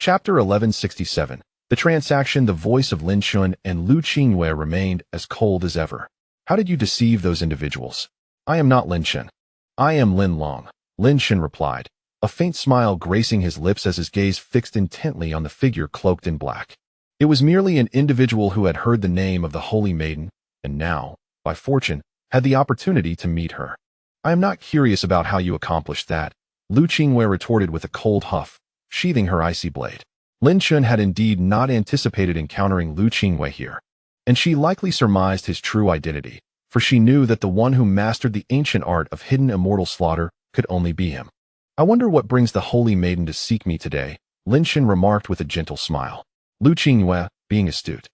Chapter 1167. The transaction. The voice of Lin Chen and Liu Qingyue remained as cold as ever. How did you deceive those individuals? I am not Lin Chen. I am Lin Leng, Lin Chen replied, a faint smile gracing his lips as his gaze fixed intently on the figure cloaked in black. It was merely an individual who had heard the name of the Holy Maiden, and now, by fortune, had the opportunity to meet her. I am not curious about how you accomplished that, Liu Qingyue retorted with a cold huff, sheathing her icy blade. Lin Chen had indeed not anticipated encountering Liu Qingyue here, and she likely surmised his true identity, for she knew that the one who mastered the ancient art of hidden immortal slaughter could only be him. I wonder what brings the Holy Maiden to seek me today, Lin Chen remarked with a gentle smile. Liu Qingyue, being astute,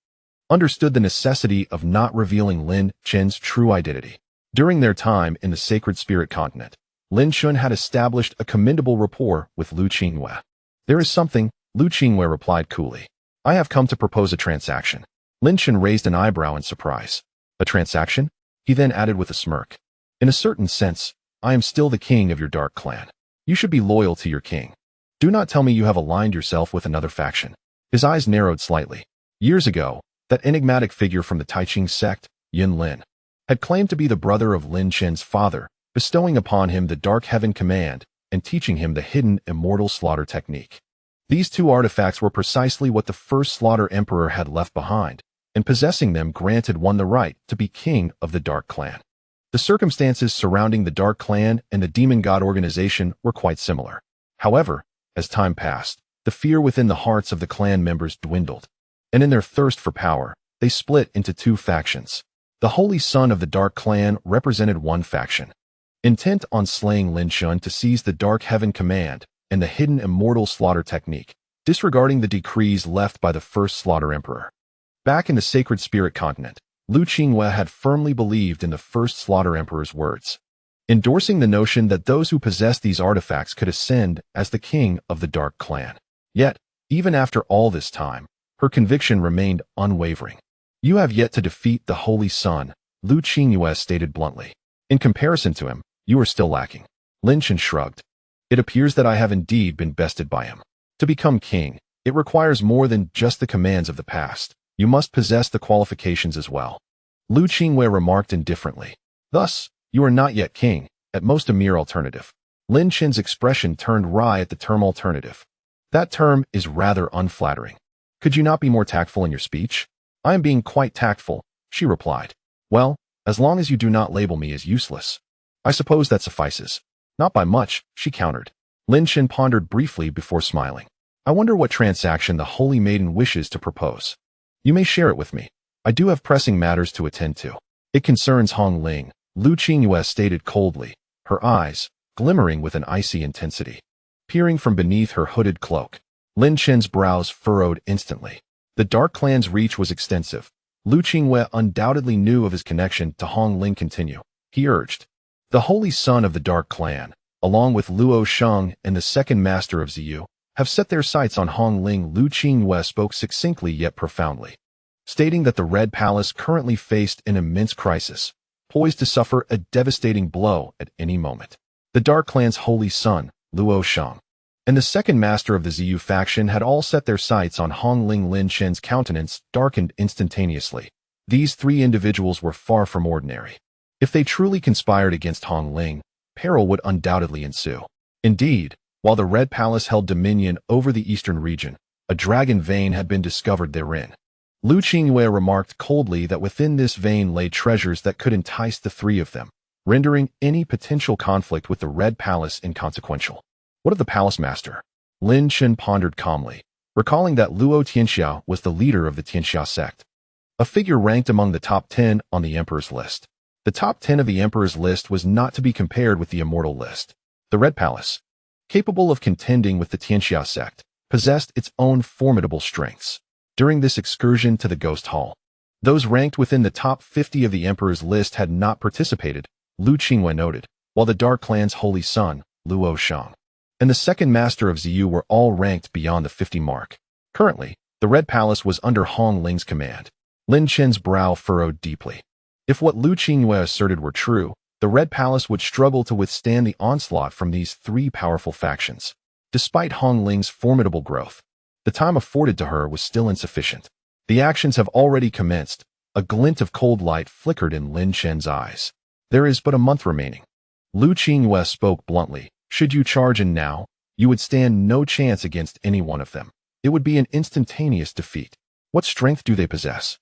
understood the necessity of not revealing Lin Chen's true identity. During their time in the sacred spirit continent, Lin Chen had established a commendable rapport with Liu Qingyue. There is something, Liu Qingyue replied coolly. I have come to propose a transaction. Lin Chen raised an eyebrow in surprise. A transaction? He then added with a smirk. In a certain sense, I am still the king of your dark clan. You should be loyal to your king. Do not tell me you have aligned yourself with another faction. His eyes narrowed slightly. Years ago, that enigmatic figure from the Taiqing sect, Yin Lin, had claimed to be the brother of Lin Chen's father, bestowing upon him the Dark Heaven command and teaching him the Hidden Immortal Slaughter technique. These two artifacts were precisely what the first Slaughter Emperor had left behind, and possessing them granted one the right to be king of the Dark Clan. The circumstances surrounding the Dark Clan and the Demon God organization were quite similar. However, as time passed, the fear within the hearts of the clan members dwindled, and in their thirst for power, they split into two factions. The Holy Son of the Dark Clan represented one faction, intent on slaying Lin Chen to seize the Dark Heaven command and the Hidden Immortal Slaughter technique, disregarding the decrees left by the first Slaughter Emperor. Back in the sacred spirit continent, Liu Qingyue had firmly believed in the first Slaughter Emperor's words, endorsing the notion that those who possessed these artifacts could ascend as the king of the Dark Clan. Yet, even after all this time, her conviction remained unwavering. You have yet to defeat the Holy Son, Liu Qingyue stated bluntly. In comparison to him, you are still lacking. Lin Chen shrugged. It appears that I have indeed been bested by him. To become king, it requires more than just the commands of the past. You must possess the qualifications as well. Liu Qingyue remarked indifferently. Thus, you are not yet king, at most a mere alternative. Lin Chen's expression turned wry at the term alternative. That term is rather unflattering. Could you not be more tactful in your speech? I am being quite tactful, she replied. Well, as long as you do not label me as useless. I suppose that suffices. Not by much, she countered. Lin Chen pondered briefly before smiling. I wonder what transaction the Holy Maiden wishes to propose. You may share it with me. I do have pressing matters to attend to. It concerns Hong Ling, Liu Qingyue stated coldly, her eyes glimmering with an icy intensity. Peering from beneath her hooded cloak, Lin Chen's brows furrowed instantly. The Dark Clan's reach was extensive. Liu Qingyue undoubtedly knew of his connection to Hong Ling. Continue, he urged. The Holy Son of the Dark Clan, along with Luo Sheng and the second master of Ziyu, have set their sights on Hong Ling. Liu Qingyue spoke succinctly yet profoundly, stating that the Red Palace currently faced an immense crisis, poised to suffer a devastating blow at any moment. The Dark Clan's Holy Son, Luo Sheng, and the second master of the Ziyu faction had all set their sights on Hong Ling. Lin Chen's countenance darkened instantaneously. These three individuals were far from ordinary. If they truly conspired against Hong Ling, peril would undoubtedly ensue. Indeed, while the Red Palace held dominion over the eastern region, a dragon vein had been discovered therein. Liu Qingyue remarked coldly that within this vein lay treasures that could entice the three of them, rendering any potential conflict with the Red Palace inconsequential. What of the palace master? Lin Chen pondered calmly, recalling that Luo Tianxia was the leader of the Tianxia sect, a figure ranked among the top 10 on the Emperor's list. The top 10 of the Emperor's list was not to be compared with the Immortal list. The Red Palace, capable of contending with the Tianxia sect, possessed its own formidable strengths. During this excursion to the Ghost Hall, those ranked within the top 50 of the Emperor's list had not participated, Liu Qingyue noted, while the Dark Clan's Holy Son, Luo Sheng, and the second master of Ziyu were all ranked beyond the 50 mark. Currently, the Red Palace was under Hong Ling's command. Lin Chen's brow furrowed deeply. If what Liu Qingyue asserted were true, the Red Palace would struggle to withstand the onslaught from these three powerful factions. Despite Hong Ling's formidable growth, The time afforded to her was still insufficient. The actions have already commenced. A glint of cold light flickered in Lin Chen's eyes. There is but a month remaining. Liu Qingyue spoke bluntly. Should you charge in now, you would stand no chance against any one of them. It would be an instantaneous defeat. What strength do they possess?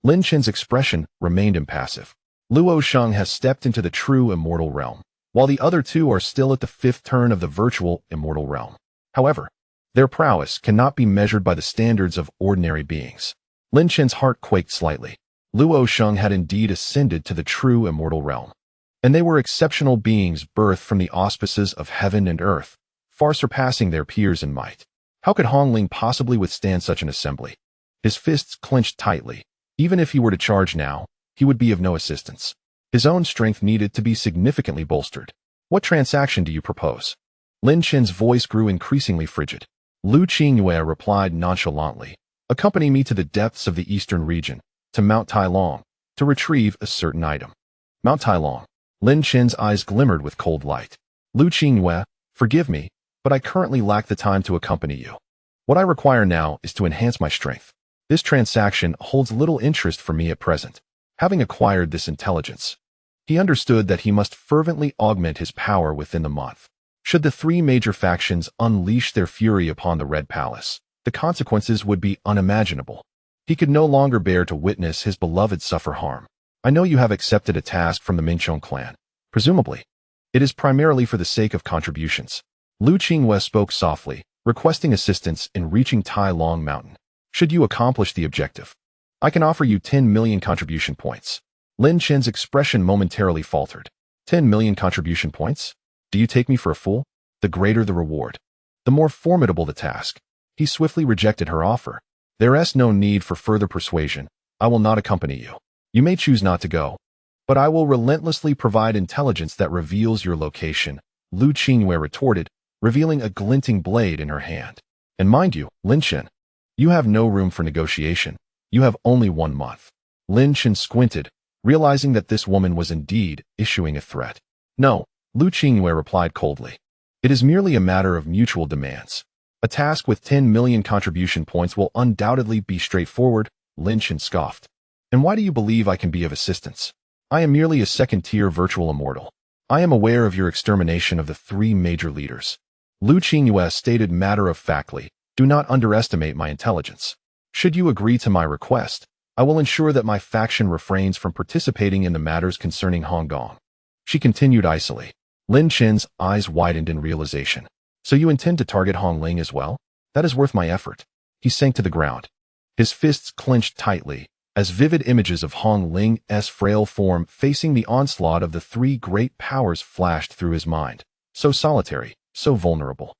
Lin Chen's expression remained impassive. Luo Sheng has stepped into the true immortal realm, while the other two are still at the 5th turn of the virtual immortal realm. However, their prowess cannot be measured by the standards of ordinary beings. Lin Chen's heart quaked slightly. Luo Sheng had indeed ascended to the true immortal realm, and they were exceptional beings birthed from the auspices of heaven and earth, far surpassing their peers in might. How could Hong Ling possibly withstand such an assembly? His fists clenched tightly. Even if he were to charge now, he would be of no assistance. His own strength needed to be significantly bolstered. What transaction do you propose? Lin Chen's voice grew increasingly frigid. Liu Qingyue replied nonchalantly. Accompany me to the depths of the eastern region, to Mount Tai Long, to retrieve a certain item. Mount Tai Long. Lin Chen's eyes glimmered with cold light. Liu Qingyue, forgive me, but I currently lack the time to accompany you. What I require now is to enhance my strength. This transaction holds little interest for me at present. Having acquired this intelligence, he understood that he must fervently augment his power within the month. Should the 3 major factions unleash their fury upon the Red Palace, the consequences would be unimaginable. He could no longer bear to witness his beloved suffer harm. I know you have accepted a task from the Mingqiong clan. Presumably, it is primarily for the sake of contributions. Liu Qingyue spoke softly, requesting assistance in reaching Tai Long Mountain. Should you accomplish the objective, I can offer you 10 million contribution points. Lin Chen's expression momentarily faltered. 10 million contribution points? Do you take me for a fool? The greater the reward, the more formidable the task. He swiftly rejected her offer. There is no need for further persuasion. I will not accompany you. You may choose not to go, but I will relentlessly provide intelligence that reveals your location, Liu Qingyue retorted, revealing a glinting blade in her hand. And mind you, Lin Chen, you have no room for negotiation. You have only 1 month. Lin Chen squinted, realizing that this woman was indeed issuing a threat. No, Liu Qingyue replied coldly. It is merely a matter of mutual demands. A task with 10 million contribution points will undoubtedly be straightforward, Lin Chen scoffed. And why do you believe I can be of assistance? I am merely a second-tier virtual immortal. I am aware of your extermination of the 3 major leaders. Liu Qingyue stated matter-of-factly, do not underestimate my intelligence. Should you agree to my request, I will ensure that my faction refrains from participating in the matters concerning Hong Kong. She continued icily. Lin Chen's eyes widened in realization. So you intend to target Hong Ling as well? That is worth my effort. He sank to the ground. His fists clenched tightly, as vivid images of Hong Ling's frail form facing the onslaught of the 3 great powers flashed through his mind. So solitary, so vulnerable.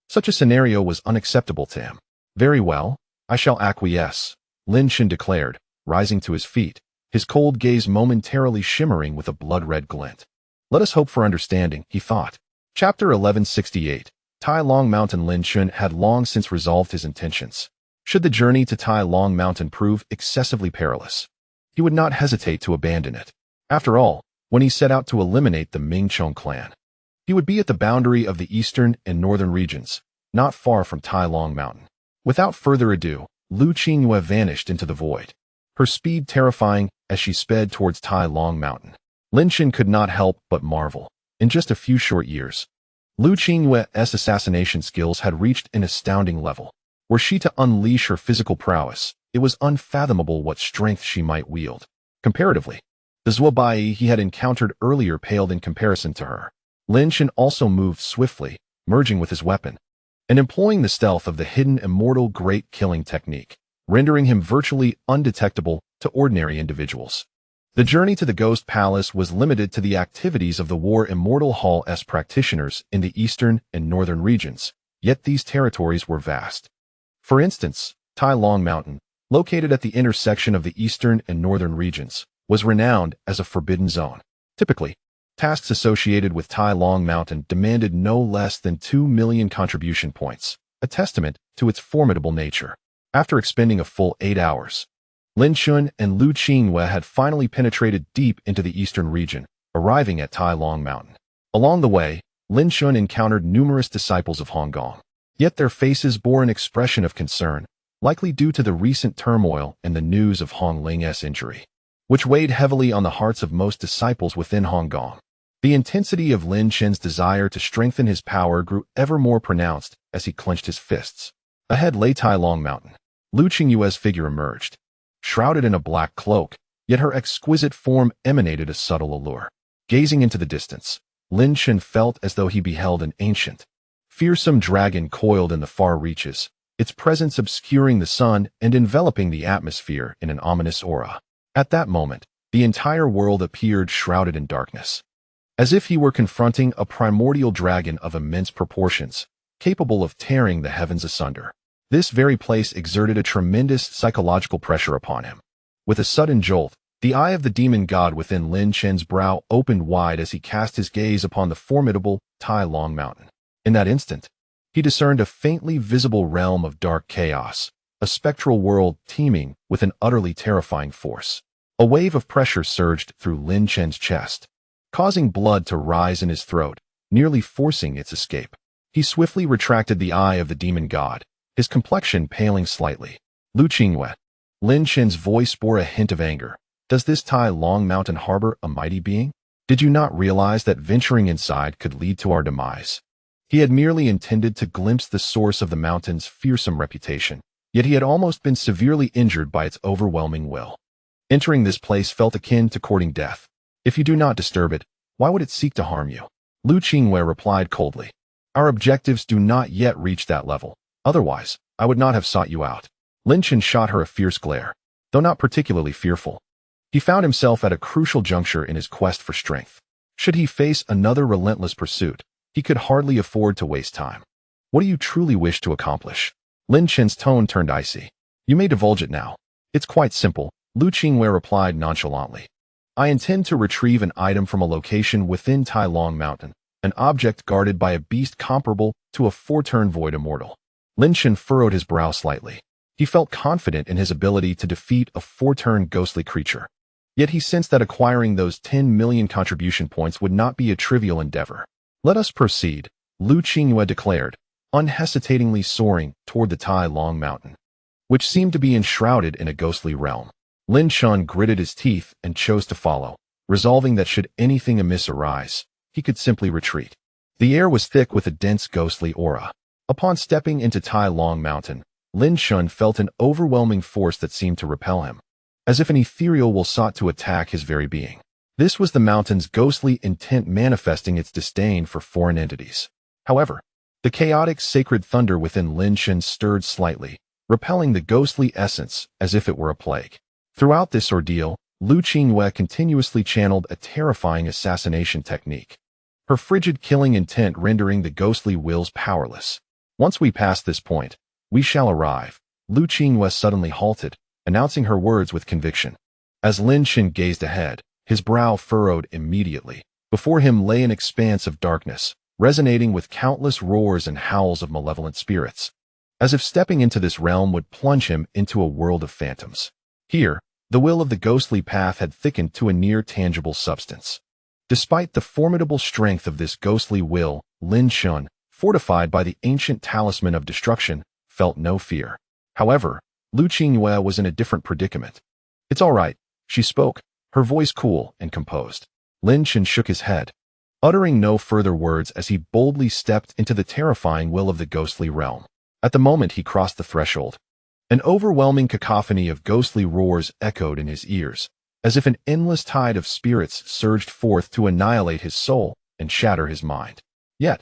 Such a scenario was unacceptable to him. Very well, I shall acquiesce, Lin Chen declared, rising to his feet, his cold gaze momentarily shimmering with a blood-red glint. Let us hope for understanding, he thought. Chapter 1168. Tai Long Mountain. Lin Chen had long since resolved his intentions. Should the journey to Tai Long Mountain prove excessively perilous, he would not hesitate to abandon it. After all, when he set out to eliminate the Mingqiong clan, he would be at the boundary of the eastern and northern regions, not far from Tai Long Mountain. Without further ado, Liu Qingyue vanished into the void, her speed terrifying as she sped towards Tai Long Mountain. Lin Chen could not help but marvel. In just a few short years, Liu Qingyue's assassination skills had reached an astounding level. Were she to unleash her physical prowess, it was unfathomable what strength she might wield. Comparatively, the Zuobai he had encountered earlier paled in comparison to her. Lin Chen also moved swiftly, merging with his weapon, and employing the stealth of the hidden immortal great killing technique, rendering him virtually undetectable to ordinary individuals. The journey to the Ghost Palace was limited to the activities of the War Immortal Hall's practitioners in the eastern and northern regions, yet these territories were vast. For instance, Tai Long Mountain, located at the intersection of the eastern and northern regions, was renowned as a forbidden zone. Typically, tasks associated with Tai Long Mountain demanded no less than 2 million contribution points, a testament to its formidable nature. After expending a full 8 hours, Lin Chen and Liu Qingyue had finally penetrated deep into the eastern region, arriving at Tai Long Mountain. Along the way, Lin Chen encountered numerous disciples of Hong Kong. Yet their faces bore an expression of concern, likely due to the recent turmoil and the news of Hong Ling's injury, which weighed heavily on the hearts of most disciples within Hong Kong. The intensity of Lin Chen's desire to strengthen his power grew ever more pronounced as he clenched his fists. Ahead lay Tai Long Mountain. Liu Qingyue's figure emerged, shrouded in a black cloak, yet her exquisite form emanated a subtle allure. Gazing into the distance, Lin Chen felt as though he beheld an ancient, fearsome dragon coiled in the far reaches, its presence obscuring the sun and enveloping the atmosphere in an ominous aura. At that moment, the entire world appeared shrouded in darkness, as if he were confronting a primordial dragon of immense proportions, capable of tearing the heavens asunder. This very place exerted a tremendous psychological pressure upon him. With a sudden jolt, the eye of the demon god within Lin Chen's brow opened wide as he cast his gaze upon the formidable Tai Long Mountain. In that instant, he discerned a faintly visible realm of dark chaos, a spectral world teeming with an utterly terrifying force. A wave of pressure surged through Lin Chen's chest, causing blood to rise in his throat, nearly forcing its escape. He swiftly retracted the eye of the demon god, his complexion paling slightly. Liu Qingyue. Lin Chen's voice bore a hint of anger. Does this Tai Long Mountain harbor a mighty being? Did you not realize that venturing inside could lead to our demise? He had merely intended to glimpse the source of the mountain's fearsome reputation, yet he had almost been severely injured by its overwhelming will. Entering this place felt akin to courting death. If you do not disturb it, why would it seek to harm you? Liu Qingyue replied coldly. Our objectives do not yet reach that level. Otherwise, I would not have sought you out. Lin Chen shot her a fierce glare, though not particularly fearful. He found himself at a crucial juncture in his quest for strength. Should he face another relentless pursuit, he could hardly afford to waste time. What do you truly wish to accomplish? Lin Chen's tone turned icy. You may divulge it now. It's quite simple, Liu Qingyue replied nonchalantly. I intend to retrieve an item from a location within Tai Long Mountain, an object guarded by a beast comparable to a four-turn void immortal. Lin Chen furrowed his brow slightly. He felt confident in his ability to defeat a four-turn ghostly creature. Yet he sensed that acquiring those 10 million contribution points would not be a trivial endeavor. Let us proceed, Liu Qingyue declared, unhesitatingly soaring toward the Tai Long Mountain, which seemed to be enshrouded in a ghostly realm. Lin Chen gritted his teeth and chose to follow, resolving that should anything amiss arise, he could simply retreat. The air was thick with a dense ghostly aura. Upon stepping into Tai Long Mountain, Lin Chen felt an overwhelming force that seemed to repel him, as if an ethereal will sought to attack his very being. This was the mountain's ghostly intent manifesting its disdain for foreign entities. However, the chaotic sacred thunder within Lin Chen stirred slightly, repelling the ghostly essence as if it were a plague. Throughout this ordeal, Liu Qingyue continuously channeled a terrifying assassination technique, her frigid killing intent rendering the ghostly wills powerless. Once we pass this point, we shall arrive. Liu Qingyue suddenly halted, announcing her words with conviction. As Lin Chen gazed ahead, his brow furrowed immediately. Before him lay an expanse of darkness, resonating with countless roars and howls of malevolent spirits, as if stepping into this realm would plunge him into a world of phantoms. Here, the will of the ghostly path had thickened to a near-tangible substance. Despite the formidable strength of this ghostly will, Lin Chen, fortified by the ancient talisman of destruction, felt no fear. However, Liu Qingyue was in a different predicament. It's all right, she spoke, her voice cool and composed. Lin Chen shook his head, uttering no further words as he boldly stepped into the terrifying will of the ghostly realm. At the moment he crossed the threshold, an overwhelming cacophony of ghostly roars echoed in his ears, as if an endless tide of spirits surged forth to annihilate his soul and shatter his mind. Yet,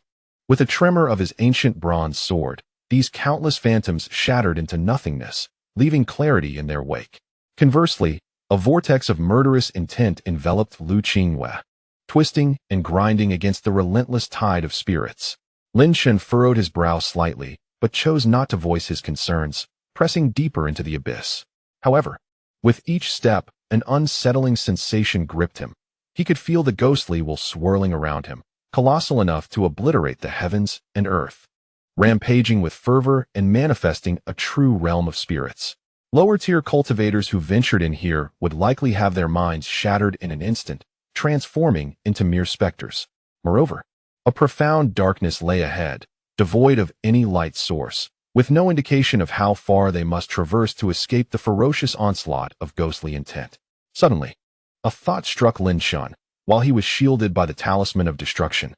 with a tremor of his ancient bronze sword, these countless phantoms shattered into nothingness, leaving clarity in their wake. Conversely, a vortex of murderous intent enveloped Liu Qingyue, twisting and grinding against the relentless tide of spirits. Lin Chen furrowed his brow slightly, but chose not to voice his concerns, pressing deeper into the abyss. However, with each step, an unsettling sensation gripped him. He could feel the ghostly will swirling around him, colossal enough to obliterate the heavens and earth, rampaging with fervor and manifesting a true realm of spirits. Lower-tier cultivators who ventured in here would likely have their minds shattered in an instant, transforming into mere specters. Moreover, a profound darkness lay ahead, devoid of any light source, with no indication of how far they must traverse to escape the ferocious onslaught of ghostly intent. Suddenly, a thought struck Lin Chen. While he was shielded by the talisman of destruction,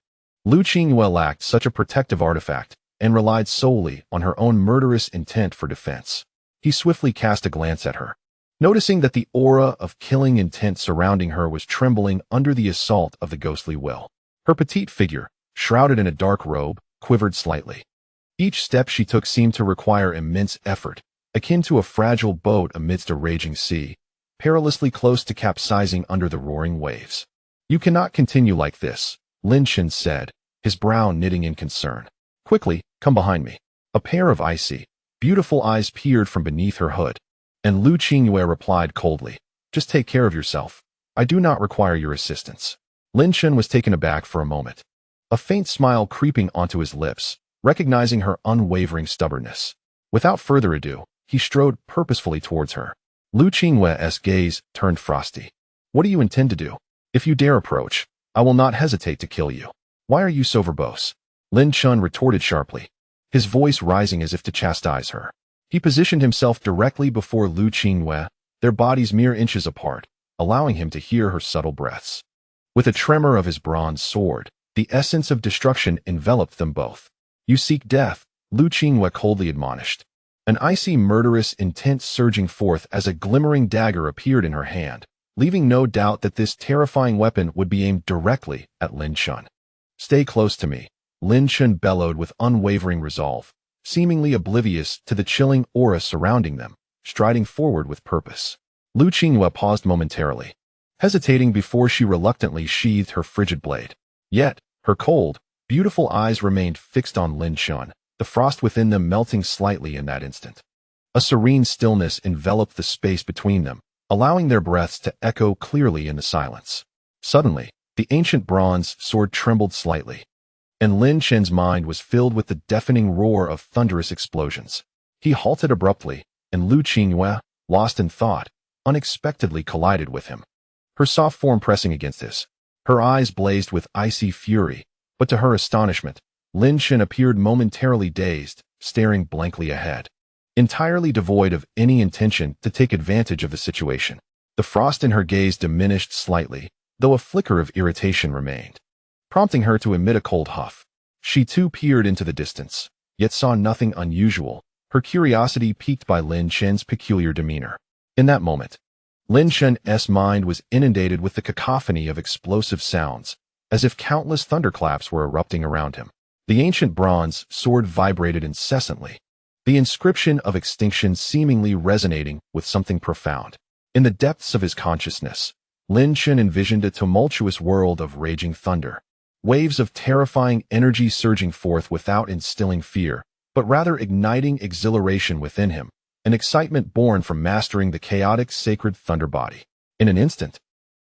Liu Qingyue lacked such a protective artifact and relied solely on her own murderous intent for defense. He swiftly cast a glance at her, noticing that the aura of killing intent surrounding her was trembling under the assault of the ghostly will. Her petite figure, shrouded in a dark robe, quivered slightly. Each step she took seemed to require immense effort, akin to a fragile boat amidst a raging sea, perilously close to capsizing under the roaring waves. "You cannot continue like this," Lin Chen said, his brow knitting in concern. "Quickly, come behind me." A pair of icy, beautiful eyes peered from beneath her hood, and Liu Qingyue replied coldly, "Just take care of yourself. I do not require your assistance." Lin Chen was taken aback for a moment, a faint smile creeping onto his lips, recognizing her unwavering stubbornness. Without further ado, he strode purposefully towards her. Liu Qingyue's gaze turned frosty. "What do you intend to do? If you dare approach, I will not hesitate to kill you." "Why are you so verbose?" Lin Chen retorted sharply, his voice rising as if to chastise her. He positioned himself directly before Liu Qingyue, their bodies mere inches apart, allowing him to hear her subtle breaths. With a tremor of his bronze sword, the essence of destruction enveloped them both. "You seek death," Liu Qingyue coldly admonished, an icy murderous intent surging forth as a glimmering dagger appeared in her hand, leaving no doubt that this terrifying weapon would be aimed directly at Lin Chen. "Stay close to me," Lin Chen bellowed with unwavering resolve, seemingly oblivious to the chilling aura surrounding them, striding forward with purpose. Liu Qingyue paused momentarily, hesitating before she reluctantly sheathed her frigid blade. Yet, her cold, beautiful eyes remained fixed on Lin Chen, the frost within them melting slightly in that instant. A serene stillness enveloped the space between them, allowing their breaths to echo clearly in the silence. Suddenly, the ancient bronze sword trembled slightly, and Lin Chen's mind was filled with the deafening roar of thunderous explosions. He halted abruptly, and Liu Qingyue, lost in thought, unexpectedly collided with him, her soft form pressing against his. Her eyes blazed with icy fury, but to her astonishment, Lin Chen appeared momentarily dazed, staring blankly ahead, entirely devoid of any intention to take advantage of the situation. The frost in her gaze diminished slightly, though a flicker of irritation remained, prompting her to emit a cold huff. She too peered into the distance, yet saw nothing unusual, her curiosity piqued by Lin Chen's peculiar demeanor. In that moment, Lin Chen's mind was inundated with the cacophony of explosive sounds, as if countless thunderclaps were erupting around him. The ancient bronze sword vibrated incessantly, the inscription of extinction seemingly resonating with something profound. In the depths of his consciousness, Lin Chen envisioned a tumultuous world of raging thunder, waves of terrifying energy surging forth without instilling fear, but rather igniting exhilaration within him, an excitement born from mastering the chaotic sacred thunder body. In an instant,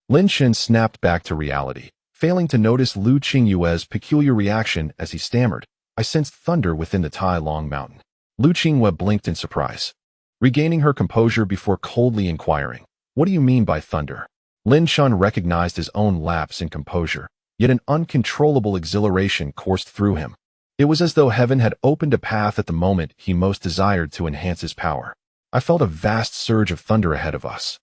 Lin Chen snapped back to reality, failing to notice Liu Qingyue's peculiar reaction as he stammered, "I sensed thunder within the Tai Long Mountain." Liu Qingyue blinked in surprise, regaining her composure before coldly inquiring, "What do you mean by thunder?" Lin Chen recognized his own lapse in composure, yet an uncontrollable exhilaration coursed through him. It was as though heaven had opened a path at the moment he most desired to enhance his power. "I felt a vast surge of thunder ahead of us.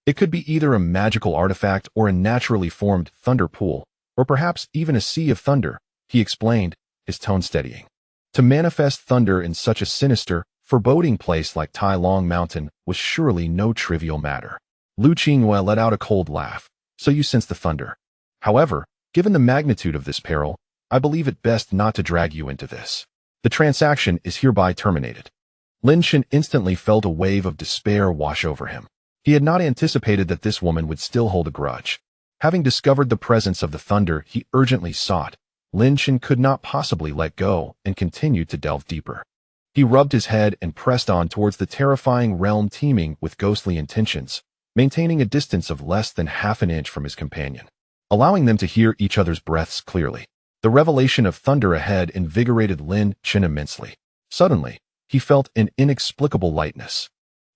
It could be either a magical artifact or a naturally formed thunder pool, or perhaps even a sea of thunder," he explained, his tone steadying. To manifest thunder in such a sinister, foreboding place like Tai Long Mountain was surely no trivial matter. Liu Qingyue let out a cold laugh. "So you sense the thunder. However, given the magnitude of this peril, I believe it best not to drag you into this. The transaction is hereby terminated." Lin Chen instantly felt a wave of despair wash over him. He had not anticipated that this woman would still hold a grudge. Having discovered the presence of the thunder he urgently sought, Lin Chen could not possibly let go and continued to delve deeper. He rubbed his head and pressed on towards the terrifying realm teeming with ghostly intentions, maintaining a distance of less than half an inch from his companion, allowing them to hear each other's breaths clearly. The revelation of thunder ahead invigorated Lin Chen immensely. Suddenly, he felt an inexplicable lightness,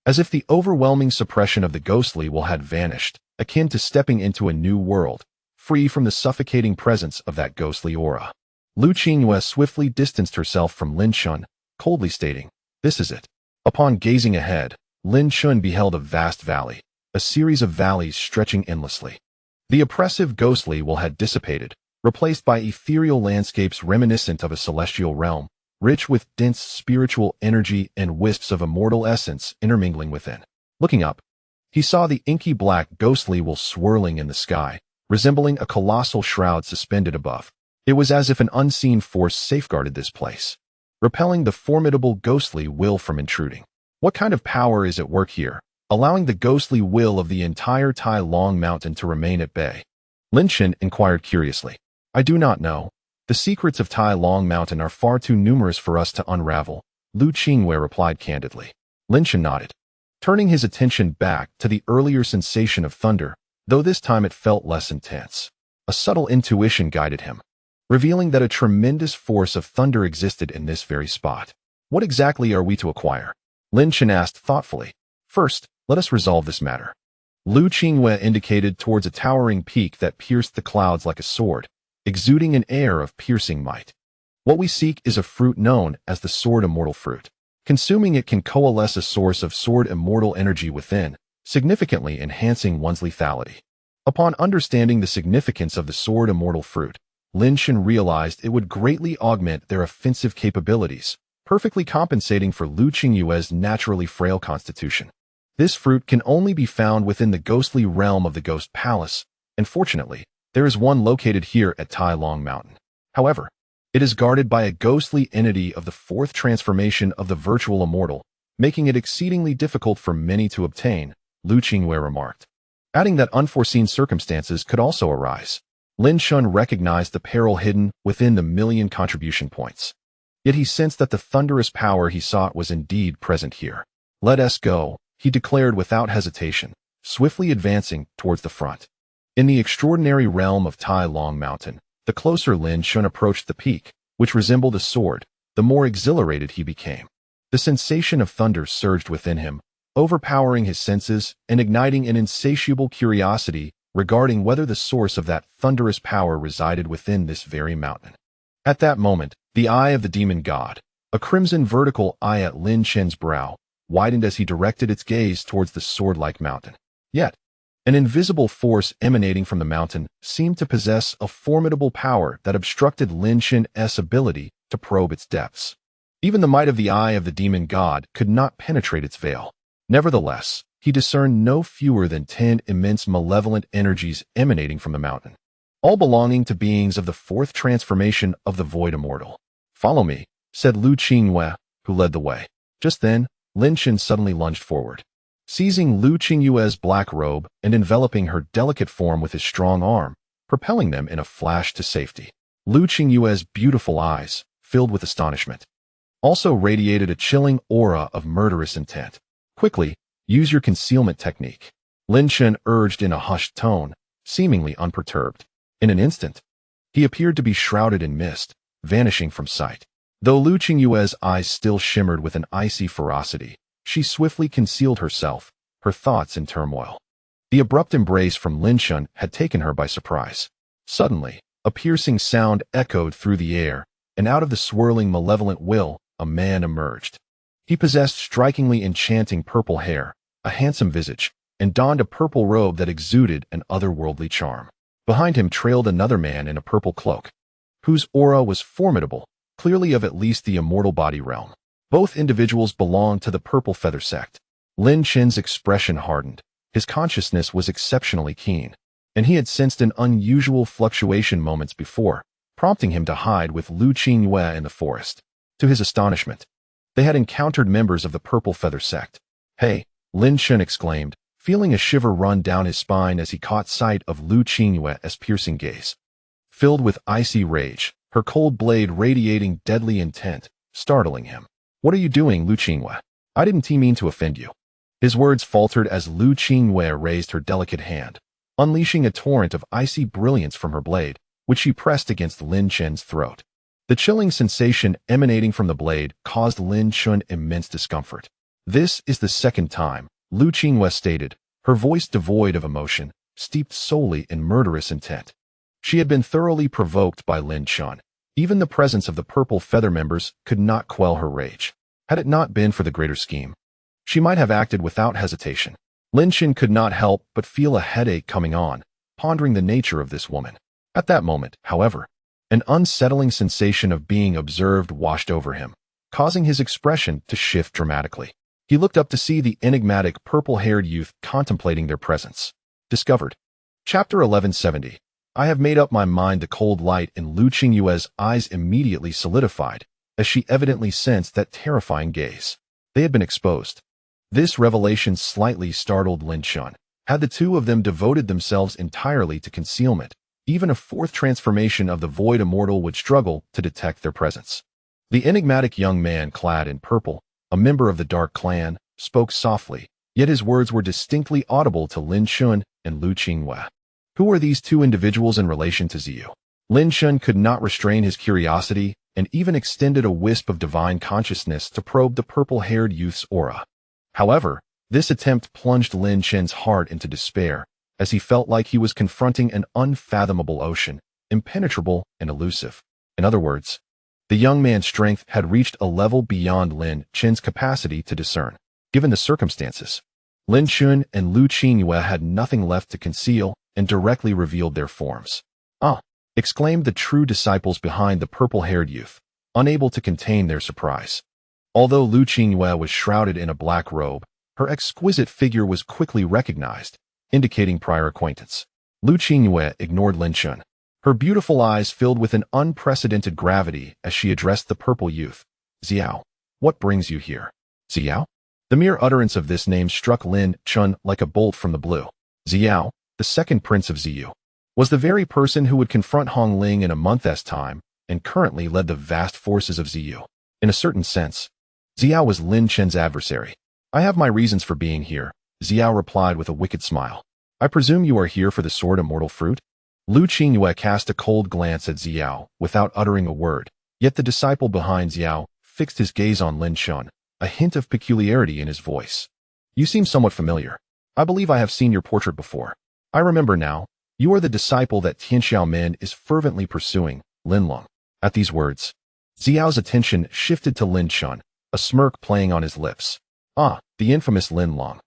as if the overwhelming suppression of the ghostly will had vanished, akin to stepping into a new world, free from the suffocating presence of that ghostly aura. Liu Qingyue swiftly distanced herself from Lin Chen, coldly stating, "This is it." Upon gazing ahead, Lin Chen beheld a vast valley, a series of valleys stretching endlessly. The oppressive ghostly will had dissipated, replaced by ethereal landscapes reminiscent of a celestial realm, rich with dense spiritual energy and wisps of immortal essence intermingling within. Looking up, he saw the inky black ghostly will swirling in the sky, resembling a colossal shroud suspended above. It was as if an unseen force safeguarded this place, repelling the formidable ghostly will from intruding. What kind of power is at work here, allowing the ghostly will of the entire Tai Long Mountain to remain at bay? Lin Chen inquired curiously. "I do not know. The secrets of Tai Long Mountain are far too numerous for us to unravel," Liu Qingyue replied candidly. Lin Chen nodded, turning his attention back to the earlier sensation of thunder, though this time it felt less intense. A subtle intuition guided him, revealing that a tremendous force of thunder existed in this very spot. "What exactly are we to acquire?" Lin Chen asked thoughtfully. "First, let us resolve this matter." Liu Qingyue indicated towards a towering peak that pierced the clouds like a sword, exuding an air of piercing might. "What we seek is a fruit known as the Sword Immortal Fruit. Consuming it can coalesce a source of sword immortal energy within, significantly enhancing one's lethality." Upon understanding the significance of the Sword Immortal Fruit, Lin Chen realized it would greatly augment their offensive capabilities, perfectly compensating for Liu Qingyue's naturally frail constitution. This fruit can only be found within the ghostly realm of the Ghost Palace, and fortunately, there is one located here at Tai Long Mountain. However, it is guarded by a ghostly entity of the fourth transformation of the virtual immortal, making it exceedingly difficult for many to obtain, Liu Qingyue remarked. Adding that unforeseen circumstances could also arise, Lin Chen recognized the peril hidden within the million contribution points. Yet he sensed that the thunderous power he sought was indeed present here. "Let us go," he declared without hesitation, swiftly advancing towards the front. In the extraordinary realm of Tai Long Mountain, the closer Lin Chen approached the peak, which resembled a sword, the more exhilarated he became. The sensation of thunder surged within him, overpowering his senses and igniting an insatiable curiosity regarding whether the source of that thunderous power resided within this very mountain. At that moment, the eye of the demon god, a crimson vertical eye at Lin Chen's brow, widened as he directed its gaze towards the sword-like mountain. Yet, an invisible force emanating from the mountain seemed to possess a formidable power that obstructed Lin Chen's ability to probe its depths. Even the might of the eye of the demon god could not penetrate its veil. Nevertheless, he discerned no fewer than 10 immense malevolent energies emanating from the mountain, all belonging to beings of the fourth transformation of the Void Immortal. "Follow me," said Liu Qingyue, who led the way. Just then, Lin Chen suddenly lunged forward, seizing Liu Qingyue's black robe and enveloping her delicate form with his strong arm, propelling them in a flash to safety. Liu Qingyue's beautiful eyes, filled with astonishment, also radiated a chilling aura of murderous intent. "Quickly, use your concealment technique," Lin Chen urged in a hushed tone, seemingly unperturbed. In an instant, he appeared to be shrouded in mist, vanishing from sight. Though Liu Qingyue's eyes still shimmered with an icy ferocity, she swiftly concealed herself, her thoughts in turmoil. The abrupt embrace from Lin Chen had taken her by surprise. Suddenly, a piercing sound echoed through the air, and out of the swirling malevolent will, a man emerged. He possessed strikingly enchanting purple hair, a handsome visage, and donned a purple robe that exuded an otherworldly charm. Behind him trailed another man in a purple cloak, whose aura was formidable, clearly of at least the immortal body realm. Both individuals belonged to the Purple Feather sect. Lin Chen's expression hardened. His consciousness was exceptionally keen, and he had sensed an unusual fluctuation moments before, prompting him to hide with Liu Qingyue in the forest. To his astonishment, they had encountered members of the Purple Feather sect. "Hey," Lin Chen exclaimed, feeling a shiver run down his spine as he caught sight of Liu Qingyue's piercing gaze. Filled with icy rage, her cold blade radiating deadly intent, startling him. "What are you doing, Liu Qingyue? I didn't mean to offend you." His words faltered as Liu Qingyue raised her delicate hand, unleashing a torrent of icy brilliance from her blade, which she pressed against Lin Chen's throat. The chilling sensation emanating from the blade caused Lin Chen immense discomfort. "This is the second time," Liu Qingyue stated, her voice devoid of emotion, steeped solely in murderous intent. She had been thoroughly provoked by Lin Chen, Even the presence of the purple feather members could not quell her rage. Had it not been for the greater scheme, she might have acted without hesitation. Lin Chen could not help but feel a headache coming on, pondering the nature of this woman. At that moment, however, an unsettling sensation of being observed washed over him, causing his expression to shift dramatically. He looked up to see the enigmatic purple-haired youth contemplating their presence. Discovered. Chapter 1170. I have made up my mind. The cold light in Liu Qingyue's eyes immediately solidified, as she evidently sensed that terrifying gaze. They had been exposed. This revelation slightly startled Lin Chen. Had the two of them devoted themselves entirely to concealment, even a fourth transformation of the Void Immortal would struggle to detect their presence. The enigmatic young man clad in purple, a member of the Dark Clan, spoke softly, yet his words were distinctly audible to Lin Chen and Liu Qingyue. Who are these two individuals in relation to Ziyu? Lin Chen could not restrain his curiosity and even extended a wisp of divine consciousness to probe the purple-haired youth's aura. However, this attempt plunged Lin Chen's heart into despair, as he felt like he was confronting an unfathomable ocean, impenetrable and elusive. In other words, the young man's strength had reached a level beyond Lin Chen's capacity to discern. Given the circumstances, Lin Chen and Liu Qingyue had nothing left to conceal and directly revealed their forms. "Ah!" exclaimed the true disciples behind the purple-haired youth, unable to contain their surprise. Although Liu Qingyue was shrouded in a black robe, her exquisite figure was quickly recognized, indicating prior acquaintance. Liu Qingyue ignored Lin Chen. Her beautiful eyes filled with an unprecedented gravity as she addressed the purple youth. "Xiao, what brings you here?" "Xiao?" The mere utterance of this name struck Lin Chen like a bolt from the blue. Xiao, the second prince of Ziyu, was the very person who would confront Hong Ling in a month's time and currently led the vast forces of Ziyu. In a certain sense, Xiao was Lin Chen's adversary. "I have my reasons for being here," Xiao replied with a wicked smile. "I presume you are here for the sword immortal fruit?" Liu Qingyue cast a cold glance at Xiao without uttering a word, yet the disciple behind Xiao fixed his gaze on Lin Chen, a hint of peculiarity in his voice. "You seem somewhat familiar. I believe I have seen your portrait before. I remember now. You are the disciple that Tianxiaomen is fervently pursuing, Lin Leng." At these words, Xiao's attention shifted to Lin Chen, a smirk playing on his lips. "Ah, the infamous Lin Leng.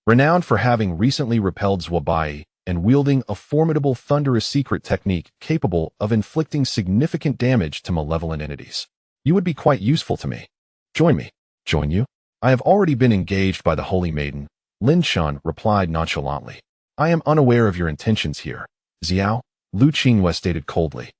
Renowned for having recently repelled Zhuobai and wielding a formidable thunderous secret technique capable of inflicting significant damage to malevolent entities. You would be quite useful to me. Join me." "Join you? I have already been engaged by the Holy Maiden," Lin Chen replied nonchalantly. "I am unaware of your intentions here, Xiao," Liu Qingyue stated coldly.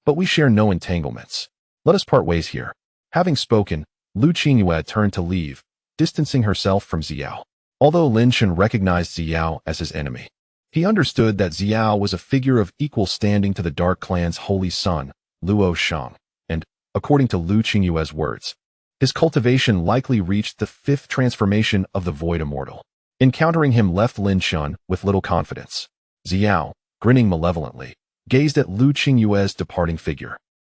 "But we share no entanglements. Let us part ways here." Having spoken, Liu Qingyue turned to leave, distancing herself from Xiao. Although Lin Chen recognized Xiao as his enemy, he understood that Xiao was a figure of equal standing to the Dark Clan's holy son, Luo Shang, and, according to Liu Qingyue's words, his cultivation likely reached the fifth transformation of the Void Immortal. Encountering him left Lin Chen with little confidence. Xiao, grinning malevolently, gazed at Liu Qingyue's departing figure.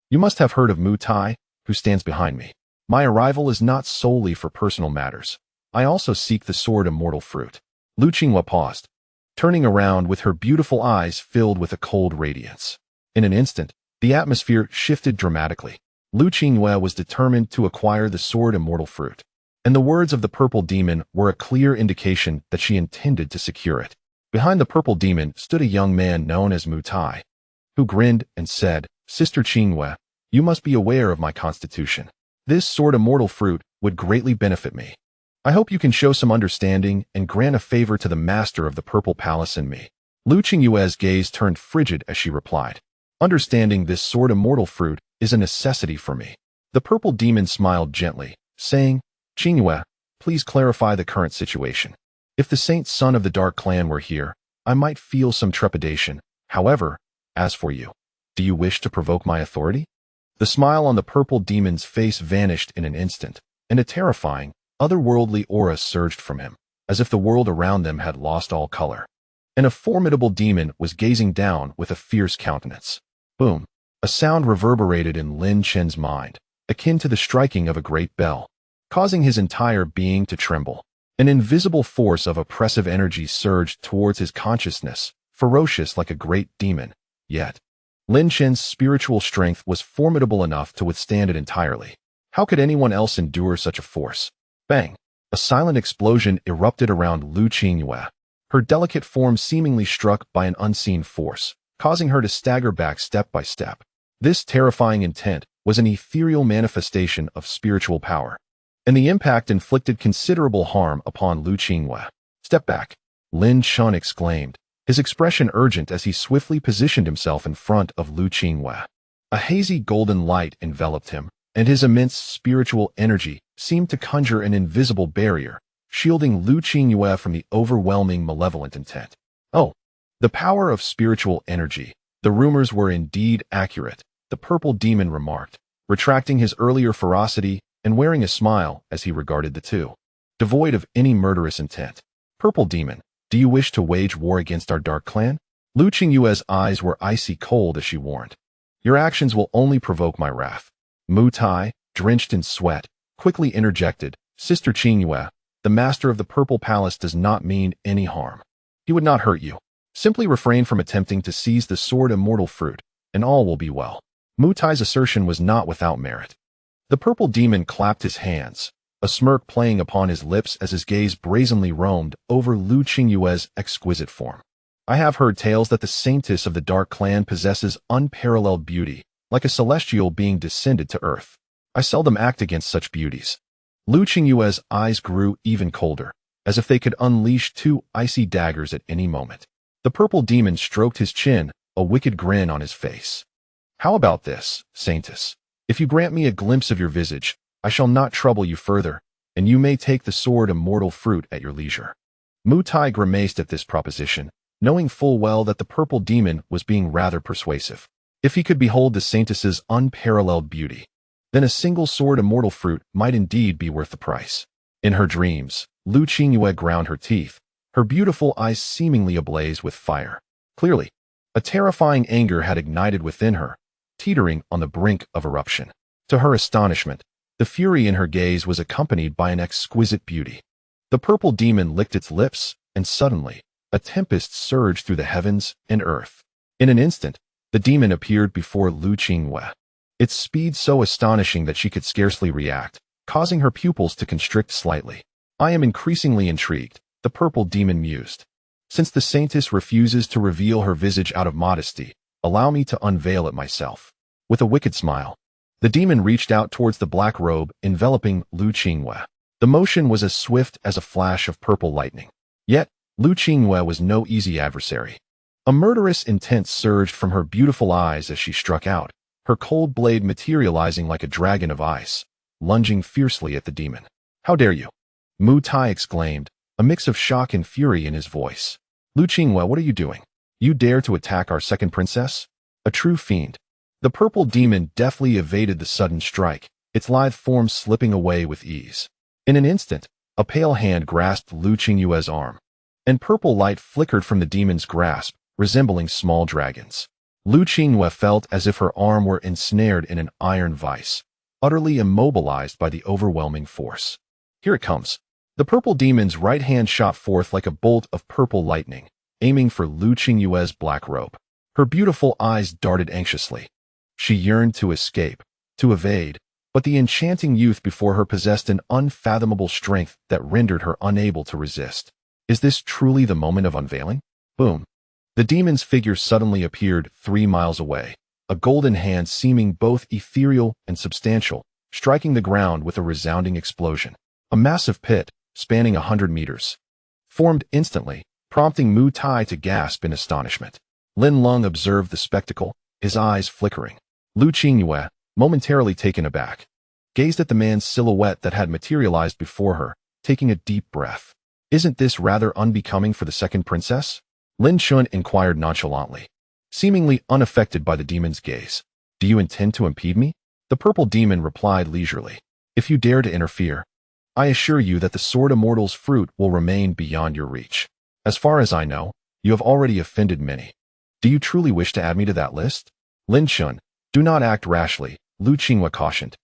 "You must have heard of Mu Tai, who stands behind me. My arrival is not solely for personal matters. I also seek the sword immortal fruit." Liu Qingyue paused, turning around with her beautiful eyes filled with a cold radiance. In an instant, the atmosphere shifted dramatically. Liu Qingyue was determined to acquire the sword immortal fruit, and the words of the purple demon were a clear indication that she intended to secure it. Behind the purple demon stood a young man known as Mu Tai, who grinned and said, "Sister Qingyue, you must be aware of my constitution. This sword immortal fruit would greatly benefit me. I hope you can show some understanding and grant a favor to the master of the Purple Palace and me." Liu Qingyue's gaze turned frigid as she replied, "Understanding this sword immortal fruit is a necessity for me." The purple demon smiled gently, saying, "Qingyue, please clarify the current situation. If the saint son of the Dark Clan were here, I might feel some trepidation. However, as for you, do you wish to provoke my authority?" The smile on the purple demon's face vanished in an instant, and a terrifying, otherworldly aura surged from him, as if the world around them had lost all color. And a formidable demon was gazing down with a fierce countenance. Boom! A sound reverberated in Lin Chen's mind, akin to the striking of a great bell, causing his entire being to tremble. An invisible force of oppressive energy surged towards his consciousness, ferocious like a great demon. Yet, Lin Chen's spiritual strength was formidable enough to withstand it entirely. How could anyone else endure such a force? Bang! A silent explosion erupted around Liu Qingyue. Her delicate form seemingly struck by an unseen force, causing her to stagger back step by step. This terrifying intent was an ethereal manifestation of spiritual power, and the impact inflicted considerable harm upon Liu Qingyue. Step back, Lin Chen exclaimed, his expression urgent as he swiftly positioned himself in front of Liu Qingyue. A hazy golden light enveloped him, and his immense spiritual energy seemed to conjure an invisible barrier, shielding Liu Qingyue from the overwhelming malevolent intent. Oh, the power of spiritual energy. The rumors were indeed accurate, the purple demon remarked, retracting his earlier ferocity and wearing a smile as he regarded the two. Devoid of any murderous intent. Purple demon, do you wish to wage war against our dark clan? Liu Qingyue's eyes were icy cold as she warned. Your actions will only provoke my wrath. Mu Tai, drenched in sweat, quickly interjected, Sister Qingyue, the master of the Purple Palace does not mean any harm. He would not hurt you. Simply refrain from attempting to seize the sword immortal fruit, and all will be well. Mu Tai's assertion was not without merit. The purple demon clapped his hands, a smirk playing upon his lips as his gaze brazenly roamed over Liu Qingyue's exquisite form. I have heard tales that the saintess of the Dark Clan possesses unparalleled beauty, like a celestial being descended to earth. I seldom act against such beauties. Liu Qingyue's eyes grew even colder, as if they could unleash two icy daggers at any moment. The purple demon stroked his chin, a wicked grin on his face. How about this, saintess? If you grant me a glimpse of your visage, I shall not trouble you further, and you may take the sword immortal fruit at your leisure. Mu Tai grimaced at this proposition, knowing full well that the purple demon was being rather persuasive. If he could behold the saintess's unparalleled beauty, then a single sword immortal fruit might indeed be worth the price. In her dreams, Liu Qingyue ground her teeth, her beautiful eyes seemingly ablaze with fire. Clearly, a terrifying anger had ignited within her, teetering on the brink of eruption. To her astonishment, the fury in her gaze was accompanied by an exquisite beauty. The purple demon licked its lips, and suddenly, a tempest surged through the heavens and earth. In an instant, the demon appeared before Liu Qingyue, its speed so astonishing that she could scarcely react, causing her pupils to constrict slightly. I am increasingly intrigued, the purple demon mused. Since the saintess refuses to reveal her visage out of modesty, allow me to unveil it myself. With a wicked smile, the demon reached out towards the black robe enveloping Liu Qingyue. The motion was as swift as a flash of purple lightning. Yet, Liu Qingyue was no easy adversary. A murderous intent surged from her beautiful eyes as she struck out, her cold blade materializing like a dragon of ice, lunging fiercely at the demon. How dare you? Mu Tai exclaimed, a mix of shock and fury in his voice. Liu Qingyue, what are you doing? You dare to attack our second princess? A true fiend. The purple demon deftly evaded the sudden strike, its lithe form slipping away with ease. In an instant, a pale hand grasped Liu Qingyue's arm, and purple light flickered from the demon's grasp, resembling small dragons. Liu Qingyue felt as if her arm were ensnared in an iron vice, utterly immobilized by the overwhelming force. Here it comes. The purple demon's right hand shot forth like a bolt of purple lightning, aiming for Liu Qingyue's black robe. Her beautiful eyes darted anxiously. She yearned to escape, to evade, but the enchanting youth before her possessed an unfathomable strength that rendered her unable to resist. Is this truly the moment of unveiling? Boom. The demon's figure suddenly appeared 3 miles away, a golden hand seeming both ethereal and substantial, striking the ground with a resounding explosion. A massive pit, spanning 100 meters, formed instantly, prompting Mu Tai to gasp in astonishment. Lin Leng observed the spectacle, his eyes flickering. Liu Qingyue, momentarily taken aback, gazed at the man's silhouette that had materialized before her, taking a deep breath. Isn't this rather unbecoming for the second princess? Lin Chen inquired nonchalantly, seemingly unaffected by the demon's gaze. Do you intend to impede me? The purple demon replied leisurely. If you dare to interfere, I assure you that the sword immortal's fruit will remain beyond your reach. As far as I know, you have already offended many. Do you truly wish to add me to that list? Lin Chen, do not act rashly, Liu Qingyue cautioned,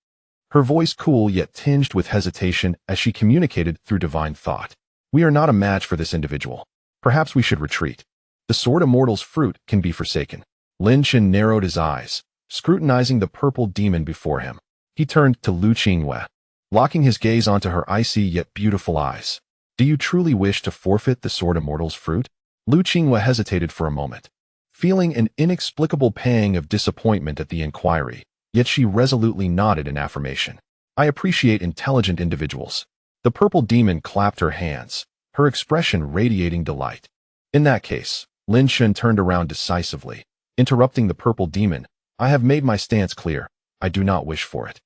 her voice cool yet tinged with hesitation as she communicated through divine thought. We are not a match for this individual. Perhaps we should retreat. The sword immortal's fruit can be forsaken. Lin Chen narrowed his eyes, scrutinizing the purple demon before him. He turned to Liu Qingyue, locking his gaze onto her icy yet beautiful eyes. Do you truly wish to forfeit the Sword Immortal's fruit? Liu Qingyue hesitated for a moment, feeling an inexplicable pang of disappointment at the inquiry, yet she resolutely nodded in affirmation. I appreciate intelligent individuals. The purple demon clapped her hands, her expression radiating delight. In that case, Lin Chen turned around decisively, interrupting the purple demon. I have made my stance clear. I do not wish for it.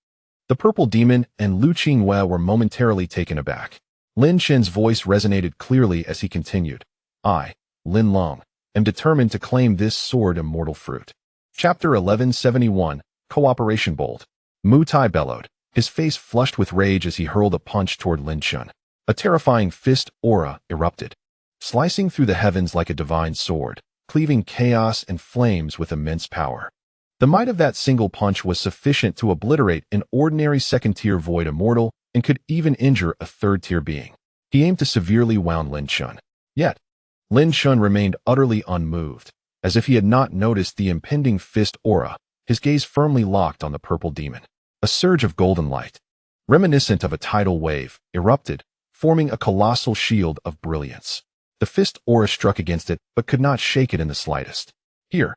The purple demon and Liu Qingyue were momentarily taken aback. Lin Chen's voice resonated clearly as he continued. I, Lin Leng, am determined to claim this sword immortal fruit. Chapter 1171, Cooperation Bold. Mu Tai bellowed, his face flushed with rage as he hurled a punch toward Lin Chen. A terrifying fist aura erupted, slicing through the heavens like a divine sword, cleaving chaos and flames with immense power. The might of that single punch was sufficient to obliterate an ordinary second-tier void immortal and could even injure a third-tier being. He aimed to severely wound Lin Chen. Yet, Lin Chen remained utterly unmoved, as if he had not noticed the impending fist aura, his gaze firmly locked on the purple demon. A surge of golden light, reminiscent of a tidal wave, erupted, forming a colossal shield of brilliance. The fist aura struck against it, but could not shake it in the slightest. Here,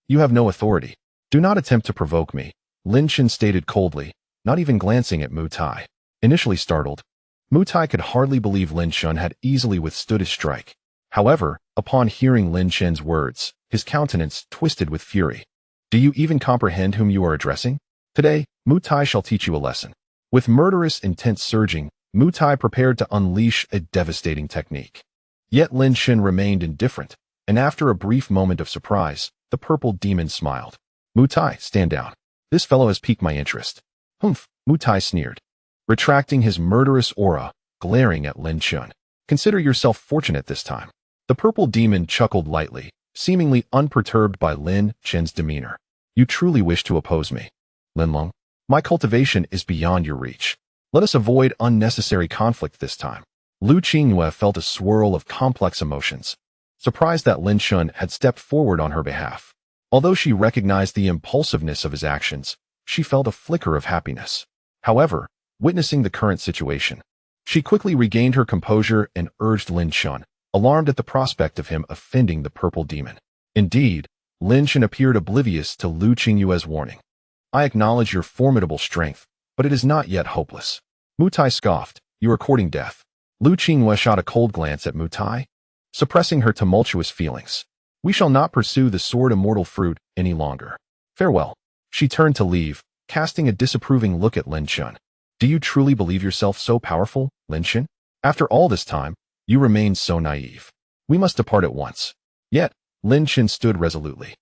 you have no authority. Do not attempt to provoke me, Lin Chen stated coldly, not even glancing at Mu Tai. Initially startled, Mu Tai could hardly believe Lin Chen had easily withstood his strike. However, upon hearing Lin Chen's words, his countenance twisted with fury. Do you even comprehend whom you are addressing? Today, Mu Tai shall teach you a lesson. With murderous intent surging, Mu Tai prepared to unleash a devastating technique. Yet Lin Chen remained indifferent, and after a brief moment of surprise, the purple demon smiled. Mu Tai, stand down. This fellow has piqued my interest. Humph, Mu Tai sneered, retracting his murderous aura, glaring at Lin Chen. Consider yourself fortunate this time. The purple demon chuckled lightly, seemingly unperturbed by Lin Chen's demeanor. You truly wish to oppose me, Lin Leng? My cultivation is beyond your reach. Let us avoid unnecessary conflict this time. Liu Qingyue felt a swirl of complex emotions, surprised that Lin Chen had stepped forward on her behalf. Although she recognized the impulsiveness of his actions, she felt a flicker of happiness. However, witnessing the current situation, she quickly regained her composure and urged Lin Chen, alarmed at the prospect of him offending the purple demon. Indeed, Lin Chen appeared oblivious to Liu Qingyue's warning. I acknowledge your formidable strength, but it is not yet hopeless. Mu Tai scoffed, you are courting death. Liu Qingyue shot a cold glance at Mu Tai, suppressing her tumultuous feelings. We shall not pursue the sword immortal fruit any longer. Farewell. She turned to leave, casting a disapproving look at Lin Chen. Do you truly believe yourself so powerful, Lin Chen? After all this time, you remain so naive. We must depart at once. Yet, Lin Chen stood resolutely,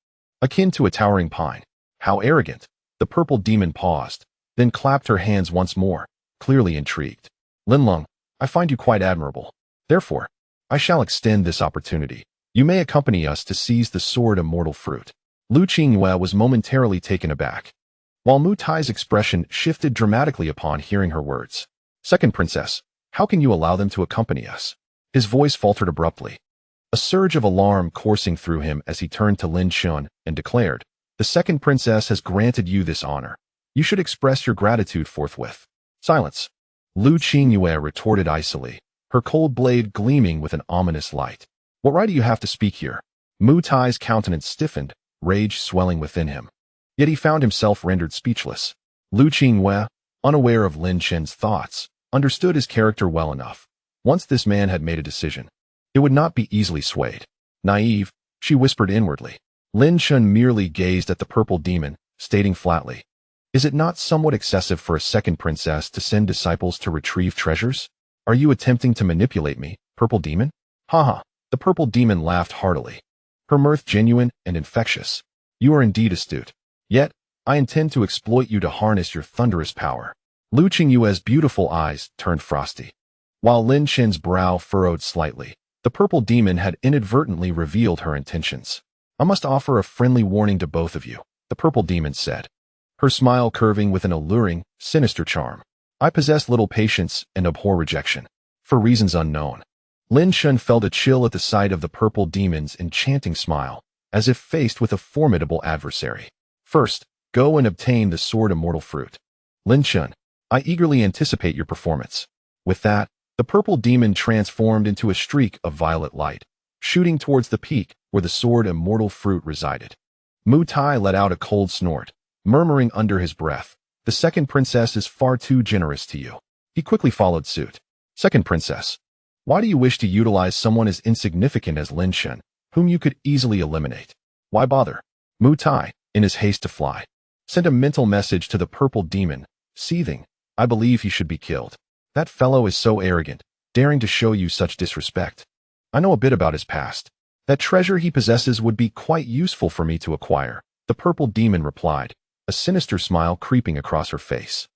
akin to a towering pine. How arrogant! The purple demon paused, then clapped her hands once more, clearly intrigued. Lin Leng, I find you quite admirable. Therefore, I shall extend this opportunity. You may accompany us to seize the sword immortal fruit. Liu Qingyue was momentarily taken aback, while Mu Tai's expression shifted dramatically upon hearing her words. Second princess, how can you allow them to accompany us? His voice faltered abruptly, a surge of alarm coursing through him as he turned to Lin Chen and declared, the second princess has granted you this honor. You should express your gratitude forthwith. Silence. Liu Qingyue retorted icily, her cold blade gleaming with an ominous light. What right do you have to speak here? Mu Tai's countenance stiffened, rage swelling within him. Yet he found himself rendered speechless. Liu Qingyue, unaware of Lin Chen's thoughts, understood his character well enough. Once this man had made a decision, it would not be easily swayed. Naive, she whispered inwardly. Lin Chen merely gazed at the purple demon, stating flatly, is it not somewhat excessive for a second princess to send disciples to retrieve treasures? Are you attempting to manipulate me, purple demon? Haha, the purple demon laughed heartily, her mirth genuine and infectious. You are indeed astute. Yet, I intend to exploit you to harness your thunderous power. Liu Qingyue's beautiful eyes turned frosty, while Lin Chen's brow furrowed slightly. The purple demon had inadvertently revealed her intentions. I must offer a friendly warning to both of you, the purple demon said, her smile curving with an alluring, sinister charm. I possess little patience and abhor rejection, for reasons unknown. Lin Chen felt a chill at the sight of the purple demon's enchanting smile, as if faced with a formidable adversary. First, go and obtain the sword immortal fruit. Lin Chen, I eagerly anticipate your performance. With that, the purple demon transformed into a streak of violet light, shooting towards the peak where the sword immortal fruit resided. Mu Tai let out a cold snort, murmuring under his breath, "The second princess is far too generous to you." He quickly followed suit. "Second princess, why do you wish to utilize someone as insignificant as Lin Chen, whom you could easily eliminate? Why bother?" Mu Tai, in his haste to fly, sent a mental message to the purple demon, seething, "I believe he should be killed. That fellow is so arrogant, daring to show you such disrespect. I know a bit about his past. That treasure he possesses would be quite useful for me to acquire," the purple demon replied, a sinister smile creeping across her face.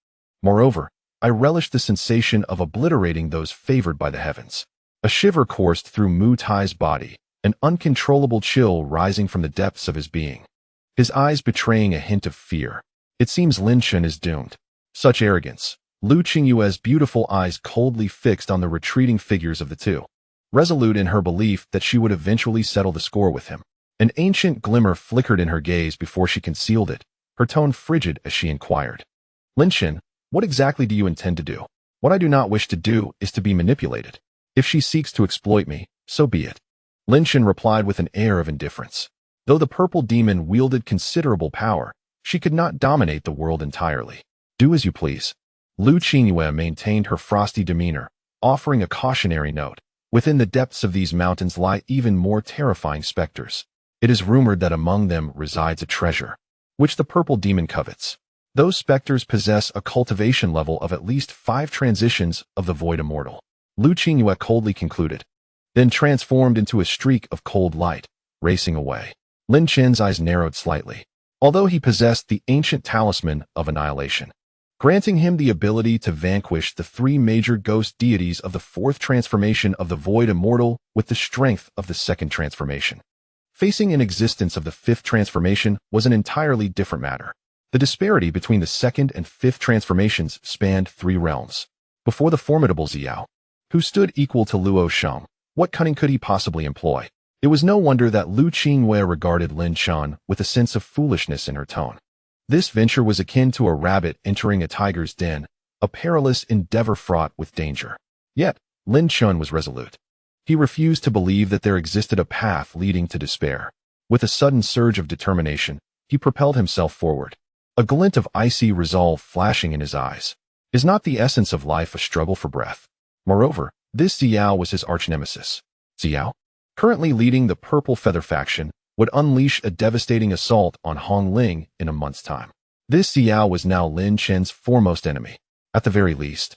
"Moreover, I relish the sensation of obliterating those favored by the heavens." A shiver coursed through Mu Tai's body, an uncontrollable chill rising from the depths of his being, his eyes betraying a hint of fear. It seems Lin Chen is doomed. Such arrogance. Liu Qingyue's beautiful eyes coldly fixed on the retreating figures of the two, resolute in her belief that she would eventually settle the score with him. An ancient glimmer flickered in her gaze before she concealed it, her tone frigid as she inquired, "Lin Chen, what exactly do you intend to do?" "What I do not wish to do is to be manipulated. If she seeks to exploit me, so be it," Lin Chen replied with an air of indifference. Though the purple demon wielded considerable power, she could not dominate the world entirely. "Do as you please." Liu Qingyue maintained her frosty demeanor, offering a cautionary note. Within the depths of these mountains lie even more terrifying specters. It is rumored that among them resides a treasure, which the purple demon covets. Those specters possess a cultivation level of at least 5 transitions of the void immortal, Liu Qingyue coldly concluded, then transformed into a streak of cold light, racing away. Lin Chen's eyes narrowed slightly. Although he possessed the ancient talisman of annihilation, granting him the ability to vanquish the 3 major ghost deities of the 4th transformation of the void immortal with the strength of the 2nd transformation, facing an existence of the 5th transformation was an entirely different matter. The disparity between the 2nd and 5th transformations spanned 3 realms. Before the formidable Xiao, who stood equal to Luo Shang, what cunning could he possibly employ? It was no wonder that Liu Qingyue regarded Lin Chen with a sense of foolishness in her tone. This venture was akin to a rabbit entering a tiger's den, a perilous endeavor fraught with danger. Yet, Lin Chen was resolute. He refused to believe that there existed a path leading to despair. With a sudden surge of determination, he propelled himself forward, a glint of icy resolve flashing in his eyes. Is not the essence of life a struggle for breath? Moreover, this Xiao was his arch-nemesis. Xiao, currently leading the Purple Feather faction, would unleash a devastating assault on Hongling in a month's time. This Xiao was now Lin Chen's foremost enemy. At the very least,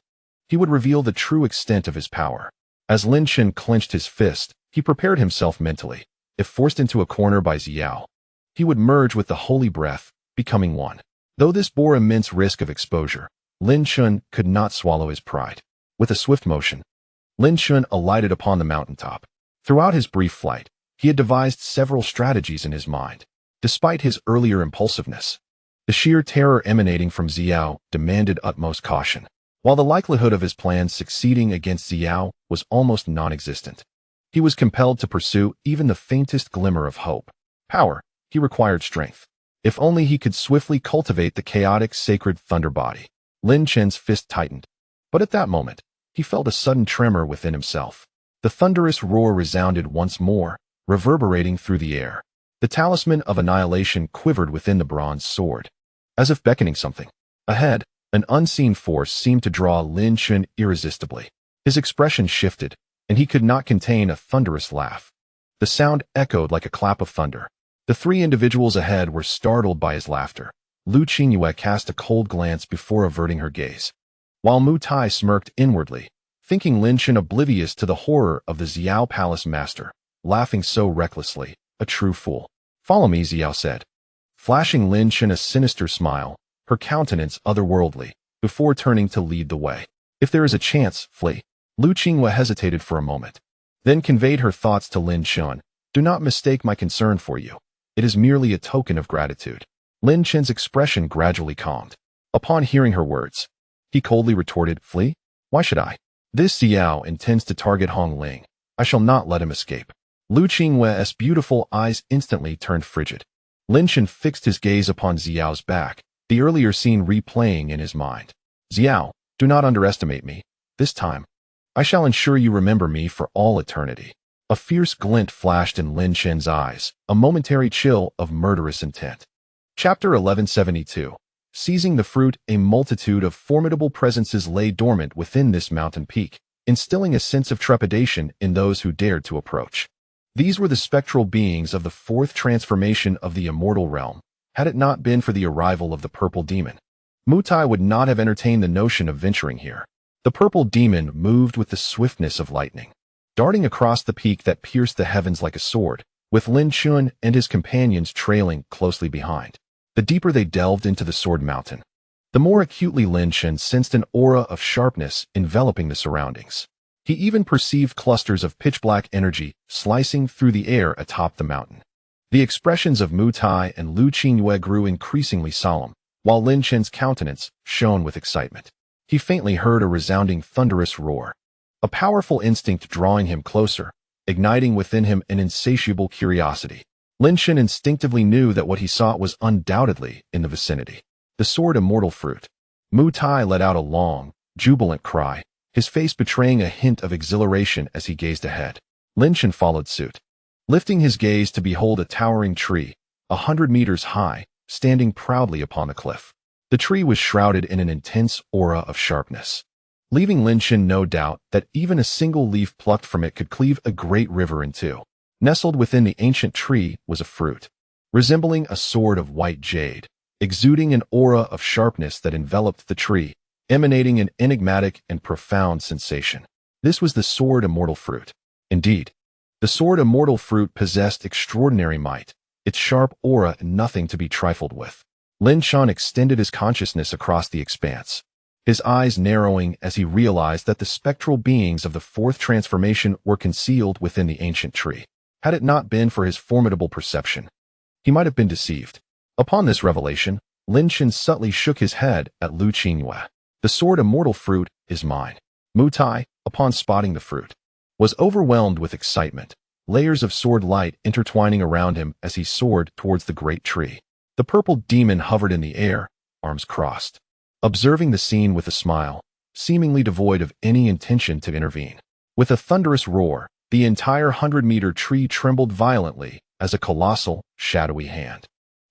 he would reveal the true extent of his power. As Lin Chen clenched his fist, he prepared himself mentally. If forced into a corner by Xiao, he would merge with the holy breath, becoming one. Though this bore immense risk of exposure, Lin Chen could not swallow his pride. With a swift motion, Lin Chen alighted upon the mountaintop. Throughout his brief flight, he had devised several strategies in his mind. Despite his earlier impulsiveness, the sheer terror emanating from Xiao demanded utmost caution, while the likelihood of his plans succeeding against Xiao was almost non-existent. He was compelled to pursue even the faintest glimmer of hope. Power, he required strength. If only he could swiftly cultivate the chaotic sacred thunder body. Lin Chen's fist tightened, but at that moment, he felt a sudden tremor within himself. The thunderous roar resounded once more, reverberating through the air. The talisman of annihilation quivered within the bronze sword, as if beckoning something. Ahead, an unseen force seemed to draw Lin Chen irresistibly. His expression shifted, and he could not contain a thunderous laugh. The sound echoed like a clap of thunder. The 3 individuals ahead were startled by his laughter. Liu Qingyue cast a cold glance before averting her gaze, while Mu Tai smirked inwardly, thinking Lin Chen oblivious to the horror of the Xiao Palace master, laughing so recklessly, a true fool. "Follow me," Xiao said, flashing Lin Chen a sinister smile, her countenance otherworldly, before turning to lead the way. "If there is a chance, flee." Liu Qingyue hesitated for a moment, then conveyed her thoughts to Lin Chen. "Do not mistake my concern for you. It is merely a token of gratitude." Lin Chen's expression gradually calmed. Upon hearing her words, he coldly retorted, "Flee? Why should I? This Xiao intends to target Hongling. I shall not let him escape." Liu Qingyue's beautiful eyes instantly turned frigid. Lin Chen fixed his gaze upon Xiao's back, the earlier scene replaying in his mind. Xiao, do not underestimate me. This time, I shall ensure you remember me for all eternity. A fierce glint flashed in Lin Chen's eyes, a momentary chill of murderous intent. Chapter 1172. Seizing the fruit, a multitude of formidable presences lay dormant within this mountain peak, instilling a sense of trepidation in those who dared to approach. These were the spectral beings of the fourth transformation of the immortal realm. Had it not been for the arrival of the purple demon, Mu Tai would not have entertained the notion of venturing here. The purple demon moved with the swiftness of lightning, darting across the peak that pierced the heavens like a sword, with Lin Chen and his companions trailing closely behind. The deeper they delved into the Sword Mountain, the more acutely Lin Chen sensed an aura of sharpness enveloping the surroundings. He even perceived clusters of pitch-black energy slicing through the air atop the mountain. The expressions of Mu Tai and Liu Qingyue grew increasingly solemn, while Lin Chen's countenance shone with excitement. He faintly heard a resounding thunderous roar, a powerful instinct drawing him closer, igniting within him an insatiable curiosity. Lin Chen instinctively knew that what he sought was undoubtedly in the vicinity. The Sword Immortal Fruit. Mu Tai let out a long, jubilant cry, his face betraying a hint of exhilaration as he gazed ahead. Lin Chen followed suit, lifting his gaze to behold a towering tree, 100 meters high, standing proudly upon the cliff. The tree was shrouded in an intense aura of sharpness, leaving Lin Chen no doubt that even a single leaf plucked from it could cleave a great river in two. Nestled within the ancient tree was a fruit, resembling a sword of white jade, exuding an aura of sharpness that enveloped the tree, emanating an enigmatic and profound sensation. This was the Sword Immortal Fruit. Indeed, the Sword Immortal Fruit possessed extraordinary might, its sharp aura nothing to be trifled with. Lin Chen extended his consciousness across the expanse, his eyes narrowing as he realized that the spectral beings of the fourth transformation were concealed within the ancient tree. Had it not been for his formidable perception, he might have been deceived. Upon this revelation, Lin Chen subtly shook his head at Liu Qingyue. The Sword Immortal Fruit is mine. Mu Tai, upon spotting the fruit, was overwhelmed with excitement, layers of sword light intertwining around him as he soared towards the great tree. The purple demon hovered in the air, arms crossed, observing the scene with a smile, seemingly devoid of any intention to intervene. With a thunderous roar, the entire 100-meter tree trembled violently as a colossal, shadowy hand,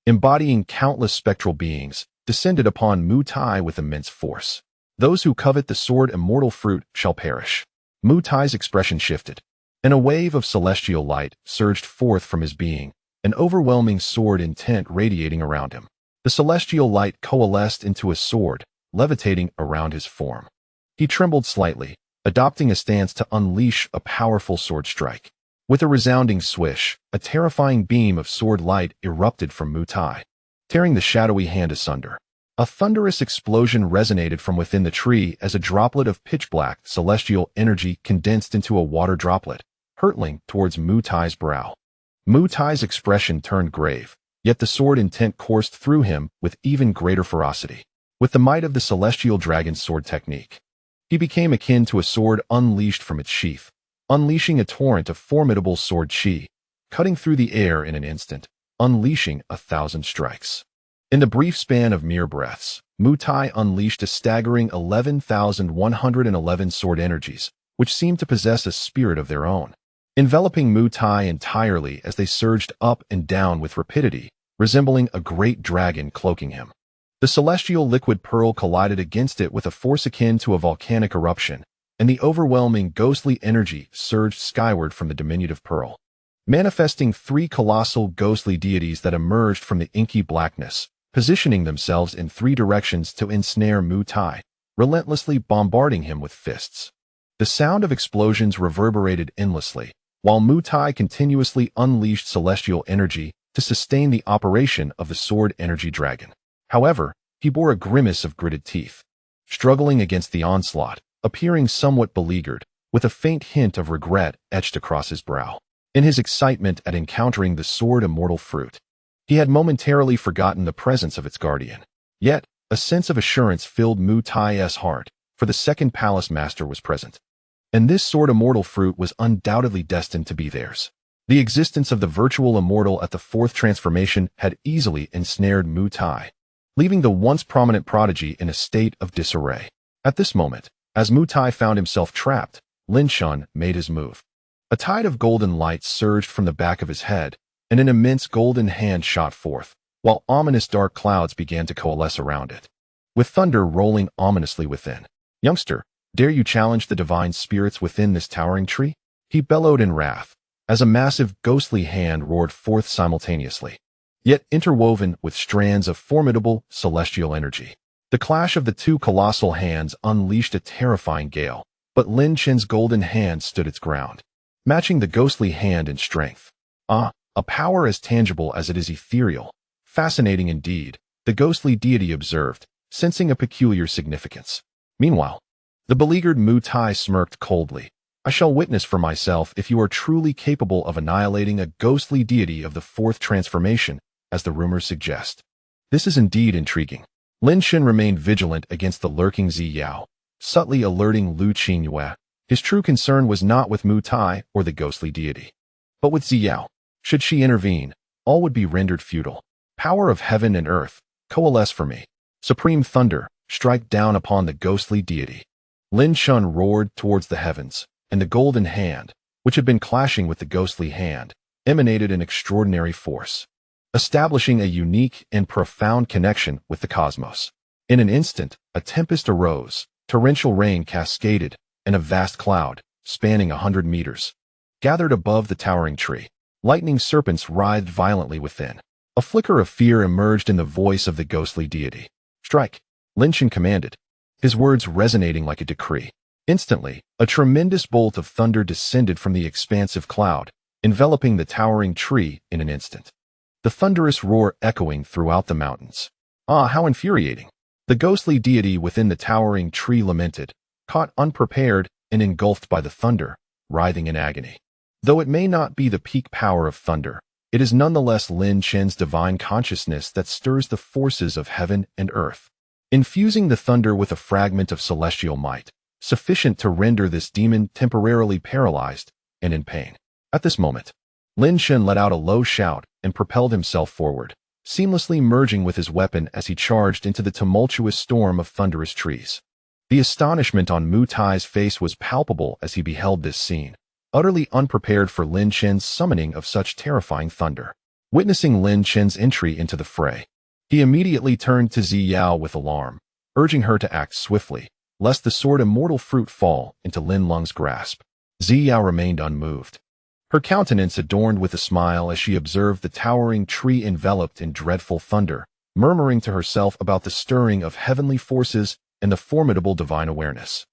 embodying countless spectral beings, descended upon Mu Tai with immense force. Those who covet the Sword Immortal Fruit shall perish. Mu Tai's expression shifted, and a wave of celestial light surged forth from his being, an overwhelming sword intent radiating around him. The celestial light coalesced into a sword, levitating around his form. He trembled slightly, adopting a stance to unleash a powerful sword strike. With a resounding swish, a terrifying beam of sword light erupted from Mu Tai, tearing the shadowy hand asunder. A thunderous explosion resonated from within the tree as a droplet of pitch-black celestial energy condensed into a water droplet, hurtling towards Mu Tai's brow. Mu Tai's expression turned grave, yet the sword intent coursed through him with even greater ferocity. With the might of the celestial dragon's sword technique, he became akin to a sword unleashed from its sheath, unleashing a torrent of formidable sword chi, cutting through the air in an instant, unleashing 1,000 strikes. In the brief span of mere breaths, Mu Tai unleashed a staggering 11,111 sword energies, which seemed to possess a spirit of their own, enveloping Mu Tai entirely as they surged up and down with rapidity, resembling a great dragon cloaking him. The celestial liquid pearl collided against it with a force akin to a volcanic eruption, and the overwhelming ghostly energy surged skyward from the diminutive pearl, manifesting 3 colossal ghostly deities that emerged from the inky blackness, positioning themselves in 3 directions to ensnare Mu Tai, relentlessly bombarding him with fists. The sound of explosions reverberated endlessly, while Mu Tai continuously unleashed celestial energy to sustain the operation of the sword energy dragon. However, he bore a grimace of gritted teeth, struggling against the onslaught, appearing somewhat beleaguered, with a faint hint of regret etched across his brow. In his excitement at encountering the Sword Immortal Fruit, he had momentarily forgotten the presence of its guardian. Yet, a sense of assurance filled Mu Tai's heart, for the second palace master was present, and this Sword Immortal Fruit was undoubtedly destined to be theirs. The existence of the virtual immortal at the fourth transformation had easily ensnared Mu Tai, leaving the once prominent prodigy in a state of disarray. At this moment, as Mu Tai found himself trapped, Lin Chen made his move. A tide of golden light surged from the back of his head, and an immense golden hand shot forth, while ominous dark clouds began to coalesce around it, with thunder rolling ominously within. "Youngster, dare you challenge the divine spirits within this towering tree?" he bellowed in wrath, as a massive ghostly hand roared forth simultaneously, yet interwoven with strands of formidable celestial energy. The clash of the two colossal hands unleashed a terrifying gale, but Lin Chen's golden hand stood its ground, matching the ghostly hand in strength. A power as tangible as it is ethereal. Fascinating indeed, the ghostly deity observed, sensing a peculiar significance. Meanwhile, the beleaguered Mu Tai smirked coldly. "I shall witness for myself if you are truly capable of annihilating a ghostly deity of the fourth transformation, as the rumors suggest." This is indeed intriguing. Lin Chen remained vigilant against the lurking Ziyao, subtly alerting Liu Qingyue. His true concern was not with Mu Tai or the ghostly deity, but with Ziyao. Should she intervene, all would be rendered futile. "Power of heaven and earth, coalesce for me. Supreme thunder, strike down upon the ghostly deity." Lin Chen roared towards the heavens, and the golden hand, which had been clashing with the ghostly hand, emanated an extraordinary force, establishing a unique and profound connection with the cosmos. In an instant, a tempest arose, torrential rain cascaded, and a vast cloud, spanning 100 meters, gathered above the towering tree. Lightning serpents writhed violently within. A flicker of fear emerged in the voice of the ghostly deity. "Strike!" Lin Chen commanded, his words resonating like a decree. Instantly, a tremendous bolt of thunder descended from the expansive cloud, enveloping the towering tree in an instant. The thunderous roar echoing throughout the mountains. How infuriating! The ghostly deity within the towering tree lamented, caught unprepared and engulfed by the thunder, writhing in agony. Though it may not be the peak power of thunder, it is nonetheless Lin Chen's divine consciousness that stirs the forces of heaven and earth, infusing the thunder with a fragment of celestial might, sufficient to render this demon temporarily paralyzed and in pain. At this moment, Lin Chen let out a low shout and propelled himself forward, seamlessly merging with his weapon as he charged into the tumultuous storm of thunderous trees. The astonishment on Mu Tai's face was palpable as he beheld this scene, utterly unprepared for Lin Chen's summoning of such terrifying thunder. Witnessing Lin Chen's entry into the fray, he immediately turned to Ziyao with alarm, urging her to act swiftly, lest the sword immortal fruit fall into Lin Leng's grasp. Ziyao remained unmoved, her countenance adorned with a smile as she observed the towering tree enveloped in dreadful thunder, murmuring to herself about the stirring of heavenly forces and the formidable divine awareness.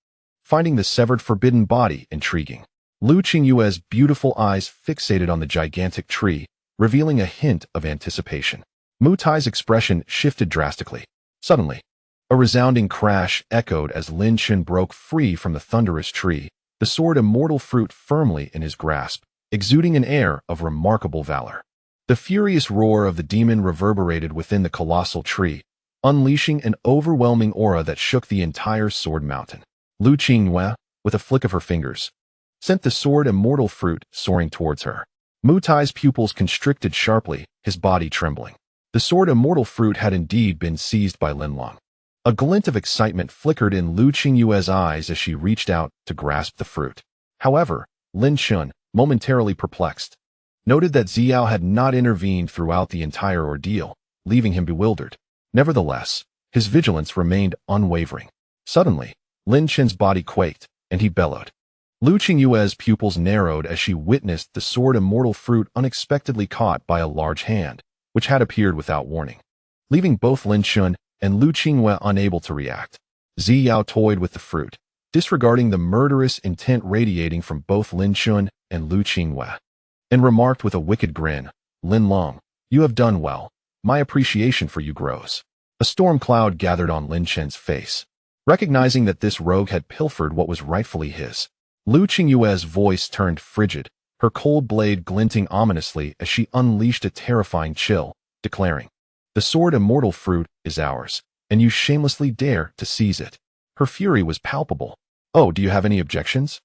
Finding the severed forbidden body intriguing, Liu Qingyue's beautiful eyes fixated on the gigantic tree, revealing a hint of anticipation. Mu Tai's expression shifted drastically. Suddenly, a resounding crash echoed as Lin Chen broke free from the thunderous tree, the sword immortal fruit firmly in his grasp, exuding an air of remarkable valor. The furious roar of the demon reverberated within the colossal tree, unleashing an overwhelming aura that shook the entire sword mountain. Liu Qingyue, with a flick of her fingers, sent the sword immortal fruit soaring towards her. Mu Tai's pupils constricted sharply, his body trembling. The sword immortal fruit had indeed been seized by Lin Leng. A glint of excitement flickered in Liu Qingyue's eyes as she reached out to grasp the fruit. However, Lin Chen, momentarily perplexed, noted that Ziyao had not intervened throughout the entire ordeal, leaving him bewildered. Nevertheless, his vigilance remained unwavering. Suddenly, Lin Chen's body quaked, and he bellowed. Liu Qingyue's pupils narrowed as she witnessed the sword immortal fruit unexpectedly caught by a large hand, which had appeared without warning, leaving both Lin Chen and Liu Qingyue unable to react. Ziyao toyed with the fruit, disregarding the murderous intent radiating from both Lin Chen and Liu Qingyue, and remarked with a wicked grin, "Lin Leng, you have done well. My appreciation for you grows." A storm cloud gathered on Lin Chen's face. Recognizing that this rogue had pilfered what was rightfully his, Liu Qingyue's voice turned frigid, her cold blade glinting ominously as she unleashed a terrifying chill, declaring, "The sword immortal fruit is ours, and you shamelessly dare to seize it." Her fury was palpable. "Oh, do you have any objections?"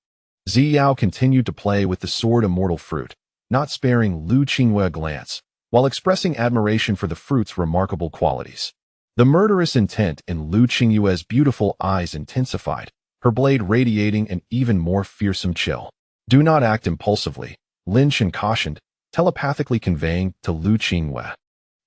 Ziyao continued to play with the sword immortal fruit, not sparing Liu Qingyue a glance, while expressing admiration for the fruit's remarkable qualities. The murderous intent in Liu Qingyue's beautiful eyes intensified, her blade radiating an even more fearsome chill. Do not act impulsively, Lin Chen cautioned, telepathically conveying to Liu Qingyue.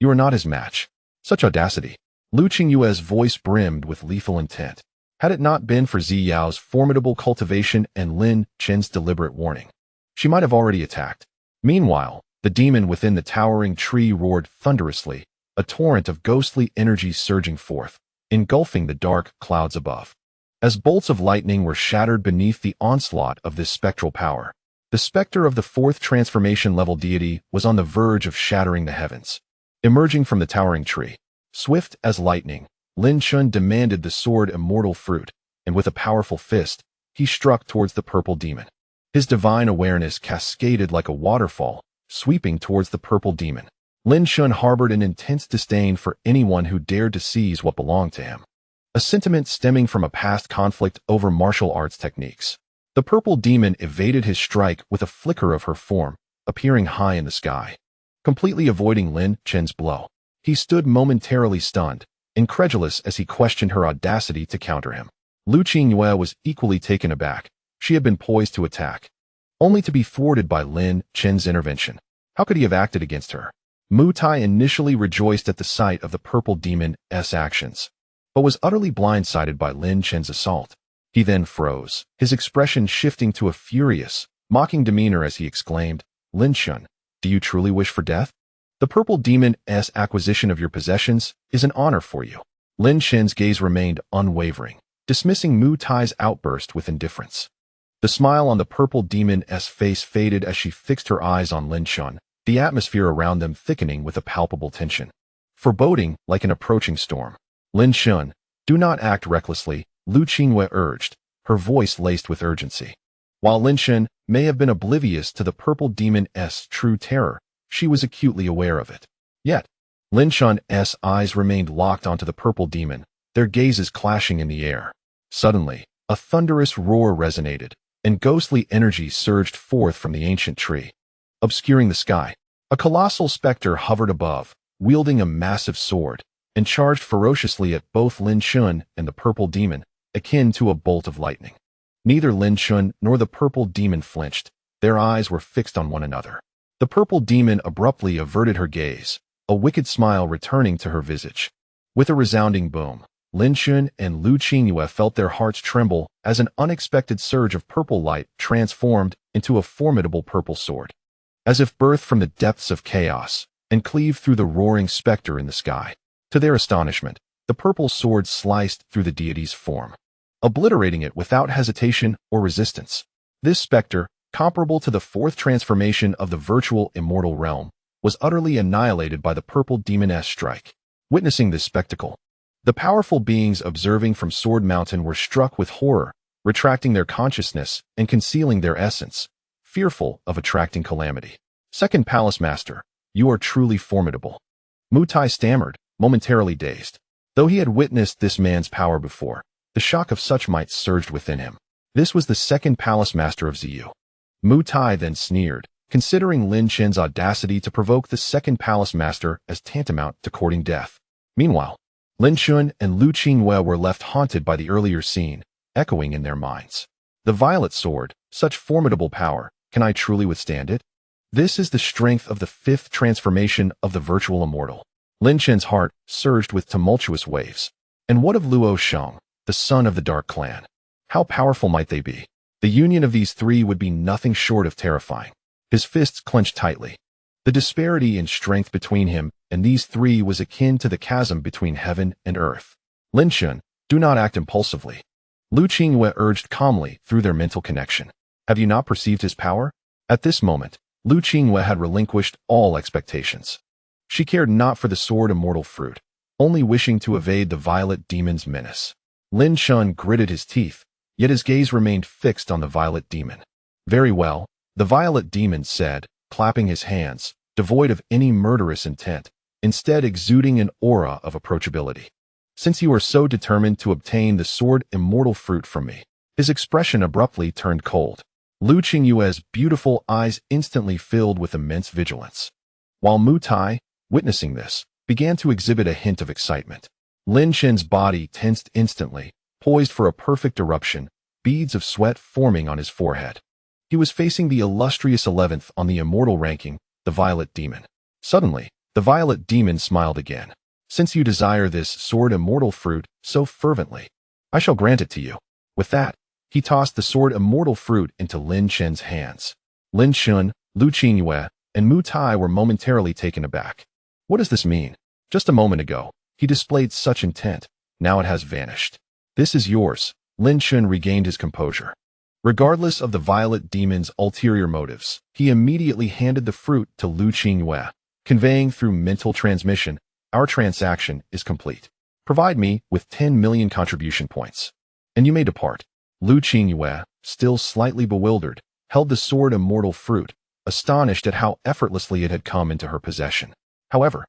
You are not his match. Such audacity. Liu Qingyue's voice brimmed with lethal intent. Had it not been for Ziyao's formidable cultivation and Lin Chen's deliberate warning, she might have already attacked. Meanwhile, the demon within the towering tree roared thunderously, a torrent of ghostly energy surging forth, engulfing the dark clouds above. As bolts of lightning were shattered beneath the onslaught of this spectral power, the specter of the fourth transformation level deity was on the verge of shattering the heavens. Emerging from the towering tree, swift as lightning, Lin Chen demanded the sword immortal fruit, and with a powerful fist, he struck towards the purple demon. His divine awareness cascaded like a waterfall, sweeping towards the purple demon. Lin Chen harbored an intense disdain for anyone who dared to seize what belonged to him, a sentiment stemming from a past conflict over martial arts techniques. The purple demon evaded his strike with a flicker of her form, appearing high in the sky. Completely avoiding Lin Chen's blow, he stood momentarily stunned, incredulous as he questioned her audacity to counter him. Liu Qingyue was equally taken aback. She had been poised to attack, only to be thwarted by Lin Chen's intervention. How could he have acted against her? Mu Tai initially rejoiced at the sight of the purple demon's actions, but was utterly blindsided by Lin Chen's assault. He then froze, his expression shifting to a furious, mocking demeanor as he exclaimed, Lin Chen, do you truly wish for death? The purple demon's acquisition of your possessions is an honor for you. Lin Chen's gaze remained unwavering, dismissing Mu Tai's outburst with indifference. The smile on the purple demon's face faded as she fixed her eyes on Lin Chen, the atmosphere around them thickening with a palpable tension. Foreboding like an approaching storm. Lin Chen, do not act recklessly, Liu Qingyue urged, her voice laced with urgency. While Lin Chen may have been oblivious to the purple demon's true terror, she was acutely aware of it. Yet, Lin Chen's eyes remained locked onto the purple demon, their gazes clashing in the air. Suddenly, a thunderous roar resonated, and ghostly energy surged forth from the ancient tree. Obscuring the sky, a colossal specter hovered above, wielding a massive sword, and charged ferociously at both Lin Chen and the purple demon, akin to a bolt of lightning. Neither Lin Chen nor the purple demon flinched. Their eyes were fixed on one another. The purple demon abruptly averted her gaze, a wicked smile returning to her visage. With a resounding boom, Lin Chen and Liu Qingyue felt their hearts tremble as an unexpected surge of purple light transformed into a formidable purple sword. As if birthed from the depths of chaos, and cleaved through the roaring specter in the sky. To their astonishment, the purple sword sliced through the deity's form, obliterating it without hesitation or resistance. This specter, comparable to the fourth transformation of the virtual immortal realm, was utterly annihilated by the purple demon's strike. Witnessing this spectacle, the powerful beings observing from Sword Mountain were struck with horror, retracting their consciousness and concealing their essence, fearful of attracting calamity. Second Palace Master, you are truly formidable. Mu Tai stammered, momentarily dazed. Though he had witnessed this man's power before, the shock of such might surged within him. This was the second Palace Master of Ziyu. Mu Tai then sneered, considering Lin Chen's audacity to provoke the second Palace Master as tantamount to courting death. Meanwhile, Lin Chen and Liu Qingyue were left haunted by the earlier scene, echoing in their minds. The violet sword, such formidable power, can I truly withstand it? This is the strength of the fifth transformation of the virtual immortal. Lin Chen's heart surged with tumultuous waves. And what of Luo Sheng, the son of the Dark Clan? How powerful might they be? The union of these three would be nothing short of terrifying. His fists clenched tightly. The disparity in strength between him and these three was akin to the chasm between heaven and earth. Lin Chen, do not act impulsively. Liu Qingyue urged calmly through their mental connection. Have you not perceived his power? At this moment, Liu Qingyue had relinquished all expectations. She cared not for the sword immortal fruit, only wishing to evade the violet demon's menace. Lin Chen gritted his teeth, yet his gaze remained fixed on the violet demon. Very well, the violet demon said, clapping his hands, devoid of any murderous intent, instead exuding an aura of approachability. Since you are so determined to obtain the sword immortal fruit from me, his expression abruptly turned cold. Liu Qingyue's beautiful eyes instantly filled with immense vigilance, while Mu Tai, witnessing this, began to exhibit a hint of excitement. Lin Chen's body tensed instantly, poised for a perfect eruption, beads of sweat forming on his forehead. He was facing the illustrious 11th on the immortal ranking, the Violet Demon. Suddenly, the Violet Demon smiled again. Since you desire this sword immortal fruit so fervently, I shall grant it to you. With that, he tossed the sword immortal fruit into Lin Chen's hands. Lin Chen, Liu Qingyue, and Mu Tai were momentarily taken aback. What does this mean? Just a moment ago, he displayed such intent. Now it has vanished. This is yours. Lin Chen regained his composure. Regardless of the Violet Demon's ulterior motives, he immediately handed the fruit to Liu Qingyue, conveying through mental transmission, our transaction is complete. Provide me with 10 million contribution points, and you may depart. Liu Qingyue, still slightly bewildered, held the sword immortal fruit, astonished at how effortlessly it had come into her possession. However,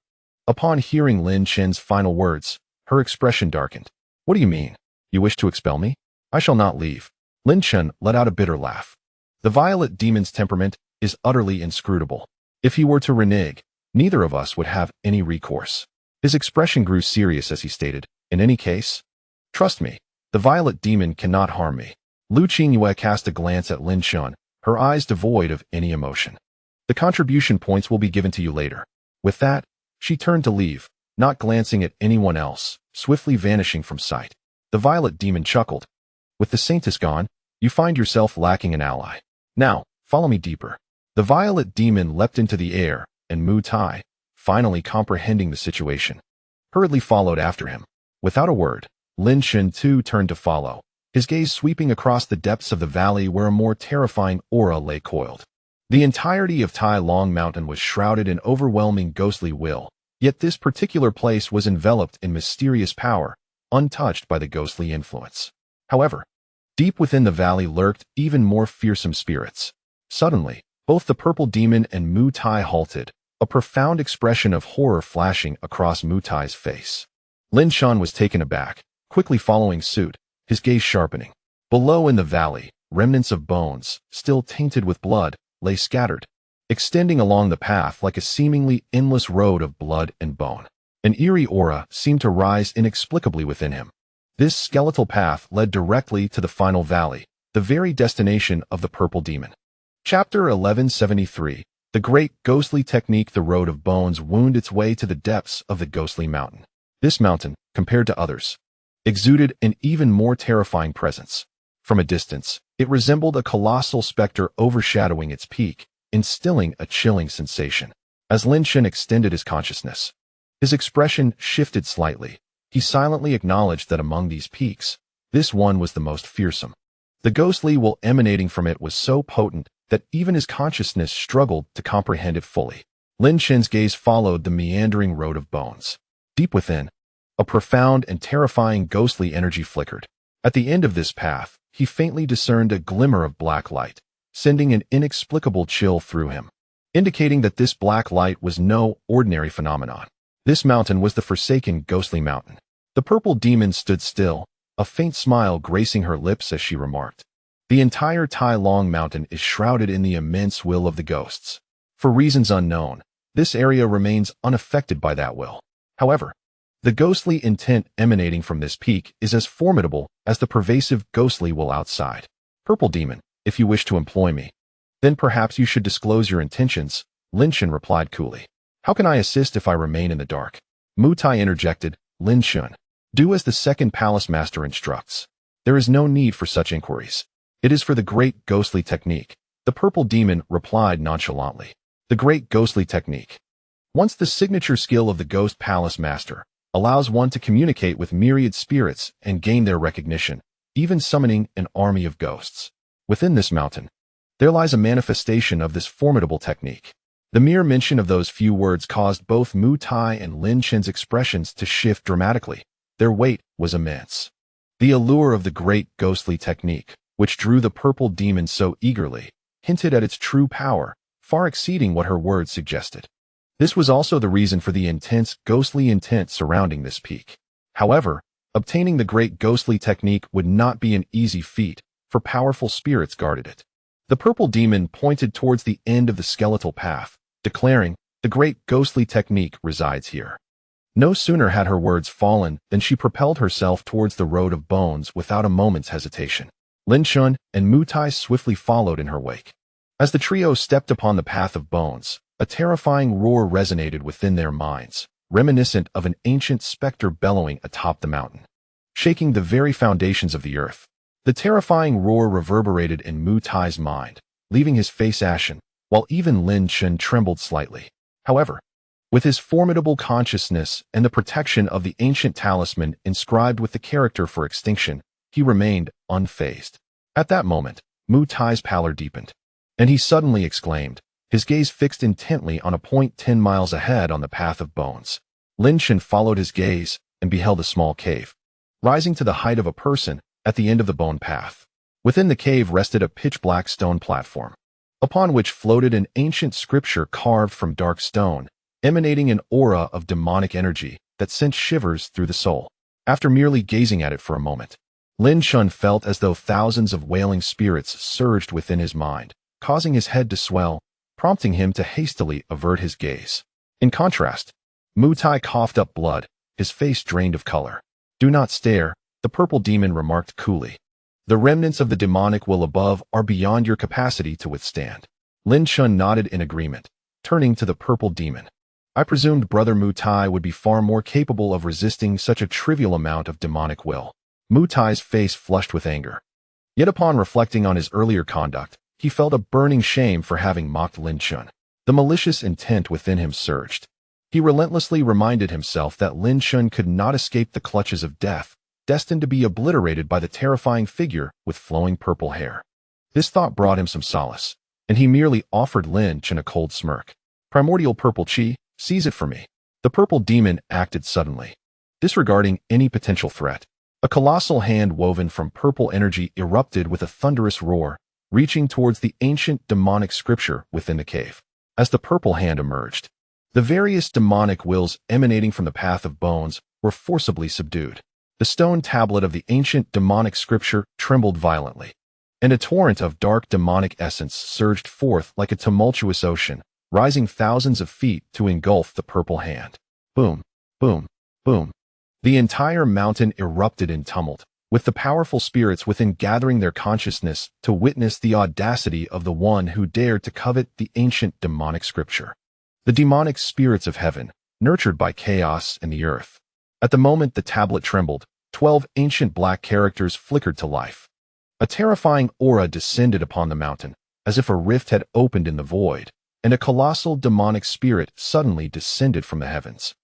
upon hearing Lin Chen's final words, her expression darkened. What do you mean? You wish to expel me? I shall not leave. Lin Chen let out a bitter laugh. The Violet Demon's temperament is utterly inscrutable. If he were to renege, neither of us would have any recourse. His expression grew serious as he stated, in any case, trust me, the Violet Demon cannot harm me. Liu Qingyue cast a glance at Lin Chen, her eyes devoid of any emotion. The contribution points will be given to you later. With that, she turned to leave, not glancing at anyone else, swiftly vanishing from sight. The Violet Demon chuckled. With the Saintess gone, you find yourself lacking an ally. Now, follow me deeper. The Violet Demon leapt into the air, and Mu Tai, finally comprehending the situation, hurriedly followed after him. Without a word, Lin Chen too turned to follow, his gaze sweeping across the depths of the valley where a more terrifying aura lay coiled. The entirety of Tai Long Mountain was shrouded in overwhelming ghostly will, yet this particular place was enveloped in mysterious power, untouched by the ghostly influence. However, deep within the valley lurked even more fearsome spirits. Suddenly, both the Purple Demon and Mu Tai halted, a profound expression of horror flashing across Mu Tai's face. Lin Chen was taken aback, quickly following suit, his gaze sharpening. Below in the valley, remnants of bones, still tainted with blood, lay scattered, extending along the path like a seemingly endless road of blood and bone. An eerie aura seemed to rise inexplicably within him. This skeletal path led directly to the final valley, the very destination of the Purple Demon. Chapter 1173. The great ghostly technique, the Road of Bones, wound its way to the depths of the ghostly mountain. This mountain, compared to others, exuded an even more terrifying presence. From a distance, it resembled a colossal specter overshadowing its peak, instilling a chilling sensation. As Lin Chen extended his consciousness, his expression shifted slightly. He silently acknowledged that among these peaks, this one was the most fearsome. The ghostly will emanating from it was so potent that even his consciousness struggled to comprehend it fully. Lin Chen's gaze followed the meandering road of bones. Deep within, a profound and terrifying ghostly energy flickered. At the end of this path, he faintly discerned a glimmer of black light, sending an inexplicable chill through him, indicating that this black light was no ordinary phenomenon. This mountain was the forsaken ghostly mountain. The Purple Demon stood still, a faint smile gracing her lips as she remarked, "The entire Tai Long Mountain is shrouded in the immense will of the ghosts. For reasons unknown, this area remains unaffected by that will. However, the ghostly intent emanating from this peak is as formidable as the pervasive ghostly will outside. Purple Demon, if you wish to employ me, then perhaps you should disclose your intentions," Lin Chen replied coolly. "How can I assist if I remain in the dark?" Mu Tai interjected, "Lin Chen, do as the second palace master instructs. There is no need for such inquiries. It is for the great ghostly technique," the Purple Demon replied nonchalantly. The great ghostly technique. Once the signature skill of the Ghost Palace Master, allows one to communicate with myriad spirits and gain their recognition, even summoning an army of ghosts. Within this mountain, there lies a manifestation of this formidable technique. The mere mention of those few words caused both Mu Tai and Lin Chen's expressions to shift dramatically. Their weight was immense. The allure of the great ghostly technique, which drew the Purple Demon so eagerly, hinted at its true power, far exceeding what her words suggested. This was also the reason for the intense ghostly intent surrounding this peak. However, obtaining the great ghostly technique would not be an easy feat, for powerful spirits guarded it. The purple demon pointed towards the end of the skeletal path, declaring, "The great ghostly technique resides here." No sooner had her words fallen than she propelled herself towards the road of bones without a moment's hesitation. Lin Chen and Mu Tai swiftly followed in her wake. As the trio stepped upon the path of bones, a terrifying roar resonated within their minds, reminiscent of an ancient specter bellowing atop the mountain, shaking the very foundations of the earth. The terrifying roar reverberated in Mu Tai's mind, leaving his face ashen, while even Lin Chen trembled slightly. However, with his formidable consciousness and the protection of the ancient talisman inscribed with the character for extinction, he remained unfazed. At that moment, Mu Tai's pallor deepened, and he suddenly exclaimed, his gaze fixed intently on a point 10 miles ahead on the path of bones. Lin Chen followed his gaze and beheld a small cave, rising to the height of a person at the end of the bone path. Within the cave rested a pitch-black stone platform, upon which floated an ancient scripture carved from dark stone, emanating an aura of demonic energy that sent shivers through the soul. After merely gazing at it for a moment, Lin Chen felt as though thousands of wailing spirits surged within his mind, causing his head to swell, prompting him to hastily avert his gaze. In contrast, Mu Tai coughed up blood, his face drained of color. "Do not stare," the purple demon remarked coolly. "The remnants of the demonic will above are beyond your capacity to withstand." Lin Chen nodded in agreement, turning to the purple demon. "I presumed Brother Mu Tai would be far more capable of resisting such a trivial amount of demonic will." Mu Tai's face flushed with anger. Yet upon reflecting on his earlier conduct, he felt a burning shame for having mocked Lin Chen. The malicious intent within him surged. He relentlessly reminded himself that Lin Chen could not escape the clutches of death, destined to be obliterated by the terrifying figure with flowing purple hair. This thought brought him some solace, and he merely offered Lin Chen a cold smirk. "Primordial purple chi, seize it for me." The purple demon acted suddenly, disregarding any potential threat. A colossal hand woven from purple energy erupted with a thunderous roar, reaching towards the ancient demonic scripture within the cave. As the purple hand emerged, the various demonic wills emanating from the path of bones were forcibly subdued. The stone tablet of the ancient demonic scripture trembled violently, and a torrent of dark demonic essence surged forth like a tumultuous ocean, rising thousands of feet to engulf the purple hand. Boom, boom, boom. The entire mountain erupted in tumult, with the powerful spirits within gathering their consciousness to witness the audacity of the one who dared to covet the ancient demonic scripture. The demonic spirits of heaven, nurtured by chaos and the earth. At the moment the tablet trembled, 12 ancient black characters flickered to life. A terrifying aura descended upon the mountain, as if a rift had opened in the void, and a colossal demonic spirit suddenly descended from the heavens.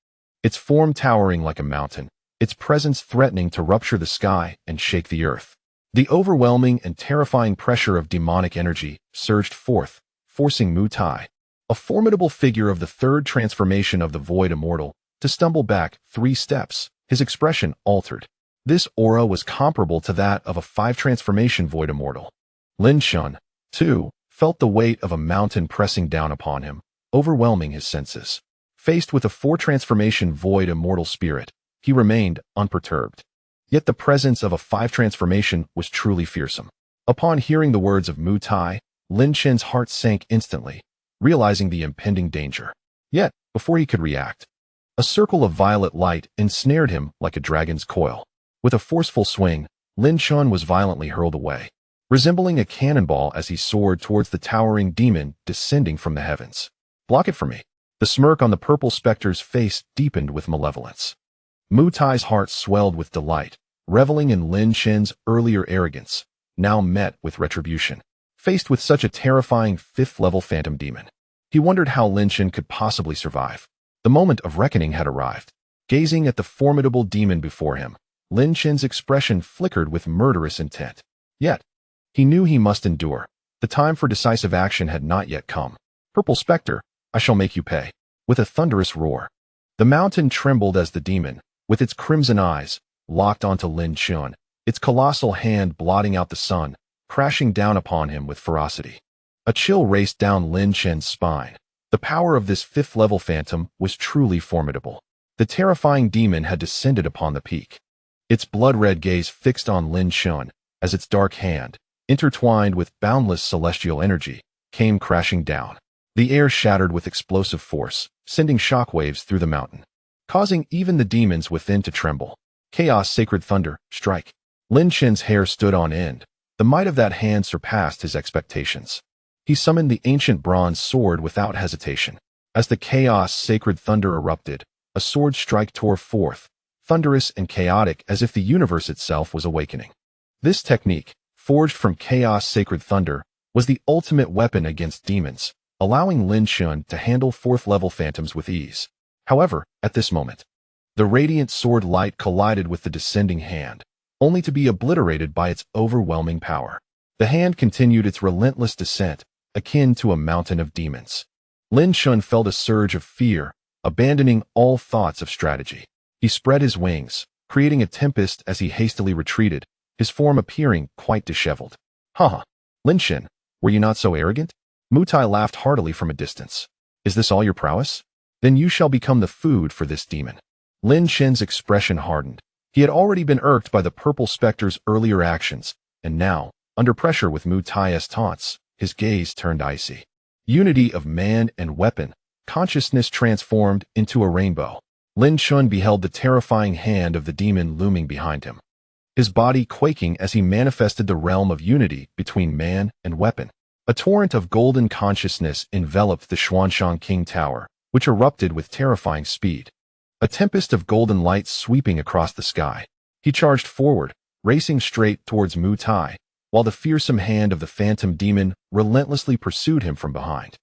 Its form towering like a mountain, its presence threatening to rupture the sky and shake the earth. The overwhelming and terrifying pressure of demonic energy surged forth, forcing Mu Tai, a formidable figure of the third transformation of the Void Immortal, to stumble back 3 steps, his expression altered. This aura was comparable to that of a 5-transformation Void Immortal. Lin Chen, too, felt the weight of a mountain pressing down upon him, overwhelming his senses. Faced with a 4-transformation Void Immortal spirit, he remained unperturbed. Yet the presence of a 5-transformation was truly fearsome. Upon hearing the words of Mu Tai, Lin Chen's heart sank instantly, realizing the impending danger. Yet, before he could react, a circle of violet light ensnared him like a dragon's coil. With a forceful swing, Lin Chen was violently hurled away, resembling a cannonball as he soared towards the towering demon descending from the heavens. "Block it for me." The smirk on the purple specter's face deepened with malevolence. Mu Tai's heart swelled with delight, reveling in Lin Chen's earlier arrogance, now met with retribution. Faced with such a terrifying 5th-level phantom demon, he wondered how Lin Chen could possibly survive. The moment of reckoning had arrived. Gazing at the formidable demon before him, Lin Chen's expression flickered with murderous intent. Yet, he knew he must endure. The time for decisive action had not yet come. "Purple Spectre, I shall make you pay." With a thunderous roar, the mountain trembled as the demon, with its crimson eyes, locked onto Lin Chen, its colossal hand blotting out the sun, crashing down upon him with ferocity. A chill raced down Lin Chen's spine. The power of this 5th-level phantom was truly formidable. The terrifying demon had descended upon the peak, its blood-red gaze fixed on Lin Chen, as its dark hand, intertwined with boundless celestial energy, came crashing down. The air shattered with explosive force, sending shockwaves through the mountain, causing even the demons within to tremble. Chaos, sacred thunder, strike. Lin Chen's hair stood on end. The might of that hand surpassed his expectations. He summoned the ancient bronze sword without hesitation. As the chaos, sacred thunder erupted, a sword strike tore forth, thunderous and chaotic as if the universe itself was awakening. This technique, forged from chaos, sacred thunder, was the ultimate weapon against demons, allowing Lin Chen to handle fourth-level phantoms with ease. However, at this moment, the radiant sword light collided with the descending hand, only to be obliterated by its overwhelming power. The hand continued its relentless descent, akin to a mountain of demons. Lin Chen felt a surge of fear, abandoning all thoughts of strategy. He spread his wings, creating a tempest as he hastily retreated, his form appearing quite disheveled. Haha, Lin Chen, were you not so arrogant? Mu Tai laughed heartily from a distance. Is this all your prowess? Then you shall become the food for this demon. Lin Chen's expression hardened. He had already been irked by the purple specter's earlier actions, and now, under pressure with Mu Tai's taunts, his gaze turned icy. Unity of man and weapon, consciousness transformed into a rainbow. Lin Chen beheld the terrifying hand of the demon looming behind him, his body quaking as he manifested the realm of unity between man and weapon. A torrent of golden consciousness enveloped the Xuanshang King Tower, which erupted with terrifying speed. A tempest of golden light sweeping across the sky. He charged forward, racing straight towards Mu Tai, while the fearsome hand of the phantom demon relentlessly pursued him from behind.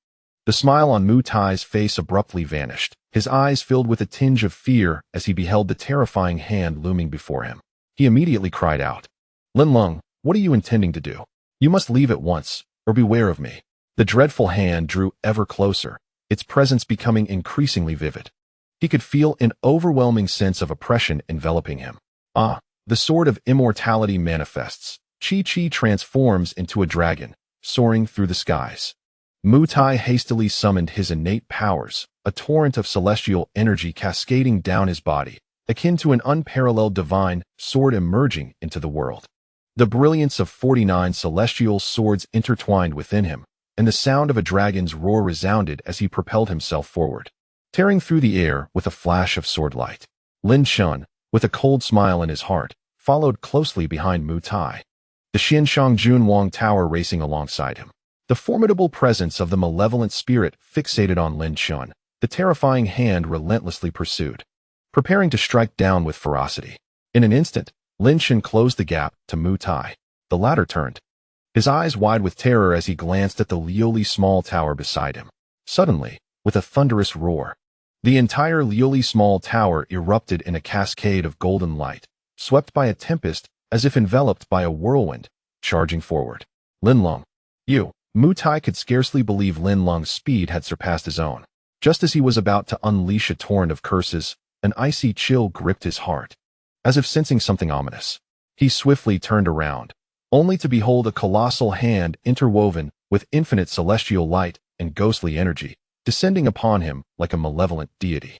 The smile on Mu Tai's face abruptly vanished, his eyes filled with a tinge of fear as he beheld the terrifying hand looming before him. He immediately cried out, Lin Leng, what are you intending to do? You must leave at once, or beware of me. The dreadful hand drew ever closer, its presence becoming increasingly vivid. He could feel an overwhelming sense of oppression enveloping him. Ah, the sword of immortality manifests. Qi transforms into a dragon, soaring through the skies. Mu Tai hastily summoned his innate powers, a torrent of celestial energy cascading down his body, akin to an unparalleled divine sword emerging into the world. The brilliance of 49 celestial swords intertwined within him, and the sound of a dragon's roar resounded as he propelled himself forward, tearing through the air with a flash of sword light. Lin Chen, with a cold smile in his heart, followed closely behind Mu Tai, the Xianshang Junwang Tower racing alongside him. The formidable presence of the malevolent spirit fixated on Lin Chen, the terrifying hand relentlessly pursued, preparing to strike down with ferocity. In an instant, Lin Chen closed the gap to Mu Tai. The latter turned, his eyes wide with terror as he glanced at the Liuli small tower beside him. Suddenly, with a thunderous roar, the entire Liuli small tower erupted in a cascade of golden light, swept by a tempest as if enveloped by a whirlwind, charging forward. Lin Leng, you! Mu Tai could scarcely believe Lin Leng's speed had surpassed his own. Just as he was about to unleash a torrent of curses, an icy chill gripped his heart, as if sensing something ominous. He swiftly turned around, only to behold a colossal hand interwoven with infinite celestial light and ghostly energy, descending upon him like a malevolent deity.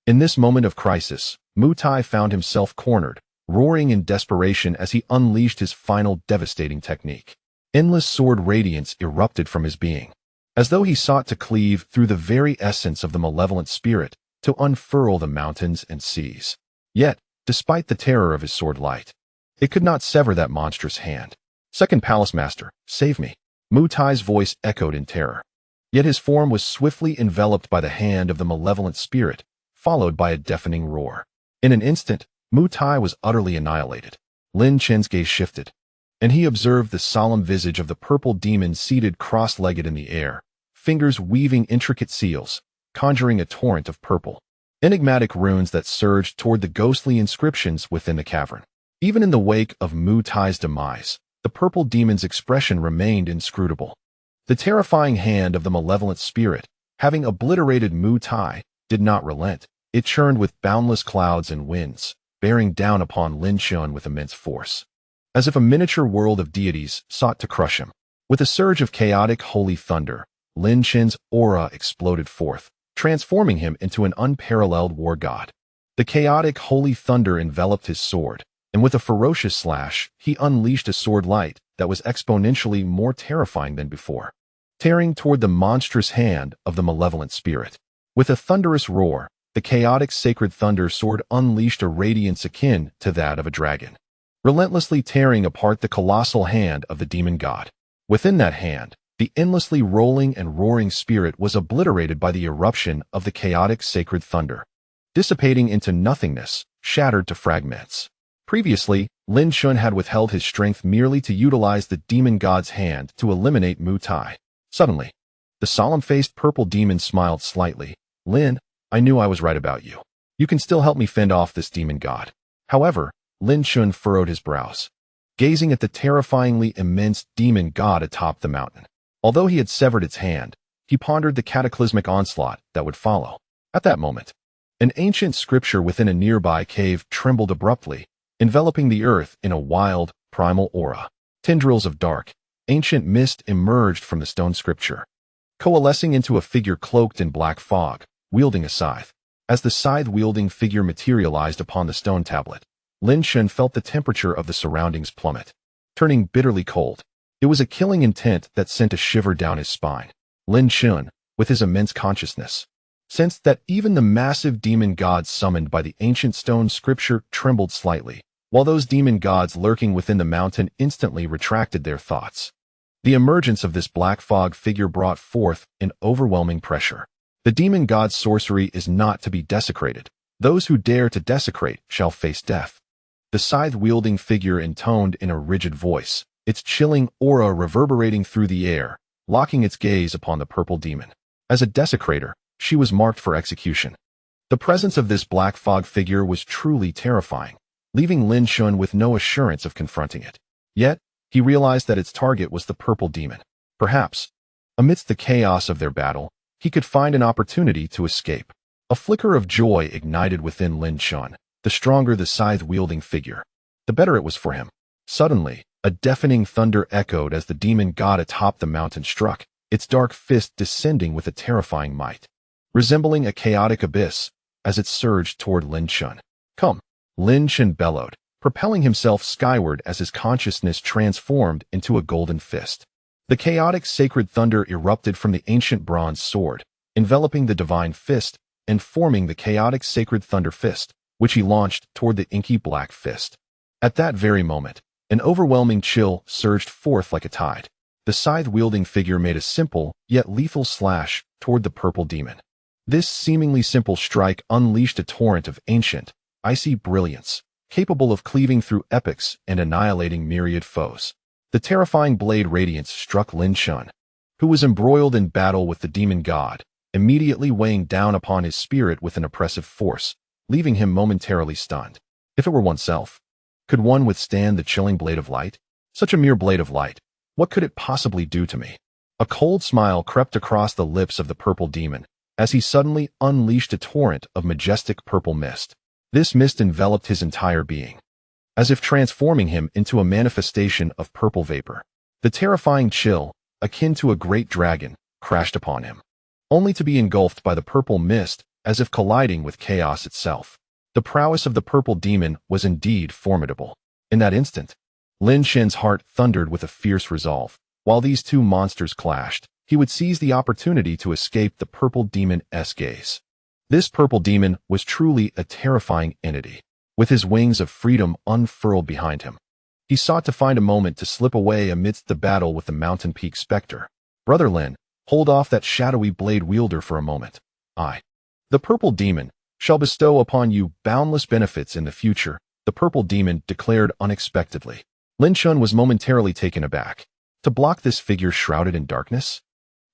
In this moment of crisis, Mu Tai found himself cornered, roaring in desperation as he unleashed his final devastating technique. Endless sword radiance erupted from his being, as though he sought to cleave through the very essence of the malevolent spirit to unfurl the mountains and seas. Yet, despite the terror of his sword light, it could not sever that monstrous hand. Second Palace Master, save me. Mu Tai's voice echoed in terror. Yet his form was swiftly enveloped by the hand of the malevolent spirit, followed by a deafening roar. In an instant, Mu Tai was utterly annihilated. Lin Chen's gaze shifted, and he observed the solemn visage of the purple demon seated cross-legged in the air, fingers weaving intricate seals, conjuring a torrent of purple, enigmatic runes that surged toward the ghostly inscriptions within the cavern. Even in the wake of Mu Tai's demise, the purple demon's expression remained inscrutable. The terrifying hand of the malevolent spirit, having obliterated Mu Tai, did not relent. It churned with boundless clouds and winds, bearing down upon Lin Chen with immense force, as if a miniature world of deities sought to crush him. With a surge of chaotic holy thunder, Lin Chen's aura exploded forth, transforming him into an unparalleled war god. The chaotic holy thunder enveloped his sword, and with a ferocious slash, he unleashed a sword light that was exponentially more terrifying than before, tearing toward the monstrous hand of the malevolent spirit. With a thunderous roar, the chaotic sacred thunder sword unleashed a radiance akin to that of a dragon, relentlessly tearing apart the colossal hand of the demon god. Within that hand, the endlessly rolling and roaring spirit was obliterated by the eruption of the chaotic sacred thunder, dissipating into nothingness, shattered to fragments. Previously, Lin Chen had withheld his strength merely to utilize the demon god's hand to eliminate Mu Tai. Suddenly, the solemn-faced purple demon smiled slightly. Lin, I knew I was right about you. You can still help me fend off this demon god. However, Lin Chen furrowed his brows, gazing at the terrifyingly immense demon god atop the mountain. Although he had severed its hand, he pondered the cataclysmic onslaught that would follow. At that moment, an ancient scripture within a nearby cave trembled abruptly, enveloping the earth in a wild, primal aura. Tendrils of dark, ancient mist emerged from the stone scripture, coalescing into a figure cloaked in black fog, wielding a scythe. As the scythe-wielding figure materialized upon the stone tablet, Lin Chen felt the temperature of the surroundings plummet, turning bitterly cold. It was a killing intent that sent a shiver down his spine. Lin Chen, with his immense consciousness, sensed that even the massive demon gods summoned by the ancient stone scripture trembled slightly, while those demon gods lurking within the mountain instantly retracted their thoughts. The emergence of this black fog figure brought forth an overwhelming pressure. The demon god's sorcery is not to be desecrated. Those who dare to desecrate shall face death. The scythe-wielding figure intoned in a rigid voice, its chilling aura reverberating through the air, locking its gaze upon the purple demon. As a desecrator, she was marked for execution. The presence of this black fog figure was truly terrifying, leaving Lin Chen with no assurance of confronting it. Yet, he realized that its target was the purple demon. Perhaps, amidst the chaos of their battle, he could find an opportunity to escape. A flicker of joy ignited within Lin Chen. The stronger the scythe-wielding figure, the better it was for him. Suddenly, a deafening thunder echoed as the demon god atop the mountain struck, its dark fist descending with a terrifying might, resembling a chaotic abyss as it surged toward Lin Chen. Come! Lin Chen bellowed, propelling himself skyward as his consciousness transformed into a golden fist. The chaotic sacred thunder erupted from the ancient bronze sword, enveloping the divine fist and forming the chaotic sacred thunder fist, which he launched toward the inky black fist. At that very moment, an overwhelming chill surged forth like a tide. The scythe-wielding figure made a simple, yet lethal slash toward the purple demon. This seemingly simple strike unleashed a torrent of ancient, icy brilliance, capable of cleaving through epics and annihilating myriad foes. The terrifying blade radiance struck Lin Chen, who was embroiled in battle with the demon god, immediately weighing down upon his spirit with an oppressive force, leaving him momentarily stunned. If it were oneself, could one withstand the chilling blade of light? Such a mere blade of light, what could it possibly do to me? A cold smile crept across the lips of the purple demon, as he suddenly unleashed a torrent of majestic purple mist. This mist enveloped his entire being, as if transforming him into a manifestation of purple vapor. The terrifying chill, akin to a great dragon, crashed upon him, only to be engulfed by the purple mist as if colliding with chaos itself. The prowess of the purple demon was indeed formidable. In that instant, Lin Chen's heart thundered with a fierce resolve. While these two monsters clashed, he would seize the opportunity to escape the purple demon's gaze. This purple demon was truly a terrifying entity, with his wings of freedom unfurled behind him. He sought to find a moment to slip away amidst the battle with the mountain peak specter. Brother Lin, hold off that shadowy blade wielder for a moment. The purple demon shall bestow upon you boundless benefits in the future, the purple demon declared unexpectedly. Lin Chen was momentarily taken aback. To block this figure shrouded in darkness?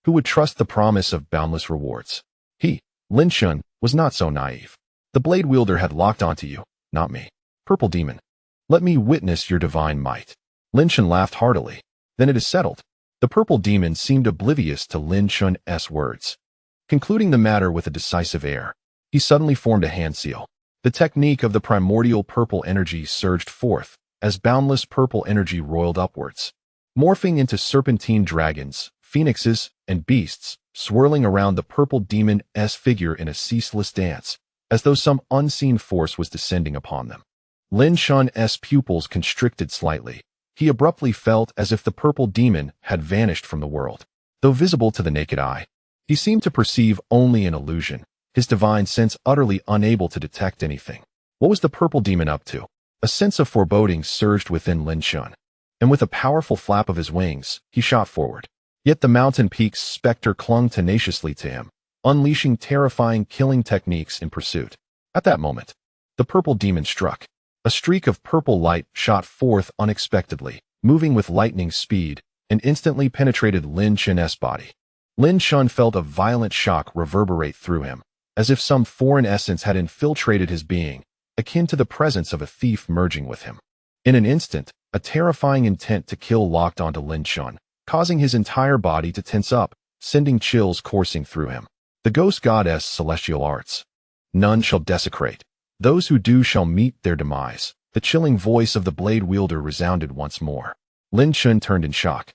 Who would trust the promise of boundless rewards? He, Lin Chen, was not so naive. The blade wielder had locked onto you, not me. Purple demon, let me witness your divine might. Lin Chen laughed heartily. Then it is settled. The purple demon seemed oblivious to Lin Chen's words. Concluding the matter with a decisive air, he suddenly formed a hand seal. The technique of the primordial purple energy surged forth, as boundless purple energy roiled upwards, morphing into serpentine dragons, phoenixes, and beasts, swirling around the purple demon's figure in a ceaseless dance, as though some unseen force was descending upon them. Lin Chen's pupils constricted slightly. He abruptly felt as if the purple demon had vanished from the world. Though visible to the naked eye, he seemed to perceive only an illusion, his divine sense utterly unable to detect anything. What was the purple demon up to? A sense of foreboding surged within Lin Chen, and with a powerful flap of his wings, he shot forward. Yet the mountain peak's specter clung tenaciously to him, unleashing terrifying killing techniques in pursuit. At that moment, the purple demon struck. A streak of purple light shot forth unexpectedly, moving with lightning speed, and instantly penetrated Lin Chen's body. Lin Chen felt a violent shock reverberate through him, as if some foreign essence had infiltrated his being, akin to the presence of a thief merging with him. In an instant, a terrifying intent to kill locked onto Lin Chen, causing his entire body to tense up, sending chills coursing through him. The ghost goddess celestial arts. None shall desecrate. Those who do shall meet their demise. The chilling voice of the blade wielder resounded once more. Lin Chen turned in shock,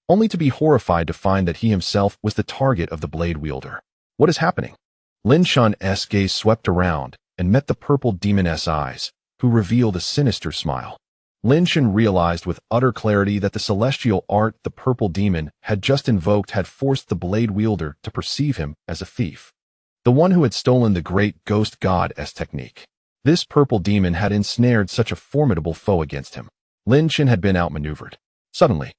only to be horrified to find that he himself was the target of the blade wielder. What is happening? Lin Chen's gaze swept around and met the purple demon's eyes, who revealed a sinister smile. Lin Chen realized with utter clarity that the celestial art the purple demon had just invoked had forced the blade wielder to perceive him as a thief, the one who had stolen the great ghost god's technique. This purple demon had ensnared such a formidable foe against him. Lin Chen had been outmaneuvered. Suddenly,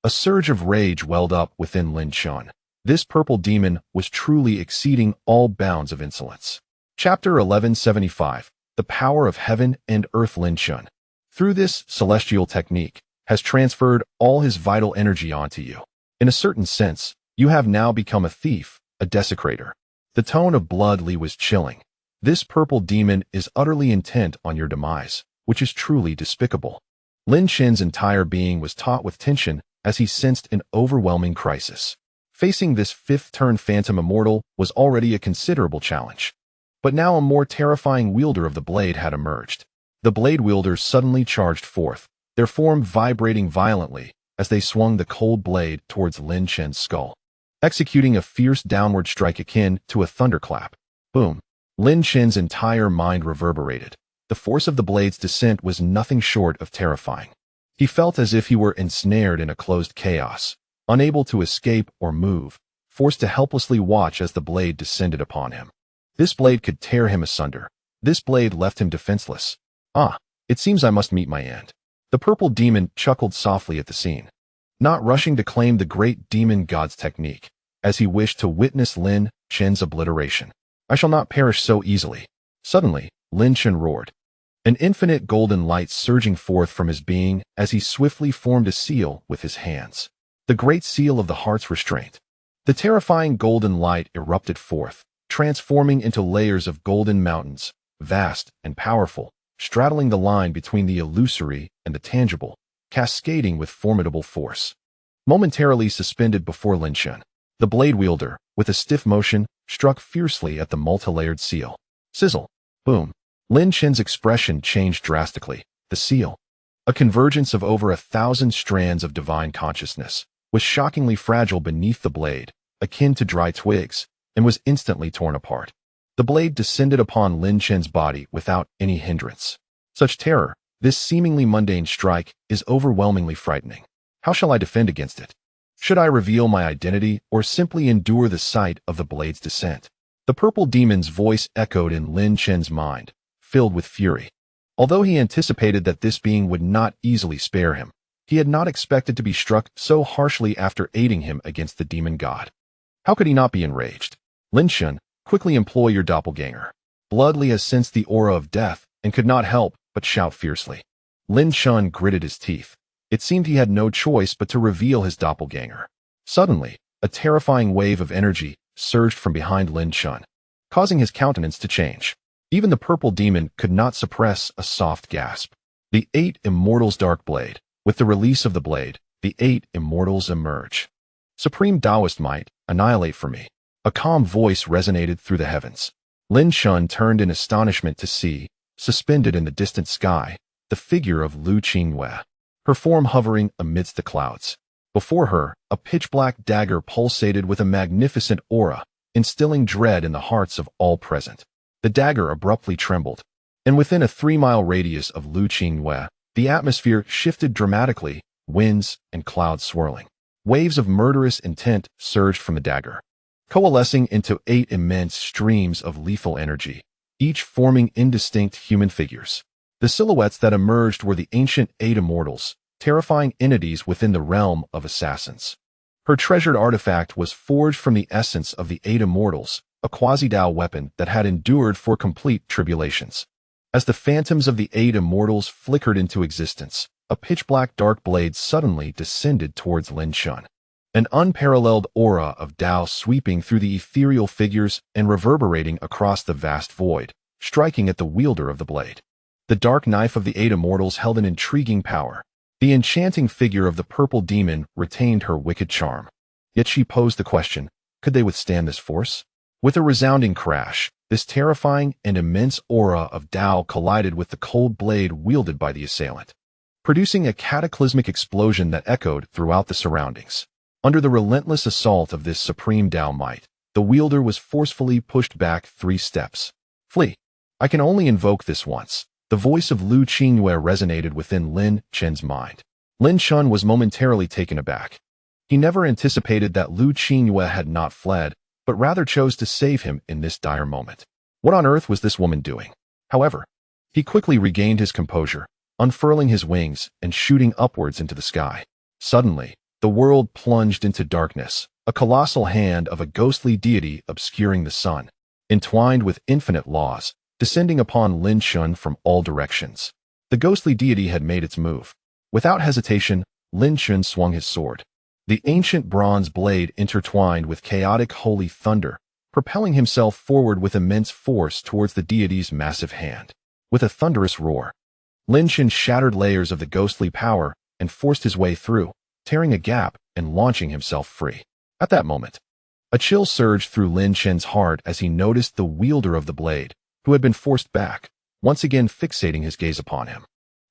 a surge of rage welled up within Lin Chen. This purple demon was truly exceeding all bounds of insolence. Chapter 1175. The Power of Heaven and Earth. Lin Chen, through this celestial technique, has transferred all his vital energy onto you. In a certain sense, you have now become a thief, a desecrator. The tone of blood Li was chilling. This purple demon is utterly intent on your demise, which is truly despicable. Lin Chen's entire being was taut with tension as he sensed an overwhelming crisis. Facing this fifth-turn phantom immortal was already a considerable challenge. But now a more terrifying wielder of the blade had emerged. The blade wielders suddenly charged forth, their form vibrating violently as they swung the cold blade towards Lin Chen's skull, executing a fierce downward strike akin to a thunderclap. Boom! Lin Chen's entire mind reverberated. The force of the blade's descent was nothing short of terrifying. He felt as if he were ensnared in a closed chaos, unable to escape or move, forced to helplessly watch as the blade descended upon him. This blade could tear him asunder. This blade left him defenseless. Ah, it seems I must meet my end. The purple demon chuckled softly at the scene, not rushing to claim the great demon god's technique, as he wished to witness Lin Chen's obliteration. I shall not perish so easily. Suddenly, Lin Chen roared, an infinite golden light surging forth from his being as he swiftly formed a seal with his hands, the great seal of the heart's restraint. The terrifying golden light erupted forth, transforming into layers of golden mountains, vast and powerful, straddling the line between the illusory and the tangible, cascading with formidable force. Momentarily suspended before Lin Chen, the blade wielder, with a stiff motion, struck fiercely at the multi-layered seal. Sizzle! Boom! Lin Chen's expression changed drastically. The seal, a convergence of over 1,000 strands of divine consciousness, was shockingly fragile beneath the blade, akin to dry twigs, and was instantly torn apart. The blade descended upon Lin Chen's body without any hindrance. Such terror, this seemingly mundane strike, is overwhelmingly frightening. How shall I defend against it? Should I reveal my identity or simply endure the sight of the blade's descent? The purple demon's voice echoed in Lin Chen's mind, filled with fury. Although he anticipated that this being would not easily spare him, he had not expected to be struck so harshly after aiding him against the demon god. How could he not be enraged? Lin Chen, quickly employ your doppelganger. Li has sensed the aura of death and could not help but shout fiercely. Lin Chen gritted his teeth. It seemed he had no choice but to reveal his doppelganger. Suddenly, a terrifying wave of energy surged from behind Lin Chen, causing his countenance to change. Even the purple demon could not suppress a soft gasp. The 8 Immortals Dark Blade. With the release of the blade, the 8 Immortals emerge. Supreme Taoist might, annihilate for me. A calm voice resonated through the heavens. Lin Chen turned in astonishment to see, suspended in the distant sky, the figure of Liu Qingyue, her form hovering amidst the clouds. Before her, a pitch-black dagger pulsated with a magnificent aura, instilling dread in the hearts of all present. The dagger abruptly trembled, and within a 3-mile radius of Liu Qingyue, the atmosphere shifted dramatically, winds and clouds swirling. Waves of murderous intent surged from the dagger, coalescing into 8 immense streams of lethal energy, each forming indistinct human figures. The silhouettes that emerged were the ancient 8 immortals, terrifying entities within the realm of assassins. Her treasured artifact was forged from the essence of the 8 immortals, a quasi-Dao weapon that had endured for complete tribulations. As the phantoms of the 8 immortals flickered into existence, a pitch-black dark blade suddenly descended towards Lin Chen. An unparalleled aura of Dao sweeping through the ethereal figures and reverberating across the vast void, striking at the wielder of the blade. The dark knife of the 8 immortals held an intriguing power. The enchanting figure of the purple demon retained her wicked charm. Yet she posed the question, could they withstand this force? With a resounding crash, this terrifying and immense aura of Dao collided with the cold blade wielded by the assailant, producing a cataclysmic explosion that echoed throughout the surroundings. Under the relentless assault of this supreme Dao might, the wielder was forcefully pushed back 3 steps. Flee. I can only invoke this once. The voice of Liu Qingyue resonated within Lin Chen's mind. Lin Chen was momentarily taken aback. He never anticipated that Liu Qingyue had not fled, but rather chose to save him in this dire moment. What on earth was this woman doing? However, he quickly regained his composure, unfurling his wings and shooting upwards into the sky. Suddenly, the world plunged into darkness, a colossal hand of a ghostly deity obscuring the sun, entwined with infinite laws, descending upon Lin Chen from all directions. The ghostly deity had made its move. Without hesitation, Lin Chen swung his sword. The ancient bronze blade intertwined with chaotic holy thunder, propelling himself forward with immense force towards the deity's massive hand. With a thunderous roar, Lin Chen shattered layers of the ghostly power and forced his way through, tearing a gap and launching himself free. At that moment, a chill surged through Lin Chen's heart as he noticed the wielder of the blade, who had been forced back, once again fixating his gaze upon him.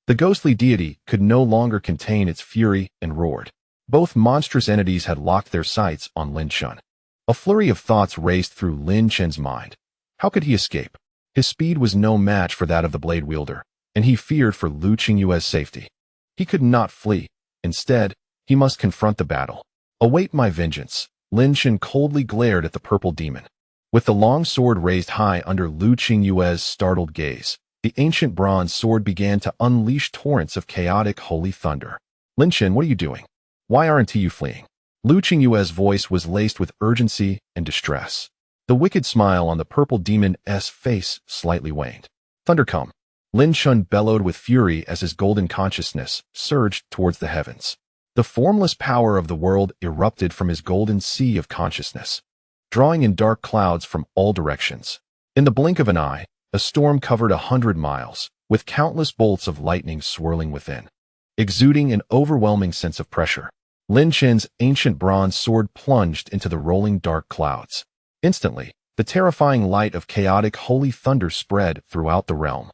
The ghostly deity could no longer contain its fury and roared. Both monstrous entities had locked their sights on Lin Chen. A flurry of thoughts raced through Lin Chen's mind. How could he escape? His speed was no match for that of the blade wielder, and he feared for Liu Qingyue's safety. He could not flee. Instead, he must confront the battle. Await my vengeance. Lin Chen coldly glared at the purple demon. With the long sword raised high under Liu Qingyue's startled gaze, the ancient bronze sword began to unleash torrents of chaotic holy thunder. Lin Chen, what are you doing? Why aren't you fleeing? Liu Qingyue's voice was laced with urgency and distress. The wicked smile on the purple demon's face slightly waned. Thunder come. Lin Chen bellowed with fury as his golden consciousness surged towards the heavens. The formless power of the world erupted from his golden sea of consciousness, drawing in dark clouds from all directions. In the blink of an eye, a storm covered 100 miles, with countless bolts of lightning swirling within, exuding an overwhelming sense of pressure. Lin Chen's ancient bronze sword plunged into the rolling dark clouds. Instantly, the terrifying light of chaotic holy thunder spread throughout the realm,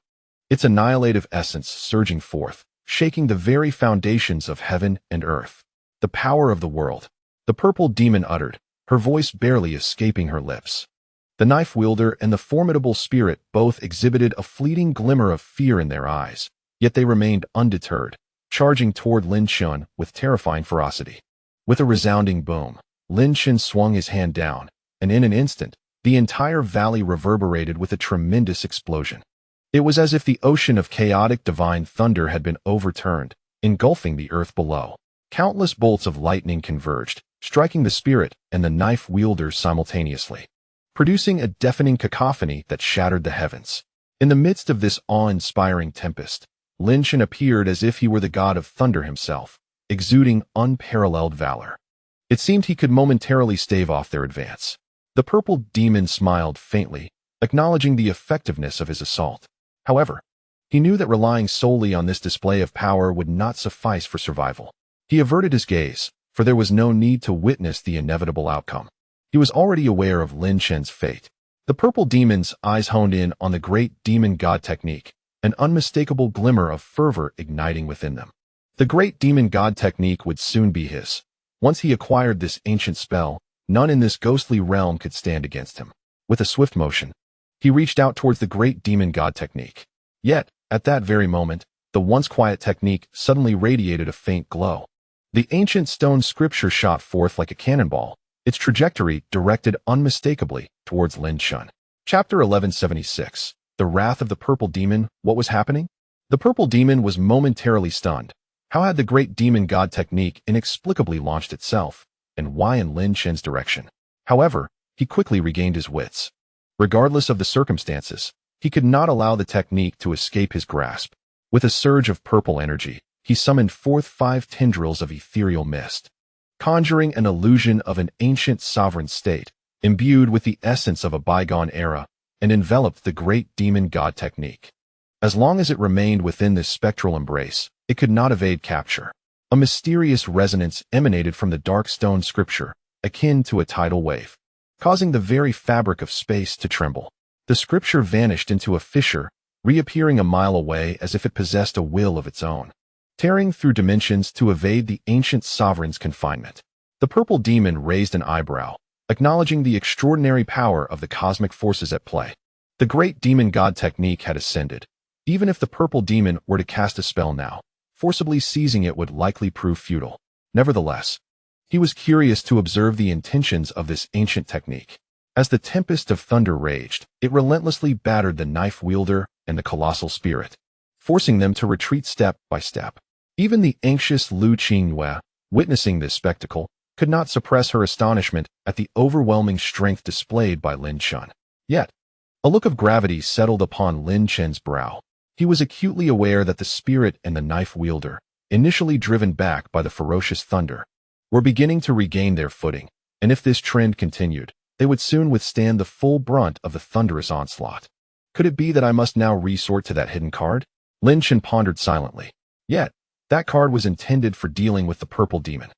its annihilative essence surging forth, shaking the very foundations of heaven and earth. The power of the world, the purple demon uttered, her voice barely escaping her lips. The knife wielder and the formidable spirit both exhibited a fleeting glimmer of fear in their eyes, yet they remained undeterred, charging toward Lin Chen with terrifying ferocity. With a resounding boom, Lin Chen swung his hand down, and in an instant, the entire valley reverberated with a tremendous explosion. It was as if the ocean of chaotic divine thunder had been overturned, engulfing the earth below. Countless bolts of lightning converged, striking the spirit and the knife wielders simultaneously, producing a deafening cacophony that shattered the heavens. In the midst of this awe-inspiring tempest, Lin Chen appeared as if he were the god of thunder himself, exuding unparalleled valor. It seemed he could momentarily stave off their advance. The purple demon smiled faintly, acknowledging the effectiveness of his assault. However, he knew that relying solely on this display of power would not suffice for survival. He averted his gaze, for there was no need to witness the inevitable outcome. He was already aware of Lin Chen's fate. The purple demon's eyes honed in on the great demon god technique, an unmistakable glimmer of fervor igniting within them. The great demon god technique would soon be his. Once he acquired this ancient spell, none in this ghostly realm could stand against him. With a swift motion, he reached out towards the great demon god technique. Yet, at that very moment, the once quiet technique suddenly radiated a faint glow. The ancient stone scripture shot forth like a cannonball, its trajectory directed unmistakably towards Lin Chen. Chapter 1176. The Wrath of the Purple Demon. What was happening? The purple demon was momentarily stunned. How had the great demon god technique inexplicably launched itself, and why in Lin Chen's direction? However, he quickly regained his wits. Regardless of the circumstances, he could not allow the technique to escape his grasp. With a surge of purple energy, he summoned forth 5 tendrils of ethereal mist, conjuring an illusion of an ancient sovereign state, imbued with the essence of a bygone era, and enveloped the great demon god technique. As long as it remained within this spectral embrace, it could not evade capture. A mysterious resonance emanated from the dark stone scripture, akin to a tidal wave, causing the very fabric of space to tremble. The scripture vanished into a fissure, reappearing a mile away as if it possessed a will of its own, tearing through dimensions to evade the ancient sovereign's confinement. The purple demon raised an eyebrow, acknowledging the extraordinary power of the cosmic forces at play. The great demon god technique had ascended. Even if the purple demon were to cast a spell now, forcibly seizing it would likely prove futile. Nevertheless, he was curious to observe the intentions of this ancient technique. As the tempest of thunder raged, it relentlessly battered the knife wielder and the colossal spirit, forcing them to retreat step by step. Even the anxious Liu Qingyue, witnessing this spectacle, could not suppress her astonishment at the overwhelming strength displayed by Lin Chen. Yet, a look of gravity settled upon Lin Chen's brow. He was acutely aware that the spirit and the knife wielder, initially driven back by the ferocious thunder, were beginning to regain their footing, and if this trend continued, they would soon withstand the full brunt of the thunderous onslaught. Could it be that I must now resort to that hidden card? Lin Chen pondered silently. Yet, that card was intended for dealing with the purple demon.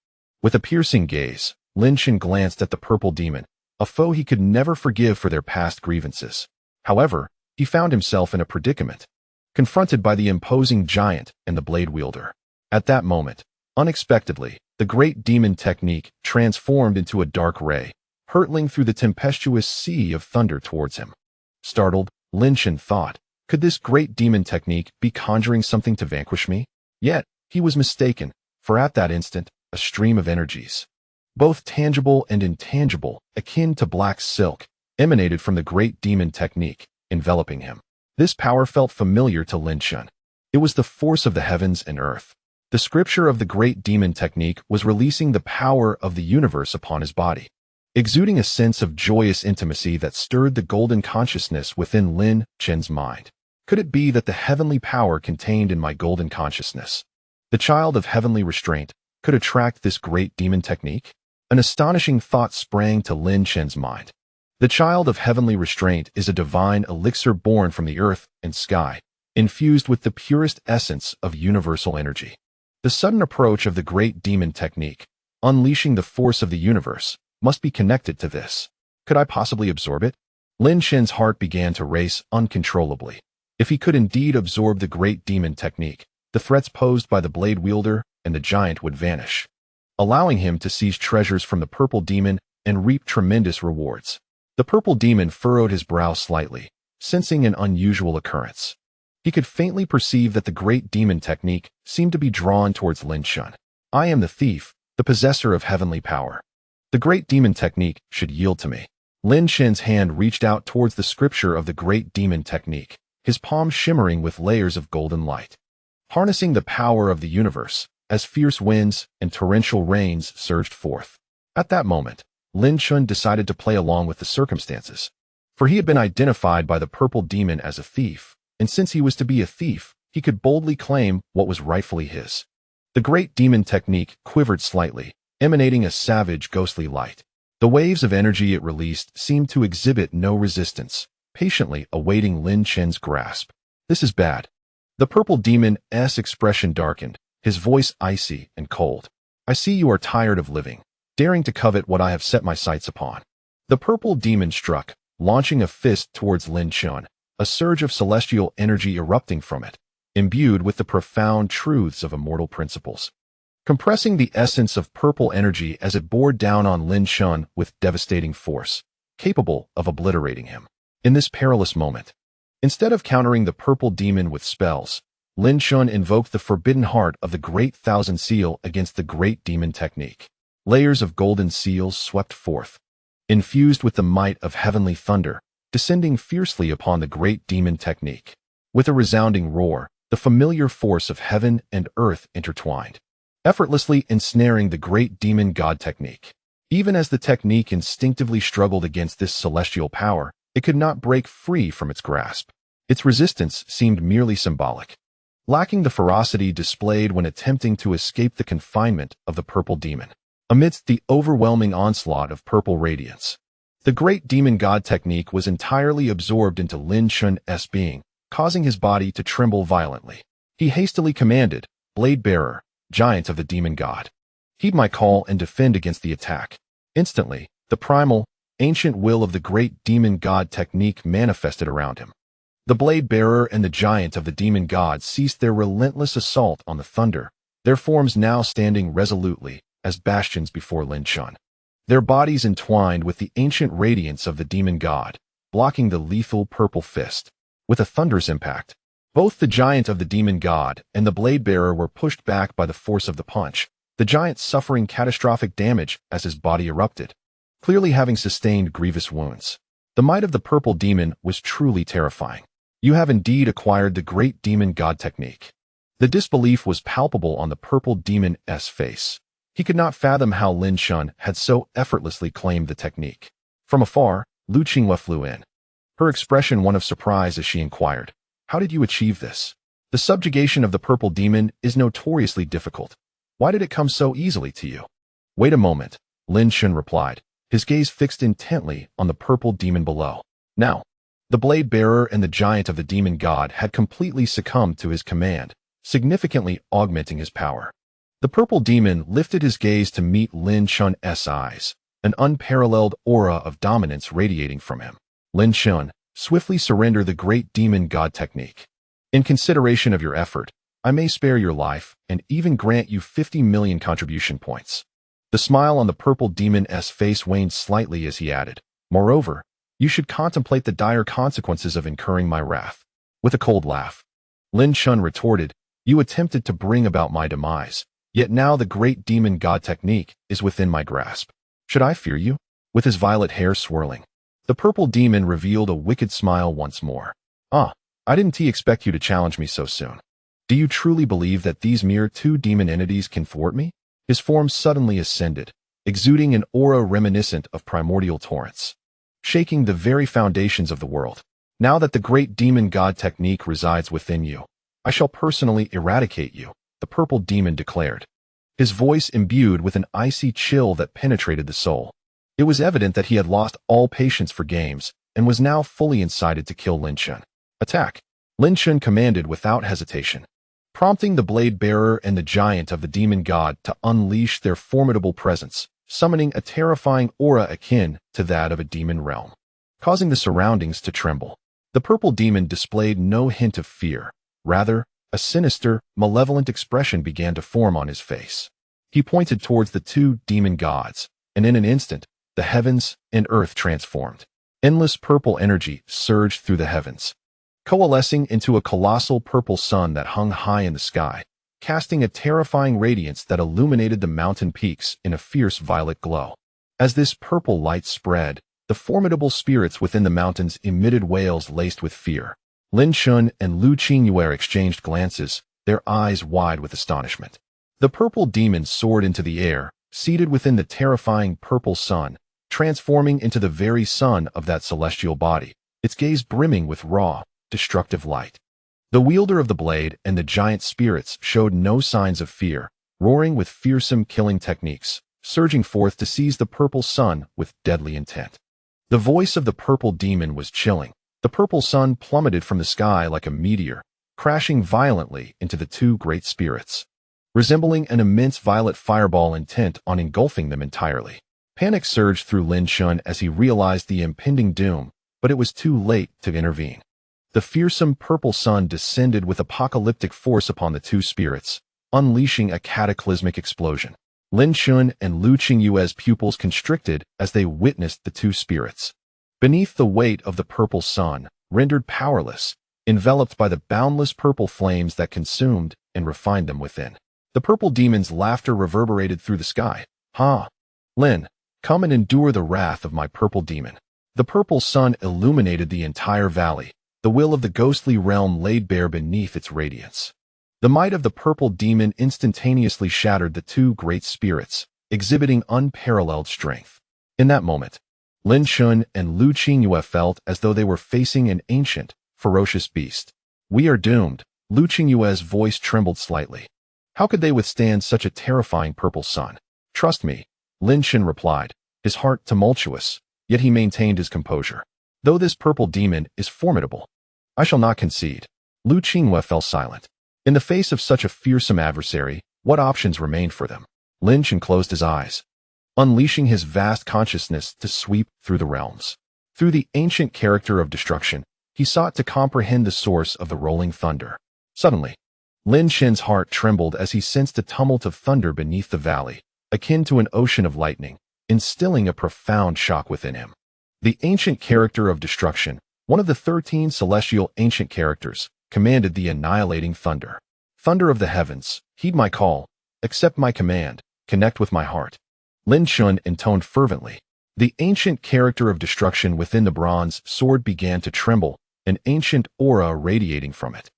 With a piercing gaze, Lin Chen glanced at the purple demon, a foe he could never forgive for their past grievances. However, he found himself in a predicament, confronted by the imposing giant and the blade wielder. At that moment, unexpectedly, the great demon technique transformed into a dark ray, hurtling through the tempestuous sea of thunder towards him. Startled, Lin Chen thought, could this great demon technique be conjuring something to vanquish me? Yet, he was mistaken, for at that instant, a stream of energies, both tangible and intangible, akin to black silk, emanated from the great demon technique, enveloping him. This power felt familiar to Lin Chen. It was the force of the heavens and earth. The scripture of the great demon technique was releasing the power of the universe upon his body, exuding a sense of joyous intimacy that stirred the golden consciousness within Lin Chen's mind. Could it be that the heavenly power contained in my golden consciousness, the child of heavenly restraint, could attract this great demon technique? An astonishing thought sprang to Lin Chen's mind. The child of heavenly restraint is a divine elixir born from the earth and sky, infused with the purest essence of universal energy. The sudden approach of the great demon technique, unleashing the force of the universe, must be connected to this. Could I possibly absorb it? Lin Chen's heart began to race uncontrollably. If he could indeed absorb the great demon technique, the threats posed by the blade wielder and the giant would vanish, allowing him to seize treasures from the purple demon and reap tremendous rewards. The purple demon furrowed his brow slightly, sensing an unusual occurrence. He could faintly perceive that the great demon technique seemed to be drawn towards Lin Chen. I am the thief, the possessor of heavenly power. The great demon technique should yield to me. Lin Chen's hand reached out towards the scripture of the great demon technique, his palm shimmering with layers of golden light. Harnessing the power of the universe, as fierce winds and torrential rains surged forth. At that moment, Lin Chen decided to play along with the circumstances, for he had been identified by the purple demon as a thief, and since he was to be a thief, he could boldly claim what was rightfully his. The great demon technique quivered slightly, emanating a savage, ghostly light. The waves of energy it released seemed to exhibit no resistance, patiently awaiting Lin Chen's grasp. This is bad. The purple demon's expression darkened, his voice icy and cold. I see you are tired of living, daring to covet what I have set my sights upon. The purple demon struck, launching a fist towards Lin Chen, a surge of celestial energy erupting from it, imbued with the profound truths of immortal principles, compressing the essence of purple energy as it bore down on Lin Chen with devastating force, capable of obliterating him. In this perilous moment, Instead of countering the purple demon with spells, Lin Chen invoked the forbidden heart of the Great Thousand Seal against the Great Demon technique. Layers of golden seals swept forth, infused with the might of heavenly thunder, descending fiercely upon the Great Demon technique. With a resounding roar, the familiar force of heaven and earth intertwined, effortlessly ensnaring the Great Demon God technique. Even as the technique instinctively struggled against this celestial power, it could not break free from its grasp. Its resistance seemed merely symbolic, lacking the ferocity displayed when attempting to escape the confinement of the purple demon. Amidst the overwhelming onslaught of purple radiance, the Great Demon God technique was entirely absorbed into Lin Chen's being, causing his body to tremble violently. He hastily commanded, "Blade Bearer, Giant of the Demon God, heed my call and defend against the attack." Instantly, the primal, ancient will of the Great Demon God technique manifested around him. The Blade Bearer and the Giant of the Demon God ceased their relentless assault on the thunder, their forms now standing resolutely as bastions before Lin Chen. Their bodies entwined with the ancient radiance of the Demon God, blocking the lethal purple fist. With a thunderous impact, both the Giant of the Demon God and the Blade Bearer were pushed back by the force of the punch, the Giant suffering catastrophic damage as his body erupted, clearly having sustained grievous wounds. The might of the purple demon was truly terrifying. You have indeed acquired the Great Demon God technique. The disbelief was palpable on the purple demon's face. He could not fathom how Lin Chen had so effortlessly claimed the technique. From afar, Liu Qingyue flew in, her expression one of surprise as she inquired, "How did you achieve this? The subjugation of the purple demon is notoriously difficult. Why did it come so easily to you?" "Wait a moment," Lin Chen replied, his gaze fixed intently on the purple demon below. Now, the Blade Bearer and the Giant of the Demon God had completely succumbed to his command, significantly augmenting his power. The purple demon lifted his gaze to meet Lin Chen's eyes, an unparalleled aura of dominance radiating from him. "Lin Chen, swiftly surrender the Great Demon God technique. In consideration of your effort, I may spare your life and even grant you 50 million contribution points." The smile on the purple demon's face waned slightly as he added, "Moreover, you should contemplate the dire consequences of incurring my wrath." With a cold laugh, Lin Chen retorted, "You attempted to bring about my demise, yet now the Great Demon God technique is within my grasp. Should I fear you?" With his violet hair swirling, the purple demon revealed a wicked smile once more. "Ah, I didn't expect you to challenge me so soon. Do you truly believe that these mere two demon entities can thwart me?" His form suddenly ascended, exuding an aura reminiscent of primordial torrents, shaking the very foundations of the world. "Now that the Great Demon God technique resides within you, I shall personally eradicate you," the purple demon declared, his voice imbued with an icy chill that penetrated the soul. It was evident that he had lost all patience for games and was now fully incited to kill Lin Chen. "Attack!" Lin Chen commanded without hesitation, prompting the Blade Bearer and the Giant of the Demon God to unleash their formidable presence, summoning a terrifying aura akin to that of a demon realm, causing the surroundings to tremble. The purple demon displayed no hint of fear. Rather, a sinister, malevolent expression began to form on his face. He pointed towards the two demon gods, and in an instant, the heavens and earth transformed. Endless purple energy surged through the heavens, coalescing into a colossal purple sun that hung high in the sky, casting a terrifying radiance that illuminated the mountain peaks in a fierce violet glow. As this purple light spread, the formidable spirits within the mountains emitted wails laced with fear. Lin Chen and Liu Qingyue exchanged glances, their eyes wide with astonishment. The purple demon soared into the air, seated within the terrifying purple sun, transforming into the very sun of that celestial body, its gaze brimming with raw, destructive light. The wielder of the blade and the giant spirits showed no signs of fear, roaring with fearsome killing techniques, surging forth to seize the purple sun with deadly intent. The voice of the purple demon was chilling. The purple sun plummeted from the sky like a meteor, crashing violently into the two great spirits, resembling an immense violet fireball intent on engulfing them entirely. Panic surged through Lin Chen as he realized the impending doom, but it was too late to intervene. The fearsome purple sun descended with apocalyptic force upon the two spirits, unleashing a cataclysmic explosion. Lin Chen and Liu Qingyue's pupils constricted as they witnessed the two spirits. Beneath the weight of the purple sun, rendered powerless, enveloped by the boundless purple flames that consumed and refined them within. The purple demon's laughter reverberated through the sky. "Ha! Lin, come and endure the wrath of my purple demon." The purple sun illuminated the entire valley. The will of the ghostly realm laid bare beneath its radiance. The might of the purple demon instantaneously shattered the two great spirits, exhibiting unparalleled strength. In that moment, Lin Chen and Liu Qingyue felt as though they were facing an ancient, ferocious beast. "We are doomed." Liu Qingyue's voice trembled slightly. How could they withstand such a terrifying purple sun? "Trust me," Lin Chen replied, his heart tumultuous, yet he maintained his composure. "Though this purple demon is formidable, I shall not concede." Liu Qingyue fell silent. In the face of such a fearsome adversary, what options remained for them? Lin Chen closed his eyes, unleashing his vast consciousness to sweep through the realms. Through the ancient character of destruction, he sought to comprehend the source of the rolling thunder. Suddenly, Lin Chen's heart trembled as he sensed a tumult of thunder beneath the valley, akin to an ocean of lightning, instilling a profound shock within him. The ancient character of destruction, one of the 13 celestial ancient characters, commanded the annihilating thunder. "Thunder of the heavens, heed my call, accept my command, connect with my heart." Lin Chen intoned fervently. The ancient character of destruction within the bronze sword began to tremble, an ancient aura radiating from it,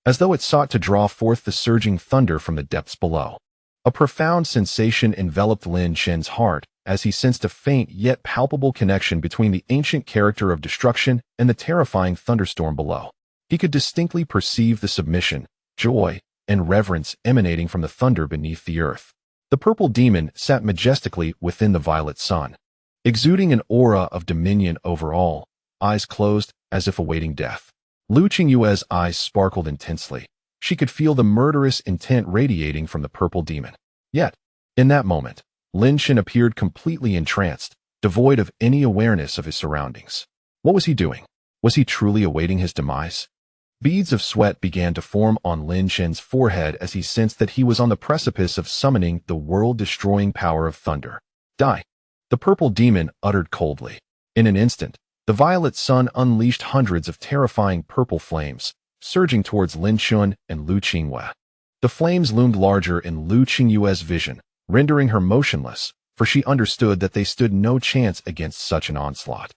as though it sought to draw forth the surging thunder from the depths below. A profound sensation enveloped Lin Chen's heart as he sensed a faint yet palpable connection between the ancient character of destruction and the terrifying thunderstorm below. He could distinctly perceive the submission, joy, and reverence emanating from the thunder beneath the earth. The purple demon sat majestically within the violet sun, exuding an aura of dominion over all, eyes closed as if awaiting death. Liu Qingyue's eyes sparkled intensely. She could feel the murderous intent radiating from the purple demon. Yet, in that moment, Lin Chen appeared completely entranced, devoid of any awareness of his surroundings. What was he doing? Was he truly awaiting his demise? Beads of sweat began to form on Lin Chen's forehead as he sensed that he was on the precipice of summoning the world-destroying power of thunder. "Die!" the purple demon uttered coldly. In an instant, the violet sun unleashed hundreds of terrifying purple flames, surging towards Lin Chen and Liu Qingyue. The flames loomed larger in Liu Qingyue's vision, rendering her motionless, for she understood that they stood no chance against such an onslaught.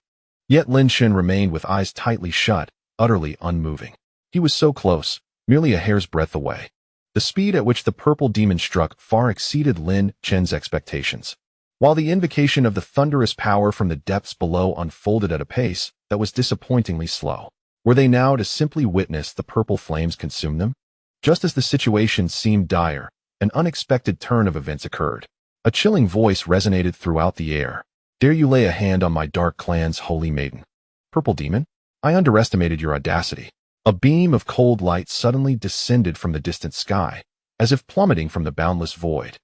Yet Lin Chen remained with eyes tightly shut, utterly unmoving. He was so close, merely a hair's breadth away. The speed at which the purple demon struck far exceeded Lin Chen's expectations, while the invocation of the thunderous power from the depths below unfolded at a pace that was disappointingly slow. Were they now to simply witness the purple flames consume them? Just as the situation seemed dire, an unexpected turn of events occurred. A chilling voice resonated throughout the air. "Dare you lay a hand on my dark clan's Holy Maiden? Purple demon, I underestimated your audacity." A beam of cold light suddenly descended from the distant sky, as if plummeting from the boundless void,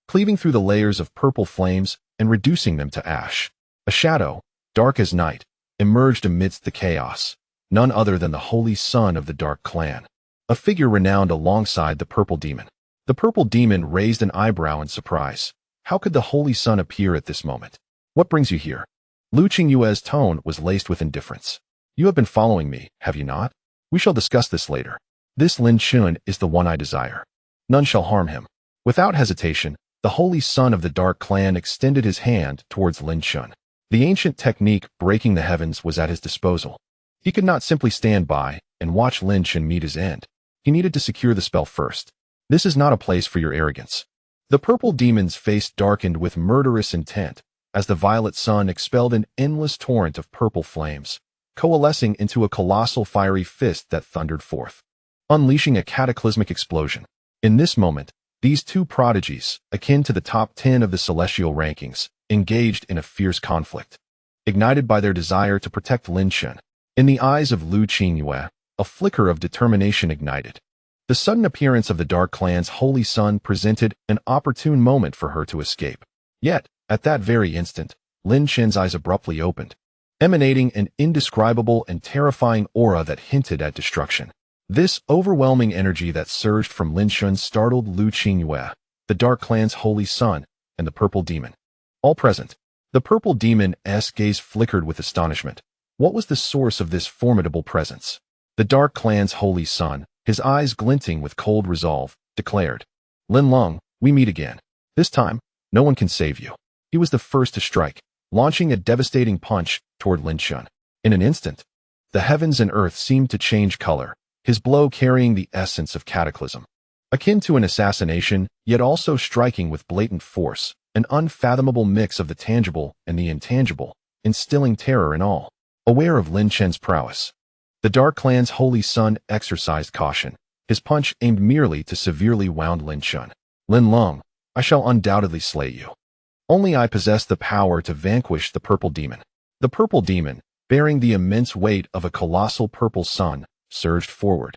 cleaving through the layers of purple flames and reducing them to ash. A shadow, dark as night, emerged amidst the chaos, none other than the holy son of the Dark Clan, a figure renowned alongside the purple demon. The purple demon raised an eyebrow in surprise. How could the holy son appear at this moment? "What brings you here?" Liu Qingyue's tone was laced with indifference. "You have been following me, have you not? We shall discuss this later. This Lin Chen is the one I desire. None shall harm him." Without hesitation, the holy son of the Dark Clan extended his hand towards Lin Chen. The ancient technique breaking the heavens was at his disposal. He could not simply stand by and watch Lin Chen meet his end. He needed to secure the spell first. "This is not a place for your arrogance." The purple demon's face darkened with murderous intent as the violet sun expelled an endless torrent of purple flames, coalescing into a colossal fiery fist that thundered forth, unleashing a cataclysmic explosion. In this moment, these two prodigies, akin to the top 10 of the celestial rankings, engaged in a fierce conflict, ignited by their desire to protect Lin Chen. In the eyes of Liu Qingyue, a flicker of determination ignited. The sudden appearance of the Dark Clan's holy son presented an opportune moment for her to escape. Yet, at that very instant, Lin Chen's eyes abruptly opened, emanating an indescribable and terrifying aura that hinted at destruction. This overwhelming energy that surged from Lin Chen startled Liu Qingyue, the Dark Clan's holy son, and the purple demon. All present, the purple demon's gaze flickered with astonishment, What was the source of this formidable presence? The Dark Clan's holy son, his eyes glinting with cold resolve, declared, Lin Leng, we meet again. This time, no one can save you. He was the first to strike, launching a devastating punch toward Lin Chen. In an instant, the heavens and earth seemed to change color, his blow carrying the essence of cataclysm. Akin to an assassination, yet also striking with blatant force, an unfathomable mix of the tangible and the intangible, instilling terror in all. Aware of Lin Chen's prowess, the Dark Clan's holy son exercised caution, his punch aimed merely to severely wound Lin Chen. Lin Leng, I shall undoubtedly slay you. Only I possess the power to vanquish the purple demon. The purple demon, bearing the immense weight of a colossal purple sun, surged forward,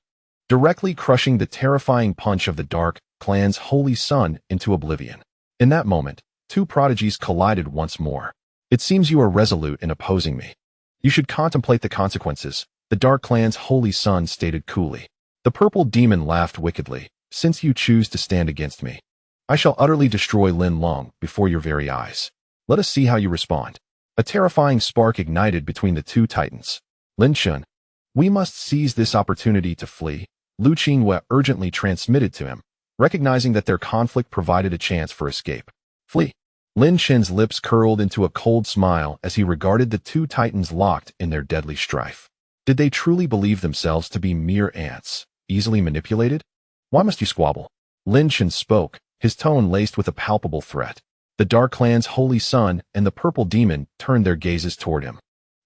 directly crushing the terrifying punch of the Dark Clan's holy son into oblivion. In that moment, two prodigies collided once more. It seems you are resolute in opposing me. You should contemplate the consequences, the Dark Clan's holy son stated coolly. The purple demon laughed wickedly, since you choose to stand against me. I shall utterly destroy Lin Leng before your very eyes. Let us see how you respond. A terrifying spark ignited between the two titans. Lin Chen, we must seize this opportunity to flee, Liu Qingyue urgently transmitted to him, recognizing that their conflict provided a chance for escape. Flee. Lin Chen's lips curled into a cold smile as he regarded the two titans locked in their deadly strife. Did they truly believe themselves to be mere ants, easily manipulated? Why must you squabble? Lin Chen spoke, his tone laced with a palpable threat. The Dark Clan's holy son and the purple demon turned their gazes toward him.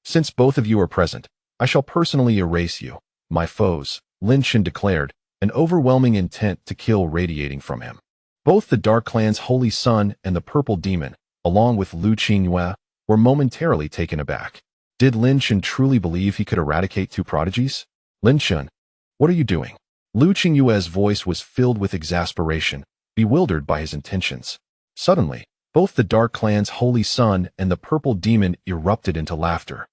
Since both of you are present, I shall personally erase you, my foes, Lin Chen declared, an overwhelming intent to kill radiating from him. Both the Dark Clan's holy son and the purple demon, along with Liu Qingyue, were momentarily taken aback. Did Lin Chen truly believe he could eradicate two prodigies? Lin Chen, what are you doing? Liu Qingyue's voice was filled with exasperation, bewildered by his intentions. Suddenly, both the Dark Clan's holy son and the purple demon erupted into laughter,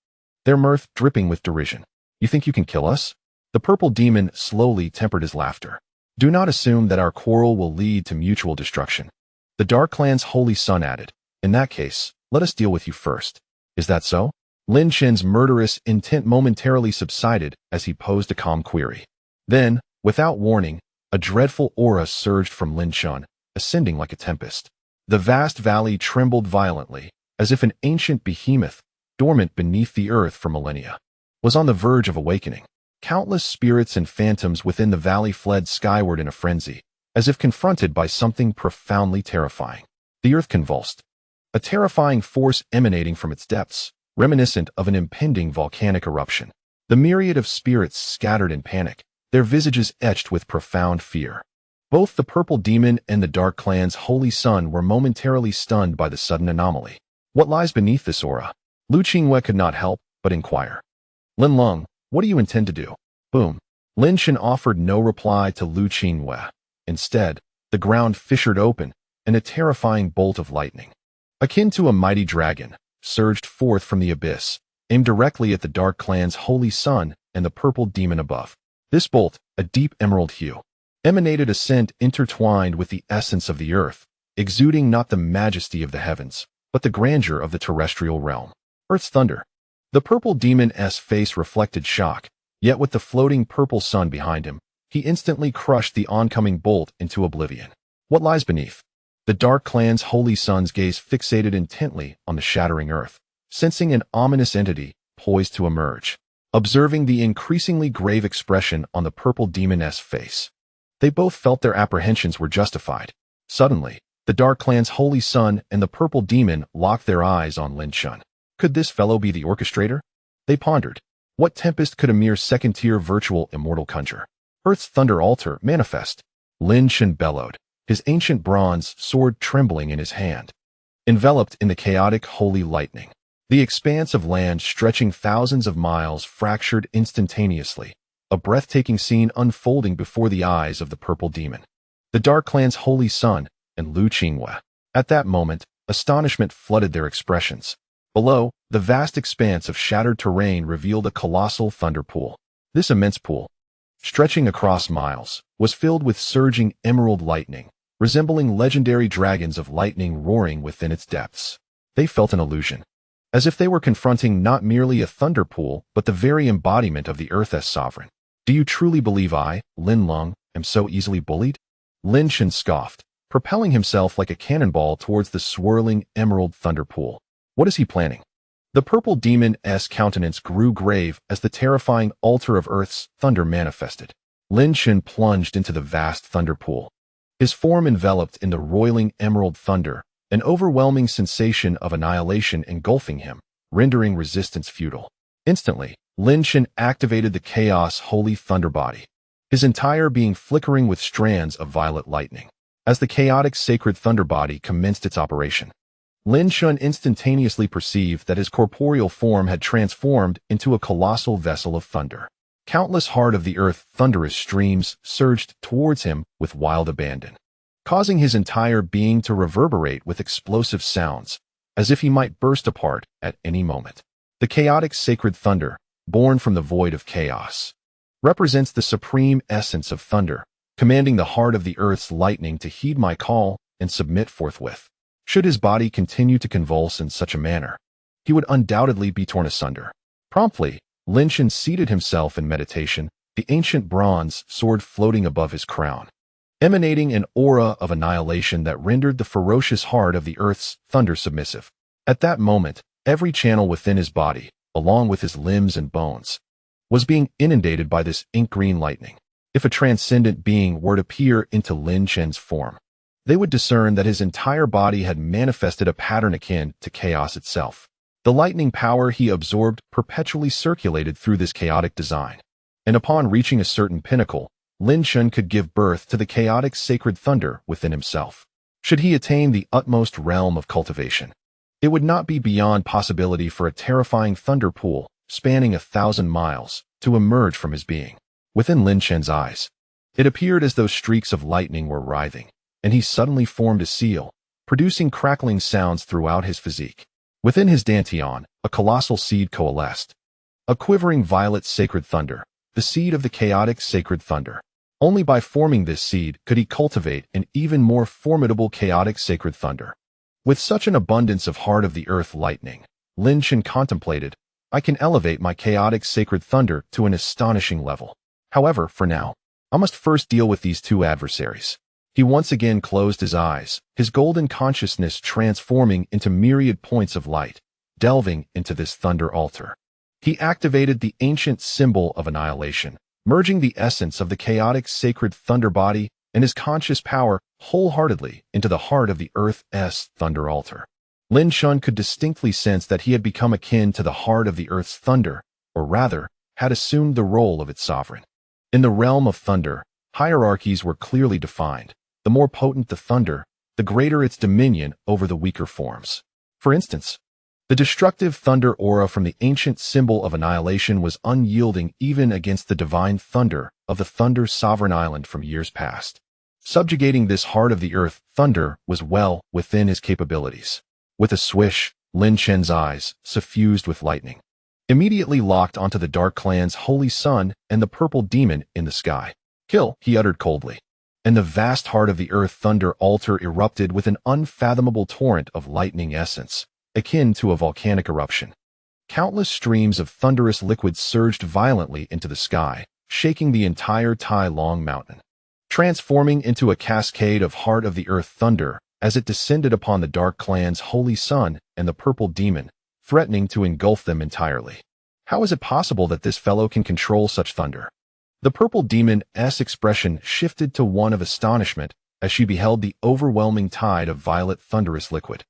their mirth dripping with derision. You think you can kill us? The purple demon slowly tempered his laughter. Do not assume that our quarrel will lead to mutual destruction. The Dark Clan's holy son added, in that case, let us deal with you first. Is that so? Lin Chen's murderous intent momentarily subsided as he posed a calm query. Then, without warning, a dreadful aura surged from Lin Chen, ascending like a tempest. The vast valley trembled violently, as if an ancient behemoth, dormant beneath the earth for millennia, was on the verge of awakening. Countless spirits and phantoms within the valley fled skyward in a frenzy, as if confronted by something profoundly terrifying. The earth convulsed, a terrifying force emanating from its depths, reminiscent of an impending volcanic eruption. The myriad of spirits scattered in panic, their visages etched with profound fear. Both the purple demon and the Dark Clan's holy son were momentarily stunned by the sudden anomaly. What lies beneath this aura? Liu Qingyue could not help but inquire. Lin Leng, what do you intend to do? Boom. Lin Chen offered no reply to Liu Qingyue. Instead, the ground fissured open, and a terrifying bolt of lightning, akin to a mighty dragon, surged forth from the abyss, aimed directly at the Dark Clan's holy son and the purple demon above. This bolt, a deep emerald hue, emanated a scent intertwined with the essence of the earth, exuding not the majesty of the heavens, but the grandeur of the terrestrial realm. Earth's thunder. The purple demon's face reflected shock, yet with the floating purple sun behind him, he instantly crushed the oncoming bolt into oblivion. What lies beneath? The Dark Clan's holy son's gaze fixated intently on the shattering earth, sensing an ominous entity poised to emerge. Observing the increasingly grave expression on the purple demon's face, they both felt their apprehensions were justified. Suddenly, the Dark Clan's holy son and the purple demon locked their eyes on Lin Chen. Could this fellow be the orchestrator? They pondered. What tempest could a mere second-tier virtual immortal conjure? Earth's thunder altar manifest. Lin Chen bellowed, his ancient bronze sword trembling in his hand. Enveloped in the chaotic holy lightning, the expanse of land stretching thousands of miles fractured instantaneously, a breathtaking scene unfolding before the eyes of the purple demon, the Dark Clan's holy son, and Liu Qingyue. At that moment, astonishment flooded their expressions. Below, the vast expanse of shattered terrain revealed a colossal thunder pool. This immense pool, stretching across miles, was filled with surging emerald lightning, resembling legendary dragons of lightning roaring within its depths. They felt an illusion. as if they were confronting not merely a thunder pool, but the very embodiment of the Earth's sovereign. Do you truly believe I, Lin Leng, am so easily bullied? Lin Chen scoffed, propelling himself like a cannonball towards the swirling emerald thunder pool. What is he planning? The purple demon's countenance grew grave as the terrifying altar of Earth's thunder manifested. Lin Chen plunged into the vast thunder pool. His form enveloped in the roiling emerald thunder, an overwhelming sensation of annihilation engulfing him, rendering resistance futile. Instantly, Lin Chen activated the chaos holy thunder body, his entire being flickering with strands of violet lightning. As the chaotic sacred thunder body commenced its operation, Lin Chen instantaneously perceived that his corporeal form had transformed into a colossal vessel of thunder. Countless heart of the earth thunderous streams surged towards him with wild abandon, causing his entire being to reverberate with explosive sounds, as if he might burst apart at any moment. The chaotic sacred thunder, born from the void of chaos, represents the supreme essence of thunder, commanding the heart of the earth's lightning to heed my call and submit forthwith. Should his body continue to convulse in such a manner, he would undoubtedly be torn asunder. Promptly, Lin Chen seated himself in meditation, the ancient bronze sword floating above his crown, emanating an aura of annihilation that rendered the ferocious heart of the earth's thunder submissive. At that moment, every channel within his body, along with his limbs and bones, was being inundated by this ink-green lightning. If a transcendent being were to peer into Lin Chen's form, they would discern that his entire body had manifested a pattern akin to chaos itself. The lightning power he absorbed perpetually circulated through this chaotic design, and upon reaching a certain pinnacle, Lin Chen could give birth to the chaotic sacred thunder within himself. Should he attain the utmost realm of cultivation, it would not be beyond possibility for a terrifying thunder pool, spanning 1,000 miles, to emerge from his being. Within Lin Chen's eyes, it appeared as though streaks of lightning were writhing, and he suddenly formed a seal, producing crackling sounds throughout his physique. Within his dantian, a colossal seed coalesced, a quivering violet sacred thunder, the seed of the chaotic sacred thunder. Only by forming this seed could he cultivate an even more formidable chaotic sacred thunder. With such an abundance of heart of the earth lightning, Lin Chen contemplated, I can elevate my chaotic sacred thunder to an astonishing level. However, for now, I must first deal with these two adversaries. He once again closed his eyes, his golden consciousness transforming into myriad points of light, delving into this thunder altar. He activated the ancient symbol of annihilation, merging the essence of the chaotic sacred thunder body and his conscious power wholeheartedly into the heart of the Earth's thunder altar. Lin Chen could distinctly sense that he had become akin to the heart of the Earth's thunder, or rather, had assumed the role of its sovereign. In the realm of thunder, hierarchies were clearly defined. The more potent the thunder, the greater its dominion over the weaker forms. For instance, the destructive thunder aura from the ancient symbol of annihilation was unyielding even against the divine thunder of the Thunder's sovereign island from years past. Subjugating this heart of the earth thunder was well within his capabilities. With a swish, Lin Chen's eyes, suffused with lightning, immediately locked onto the Dark Clan's holy sun and the purple demon in the sky. Kill, he uttered coldly, and the vast heart of the earth thunder altar erupted with an unfathomable torrent of lightning essence, akin to a volcanic eruption. Countless streams of thunderous liquid surged violently into the sky, shaking the entire Tai Long mountain, transforming into a cascade of heart of the earth thunder as it descended upon the Dark Clan's holy sun and the purple demon, threatening to engulf them entirely. How is it possible that this fellow can control such thunder? The purple demon's expression shifted to one of astonishment as she beheld the overwhelming tide of violet thunderous liquid,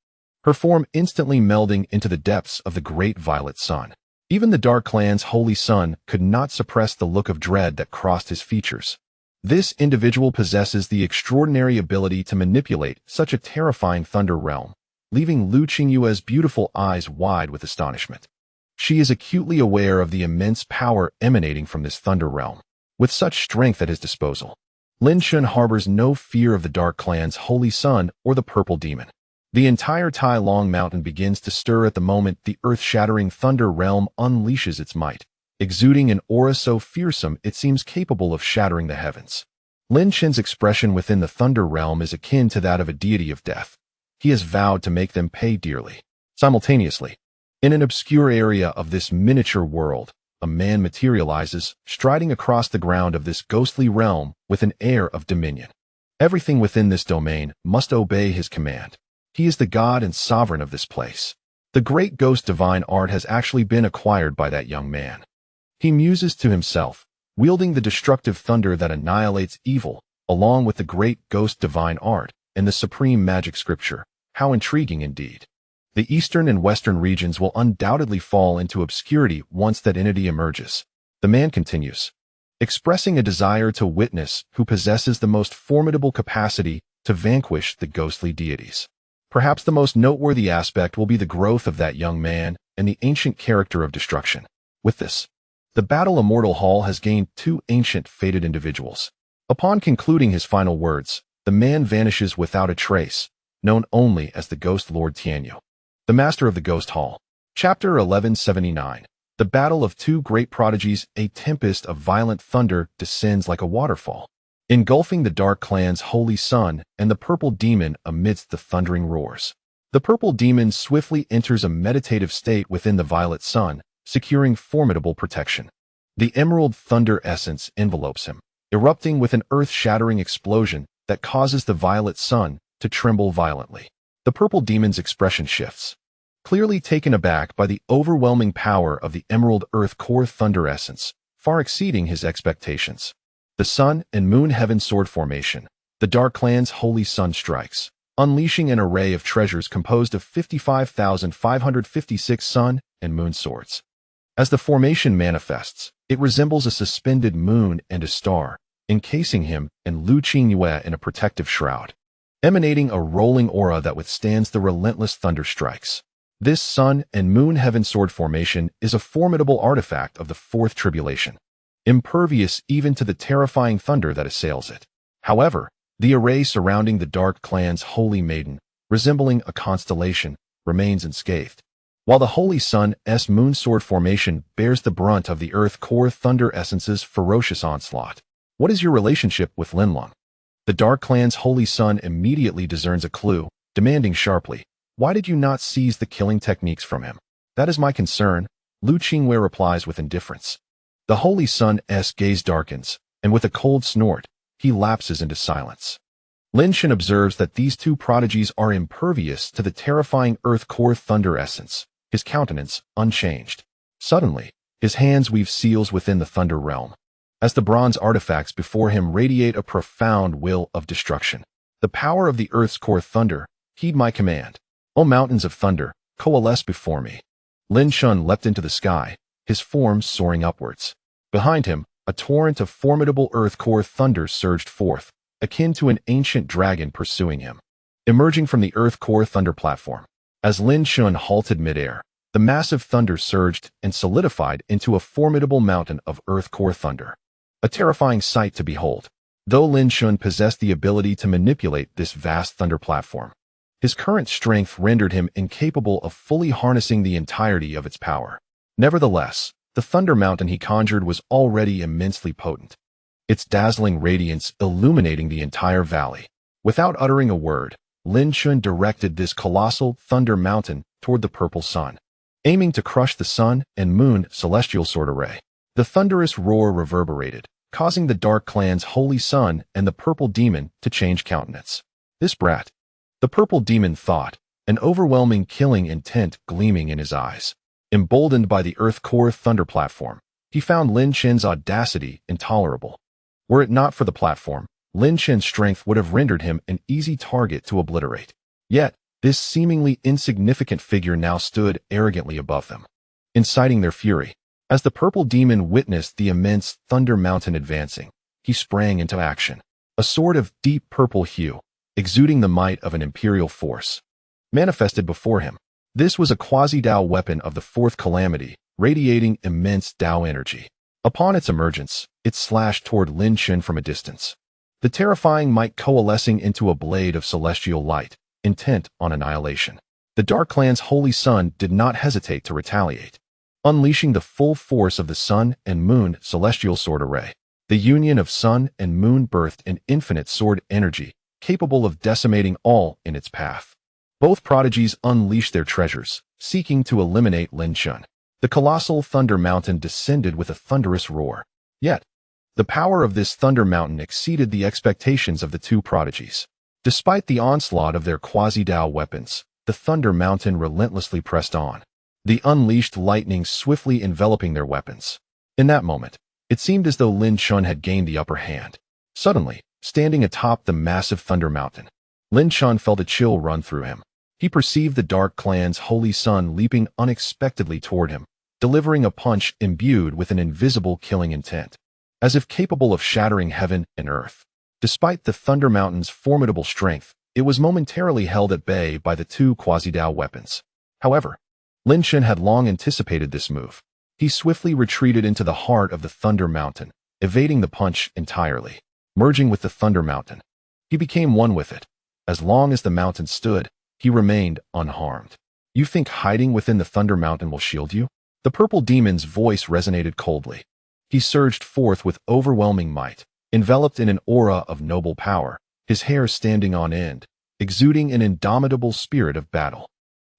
her form instantly melding into the depths of the great violet sun. Even the Dark Clan's holy sun could not suppress the look of dread that crossed his features. This individual possesses the extraordinary ability to manipulate such a terrifying thunder realm, leaving Liu Qingyue's beautiful eyes wide with astonishment. She is acutely aware of the immense power emanating from this thunder realm. With such strength at his disposal, Lin Chen harbors no fear of the Dark Clan's holy sun or the purple demon. The entire Tai Long mountain begins to stir at the moment the earth-shattering thunder realm unleashes its might, exuding an aura so fearsome it seems capable of shattering the heavens. Lin Chen's expression within the thunder realm is akin to that of a deity of death. He has vowed to make them pay dearly. Simultaneously, In an obscure area of this miniature world, a man materializes, striding across the ground of this ghostly realm with an air of dominion. Everything within this domain must obey his command. He is the god and sovereign of this place. The great ghost divine art has actually been acquired by that young man. He muses to himself, wielding the destructive thunder that annihilates evil, along with the great ghost divine art and the supreme magic scripture. How intriguing indeed. The eastern and western regions will undoubtedly fall into obscurity once that entity emerges. The man continues, expressing a desire to witness who possesses the most formidable capacity to vanquish the ghostly deities. Perhaps the most noteworthy aspect will be the growth of that young man and the ancient character of destruction. With this, the Battle Immortal Hall has gained two ancient fated individuals. Upon concluding his final words, the man vanishes without a trace, known only as the Ghost Lord Tianyu, the Master of the Ghost Hall. Chapter 1179. The Battle of Two Great Prodigies. A tempest of violent thunder descends like a waterfall, engulfing the Dark Clan's holy sun and the purple demon amidst the thundering roars. The purple demon swiftly enters a meditative state within the violet sun, securing formidable protection. The emerald thunder essence envelopes him, erupting with an earth-shattering explosion that causes the violet sun to tremble violently. The purple demon's expression shifts, clearly taken aback by the overwhelming power of the emerald earth core thunder essence, far exceeding his expectations. The sun and moon heaven sword formation. The Dark Clan's holy sun strikes, unleashing an array of treasures composed of 55,556 sun and moon swords. As the formation manifests, it resembles a suspended moon and a star, encasing him and Liu Qingyue in a protective shroud, emanating a rolling aura that withstands the relentless thunder strikes. This sun and moon heaven sword formation is a formidable artifact of the fourth tribulation, impervious even to the terrifying thunder that assails it. However, the array surrounding the Dark Clan's Holy Maiden, resembling a constellation, remains unscathed, while the Holy Sun's moon sword formation bears the brunt of the earth core thunder essence's ferocious onslaught. What is your relationship with Lin Leng? The Dark Clan's Holy Sun immediately discerns a clue, demanding sharply, "Why did you not seize the killing techniques from him?" "That is my concern," Liu Qingyue replies with indifference. The Holy Sun's gaze darkens, and with a cold snort, he lapses into silence. Lin Chen observes that these two prodigies are impervious to the terrifying earth core thunder essence, his countenance unchanged. Suddenly, his hands weave seals within the thunder realm, as the bronze artifacts before him radiate a profound will of destruction. The power of the earth's core thunder, heed my command. O mountains of thunder, coalesce before me. Lin Chen leapt into the sky, his form soaring upwards. Behind him, a torrent of formidable earth core thunder surged forth, akin to an ancient dragon pursuing him. Emerging from the earth core thunder platform, as Lin Chen halted midair, the massive thunder surged and solidified into a formidable mountain of earth core thunder. A terrifying sight to behold. Though Lin Chen possessed the ability to manipulate this vast thunder platform, his current strength rendered him incapable of fully harnessing the entirety of its power. Nevertheless, the thunder mountain he conjured was already immensely potent, its dazzling radiance illuminating the entire valley. Without uttering a word, Lin Chen directed this colossal thunder mountain toward the purple sun, aiming to crush the sun and moon celestial sword array. The thunderous roar reverberated, causing the Dark Clan's holy sun and the purple demon to change countenance. "This brat," the purple demon thought, an overwhelming killing intent gleaming in his eyes. Emboldened by the earth core thunder platform, he found Lin Chen's audacity intolerable. Were it not for the platform, Lin Chen's strength would have rendered him an easy target to obliterate. Yet, this seemingly insignificant figure now stood arrogantly above them, inciting their fury. As the purple demon witnessed the immense thunder mountain advancing, he sprang into action. A sword of deep purple hue, exuding the might of an imperial force, manifested before him. This was a quasi-Dao weapon of the fourth calamity, radiating immense Dao energy. Upon its emergence, it slashed toward Lin Chen from a distance, the terrifying might coalescing into a blade of celestial light, intent on annihilation. The Dark Clan's holy sun did not hesitate to retaliate, unleashing the full force of the sun and moon celestial sword array. The union of sun and moon birthed an infinite sword energy, capable of decimating all in its path. Both prodigies unleashed their treasures, seeking to eliminate Lin Chen. The colossal thunder mountain descended with a thunderous roar. Yet, the power of this thunder mountain exceeded the expectations of the two prodigies. Despite the onslaught of their quasi-Dao weapons, the thunder mountain relentlessly pressed on, the unleashed lightning swiftly enveloping their weapons. In that moment, it seemed as though Lin Chen had gained the upper hand. Suddenly, standing atop the massive thunder mountain, Lin Chen felt a chill run through him. He perceived the Dark Clan's holy sun leaping unexpectedly toward him, delivering a punch imbued with an invisible killing intent, as if capable of shattering heaven and earth. Despite the Thunder Mountain's formidable strength, it was momentarily held at bay by the two quasi-Dao weapons. However, Lin Chen had long anticipated this move. He swiftly retreated into the heart of the Thunder Mountain, evading the punch entirely. Merging with the Thunder Mountain, he became one with it. As long as the mountain stood, he remained unharmed. You think hiding within the Thunder Mountain will shield you? The purple demon's voice resonated coldly. He surged forth with overwhelming might, enveloped in an aura of noble power, his hair standing on end, exuding an indomitable spirit of battle.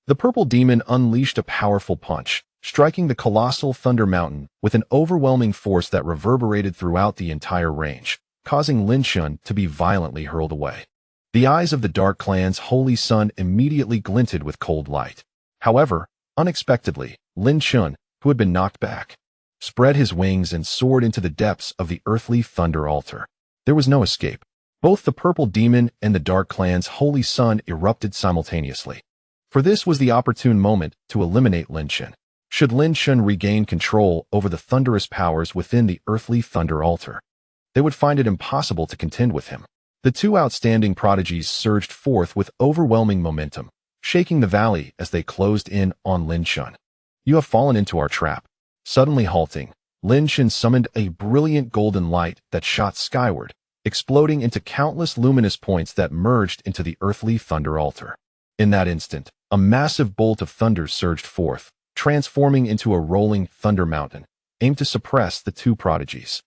The purple demon unleashed a powerful punch, striking the colossal Thunder Mountain with an overwhelming force that reverberated throughout the entire range, causing Lin Chen to be violently hurled away. The eyes of the Dark Clan's holy sun immediately glinted with cold light. However, unexpectedly, Lin Chen, who had been knocked back, spread his wings and soared into the depths of the earthly thunder altar. There was no escape. Both the purple demon and the Dark Clan's holy sun erupted simultaneously. For this was the opportune moment to eliminate Lin Chen. Should Lin Chen regain control over the thunderous powers within the earthly thunder altar, they would find it impossible to contend with him. The two outstanding prodigies surged forth with overwhelming momentum, shaking the valley as they closed in on Lin Chen. You have fallen into our trap. Suddenly halting, Lin Chen summoned a brilliant golden light that shot skyward, exploding into countless luminous points that merged into the earthly thunder altar. In that instant, a massive bolt of thunder surged forth, transforming into a rolling thunder mountain, aimed to suppress the two prodigies.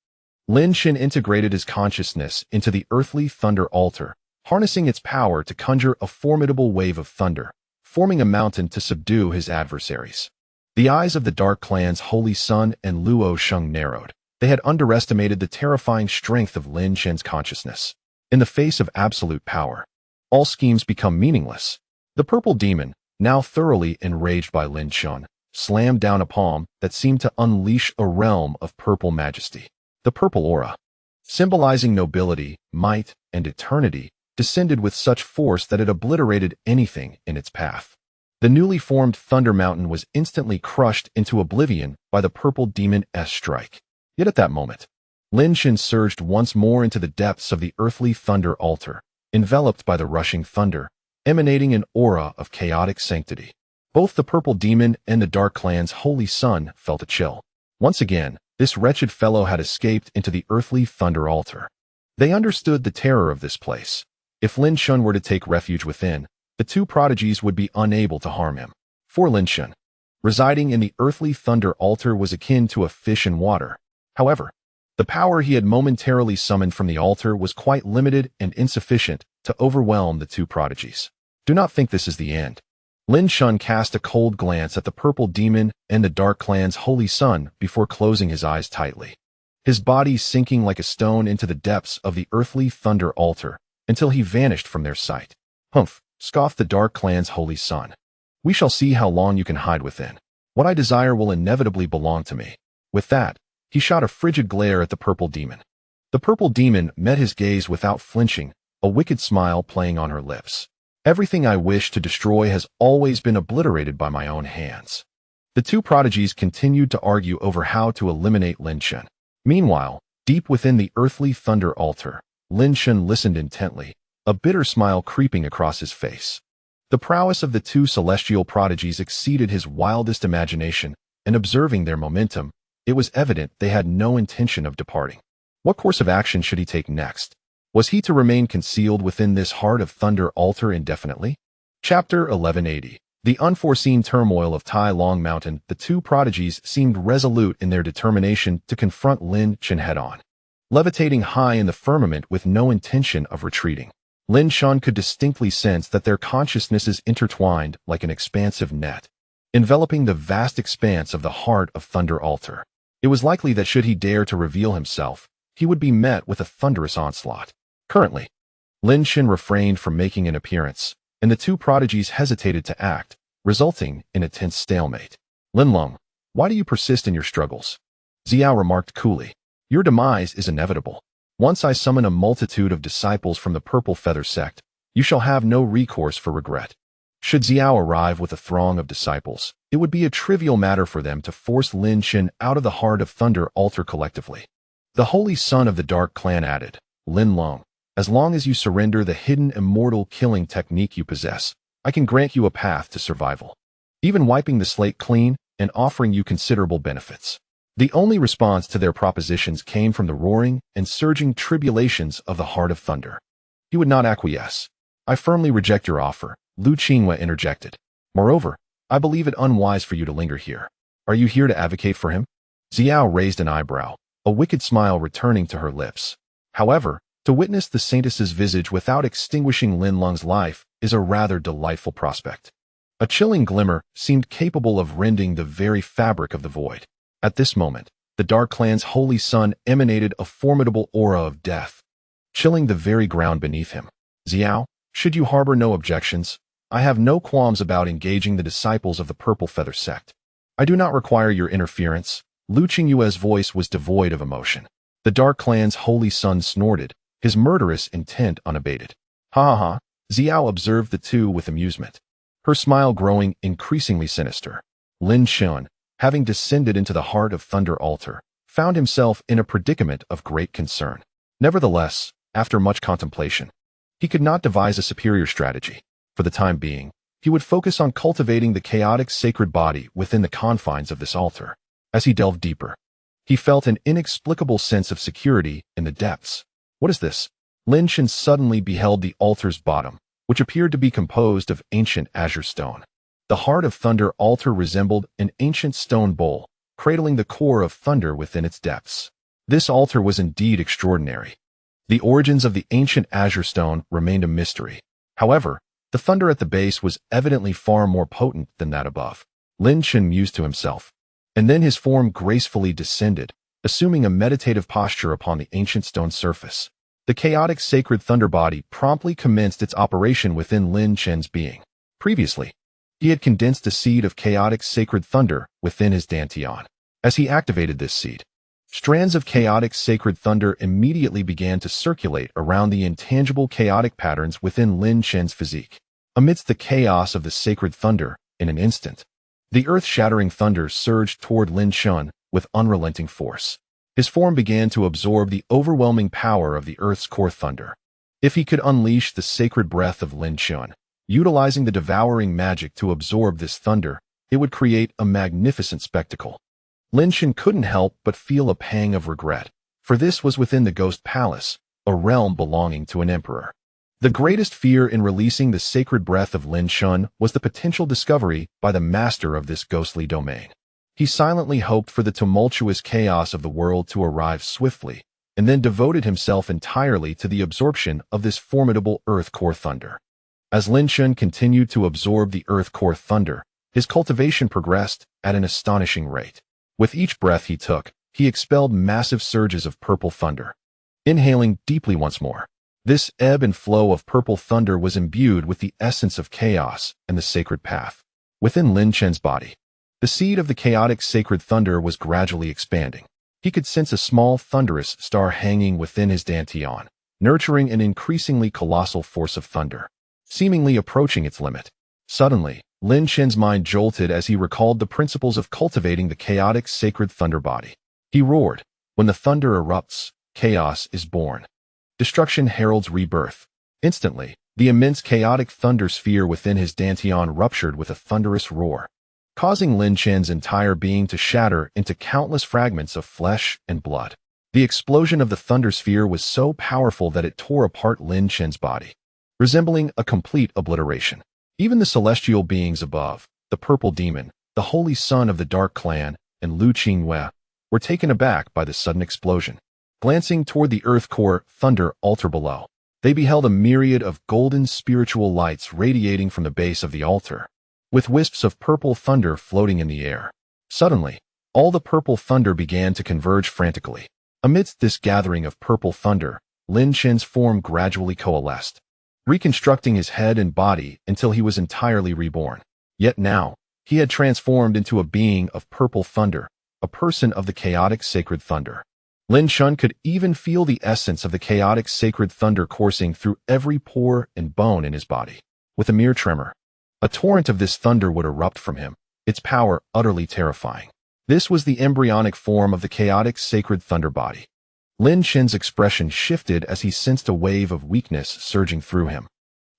Lin Chen integrated his consciousness into the earthly thunder altar, harnessing its power to conjure a formidable wave of thunder, forming a mountain to subdue his adversaries. The eyes of the Dark Clan's holy sun and Luo Sheng narrowed. They had underestimated the terrifying strength of Lin Chen's consciousness. In the face of absolute power, all schemes become meaningless. The purple demon, now thoroughly enraged by Lin Chen, slammed down a palm that seemed to unleash a realm of purple majesty. The purple aura, symbolizing nobility, might, and eternity, descended with such force that it obliterated anything in its path. The newly formed Thunder Mountain was instantly crushed into oblivion by the purple demon's strike. Yet at that moment, Lin Chen surged once more into the depths of the earthly thunder altar, enveloped by the rushing thunder, emanating an aura of chaotic sanctity. Both the purple demon and the Dark Clan's holy sun felt a chill. Once again, this wretched fellow had escaped into the earthly thunder altar. They understood the terror of this place. If Lin Chen were to take refuge within, the two prodigies would be unable to harm him. For Lin Chen, residing in the earthly thunder altar was akin to a fish in water. However, the power he had momentarily summoned from the altar was quite limited and insufficient to overwhelm the two prodigies. Do not think this is the end. Lin Chen cast a cold glance at the purple demon and the Dark Clan's holy sun before closing his eyes tightly, his body sinking like a stone into the depths of the earthly thunder altar until he vanished from their sight. Humph, scoffed the Dark Clan's holy sun. We shall see how long you can hide within. What I desire will inevitably belong to me. With that, he shot a frigid glare at the purple demon. The purple demon met his gaze without flinching, a wicked smile playing on her lips. Everything I wish to destroy has always been obliterated by my own hands. The two prodigies continued to argue over how to eliminate Lin Chen. Meanwhile, deep within the earthly thunder altar, Lin Chen listened intently, a bitter smile creeping across his face. The prowess of the two celestial prodigies exceeded his wildest imagination, and observing their momentum, it was evident they had no intention of departing. What course of action should he take next? Was he to remain concealed within this heart of thunder altar indefinitely? Chapter 1180. The unforeseen turmoil of Tai Long Mountain. The two prodigies seemed resolute in their determination to confront Lin Chen head-on, levitating high in the firmament with no intention of retreating. Lin Chen could distinctly sense that their consciousnesses intertwined like an expansive net, enveloping the vast expanse of the Heart of Thunder altar. It was likely that should he dare to reveal himself, he would be met with a thunderous onslaught. Currently, Lin Chen refrained from making an appearance, and the two prodigies hesitated to act, resulting in a tense stalemate. Lin Leng, why do you persist in your struggles? Xiao remarked coolly. Your demise is inevitable. Once I summon a multitude of disciples from the Purple Feather sect, you shall have no recourse for regret. Should Xiao arrive with a throng of disciples, it would be a trivial matter for them to force Lin Chen out of the Heart of Thunder altar collectively. The Holy Son of the Dark Clan added, Lin Leng, as long as you surrender the hidden immortal killing technique you possess, I can grant you a path to survival, even wiping the slate clean and offering you considerable benefits. The only response to their propositions came from the roaring and surging tribulations of the Heart of Thunder. He would not acquiesce. I firmly reject your offer, Liu Qingyue interjected. Moreover, I believe it unwise for you to linger here. Are you here to advocate for him? Xiao raised an eyebrow, a wicked smile returning to her lips. However, to witness the saintess's visage without extinguishing Lin Leng's life is a rather delightful prospect. A chilling glimmer seemed capable of rending the very fabric of the void. At this moment, the Dark Clan's holy sun emanated a formidable aura of death, chilling the very ground beneath him. Xiao, should you harbor no objections, I have no qualms about engaging the disciples of the Purple Feather sect. I do not require your interference. Liu Qingyue's voice was devoid of emotion. The Dark Clan's holy sun snorted, his murderous intent unabated. Ha ha ha, Xiao observed the two with amusement, her smile growing increasingly sinister. Lin Chen, having descended into the Heart of Thunder altar, found himself in a predicament of great concern. Nevertheless, after much contemplation, he could not devise a superior strategy. For the time being, he would focus on cultivating the chaotic sacred body within the confines of this altar. As he delved deeper, he felt an inexplicable sense of security in the depths. What is this? Lin Chen suddenly beheld the altar's bottom, which appeared to be composed of ancient azure stone. The Heart of Thunder altar resembled an ancient stone bowl, cradling the core of thunder within its depths. This altar was indeed extraordinary. The origins of the ancient azure stone remained a mystery. However, the thunder at the base was evidently far more potent than that above. Lin Chen mused to himself, and then his form gracefully descended, assuming a meditative posture upon the ancient stone surface. The chaotic sacred thunder body promptly commenced its operation within Lin Chen's being. Previously, he had condensed a seed of chaotic sacred thunder within his dantian. As he activated this seed, strands of chaotic sacred thunder immediately began to circulate around the intangible chaotic patterns within Lin Chen's physique. Amidst the chaos of the sacred thunder, in an instant, the earth-shattering thunder surged toward Lin Chen with unrelenting force. His form began to absorb the overwhelming power of the Earth's core thunder. If he could unleash the sacred breath of Lin Chen, utilizing the devouring magic to absorb this thunder, it would create a magnificent spectacle. Lin Chen couldn't help but feel a pang of regret, for this was within the Ghost Palace, a realm belonging to an emperor. The greatest fear in releasing the sacred breath of Lin Chen was the potential discovery by the master of this ghostly domain. He silently hoped for the tumultuous chaos of the world to arrive swiftly, and then devoted himself entirely to the absorption of this formidable Earth core thunder. As Lin Chen continued to absorb the Earth core thunder, his cultivation progressed at an astonishing rate. With each breath he took, he expelled massive surges of purple thunder. Inhaling deeply once more, this ebb and flow of purple thunder was imbued with the essence of chaos and the sacred path. Within Lin Chen's body, the seed of the chaotic sacred thunder was gradually expanding. He could sense a small thunderous star hanging within his dantian, nurturing an increasingly colossal force of thunder, seemingly approaching its limit. Suddenly, Lin Chen's mind jolted as he recalled the principles of cultivating the chaotic sacred thunder body. He roared, "When the thunder erupts, chaos is born. Destruction heralds rebirth." Instantly, the immense chaotic thunder sphere within his dantian ruptured with a thunderous roar, causing Lin Chen's entire being to shatter into countless fragments of flesh and blood. The explosion of the thunder sphere was so powerful that it tore apart Lin Chen's body, resembling a complete obliteration. Even the celestial beings above, the purple demon, the holy son of the Dark Clan, and Liu Qingyue, were taken aback by the sudden explosion. Glancing toward the earth core thunder altar below, They beheld a myriad of golden spiritual lights radiating from the base of the altar, with wisps of purple thunder floating in the air. Suddenly, all the purple thunder began to converge frantically. Amidst this gathering of purple thunder, Lin Chen's form gradually coalesced, reconstructing his head and body until he was entirely reborn. Yet now, he had transformed into a being of purple thunder, a person of the chaotic sacred thunder. Lin Chen could even feel the essence of the chaotic sacred thunder coursing through every pore and bone in his body. With a mere tremor, a torrent of this thunder would erupt from him, its power utterly terrifying. This was the embryonic form of the chaotic sacred thunder body. Lin Chen's expression shifted as he sensed a wave of weakness surging through him,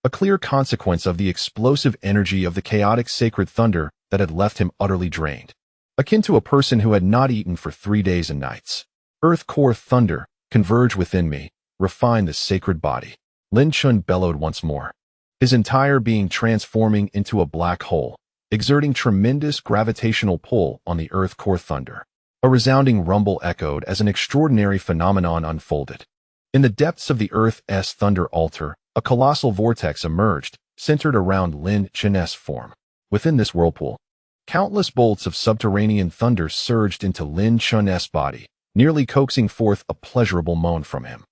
a clear consequence of the explosive energy of the chaotic sacred thunder that had left him utterly drained. Akin to a person who had not eaten for 3 days and nights. Earth core thunder, converge within me, refine the sacred body. Lin Chen bellowed once more, his entire being transforming into a black hole, exerting tremendous gravitational pull on the earth core thunder. A resounding rumble echoed as an extraordinary phenomenon unfolded. In the depths of the Earth's thunder altar, a colossal vortex emerged, centered around Lin Chen's form. Within this whirlpool, countless bolts of subterranean thunder surged into Lin Chen's body, nearly coaxing forth a pleasurable moan from him.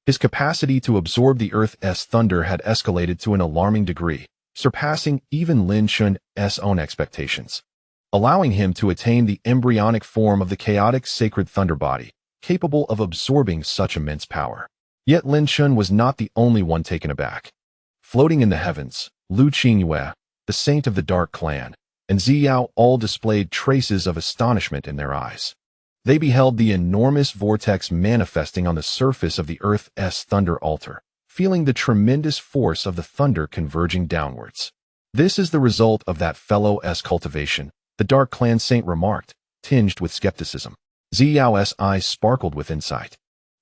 His capacity to absorb the Earth's thunder had escalated to an alarming degree, surpassing even Lin Chen's own expectations, allowing him to attain the embryonic form of the chaotic sacred thunder body, capable of absorbing such immense power. Yet Lin Chen was not the only one taken aback. Floating in the heavens, Liu Qingyue, the saint of the Dark Clan, and Ziyao all displayed traces of astonishment in their eyes. They beheld the enormous vortex manifesting on the surface of the Earth's thunder altar, feeling the tremendous force of the thunder converging downwards. This is the result of that fellow's cultivation, the Dark Clan saint remarked, tinged with skepticism. Ziyao's eyes sparkled with insight.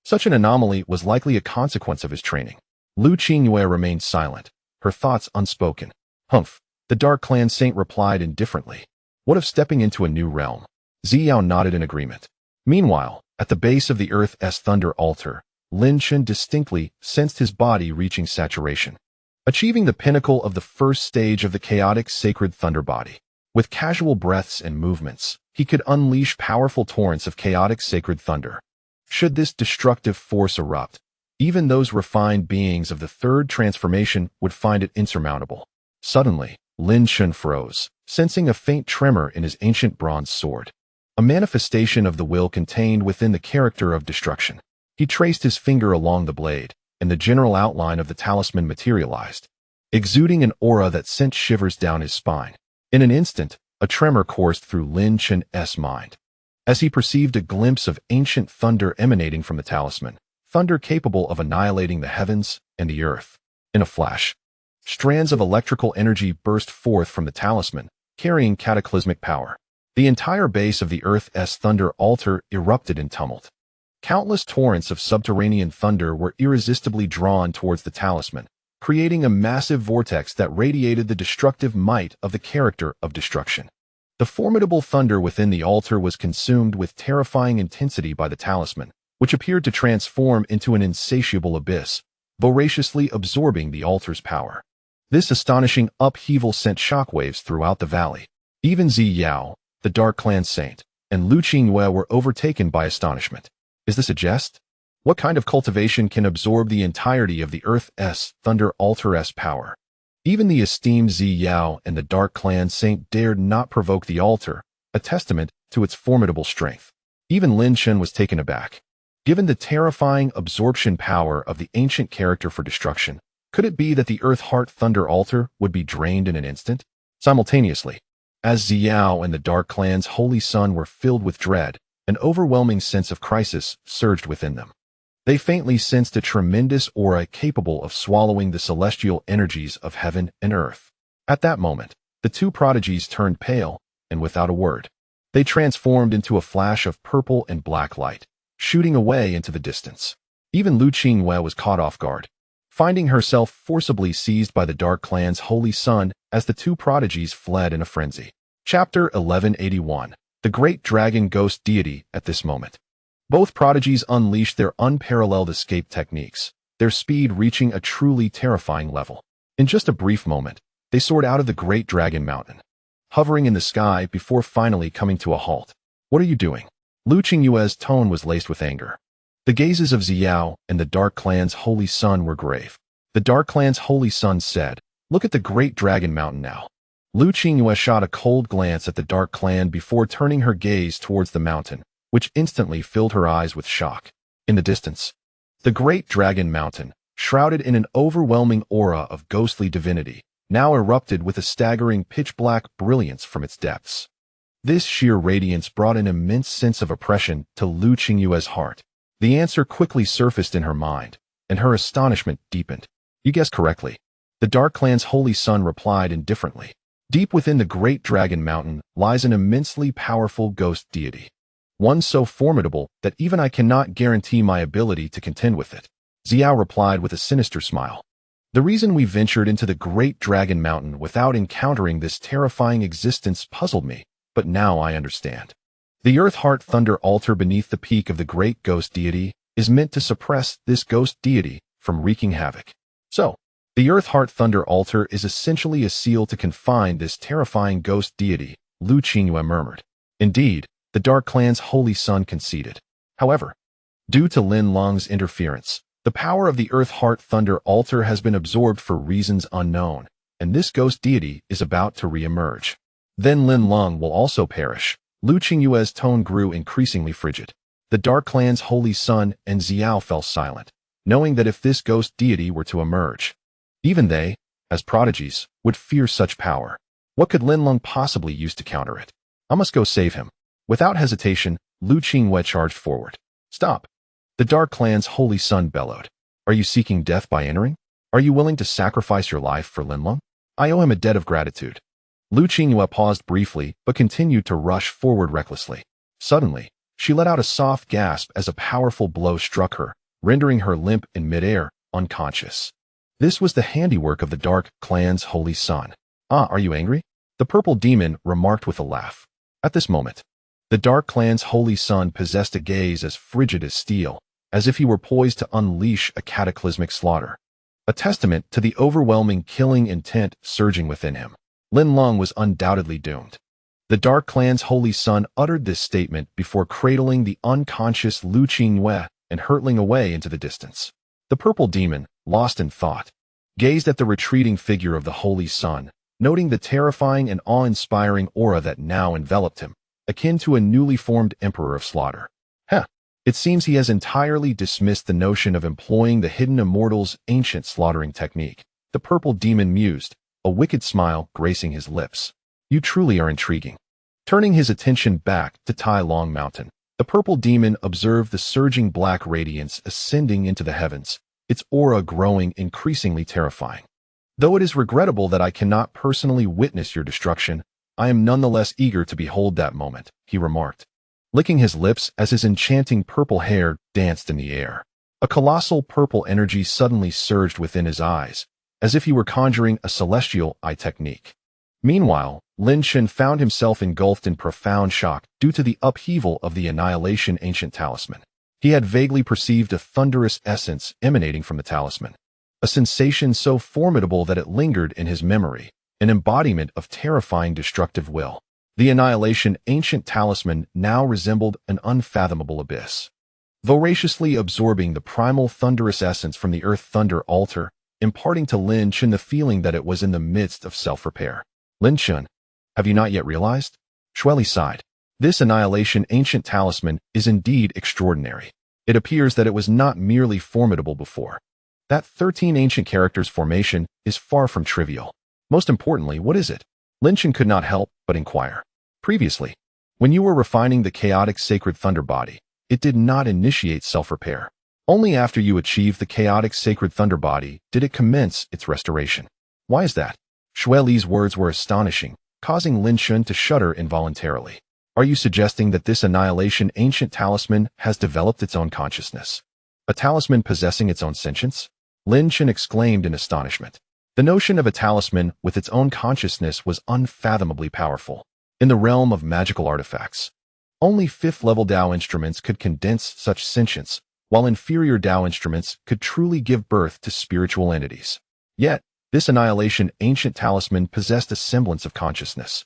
Such an anomaly was likely a consequence of his training. Liu Qingyue remained silent, her thoughts unspoken. Humph, the Dark Clan saint replied indifferently. What of stepping into a new realm? Ziyao nodded in agreement. Meanwhile, at the base of the Earth's thunder altar, Lin Chen distinctly sensed his body reaching saturation, achieving the pinnacle of the first stage of the chaotic sacred thunder body. With casual breaths and movements, he could unleash powerful torrents of chaotic sacred thunder. Should this destructive force erupt, even those refined beings of the third transformation would find it insurmountable. Suddenly, Lin Chen froze, sensing a faint tremor in his ancient bronze sword, a manifestation of the will contained within the character of destruction. He traced his finger along the blade, and the general outline of the talisman materialized, exuding an aura that sent shivers down his spine. In an instant, a tremor coursed through Lin Chen's mind, as he perceived a glimpse of ancient thunder emanating from the talisman, thunder capable of annihilating the heavens and the earth. In a flash, strands of electrical energy burst forth from the talisman, carrying cataclysmic power. The entire base of the Earth's thunder altar erupted in tumult. Countless torrents of subterranean thunder were irresistibly drawn towards the talisman, creating a massive vortex that radiated the destructive might of the character of destruction. The formidable thunder within the altar was consumed with terrifying intensity by the talisman, which appeared to transform into an insatiable abyss, voraciously absorbing the altar's power. This astonishing upheaval sent shockwaves throughout the valley. Even Ziyao, the Dark Clan saint, and Liu Qingyue were overtaken by astonishment. Is this a jest? What kind of cultivation can absorb the entirety of the Earth's thunder altar's power? Even the esteemed Ziyao and the Dark Clan saint dared not provoke the altar, a testament to its formidable strength. Even Lin Chen was taken aback. Given the terrifying absorption power of the ancient character for destruction, could it be that the Earth Heart Thunder altar would be drained in an instant? Simultaneously, as Ziyao and the Dark Clan's holy son were filled with dread, an overwhelming sense of crisis surged within them. They faintly sensed a tremendous aura capable of swallowing the celestial energies of heaven and earth. At that moment, the two prodigies turned pale, and without a word, they transformed into a flash of purple and black light, shooting away into the distance. Even Liu Qingyue was caught off guard, finding herself forcibly seized by the Dark Clan's holy son as the two prodigies fled in a frenzy. Chapter 1181. The Great Dragon Ghost Deity. At this moment, both prodigies unleashed their unparalleled escape techniques, their speed reaching a truly terrifying level. In just a brief moment, they soared out of the Great Dragon Mountain, hovering in the sky before finally coming to a halt. What are you doing? Liu Qingyue's tone was laced with anger. The gazes of Xiao and the Dark Clan's Holy Sun were grave. The Dark Clan's Holy Sun said, "Look at the Great Dragon Mountain now." Liu Qingyue shot a cold glance at the Dark Clan before turning her gaze towards the mountain, which instantly filled her eyes with shock. In the distance, the Great Dragon Mountain, shrouded in an overwhelming aura of ghostly divinity, now erupted with a staggering pitch-black brilliance from its depths. This sheer radiance brought an immense sense of oppression to Liu Qingyue's heart. The answer quickly surfaced in her mind, and her astonishment deepened. You guessed correctly. The Dark Clan's Holy Sun replied indifferently. Deep within the Great Dragon Mountain lies an immensely powerful ghost deity. One so formidable that even I cannot guarantee my ability to contend with it. Xiao replied with a sinister smile. The reason we ventured into the Great Dragon Mountain without encountering this terrifying existence puzzled me, but now I understand. The Earth Heart Thunder altar beneath the peak of the great ghost deity is meant to suppress this ghost deity from wreaking havoc. So, the Earth Heart Thunder altar is essentially a seal to confine this terrifying ghost deity, Liu Qingyue murmured. Indeed, the Dark Clan's Holy Sun conceded. However, due to Lin Leng's interference, the power of the Earth Heart Thunder altar has been absorbed for reasons unknown, and this ghost deity is about to re-emerge. Then Lin Leng will also perish. Liu Qingyue's tone grew increasingly frigid. The Dark Clan's Holy Sun and Xiao fell silent, knowing that if this ghost deity were to emerge, even they, as prodigies, would fear such power. What could Lin Leng possibly use to counter it? I must go save him. Without hesitation, Liu Qingyue charged forward. Stop! The Dark Clan's Holy Sun bellowed. Are you seeking death by entering? Are you willing to sacrifice your life for Lin Leng? I owe him a debt of gratitude. Liu Qingyue paused briefly but continued to rush forward recklessly. Suddenly, she let out a soft gasp as a powerful blow struck her, rendering her limp in midair, unconscious. This was the handiwork of the Dark Clan's Holy Sun. Ah, are you angry? The purple demon remarked with a laugh. At this moment, the Dark Clan's Holy Sun possessed a gaze as frigid as steel, as if he were poised to unleash a cataclysmic slaughter. A testament to the overwhelming killing intent surging within him. Lin Leng was undoubtedly doomed. The Dark Clan's Holy Sun uttered this statement before cradling the unconscious Liu Qingyue and hurtling away into the distance. The purple demon, lost in thought, gazed at the retreating figure of the Holy Sun, noting the terrifying and awe-inspiring aura that now enveloped him, akin to a newly formed Emperor of Slaughter. It seems he has entirely dismissed the notion of employing the Hidden Immortal's ancient slaughtering technique. The purple demon mused, a wicked smile gracing his lips. You truly are intriguing. Turning his attention back to Tai Long Mountain, the purple demon observed the surging black radiance ascending into the heavens, its aura growing increasingly terrifying. Though it is regrettable that I cannot personally witness your destruction, I am nonetheless eager to behold that moment, he remarked, licking his lips as his enchanting purple hair danced in the air. A colossal purple energy suddenly surged within his eyes, as if he were conjuring a celestial eye technique. Meanwhile, Lin Chen found himself engulfed in profound shock due to the upheaval of the Annihilation Ancient Talisman. He had vaguely perceived a thunderous essence emanating from the talisman, a sensation so formidable that it lingered in his memory, an embodiment of terrifying destructive will. The Annihilation Ancient Talisman now resembled an unfathomable abyss, voraciously absorbing the primal thunderous essence from the Earth Thunder altar, imparting to Lin Chen the feeling that it was in the midst of self-repair. Lin Chen, have you not yet realized? Shueli sighed. This Annihilation Ancient Talisman is indeed extraordinary. It appears that it was not merely formidable before. That 13 ancient characters formation is far from trivial. Most importantly, what is it? Lin Chen could not help but inquire. Previously, when you were refining the chaotic sacred thunder body, it did not initiate self-repair. Only after you achieved the chaotic sacred thunder body did it commence its restoration. Why is that? Shueli's words were astonishing, causing Lin Chen to shudder involuntarily. Are you suggesting that this Annihilation Ancient Talisman has developed its own consciousness? A talisman possessing its own sentience? Lin Chen exclaimed in astonishment. The notion of a talisman with its own consciousness was unfathomably powerful. In the realm of magical artifacts, only 5th-level Dao instruments could condense such sentience, while inferior Tao instruments could truly give birth to spiritual entities. Yet, this annihilation ancient talisman possessed a semblance of consciousness.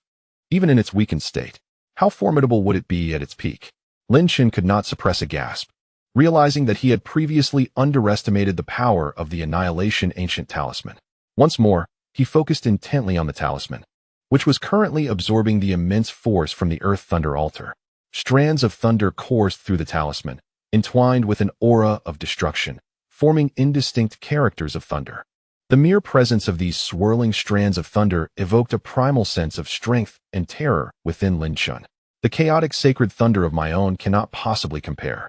Even in its weakened state, how formidable would it be at its peak? Lin Chen could not suppress a gasp, realizing that he had previously underestimated the power of the annihilation ancient talisman. Once more, he focused intently on the talisman, which was currently absorbing the immense force from the Earth Thunder altar. Strands of thunder coursed through the talisman, entwined with an aura of destruction, forming indistinct characters of thunder. The mere presence of these swirling strands of thunder evoked a primal sense of strength and terror within Lin Chen. The chaotic sacred thunder of my own cannot possibly compare.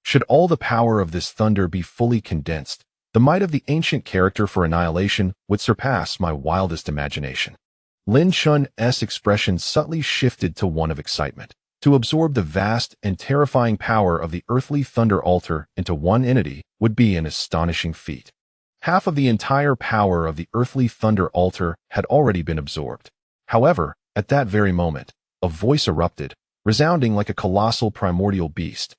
Should all the power of this thunder be fully condensed, the might of the ancient character for annihilation would surpass my wildest imagination. Lin Chen's expression subtly shifted to one of excitement. To absorb the vast and terrifying power of the earthly thunder altar into one entity would be an astonishing feat. Half of the entire power of the earthly thunder altar had already been absorbed. However, at that very moment, a voice erupted, resounding like a colossal primordial beast.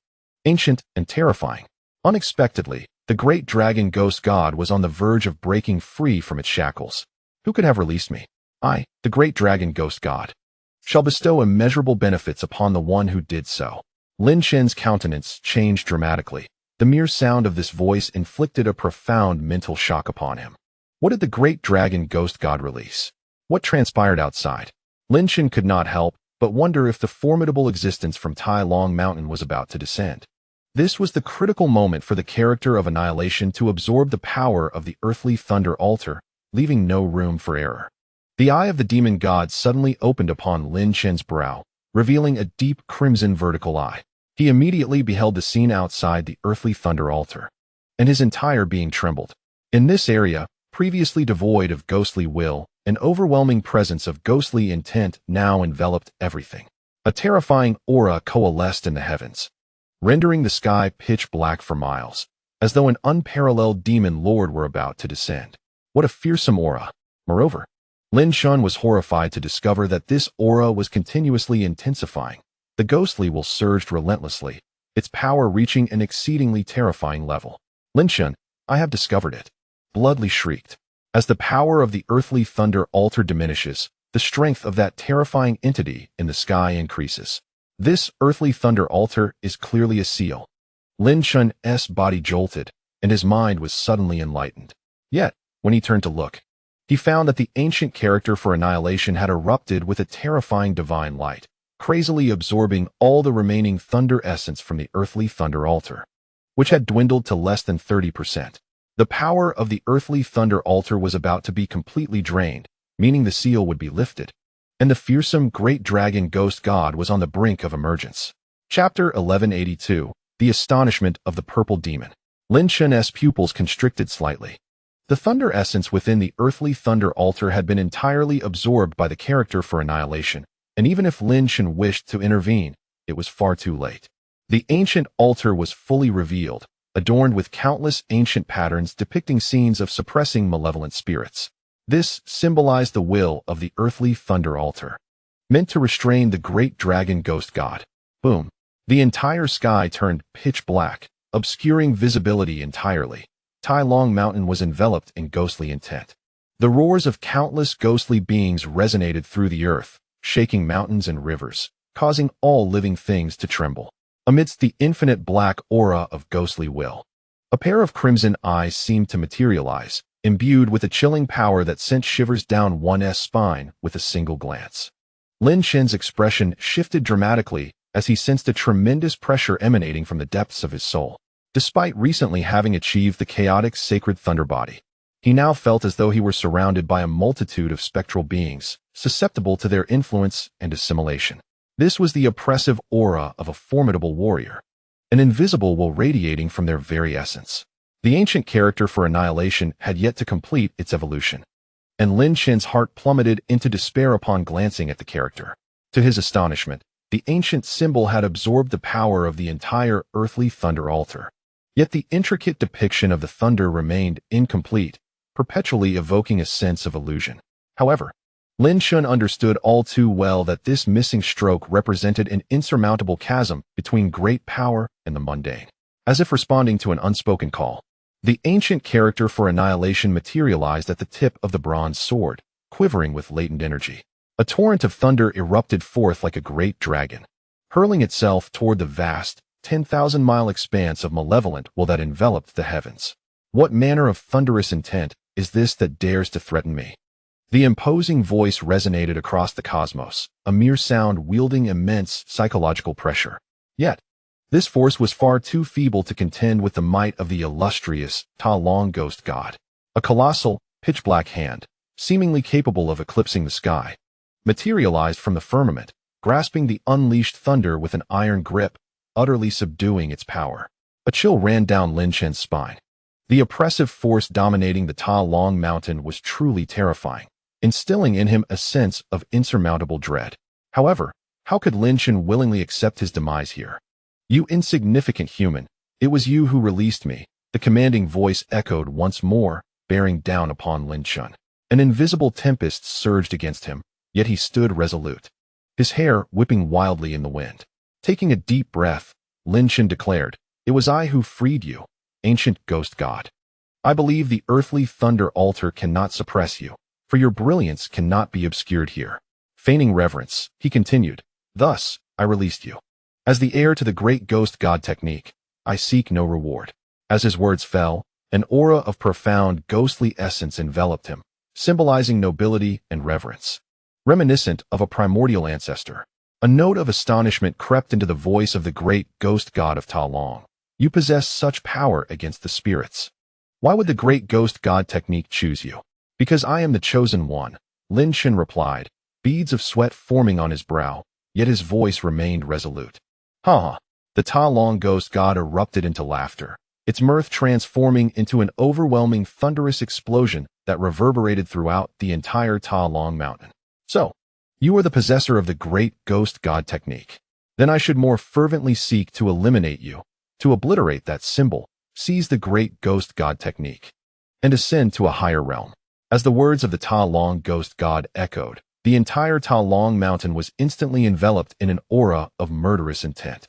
Ancient and terrifying. Unexpectedly, the great dragon ghost god was on the verge of breaking free from its shackles. Who could have released me? I, the great dragon ghost god, shall bestow immeasurable benefits upon the one who did so. Lin Chen's countenance changed dramatically. The mere sound of this voice inflicted a profound mental shock upon him. What did the great dragon ghost god release? What transpired outside? Lin Chen could not help but wonder if the formidable existence from Tai Long Mountain was about to descend. This was the critical moment for the character of annihilation to absorb the power of the earthly thunder altar, leaving no room for error. The eye of the demon god suddenly opened upon Lin Chen's brow, revealing a deep crimson vertical eye. He immediately beheld the scene outside the earthly thunder altar, and his entire being trembled. In this area, previously devoid of ghostly will, an overwhelming presence of ghostly intent now enveloped everything. A terrifying aura coalesced in the heavens, rendering the sky pitch black for miles, as though an unparalleled demon lord were about to descend. What a fearsome aura! Moreover, Lin Chen was horrified to discover that this aura was continuously intensifying. The ghostly will surged relentlessly, its power reaching an exceedingly terrifying level. Lin Chen, I have discovered it. Bloodly shrieked. As the power of the earthly thunder altar diminishes, the strength of that terrifying entity in the sky increases. This earthly thunder altar is clearly a seal. Lin Chen's body jolted, and his mind was suddenly enlightened. Yet, when he turned to look, he found that the ancient character for annihilation had erupted with a terrifying divine light, crazily absorbing all the remaining thunder essence from the earthly thunder altar, which had dwindled to less than 30%. The power of the earthly thunder altar was about to be completely drained, meaning the seal would be lifted, and the fearsome great dragon ghost god was on the brink of emergence. Chapter 1182, The Astonishment of the Purple Demon. Lin Chen's pupils constricted slightly. The thunder essence within the earthly thunder altar had been entirely absorbed by the character for annihilation, and even if Lin Chen wished to intervene, it was far too late. The ancient altar was fully revealed, adorned with countless ancient patterns depicting scenes of suppressing malevolent spirits. This symbolized the will of the earthly thunder altar, meant to restrain the great dragon ghost god. Boom! The entire sky turned pitch black, obscuring visibility entirely. Tai Long Mountain was enveloped in ghostly intent. The roars of countless ghostly beings resonated through the earth, shaking mountains and rivers, causing all living things to tremble. Amidst the infinite black aura of ghostly will, a pair of crimson eyes seemed to materialize, imbued with a chilling power that sent shivers down one's spine with a single glance. Lin Chen's expression shifted dramatically as he sensed a tremendous pressure emanating from the depths of his soul. Despite recently having achieved the chaotic sacred thunder body, he now felt as though he were surrounded by a multitude of spectral beings, susceptible to their influence and assimilation. This was the oppressive aura of a formidable warrior, an invisible will radiating from their very essence. The ancient character for annihilation had yet to complete its evolution, and Lin Chen's heart plummeted into despair upon glancing at the character. To his astonishment, the ancient symbol had absorbed the power of the entire earthly thunder altar. Yet the intricate depiction of the thunder remained incomplete, perpetually evoking a sense of illusion. However, Lin Chen understood all too well that this missing stroke represented an insurmountable chasm between great power and the mundane. as if responding to an unspoken call. The ancient character for annihilation materialized at the tip of the bronze sword, quivering with latent energy. A torrent of thunder erupted forth like a great dragon, hurling itself toward the vast, 10,000-mile expanse of malevolent will that enveloped the heavens. What manner of thunderous intent is this that dares to threaten me? The imposing voice resonated across the cosmos, a mere sound wielding immense psychological pressure. Yet, this force was far too feeble to contend with the might of the illustrious Ta Long ghost god. A colossal, pitch-black hand, seemingly capable of eclipsing the sky, materialized from the firmament, grasping the unleashed thunder with an iron grip, utterly subduing its power. A chill ran down Lin Chen's spine. The oppressive force dominating the Ta Long mountain was truly terrifying, instilling in him a sense of insurmountable dread. However, how could Lin Chen willingly accept his demise here? "You insignificant human, it was you who released me," the commanding voice echoed once more, bearing down upon Lin Chen. An invisible tempest surged against him, yet he stood resolute, his hair whipping wildly in the wind. Taking a deep breath, Lin Chen declared, "It was I who freed you, ancient ghost god. I believe the earthly thunder altar cannot suppress you, for your brilliance cannot be obscured here." Feigning reverence, he continued, "Thus, I released you. As the heir to the great ghost god technique, I seek no reward." As his words fell, an aura of profound ghostly essence enveloped him, symbolizing nobility and reverence. Reminiscent of a primordial ancestor, a note of astonishment crept into the voice of the great ghost god of Ta Long. "You possess such power against the spirits. Why would the great ghost god technique choose you?" "Because I am the chosen one," Lin Chen replied, beads of sweat forming on his brow, yet his voice remained resolute. "Ha ha!" The Ta Long ghost god erupted into laughter, its mirth transforming into an overwhelming thunderous explosion that reverberated throughout the entire Ta Long mountain. "So, you are the possessor of the great ghost god technique. Then I should more fervently seek to eliminate you, to obliterate that symbol, seize the great ghost god technique, and ascend to a higher realm." As the words of the Ta Long ghost god echoed, the entire Ta Long mountain was instantly enveloped in an aura of murderous intent.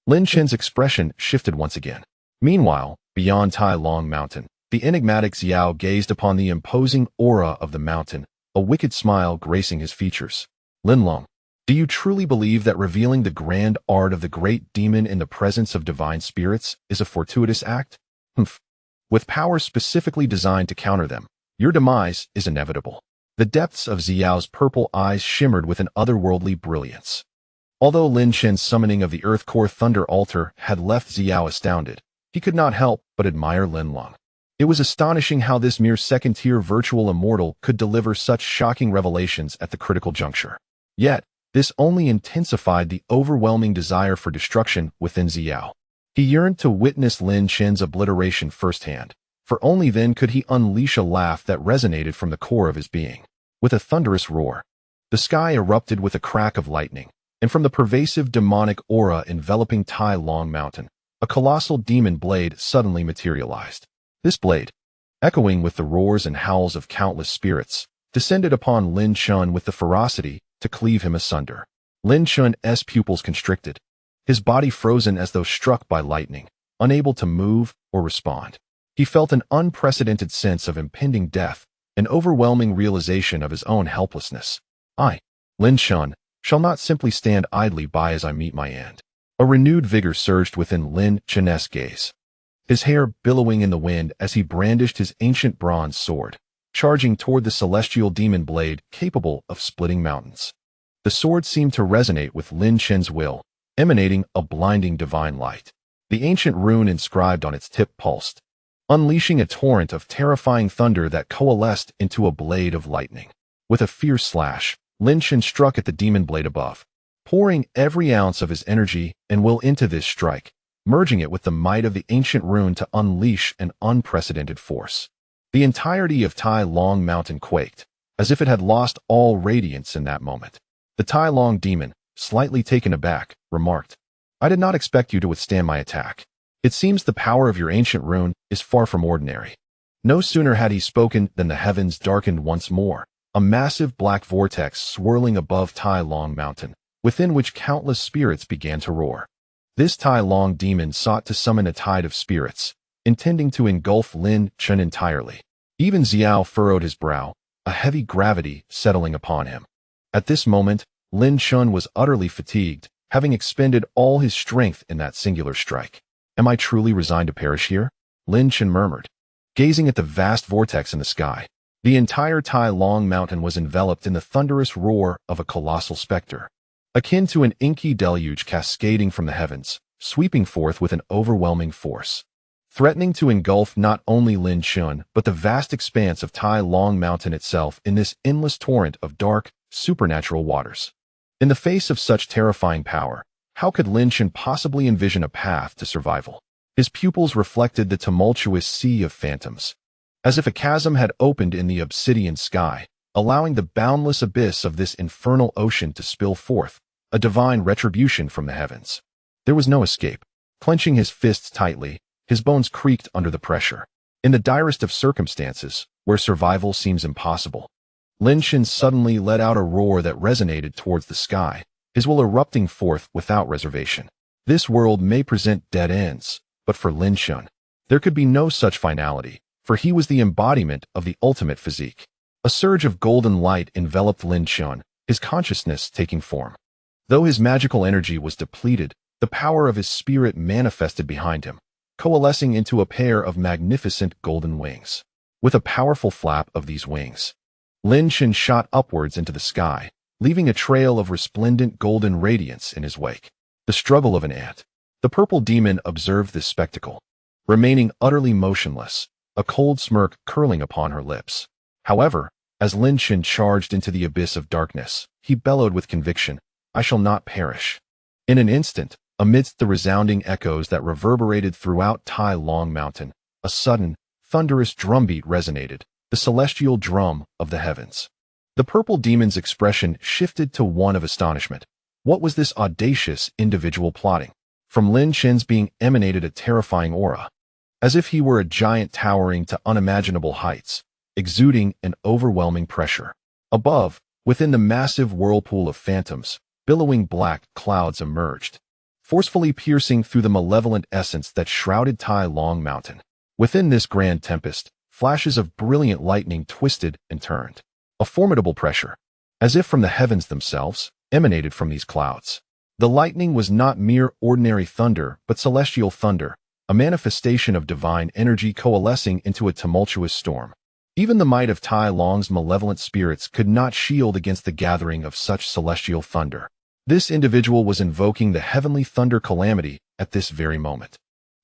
Lin Chen's expression shifted once again. Meanwhile, beyond Tai Long mountain, the enigmatic Xiao gazed upon the imposing aura of the mountain, a wicked smile gracing his features. "Lin Leng, do you truly believe that revealing the grand art of the great demon in the presence of divine spirits is a fortuitous act? Humph. With powers specifically designed to counter them, your demise is inevitable." The depths of Xiao's purple eyes shimmered with an otherworldly brilliance. Although Lin Chen's summoning of the Earth Core Thunder Altar had left Xiao astounded, he could not help but admire Lin Leng. It was astonishing how this mere second-tier virtual immortal could deliver such shocking revelations at the critical juncture. Yet, this only intensified the overwhelming desire for destruction within Xiao. He yearned to witness Lin Chen's obliteration firsthand, for only then could he unleash a laugh that resonated from the core of his being. With a thunderous roar, the sky erupted with a crack of lightning, and from the pervasive demonic aura enveloping Tai Long Mountain, a colossal demon blade suddenly materialized. This blade, echoing with the roars and howls of countless spirits, descended upon Lin Chen with the ferocity to cleave him asunder. Lin Chen's pupils constricted, his body frozen as though struck by lightning, unable to move or respond. He felt an unprecedented sense of impending death, an overwhelming realization of his own helplessness. "I, Lin Chen, shall not simply stand idly by as I meet my end." A renewed vigor surged within Lin Chen's gaze, his hair billowing in the wind as he brandished his ancient bronze sword, charging toward the celestial demon blade capable of splitting mountains. The sword seemed to resonate with Lin Chen's will, emanating a blinding divine light. The ancient rune inscribed on its tip pulsed, unleashing a torrent of terrifying thunder that coalesced into a blade of lightning. With a fierce slash, Lin Chen struck at the demon blade above, pouring every ounce of his energy and will into this strike, merging it with the might of the ancient rune to unleash an unprecedented force. The entirety of Tai Long Mountain quaked, as if it had lost all radiance in that moment. The Tai Long demon, slightly taken aback, remarked, "I did not expect you to withstand my attack. It seems the power of your ancient rune is far from ordinary." No sooner had he spoken than the heavens darkened once more, a massive black vortex swirling above Tai Long Mountain, within which countless spirits began to roar. This Tai Long demon sought to summon a tide of spirits, intending to engulf Lin Chen entirely. Even Xiao furrowed his brow, a heavy gravity settling upon him. At this moment, Lin Chen was utterly fatigued, having expended all his strength in that singular strike. Am I truly resigned to perish here? Lin Chen murmured, gazing at the vast vortex in the sky. The entire Tai Long mountain was enveloped in the thunderous roar of a colossal specter, akin to an inky deluge cascading from the heavens, sweeping forth with an overwhelming force, threatening to engulf not only Lin Chen but the vast expanse of Tai Long mountain itself in this endless torrent of dark, supernatural waters. In the face of such terrifying power, how could Lin Chen possibly envision a path to survival? His pupils reflected the tumultuous sea of phantoms, as if a chasm had opened in the obsidian sky, allowing the boundless abyss of this infernal ocean to spill forth, a divine retribution from the heavens. There was no escape. Clenching his fists tightly, his bones creaked under the pressure. In the direst of circumstances, where survival seems impossible, Lin Chen suddenly let out a roar that resonated towards the sky, his will erupting forth without reservation. This world may present dead ends, but for Lin Chen, there could be no such finality, for he was the embodiment of the ultimate physique. A surge of golden light enveloped Lin Chen, his consciousness taking form. Though his magical energy was depleted, the power of his spirit manifested behind him, coalescing into a pair of magnificent golden wings. With a powerful flap of these wings, Lin Chen shot upwards into the sky, leaving a trail of resplendent golden radiance in his wake. The struggle of an ant. The purple demon observed this spectacle, remaining utterly motionless, a cold smirk curling upon her lips. However, as Lin Chen charged into the abyss of darkness, he bellowed with conviction, "I shall not perish." In an instant, amidst the resounding echoes that reverberated throughout Tai Long Mountain, a sudden, thunderous drumbeat resonated, the celestial drum of the heavens. The purple demon's expression shifted to one of astonishment. What was this audacious individual plotting? From Lin Chen's being emanated a terrifying aura, as if he were a giant towering to unimaginable heights, exuding an overwhelming pressure. Above, within the massive whirlpool of phantoms, billowing black clouds emerged, forcefully piercing through the malevolent essence that shrouded Tai Long Mountain. Within this grand tempest, flashes of brilliant lightning twisted and turned. A formidable pressure, as if from the heavens themselves, emanated from these clouds. The lightning was not mere ordinary thunder, but celestial thunder, a manifestation of divine energy coalescing into a tumultuous storm. Even the might of Tai Long's malevolent spirits could not shield against the gathering of such celestial thunder. This individual was invoking the heavenly thunder calamity at this very moment.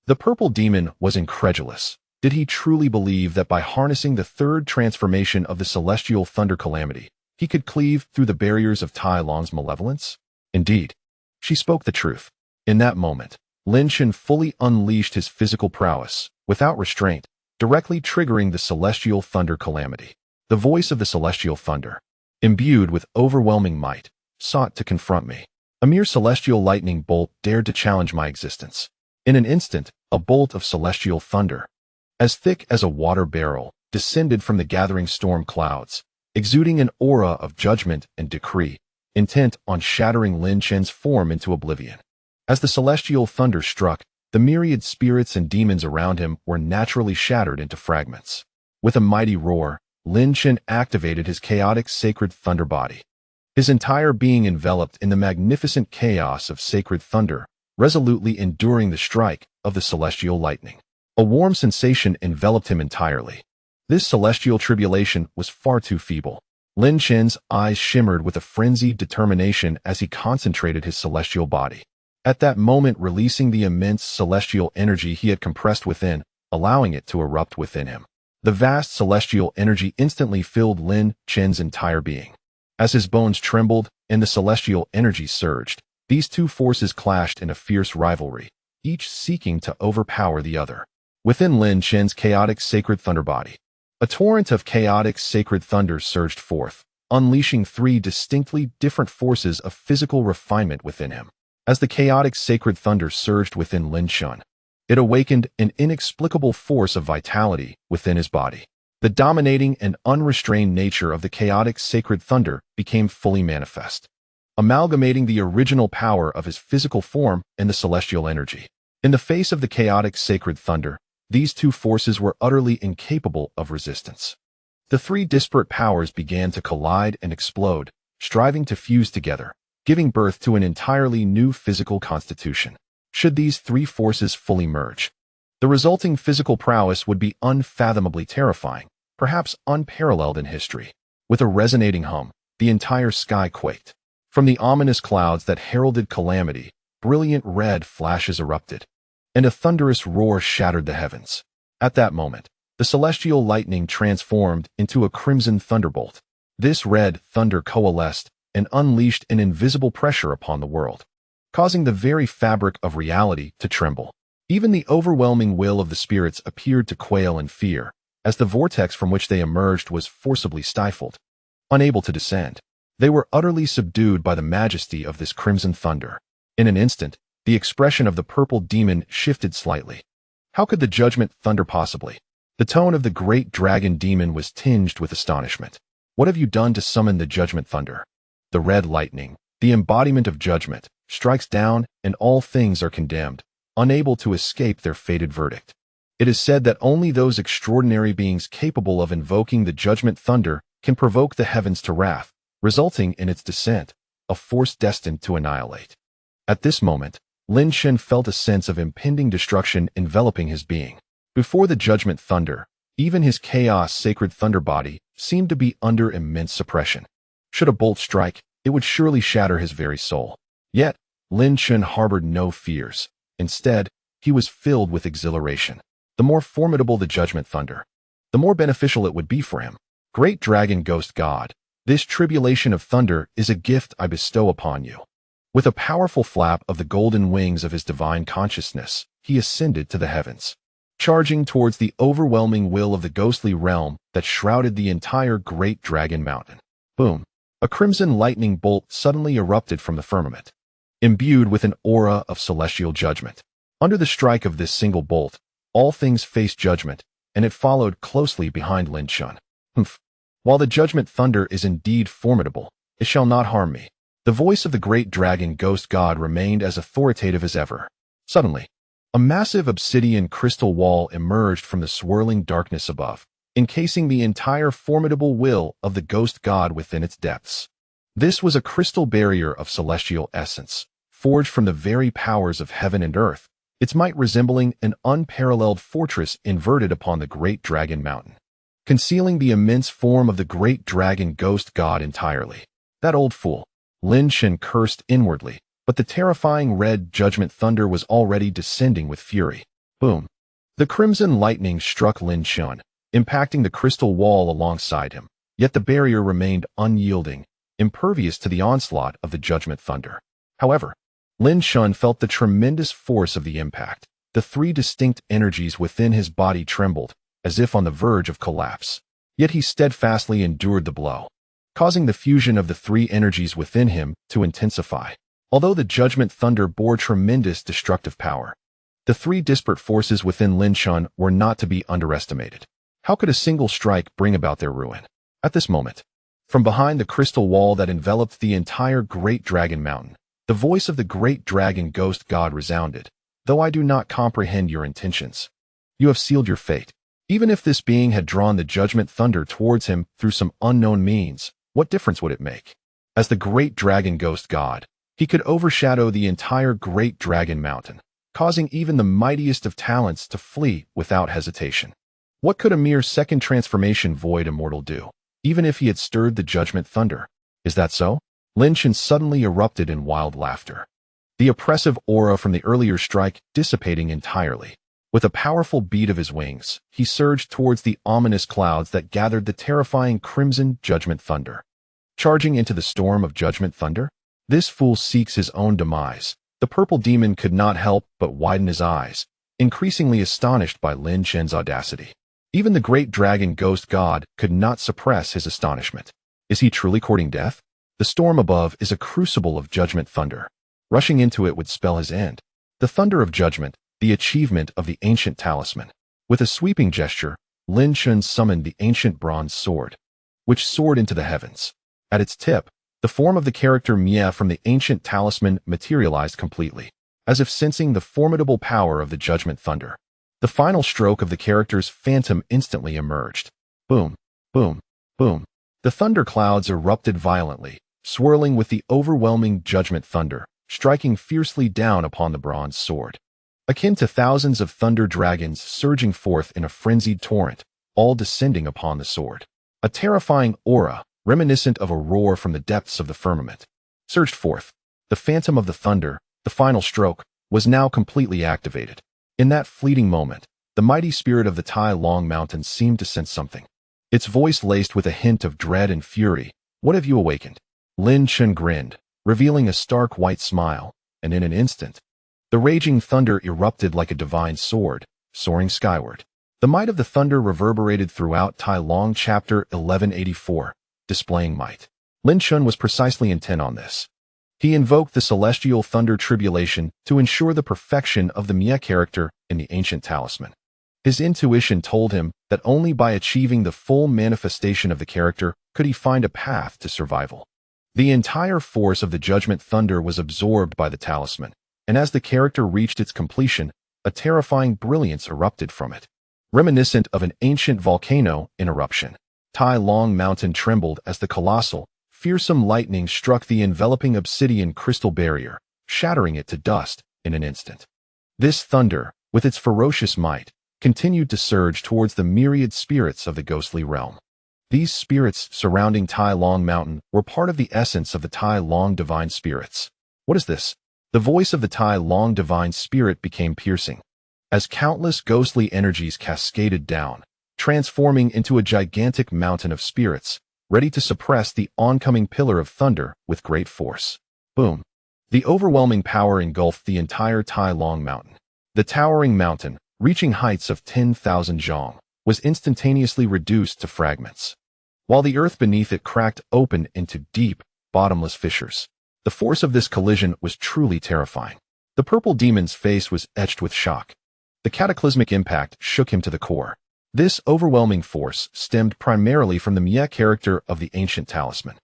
The purple demon was incredulous. Did he truly believe that by harnessing the third transformation of the celestial thunder calamity, he could cleave through the barriers of Tai Long's malevolence? Indeed, she spoke the truth. In that moment, Lin Chen fully unleashed his physical prowess, without restraint, directly triggering the celestial thunder calamity. The voice of the celestial thunder, imbued with overwhelming might, sought to confront me. A mere celestial lightning bolt dared to challenge my existence. In an instant, a bolt of celestial thunder, as thick as a water barrel, descended from the gathering storm clouds, exuding an aura of judgment and decree, intent on shattering Lin Chen's form into oblivion. As the celestial thunder struck, the myriad spirits and demons around him were naturally shattered into fragments. With a mighty roar, Lin Chen activated his chaotic sacred thunder body. His entire being enveloped in the magnificent chaos of sacred thunder, resolutely enduring the strike of the celestial lightning. A warm sensation enveloped him entirely. This celestial tribulation was far too feeble. Lin Chen's eyes shimmered with a frenzied determination as he concentrated his celestial body, at that moment releasing the immense celestial energy he had compressed within, allowing it to erupt within him. The vast celestial energy instantly filled Lin Chen's entire being. As his bones trembled and the celestial energy surged, these two forces clashed in a fierce rivalry, each seeking to overpower the other. Within Lin Chen's chaotic sacred thunder body, a torrent of chaotic sacred thunder surged forth, unleashing three distinctly different forces of physical refinement within him. As the chaotic sacred thunder surged within Lin Chen, it awakened an inexplicable force of vitality within his body. The dominating and unrestrained nature of the chaotic sacred thunder became fully manifest. amalgamating the original power of his physical form and the celestial energy. In the face of the chaotic sacred thunder, these two forces were utterly incapable of resistance. The three disparate powers began to collide and explode, striving to fuse together, giving birth to an entirely new physical constitution. Should these three forces fully merge, the resulting physical prowess would be unfathomably terrifying, perhaps unparalleled in history. With a resonating hum, the entire sky quaked. From the ominous clouds that heralded calamity, brilliant red flashes erupted, and a thunderous roar shattered the heavens. At that moment, the celestial lightning transformed into a crimson thunderbolt. This red thunder coalesced and unleashed an invisible pressure upon the world, causing the very fabric of reality to tremble. Even the overwhelming will of the spirits appeared to quail in fear, as the vortex from which they emerged was forcibly stifled. Unable to descend, they were utterly subdued by the majesty of this crimson thunder. In an instant, the expression of the purple demon shifted slightly. How could the judgment thunder possibly? The tone of the great dragon demon was tinged with astonishment. What have you done to summon the judgment thunder? The red lightning, the embodiment of judgment, strikes down, and all things are condemned, unable to escape their fated verdict. It is said that only those extraordinary beings capable of invoking the judgment thunder can provoke the heavens to wrath, resulting in its descent, a force destined to annihilate. At this moment, Lin Chen felt a sense of impending destruction enveloping his being. Before the judgment thunder, even his chaos sacred thunder body seemed to be under immense suppression. Should a bolt strike, it would surely shatter his very soul. Yet, Lin Chen harbored no fears. Instead, he was filled with exhilaration. The more formidable the judgment thunder, the more beneficial it would be for him. Great dragon ghost god, this tribulation of thunder is a gift I bestow upon you. With a powerful flap of the golden wings of his divine consciousness, he ascended to the heavens, charging towards the overwhelming will of the ghostly realm that shrouded the entire great dragon mountain. Boom! A crimson lightning bolt suddenly erupted from the firmament, imbued with an aura of celestial judgment. Under the strike of this single bolt, all things faced judgment, and it followed closely behind Lin Chen. Humph! While the judgment thunder is indeed formidable, it shall not harm me. The voice of the great dragon ghost god remained as authoritative as ever. Suddenly, a massive obsidian crystal wall emerged from the swirling darkness above, encasing the entire formidable will of the ghost god within its depths. This was a crystal barrier of celestial essence, forged from the very powers of heaven and earth, its might resembling an unparalleled fortress inverted upon the great dragon mountain, concealing the immense form of the great dragon ghost god entirely. That old fool! Lin Chen cursed inwardly, but the terrifying red judgment thunder was already descending with fury. Boom! The crimson lightning struck Lin Chen, impacting the crystal wall alongside him, yet the barrier remained unyielding, impervious to the onslaught of the judgment thunder. However, Lin Chen felt the tremendous force of the impact. The three distinct energies within his body trembled, as if on the verge of collapse. Yet he steadfastly endured the blow, causing the fusion of the three energies within him to intensify. Although the judgment thunder bore tremendous destructive power, the three disparate forces within Lin Chen were not to be underestimated. How could a single strike bring about their ruin? At this moment, from behind the crystal wall that enveloped the entire great dragon mountain, the voice of the great dragon ghost god resounded. Though I do not comprehend your intentions, you have sealed your fate. Even if this being had drawn the judgment thunder towards him through some unknown means, what difference would it make? As the great dragon ghost god, he could overshadow the entire great dragon mountain, causing even the mightiest of talents to flee without hesitation. What could a mere second transformation void immortal do, even if he had stirred the judgment thunder? Is that so? Lin Chen suddenly erupted in wild laughter, the oppressive aura from the earlier strike dissipating entirely. With a powerful beat of his wings, he surged towards the ominous clouds that gathered the terrifying crimson judgment thunder. Charging into the storm of judgment thunder? This fool seeks his own demise. The purple demon could not help but widen his eyes, increasingly astonished by Lin Chen's audacity. Even the great dragon ghost god could not suppress his astonishment. Is he truly courting death? The storm above is a crucible of judgment thunder. Rushing into it would spell his end. The thunder of judgment, the achievement of the ancient talisman. With a sweeping gesture, Lin Chen summoned the ancient bronze sword, which soared into the heavens. At its tip, The form of the character Mia from the ancient talisman materialized completely, as if sensing the formidable power of the judgment thunder. The final stroke of the character's phantom instantly emerged. Boom, boom, boom. The thunder clouds erupted violently, swirling with the overwhelming judgment thunder, striking fiercely down upon the bronze sword. Akin to thousands of thunder dragons surging forth in a frenzied torrent, all descending upon the sword. A terrifying aura, reminiscent of a roar from the depths of the firmament, surged forth. The phantom of the thunder, the final stroke, was now completely activated. In that fleeting moment, the mighty spirit of the Tai Long Mountain seemed to sense something. Its voice laced with a hint of dread and fury. What have you awakened? Lin Chen grinned, revealing a stark white smile, and in an instant, the raging thunder erupted like a divine sword, soaring skyward. The might of the thunder reverberated throughout Tai Long chapter 1184, displaying might. Lin Chen was precisely intent on this. He invoked the celestial thunder tribulation to ensure the perfection of the Mia character in the ancient talisman. His intuition told him that only by achieving the full manifestation of the character could he find a path to survival. The entire force of the judgment thunder was absorbed by the talisman, and as the character reached its completion, a terrifying brilliance erupted from it. Reminiscent of an ancient volcano in eruption, Tai Long Mountain trembled as the colossal, fearsome lightning struck the enveloping obsidian crystal barrier, shattering it to dust in an instant. This thunder, with its ferocious might, continued to surge towards the myriad spirits of the ghostly realm. These spirits surrounding Tai Long Mountain were part of the essence of the Tai Long divine spirits. What is this? The voice of the Tai Long divine spirit became piercing, as countless ghostly energies cascaded down, transforming into a gigantic mountain of spirits, ready to suppress the oncoming pillar of thunder with great force. Boom. The overwhelming power engulfed the entire Tai Long Mountain. The towering mountain, reaching heights of 10,000 zhong, was instantaneously reduced to fragments, while the earth beneath it cracked open into deep, bottomless fissures. The force of this collision was truly terrifying. The purple demon's face was etched with shock. The cataclysmic impact shook him to the core. This overwhelming force stemmed primarily from the Mia character of the ancient talisman.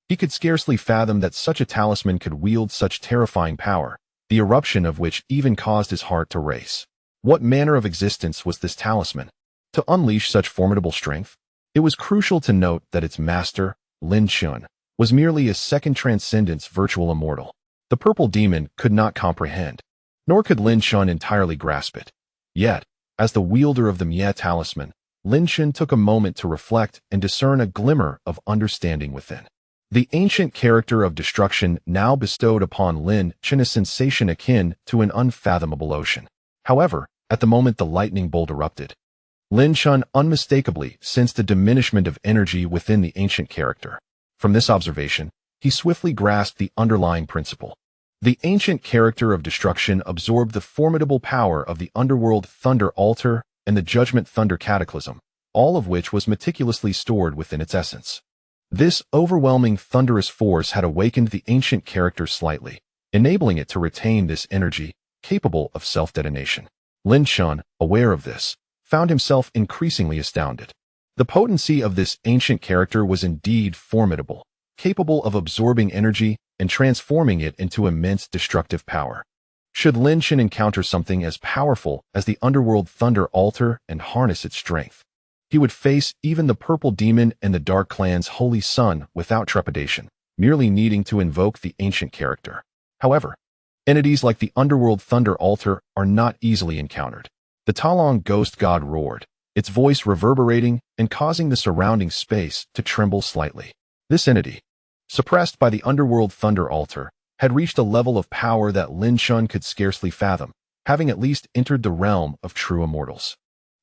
He could scarcely fathom that such a talisman could wield such terrifying power, the eruption of which even caused his heart to race. What manner of existence was this talisman? To unleash such formidable strength? It was crucial to note that its master, Lin Chen, was merely a second transcendence virtual immortal. The purple demon could not comprehend, nor could Lin Chen entirely grasp it. Yet, as the wielder of the Mia talisman, Lin Chen took a moment to reflect and discern a glimmer of understanding within. The ancient character of destruction now bestowed upon Lin Chen a sensation akin to an unfathomable ocean. However, at the moment the lightning bolt erupted, Lin Chen unmistakably sensed a diminishment of energy within the ancient character. From this observation, he swiftly grasped the underlying principle. The ancient character of destruction absorbed the formidable power of the underworld thunder altar and the judgment thunder cataclysm, all of which was meticulously stored within its essence. This overwhelming thunderous force had awakened the ancient character slightly, enabling it to retain this energy, capable of self-detonation. Lin Chen, aware of this, found himself increasingly astounded. The potency of this ancient character was indeed formidable, capable of absorbing energy and transforming it into immense destructive power. Should Lin Chen encounter something as powerful as the underworld thunder altar and harness its strength, he would face even the purple demon and the dark clan's holy sun without trepidation, merely needing to invoke the ancient character. However, entities like the underworld thunder altar are not easily encountered. The Ta Long ghost god roared, its voice reverberating and causing the surrounding space to tremble slightly. This entity, suppressed by the underworld thunder altar, had reached a level of power that Lin Chen could scarcely fathom, having at least entered the realm of true immortals.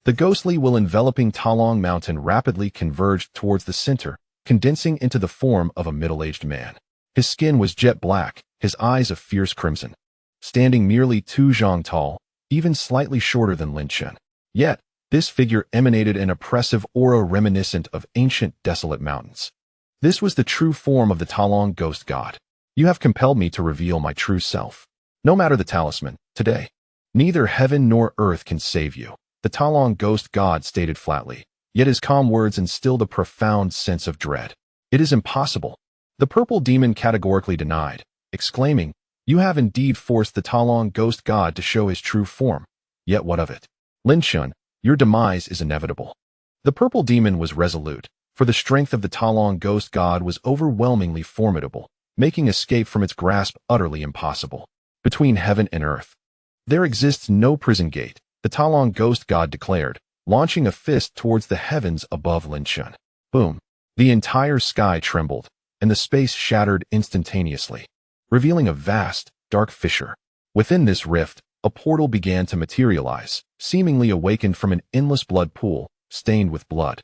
The ghostly will enveloping Ta Long Mountain rapidly converged towards the center, condensing into the form of a middle-aged man. His skin was jet black, his eyes a fierce crimson. Standing merely 2 zhang tall, even slightly shorter than Lin Chen. Yet, this figure emanated an oppressive aura reminiscent of ancient desolate mountains. This was the true form of the Ta Long ghost god. You have compelled me to reveal my true self. No matter the talisman, today, neither heaven nor earth can save you, the Ta Long ghost god stated flatly, yet his calm words instilled a profound sense of dread. It is impossible. The purple demon categorically denied, exclaiming, "You have indeed forced the Talong ghost god to show his true form. Yet what of it? Lin Chen, your demise is inevitable." The purple demon was resolute, for the strength of the Talong ghost god was overwhelmingly formidable, making escape from its grasp utterly impossible. Between heaven and earth, there exists no prison gate, the Talong ghost god declared, launching a fist towards the heavens above Lin Chen. Boom! The entire sky trembled, and the space shattered instantaneously, revealing a vast, dark fissure. Within this rift, a portal began to materialize, seemingly awakened from an endless blood pool, stained with blood,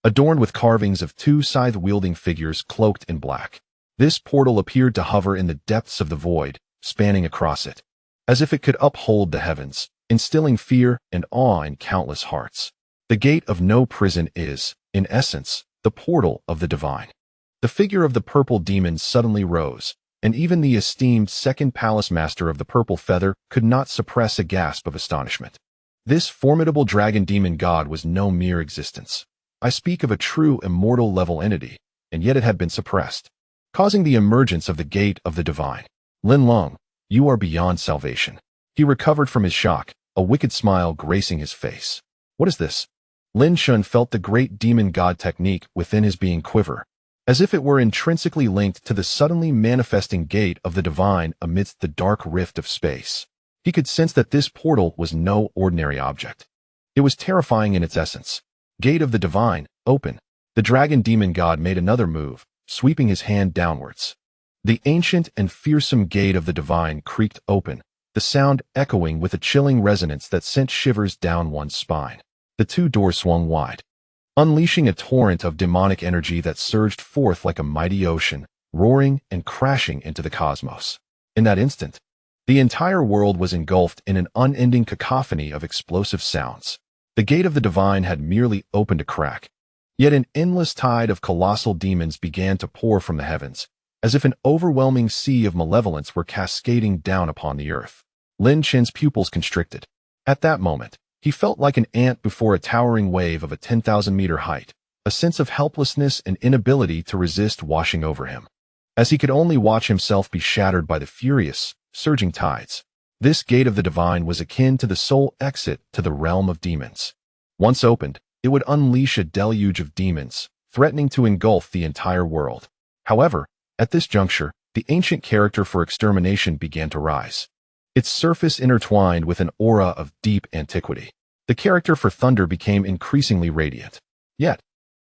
adorned with carvings of two scythe-wielding figures cloaked in black. This portal appeared to hover in the depths of the void, spanning across it, as if it could uphold the heavens, instilling fear and awe in countless hearts. The gate of no prison is, in essence, the portal of the divine. The figure of the purple demon suddenly rose, and even the esteemed second palace master of the purple feather could not suppress a gasp of astonishment. This formidable dragon demon god was no mere existence. I speak of a true immortal level entity, and yet it had been suppressed, causing the emergence of the gate of the divine. Lin Leng, you are beyond salvation. He recovered from his shock, a wicked smile gracing his face. What is this? Lin Chen felt the great demon god technique within his being quiver, as if it were intrinsically linked to the suddenly manifesting gate of the divine amidst the dark rift of space. He could sense that this portal was no ordinary object. It was terrifying in its essence. Gate of the divine, open. The dragon demon god made another move, sweeping his hand downwards. The ancient and fearsome gate of the divine creaked open, the sound echoing with a chilling resonance that sent shivers down one's spine. The two doors swung wide, unleashing a torrent of demonic energy that surged forth like a mighty ocean, roaring and crashing into the cosmos. In that instant, the entire world was engulfed in an unending cacophony of explosive sounds. The gate of the divine had merely opened a crack, yet an endless tide of colossal demons began to pour from the heavens, as if an overwhelming sea of malevolence were cascading down upon the earth. Lin Chen's pupils constricted. At that moment, he felt like an ant before a towering wave of a 10,000-meter height, a sense of helplessness and inability to resist washing over him, as he could only watch himself be shattered by the furious, surging tides. This gate of the divine was akin to the sole exit to the realm of demons. Once opened, it would unleash a deluge of demons, threatening to engulf the entire world. However, at this juncture, the ancient character for extermination began to rise, its surface intertwined with an aura of deep antiquity. The character for thunder became increasingly radiant. Yet,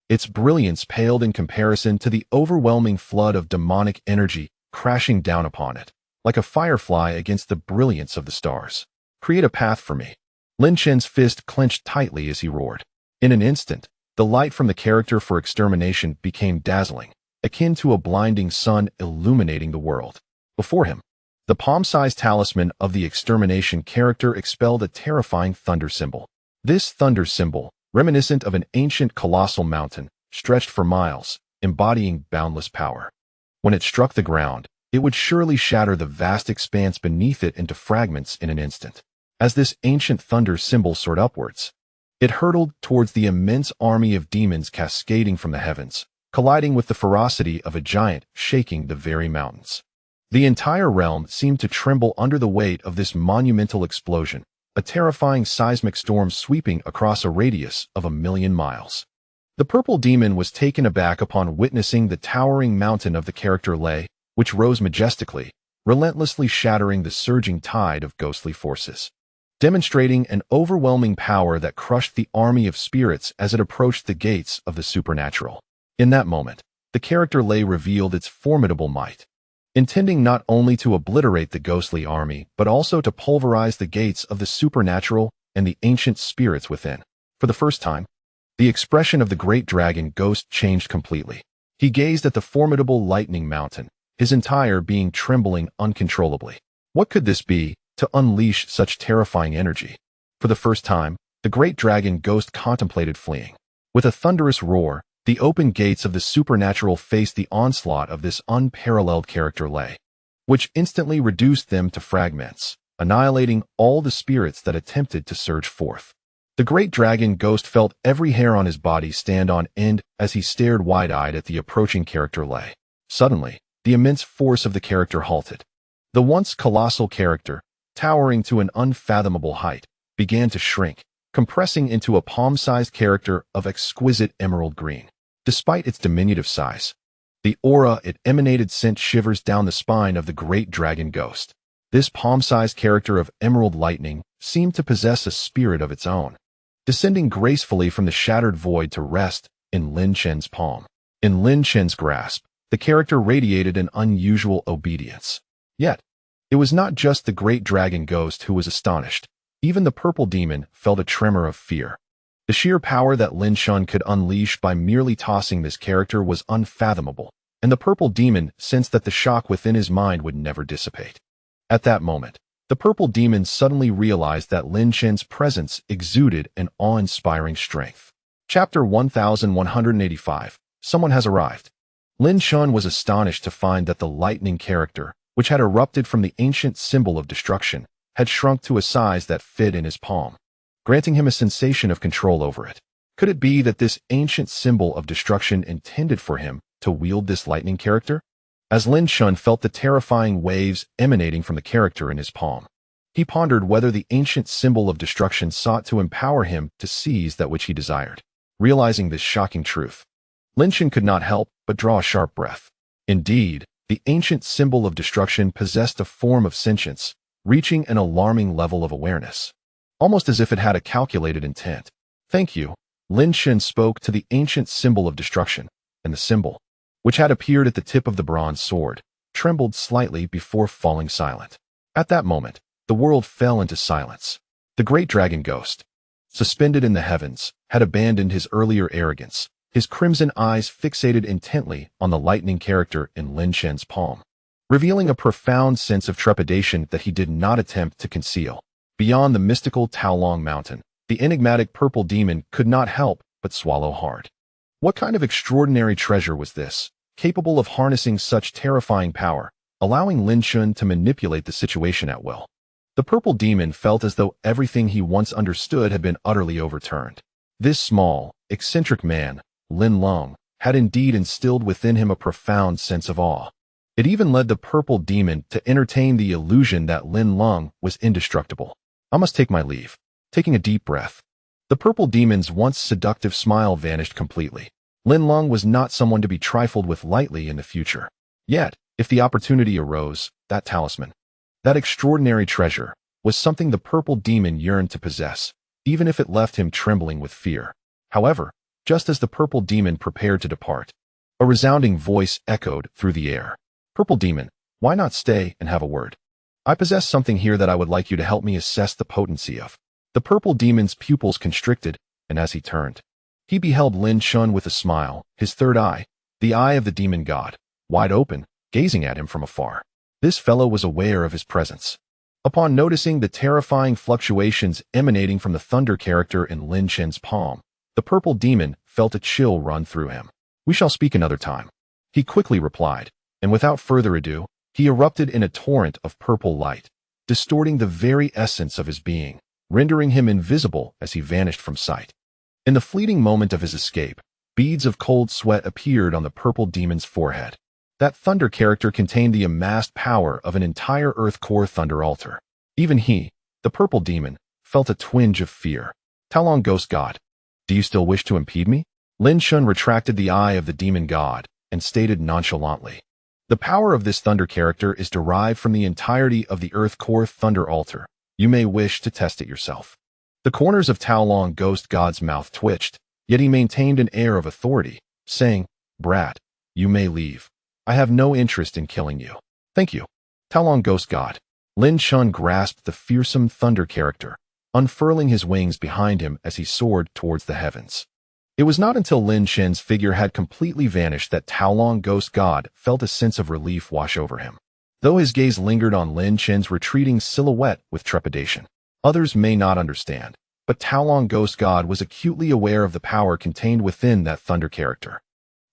its brilliance paled in comparison to the overwhelming flood of demonic energy crashing down upon it, like a firefly against the brilliance of the stars. Create a path for me. Lin Chen's fist clenched tightly as he roared. In an instant, the light from the character for extermination became dazzling, akin to a blinding sun illuminating the world. Before him, the palm-sized talisman of the extermination character expelled a terrifying thunder symbol. This thunder symbol, reminiscent of an ancient colossal mountain, stretched for miles, embodying boundless power. When it struck the ground, it would surely shatter the vast expanse beneath it into fragments in an instant. As this ancient thunder symbol soared upwards, it hurtled towards the immense army of demons cascading from the heavens, colliding with the ferocity of a giant shaking the very mountains. The entire realm seemed to tremble under the weight of this monumental explosion, a terrifying seismic storm sweeping across a radius of 1,000,000 miles. The purple demon was taken aback upon witnessing the towering mountain of the character Lei, which rose majestically, relentlessly shattering the surging tide of ghostly forces, demonstrating an overwhelming power that crushed the army of spirits as it approached the gates of the supernatural. In that moment, the character Lei revealed its formidable might, intending not only to obliterate the ghostly army, but also to pulverize the gates of the supernatural and the ancient spirits within. For the first time, the expression of the great dragon ghost changed completely. He gazed at the formidable lightning mountain, his entire being trembling uncontrollably. What could this be, to unleash such terrifying energy? For the first time, the great dragon ghost contemplated fleeing. With a thunderous roar, the open gates of the supernatural faced the onslaught of this unparalleled character Lei, which instantly reduced them to fragments, annihilating all the spirits that attempted to surge forth. The great dragon ghost felt every hair on his body stand on end as he stared wide-eyed at the approaching character Lei. Suddenly, the immense force of the character halted. The once colossal character, towering to an unfathomable height, began to shrink, compressing into a palm-sized character of exquisite emerald green. Despite its diminutive size, the aura it emanated sent shivers down the spine of the great dragon ghost. This palm-sized character of emerald lightning seemed to possess a spirit of its own, descending gracefully from the shattered void to rest in Lin Chen's palm. In Lin Chen's grasp, the character radiated an unusual obedience. Yet, it was not just the great dragon ghost who was astonished. Even the purple demon felt a tremor of fear. The sheer power that Lin Chen could unleash by merely tossing this character was unfathomable, and the purple demon sensed that the shock within his mind would never dissipate. At that moment, the purple demon suddenly realized that Lin Chen's presence exuded an awe-inspiring strength. Chapter 1185. Someone has arrived. Lin Chen was astonished to find that the lightning character, which had erupted from the ancient symbol of destruction, had shrunk to a size that fit in his palm, granting him a sensation of control over it. Could it be that this ancient symbol of destruction intended for him to wield this lightning character? As Lin Chen felt the terrifying waves emanating from the character in his palm, he pondered whether the ancient symbol of destruction sought to empower him to seize that which he desired. Realizing this shocking truth, Lin Chen could not help but draw a sharp breath. Indeed, the ancient symbol of destruction possessed a form of sentience, reaching an alarming level of awareness, almost as if it had a calculated intent. Thank you, Lin Chen spoke to the ancient symbol of destruction, and the symbol, which had appeared at the tip of the bronze sword, trembled slightly before falling silent. At that moment, the world fell into silence. The great dragon ghost, suspended in the heavens, had abandoned his earlier arrogance, his crimson eyes fixated intently on the lightning character in Lin Chen's palm, revealing a profound sense of trepidation that he did not attempt to conceal. Beyond the mystical Taolong mountain, the enigmatic purple demon could not help but swallow hard. What kind of extraordinary treasure was this, capable of harnessing such terrifying power, allowing Lin Chen to manipulate the situation at will? The purple demon felt as though everything he once understood had been utterly overturned. This small, eccentric man, Lin Leng, had indeed instilled within him a profound sense of awe. It even led the purple demon to entertain the illusion that Lin Leng was indestructible. I must take my leave. Taking a deep breath, the purple demon's once seductive smile vanished completely. Lin Leng was not someone to be trifled with lightly in the future. Yet, if the opportunity arose, that talisman, that extraordinary treasure, was something the purple demon yearned to possess, even if it left him trembling with fear. However, just as the purple demon prepared to depart, a resounding voice echoed through the air. Purple demon, why not stay and have a word? I possess something here that I would like you to help me assess the potency of. The purple demon's pupils constricted, and as he turned, he beheld Lin Chen with a smile, his third eye, the eye of the demon god, wide open, gazing at him from afar. This fellow was aware of his presence. Upon noticing the terrifying fluctuations emanating from the thunder character in Lin Chen's palm, the purple demon felt a chill run through him. We shall speak another time, he quickly replied, and without further ado, he erupted in a torrent of purple light, distorting the very essence of his being, rendering him invisible as he vanished from sight. In the fleeting moment of his escape, beads of cold sweat appeared on the purple demon's forehead. That thunder character contained the amassed power of an entire Earth Core Thunder Altar. Even he, the purple demon, felt a twinge of fear. Taolong Ghost God, do you still wish to impede me? Lin Chen retracted the eye of the demon god and stated nonchalantly, the power of this thunder character is derived from the entirety of the Earth Core Thunder Altar. You may wish to test it yourself. The corners of Taolong Ghost God's mouth twitched, yet he maintained an air of authority, saying, Brat, you may leave. I have no interest in killing you. Thank you. Taolong Ghost God. Lin Chen grasped the fearsome thunder character, unfurling his wings behind him as he soared towards the heavens. It was not until Lin Chen's figure had completely vanished that Taolong Ghost God felt a sense of relief wash over him. Though his gaze lingered on Lin Chen's retreating silhouette with trepidation, others may not understand, but Taolong Ghost God was acutely aware of the power contained within that thunder character.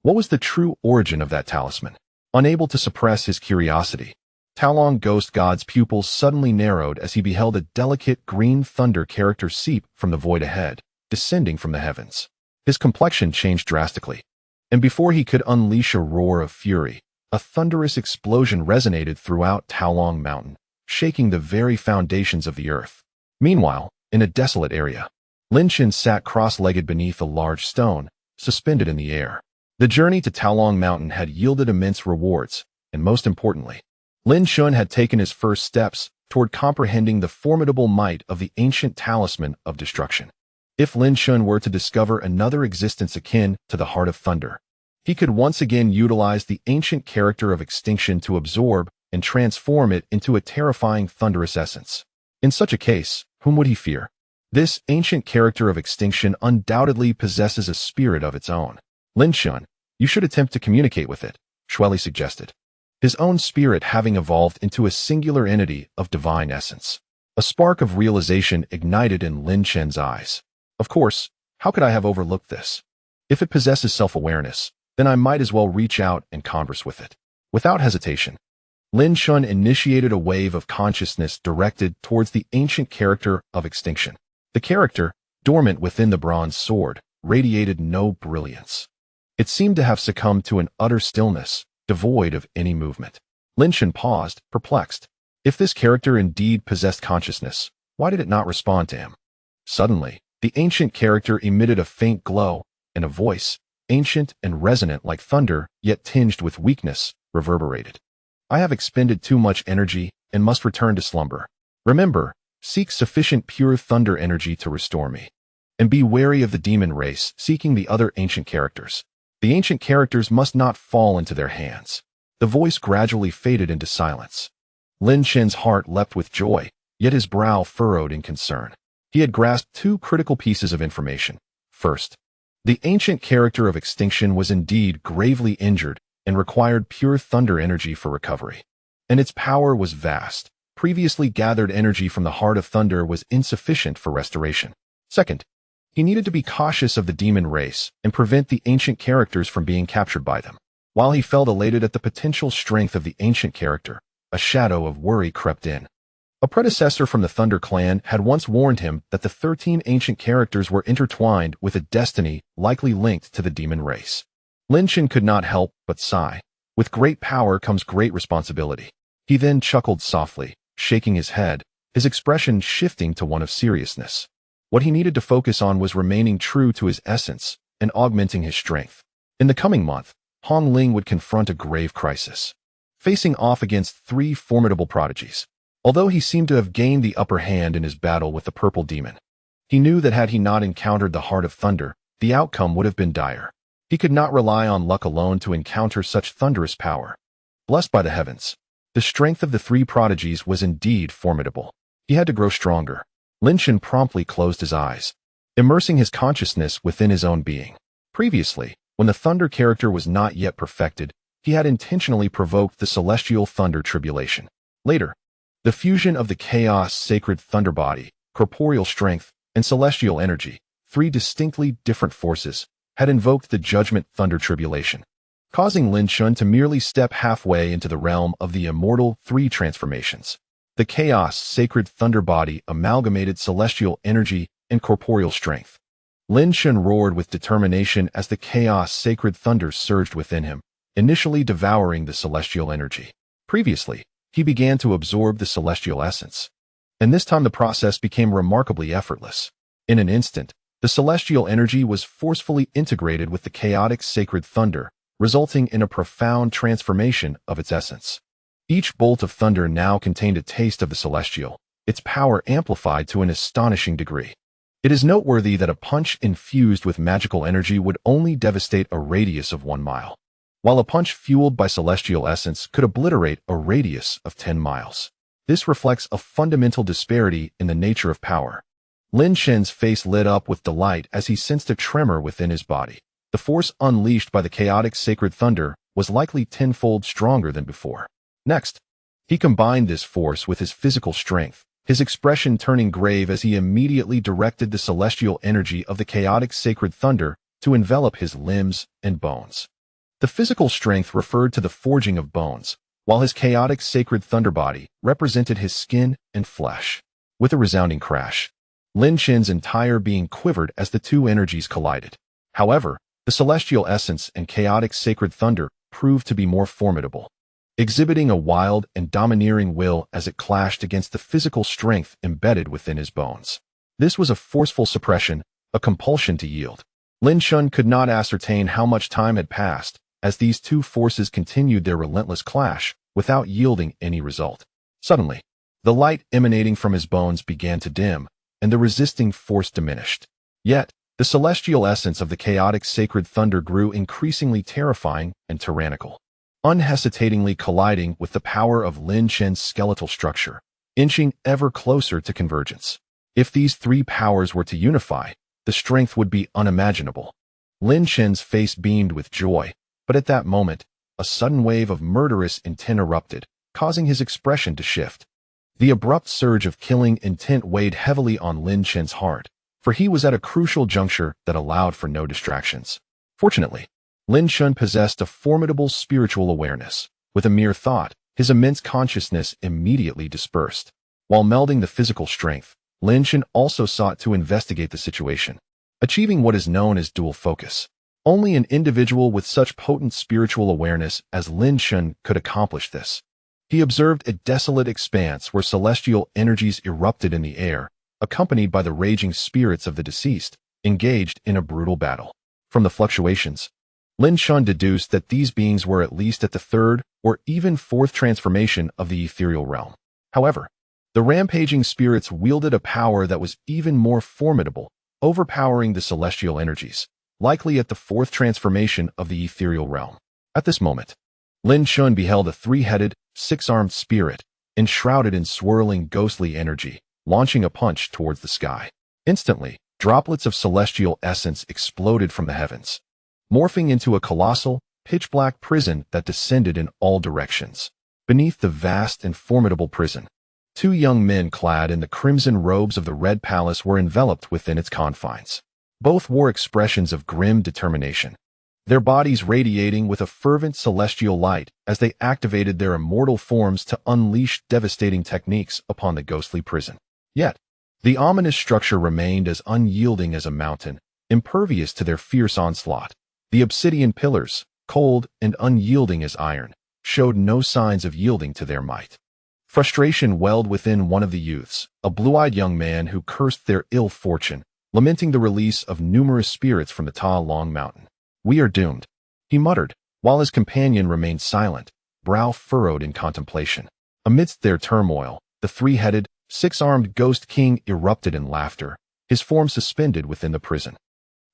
What was the true origin of that talisman? Unable to suppress his curiosity, Taolong Ghost God's pupils suddenly narrowed as he beheld a delicate green thunder character seep from the void ahead, descending from the heavens. His complexion changed drastically, and before he could unleash a roar of fury, A thunderous explosion resonated throughout Taolong Mountain, shaking the very foundations of the earth. Meanwhile, in a desolate area, Lin Chen sat cross-legged beneath a large stone, suspended in the air. The journey to Taolong Mountain had yielded immense rewards, and most importantly, Lin Chen had taken his first steps toward comprehending the formidable might of the ancient talisman of destruction. If Lin Chen were to discover another existence akin to the Heart of Thunder, he could once again utilize the ancient character of extinction to absorb and transform it into a terrifying thunderous essence. In such a case, whom would he fear? This ancient character of extinction undoubtedly possesses a spirit of its own. Lin Chen, you should attempt to communicate with it, Shueli suggested, his own spirit having evolved into a singular entity of divine essence. A spark of realization ignited in Lin Chen's eyes. Of course, how could I have overlooked this? If it possesses self-awareness, then I might as well reach out and converse with it. Without hesitation, Lin Chen initiated a wave of consciousness directed towards the ancient character of extinction. The character, dormant within the bronze sword, radiated no brilliance. It seemed to have succumbed to an utter stillness, devoid of any movement. Lin Chen paused, perplexed. If this character indeed possessed consciousness, why did it not respond to him? Suddenly, the ancient character emitted a faint glow, and a voice, ancient and resonant like thunder, yet tinged with weakness, reverberated. I have expended too much energy and must return to slumber. Remember, seek sufficient pure thunder energy to restore me. And be wary of the demon race seeking the other ancient characters. The ancient characters must not fall into their hands. The voice gradually faded into silence. Lin Chen's heart leapt with joy, yet his brow furrowed in concern. He had grasped two critical pieces of information. First, the ancient character of extinction was indeed gravely injured and required pure thunder energy for recovery. And its power was vast. Previously gathered energy from the Heart of Thunder was insufficient for restoration. Second, he needed to be cautious of the demon race and prevent the ancient characters from being captured by them. While he felt elated at the potential strength of the ancient character, a shadow of worry crept in. A predecessor from the Thunder clan had once warned him that the 13 ancient characters were intertwined with a destiny likely linked to the demon race. Lin Chen could not help but sigh. With great power comes great responsibility. He then chuckled softly, shaking his head, his expression shifting to one of seriousness. What he needed to focus on was remaining true to his essence and augmenting his strength. In the coming month, Hong Ling would confront a grave crisis, facing off against 3 formidable prodigies. Although he seemed to have gained the upper hand in his battle with the purple demon, he knew that had he not encountered the Heart of Thunder, the outcome would have been dire. He could not rely on luck alone to encounter such thunderous power. Blessed by the heavens, the strength of the 3 prodigies was indeed formidable. He had to grow stronger. Lin Chen promptly closed his eyes, immersing his consciousness within his own being. Previously, when the thunder character was not yet perfected, he had intentionally provoked the celestial thunder tribulation. Later, the fusion of the chaos sacred thunder body, corporeal strength, and celestial energy, 3 distinctly different forces, had invoked the judgment thunder tribulation, causing Lin Chen to merely step halfway into the realm of the immortal 3 transformations. The chaos sacred thunder body amalgamated celestial energy and corporeal strength. Lin Chen roared with determination as the chaos sacred thunder surged within him, initially devouring the celestial energy. Previously, he began to absorb the celestial essence, and this time the process became remarkably effortless. In an instant, the celestial energy was forcefully integrated with the chaotic sacred thunder, resulting in a profound transformation of its essence. Each bolt of thunder now contained a taste of the celestial, its power amplified to an astonishing degree. It is noteworthy that a punch infused with magical energy would only devastate a radius of 1 mile, while a punch fueled by celestial essence could obliterate a radius of 10 miles. This reflects a fundamental disparity in the nature of power. Lin Chen's face lit up with delight as he sensed a tremor within his body. The force unleashed by the chaotic sacred thunder was likely tenfold stronger than before. Next, he combined this force with his physical strength, his expression turning grave as he immediately directed the celestial energy of the chaotic sacred thunder to envelop his limbs and bones. The physical strength referred to the forging of bones, while his chaotic sacred thunder body represented his skin and flesh. With a resounding crash, Lin Chen's entire being quivered as the 2 energies collided. However, the celestial essence and chaotic sacred thunder proved to be more formidable, exhibiting a wild and domineering will as it clashed against the physical strength embedded within his bones. This was a forceful suppression, a compulsion to yield. Lin Chen could not ascertain how much time had passed as these two forces continued their relentless clash without yielding any result. Suddenly, the light emanating from his bones began to dim, and the resisting force diminished. Yet, the celestial essence of the chaotic sacred thunder grew increasingly terrifying and tyrannical, unhesitatingly colliding with the power of Lin Chen's skeletal structure, inching ever closer to convergence. If these three powers were to unify, the strength would be unimaginable. Lin Chen's face beamed with joy, but at that moment, a sudden wave of murderous intent erupted, causing his expression to shift. The abrupt surge of killing intent weighed heavily on Lin Chen's heart, for he was at a crucial juncture that allowed for no distractions. Fortunately, Lin Chen possessed a formidable spiritual awareness. With a mere thought, his immense consciousness immediately dispersed. While melding the physical strength, Lin Chen also sought to investigate the situation, achieving what is known as dual focus. Only an individual with such potent spiritual awareness as Lin Chen could accomplish this. He observed a desolate expanse where celestial energies erupted in the air, accompanied by the raging spirits of the deceased, engaged in a brutal battle. From the fluctuations, Lin Chen deduced that these beings were at least at the third or even fourth transformation of the ethereal realm. However, the rampaging spirits wielded a power that was even more formidable, overpowering the celestial energies, likely at the fourth transformation of the ethereal realm. At this moment, Lin Chen beheld a three-headed, six-armed spirit, enshrouded in swirling ghostly energy, launching a punch towards the sky. Instantly, droplets of celestial essence exploded from the heavens, morphing into a colossal, pitch-black prison that descended in all directions. Beneath the vast and formidable prison, two young men clad in the crimson robes of the Red Palace were enveloped within its confines. Both wore expressions of grim determination, their bodies radiating with a fervent celestial light as they activated their immortal forms to unleash devastating techniques upon the ghostly prison. Yet, the ominous structure remained as unyielding as a mountain, impervious to their fierce onslaught. The obsidian pillars, cold and unyielding as iron, showed no signs of yielding to their might. Frustration welled within one of the youths, a blue-eyed young man who cursed their ill fortune, lamenting the release of numerous spirits from the Ta Long Mountain. "We are doomed," he muttered, while his companion remained silent, brow furrowed in contemplation. Amidst their turmoil, the three-headed, six-armed ghost king erupted in laughter, his form suspended within the prison.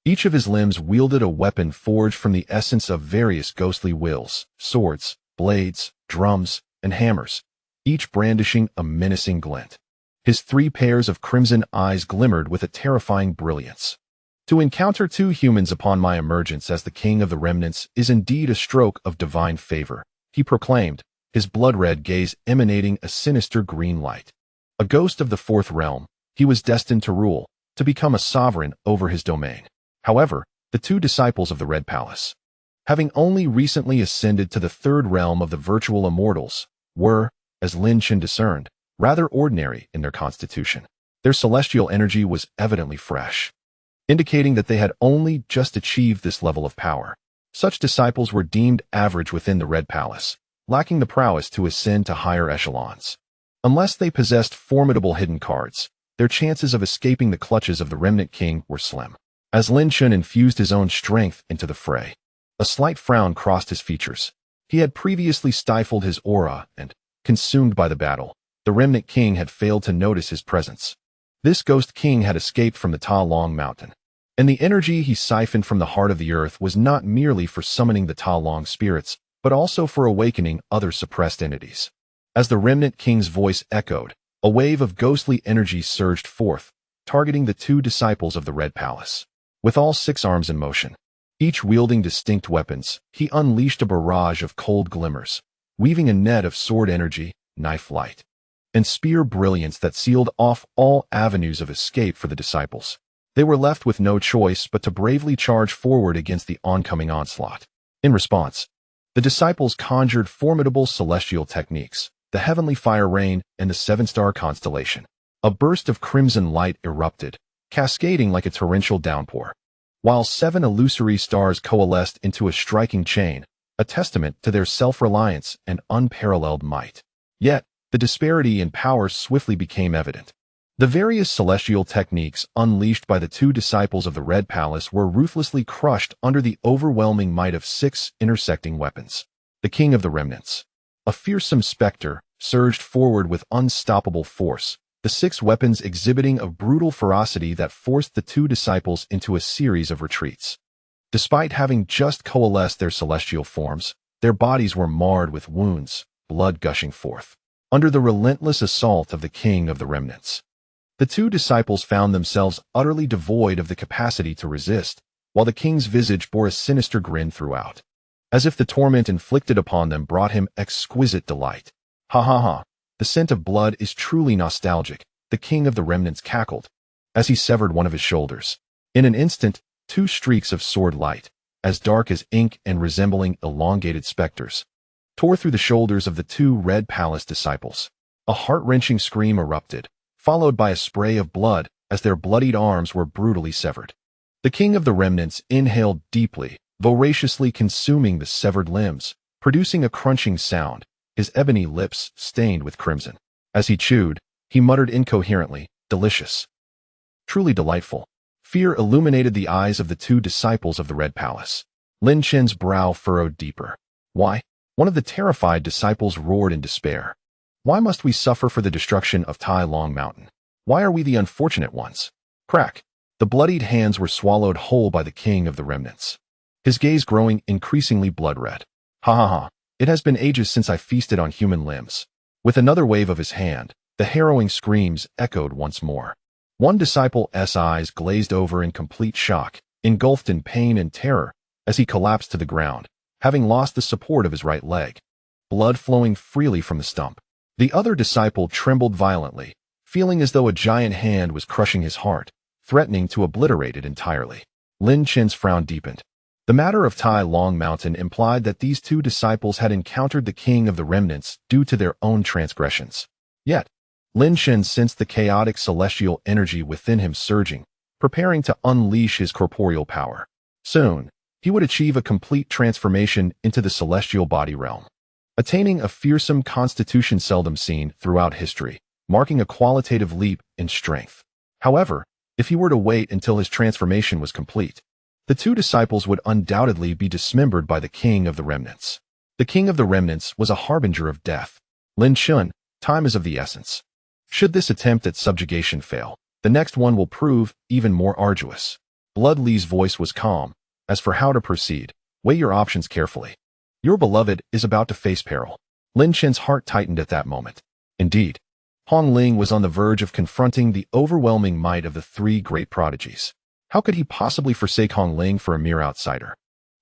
Each of his limbs wielded a weapon forged from the essence of various ghostly wills, swords, blades, drums, and hammers, each brandishing a menacing glint. His three pairs of crimson eyes glimmered with a terrifying brilliance. "To encounter two humans upon my emergence as the king of the remnants is indeed a stroke of divine favor," he proclaimed, his blood-red gaze emanating a sinister green light. A ghost of the fourth realm, he was destined to rule, to become a sovereign over his domain. However, the two disciples of the Red Palace, having only recently ascended to the third realm of the virtual immortals, were, as Lin Chen discerned, rather ordinary in their constitution. Their celestial energy was evidently fresh, indicating that they had only just achieved this level of power. Such disciples were deemed average within the Red Palace, lacking the prowess to ascend to higher echelons. Unless they possessed formidable hidden cards, their chances of escaping the clutches of the Remnant King were slim. As Lin Chen infused his own strength into the fray, a slight frown crossed his features. He had previously stifled his aura and, consumed by the battle, the Remnant King had failed to notice his presence. This ghost king had escaped from the Ta Long Mountain, and the energy he siphoned from the heart of the earth was not merely for summoning the Ta Long spirits, but also for awakening other suppressed entities. As the Remnant King's voice echoed, a wave of ghostly energy surged forth, targeting the two disciples of the Red Palace. With all six arms in motion, each wielding distinct weapons, he unleashed a barrage of cold glimmers, weaving a net of sword energy, knife light, and spear brilliance that sealed off all avenues of escape for the disciples. They were left with no choice but to bravely charge forward against the oncoming onslaught. In response, the disciples conjured formidable celestial techniques, the heavenly fire rain and the seven-star constellation. A burst of crimson light erupted, cascading like a torrential downpour. While 7 illusory stars coalesced into a striking chain, a testament to their self-reliance and unparalleled might. Yet, the disparity in power swiftly became evident. The various celestial techniques unleashed by the two disciples of the Red Palace were ruthlessly crushed under the overwhelming might of 6 intersecting weapons. The King of the Remnants, a fearsome specter, surged forward with unstoppable force, the 6 weapons exhibiting a brutal ferocity that forced the two disciples into a series of retreats. Despite having just coalesced their celestial forms, their bodies were marred with wounds, blood gushing forth, under the relentless assault of the King of the Remnants. The two disciples found themselves utterly devoid of the capacity to resist, while the king's visage bore a sinister grin throughout, as if the torment inflicted upon them brought him exquisite delight. Ha ha ha, the scent of blood is truly nostalgic, the King of the Remnants cackled, as he severed one of his shoulders. In an instant, 2 streaks of sword light, as dark as ink and resembling elongated specters, tore through the shoulders of the 2 Red Palace disciples. A heart-wrenching scream erupted, followed by a spray of blood as their bloodied arms were brutally severed. The King of the Remnants inhaled deeply, voraciously consuming the severed limbs, producing a crunching sound, his ebony lips stained with crimson. As he chewed, he muttered incoherently, "Delicious. Truly delightful." Fear illuminated the eyes of the 2 disciples of the Red Palace. Lin Chen's brow furrowed deeper. "Why?" One of the terrified disciples roared in despair. "Why must we suffer for the destruction of Tai Long Mountain? Why are we the unfortunate ones?" Crack! The bloodied hands were swallowed whole by the King of the Remnants, his gaze growing increasingly blood-red. "Ha ha ha, it has been ages since I feasted on human limbs." With another wave of his hand, the harrowing screams echoed once more. One disciple's eyes glazed over in complete shock, engulfed in pain and terror, as he collapsed to the ground, having lost the support of his right leg, blood flowing freely from the stump. The other disciple trembled violently, feeling as though a giant hand was crushing his heart, threatening to obliterate it entirely. Lin Chen's frown deepened. The matter of Tai Long Mountain implied that these 2 disciples had encountered the King of the Remnants due to their own transgressions. Yet, Lin Chen sensed the chaotic celestial energy within him surging, preparing to unleash his corporeal power. Soon, he would achieve a complete transformation into the celestial body realm, attaining a fearsome constitution seldom seen throughout history, marking a qualitative leap in strength. However, if he were to wait until his transformation was complete, the 2 disciples would undoubtedly be dismembered by the King of the Remnants. The King of the Remnants was a harbinger of death. Lin Chen, time is of the essence. Should this attempt at subjugation fail, the next one will prove even more arduous. Blood Li's voice was calm. As for how to proceed, weigh your options carefully. Your beloved is about to face peril. Lin Chen's heart tightened at that moment. Indeed, Hong Ling was on the verge of confronting the overwhelming might of the 3 great prodigies. How could he possibly forsake Hong Ling for a mere outsider?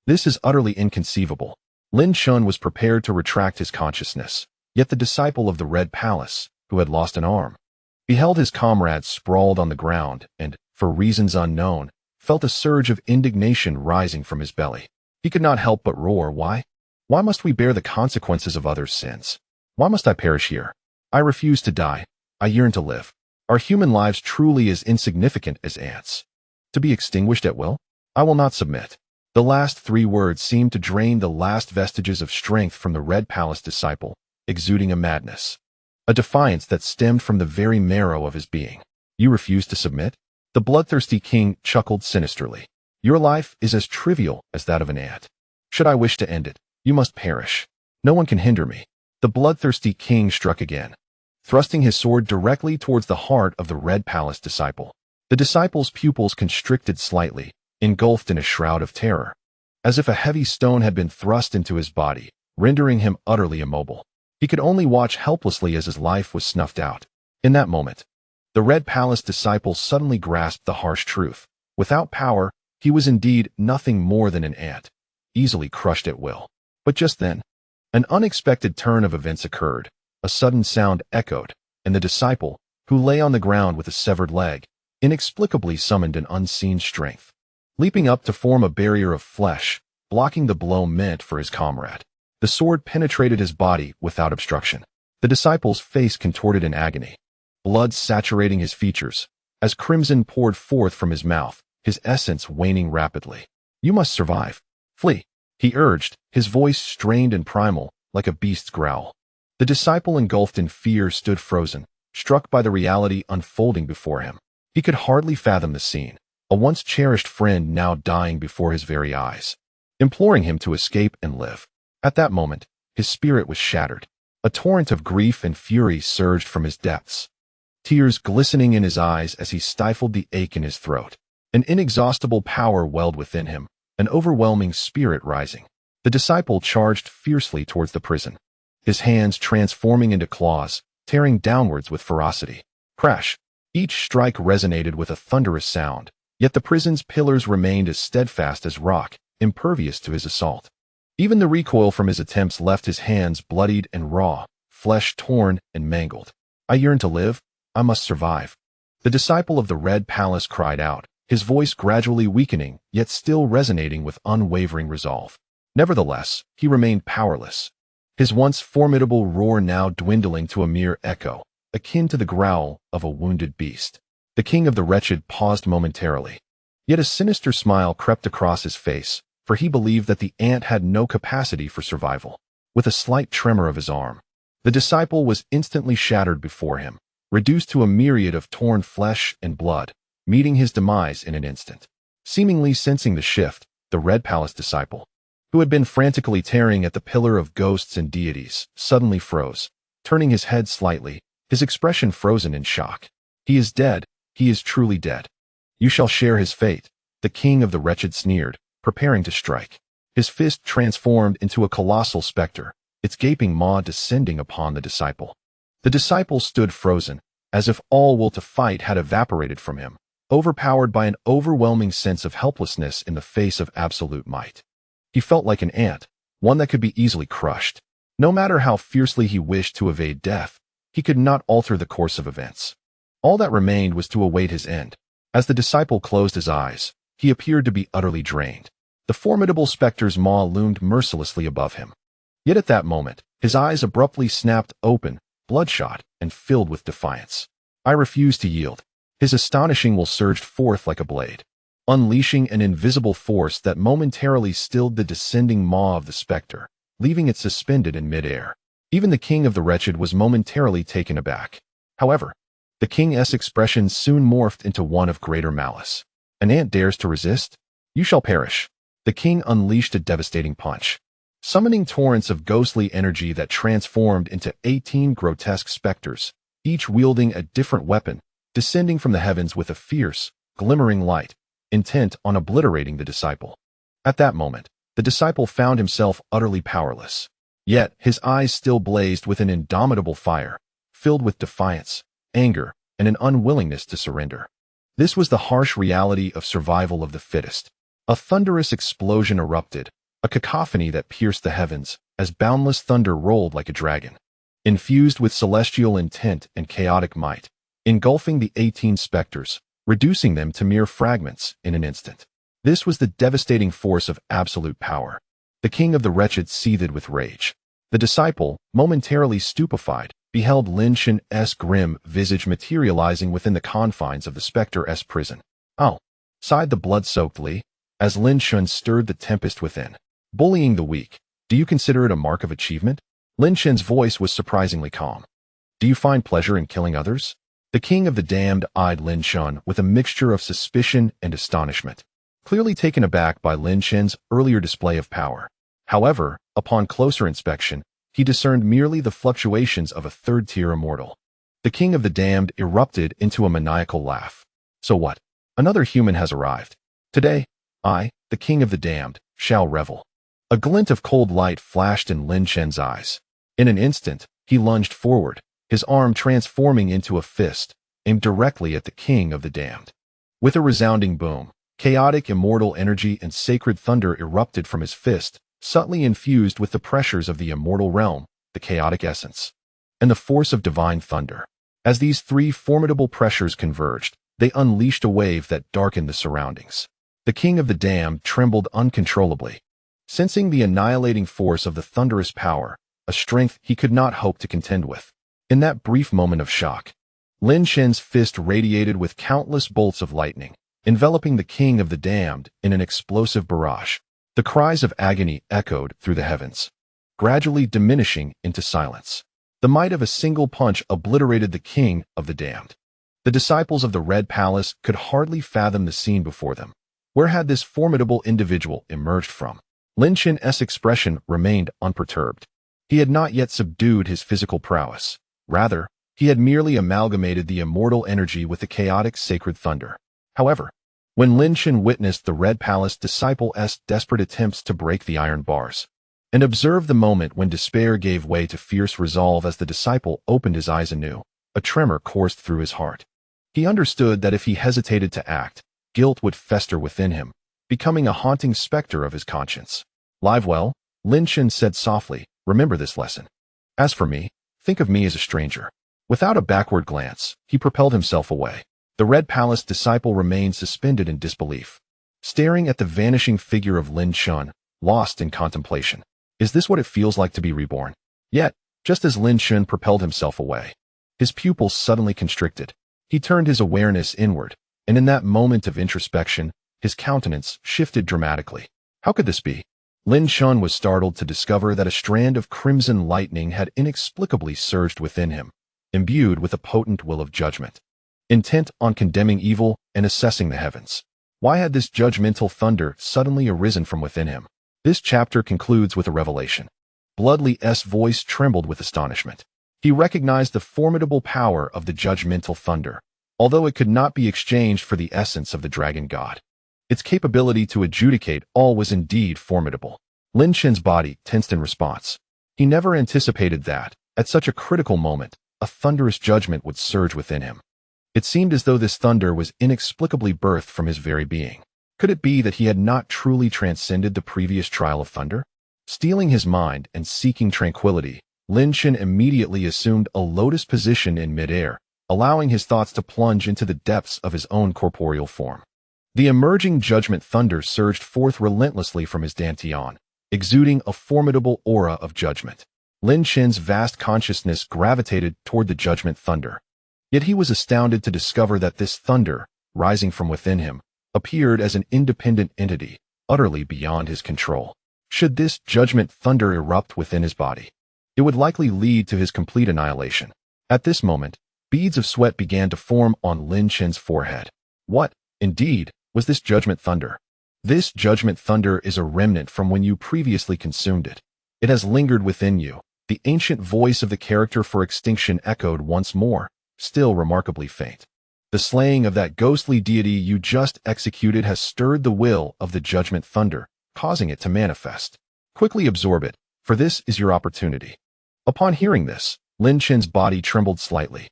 This is utterly inconceivable. Lin Chen was prepared to retract his consciousness, yet the disciple of the Red Palace, who had lost an arm, beheld his comrades sprawled on the ground and, for reasons unknown, felt a surge of indignation rising from his belly. He could not help but roar, "Why? Why must we bear the consequences of others' sins? Why must I perish here? I refuse to die. I yearn to live. Are human lives truly as insignificant as ants, to be extinguished at will? I will not submit." The last 3 words seemed to drain the last vestiges of strength from the Red Palace disciple, exuding a madness, a defiance that stemmed from the very marrow of his being. "You refuse to submit?" The bloodthirsty king chuckled sinisterly. "Your life is as trivial as that of an ant. Should I wish to end it, you must perish. No one can hinder me." The bloodthirsty king struck again, thrusting his sword directly towards the heart of the Red Palace disciple. The disciple's pupils constricted slightly, engulfed in a shroud of terror, as if a heavy stone had been thrust into his body, rendering him utterly immobile. He could only watch helplessly as his life was snuffed out. In that moment, the Red Palace disciple suddenly grasped the harsh truth. Without power, he was indeed nothing more than an ant, easily crushed at will. But just then, an unexpected turn of events occurred. A sudden sound echoed, and the disciple, who lay on the ground with a severed leg, inexplicably summoned an unseen strength, leaping up to form a barrier of flesh, blocking the blow meant for his comrade. The sword penetrated his body without obstruction. The disciple's face contorted in agony, blood saturating his features, as crimson poured forth from his mouth, his essence waning rapidly. "You must survive. Flee." he urged, his voice strained and primal, like a beast's growl. The disciple, engulfed in fear, stood frozen, struck by the reality unfolding before him. He could hardly fathom the scene, a once cherished friend now dying before his very eyes, imploring him to escape and live. At that moment, his spirit was shattered. A torrent of grief and fury surged from his depths, tears glistening in his eyes as he stifled the ache in his throat. An inexhaustible power welled within him, an overwhelming spirit rising. The disciple charged fiercely towards the prison, his hands transforming into claws, tearing downwards with ferocity. Crash! Each strike resonated with a thunderous sound, yet the prison's pillars remained as steadfast as rock, impervious to his assault. Even the recoil from his attempts left his hands bloodied and raw, flesh torn and mangled. I yearn to live. I must survive. The disciple of the Red Palace cried out, his voice gradually weakening, yet still resonating with unwavering resolve. Nevertheless, he remained powerless, his once formidable roar now dwindling to a mere echo, akin to the growl of a wounded beast. The king of the wretched paused momentarily. Yet a sinister smile crept across his face, for he believed that the ant had no capacity for survival. With a slight tremor of his arm, the disciple was instantly shattered before him, reduced to a myriad of torn flesh and blood, meeting his demise in an instant. Seemingly sensing the shift, the Red Palace disciple, who had been frantically tearing at the pillar of ghosts and deities, suddenly froze, turning his head slightly, his expression frozen in shock. He is dead. He is truly dead. You shall share his fate, the king of the wretched sneered, preparing to strike. His fist transformed into a colossal specter, its gaping maw descending upon the disciple. The disciple stood frozen, as if all will to fight had evaporated from him, overpowered by an overwhelming sense of helplessness in the face of absolute might. He felt like an ant, one that could be easily crushed. No matter how fiercely he wished to evade death, he could not alter the course of events. All that remained was to await his end. As the disciple closed his eyes, he appeared to be utterly drained. The formidable specter's maw loomed mercilessly above him. Yet at that moment, his eyes abruptly snapped open, bloodshot, and filled with defiance. I refuse to yield. His astonishing will surged forth like a blade, unleashing an invisible force that momentarily stilled the descending maw of the specter, leaving it suspended in midair. Even the king of the wretched was momentarily taken aback. However, the king's expression soon morphed into one of greater malice. An ant dares to resist? You shall perish. The king unleashed a devastating punch, summoning torrents of ghostly energy that transformed into 18 grotesque specters, each wielding a different weapon, descending from the heavens with a fierce, glimmering light, intent on obliterating the disciple. At that moment, the disciple found himself utterly powerless. Yet his eyes still blazed with an indomitable fire, filled with defiance, anger, and an unwillingness to surrender. This was the harsh reality of survival of the fittest. A thunderous explosion erupted, a cacophony that pierced the heavens, as boundless thunder rolled like a dragon, infused with celestial intent and chaotic might, engulfing the 18 specters, reducing them to mere fragments in an instant. This was the devastating force of absolute power. The king of the wretched seethed with rage. The disciple, momentarily stupefied, beheld Lin Chen's grim visage materializing within the confines of the specter's prison. Oh, sighed the blood-soaked Li, as Lin Chen stirred the tempest within. Bullying the weak, do you consider it a mark of achievement? Lin Chen's voice was surprisingly calm. Do you find pleasure in killing others? The king of the damned eyed Lin Chen with a mixture of suspicion and astonishment, clearly taken aback by Lin Chen's earlier display of power. However, upon closer inspection, he discerned merely the fluctuations of a third-tier immortal. The king of the damned erupted into a maniacal laugh. So what? Another human has arrived. Today, I, the king of the damned, shall revel. A glint of cold light flashed in Lin Chen's eyes. In an instant, he lunged forward, his arm transforming into a fist, aimed directly at the king of the damned. With a resounding boom, chaotic immortal energy and sacred thunder erupted from his fist, subtly infused with the pressures of the immortal realm, the chaotic essence, and the force of divine thunder. As these three formidable pressures converged, they unleashed a wave that darkened the surroundings. The king of the damned trembled uncontrollably, sensing the annihilating force of the thunderous power, a strength he could not hope to contend with. In that brief moment of shock, Lin Chen's fist radiated with countless bolts of lightning, enveloping the king of the damned in an explosive barrage. The cries of agony echoed through the heavens, gradually diminishing into silence. The might of a single punch obliterated the king of the damned. The disciples of the Red Palace could hardly fathom the scene before them. Where had this formidable individual emerged from? Lin Chen's expression remained unperturbed. He had not yet subdued his physical prowess. Rather, he had merely amalgamated the immortal energy with the chaotic sacred thunder. However, when Lin Chen witnessed the Red Palace disciple's desperate attempts to break the iron bars, and observed the moment when despair gave way to fierce resolve as the disciple opened his eyes anew, a tremor coursed through his heart. He understood that if he hesitated to act, guilt would fester within him, becoming a haunting specter of his conscience. "Live well," Lin Chen said softly, "remember this lesson. As for me, think of me as a stranger." Without a backward glance, he propelled himself away. The Red Palace disciple remained suspended in disbelief, staring at the vanishing figure of Lin Chen, lost in contemplation. Is this what it feels like to be reborn? Yet, just as Lin Chen propelled himself away, his pupils suddenly constricted. He turned his awareness inward, and in that moment of introspection, his countenance shifted dramatically. How could this be? Lin Chen was startled to discover that a strand of crimson lightning had inexplicably surged within him, imbued with a potent will of judgment, intent on condemning evil and assessing the heavens. Why had this judgmental thunder suddenly arisen from within him? This chapter concludes with a revelation. Bloodly's voice trembled with astonishment. He recognized the formidable power of the judgmental thunder, although it could not be exchanged for the essence of the dragon god. Its capability to adjudicate all was indeed formidable. Lin Chen's body tensed in response. He never anticipated that, at such a critical moment, a thunderous judgment would surge within him. It seemed as though this thunder was inexplicably birthed from his very being. Could it be that he had not truly transcended the previous trial of thunder? Steeling his mind and seeking tranquility, Lin Chen immediately assumed a lotus position in midair, allowing his thoughts to plunge into the depths of his own corporeal form. The emerging judgment thunder surged forth relentlessly from his dantian, exuding a formidable aura of judgment. Lin Chen's vast consciousness gravitated toward the judgment thunder. Yet he was astounded to discover that this thunder, rising from within him, appeared as an independent entity, utterly beyond his control. Should this judgment thunder erupt within his body, it would likely lead to his complete annihilation. At this moment, beads of sweat began to form on Lin Chen's forehead. What, indeed, was this judgment thunder? This judgment thunder is a remnant from when you previously consumed it. It has lingered within you. The ancient voice of the character for extinction echoed once more, still remarkably faint. The slaying of that ghostly deity you just executed has stirred the will of the judgment thunder, causing it to manifest. Quickly absorb it, for this is your opportunity. Upon hearing this, Lin Chen's body trembled slightly.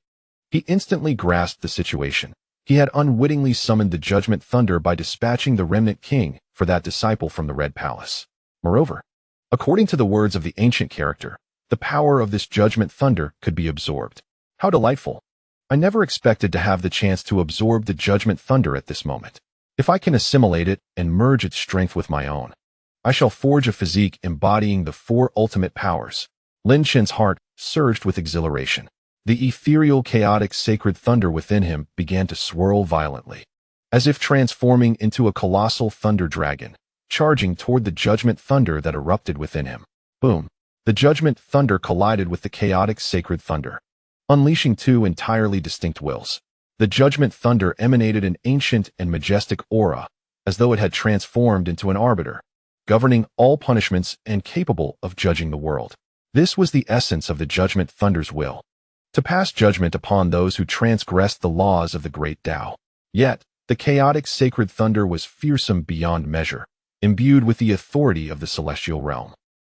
He instantly grasped the situation. He had unwittingly summoned the judgment thunder by dispatching the remnant king for that disciple from the Red Palace. Moreover, according to the words of the ancient character, the power of this judgment thunder could be absorbed. How delightful! I never expected to have the chance to absorb the judgment thunder at this moment. If I can assimilate it and merge its strength with my own, I shall forge a physique embodying the four ultimate powers. Lin Chen's heart surged with exhilaration. The ethereal, chaotic, sacred thunder within him began to swirl violently, as if transforming into a colossal thunder dragon, charging toward the judgment thunder that erupted within him. Boom! The judgment thunder collided with the chaotic, sacred thunder, unleashing two entirely distinct wills. The judgment thunder emanated an ancient and majestic aura, as though it had transformed into an arbiter, governing all punishments and capable of judging the world. This was the essence of the judgment thunder's will, to pass judgment upon those who transgressed the laws of the great Tao. Yet, the chaotic sacred thunder was fearsome beyond measure, imbued with the authority of the celestial realm.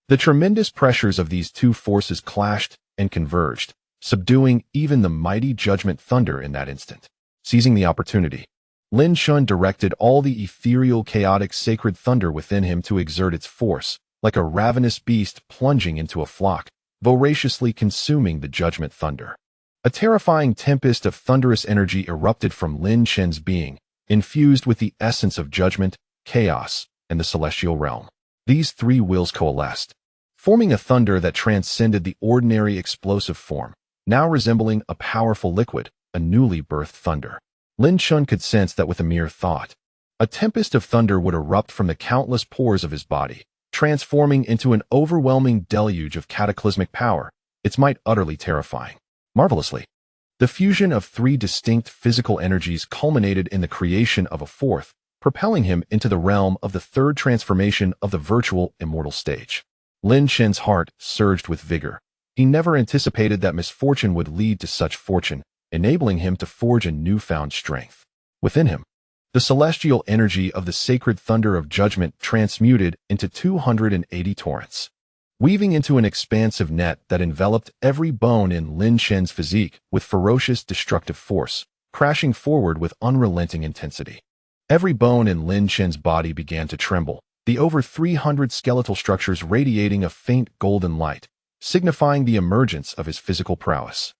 The tremendous pressures of these two forces clashed and converged, subduing even the mighty judgment thunder in that instant. Seizing the opportunity, Lin Chen directed all the ethereal, chaotic, sacred thunder within him to exert its force, like a ravenous beast plunging into a flock, voraciously consuming the judgment thunder. A terrifying tempest of thunderous energy erupted from Lin Chen's being, infused with the essence of judgment, chaos, and the celestial realm. These three wills coalesced, forming a thunder that transcended the ordinary explosive form, now resembling a powerful liquid, a newly birthed thunder. Lin Chen could sense that with a mere thought, A tempest of thunder would erupt from the countless pores of his body, transforming into an overwhelming deluge of cataclysmic power, its might utterly terrifying. Marvelously, the fusion of three distinct physical energies culminated in the creation of a fourth, propelling him into the realm of the third transformation of the virtual immortal stage. Lin Chen's heart surged with vigor. He never anticipated that misfortune would lead to such fortune, enabling him to forge a newfound strength. Within him, the celestial energy of the sacred thunder of judgment transmuted into 280 torrents, weaving into an expansive net that enveloped every bone in Lin Chen's physique with ferocious destructive force, crashing forward with unrelenting intensity. Every bone in Lin Chen's body began to tremble, the over 300 skeletal structures radiating a faint golden light, signifying the emergence of his physical prowess.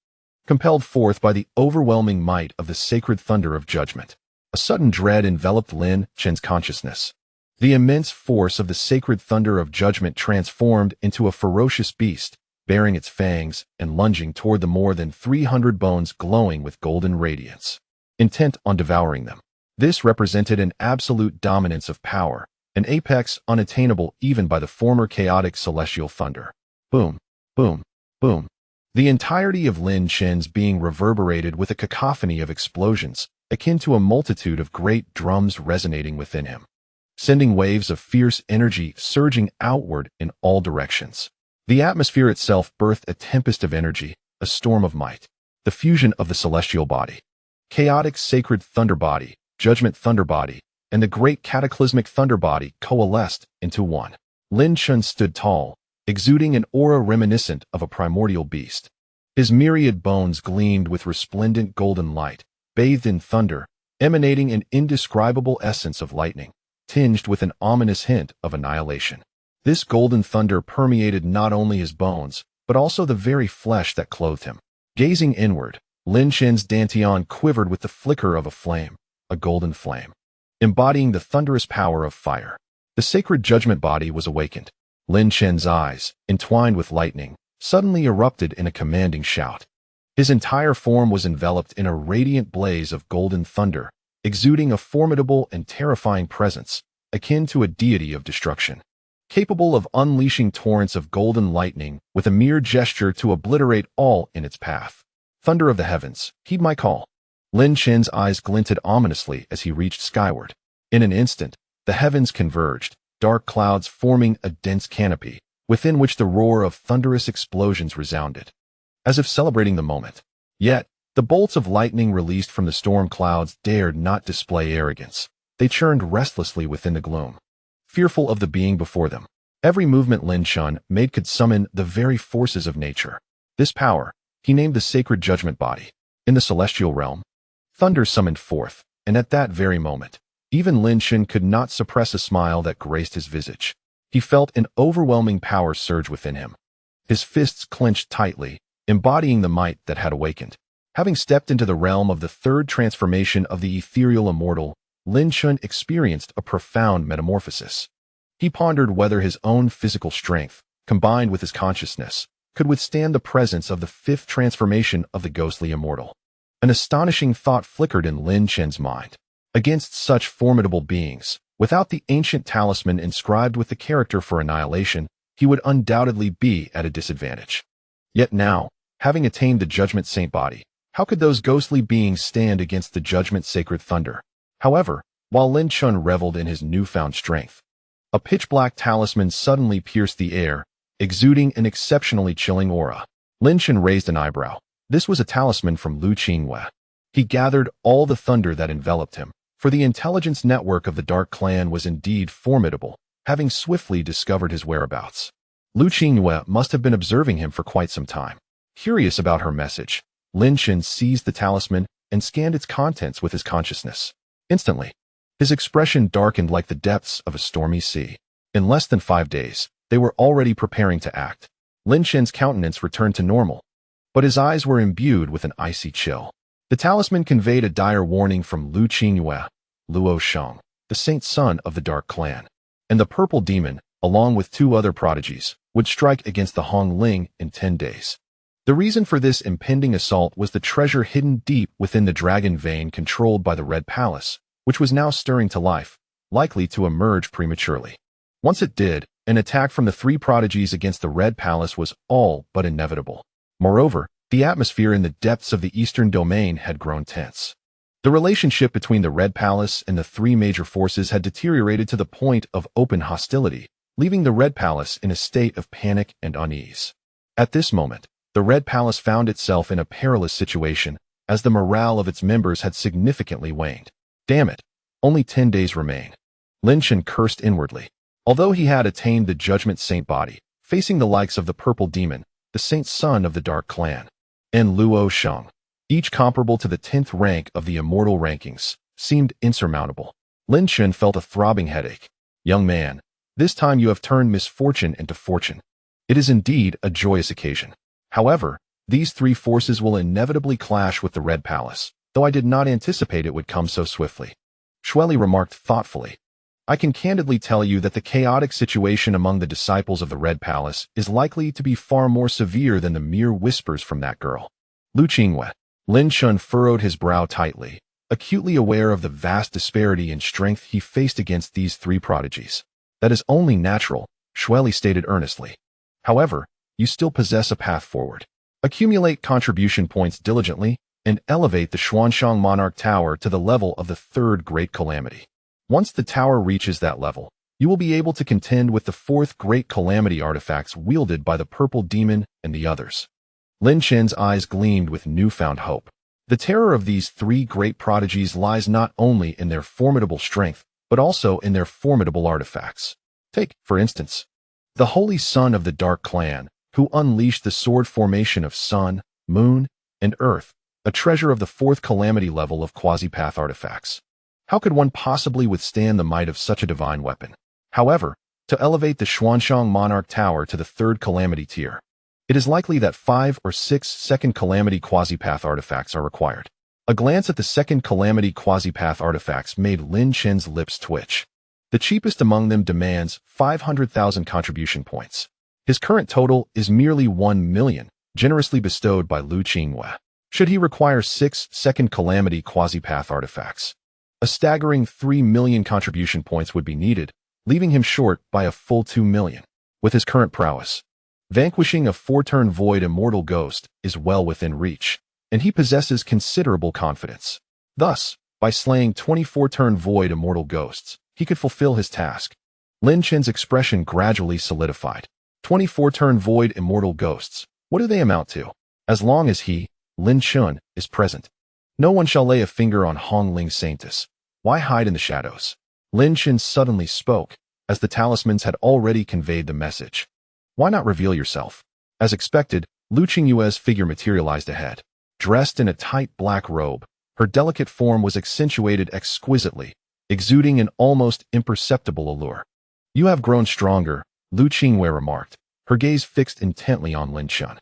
Compelled forth by the overwhelming might of the sacred thunder of judgment, a sudden dread enveloped Lin Chen's consciousness. The immense force of the sacred thunder of judgment transformed into a ferocious beast, baring its fangs and lunging toward the more than 300 bones glowing with golden radiance, intent on devouring them. This represented an absolute dominance of power, an apex unattainable even by the former chaotic celestial thunder. Boom, boom, boom. The entirety of Lin Chen's being reverberated with a cacophony of explosions, akin to a multitude of great drums resonating within him, sending waves of fierce energy surging outward in all directions. The atmosphere itself birthed a tempest of energy, a storm of might, the fusion of the celestial body, chaotic sacred thunder body, judgment thunder body, and the great cataclysmic thunder body coalesced into one. Lin Chen stood tall, exuding an aura reminiscent of a primordial beast. His myriad bones gleamed with resplendent golden light, bathed in thunder, emanating an indescribable essence of lightning, tinged with an ominous hint of annihilation. This golden thunder permeated not only his bones, but also the very flesh that clothed him. Gazing inward, Lin Chen's dantian quivered with the flicker of a flame, a golden flame, embodying the thunderous power of fire. The sacred judgment body was awakened. Lin Chen's eyes, entwined with lightning, suddenly erupted in a commanding shout. His entire form was enveloped in a radiant blaze of golden thunder, exuding a formidable and terrifying presence, akin to a deity of destruction, capable of unleashing torrents of golden lightning with a mere gesture to obliterate all in its path. Thunder of the heavens, heed my call. Lin Chen's eyes glinted ominously as he reached skyward. In an instant, the heavens converged, dark clouds forming a dense canopy, within which the roar of thunderous explosions resounded, as if celebrating the moment. Yet, the bolts of lightning released from the storm clouds dared not display arrogance. They churned restlessly within the gloom, fearful of the being before them. Every movement Lin Chen made could summon the very forces of nature. This power, he named the sacred judgment body. In the celestial realm, thunder summoned forth, and at that very moment, even Lin Chen could not suppress a smile that graced his visage. He felt an overwhelming power surge within him. His fists clenched tightly, embodying the might that had awakened. Having stepped into the realm of the third transformation of the ethereal immortal, Lin Chen experienced a profound metamorphosis. He pondered whether his own physical strength, combined with his consciousness, could withstand the presence of the fifth transformation of the ghostly immortal. An astonishing thought flickered in Lin Chen's mind. Against such formidable beings, without the ancient talisman inscribed with the character for annihilation, he would undoubtedly be at a disadvantage. Yet now, having attained the judgment saint body, how could those ghostly beings stand against the judgment sacred thunder? However, while Lin Chen reveled in his newfound strength, a pitch-black talisman suddenly pierced the air, exuding an exceptionally chilling aura. Lin Chen raised an eyebrow. This was a talisman from Liu Qingyue. He gathered all the thunder that enveloped him, for the intelligence network of the Dark Clan was indeed formidable, having swiftly discovered his whereabouts. Liu Qingyue must have been observing him for quite some time. Curious about her message, Lin Chen seized the talisman and scanned its contents with his consciousness. Instantly, his expression darkened like the depths of a stormy sea. In less than 5 days, they were already preparing to act. Lin Chen's countenance returned to normal, but his eyes were imbued with an icy chill. The talisman conveyed a dire warning from Liu Qingyue, Luo Sheng, the saint son of the Dark Clan, and the Purple Demon, along with 2 other prodigies, would strike against the Hongling in 10 days. The reason for this impending assault was the treasure hidden deep within the dragon vein controlled by the Red Palace, which was now stirring to life, likely to emerge prematurely. Once it did, an attack from the three prodigies against the Red Palace was all but inevitable. Moreover, the atmosphere in the depths of the Eastern Domain had grown tense. The relationship between the Red Palace and the three major forces had deteriorated to the point of open hostility, leaving the Red Palace in a state of panic and unease. At this moment, the Red Palace found itself in a perilous situation, as the morale of its members had significantly waned. Damn it, only 10 days remain. Lin Chen cursed inwardly. Although he had attained the Judgment Saint body, facing the likes of the Purple Demon, the Saint Son of the Dark Clan, and Luo Shang, each comparable to the 10th rank of the immortal rankings, seemed insurmountable. Lin Chen felt a throbbing headache. Young man, this time you have turned misfortune into fortune. It is indeed a joyous occasion. However, these three forces will inevitably clash with the Red Palace, though I did not anticipate it would come so swiftly. Xueli remarked thoughtfully. I can candidly tell you that the chaotic situation among the disciples of the Red Palace is likely to be far more severe than the mere whispers from that girl. Liu Qingyue. Lin Chen furrowed his brow tightly, acutely aware of the vast disparity in strength he faced against these three prodigies. That is only natural, Xueli stated earnestly. However, you still possess a path forward. Accumulate contribution points diligently, and elevate the Xuanshang Monarch Tower to the level of the third great calamity. Once the tower reaches that level, you will be able to contend with the fourth great calamity artifacts wielded by the Purple Demon and the others. Lin Chen's eyes gleamed with newfound hope. The terror of these three great prodigies lies not only in their formidable strength, but also in their formidable artifacts. Take, for instance, the Holy Son of the Dark Clan, who unleashed the sword formation of Sun, Moon, and Earth, a treasure of the fourth calamity level of quasi-path artifacts. How could one possibly withstand the might of such a divine weapon? However, to elevate the Xuanshang Monarch Tower to the third calamity tier, it is likely that 5 or 6 second calamity quasi-path artifacts are required. A glance at the second calamity quasi-path artifacts made Lin Chen's lips twitch. The cheapest among them demands 500,000 contribution points. His current total is merely 1 million, generously bestowed by Liu Qingyue. Should he require 6 second calamity quasi-path artifacts, a staggering 3 million contribution points would be needed, leaving him short by a full 2 million. With his current prowess, vanquishing a 4-turn void immortal ghost is well within reach, and he possesses considerable confidence. Thus, by slaying 24-turn void immortal ghosts, he could fulfill his task. Lin Chen's expression gradually solidified. 24-turn void immortal ghosts, what do they amount to? As long as he, Lin Chen, is present, no one shall lay a finger on Hongling's Saintus. Why hide in the shadows? Lin Chen suddenly spoke, as the talismans had already conveyed the message. Why not reveal yourself? As expected, Liu Qingyue's figure materialized ahead. Dressed in a tight black robe, her delicate form was accentuated exquisitely, exuding an almost imperceptible allure. You have grown stronger, Liu Qingyue remarked, her gaze fixed intently on Lin Chen.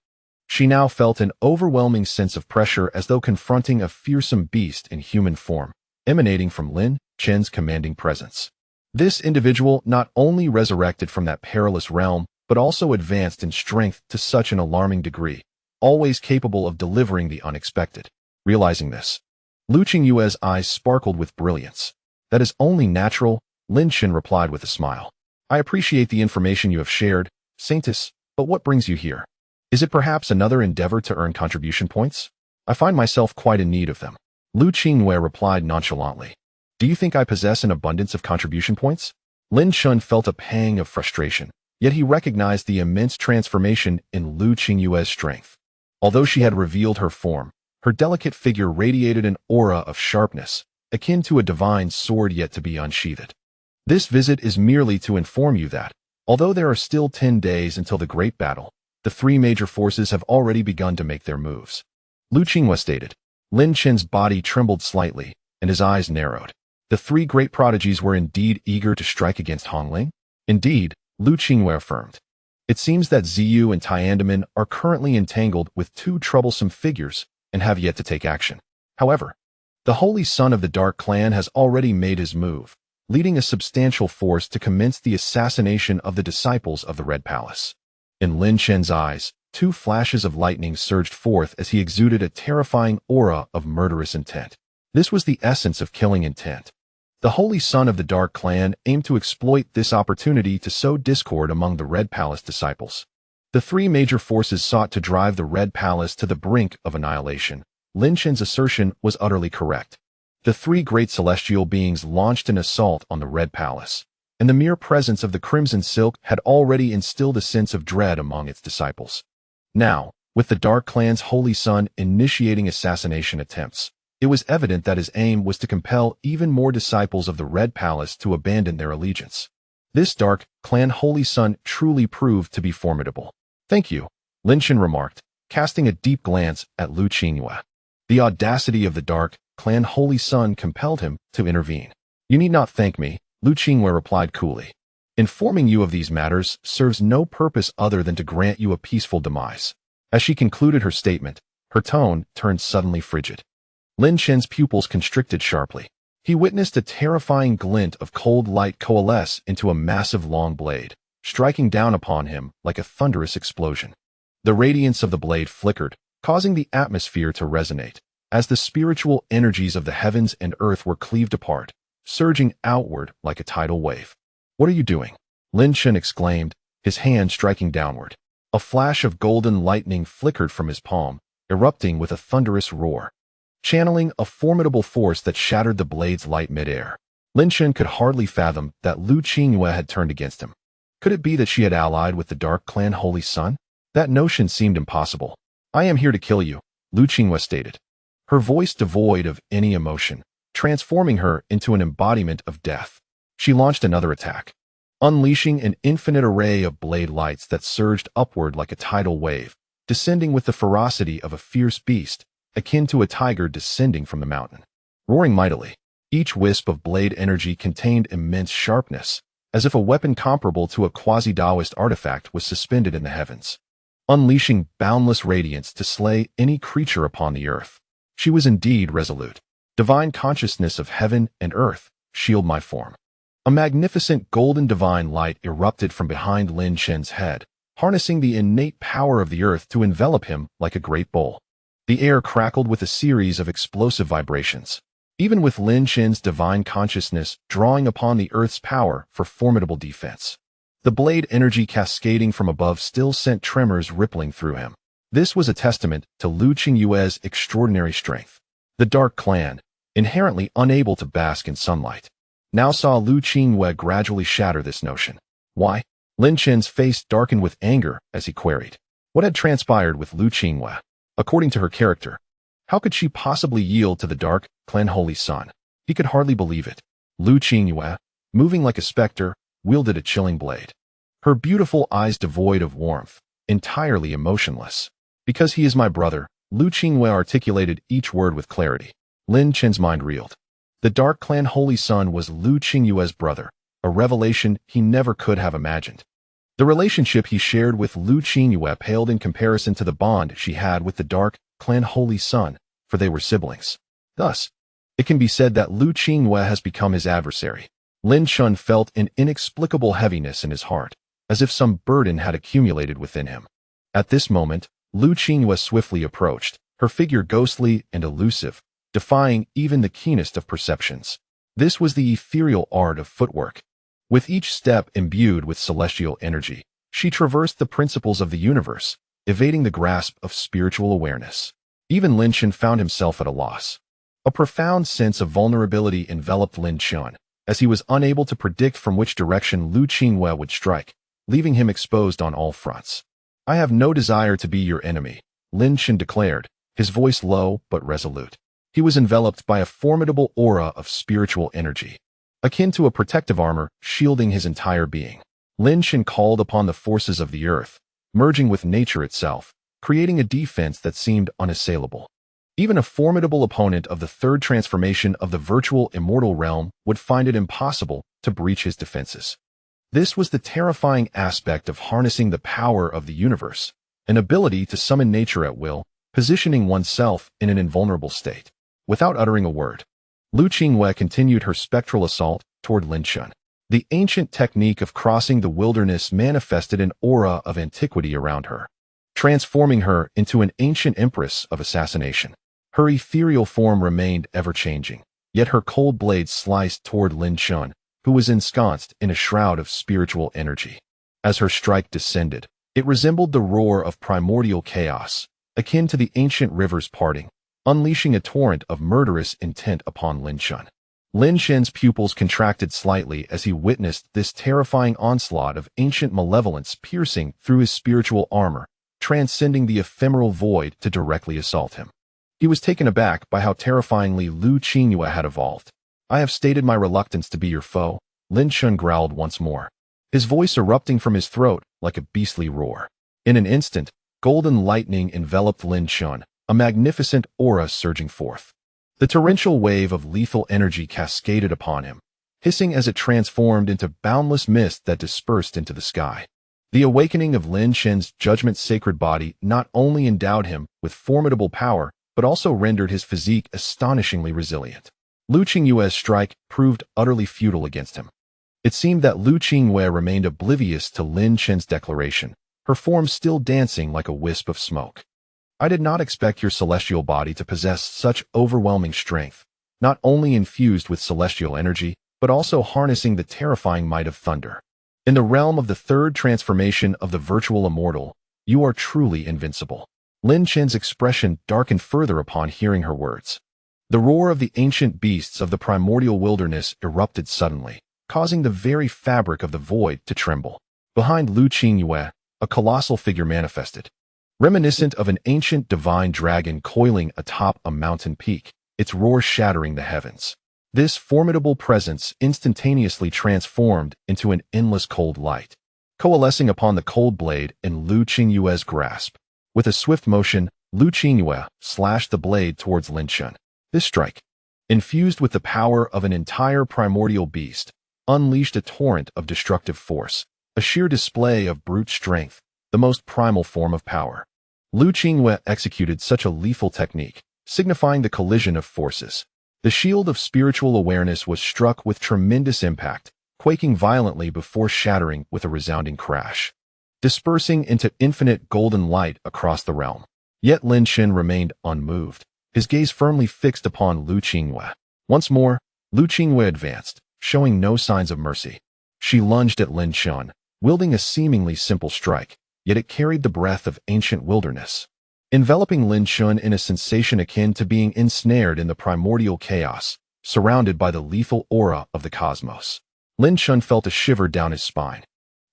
She now felt an overwhelming sense of pressure as though confronting a fearsome beast in human form, emanating from Lin Chen's commanding presence. This individual not only resurrected from that perilous realm, but also advanced in strength to such an alarming degree, always capable of delivering the unexpected. Realizing this, Liu Qingyue's eyes sparkled with brilliance. That is only natural, Lin Chen replied with a smile. I appreciate the information you have shared, Saintus, but what brings you here? Is it perhaps another endeavor to earn contribution points? I find myself quite in need of them. Liu Qingyue replied nonchalantly. Do you think I possess an abundance of contribution points? Lin Chen felt a pang of frustration, yet he recognized the immense transformation in Liu Qingyue's strength. Although she had revealed her form, her delicate figure radiated an aura of sharpness, akin to a divine sword yet to be unsheathed. This visit is merely to inform you that, although there are still 10 days until the great battle, the three major forces have already begun to make their moves. Liu Qingyue stated. Lin Chen's body trembled slightly, and his eyes narrowed. The three great prodigies were indeed eager to strike against Hongling? Indeed, Liu Qingyue affirmed. It seems that Ziyu and Tiandamen are currently entangled with 2 troublesome figures and have yet to take action. However, the Holy Son of the Dark Clan has already made his move, leading a substantial force to commence the assassination of the disciples of the Red Palace. In Lin Chen's eyes, 2 flashes of lightning surged forth as he exuded a terrifying aura of murderous intent. This was the essence of killing intent. The Holy Son of the Dark Clan aimed to exploit this opportunity to sow discord among the Red Palace disciples. The three major forces sought to drive the Red Palace to the brink of annihilation. Lin Chen's assertion was utterly correct. The three great celestial beings launched an assault on the Red Palace, and the mere presence of the Crimson Silk had already instilled a sense of dread among its disciples. Now, with the Dark Clan's Holy Son initiating assassination attempts, it was evident that his aim was to compel even more disciples of the Red Palace to abandon their allegiance. This Dark Clan Holy Son truly proved to be formidable. "Thank you," Lin Chen remarked, casting a deep glance at Liu Qingyue. The audacity of the Dark Clan Holy Son compelled him to intervene. "You need not thank me," Liu Qingyue replied coolly. "Informing you of these matters serves no purpose other than to grant you a peaceful demise." As she concluded her statement, her tone turned suddenly frigid. Lin Chen's pupils constricted sharply. He witnessed a terrifying glint of cold light coalesce into a massive long blade, striking down upon him like a thunderous explosion. The radiance of the blade flickered, causing the atmosphere to resonate, as the spiritual energies of the heavens and earth were cleaved apart, surging outward like a tidal wave. "What are you doing?" Lin Chen exclaimed, his hand striking downward. A flash of golden lightning flickered from his palm, erupting with a thunderous roar, channeling a formidable force that shattered the blade's light midair. Lin Chen could hardly fathom that Liu Qingyue had turned against him. Could it be that she had allied with the Dark Clan Holy Son? That notion seemed impossible. "I am here to kill you," Liu Qingyue stated, her voice devoid of any emotion, transforming her into an embodiment of death. She launched another attack, unleashing an infinite array of blade lights that surged upward like a tidal wave, descending with the ferocity of a fierce beast, akin to a tiger descending from the mountain. Roaring mightily, each wisp of blade energy contained immense sharpness, as if a weapon comparable to a quasi-Taoist artifact was suspended in the heavens, unleashing boundless radiance to slay any creature upon the earth. She was indeed resolute. "Divine consciousness of heaven and earth, shield my form." A magnificent golden divine light erupted from behind Lin Chen's head, harnessing the innate power of the earth to envelop him like a great bowl. The air crackled with a series of explosive vibrations, even with Lin Chen's divine consciousness drawing upon the earth's power for formidable defense. The blade energy cascading from above still sent tremors rippling through him. This was a testament to Liu Qingyue's extraordinary strength. The Dark Clan, inherently unable to bask in sunlight, now saw Liu Qingyue gradually shatter this notion. "Why?" Lin Chen's face darkened with anger as he queried. What had transpired with Liu Qingyue? According to her character, how could she possibly yield to the Dark Clan Holy Son? He could hardly believe it. Liu Qingyue, moving like a specter, wielded a chilling blade, her beautiful eyes devoid of warmth, entirely emotionless. "Because he is my brother," Liu Qingyue articulated each word with clarity. Lin Chen's mind reeled. The Dark Clan Holy Son was Liu Qingyue's brother, a revelation he never could have imagined. The relationship he shared with Liu Qingyue paled in comparison to the bond she had with the Dark Clan Holy Son, for they were siblings. Thus, it can be said that Liu Qingyue has become his adversary. Lin Chen felt an inexplicable heaviness in his heart, as if some burden had accumulated within him. At this moment, Liu Qingyue swiftly approached, her figure ghostly and elusive, defying even the keenest of perceptions. This was the ethereal art of footwork. With each step imbued with celestial energy, she traversed the principles of the universe, evading the grasp of spiritual awareness. Even Lin Chen found himself at a loss. A profound sense of vulnerability enveloped Lin Chen, as he was unable to predict from which direction Liu Qingyue would strike, leaving him exposed on all fronts. "I have no desire to be your enemy," Lin Chen declared, his voice low but resolute. He was enveloped by a formidable aura of spiritual energy, akin to a protective armor shielding his entire being. Lin Chen called upon the forces of the earth, merging with nature itself, creating a defense that seemed unassailable. Even a formidable opponent of the third transformation of the virtual immortal realm would find it impossible to breach his defenses. This was the terrifying aspect of harnessing the power of the universe, an ability to summon nature at will, positioning oneself in an invulnerable state. Without uttering a word, Liu Qingyue continued her spectral assault toward Lin Chen. The ancient technique of crossing the wilderness manifested an aura of antiquity around her, transforming her into an ancient empress of assassination. Her ethereal form remained ever-changing, yet her cold blade sliced toward Lin Chen, who was ensconced in a shroud of spiritual energy. As her strike descended, it resembled the roar of primordial chaos, akin to the ancient rivers parting, unleashing a torrent of murderous intent upon Lin Chen. Lin Chen's pupils contracted slightly as he witnessed this terrifying onslaught of ancient malevolence piercing through his spiritual armor, transcending the ephemeral void to directly assault him. He was taken aback by how terrifyingly Liu Qingyue had evolved. "I have stated my reluctance to be your foe," Lin Chen growled once more, his voice erupting from his throat like a beastly roar. In an instant, golden lightning enveloped Lin Chen, a magnificent aura surging forth. The torrential wave of lethal energy cascaded upon him, hissing as it transformed into boundless mist that dispersed into the sky. The awakening of Lin Chen's judgment-sacred body not only endowed him with formidable power, but also rendered his physique astonishingly resilient. Liu Qingyue's strike proved utterly futile against him. It seemed that Liu Qingyue remained oblivious to Lin Chen's declaration, her form still dancing like a wisp of smoke. "I did not expect your celestial body to possess such overwhelming strength, not only infused with celestial energy, but also harnessing the terrifying might of thunder. In the realm of the third transformation of the virtual immortal, you are truly invincible." Lin Chen's expression darkened further upon hearing her words. The roar of the ancient beasts of the primordial wilderness erupted suddenly, causing the very fabric of the void to tremble. Behind Liu Qingyue, a colossal figure manifested. Reminiscent of an ancient divine dragon coiling atop a mountain peak, its roar shattering the heavens. This formidable presence instantaneously transformed into an endless cold light, coalescing upon the cold blade in Liu Qingyue's grasp. With a swift motion, Liu Qingyue slashed the blade towards Lin Chen. This strike, infused with the power of an entire primordial beast, unleashed a torrent of destructive force, a sheer display of brute strength, the most primal form of power. Liu Qingyue executed such a lethal technique, signifying the collision of forces. The shield of spiritual awareness was struck with tremendous impact, quaking violently before shattering with a resounding crash, dispersing into infinite golden light across the realm. Yet Lin Chen remained unmoved, his gaze firmly fixed upon Liu Qingyue. Once more, Liu Qingyue advanced, showing no signs of mercy. She lunged at Lin Chen, wielding a seemingly simple strike, yet it carried the breath of ancient wilderness, enveloping Lin Chen in a sensation akin to being ensnared in the primordial chaos, surrounded by the lethal aura of the cosmos. Lin Chen felt a shiver down his spine.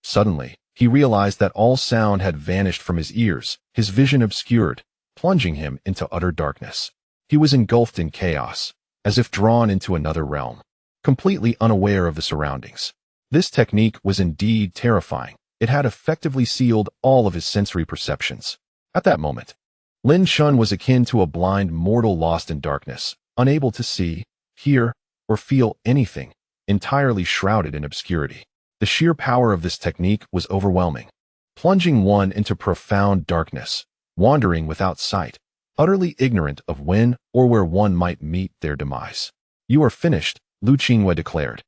Suddenly, he realized that all sound had vanished from his ears, his vision obscured, plunging him into utter darkness. He was engulfed in chaos, as if drawn into another realm, completely unaware of the surroundings. This technique was indeed terrifying. It had effectively sealed all of his sensory perceptions. At that moment, Lin Chen was akin to a blind mortal lost in darkness, unable to see, hear, or feel anything, entirely shrouded in obscurity. The sheer power of this technique was overwhelming, plunging one into profound darkness, wandering without sight, utterly ignorant of when or where one might meet their demise. "You are finished," Liu Qingyue declared,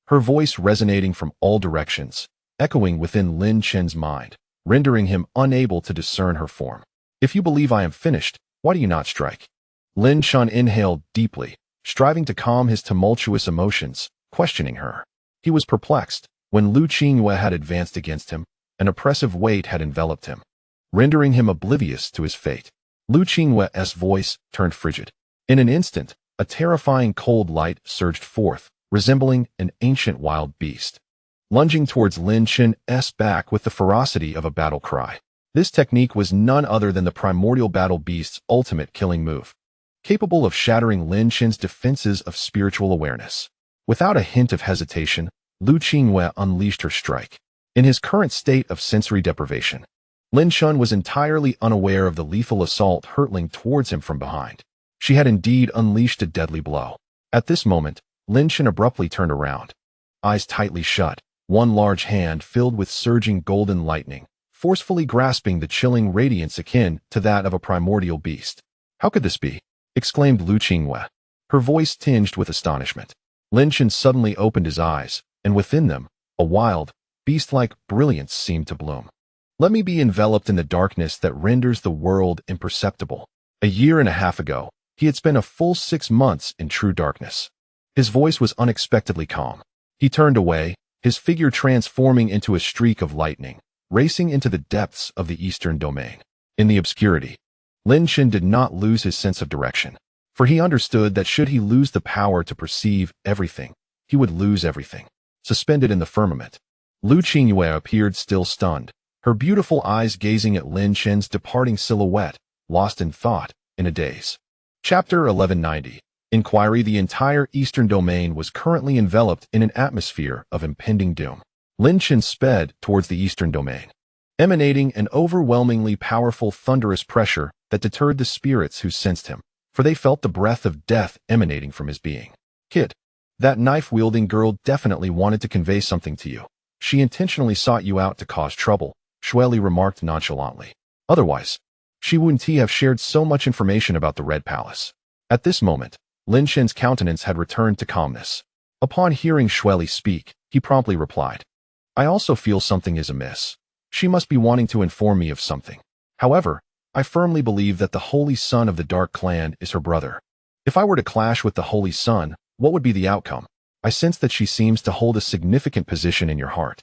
her voice resonating from all directions, echoing within Lin Chen's mind, rendering him unable to discern her form. "If you believe I am finished, why do you not strike?" Lin Chen inhaled deeply, striving to calm his tumultuous emotions, questioning her. He was perplexed. When Liu Qingyue had advanced against him, an oppressive weight had enveloped him, rendering him oblivious to his fate. Liu Qingyue's voice turned frigid. In an instant, a terrifying cold light surged forth, resembling an ancient wild beast, lunging towards Lin Chen's back with the ferocity of a battle cry. This technique was none other than the primordial battle beast's ultimate killing move, capable of shattering Lin Chen's defenses of spiritual awareness. Without a hint of hesitation, Liu Qingyue unleashed her strike. In his current state of sensory deprivation, Lin Chen was entirely unaware of the lethal assault hurtling towards him from behind. She had indeed unleashed a deadly blow. At this moment, Lin Chen abruptly turned around, eyes tightly shut, one large hand filled with surging golden lightning, forcefully grasping the chilling radiance akin to that of a primordial beast. "How could this be?" exclaimed Liu Qingyue, her voice tinged with astonishment. Lin Chen suddenly opened his eyes, and within them, a wild, beast-like brilliance seemed to bloom. "Let me be enveloped in the darkness that renders the world imperceptible." A year and a half ago, he had spent a full 6 months in true darkness. His voice was unexpectedly calm. He turned away, his figure transforming into a streak of lightning, racing into the depths of the eastern domain. In the obscurity, Lin Chen did not lose his sense of direction, for he understood that should he lose the power to perceive everything, he would lose everything. Suspended in the firmament, Liu Qingyue appeared still stunned, her beautiful eyes gazing at Lin Chen's departing silhouette, lost in thought, in a daze. Chapter 1190. Inquiry. The entire eastern domain was currently enveloped in an atmosphere of impending doom. Lin Chen sped towards the eastern domain, emanating an overwhelmingly powerful thunderous pressure that deterred the spirits who sensed him, for they felt the breath of death emanating from his being. Kid, that knife-wielding girl definitely wanted to convey something to you. She intentionally sought you out to cause trouble, Shueli remarked nonchalantly. Otherwise, she wouldn't have shared so much information about the Red Palace. At this moment, Lin Chen's countenance had returned to calmness. Upon hearing Shueli speak, he promptly replied, I also feel something is amiss. She must be wanting to inform me of something. However, I firmly believe that the Holy Son of the Dark Clan is her brother. If I were to clash with the Holy Son, what would be the outcome? I sense that she seems to hold a significant position in your heart.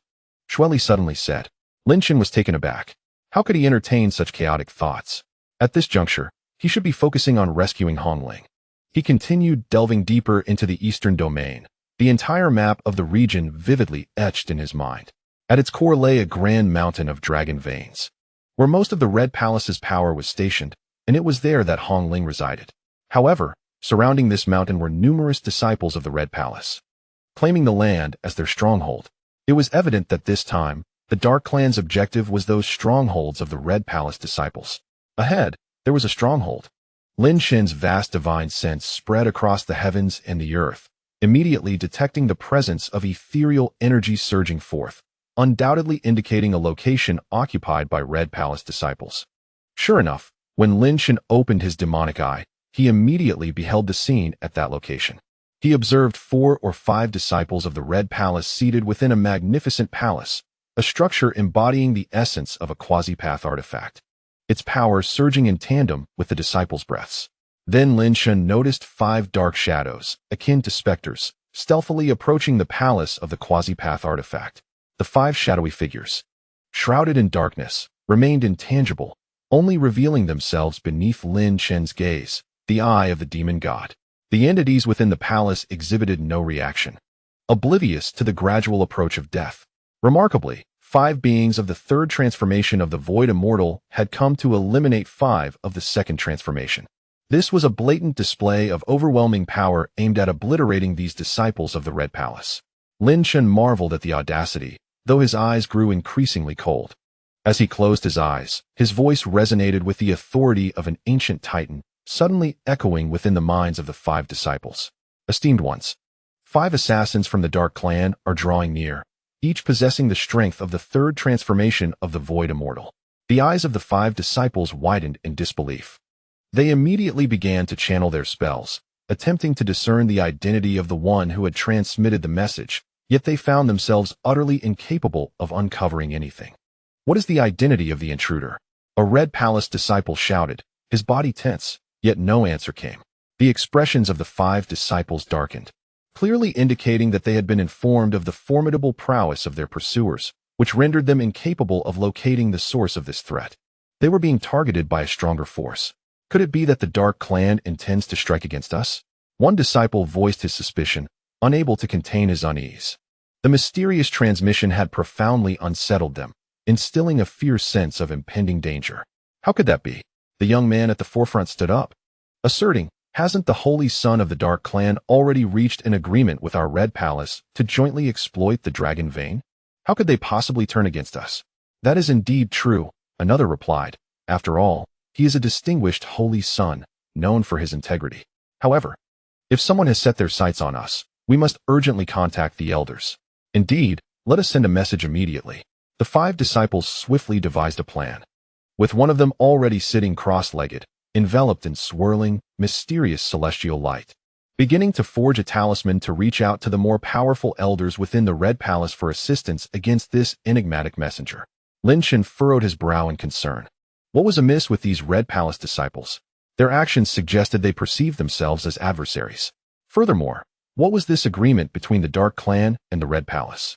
Shueli suddenly said. Lin Chen was taken aback. How could he entertain such chaotic thoughts? At this juncture, he should be focusing on rescuing Hong Ling. He continued delving deeper into the eastern domain, the entire map of the region vividly etched in his mind. At its core lay a grand mountain of dragon veins, where most of the Red Palace's power was stationed, and it was there that Hong Ling resided. However, surrounding this mountain were numerous disciples of the Red Palace, claiming the land as their stronghold. It was evident that this time, the Dark Clan's objective was those strongholds of the Red Palace disciples. Ahead, there was a stronghold. Lin Chen's vast divine sense spread across the heavens and the earth, immediately detecting the presence of ethereal energy surging forth, undoubtedly indicating a location occupied by Red Palace disciples. Sure enough, when Lin Chen opened his demonic eye, he immediately beheld the scene at that location. He observed 4 or 5 disciples of the Red Palace seated within a magnificent palace, a structure embodying the essence of a quasi-path artifact, its power surging in tandem with the disciples' breaths. Then Lin Chen noticed 5 dark shadows, akin to specters, stealthily approaching the palace of the quasi-path artifact. The 5 shadowy figures, shrouded in darkness, remained intangible, only revealing themselves beneath Lin Chen's gaze, the eye of the demon god. The entities within the palace exhibited no reaction, oblivious to the gradual approach of death. Remarkably, 5 beings of the 3rd transformation of the Void Immortal had come to eliminate 5 of the 2nd transformation. This was a blatant display of overwhelming power aimed at obliterating these disciples of the Red Palace. Lin Chen marveled at the audacity, though his eyes grew increasingly cold. As he closed his eyes, his voice resonated with the authority of an ancient titan, suddenly echoing within the minds of the 5 disciples. Esteemed ones, 5 assassins from the Dark Clan are drawing near, each possessing the strength of the 3rd transformation of the Void Immortal. The eyes of the 5 disciples widened in disbelief. They immediately began to channel their spells, attempting to discern the identity of the one who had transmitted the message, yet they found themselves utterly incapable of uncovering anything. What is the identity of the intruder? A Red Palace disciple shouted, his body tense, yet no answer came. The expressions of the 5 disciples darkened, clearly indicating that they had been informed of the formidable prowess of their pursuers, which rendered them incapable of locating the source of this threat. They were being targeted by a stronger force. Could it be that the Dark Clan intends to strike against us? One disciple voiced his suspicion, unable to contain his unease. The mysterious transmission had profoundly unsettled them, instilling a fierce sense of impending danger. How could that be? The young man at the forefront stood up, asserting, hasn't the Holy Son of the Dark Clan already reached an agreement with our Red Palace to jointly exploit the Dragon Vein? How could they possibly turn against us? That is indeed true, another replied. After all, he is a distinguished Holy Son, known for his integrity. However, if someone has set their sights on us, we must urgently contact the elders. Indeed, let us send a message immediately. The 5 disciples swiftly devised a plan, with one of them already sitting cross-legged, enveloped in swirling, mysterious celestial light, beginning to forge a talisman to reach out to the more powerful elders within the Red Palace for assistance against this enigmatic messenger. Lin Chen furrowed his brow in concern. What was amiss with these Red Palace disciples? Their actions suggested they perceived themselves as adversaries. Furthermore, What was this agreement between the Dark Clan and the Red Palace?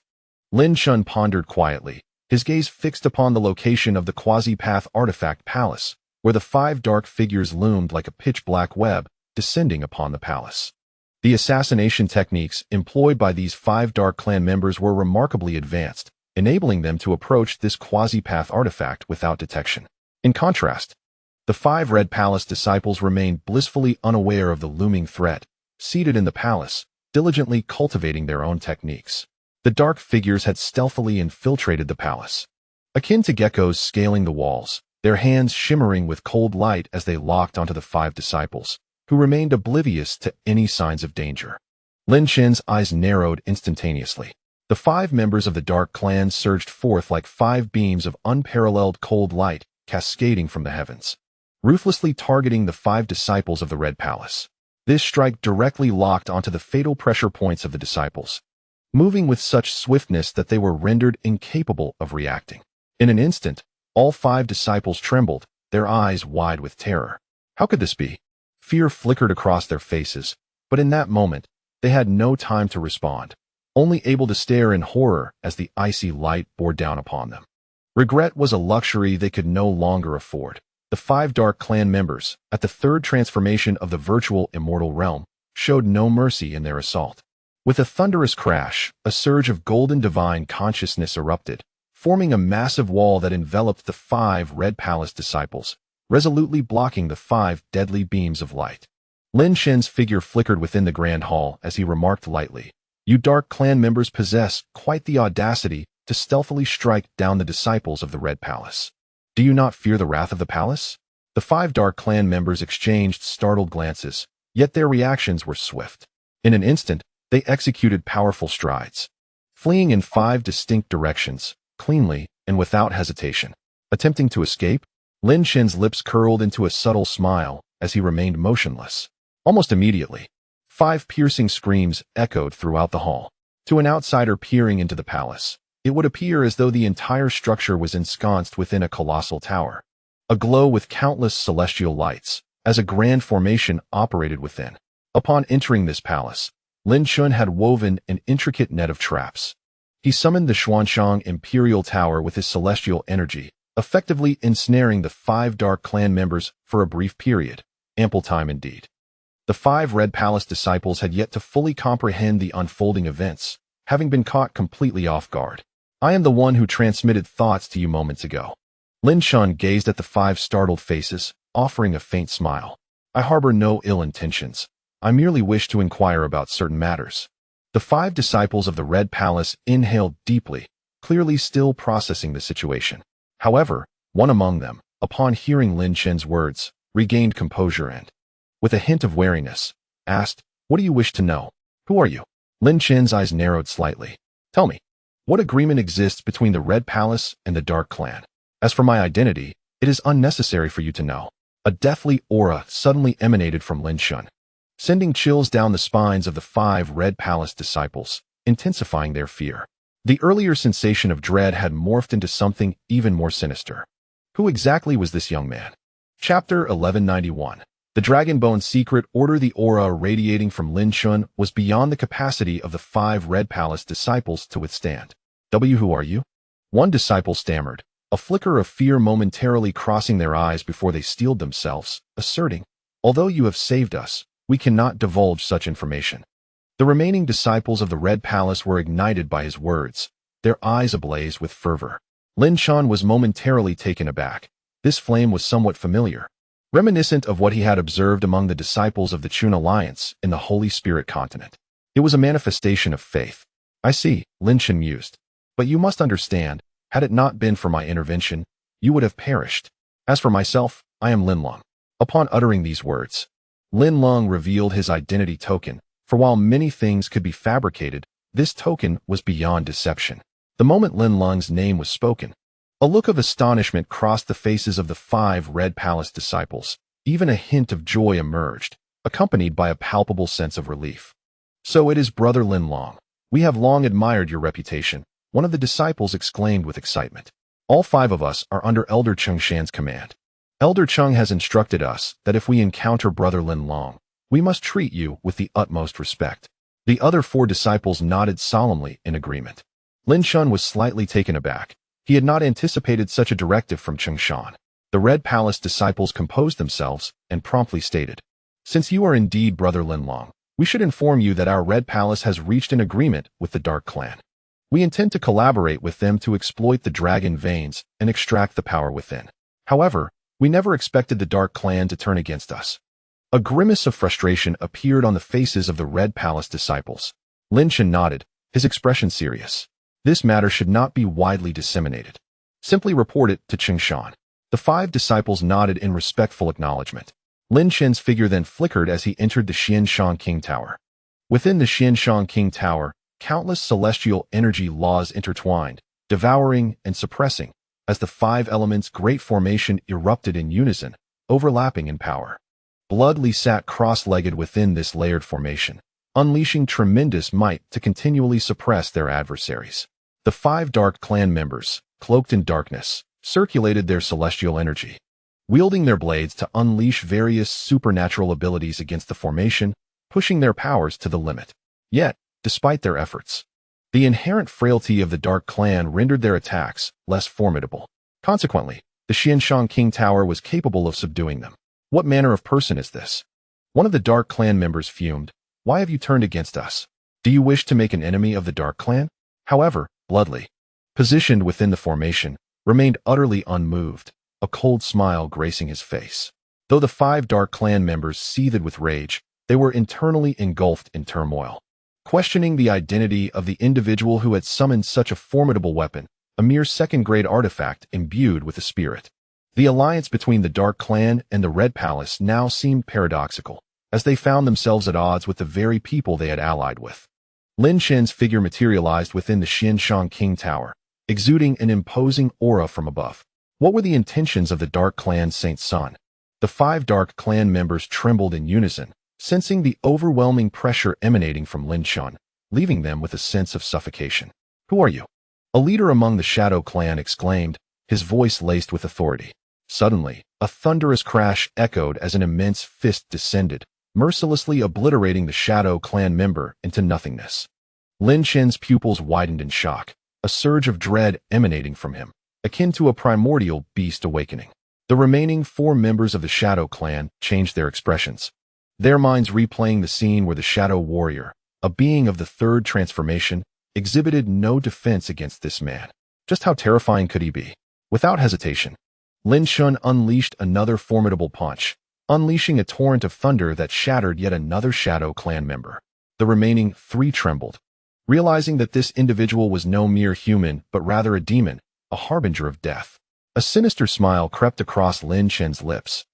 Lin Chen pondered quietly, his gaze fixed upon the location of the quasi-path artifact palace, where the 5 dark figures loomed like a pitch-black web descending upon the palace. The assassination techniques employed by these 5 Dark Clan members were remarkably advanced, enabling them to approach this quasi-path artifact without detection. In contrast, the 5 Red Palace disciples remained blissfully unaware of the looming threat, seated in the palace, diligently cultivating their own techniques. The dark figures had stealthily infiltrated the palace. Akin to geckos scaling the walls, their hands shimmering with cold light as they locked onto the 5 disciples, who remained oblivious to any signs of danger. Lin Chen's eyes narrowed instantaneously. The 5 members of the Dark Clan surged forth like 5 beams of unparalleled cold light cascading from the heavens, ruthlessly targeting the 5 disciples of the Red Palace. This strike directly locked onto the fatal pressure points of the disciples, moving with such swiftness that they were rendered incapable of reacting. In an instant, all 5 disciples trembled, their eyes wide with terror. How could this be? Fear flickered across their faces, but in that moment, they had no time to respond, only able to stare in horror as the icy light bore down upon them. Regret was a luxury they could no longer afford. The 5 Dark Clan members, at the 3rd transformation of the virtual immortal realm, showed no mercy in their assault. With a thunderous crash, a surge of golden divine consciousness erupted, forming a massive wall that enveloped the 5 Red Palace disciples, resolutely blocking the 5 deadly beams of light. Lin Chen's figure flickered within the grand hall as he remarked lightly, "You Dark Clan members possess quite the audacity to stealthily strike down the disciples of the Red Palace. Do you not fear the wrath of the palace?" The 5 Dark Clan members exchanged startled glances, yet their reactions were swift. In an instant, they executed powerful strides, fleeing in 5 distinct directions, cleanly and without hesitation. Attempting to escape, Lin Chen's lips curled into a subtle smile as he remained motionless. Almost immediately, 5 piercing screams echoed throughout the hall. To an outsider peering into the palace, it would appear as though the entire structure was ensconced within a colossal tower, aglow with countless celestial lights, as a grand formation operated within. Upon entering this palace, Lin Chen had woven an intricate net of traps. He summoned the Xuanshang Imperial Tower with his celestial energy, effectively ensnaring the 5 Dark Clan members for a brief period, ample time indeed. The 5 Red Palace disciples had yet to fully comprehend the unfolding events, having been caught completely off guard. "I am the one who transmitted thoughts to you moments ago." Lin Chen gazed at the 5 startled faces, offering a faint smile. "I harbor no ill intentions. I merely wish to inquire about certain matters." The 5 disciples of the Red Palace inhaled deeply, clearly still processing the situation. However, one among them, upon hearing Lin Chen's words, regained composure and, with a hint of wariness, asked, "What do you wish to know? Who are you?" Lin Chen's eyes narrowed slightly. "Tell me, what agreement exists between the Red Palace and the Dark Clan? As for my identity, it is unnecessary for you to know." A deathly aura suddenly emanated from Lin Chen, sending chills down the spines of the 5 Red Palace disciples, intensifying their fear. The earlier sensation of dread had morphed into something even more sinister. Who exactly was this young man? Chapter 1191. The Dragonbone Secret Order. The aura radiating from Lin Chen was beyond the capacity of the 5 Red Palace disciples to withstand. "Who are you?" One disciple stammered, a flicker of fear momentarily crossing their eyes before they steeled themselves, asserting, "Although you have saved us, we cannot divulge such information." The remaining disciples of the Red Palace were ignited by his words, their eyes ablaze with fervor. Lin Chen was momentarily taken aback. This flame was somewhat familiar, reminiscent of what he had observed among the disciples of the Chun Alliance in the Holy Spirit continent. It was a manifestation of faith. "I see," Lin Chen mused. "But you must understand, had it not been for my intervention, you would have perished. As for myself, I am Lin Leng." Upon uttering these words, Lin Leng revealed his identity token, for while many things could be fabricated, this token was beyond deception. The moment Lin Leng's name was spoken, a look of astonishment crossed the faces of the 5 Red Palace disciples. Even a hint of joy emerged, accompanied by a palpable sense of relief. "So it is Brother Lin Leng. We have long admired your reputation," one of the disciples exclaimed with excitement. "All 5 of us are under Elder Cheng Shan's command. Elder Cheng has instructed us that if we encounter Brother Lin Leng, we must treat you with the utmost respect." The other 4 disciples nodded solemnly in agreement. Lin Chen was slightly taken aback. He had not anticipated such a directive from Chengshan. The Red Palace disciples composed themselves and promptly stated, "Since you are indeed Brother Lin Long, we should inform you that our Red Palace has reached an agreement with the Dark Clan. We intend to collaborate with them to exploit the dragon veins and extract the power within. However, we never expected the Dark Clan to turn against us." A grimace of frustration appeared on the faces of the Red Palace disciples. Lin Chen nodded, his expression serious. This matter should not be widely disseminated. Simply report it to Chengshan. The 5 disciples nodded in respectful acknowledgement. Lin Chen's figure then flickered as he entered the Xianshan King Tower. Within the Xianshan King Tower, countless celestial energy laws intertwined, devouring and suppressing, as the 5 elements' great formation erupted in unison, overlapping in power. Bloodly sat cross-legged within this layered formation, unleashing tremendous might to continually suppress their adversaries. The 5 Dark Clan members, cloaked in darkness, circulated their celestial energy, wielding their blades to unleash various supernatural abilities against the formation, pushing their powers to the limit. Yet, despite their efforts, the inherent frailty of the Dark Clan rendered their attacks less formidable. Consequently, the Xianshan King Tower was capable of subduing them. What manner of person is this? One of the Dark Clan members fumed. Why have you turned against us? Do you wish to make an enemy of the Dark Clan? However, Bloodly, positioned within the formation, remained utterly unmoved, a cold smile gracing his face. Though the 5 Dark Clan members seethed with rage, they were internally engulfed in turmoil, questioning the identity of the individual who had summoned such a formidable weapon, a mere second-grade artifact imbued with a spirit. The alliance between the Dark Clan and the Red Palace now seemed paradoxical, as they found themselves at odds with the very people they had allied with. Lin Chen's figure materialized within the Xianshan King Tower, exuding an imposing aura from above. What were the intentions of the Dark Clan Saint Sun? The 5 Dark Clan members trembled in unison, sensing the overwhelming pressure emanating from Lin Chen, leaving them with a sense of suffocation. "Who are you?" A leader among the Shadow Clan exclaimed, his voice laced with authority. Suddenly, a thunderous crash echoed as an immense fist descended, mercilessly obliterating the Shadow Clan member into nothingness. Lin Chen's pupils widened in shock, a surge of dread emanating from him, akin to a primordial beast awakening. The remaining 4 members of the Shadow Clan changed their expressions, their minds replaying the scene where the Shadow Warrior, a being of the 3rd transformation, exhibited no defense against this man. Just how terrifying could he be? Without hesitation, Lin Chen unleashed another formidable punch, unleashing a torrent of thunder that shattered yet another Shadow Clan member. The remaining 3 trembled, realizing that this individual was no mere human but rather a demon, a harbinger of death. A sinister smile crept across Lin Chen's lips,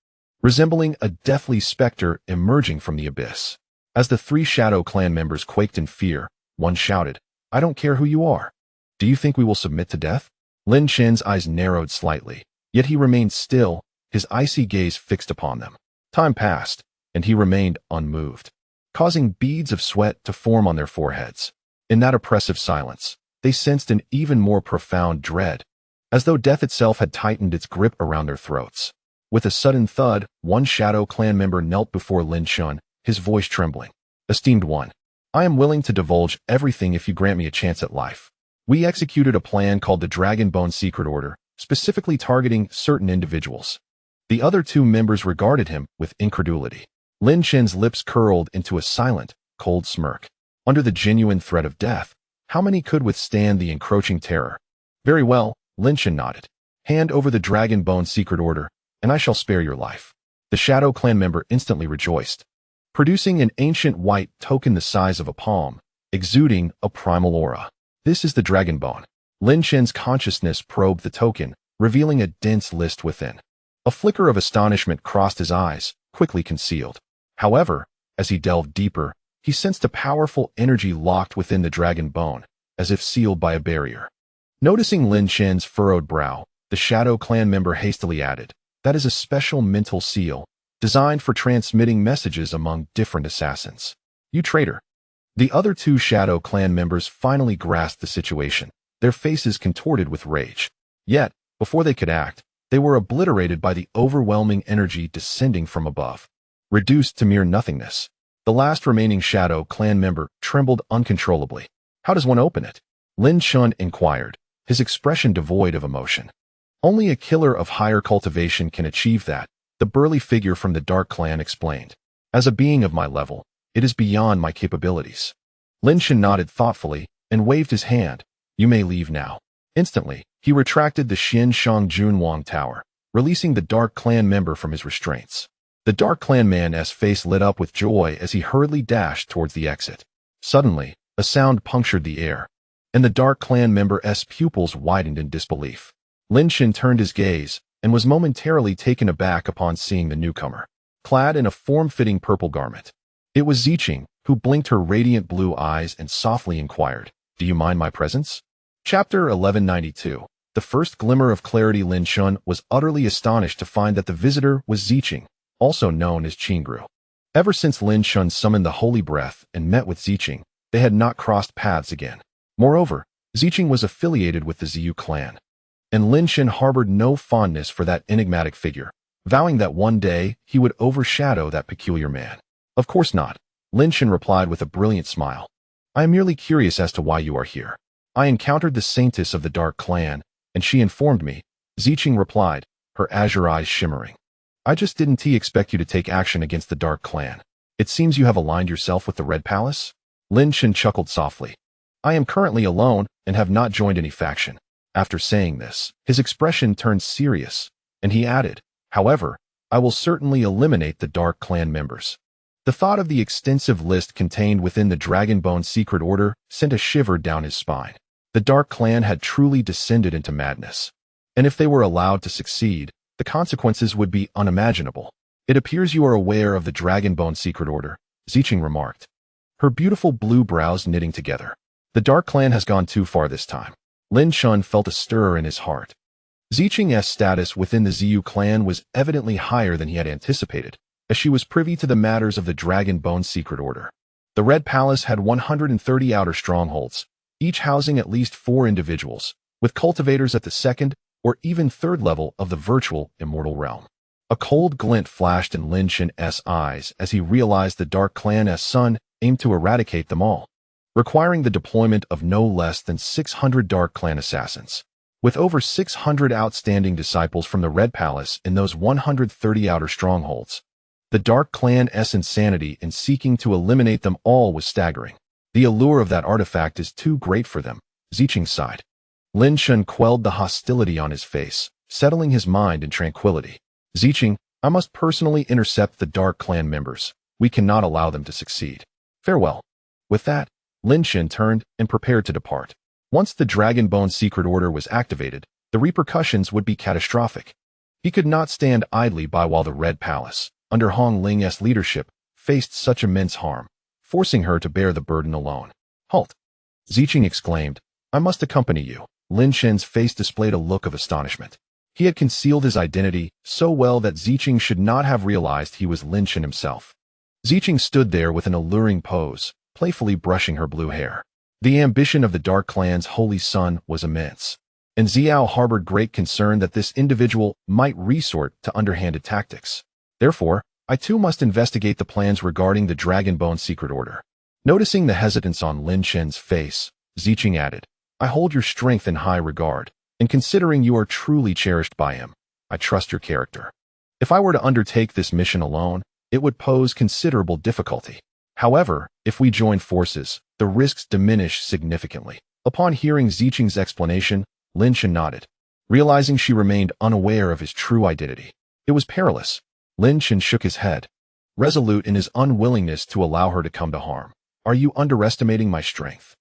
resembling a deathly specter emerging from the abyss. As the 3 Shadow Clan members quaked in fear, one shouted, "I don't care who you are. Do you think we will submit to death?" Lin Chen's eyes narrowed slightly, yet he remained still, his icy gaze fixed upon them. Time passed, and he remained unmoved, causing beads of sweat to form on their foreheads. In that oppressive silence, they sensed an even more profound dread, as though death itself had tightened its grip around their throats. With a sudden thud, one Shadow Clan member knelt before Lin Chen, his voice trembling. "Esteemed one, I am willing to divulge everything if you grant me a chance at life. We executed a plan called the Dragon Bone Secret Order, specifically targeting certain individuals." The other 2 members regarded him with incredulity. Lin Chen's lips curled into a silent, cold smirk. Under the genuine threat of death, how many could withstand the encroaching terror? "Very well," Lin Chen nodded. "Hand over the Dragon Bone Secret Order, and I shall spare your life." The Shadow Clan member instantly rejoiced, producing an ancient white token the size of a palm, exuding a primal aura. "This is the Dragon Bone." Lin Chen's consciousness probed the token, revealing a dense list within. A flicker of astonishment crossed his eyes, quickly concealed. However, as he delved deeper, he sensed a powerful energy locked within the Dragon Bone, as if sealed by a barrier. Noticing Lin Chen's furrowed brow, the Shadow Clan member hastily added, "That is a special mental seal, designed for transmitting messages among different assassins." "You traitor." The other 2 Shadow Clan members finally grasped the situation, their faces contorted with rage. Yet, before they could act, they were obliterated by the overwhelming energy descending from above. Reduced to mere nothingness, The last remaining Shadow clan member trembled uncontrollably. How does one open it? Lin Chen inquired, his expression devoid of emotion. Only a killer of higher cultivation can achieve that, the burly figure from the Dark Clan explained. As a being of my level, it is beyond my capabilities. Lin Chen nodded thoughtfully and waved his hand. You may leave now. Instantly, he retracted the Xin Shang Junwang Tower, releasing the Dark Clan member from his restraints. The Dark Clan man's face lit up with joy as he hurriedly dashed towards the exit. Suddenly, a sound punctured the air, and the Dark Clan member's pupils widened in disbelief. Lin Chen turned his gaze and was momentarily taken aback upon seeing the newcomer, clad in a form-fitting purple garment. It was Ziqing, who blinked her radiant blue eyes and softly inquired, "Do you mind my presence?" Chapter 1192. The first glimmer of clarity. Lin Chen was utterly astonished to find that the visitor was Ziqing, also known as Qingyue. Ever since Lin Chen summoned the Holy Breath and met with Ziqing, they had not crossed paths again. Moreover, Ziqing was affiliated with the Ziyu clan, and Lin Chen harbored no fondness for that enigmatic figure, vowing that one day he would overshadow that peculiar man. Of course not, Lin Chen replied with a brilliant smile. I am merely curious as to why you are here. I encountered the saintess of the Dark Clan, and she informed me, Ziqing replied, her azure eyes shimmering. I just didn't expect you to take action against the Dark Clan. It seems you have aligned yourself with the Red Palace? Lin Chen chuckled softly. I am currently alone and have not joined any faction. After saying this, his expression turned serious, and he added, however, I will certainly eliminate the Dark Clan members. The thought of the extensive list contained within the Dragonbone secret order sent a shiver down his spine. The Dark Clan had truly descended into madness, and if they were allowed to succeed, the consequences would be unimaginable. It appears you are aware of the Dragonbone secret order, Ziqing remarked, her beautiful blue brows knitting together. The Dark Clan has gone too far this time. Lin Chen felt a stir in his heart. Ziqing's status within the Ziyu clan was evidently higher than he had anticipated, as she was privy to the matters of the Dragonbone secret order. The Red Palace had 130 outer strongholds, each housing at least 4 individuals, with cultivators at the second or even third level of the virtual immortal realm. A cold glint flashed in Lin Chen's eyes as he realized the Dark Clan's son aimed to eradicate them all, requiring the deployment of no less than 600 Dark Clan assassins. With over 600 outstanding disciples from the Red Palace in those 130 outer strongholds, the Dark Clan's insanity in seeking to eliminate them all was staggering. The allure of that artifact is too great for them, Ziqing sighed. Lin Chen quelled the hostility on his face, settling his mind in tranquility. Ziqing, I must personally intercept the Dark Clan members. We cannot allow them to succeed. Farewell. With that, Lin Chen turned and prepared to depart. Once the Dragonbone secret order was activated, the repercussions would be catastrophic. He could not stand idly by while the Red Palace, under Hong Ling's leadership, faced such immense harm, forcing her to bear the burden alone. Halt! Ziqing exclaimed, I must accompany you. Lin Chen's face displayed a look of astonishment. He had concealed his identity so well that Ziqing should not have realized he was Lin Chen himself. Ziqing stood there with an alluring pose, playfully brushing her blue hair. The ambition of the Dark Clan's holy son was immense, and Xiao harbored great concern that this individual might resort to underhanded tactics. Therefore, I too must investigate the plans regarding the Dragonbone secret order. Noticing the hesitance on Lin Chen's face, Ziqing added, I hold your strength in high regard, and considering you are truly cherished by him, I trust your character. If I were to undertake this mission alone, it would pose considerable difficulty. However, if we join forces, the risks diminish significantly. Upon hearing Ziqing's explanation, Lin Chen nodded, realizing she remained unaware of his true identity. It was perilous. Lin Chen shook his head, resolute in his unwillingness to allow her to come to harm. Are you underestimating my strength?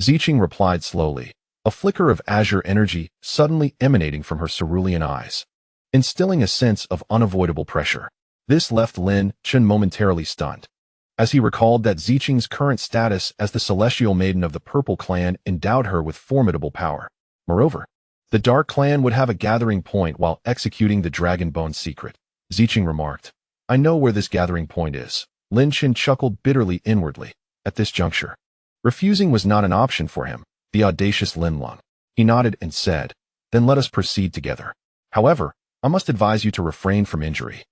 Ziqing replied slowly, a flicker of azure energy suddenly emanating from her cerulean eyes, instilling a sense of unavoidable pressure. This left Lin Chen momentarily stunned, as he recalled that Ziqing's current status as the celestial maiden of the Purple Clan endowed her with formidable power. Moreover, the Dark Clan would have a gathering point while executing the Dragonbone secret. Ziqing remarked, I know where this gathering point is. Lin Chen chuckled bitterly inwardly. At this juncture, refusing was not an option for him, the audacious Lin Leng. He nodded and said, then let us proceed together. However, I must advise you to refrain from injury,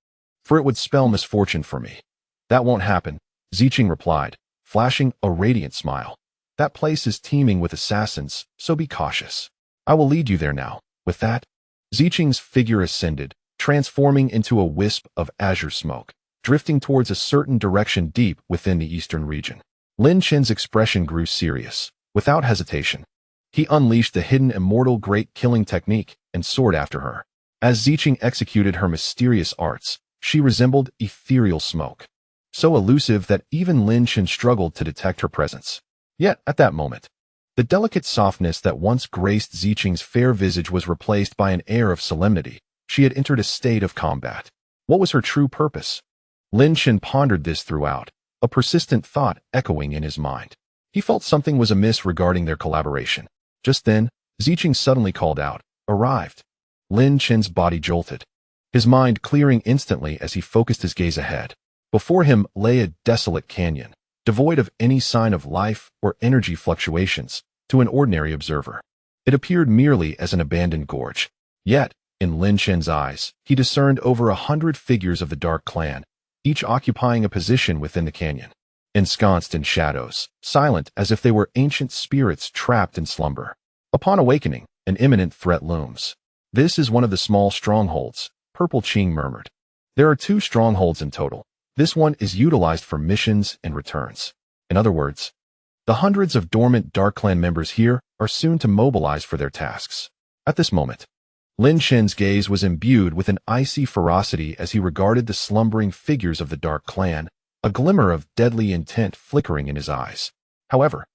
for it would spell misfortune for me. That won't happen, Ziqing replied, flashing a radiant smile. That place is teeming with assassins, so be cautious. I will lead you there now. With that, Ziqing's figure ascended, transforming into a wisp of azure smoke, drifting towards a certain direction deep within the eastern region. Lin Chen's expression grew serious. Without hesitation, he unleashed the hidden immortal great killing technique and soared after her. As Ziqing executed her mysterious arts, she resembled ethereal smoke, so elusive that even Lin Chen struggled to detect her presence. Yet, at that moment, the delicate softness that once graced Ziqing's fair visage was replaced by an air of solemnity. She had entered a state of combat. What was her true purpose? Lin Chen pondered this throughout, a persistent thought echoing in his mind. He felt something was amiss regarding their collaboration. Just then, Ziqing suddenly called out, "Arrived." Lin Chen's body jolted, his mind clearing instantly as he focused his gaze ahead. Before him lay a desolate canyon, devoid of any sign of life or energy fluctuations to an ordinary observer. It appeared merely as an abandoned gorge. Yet, in Lin Chen's eyes, he discerned over 100 figures of the Dark Clan, each occupying a position within the canyon, ensconced in shadows, silent as if they were ancient spirits trapped in slumber. Upon awakening, an imminent threat looms. This is one of the small strongholds, Purple Qing murmured. There are 2 strongholds in total. This one is utilized for missions and returns. In other words, the hundreds of dormant Dark Clan members here are soon to mobilize for their tasks. At this moment, Lin Chen's gaze was imbued with an icy ferocity as he regarded the slumbering figures of the Dark Clan, a glimmer of deadly intent flickering in his eyes. However,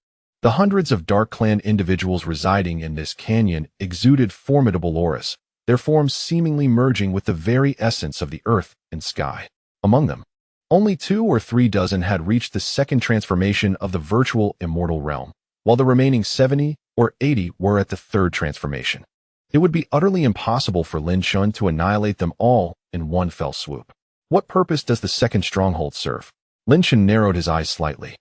the hundreds of Dark Clan individuals residing in this canyon exuded formidable auras, their forms seemingly merging with the very essence of the earth and sky. Among them, only 2 or 3 dozen had reached the second transformation of the virtual immortal realm, while the remaining 70 or 80 were at the third transformation. It would be utterly impossible for Lin Chen to annihilate them all in one fell swoop. What purpose does the second stronghold serve? Lin Chen narrowed his eyes slightly.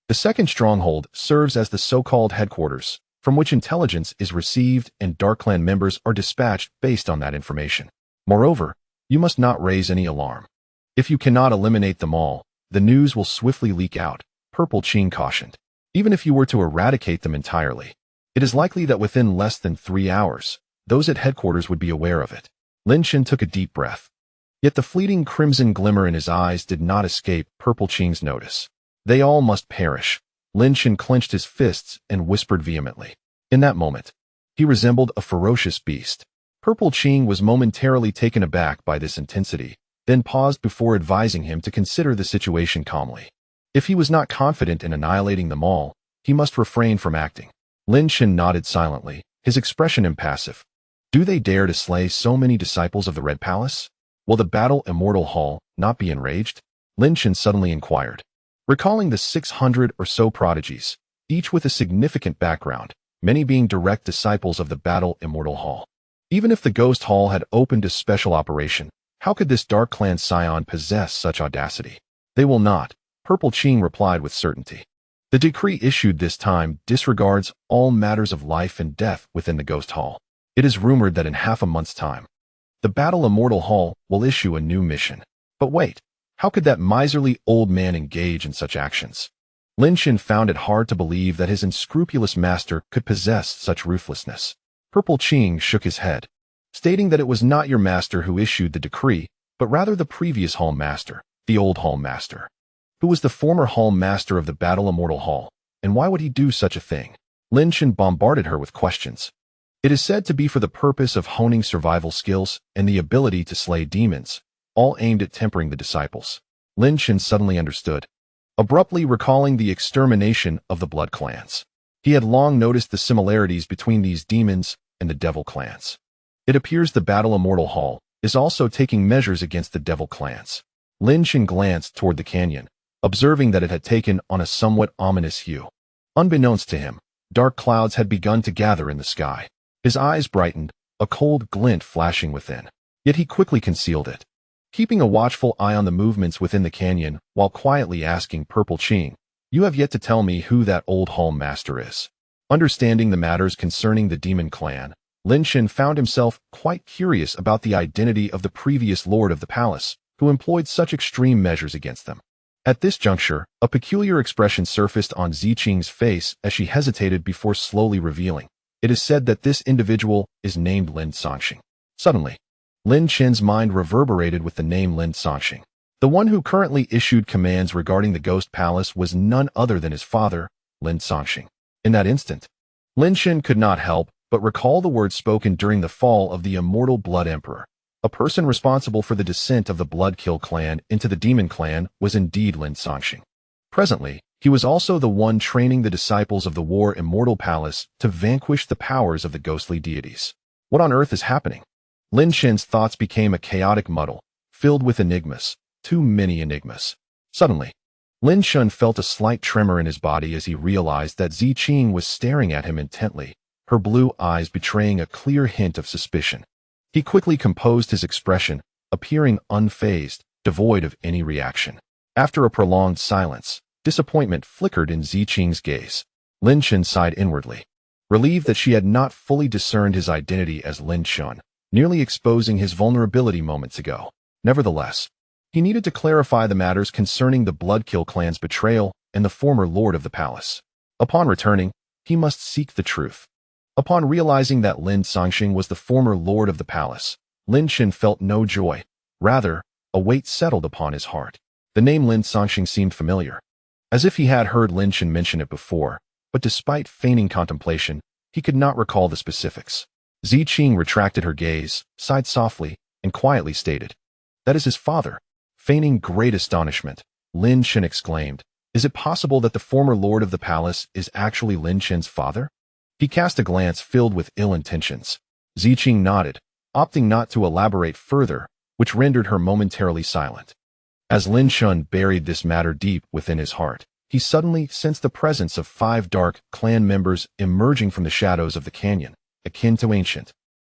The second stronghold serves as the so-called headquarters, from which intelligence is received and Dark Clan members are dispatched based on that information. Moreover, you must not raise any alarm. If you cannot eliminate them all, the news will swiftly leak out, Purple Qing cautioned. Even if you were to eradicate them entirely, it is likely that within less than 3 hours, those at headquarters would be aware of it. Lin Chen took a deep breath. Yet the fleeting crimson glimmer in his eyes did not escape Purple Qing's notice. They all must perish. Lin Chen clenched his fists and whispered vehemently. In that moment, he resembled a ferocious beast. Purple Qing was momentarily taken aback by this intensity, then paused before advising him to consider the situation calmly. If he was not confident in annihilating them all, he must refrain from acting. Lin Chen nodded silently, his expression impassive. Do they dare to slay so many disciples of the Red Palace? Will the Battle Immortal Hall not be enraged? Lin Chen suddenly inquired. Recalling the 600 or so prodigies, each with a significant background, many being direct disciples of the Battle Immortal Hall. Even if the Ghost Hall had opened a special operation, how could this Dark Clan scion possess such audacity? They will not, Purple Qing replied with certainty. The decree issued this time disregards all matters of life and death within the Ghost Hall. It is rumored that in half a month's time, the Battle Immortal Hall will issue a new mission. But wait, how could that miserly old man engage in such actions? Lin Chen found it hard to believe that his unscrupulous master could possess such ruthlessness. Purple Qing shook his head, stating that it was not your master who issued the decree, but rather the previous Hall Master, the old Hall Master. Who was the former Hall Master of the Battle Immortal Hall, and why would he do such a thing? Lin Chen bombarded her with questions. It is said to be for the purpose of honing survival skills and the ability to slay demons, all aimed at tempering the disciples. Lin Chen suddenly understood, abruptly recalling the extermination of the blood clans. He had long noticed the similarities between these demons and the devil clans. It appears the Battle Immortal Hall is also taking measures against the devil clans. Lin Chen glanced toward the canyon, observing that it had taken on a somewhat ominous hue. Unbeknownst to him, dark clouds had begun to gather in the sky. His eyes brightened, a cold glint flashing within. Yet he quickly concealed it, keeping a watchful eye on the movements within the canyon while quietly asking Purple Qing, "You have yet to tell me who that old Hall Master is." Understanding the matters concerning the demon clan, Lin Chen found himself quite curious about the identity of the previous lord of the palace, who employed such extreme measures against them. At this juncture, a peculiar expression surfaced on Ziqing's face as she hesitated before slowly revealing. It is said that this individual is named Lin Songxing. Suddenly, Lin Chen's mind reverberated with the name Lin Songxing. The one who currently issued commands regarding the Ghost Palace was none other than his father, Lin Songxing. In that instant, Lin Chen could not help but recall the words spoken during the fall of the immortal Blood Emperor. A person responsible for the descent of the Bloodkill clan into the Demon clan was indeed Lin Songxing. Presently, he was also the one training the disciples of the War Immortal Palace to vanquish the powers of the ghostly deities. What on earth is happening? Lin Chen's thoughts became a chaotic muddle, filled with enigmas, too many enigmas. Suddenly, Lin Chen felt a slight tremor in his body as he realized that Ziqing was staring at him intently, her blue eyes betraying a clear hint of suspicion. He quickly composed his expression, appearing unfazed, devoid of any reaction. After a prolonged silence, disappointment flickered in Ziqing's gaze. Lin Chen sighed inwardly, relieved that she had not fully discerned his identity as Lin Chen, nearly exposing his vulnerability moments ago. Nevertheless, he needed to clarify the matters concerning the Bloodkill clan's betrayal and the former lord of the palace. Upon returning, he must seek the truth. Upon realizing that Lin Songxing was the former lord of the palace, Lin Chen felt no joy. Rather, a weight settled upon his heart. The name Lin Songxing seemed familiar, as if he had heard Lin Chen mention it before, but despite feigning contemplation, he could not recall the specifics. Ziqing retracted her gaze, sighed softly, and quietly stated, "That is his father." Feigning great astonishment, Lin Chen exclaimed, "Is it possible that the former lord of the palace is actually Lin Chen's father?" He cast a glance filled with ill intentions. Ziqing nodded, opting not to elaborate further, which rendered her momentarily silent. As Lin Chen buried this matter deep within his heart, he suddenly sensed the presence of 5 dark clan members emerging from the shadows of the canyon, akin to ancient,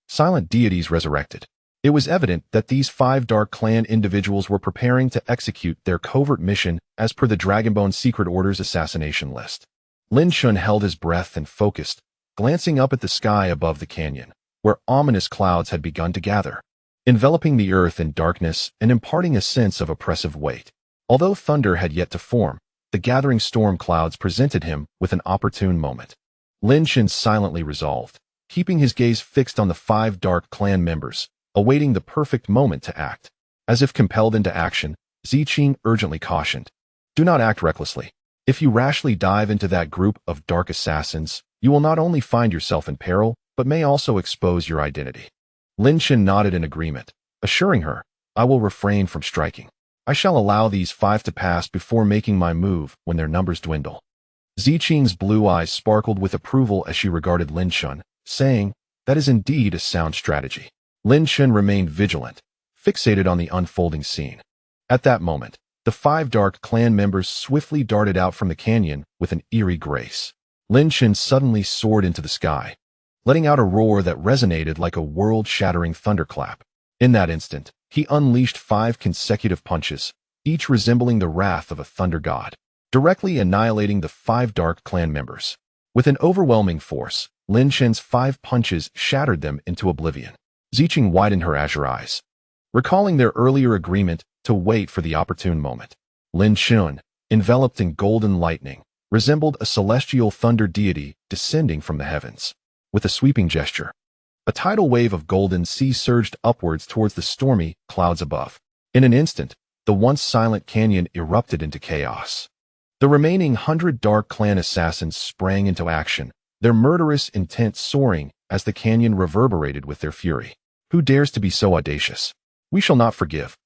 silent deities resurrected. It was evident that these 5 dark clan individuals were preparing to execute their covert mission as per the Dragonbone Secret Order's assassination list. Lin Chen held his breath and focused, glancing up at the sky above the canyon, where ominous clouds had begun to gather, enveloping the earth in darkness and imparting a sense of oppressive weight. Although thunder had yet to form, the gathering storm clouds presented him with an opportune moment. Lin Chen silently resolved, keeping his gaze fixed on the 5 dark clan members, awaiting the perfect moment to act. As if compelled into action, Ziqing urgently cautioned, "Do not act recklessly. If you rashly dive into that group of dark assassins, you will not only find yourself in peril, but may also expose your identity." Lin Chen nodded in agreement, assuring her, "I will refrain from striking. I shall allow these 5 to pass before making my move when their numbers dwindle." Ziqing's blue eyes sparkled with approval as she regarded Lin Chen, saying, "That is indeed a sound strategy." Lin Chen remained vigilant, fixated on the unfolding scene. At that moment, the 5 dark clan members swiftly darted out from the canyon with an eerie grace. Lin Chen suddenly soared into the sky, letting out a roar that resonated like a world-shattering thunderclap. In that instant, he unleashed 5 consecutive punches, each resembling the wrath of a thunder god, directly annihilating the 5 dark clan members. With an overwhelming force, Lin Chen's 5 punches shattered them into oblivion. Ziqing widened her azure eyes, recalling their earlier agreement to wait for the opportune moment. Lin Chen, enveloped in golden lightning, resembled a celestial thunder deity descending from the heavens. With a sweeping gesture, a tidal wave of golden sea surged upwards towards the stormy clouds above. In an instant, the once silent canyon erupted into chaos. The remaining 100 dark clan assassins sprang into action, their murderous intent soaring as the canyon reverberated with their fury. "Who dares to be so audacious? We shall not forgive.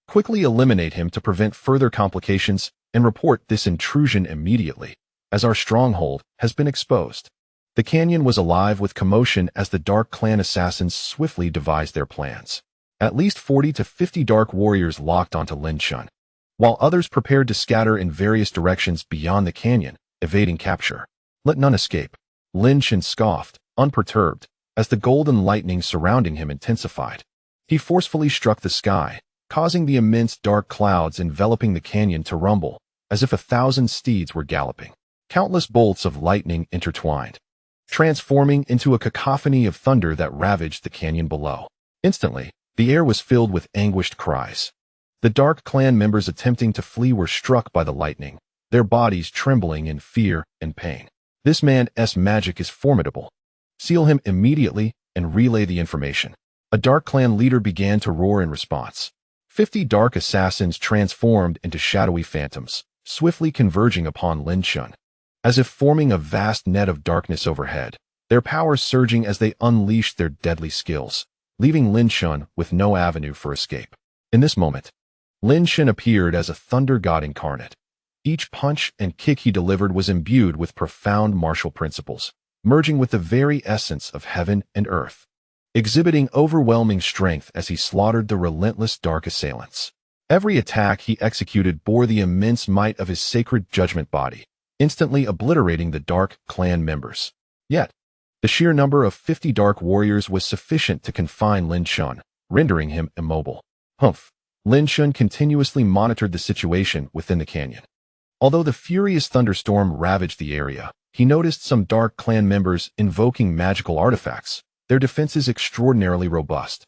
Quickly eliminate him to prevent further complications and report this intrusion immediately, as our stronghold has been exposed." The canyon was alive with commotion as the dark clan assassins swiftly devised their plans. At least 40 to 50 dark warriors locked onto Lin Chen, while others prepared to scatter in various directions beyond the canyon, evading capture. "Let none escape." Lin Chen scoffed, unperturbed, as the golden lightning surrounding him intensified. He forcefully struck the sky, causing the immense dark clouds enveloping the canyon to rumble, as if 1,000 steeds were galloping. Countless bolts of lightning intertwined, transforming into a cacophony of thunder that ravaged the canyon below. Instantly, the air was filled with anguished cries. The Dark Clan members attempting to flee were struck by the lightning, their bodies trembling in fear and pain. This man's magic is formidable. Seal him immediately and relay the information. A Dark Clan leader began to roar in response. 50 dark assassins transformed into shadowy phantoms, swiftly converging upon Lin Chen. As if forming a vast net of darkness overhead, their powers surging as they unleashed their deadly skills, leaving Lin Chen with no avenue for escape. In this moment, Lin Chen appeared as a thunder god incarnate. Each punch and kick he delivered was imbued with profound martial principles, merging with the very essence of heaven and earth, exhibiting overwhelming strength as he slaughtered the relentless dark assailants. Every attack he executed bore the immense might of his sacred judgment body, instantly obliterating the Dark Clan members. Yet, the sheer number of 50 dark warriors was sufficient to confine Lin Chen, rendering him immobile. Humph! Lin Chen continuously monitored the situation within the canyon. Although the furious thunderstorm ravaged the area, he noticed some Dark Clan members invoking magical artifacts, their defenses extraordinarily robust,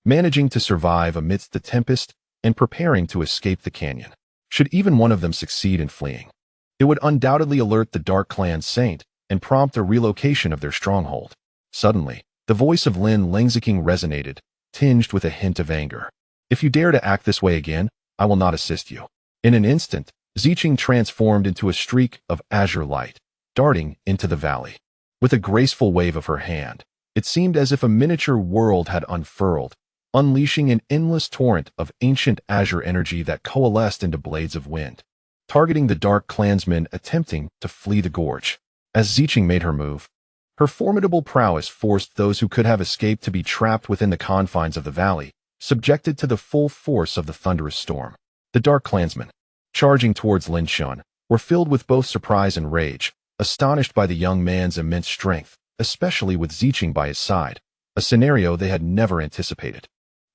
managing to survive amidst the tempest and preparing to escape the canyon. Should even one of them succeed in fleeing, it would undoubtedly alert the Dark Clan saint and prompt a relocation of their stronghold. Suddenly, the voice of Lin Leng resonated, tinged with a hint of anger. If you dare to act this way again, I will not assist you. In an instant, Ziqing transformed into a streak of azure light, darting into the valley. With a graceful wave of her hand, it seemed as if a miniature world had unfurled, unleashing an endless torrent of ancient azure energy that coalesced into blades of wind, targeting the Dark Clansmen attempting to flee the gorge. As Ziqing made her move, her formidable prowess forced those who could have escaped to be trapped within the confines of the valley, subjected to the full force of the thunderous storm. The Dark Clansmen, charging towards Lin Chen, were filled with both surprise and rage, astonished by the young man's immense strength, especially with Ziqing by his side, a scenario they had never anticipated.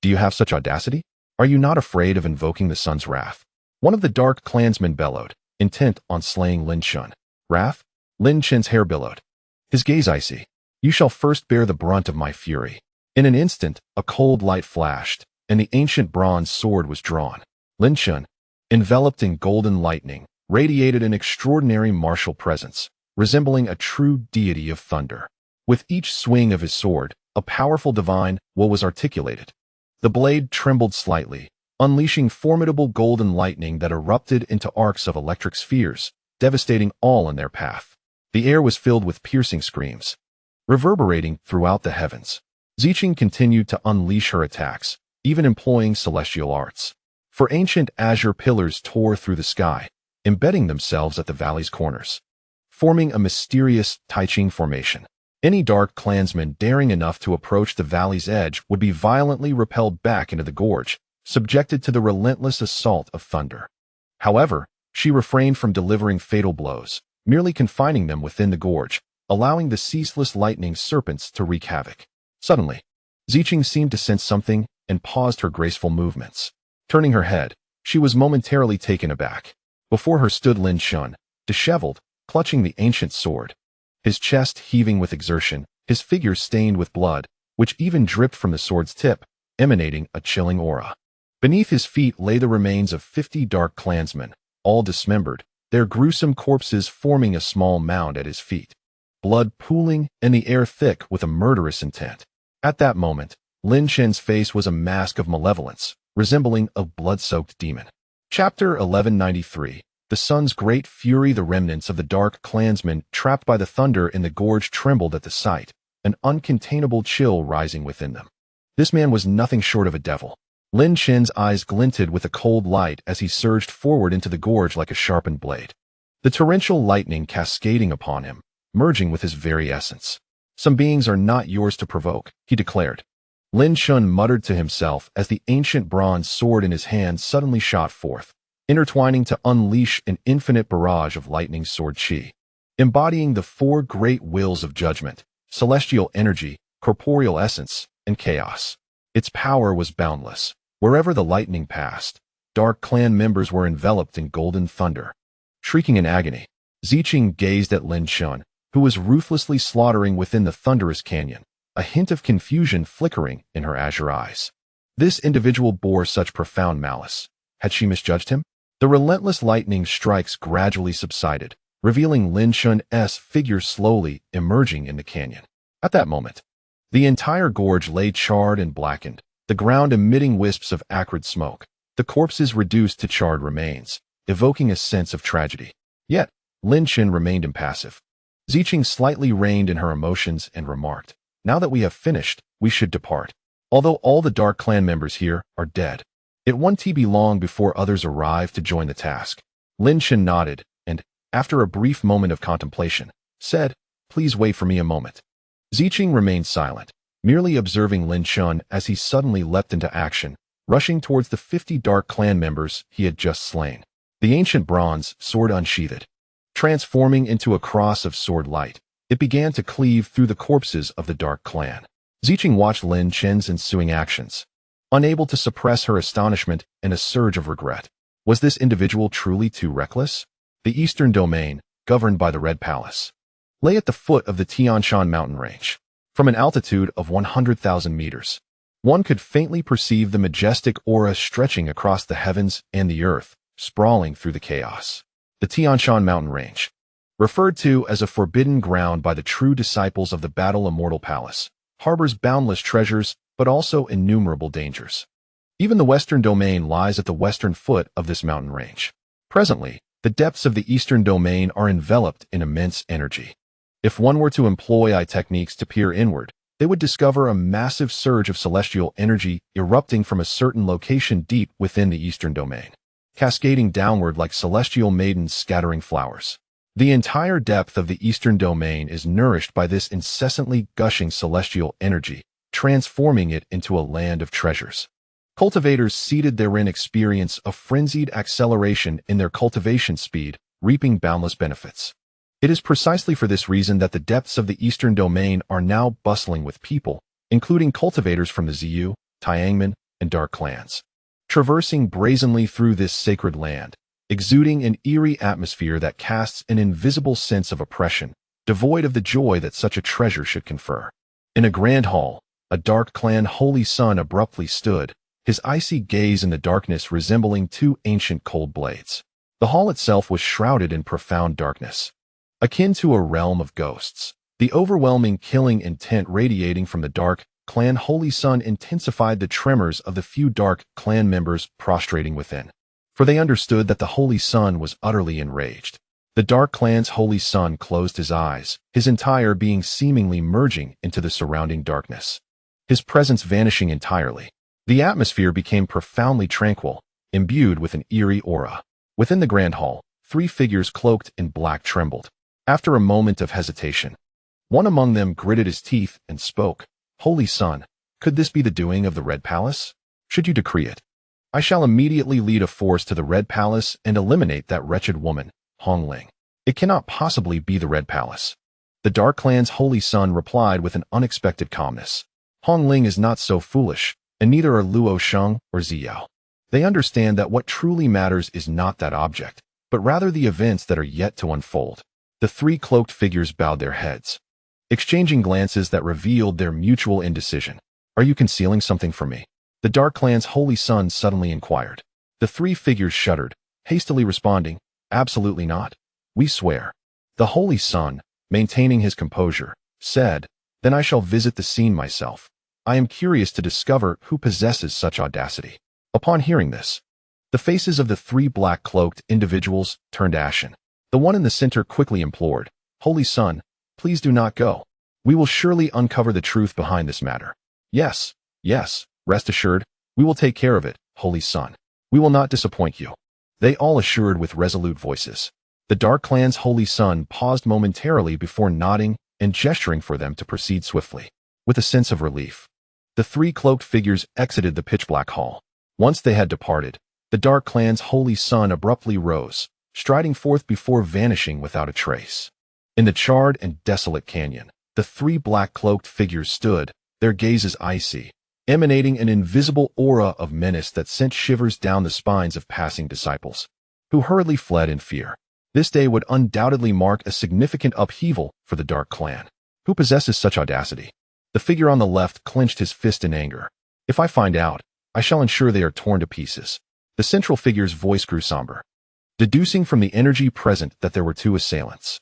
Do you have such audacity? Are you not afraid of invoking the sun's wrath? One of the Dark Clansmen bellowed, intent on slaying Lin Chen. Wrath? Lin Chen's hair billowed, his gaze icy. You shall first bear the brunt of my fury. In an instant, a cold light flashed, and the ancient bronze sword was drawn. Lin Chen, enveloped in golden lightning, radiated an extraordinary martial presence, resembling a true deity of thunder. With each swing of his sword, a powerful divine will was articulated. The blade trembled slightly, unleashing formidable golden lightning that erupted into arcs of electric spheres, devastating all in their path. The air was filled with piercing screams, reverberating throughout the heavens. Ziqing continued to unleash her attacks, even employing celestial arts. For ancient azure pillars tore through the sky, embedding themselves at the valley's corners, forming a mysterious Taiching formation. Any Dark Clansman daring enough to approach the valley's edge would be violently repelled back into the gorge, subjected to the relentless assault of thunder. However, she refrained from delivering fatal blows, merely confining them within the gorge, allowing the ceaseless lightning serpents to wreak havoc. Suddenly, Ziqing seemed to sense something and paused her graceful movements. Turning her head, she was momentarily taken aback. Before her stood Lin Chen, disheveled, clutching the ancient sword, his chest heaving with exertion, his figure stained with blood, which even dripped from the sword's tip, emanating a chilling aura. Beneath his feet lay the remains of 50 Dark Clansmen, all dismembered, their gruesome corpses forming a small mound at his feet, blood pooling and the air thick with a murderous intent. At that moment, Lin Chen's face was a mask of malevolence, resembling a blood-soaked demon. Chapter 1193. The sun's great fury. The remnants of the Dark Clansmen trapped by the thunder in the gorge trembled at the sight, an uncontainable chill rising within them. This man was nothing short of a devil. Lin Chen's eyes glinted with a cold light as he surged forward into the gorge like a sharpened blade, the torrential lightning cascading upon him, merging with his very essence. Some beings are not yours to provoke, he declared. Lin Chen muttered to himself as the ancient bronze sword in his hand suddenly shot forth, intertwining to unleash an infinite barrage of lightning sword chi, embodying the four great wills of judgment, celestial energy, corporeal essence, and chaos. Its power was boundless. Wherever the lightning passed, Dark Clan members were enveloped in golden thunder. Shrieking in agony, Ziqing gazed at Lin Chen, who was ruthlessly slaughtering within the thunderous canyon, a hint of confusion flickering in her azure eyes. This individual bore such profound malice. Had she misjudged him? The relentless lightning strikes gradually subsided, revealing Lin Chen's figure slowly emerging in the canyon. At that moment, the entire gorge lay charred and blackened, the ground emitting wisps of acrid smoke, the corpses reduced to charred remains, evoking a sense of tragedy. Yet, Lin Chen remained impassive. Ziqing slightly reined in her emotions and remarked, "Now that we have finished, we should depart. Although all the Dark Clan members here are dead, it won't be long before others arrive to join the task." Lin Chen nodded, and, after a brief moment of contemplation, said, "Please wait for me a moment." Ziqing remained silent, merely observing Lin Chen as he suddenly leapt into action, rushing towards the 50 Dark Clan members he had just slain. The ancient bronze sword unsheathed. Transforming into a cross of sword light, it began to cleave through the corpses of the Dark Clan. Ziqing watched Lin Chen's ensuing actions, unable to suppress her astonishment and a surge of regret. Was this individual truly too reckless? The eastern domain, governed by the Red Palace, lay at the foot of the Tianshan mountain range. From an altitude of 100,000 meters, one could faintly perceive the majestic aura stretching across the heavens and the earth, sprawling through the chaos. The Tianshan mountain range, referred to as a forbidden ground by the true disciples of the Battle Immortal Palace, harbors boundless treasures, but also innumerable dangers. Even the western domain lies at the western foot of this mountain range. Presently, the depths of the eastern domain are enveloped in immense energy. If one were to employ techniques to peer inward, they would discover a massive surge of celestial energy erupting from a certain location deep within the eastern domain, cascading downward like celestial maidens scattering flowers. The entire depth of the eastern domain is nourished by this incessantly gushing celestial energy, transforming it into a land of treasures. Cultivators seated therein experience a frenzied acceleration in their cultivation speed, reaping boundless benefits. It is precisely for this reason that the depths of the eastern domain are now bustling with people, including cultivators from the Ziyu, Tiangmen, and Dark Clans, traversing brazenly through this sacred land, exuding an eerie atmosphere that casts an invisible sense of oppression, devoid of the joy that such a treasure should confer. In a grand hall, a Dark Clan holy son abruptly stood, his icy gaze in the darkness resembling two ancient cold blades. The hall itself was shrouded in profound darkness, akin to a realm of ghosts. The overwhelming killing intent radiating from the Dark Clan holy son intensified the tremors of the few Dark Clan members prostrating within, for they understood that the holy son was utterly enraged. The Dark Clan's holy son closed his eyes, his entire being seemingly merging into the surrounding darkness, his presence vanishing entirely. The atmosphere became profoundly tranquil, imbued with an eerie aura. Within the grand hall, 3 figures cloaked in black trembled. After a moment of hesitation, one among them gritted his teeth and spoke. "Holy Son, could this be the doing of the Red Palace? Should you decree it, I shall immediately lead a force to the Red Palace and eliminate that wretched woman, Hong Ling." "It cannot possibly be the Red Palace." The Dark Clan's holy son replied with an unexpected calmness. "Hong Ling is not so foolish, and neither are Luo Sheng or Ziyao. They understand that what truly matters is not that object, but rather the events that are yet to unfold." The 3 cloaked figures bowed their heads, exchanging glances that revealed their mutual indecision. "Are you concealing something from me?" the Dark Clan's holy son suddenly inquired. The 3 figures shuddered, hastily responding, "Absolutely not. We swear." The holy son, maintaining his composure, said, "Then I shall visit the scene myself. I am curious to discover who possesses such audacity." Upon hearing this, the faces of the 3 black-cloaked individuals turned ashen. The one in the center quickly implored, "Holy Son, please do not go. We will surely uncover the truth behind this matter." Yes, rest assured, we will take care of it, Holy Son. We will not disappoint you," they all assured with resolute voices. The Dark Clan's holy son paused momentarily before nodding and gesturing for them to proceed swiftly. With a sense of relief, the 3 cloaked figures exited the pitch-black hall. Once they had departed, the Dark Clan's holy son abruptly rose, striding forth before vanishing without a trace. In the charred and desolate canyon, the 3 black-cloaked figures stood, their gazes icy, emanating an invisible aura of menace that sent shivers down the spines of passing disciples, who hurriedly fled in fear. This day would undoubtedly mark a significant upheaval for the Dark Clan. Who possesses such audacity? The figure on the left clenched his fist in anger. "If I find out, I shall ensure they are torn to pieces." The central figure's voice grew somber, deducing from the energy present that there were two assailants.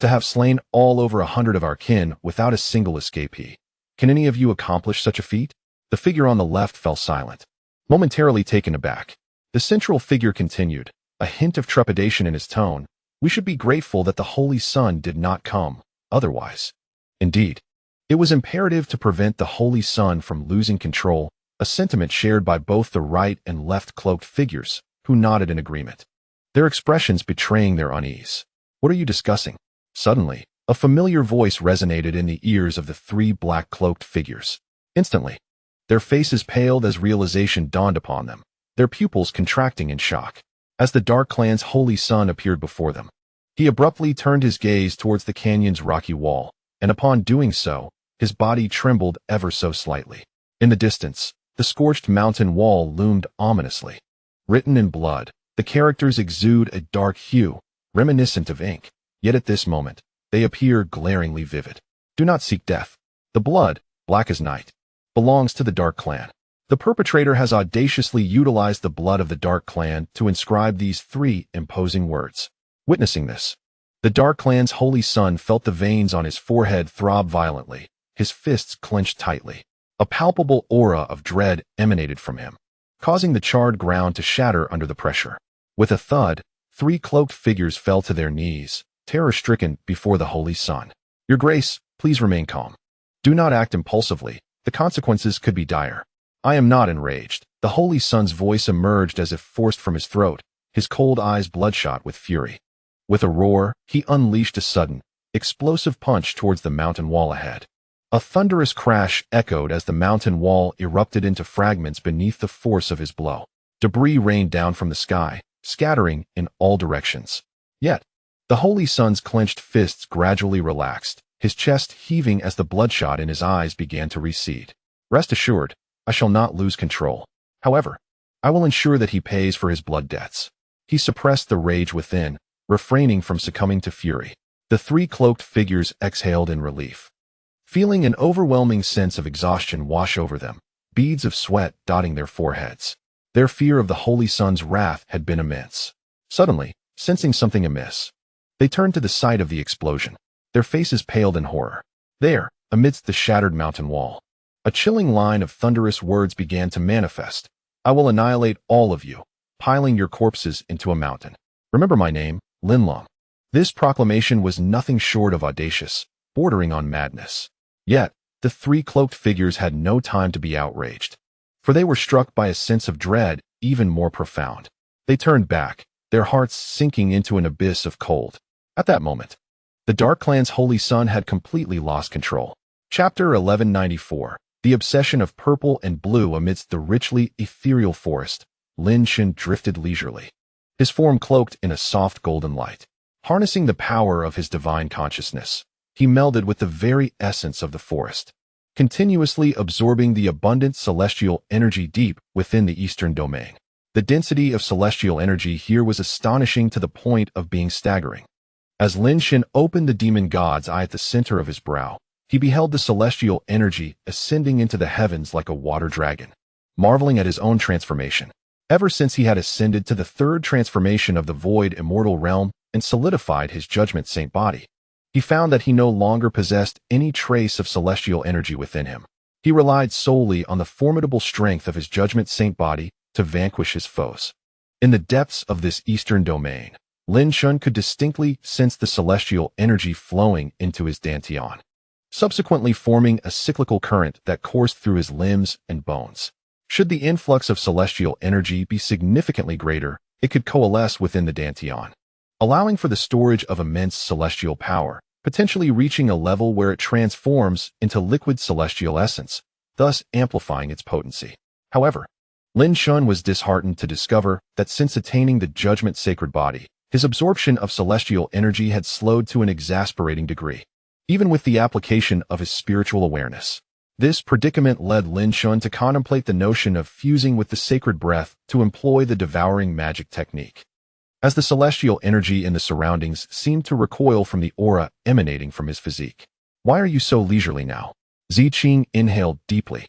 To have slain all over 100 of our kin without a single escapee. Can any of you accomplish such a feat? The figure on the left fell silent, momentarily taken aback. The central figure continued, a hint of trepidation in his tone. We should be grateful that the Holy Sun did not come, otherwise. Indeed, it was imperative to prevent the Holy Sun from losing control, a sentiment shared by both the right and left cloaked figures, who nodded in agreement, their expressions betraying their unease. What are you discussing? Suddenly, a familiar voice resonated in the ears of the three black cloaked figures. Instantly, their faces paled as realization dawned upon them, their pupils contracting in shock. As the Dark Clan's Holy Sun appeared before them, he abruptly turned his gaze towards the canyon's rocky wall, and upon doing so, his body trembled ever so slightly. In the distance, the scorched mountain wall loomed ominously. Written in blood, the characters exude a dark hue, reminiscent of ink, yet at this moment, they appear glaringly vivid. Do not seek death. The blood, black as night, belongs to the Dark Clan. The perpetrator has audaciously utilized the blood of the Dark Clan to inscribe these three imposing words. Witnessing this, the Dark Clan's Holy Sun felt the veins on his forehead throb violently, his fists clenched tightly. A palpable aura of dread emanated from him, causing the charred ground to shatter under the pressure. With a thud, three cloaked figures fell to their knees, terror-stricken before the Holy Sun. Your Grace, please remain calm. Do not act impulsively. The consequences could be dire. I am not enraged. The Holy Sun's voice emerged as if forced from his throat, his cold eyes bloodshot with fury. With a roar, he unleashed a sudden, explosive punch towards the mountain wall ahead. A thunderous crash echoed as the mountain wall erupted into fragments beneath the force of his blow. Debris rained down from the sky, scattering in all directions. Yet, the Holy Sun's clenched fists gradually relaxed, his chest heaving as the bloodshot in his eyes began to recede. Rest assured, I shall not lose control. However, I will ensure that he pays for his blood debts. He suppressed the rage within, refraining from succumbing to fury. The three cloaked figures exhaled in relief, feeling an overwhelming sense of exhaustion wash over them, beads of sweat dotting their foreheads. Their fear of the Holy Sun's wrath had been immense. Suddenly, sensing something amiss, they turned to the site of the explosion, their faces paled in horror. There, amidst the shattered mountain wall, a chilling line of thunderous words began to manifest. I will annihilate all of you, piling your corpses into a mountain. Remember my name, Lin Leng. This proclamation was nothing short of audacious, bordering on madness. Yet, the three cloaked figures had no time to be outraged, for they were struck by a sense of dread even more profound. They turned back, their hearts sinking into an abyss of cold. At that moment, the Dark Clan's Holy Sun had completely lost control. Chapter 1194. The obsession of purple and blue amidst the richly ethereal forest. Lin Chen drifted leisurely, his form cloaked in a soft golden light. Harnessing the power of his divine consciousness, he melded with the very essence of the forest, continuously absorbing the abundant celestial energy deep within the eastern domain. The density of celestial energy here was astonishing to the point of being staggering. As Lin Chen opened the demon god's eye at the center of his brow, he beheld the celestial energy ascending into the heavens like a water dragon, marveling at his own transformation. Ever since he had ascended to the third transformation of the void immortal realm and solidified his judgment saint body, he found that he no longer possessed any trace of celestial energy within him. He relied solely on the formidable strength of his judgment saint body to vanquish his foes. In the depths of this eastern domain, Lin Chen could distinctly sense the celestial energy flowing into his dantian, subsequently forming a cyclical current that coursed through his limbs and bones. Should the influx of celestial energy be significantly greater, it could coalesce within the dantian, allowing for the storage of immense celestial power, potentially reaching a level where it transforms into liquid celestial essence, thus amplifying its potency. However, Lin Chen was disheartened to discover that since attaining the judgment sacred body, his absorption of celestial energy had slowed to an exasperating degree, even with the application of his spiritual awareness. This predicament led Lin Chen to contemplate the notion of fusing with the sacred breath to employ the devouring magic technique. As the celestial energy in the surroundings seemed to recoil from the aura emanating from his physique. Why are you so leisurely now? Ziqing inhaled deeply,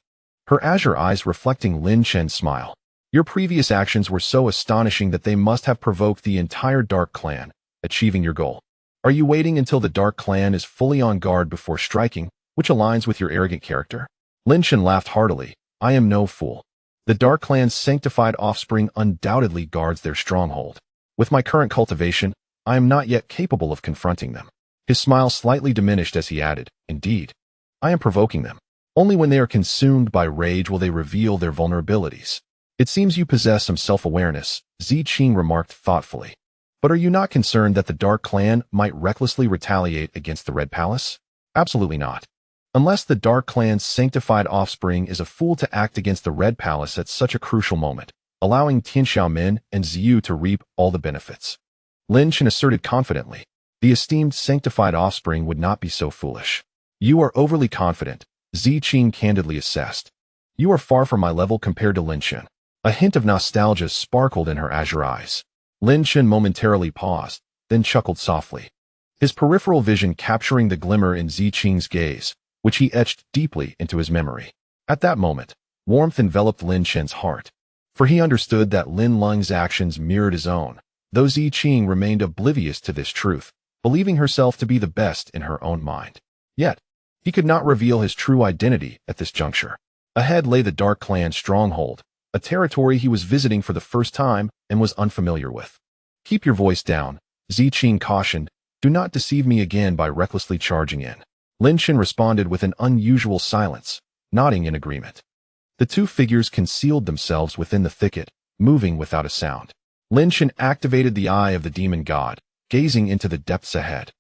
her azure eyes reflecting Lin Chen's smile. Your previous actions were so astonishing that they must have provoked the entire Dark Clan, achieving your goal. Are you waiting until the Dark Clan is fully on guard before striking, which aligns with your arrogant character? Lin Chen laughed heartily. I am no fool. The Dark Clan's sanctified offspring undoubtedly guards their stronghold. With my current cultivation, I am not yet capable of confronting them. His smile slightly diminished as he added, Indeed, I am provoking them. Only when they are consumed by rage will they reveal their vulnerabilities. It seems you possess some self-awareness, Ziqing remarked thoughtfully. But are you not concerned that the Dark Clan might recklessly retaliate against the Red Palace? Absolutely not. Unless the Dark Clan's sanctified offspring is a fool to act against the Red Palace at such a crucial moment, allowing Tian Xiaomin and Ziyu to reap all the benefits. Lin Chen asserted confidently. The esteemed sanctified offspring would not be so foolish. You are overly confident, Ziqing candidly assessed. You are far from my level compared to Lin Chen. A hint of nostalgia sparkled in her azure eyes. Lin Chen momentarily paused, then chuckled softly. His peripheral vision capturing the glimmer in Ziqing's gaze, which he etched deeply into his memory. At that moment, warmth enveloped Lin Chen's heart, for he understood that Lin Leng's actions mirrored his own, though Ziqing remained oblivious to this truth, believing herself to be the best in her own mind. Yet, he could not reveal his true identity at this juncture. Ahead lay the Dark Clan's stronghold, a territory he was visiting for the first time and was unfamiliar with. Keep your voice down, Ziqing cautioned. Do not deceive me again by recklessly charging in. Lin Chen responded with an unusual silence, nodding in agreement. The two figures concealed themselves within the thicket, moving without a sound. Lin Chen activated the eye of the demon god, gazing into the depths ahead.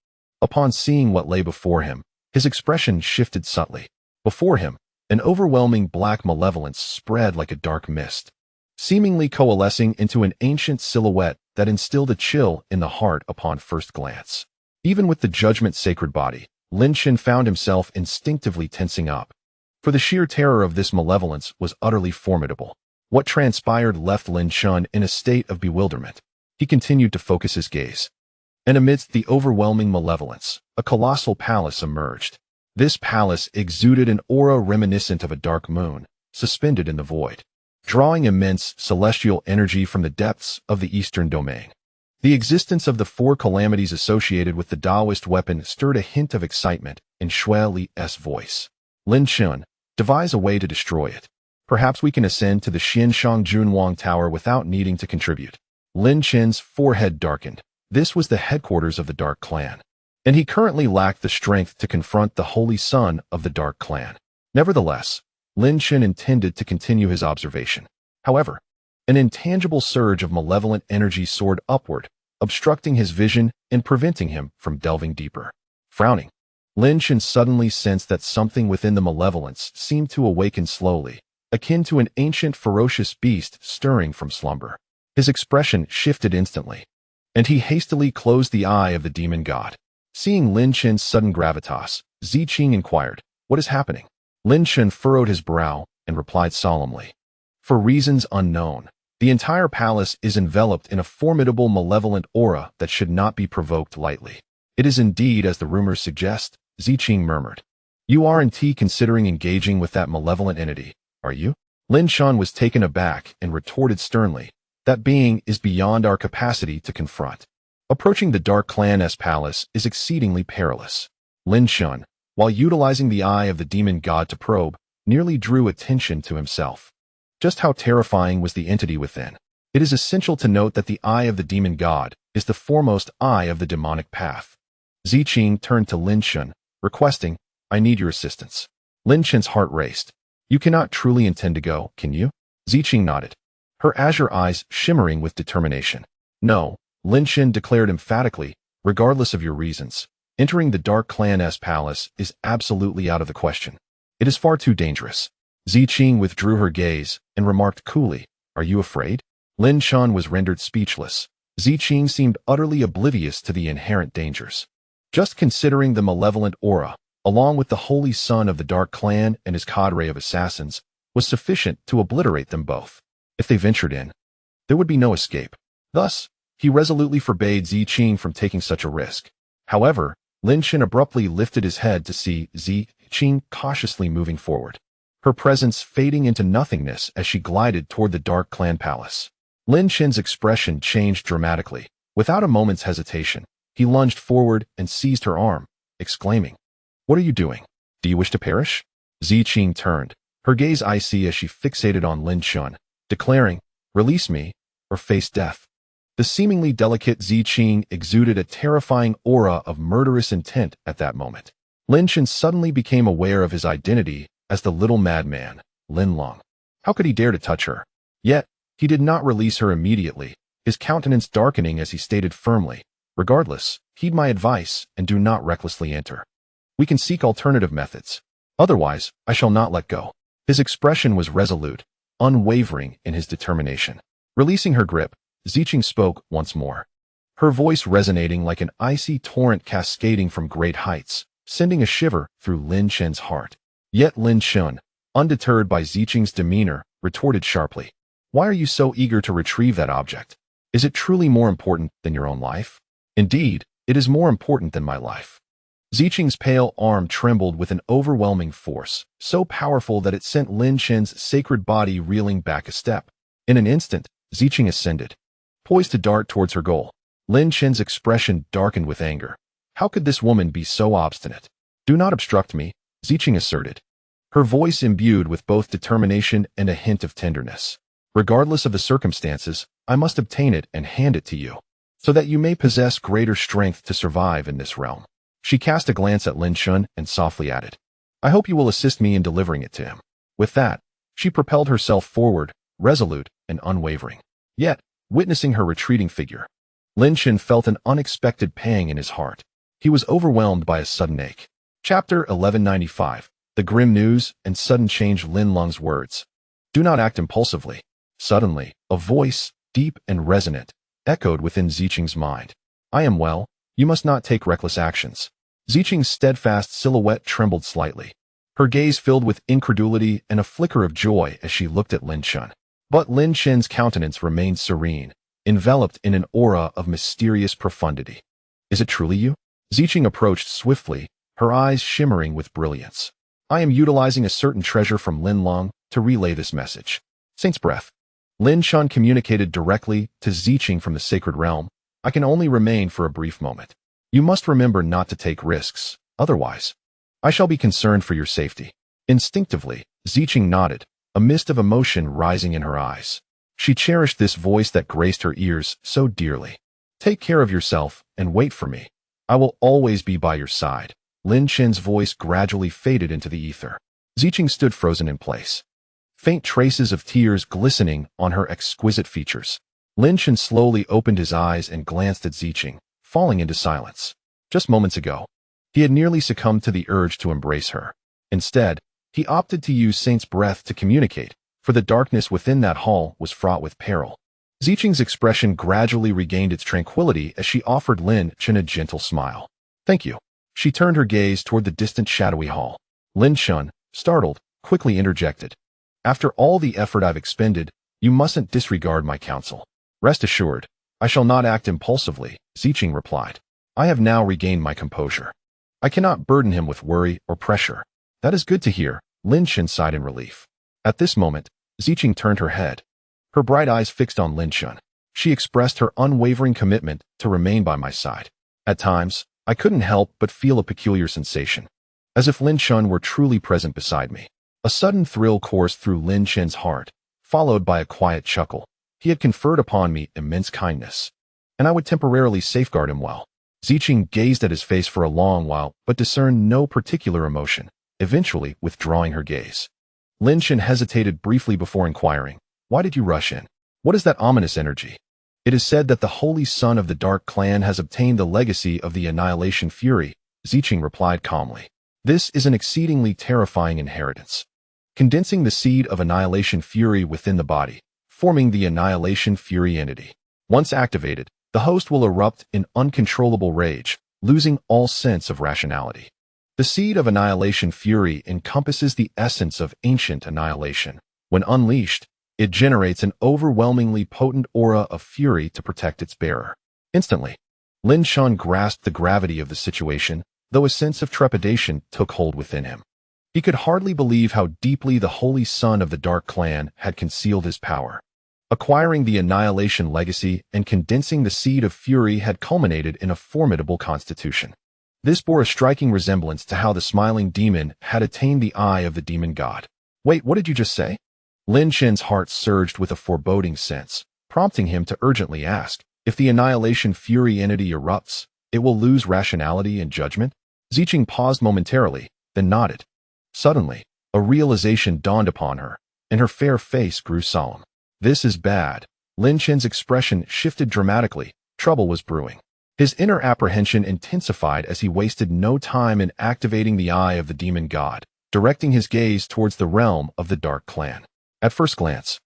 Upon seeing what lay before him, his expression shifted subtly. Before him, an overwhelming black malevolence spread like a dark mist, seemingly coalescing into an ancient silhouette that instilled a chill in the heart upon first glance. Even with the judgment sacred body, Lin Chen found himself instinctively tensing up, for the sheer terror of this malevolence was utterly formidable. What transpired left Lin Chen in a state of bewilderment. He continued to focus his gaze. And amidst the overwhelming malevolence, a colossal palace emerged. This palace exuded an aura reminiscent of a dark moon, suspended in the void, drawing immense celestial energy from the depths of the eastern domain. The existence of the four calamities associated with the Taoist weapon stirred a hint of excitement in Xue Li's voice. Lin Chen, devise a way to destroy it. Perhaps we can ascend to the Xianshang Junwang Tower without needing to contribute. Lin Chen's forehead darkened. This was the headquarters of the Dark Clan, and he currently lacked the strength to confront the holy son of the Dark Clan. Nevertheless, Lin Chen intended to continue his observation. However, an intangible surge of malevolent energy soared upward, obstructing his vision and preventing him from delving deeper. Frowning, Lin Chen suddenly sensed that something within the malevolence seemed to awaken slowly, akin to an ancient ferocious beast stirring from slumber. His expression shifted instantly, and he hastily closed the eye of the demon god. Seeing Lin Chen's sudden gravitas, Ziqing inquired, "What is happening?" Lin Chen furrowed his brow and replied solemnly, "For reasons unknown, the entire palace is enveloped in a formidable malevolent aura that should not be provoked lightly." "It is indeed as the rumors suggest," Ziqing murmured. "You aren't considering engaging with that malevolent entity, are you?" Lin Chen was taken aback and retorted sternly, "That being is beyond our capacity to confront. Approaching the Dark Clan's palace is exceedingly perilous." Lin Chen, while utilizing the eye of the demon god to probe, nearly drew attention to himself. Just how terrifying was the entity within? It is essential to note that the eye of the demon god is the foremost eye of the demonic path. Ziqing turned to Lin Chen, requesting, "I need your assistance." Lin Chen's heart raced. "You cannot truly intend to go, can you?" Ziqing nodded, her azure eyes shimmering with determination. "No," Lin Chen declared emphatically, "regardless of your reasons, entering the Dark Clan's palace is absolutely out of the question. It is far too dangerous." Ziqing withdrew her gaze and remarked coolly, "Are you afraid?" Lin Chen was rendered speechless. Ziqing seemed utterly oblivious to the inherent dangers. Just considering the malevolent aura, along with the holy son of the Dark Clan and his cadre of assassins, was sufficient to obliterate them both. If they ventured in, there would be no escape. Thus, he resolutely forbade Ziqing from taking such a risk. However, Lin Chen abruptly lifted his head to see Ziqing cautiously moving forward. her presence fading into nothingness as she glided toward the dark clan palace. Lin Chen's expression changed dramatically. Without a moment's hesitation, he lunged forward and seized her arm, exclaiming, "What are you doing? Do you wish to perish?" Ziqing turned, her gaze icy as she fixated on Lin Chen, declaring, "Release me, or face death." The seemingly delicate Ziqing exuded a terrifying aura of murderous intent at that moment. Lin Chen suddenly became aware of his identity as the little madman, Lin Leng. How could he dare to touch her? Yet, he did not release her immediately, his countenance darkening as he stated firmly, "Regardless, heed my advice and do not recklessly enter. We can seek alternative methods. Otherwise, I shall not let go." His expression was resolute, unwavering in his determination. Releasing her grip, Ziqing spoke once more, her voice resonating like an icy torrent cascading from great heights, sending a shiver through Lin Chen's heart. Yet Lin Chen, undeterred by Ziqing's demeanor, retorted sharply, "Why are you so eager to retrieve that object? Is it truly more important than your own life?" "Indeed, it is more important than my life." Ziqing's pale arm trembled with an overwhelming force, so powerful that it sent Lin Chen's sacred body reeling back a step. In an instant, Ziqing ascended, poised to dart towards her goal. Lin Chen's expression darkened with anger. How could this woman be so obstinate? "Do not obstruct me," Ziqing asserted, her voice imbued with both determination and a hint of tenderness. "Regardless of the circumstances, I must obtain it and hand it to you, so that you may possess greater strength to survive in this realm." She cast a glance at Lin Chen and softly added, "I hope you will assist me in delivering it to him." With that, she propelled herself forward, resolute and unwavering. Yet, witnessing her retreating figure, Lin Chen felt an unexpected pang in his heart. He was overwhelmed by a sudden ache. Chapter 1195, The Grim News and Sudden Change. Lin Leng's words. "Do not act impulsively." Suddenly, a voice, deep and resonant, echoed within Ziqing's mind. "I am well. You must not take reckless actions." Ziqing's steadfast silhouette trembled slightly, her gaze filled with incredulity and a flicker of joy as she looked at Lin Chen. But Lin Chen's countenance remained serene, enveloped in an aura of mysterious profundity. "Is it truly you?" Ziqing approached swiftly, her eyes shimmering with brilliance. "I am utilizing a certain treasure from Lin Leng to relay this message." Saint's breath. Lin Chen communicated directly to Ziqing from the sacred realm. "I can only remain for a brief moment. You must remember not to take risks, otherwise, I shall be concerned for your safety." Instinctively, Ziqing nodded, a mist of emotion rising in her eyes. She cherished this voice that graced her ears so dearly. "Take care of yourself and wait for me. I will always be by your side." Lin Chen's voice gradually faded into the ether. Ziqing stood frozen in place, faint traces of tears glistening on her exquisite features. Lin Chen slowly opened his eyes and glanced at Ziqing, falling into silence. Just moments ago, he had nearly succumbed to the urge to embrace her. Instead, he opted to use Saint's breath to communicate, for the darkness within that hall was fraught with peril. Ziqing's expression gradually regained its tranquility as she offered Lin Chen a gentle smile. "Thank you." She turned her gaze toward the distant shadowy hall. Lin Chen, startled, quickly interjected, "After all the effort I've expended, you mustn't disregard my counsel." "Rest assured, I shall not act impulsively," Ziqing replied. "I have now regained my composure. I cannot burden him with worry or pressure." "That is good to hear," Lin Chen sighed in relief. At this moment, Ziqing turned her head, her bright eyes fixed on Lin Chen. She expressed her unwavering commitment to remain by my side. At times, I couldn't help but feel a peculiar sensation, as if Lin Chen were truly present beside me. A sudden thrill coursed through Lin Chen's heart, followed by a quiet chuckle. He had conferred upon me immense kindness, and I would temporarily safeguard him well. Ziqing gazed at his face for a long while, but discerned no particular emotion, eventually withdrawing her gaze. Lin Chen hesitated briefly before inquiring, "Why did you rush in? What is that ominous energy?" "It is said that the Holy Son of the Dark Clan has obtained the legacy of the Annihilation Fury," Ziqing replied calmly. "This is an exceedingly terrifying inheritance, condensing the seed of Annihilation Fury within the body, forming the Annihilation Fury entity. Once activated, the host will erupt in uncontrollable rage, losing all sense of rationality. The seed of Annihilation Fury encompasses the essence of ancient annihilation. When unleashed, it generates an overwhelmingly potent aura of fury to protect its bearer." Instantly, Lin Chen grasped the gravity of the situation, though a sense of trepidation took hold within him. He could hardly believe how deeply the holy son of the Dark Clan had concealed his power. Acquiring the Annihilation legacy and condensing the seed of fury had culminated in a formidable constitution. This bore a striking resemblance to how the smiling demon had attained the eye of the demon god. Wait, what did you just say? Lin Chen's heart surged with a foreboding sense, prompting him to urgently ask, if the Annihilation fury entity erupts, it will lose rationality and judgment? Ziqing paused momentarily, then nodded. Suddenly, a realization dawned upon her, and her fair face grew solemn. This is bad. Lin Chen's expression shifted dramatically. Trouble was brewing. His inner apprehension intensified as he wasted no time in activating the eye of the demon god, directing his gaze towards the realm of the Dark Clan. At first glance,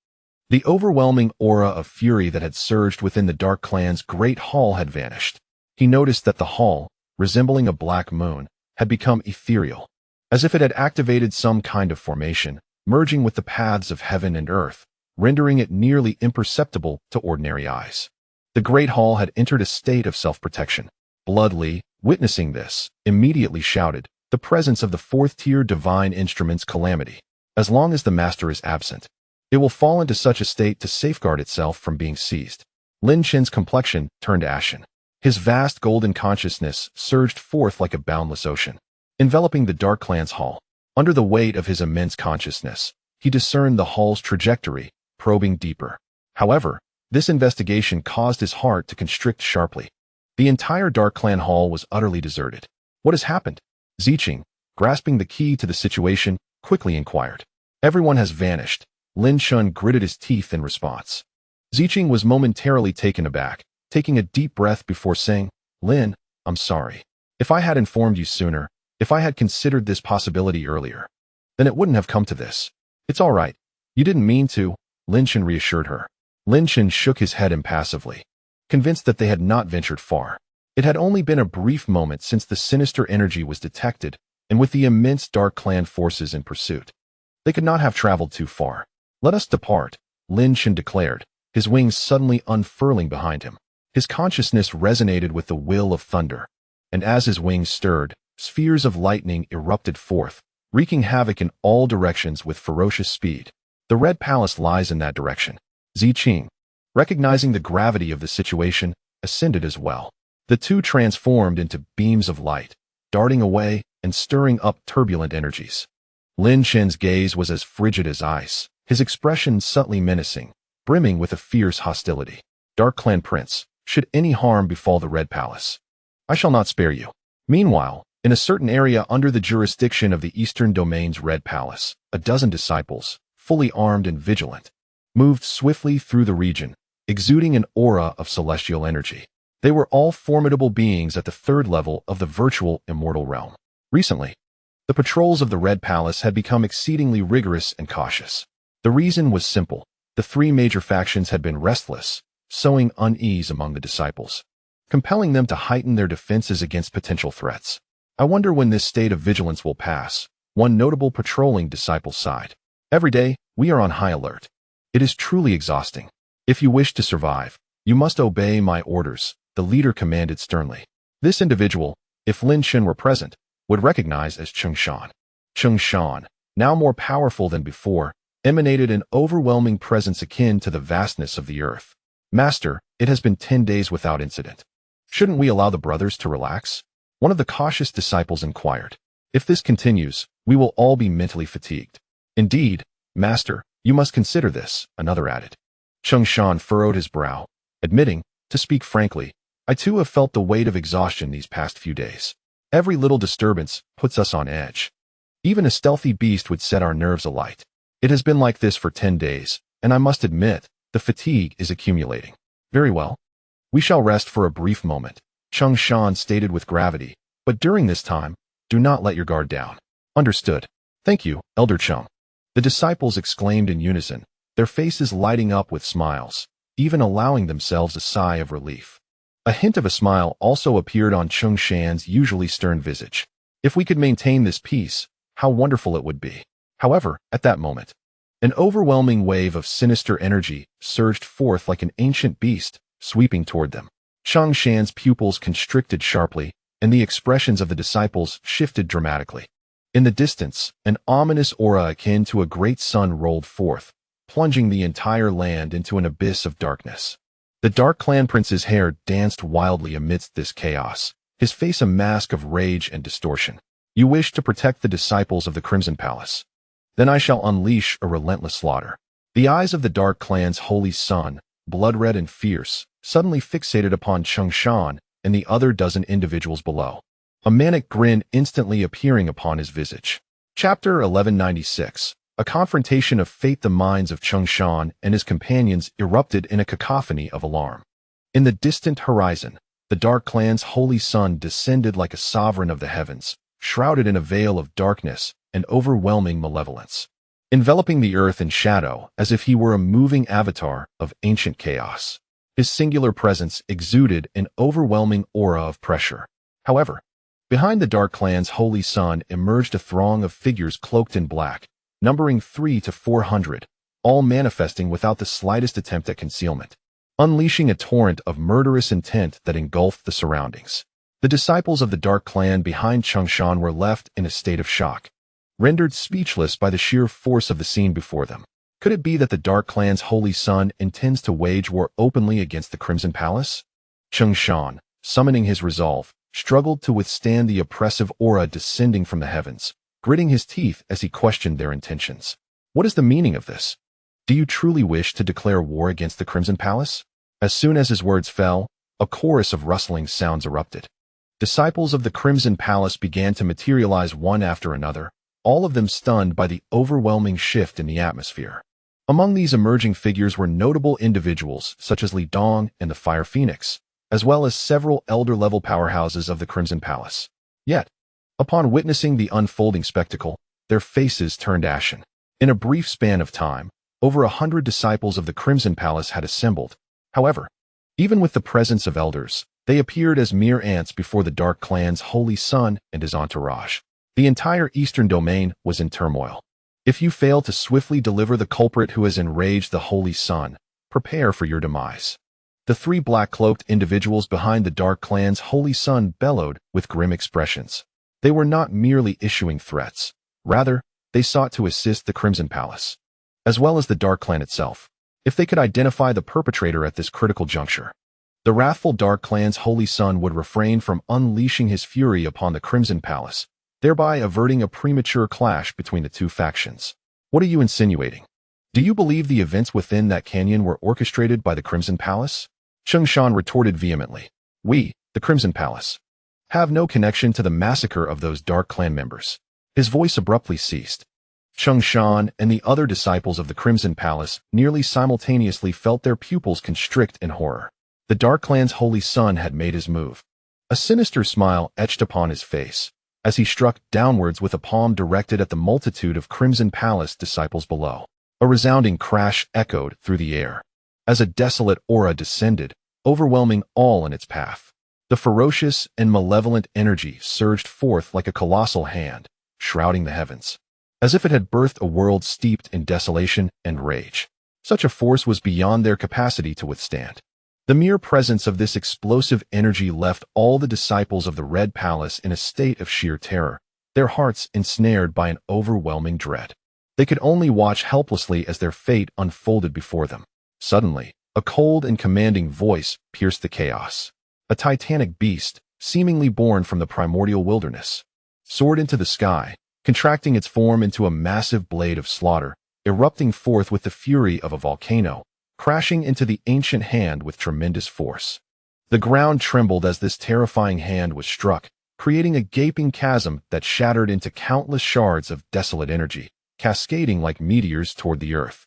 the overwhelming aura of fury that had surged within the Dark Clan's great hall had vanished. He noticed that the hall, resembling a black moon, had become ethereal, as if it had activated some kind of formation, merging with the paths of heaven and earth, rendering it nearly imperceptible to ordinary eyes. The great hall had entered a state of self-protection. Bloodly, witnessing this, immediately shouted, the presence of the fourth-tier divine instrument's calamity. As long as the master is absent, it will fall into such a state to safeguard itself from being seized. Lin Chen's complexion turned ashen. His vast golden consciousness surged forth like a boundless ocean, enveloping the Dark Clan's hall. Under the weight of his immense consciousness, he discerned the hall's trajectory, probing deeper. However, this investigation caused his heart to constrict sharply. The entire Dark Clan hall was utterly deserted. What has happened? Ziqing, grasping the key to the situation, quickly inquired. Everyone has vanished. Lin Chen gritted his teeth in response. Ziqing was momentarily taken aback, taking a deep breath before saying, Lin, I'm sorry. If I had informed you sooner, if I had considered this possibility earlier, then it wouldn't have come to this. It's all right. You didn't mean to, Lin Chen reassured her. Lin Chen shook his head impassively, convinced that they had not ventured far. It had only been a brief moment since the sinister energy was detected, and with the immense Dark Clan forces in pursuit, they could not have traveled too far. Let us depart, Lin Chen declared, his wings suddenly unfurling behind him. His consciousness resonated with the will of thunder, and as his wings stirred, spheres of lightning erupted forth, wreaking havoc in all directions with ferocious speed. The Red Palace lies in that direction. Ziqing, recognizing the gravity of the situation, ascended as well. The two transformed into beams of light, darting away and stirring up turbulent energies. Lin Chen's gaze was as frigid as ice, his expression subtly menacing, brimming with a fierce hostility. Dark Clan Prince, should any harm befall the Red Palace, I shall not spare you. Meanwhile, in a certain area under the jurisdiction of the Eastern Domain's Red Palace, a dozen disciples, fully armed and vigilant, moved swiftly through the region, exuding an aura of celestial energy. They were all formidable beings at the third level of the virtual immortal realm. Recently, the patrols of the Red Palace had become exceedingly rigorous and cautious. The reason was simple. The three major factions had been restless, sowing unease among the disciples, compelling them to heighten their defenses against potential threats. I wonder when this state of vigilance will pass, one notable patrolling disciple sighed. Every day, we are on high alert. It is truly exhausting. If you wish to survive, you must obey my orders, the leader commanded sternly. This individual, if Lin Chen were present, would recognize as Cheng Shan. Cheng Shan, now more powerful than before, emanated an overwhelming presence akin to the vastness of the earth. Master, it has been 10 days without incident. Shouldn't we allow the brothers to relax? One of the cautious disciples inquired. If this continues, we will all be mentally fatigued. Indeed, Master, you must consider this, another added. Cheng Shan furrowed his brow, admitting, to speak frankly, I too have felt the weight of exhaustion these past few days. Every little disturbance puts us on edge. Even a stealthy beast would set our nerves alight. It has been like this for 10 days, and I must admit, the fatigue is accumulating. Very well. We shall rest for a brief moment, Cheng Shan stated with gravity, but during this time, do not let your guard down. Understood. Thank you, Elder Cheng. The disciples exclaimed in unison, their faces lighting up with smiles, even allowing themselves a sigh of relief. A hint of a smile also appeared on Cheng Shan's usually stern visage. If we could maintain this peace, how wonderful it would be. However, at that moment, an overwhelming wave of sinister energy surged forth like an ancient beast, sweeping toward them. Cheng Shan's pupils constricted sharply, and the expressions of the disciples shifted dramatically. In the distance, an ominous aura akin to a great sun rolled forth, plunging the entire land into an abyss of darkness. The Dark Clan Prince's hair danced wildly amidst this chaos, his face a mask of rage and distortion. You wish to protect the disciples of the Crimson Palace? Then I shall unleash a relentless slaughter. The eyes of the Dark Clan's holy son, blood-red and fierce, suddenly fixated upon Changshan and the other dozen individuals below, a manic grin instantly appearing upon his visage. Chapter 1196. A confrontation of fate. The minds of Changshan and his companions erupted in a cacophony of alarm. In the distant horizon, the Dark Clan's holy son descended like a sovereign of the heavens, shrouded in a veil of darkness and overwhelming malevolence, enveloping the earth in shadow as if he were a moving avatar of ancient chaos. His singular presence exuded an overwhelming aura of pressure. However, behind the Dark Clan's holy son emerged a throng of figures cloaked in black, numbering 300 to 400, all manifesting without the slightest attempt at concealment, unleashing a torrent of murderous intent that engulfed the surroundings. The disciples of the Dark Clan behind Changshan were left in a state of shock, rendered speechless by the sheer force of the scene before them. Could it be that the Dark Clan's holy son intends to wage war openly against the Crimson Palace? Changshan, summoning his resolve, struggled to withstand the oppressive aura descending from the heavens, gritting his teeth as he questioned their intentions. What is the meaning of this? Do you truly wish to declare war against the Crimson Palace? As soon as his words fell, a chorus of rustling sounds erupted. Disciples of the Crimson Palace began to materialize one after another, all of them stunned by the overwhelming shift in the atmosphere. Among these emerging figures were notable individuals such as Li Dong and the Fire Phoenix, as well as several elder-level powerhouses of the Crimson Palace. Yet, upon witnessing the unfolding spectacle, their faces turned ashen. In a brief span of time, over 100 disciples of the Crimson Palace had assembled. However, even with the presence of elders, they appeared as mere ants before the Dark Clan's holy son and his entourage. The entire eastern domain was in turmoil. If you fail to swiftly deliver the culprit who has enraged the holy son, prepare for your demise. The 3 black-cloaked individuals behind the Dark Clan's holy son bellowed with grim expressions. They were not merely issuing threats. Rather, they sought to assist the Crimson Palace, as well as the Dark Clan itself, if they could identify the perpetrator at this critical juncture. The wrathful Dark Clan's holy son would refrain from unleashing his fury upon the Crimson Palace, thereby averting a premature clash between the two factions. What are you insinuating? Do you believe the events within that canyon were orchestrated by the Crimson Palace? Changshan retorted vehemently. We, the Crimson Palace, have no connection to the massacre of those Dark Clan members. His voice abruptly ceased. Changshan and the other disciples of the Crimson Palace nearly simultaneously felt their pupils constrict in horror. The Dark Clan's holy son had made his move. A sinister smile etched upon his face, as he struck downwards with a palm directed at the multitude of Crimson Palace disciples below. A resounding crash echoed through the air, as a desolate aura descended, overwhelming all in its path. The ferocious and malevolent energy surged forth like a colossal hand, shrouding the heavens, as if it had birthed a world steeped in desolation and rage. Such a force was beyond their capacity to withstand. The mere presence of this explosive energy left all the disciples of the Red Palace in a state of sheer terror, their hearts ensnared by an overwhelming dread. They could only watch helplessly as their fate unfolded before them. Suddenly, a cold and commanding voice pierced the chaos. A titanic beast, seemingly born from the primordial wilderness, soared into the sky, contracting its form into a massive blade of slaughter, erupting forth with the fury of a volcano, crashing into the ancient hand with tremendous force. The ground trembled as this terrifying hand was struck, creating a gaping chasm that shattered into countless shards of desolate energy, cascading like meteors toward the earth.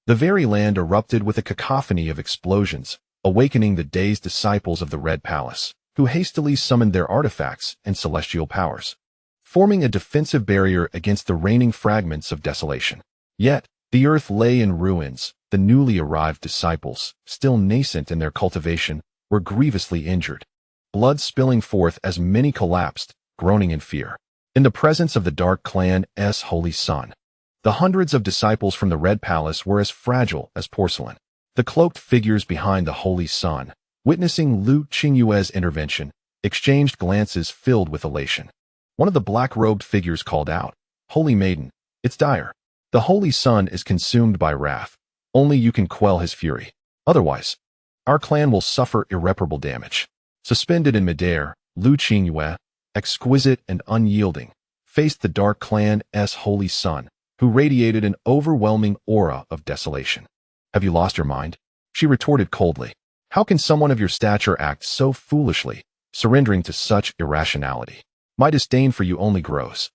The very land erupted with a cacophony of explosions, awakening the dazed disciples of the Red Palace, who hastily summoned their artifacts and celestial powers, forming a defensive barrier against the raining fragments of desolation. Yet, the earth lay in ruins. The newly arrived disciples, still nascent in their cultivation, were grievously injured, blood spilling forth as many collapsed, groaning in fear. In the presence of the Dark Clan's holy son, the hundreds of disciples from the Red Palace were as fragile as porcelain. The cloaked figures behind the holy son, witnessing Liu Qingyue's intervention, exchanged glances filled with elation. One of the black-robed figures called out, "Holy Maiden, it's dire. The Holy Sun is consumed by wrath. Only you can quell his fury. Otherwise, our clan will suffer irreparable damage." Suspended in midair, Liu Qingyue, exquisite and unyielding, faced the Dark Clan's Holy Sun, who radiated an overwhelming aura of desolation. "Have you lost your mind?" she retorted coldly. "How can someone of your stature act so foolishly, surrendering to such irrationality? My disdain for you only grows."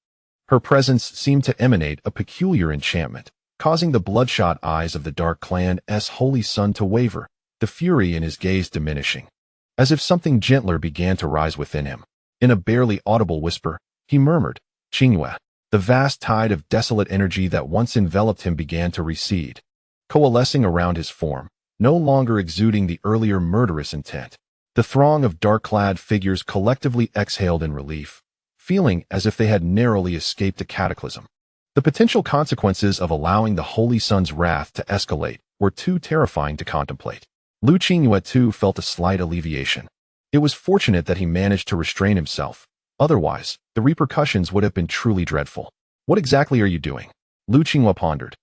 Her presence seemed to emanate a peculiar enchantment, causing the bloodshot eyes of the Dark Clan's Holy Sun to waver, the fury in his gaze diminishing. As if something gentler began to rise within him. In a barely audible whisper, he murmured, "Qingyue." The vast tide of desolate energy that once enveloped him began to recede, coalescing around his form, no longer exuding the earlier murderous intent. The throng of dark-clad figures collectively exhaled in relief, feeling as if they had narrowly escaped a cataclysm. The potential consequences of allowing the Holy Sun's wrath to escalate were too terrifying to contemplate. Liu Qingyue too felt a slight alleviation. It was fortunate that he managed to restrain himself. Otherwise, the repercussions would have been truly dreadful. "What exactly are you doing?" Liu Qingyue pondered,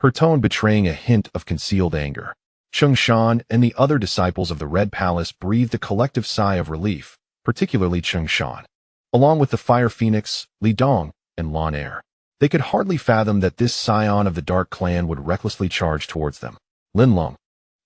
her tone betraying a hint of concealed anger. Cheng Shan and the other disciples of the Red Palace breathed a collective sigh of relief, particularly Cheng Shan. Along with the Fire Phoenix, Li Dong, and Lan Air. They could hardly fathom that this scion of the Dark Clan would recklessly charge towards them. "Lin Leng,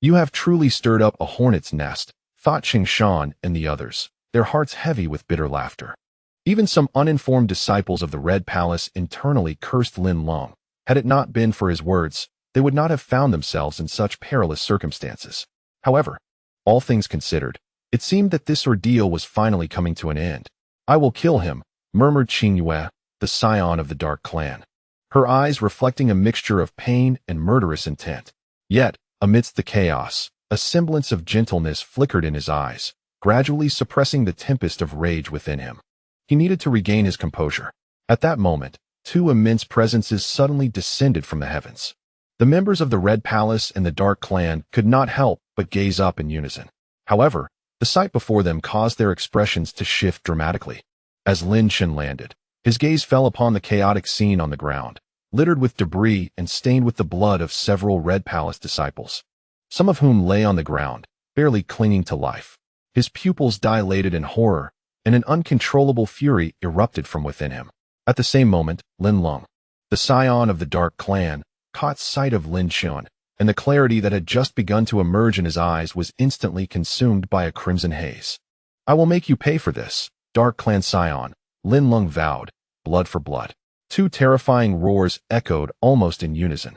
you have truly stirred up a hornet's nest," thought Cheng Shan and the others, their hearts heavy with bitter laughter. Even some uninformed disciples of the Red Palace internally cursed Lin Leng. Had it not been for his words, they would not have found themselves in such perilous circumstances. However, all things considered, it seemed that this ordeal was finally coming to an end. "I will kill him," murmured Qingyue, the scion of the Dark Clan, her eyes reflecting a mixture of pain and murderous intent. Yet, amidst the chaos, a semblance of gentleness flickered in his eyes, gradually suppressing the tempest of rage within him. He needed to regain his composure. At that moment, two immense presences suddenly descended from the heavens. The members of the Red Palace and the Dark Clan could not help but gaze up in unison. However, the sight before them caused their expressions to shift dramatically. As Lin Chen landed, his gaze fell upon the chaotic scene on the ground, littered with debris and stained with the blood of several Red Palace disciples, some of whom lay on the ground, barely clinging to life. His pupils dilated in horror, and an uncontrollable fury erupted from within him. At the same moment, Lin Leng, the scion of the Dark Clan, caught sight of Lin Chen, and the clarity that had just begun to emerge in his eyes was instantly consumed by a crimson haze. "I will make you pay for this, Dark Clan scion," Lin Leng vowed, blood for blood. Two terrifying roars echoed almost in unison,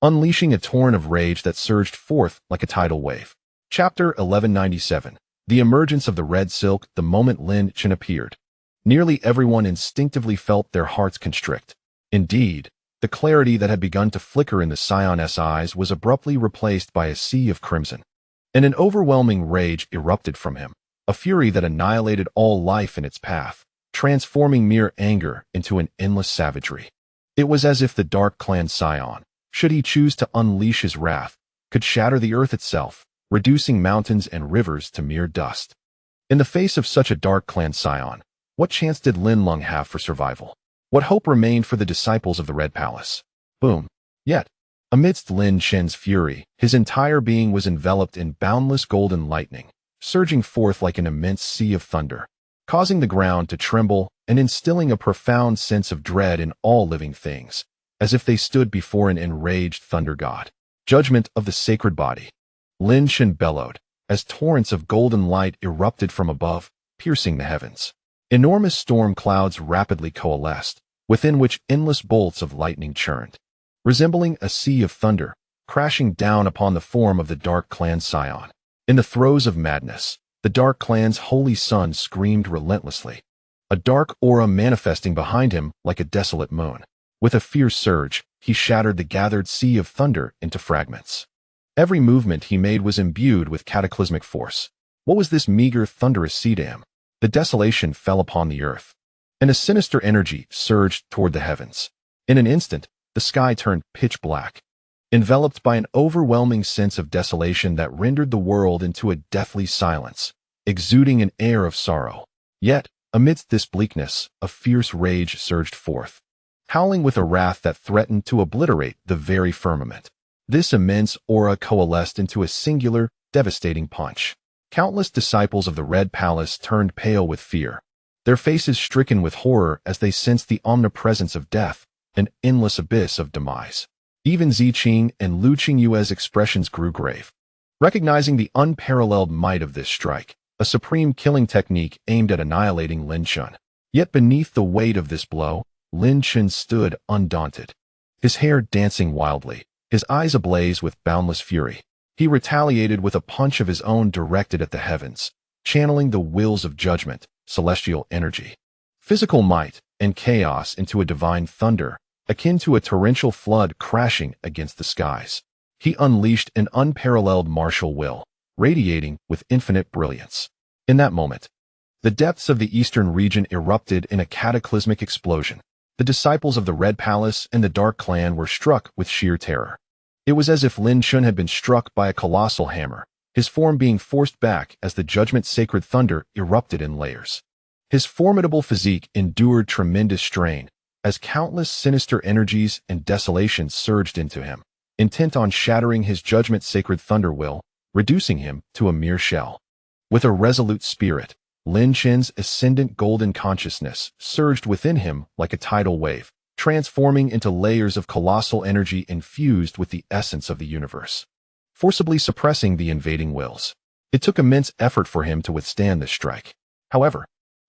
unleashing a torrent of rage that surged forth like a tidal wave. Chapter 1197. The emergence of the red silk the moment Lin Chen appeared. Nearly everyone instinctively felt their hearts constrict. Indeed, the clarity that had begun to flicker in the scion's eyes was abruptly replaced by a sea of crimson. And an overwhelming rage erupted from him, a fury that annihilated all life in its path, transforming mere anger into an endless savagery. It was as if the Dark Clan scion, should he choose to unleash his wrath, could shatter the earth itself, reducing mountains and rivers to mere dust. In the face of such a Dark Clan scion, what chance did Lin Leng have for survival? What hope remained for the disciples of the Red Palace? Boom. Yet, amidst Lin Chen's fury, his entire being was enveloped in boundless golden lightning, surging forth like an immense sea of thunder, causing the ground to tremble and instilling a profound sense of dread in all living things, as if they stood before an enraged thunder god. Judgment of the sacred body. Lin Chen bellowed, as torrents of golden light erupted from above, piercing the heavens. Enormous storm clouds rapidly coalesced, within which endless bolts of lightning churned, resembling a sea of thunder, crashing down upon the form of the Dark Clan scion. In the throes of madness, the Dark Clan's Holy Sun screamed relentlessly, a dark aura manifesting behind him like a desolate moon. With a fierce surge, he shattered the gathered sea of thunder into fragments. Every movement he made was imbued with cataclysmic force. What was this meager, thunderous sea to him? The desolation fell upon the earth, and a sinister energy surged toward the heavens. In an instant, the sky turned pitch black, enveloped by an overwhelming sense of desolation that rendered the world into a deathly silence, exuding an air of sorrow. Yet, Amidst this bleakness, a fierce rage surged forth, howling with a wrath that threatened to obliterate the very firmament. This immense aura coalesced into a singular, devastating punch. Countless disciples of the Red Palace turned pale with fear, their faces stricken with horror as they sensed the omnipresence of death, an endless abyss of demise. Even Ziqing and Liu Qingyue's expressions grew grave, recognizing the unparalleled might of this strike, a supreme killing technique aimed at annihilating Lin Chen. Yet beneath the weight of this blow, Lin Chen stood undaunted, his hair dancing wildly, his eyes ablaze with boundless fury. He retaliated with a punch of his own directed at the heavens, channeling the wills of judgment, celestial energy, physical might, and chaos into a divine thunder, akin to a torrential flood crashing against the skies. He unleashed an unparalleled martial will, radiating with infinite brilliance. In that moment, the depths of the eastern region erupted in a cataclysmic explosion. The disciples of the Red Palace and the Dark Clan were struck with sheer terror. It was as if Lin Chen had been struck by a colossal hammer, his form being forced back as the judgment sacred thunder erupted in layers. His formidable physique endured tremendous strain, as countless sinister energies and desolation surged into him, intent on shattering his judgment sacred thunder will, reducing him to a mere shell. With a resolute spirit, Lin Chen's ascendant golden consciousness surged within him like a tidal wave, transforming into layers of colossal energy infused with the essence of the universe, forcibly suppressing the invading wills. It took immense effort for him to withstand this strike. However,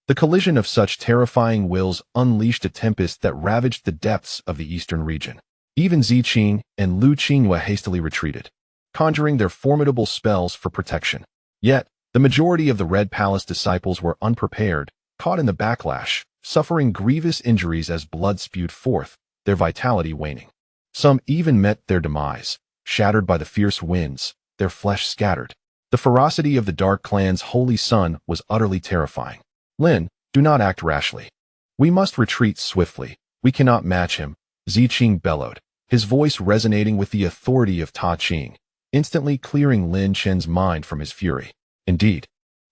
the collision of such terrifying wills unleashed a tempest that ravaged the depths of the eastern region. Even Ziqing and Liu Qingyue hastily retreated, conjuring their formidable spells for protection. Yet, the majority of the Red Palace disciples were unprepared, caught in the backlash, suffering grievous injuries as blood spewed forth, their vitality waning. Some even met their demise, shattered by the fierce winds, their flesh scattered. The ferocity of the Dark Clan's holy son was utterly terrifying. Lin, do not act rashly. We must retreat swiftly. We cannot match him, Ziqing bellowed, his voice resonating with the authority of Ta Qing, instantly clearing Lin Chen's mind from his fury. Indeed,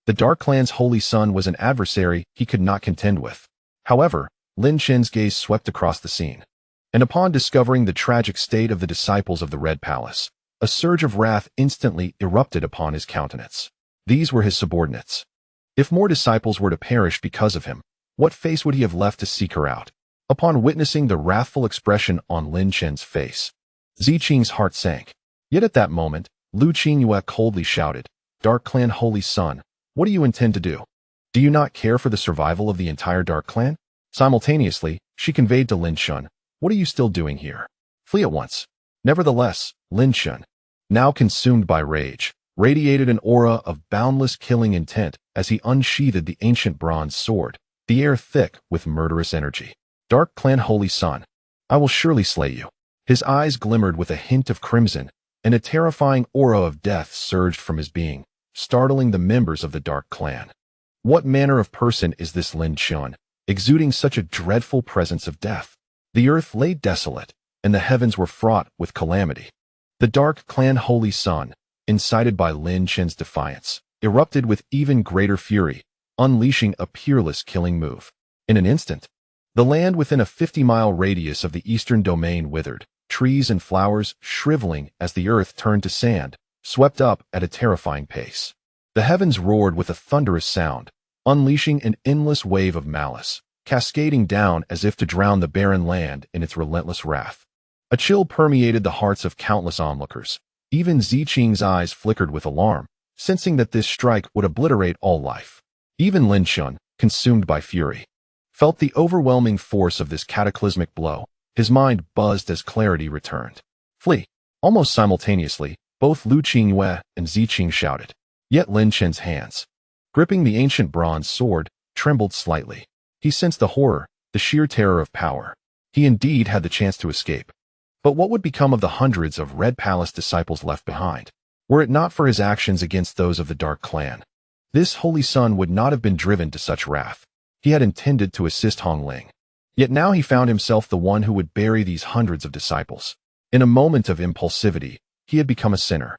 the Dark Clan's holy son was an adversary he could not contend with. However, Lin Chen's gaze swept across the scene, and upon discovering the tragic state of the disciples of the Red Palace, a surge of wrath instantly erupted upon his countenance. These were his subordinates. If more disciples were to perish because of him, what face would he have left to seek her out? Upon witnessing the wrathful expression on Lin Chen's face, Ziqing's heart sank. Yet at that moment, Liu Qingyue coldly shouted, "Dark Clan Holy Son, what do you intend to do? Do you not care for the survival of the entire Dark Clan?" Simultaneously, she conveyed to Lin Chen, "What are you still doing here? Flee at once." Nevertheless, Lin Chen, now consumed by rage, radiated an aura of boundless killing intent as he unsheathed the ancient bronze sword, the air thick with murderous energy. "Dark Clan Holy Son, I will surely slay you." His eyes glimmered with a hint of crimson, and a terrifying aura of death surged from his being, startling the members of the Dark Clan. What manner of person is this Lin Chen, exuding such a dreadful presence of death? The earth lay desolate, and the heavens were fraught with calamity. The Dark Clan Holy Son, incited by Lin Chen's defiance, erupted with even greater fury, unleashing a peerless killing move. In an instant, the land within a 50-mile radius of the eastern domain withered, trees and flowers shriveling as the earth turned to sand, swept up at a terrifying pace. The heavens roared with a thunderous sound, unleashing an endless wave of malice, cascading down as if to drown the barren land in its relentless wrath. A chill permeated the hearts of countless onlookers. Even Ziqing's eyes flickered with alarm, sensing that this strike would obliterate all life. Even Lin Chen, consumed by fury, felt the overwhelming force of this cataclysmic blow. His mind buzzed as clarity returned. "Flee!" Almost simultaneously, both Liu Qingyue and Ziqing shouted. Yet Lin Chen's hands, gripping the ancient bronze sword, trembled slightly. He sensed the horror, the sheer terror of power. He indeed had the chance to escape. But what would become of the hundreds of Red Palace disciples left behind, were it not for his actions against those of the Dark Clan? This holy son would not have been driven to such wrath. He had intended to assist Hong Ling. Yet now he found himself the one who would bury these hundreds of disciples. In a moment of impulsivity, he had become a sinner.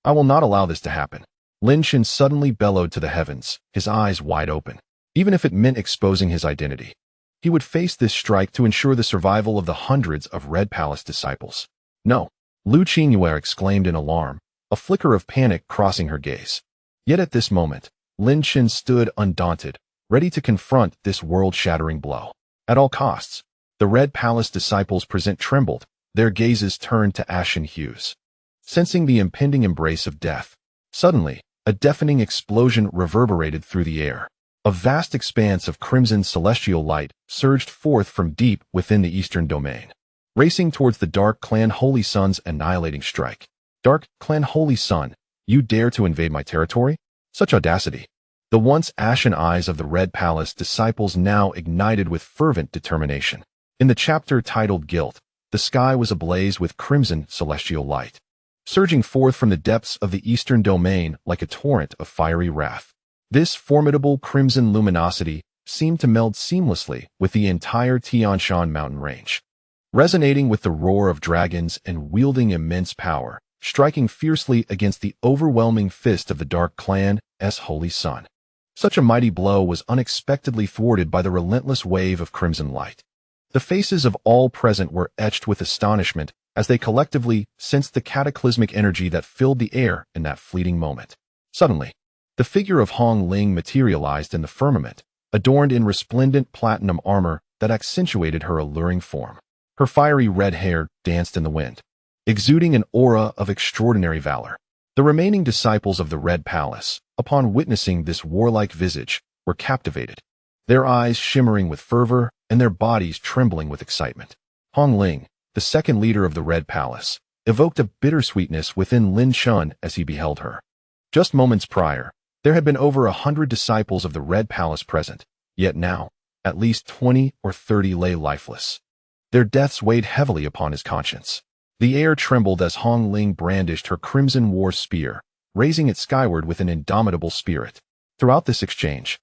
"I will not allow this to happen." Lin Chen suddenly bellowed to the heavens, his eyes wide open. even if it meant exposing his identity. He would face this strike to ensure the survival of the hundreds of Red Palace disciples. No, Liu Qingyue exclaimed in alarm, a flicker of panic crossing her gaze. Yet at this moment, Lin Chen stood undaunted, ready to confront this world-shattering blow. At all costs, the Red Palace disciples present trembled, their gazes turned to ashen hues. Sensing the impending embrace of death, suddenly, a deafening explosion reverberated through the air. A vast expanse of crimson celestial light surged forth from deep within the eastern domain, racing towards the Dark Clan Holy Sun's annihilating strike. Dark Clan Holy Sun, you dare to invade my territory? Such audacity! The once ashen eyes of the Red Palace disciples now ignited with fervent determination. In the chapter titled Guilt, the sky was ablaze with crimson celestial light, surging forth from the depths of the eastern domain like a torrent of fiery wrath. This formidable crimson luminosity seemed to meld seamlessly with the entire Tianshan mountain range, resonating with the roar of dragons and wielding immense power, striking fiercely against the overwhelming fist of the Dark Clan's Holy Sun. Such a mighty blow was unexpectedly thwarted by the relentless wave of crimson light. The faces of all present were etched with astonishment as they collectively sensed the cataclysmic energy that filled the air in that fleeting moment. Suddenly, the figure of Hong Ling materialized in the firmament, adorned in resplendent platinum armor that accentuated her alluring form. Her fiery red hair danced in the wind, exuding an aura of extraordinary valor. The remaining disciples of the Red Palace, upon witnessing this warlike visage, were captivated, their eyes shimmering with fervor and their bodies trembling with excitement. Hong Ling, the second leader of the Red Palace, evoked a bittersweetness within Lin Chen as he beheld her. Just moments prior, there had been over 100 disciples of the Red Palace present, yet now, at least 20 or 30 lay lifeless. Their deaths weighed heavily upon his conscience. The air trembled as Hong Ling brandished her crimson war spear, raising it skyward with an indomitable spirit. Throughout this exchange,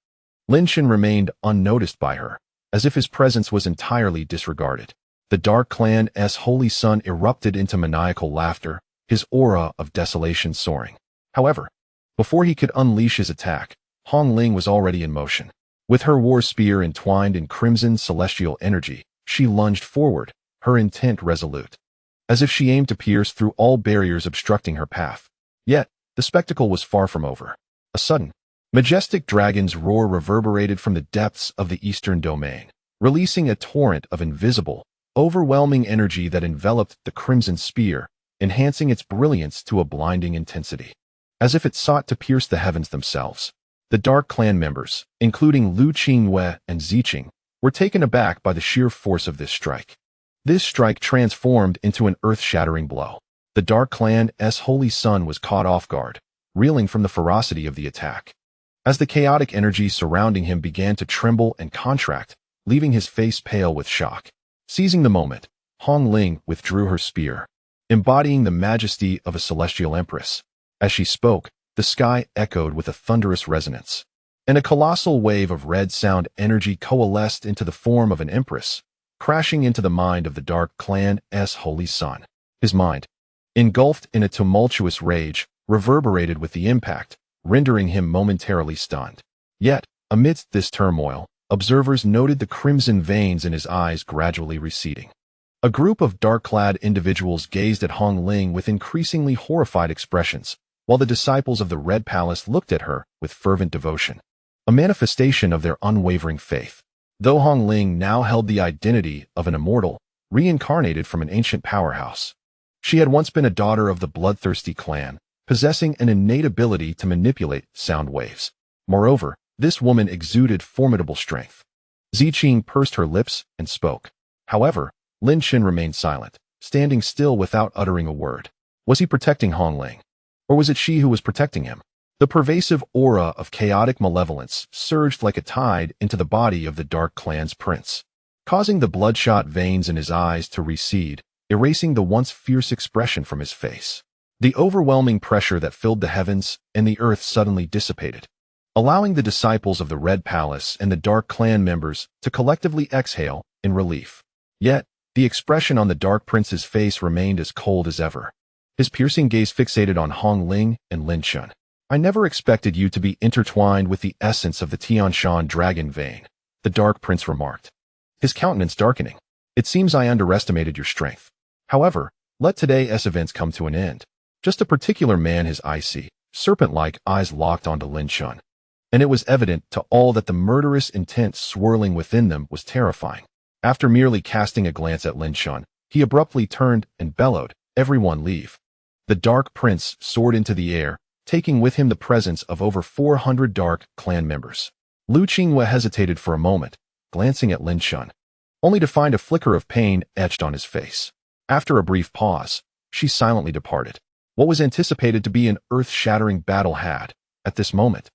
Lin Chen remained unnoticed by her, as if his presence was entirely disregarded. The Dark Clan's Holy Sun erupted into maniacal laughter, his aura of desolation soaring. However, before he could unleash his attack, Hong Ling was already in motion. With her war spear entwined in crimson celestial energy, she lunged forward, her intent resolute, as if she aimed to pierce through all barriers obstructing her path. Yet, the spectacle was far from over. A sudden, majestic dragon's roar reverberated from the depths of the eastern domain, releasing a torrent of invisible, overwhelming energy that enveloped the crimson spear, enhancing its brilliance to a blinding intensity. As if it sought to pierce the heavens themselves, the Dark Clan members, including Liu Qingyue and Ziqing, were taken aback by the sheer force of this strike. This strike transformed into an earth-shattering blow. The Dark Clan's Holy Sun was caught off guard, reeling from the ferocity of the attack. As the chaotic energy surrounding him began to tremble and contract, leaving his face pale with shock. Seizing the moment, Hong Ling withdrew her spear, embodying the majesty of a celestial empress. As she spoke, the sky echoed with a thunderous resonance, and a colossal wave of red sound energy coalesced into the form of an empress, crashing into the mind of the Dark Clan's Holy Sun. His mind, engulfed in a tumultuous rage, reverberated with the impact, rendering him momentarily stunned. Yet, amidst this turmoil, observers noted the crimson veins in his eyes gradually receding. A group of dark-clad individuals gazed at Hong Ling with increasingly horrified expressions, while the disciples of the Red Palace looked at her with fervent devotion, a manifestation of their unwavering faith. Though Hong Ling now held the identity of an immortal, reincarnated from an ancient powerhouse, she had once been a daughter of the bloodthirsty clan, possessing an innate ability to manipulate sound waves. Moreover, this woman exuded formidable strength. Ziqing pursed her lips and spoke. However, Lin Chen remained silent, standing still without uttering a word. Was he protecting Hong Ling? Or was it she who was protecting him? The pervasive aura of chaotic malevolence surged like a tide into the body of the Dark Clan's prince, causing the bloodshot veins in his eyes to recede, erasing the once fierce expression from his face. The overwhelming pressure that filled the heavens and the earth suddenly dissipated, allowing the disciples of the Red Palace and the Dark Clan members to collectively exhale in relief. Yet, the expression on the Dark Prince's face remained as cold as ever, his piercing gaze fixated on Hong Ling and Lin Chen. I never expected you to be intertwined with the essence of the Tianshan dragon vein, the Dark Prince remarked, his countenance darkening. It seems I underestimated your strength. However, let today's events come to an end. Just a particular man, his icy, serpent-like eyes locked onto Lin Chen, and it was evident to all that the murderous intent swirling within them was terrifying. After merely casting a glance at Lin Chen, he abruptly turned and bellowed, "Everyone leave." The Dark Prince soared into the air, taking with him the presence of over 400 Dark Clan members. Liu Qingyue hesitated for a moment, glancing at Lin Chen, only to find a flicker of pain etched on his face. After a brief pause, she silently departed. What was anticipated to be an earth-shattering battle had, at this moment,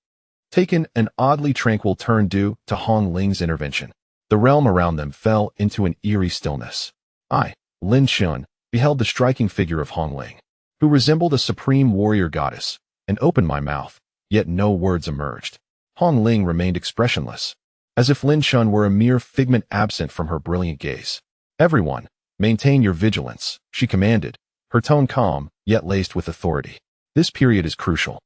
taken an oddly tranquil turn due to Hong Ling's intervention. The realm around them fell into an eerie stillness. I, Lin Chen, beheld the striking figure of Hong Ling, who resembled a supreme warrior goddess, and opened my mouth, yet no words emerged. Hong Ling remained expressionless, as if Lin Chen were a mere figment absent from her brilliant gaze. "Everyone, maintain your vigilance," she commanded, her tone calm, yet laced with authority. "This period is crucial.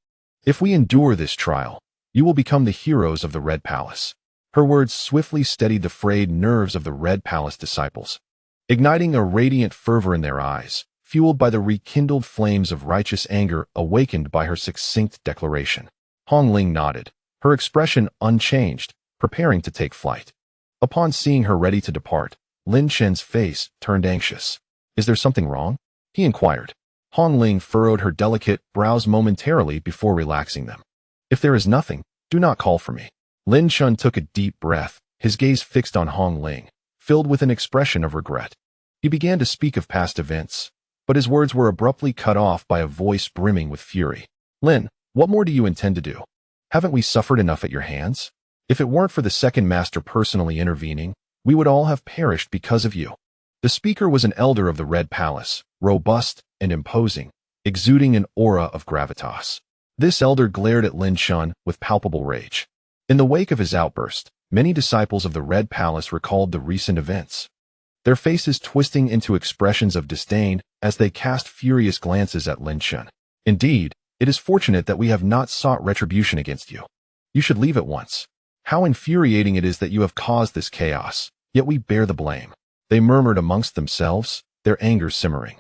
If we endure this trial, you will become the heroes of the Red Palace." Her words swiftly steadied the frayed nerves of the Red Palace disciples, igniting a radiant fervor in their eyes, fueled by the rekindled flames of righteous anger awakened by her succinct declaration. Hong Ling nodded, her expression unchanged, preparing to take flight. Upon seeing her ready to depart, Lin Chen's face turned anxious. "Is there something wrong?" he inquired. Hong Ling furrowed her delicate brows momentarily before relaxing them. "If there is nothing, do not call for me." Lin Chen took a deep breath, his gaze fixed on Hong Ling, filled with an expression of regret. He began to speak of past events, but his words were abruptly cut off by a voice brimming with fury. "Lin, what more do you intend to do? Haven't we suffered enough at your hands? If it weren't for the second master personally intervening, we would all have perished because of you." The speaker was an elder of the Red Palace, robust and imposing, exuding an aura of gravitas. This elder glared at Lin Chen with palpable rage. In the wake of his outburst, many disciples of the Red Palace recalled the recent events, their faces twisting into expressions of disdain as they cast furious glances at Lin Chen. "Indeed, it is fortunate that we have not sought retribution against you. You should leave at once. How infuriating it is that you have caused this chaos, yet we bear the blame." They murmured amongst themselves, their anger simmering.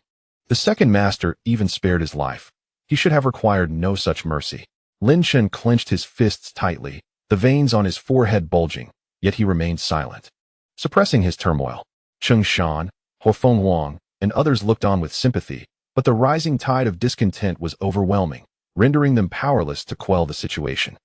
The second master even spared his life. He should have required no such mercy. Lin Chen clenched his fists tightly, the veins on his forehead bulging, yet he remained silent, suppressing his turmoil. Cheng Shan, Hofeng Wang, and others looked on with sympathy, but the rising tide of discontent was overwhelming, rendering them powerless to quell the situation.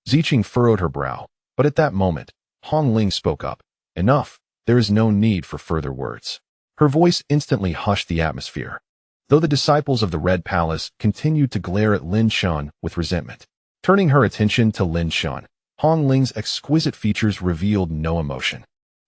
Ziqing furrowed her brow, but at that moment, Hong Ling spoke up. "Enough, there is no need for further words." Her voice instantly hushed the atmosphere, though the disciples of the Red Palace continued to glare at Lin Chen with resentment. Turning her attention to Lin Chen, Hong Ling's exquisite features revealed no emotion.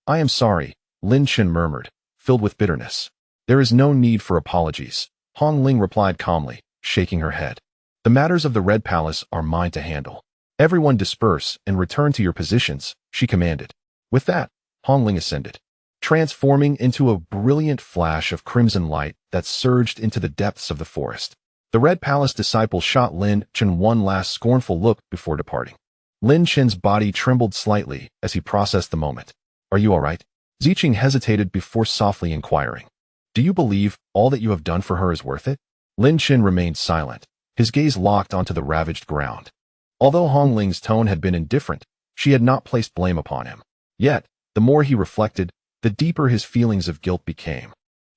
"I am sorry," Lin Chen murmured, filled with bitterness. "There is no need for apologies," Hong Ling replied calmly, shaking her head. "The matters of the Red Palace are mine to handle. Everyone disperse and return to your positions," she commanded. With that, Hong Ling ascended, transforming into a brilliant flash of crimson light that surged into the depths of the forest. The Red Palace disciple shot Lin Chen one last scornful look before departing. Lin Chen's body trembled slightly as he processed the moment. "Are you all right?" Ziqing hesitated before softly inquiring. "Do you believe all that you have done for her is worth it?" Lin Chen remained silent, his gaze locked onto the ravaged ground. Although Hong Ling's tone had been indifferent, she had not placed blame upon him. Yet, the more he reflected, the deeper his feelings of guilt became,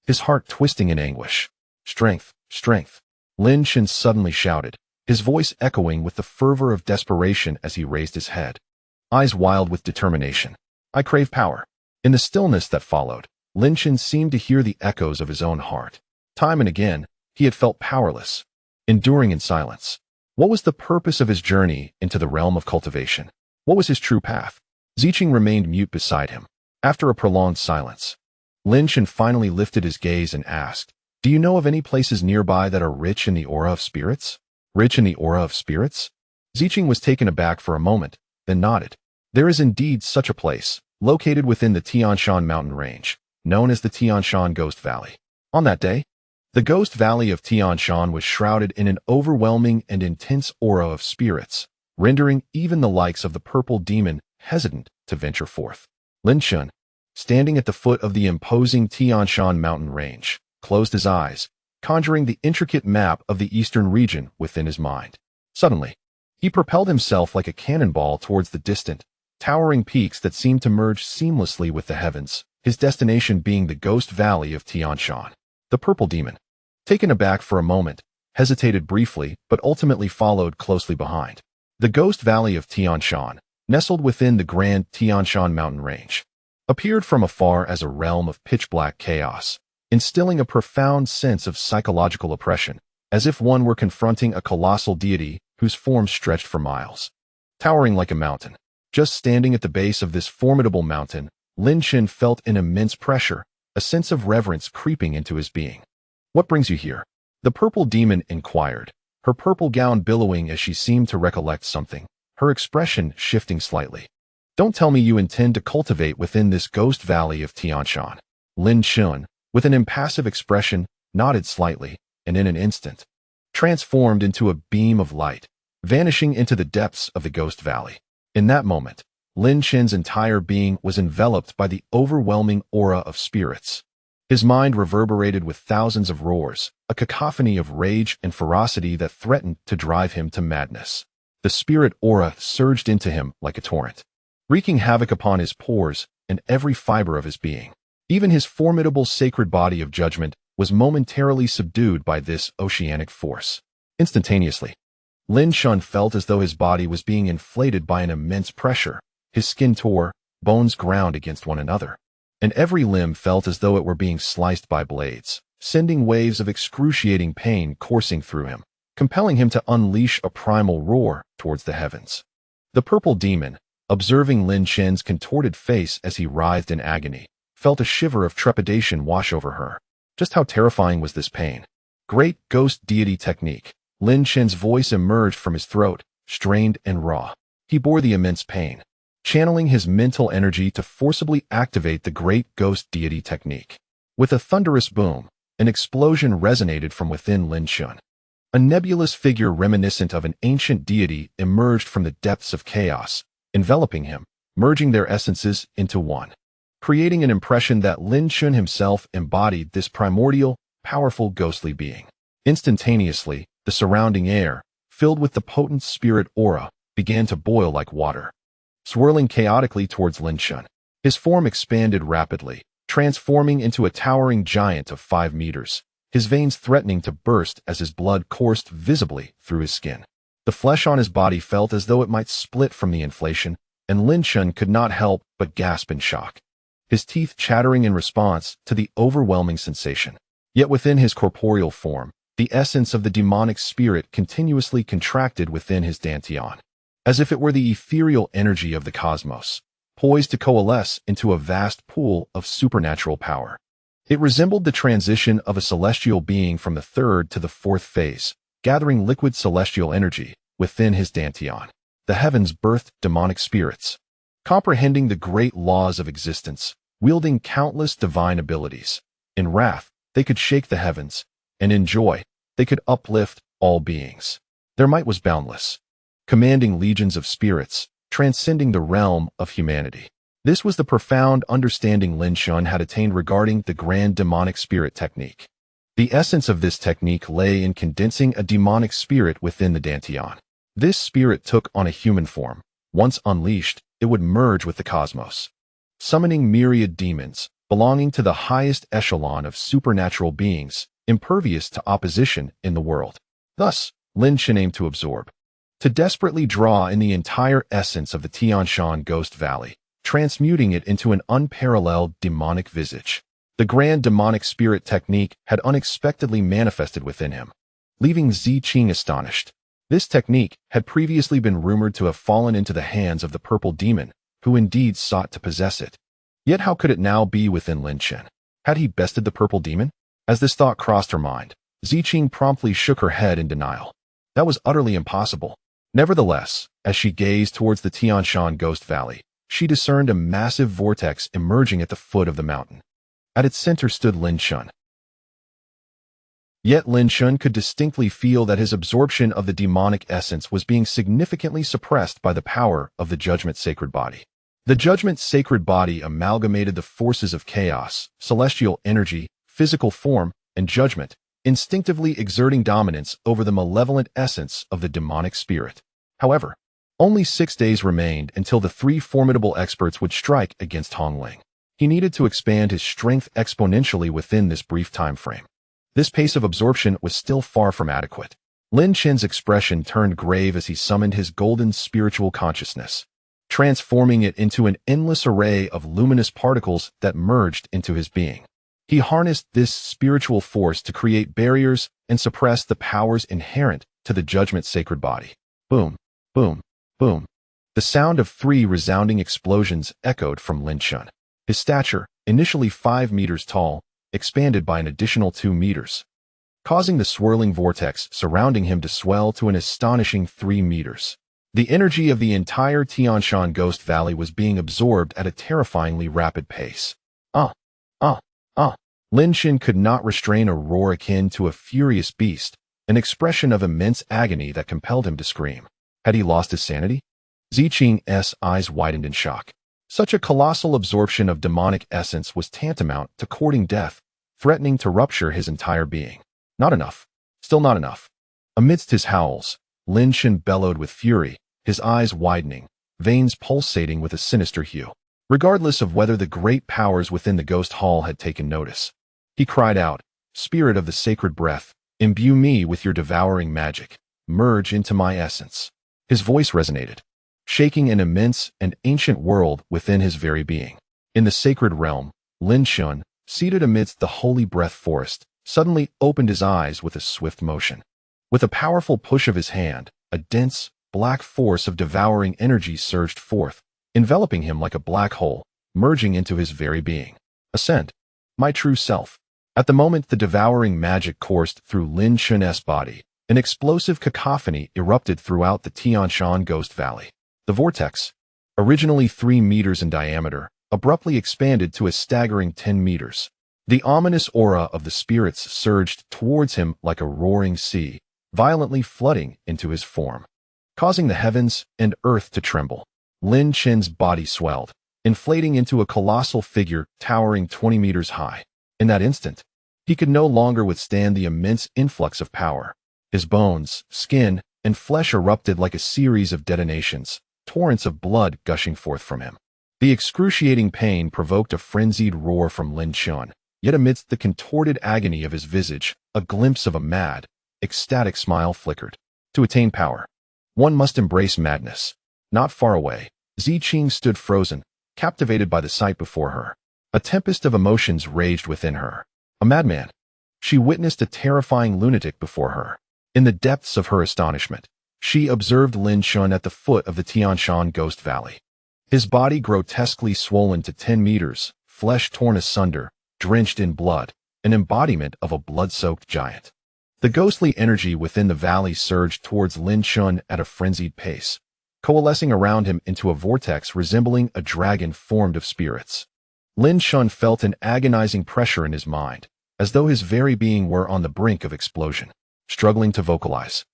his heart twisting in anguish. "Strength, strength," Lin Chen suddenly shouted, his voice echoing with the fervor of desperation as he raised his head, eyes wild with determination. "I crave power." In the stillness that followed, Lin Chen seemed to hear the echoes of his own heart. Time and again, he had felt powerless, enduring in silence. What was the purpose of his journey into the realm of cultivation? What was his true path? Ziqing remained mute beside him. After a prolonged silence, Lin Chen finally lifted his gaze and asked, "Do you know of any places nearby that are rich in the aura of spirits?" "Rich in the aura of spirits?" Ziqing was taken aback for a moment, then nodded. "There is indeed such a place, located within the Tianshan mountain range, known as the Tianshan Ghost Valley. On that day, The ghost valley of Tianshan was shrouded in an overwhelming and intense aura of spirits, rendering even the likes of the purple demon hesitant to venture forth. Lin Chen, standing at the foot of the imposing Tianshan mountain range, closed his eyes, conjuring the intricate map of the eastern region within his mind. Suddenly, he propelled himself like a cannonball towards the distant, towering peaks that seemed to merge seamlessly with the heavens, his destination being the ghost valley of Tianshan. The purple demon, taken aback for a moment, hesitated briefly but ultimately followed closely behind. The ghost valley of Tianshan, nestled within the grand Tianshan mountain range, appeared from afar as a realm of pitch-black chaos, instilling a profound sense of psychological oppression, as if one were confronting a colossal deity whose form stretched for miles. Towering like a mountain, just standing at the base of this formidable mountain, Lin Chen felt an immense pressure, a sense of reverence creeping into his being. "What brings you here?" The purple demon inquired, her purple gown billowing as she seemed to recollect something, her expression shifting slightly. "Don't tell me you intend to cultivate within this ghost valley of Tianshan." Lin Chen, with an impassive expression, nodded slightly, and in an instant, transformed into a beam of light, vanishing into the depths of the ghost valley. In that moment, Lin Chen's entire being was enveloped by the overwhelming aura of spirits. His mind reverberated with thousands of roars, a cacophony of rage and ferocity that threatened to drive him to madness. The spirit aura surged into him like a torrent, wreaking havoc upon his pores and every fiber of his being. Even his formidable sacred body of judgment was momentarily subdued by this oceanic force. Instantaneously, Lin Chen felt as though his body was being inflated by an immense pressure. His skin tore, bones ground against one another, and every limb felt as though it were being sliced by blades, sending waves of excruciating pain coursing through him, compelling him to unleash a primal roar towards the heavens. The purple demon, observing Lin Chen's contorted face as he writhed in agony, felt a shiver of trepidation wash over her. Just how terrifying was this pain? Great ghost deity technique. Lin Chen's voice emerged from his throat, strained and raw. He bore the immense pain, channeling his mental energy to forcibly activate the great ghost deity technique. With a thunderous boom, an explosion resonated from within Lin Chen. A nebulous figure reminiscent of an ancient deity emerged from the depths of chaos, enveloping him, merging their essences into one, creating an impression that Lin Chen himself embodied this primordial, powerful ghostly being. Instantaneously, the surrounding air, filled with the potent spirit aura, began to boil like water, swirling chaotically towards Lin Chen. His form expanded rapidly, transforming into a towering giant of 5 meters, his veins threatening to burst as his blood coursed visibly through his skin. The flesh on his body felt as though it might split from the inflation, and Lin Chen could not help but gasp in shock, his teeth chattering in response to the overwhelming sensation. Yet within his corporeal form, the essence of the demonic spirit continuously contracted within his dantian, as if it were the ethereal energy of the cosmos, poised to coalesce into a vast pool of supernatural power. It resembled the transition of a celestial being from the third to the fourth phase, gathering liquid celestial energy within his dantian. The heavens birthed demonic spirits, comprehending the great laws of existence, wielding countless divine abilities. In wrath, they could shake the heavens, and in joy, they could uplift all beings. Their might was boundless, commanding legions of spirits, transcending the realm of humanity. This was the profound understanding Lin Chen had attained regarding the grand demonic spirit technique. The essence of this technique lay in condensing a demonic spirit within the dantian. This spirit took on a human form. Once unleashed, it would merge with the cosmos, summoning myriad demons, belonging to the highest echelon of supernatural beings, impervious to opposition in the world. Thus, Lin Chen aimed to absorb, to desperately draw in the entire essence of the Tianshan Ghost Valley, transmuting it into an unparalleled demonic visage. The grand demonic spirit technique had unexpectedly manifested within him, leaving Zi Qing astonished. This technique had previously been rumored to have fallen into the hands of the purple demon, who indeed sought to possess it. Yet how could it now be within Lin Chen? Had he bested the purple demon? As this thought crossed her mind, Zi Qing promptly shook her head in denial. That was utterly impossible. Nevertheless, as she gazed towards the Tianshan Ghost Valley, she discerned a massive vortex emerging at the foot of the mountain. At its center stood Lin Chen, Yet Lin Chen could distinctly feel that his absorption of the demonic essence was being significantly suppressed by the power of the Judgment Sacred Body. The Judgment Sacred Body amalgamated the forces of chaos, celestial energy, physical form, and judgment, instinctively exerting dominance over the malevolent essence of the demonic spirit. However, only 6 days remained until the 3 formidable experts would strike against Hongling. He needed to expand his strength exponentially within this brief time frame. This pace of absorption was still far from adequate. Lin Chen's expression turned grave as he summoned his golden spiritual consciousness, transforming it into an endless array of luminous particles that merged into his being. He harnessed this spiritual force to create barriers and suppress the powers inherent to the Judgment Sacred Body. Boom, boom, boom. The sound of 3 resounding explosions echoed from Lin Chen. His stature, initially 5 meters tall, expanded by an additional 2 meters, causing the swirling vortex surrounding him to swell to an astonishing 3 meters. The energy of the entire Tianshan Ghost Valley was being absorbed at a terrifyingly rapid pace. Lin Chen could not restrain a roar akin to a furious beast, an expression of immense agony that compelled him to scream. Had he lost his sanity? Ziqing's eyes widened in shock. Such a colossal absorption of demonic essence was tantamount to courting death, threatening to rupture his entire being. Not enough. Still not enough. Amidst his howls, Lin Chen bellowed with fury, his eyes widening, veins pulsating with a sinister hue. Regardless of whether the great powers within the ghost hall had taken notice, he cried out, "Spirit of the sacred breath, imbue me with your devouring magic. Merge into my essence." His voice resonated, shaking an immense and ancient world within his very being. In the sacred realm, Lin Chen, seated amidst the holy breath forest, suddenly opened his eyes with a swift motion. With a powerful push of his hand, a dense, black force of devouring energy surged forth, enveloping him like a black hole, merging into his very being. Ascent. My true self. At the moment the devouring magic coursed through Lin Chen's body, an explosive cacophony erupted throughout the Tianshan Ghost Valley. The vortex, originally 3 meters in diameter, abruptly expanded to a staggering 10 meters. The ominous aura of the spirits surged towards him like a roaring sea, violently flooding into his form, causing the heavens and earth to tremble. Lin Chen's body swelled, inflating into a colossal figure towering 20 meters high. In that instant, he could no longer withstand the immense influx of power. His bones, skin, and flesh erupted like a series of detonations, torrents of blood gushing forth from him. The excruciating pain provoked a frenzied roar from Lin Chen, yet amidst the contorted agony of his visage, a glimpse of a mad, ecstatic smile flickered. To attain power, one must embrace madness. Not far away, Ziqing stood frozen, captivated by the sight before her. A tempest of emotions raged within her. A madman. She witnessed a terrifying lunatic before her. In the depths of her astonishment, she observed Lin Chen at the foot of the Tianshan Ghost Valley. His body grotesquely swollen to 10 meters, flesh torn asunder, drenched in blood, an embodiment of a blood-soaked giant. The ghostly energy within the valley surged towards Lin Chen at a frenzied pace, coalescing around him into a vortex resembling a dragon formed of spirits. Lin Chen felt an agonizing pressure in his mind, as though his very being were on the brink of explosion. Struggling to vocalize,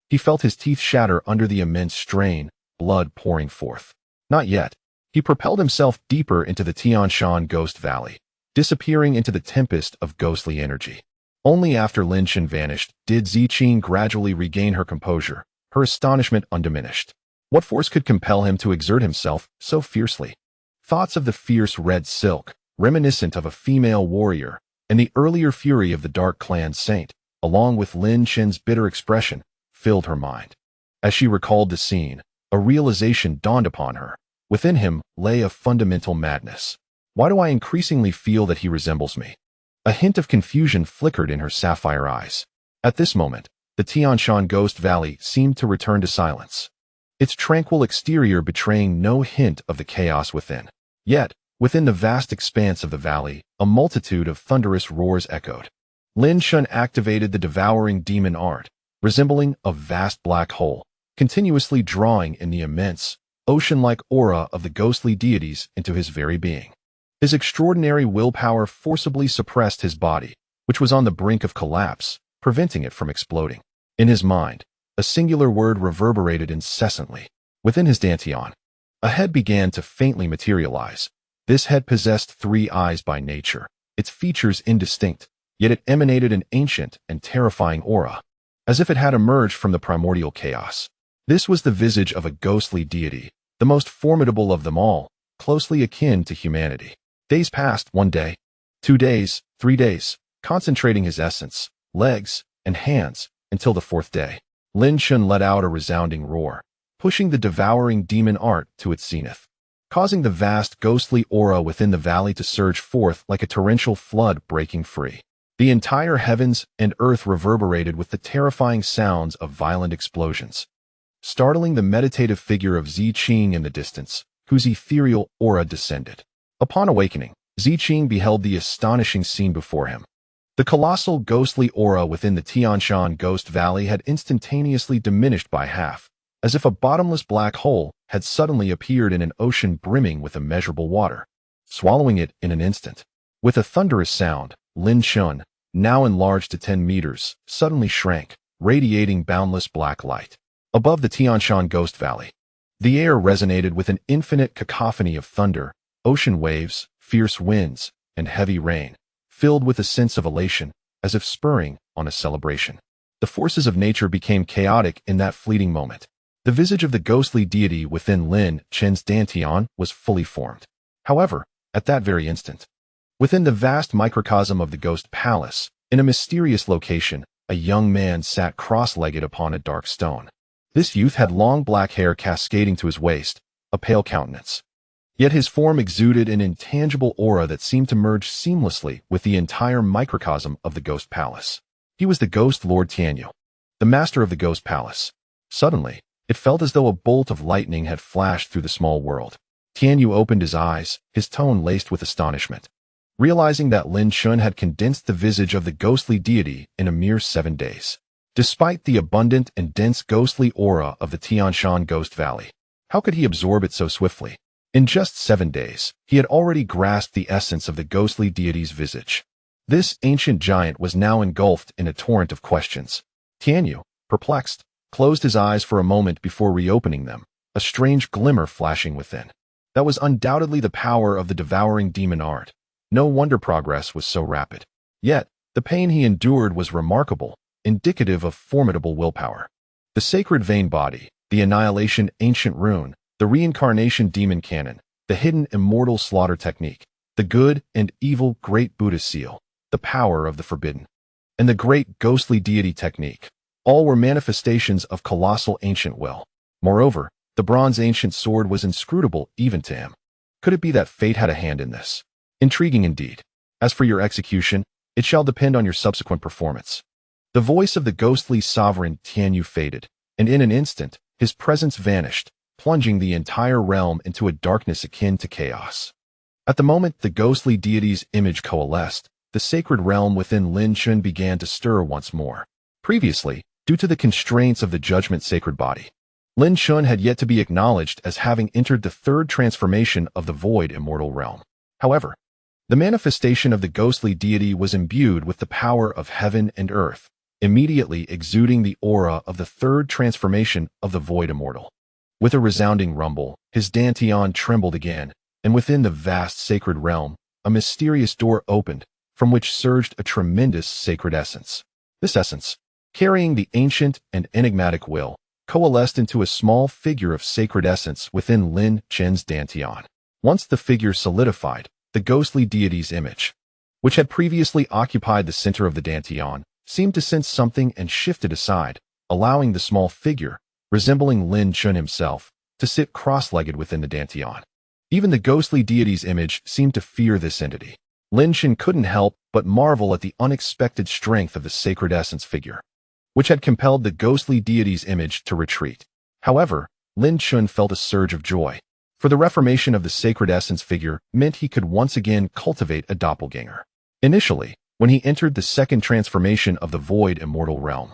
he felt his teeth shatter under the immense strain, blood pouring forth. Not yet. He propelled himself deeper into the Tianshan Ghost Valley, disappearing into the tempest of ghostly energy. Only after Lin Chen vanished did Ziqing gradually regain her composure, her astonishment undiminished. What force could compel him to exert himself so fiercely? Thoughts of the fierce red silk, reminiscent of a female warrior, and the earlier fury of the Dark Clan saint, along with Lin Chen's bitter expression, filled her mind. As she recalled the scene, a realization dawned upon her. Within him lay a fundamental madness. Why do I increasingly feel that he resembles me? A hint of confusion flickered in her sapphire eyes. At this moment, the Tianshan Ghost Valley seemed to return to silence, its tranquil exterior betraying no hint of the chaos within. Yet, within the vast expanse of the valley, a multitude of thunderous roars echoed. Lin Chen activated the devouring demon art, resembling a vast black hole, continuously drawing in the immense, ocean-like aura of the ghostly deities into his very being. His extraordinary willpower forcibly suppressed his body, which was on the brink of collapse, preventing it from exploding. In his mind, a singular word reverberated incessantly. Within his dantian, a head began to faintly materialize. This head possessed 3 eyes by nature, its features indistinct, yet it emanated an ancient and terrifying aura, as if it had emerged from the primordial chaos. This was the visage of a ghostly deity, the most formidable of them all, closely akin to humanity. Days passed, 1 day, 2 days, 3 days, concentrating his essence, legs, and hands, until the 4th day. Lin Chen let out a resounding roar, pushing the devouring demon art to its zenith, causing the vast ghostly aura within the valley to surge forth like a torrential flood breaking free. The entire heavens and earth reverberated with the terrifying sounds of violent explosions, startling the meditative figure of Ziqing in the distance, whose ethereal aura descended. Upon awakening, Ziqing beheld the astonishing scene before him. The colossal ghostly aura within the Tianshan Ghost Valley had instantaneously diminished by half, as if a bottomless black hole had suddenly appeared in an ocean brimming with immeasurable water, swallowing it in an instant. With a thunderous sound, Lin Chen, now enlarged to 10 meters, suddenly shrank, radiating boundless black light. Above the Tianshan Ghost Valley, the air resonated with an infinite cacophony of thunder, ocean waves, fierce winds, and heavy rain, filled with a sense of elation, as if spurring on a celebration. The forces of nature became chaotic in that fleeting moment. The visage of the ghostly deity within Lin Chen's dantian was fully formed. However, at that very instant, within the vast microcosm of the ghost palace, in a mysterious location, a young man sat cross-legged upon a dark stone. This youth had long black hair cascading to his waist, a pale countenance. Yet his form exuded an intangible aura that seemed to merge seamlessly with the entire microcosm of the ghost palace. He was the ghost Lord Tianyu, the master of the ghost palace. Suddenly, it felt as though a bolt of lightning had flashed through the small world. Tianyu opened his eyes, his tone laced with astonishment, realizing that Lin Chen had condensed the visage of the ghostly deity in a mere 7 days. Despite the abundant and dense ghostly aura of the Tianshan Ghost Valley, how could he absorb it so swiftly? In just 7 days, he had already grasped the essence of the ghostly deity's visage. This ancient giant was now engulfed in a torrent of questions. Tianyu, perplexed, closed his eyes for a moment before reopening them, a strange glimmer flashing within. That was undoubtedly the power of the devouring demon art. No wonder progress was so rapid. Yet, the pain he endured was remarkable, indicative of formidable willpower. The sacred vein body, the annihilation ancient rune, the reincarnation demon cannon, the hidden immortal slaughter technique, the good and evil great Buddha seal, the power of the forbidden, and the great ghostly deity technique, all were manifestations of colossal ancient will. Moreover, the bronze ancient sword was inscrutable even to him. Could it be that fate had a hand in this? Intriguing indeed. As for your execution, it shall depend on your subsequent performance. The voice of the ghostly sovereign Tianyu faded, and in an instant, his presence vanished, plunging the entire realm into a darkness akin to chaos. At the moment the ghostly deity's image coalesced, the sacred realm within Lin Chen began to stir once more. Previously, due to the constraints of the judgment sacred body, Lin Chen had yet to be acknowledged as having entered the 3rd transformation of the void immortal realm. However, the manifestation of the ghostly deity was imbued with the power of heaven and earth, immediately exuding the aura of the 3rd transformation of the void immortal. With a resounding rumble, his dantian trembled again, and within the vast sacred realm, a mysterious door opened, from which surged a tremendous sacred essence. This essence, carrying the ancient and enigmatic will, coalesced into a small figure of sacred essence within Lin Chen's dantian. Once the figure solidified, the ghostly deity's image, which had previously occupied the center of the dantian, seemed to sense something and shifted aside, allowing the small figure, resembling Lin Chen himself, to sit cross-legged within the dantian. Even the ghostly deity's image seemed to fear this entity. Lin Chen couldn't help but marvel at the unexpected strength of the sacred essence figure, which had compelled the ghostly deity's image to retreat. However, Lin Chen felt a surge of joy, for the reformation of the sacred essence figure meant he could once again cultivate a doppelganger. Initially, when he entered the 2nd transformation of the void immortal realm,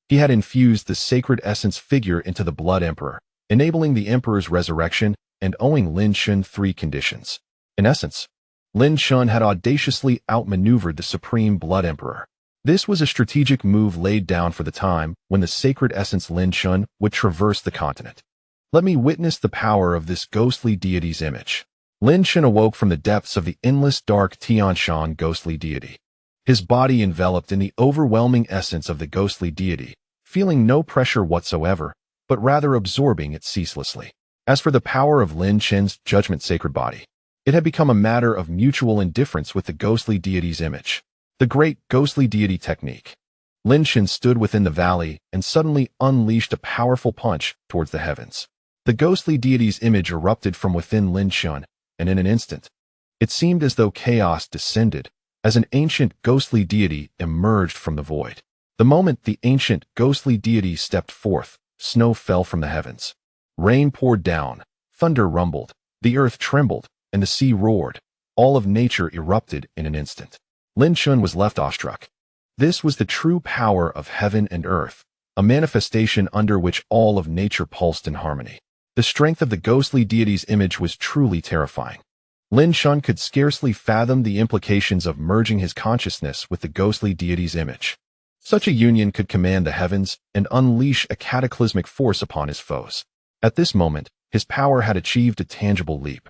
he had infused the sacred essence figure into the Blood Emperor, enabling the Emperor's resurrection and owing Lin Chen 3 conditions. In essence, Lin Chen had audaciously outmaneuvered the Supreme Blood Emperor. This was a strategic move laid down for the time when the sacred essence Lin Chen would traverse the continent. Let me witness the power of this ghostly deity's image. Lin Chen awoke from the depths of the endless dark Tianshan ghostly deity. His body enveloped in the overwhelming essence of the ghostly deity, feeling no pressure whatsoever, but rather absorbing it ceaselessly. As for the power of Lin Chen's judgment sacred body, it had become a matter of mutual indifference with the ghostly deity's image. The great ghostly deity technique. Lin Chen stood within the valley and suddenly unleashed a powerful punch towards the heavens. The ghostly deity's image erupted from within Lin Chen, and in an instant, it seemed as though chaos descended, as an ancient ghostly deity emerged from the void. The moment the ancient ghostly deity stepped forth, snow fell from the heavens. Rain poured down, thunder rumbled, the earth trembled, and the sea roared. All of nature erupted in an instant. Lin Chen was left awestruck. This was the true power of heaven and earth, a manifestation under which all of nature pulsed in harmony. The strength of the ghostly deity's image was truly terrifying. Lin Chen could scarcely fathom the implications of merging his consciousness with the ghostly deity's image. Such a union could command the heavens and unleash a cataclysmic force upon his foes. At this moment, his power had achieved a tangible leap.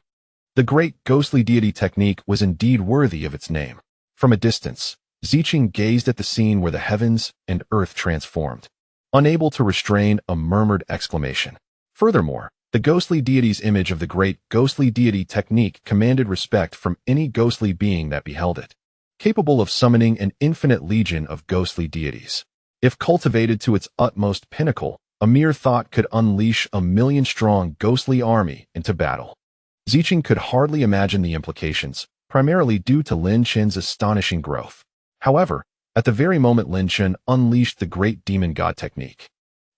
The great ghostly deity technique was indeed worthy of its name. From a distance, Ziqing gazed at the scene where the heavens and earth transformed, unable to restrain a murmured exclamation. Furthermore, the ghostly deity's image of the great ghostly deity technique commanded respect from any ghostly being that beheld it, capable of summoning an infinite legion of ghostly deities. If cultivated to its utmost pinnacle, a mere thought could unleash a million-strong ghostly army into battle. Ziqing could hardly imagine the implications, primarily due to Lin Chen's astonishing growth. However, at the very moment Lin Chen unleashed the great demon god technique,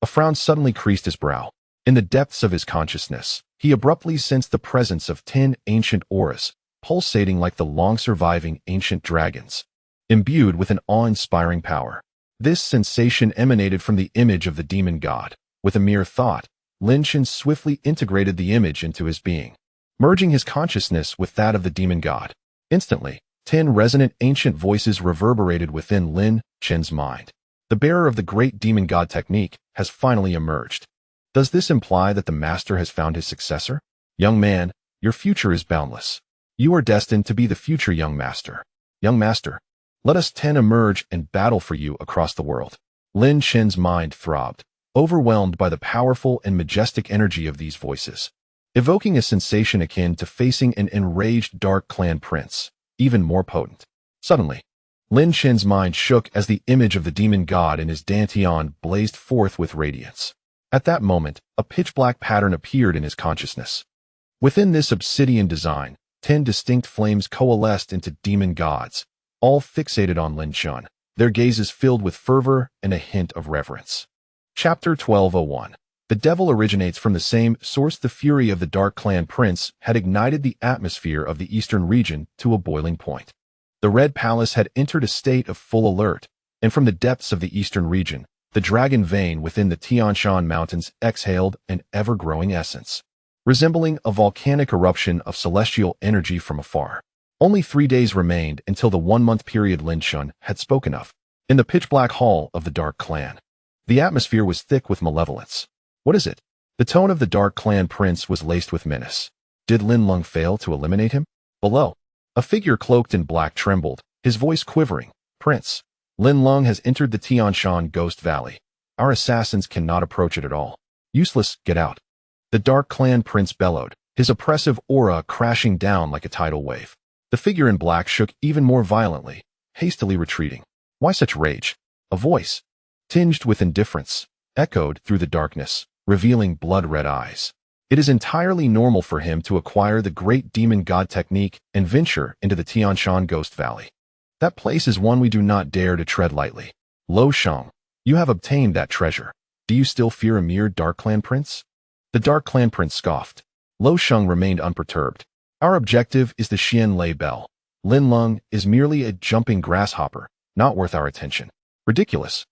a frown suddenly creased his brow. In the depths of his consciousness, he abruptly sensed the presence of 10 ancient auras, pulsating like the long-surviving ancient dragons, imbued with an awe-inspiring power. This sensation emanated from the image of the demon god. With a mere thought, Lin Chen swiftly integrated the image into his being, merging his consciousness with that of the demon god. Instantly, 10 resonant ancient voices reverberated within Lin Chen's mind. The bearer of the great demon god technique has finally emerged. Does this imply that the master has found his successor? Young man, your future is boundless. You are destined to be the future young master. Young master, let us 10 emerge and battle for you across the world. Lin Chen's mind throbbed, overwhelmed by the powerful and majestic energy of these voices, evoking a sensation akin to facing an enraged dark clan prince, even more potent. Suddenly, Lin Chen's mind shook as the image of the demon god in his dantian blazed forth with radiance. At that moment, a pitch-black pattern appeared in his consciousness. Within this obsidian design, 10 distinct flames coalesced into demon gods, all fixated on Lin Chen, their gazes filled with fervor and a hint of reverence. Chapter 1201. The devil originates from the same source. The fury of the Dark Clan Prince had ignited the atmosphere of the eastern region to a boiling point. The Red Palace had entered a state of full alert, and from the depths of the eastern region, the dragon vein within the Tianshan Mountains exhaled an ever-growing essence, resembling a volcanic eruption of celestial energy from afar. Only 3 days remained until the 1-month period Lin Chen had spoken of. In the pitch-black hall of the Dark Clan, the atmosphere was thick with malevolence. What is it? The tone of the Dark Clan Prince was laced with menace. Did Lin Leng fail to eliminate him? Below, a figure cloaked in black trembled, his voice quivering. Prince, Lin Leng has entered the Tianshan Ghost Valley. Our assassins cannot approach it at all. Useless, get out. The Dark Clan Prince bellowed, his oppressive aura crashing down like a tidal wave. The figure in black shook even more violently, hastily retreating. Why such rage? A voice, tinged with indifference, echoed through the darkness, revealing blood-red eyes. It is entirely normal for him to acquire the great demon god technique and venture into the Tianshan Ghost Valley. That place is one we do not dare to tread lightly. Lo Shang, you have obtained that treasure. Do you still fear a mere Dark Clan Prince? The Dark Clan Prince scoffed. Lo Shang remained unperturbed. Our objective is the Xian Lei Bell. Lin Leng is merely a jumping grasshopper, not worth our attention. Ridiculous.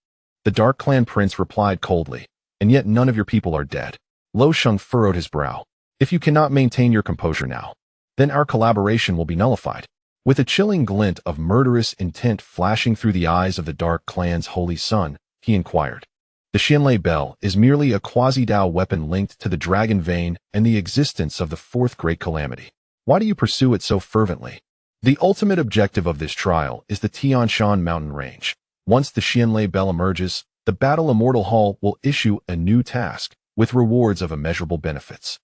The Dark Clan Prince replied coldly, and yet none of your people are dead. Lo Shang furrowed his brow. If you cannot maintain your composure now, then our collaboration will be nullified. With a chilling glint of murderous intent flashing through the eyes of the Dark Clan's holy son, he inquired. The Xianlei Bell is merely a quasi-Dao weapon linked to the Dragon Vein and the existence of the fourth great calamity. Why do you pursue it so fervently? The ultimate objective of this trial is the Tianshan mountain range. Once the Xianlei Bell emerges, the Battle Immortal Hall will issue a new task, with rewards of immeasurable benefits.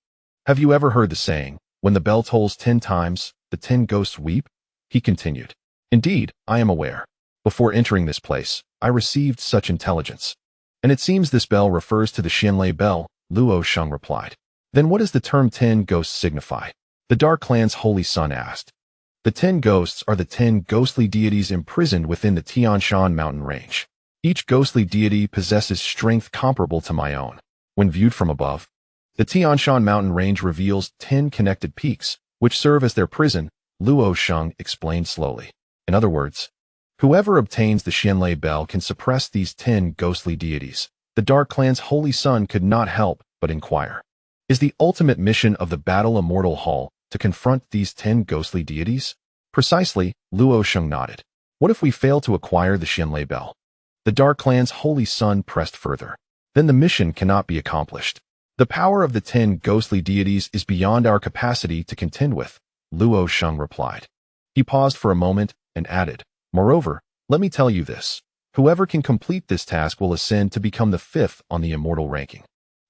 Have you ever heard the saying, when the bell tolls 10 times, the 10 ghosts weep? He continued. Indeed, I am aware. Before entering this place, I received such intelligence. And it seems this bell refers to the Xianlei Bell, Luo Sheng replied. Then what does the term 10 ghosts signify? The Dark Clan's holy son asked. The 10 ghosts are the 10 ghostly deities imprisoned within the Tianshan mountain range. Each ghostly deity possesses strength comparable to my own. When viewed from above, the Tianshan mountain range reveals 10 connected peaks, which serve as their prison, Luo Sheng explained slowly. In other words, whoever obtains the Xianlei Bell can suppress these 10 ghostly deities. The Dark Clan's holy son could not help but inquire. Is the ultimate mission of the Battle Immortal Hall to confront these 10 ghostly deities? Precisely, Luo Sheng nodded. What if we fail to acquire the Xianlei Bell? The Dark Clan's holy son pressed further. Then the mission cannot be accomplished. The power of the 10 ghostly deities is beyond our capacity to contend with, Luo Sheng replied. He paused for a moment and added, moreover, let me tell you this. Whoever can complete this task will ascend to become the 5th on the immortal ranking.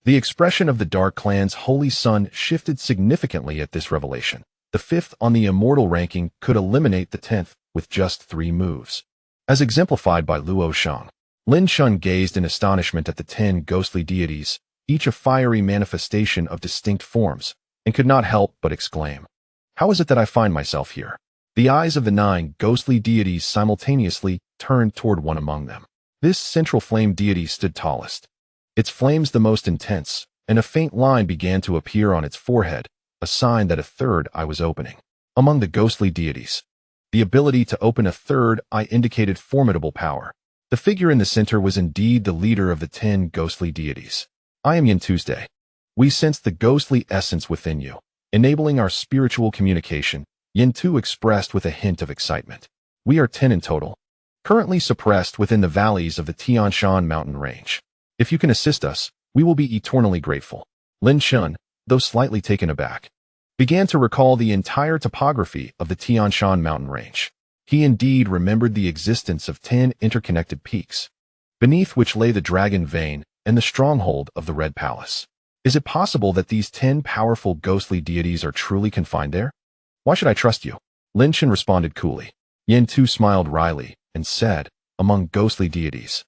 The expression of the Dark Clan's holy son shifted significantly at this revelation. The 5th on the immortal ranking could eliminate the 10th with just 3 moves. As exemplified by Luo Sheng, Lin Chen gazed in astonishment at the 10 ghostly deities, each a fiery manifestation of distinct forms, and could not help but exclaim, how is it that I find myself here? The eyes of the 9 ghostly deities simultaneously turned toward one among them. This central flame deity stood tallest, its flames the most intense, and a faint line began to appear on its forehead, a sign that a third eye was opening. Among the ghostly deities, the ability to open a third eye indicated formidable power. The figure in the center was indeed the leader of the 10 ghostly deities. I am Yin Tuesday. We sense the ghostly essence within you, enabling our spiritual communication, Yin Tu expressed with a hint of excitement. We are 10 in total, currently suppressed within the valleys of the Tianshan mountain range. If you can assist us, we will be eternally grateful. Lin Chen, though slightly taken aback, began to recall the entire topography of the Tianshan mountain range. He indeed remembered the existence of 10 interconnected peaks, beneath which lay the Dragon Vein and the stronghold of the Red Palace. Is it possible that these 10 powerful ghostly deities are truly confined there? Why should I trust you? Lin Chen responded coolly. Yin Tu smiled wryly and said, among ghostly deities,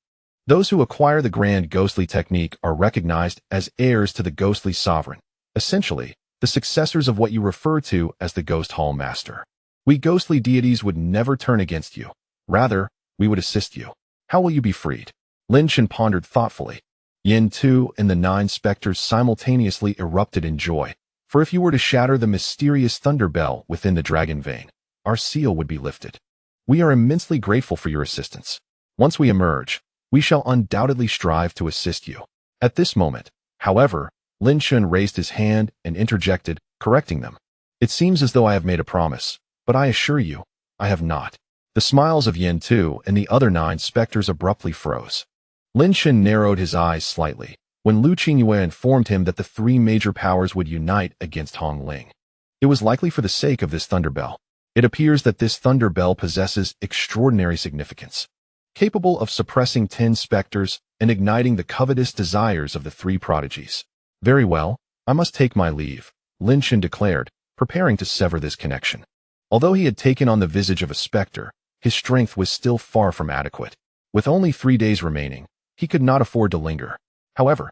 those who acquire the grand ghostly technique are recognized as heirs to the ghostly sovereign, essentially, the successors of what you refer to as the Ghost Hall Master. We ghostly deities would never turn against you. Rather, we would assist you. How will you be freed? Lin Chen pondered thoughtfully. Yin Tu and the 9 specters simultaneously erupted in joy, for if you were to shatter the mysterious thunder bell within the Dragon Vein, our seal would be lifted. We are immensely grateful for your assistance. Once we emerge, we shall undoubtedly strive to assist you. At this moment, however, Lin Chen raised his hand and interjected, correcting them. It seems as though I have made a promise, but I assure you, I have not. The smiles of Yin Tu and the other 9 specters abruptly froze. Lin Chen narrowed his eyes slightly when Liu Qingyue informed him that the 3 major powers would unite against Hong Ling. It was likely for the sake of this thunder bell. It appears that this thunder bell possesses extraordinary significance, capable of suppressing 10 specters and igniting the covetous desires of the 3 prodigies. Very well, I must take my leave, Lin Chen declared, preparing to sever this connection. Although he had taken on the visage of a specter, his strength was still far from adequate. With only 3 days remaining, he could not afford to linger. However,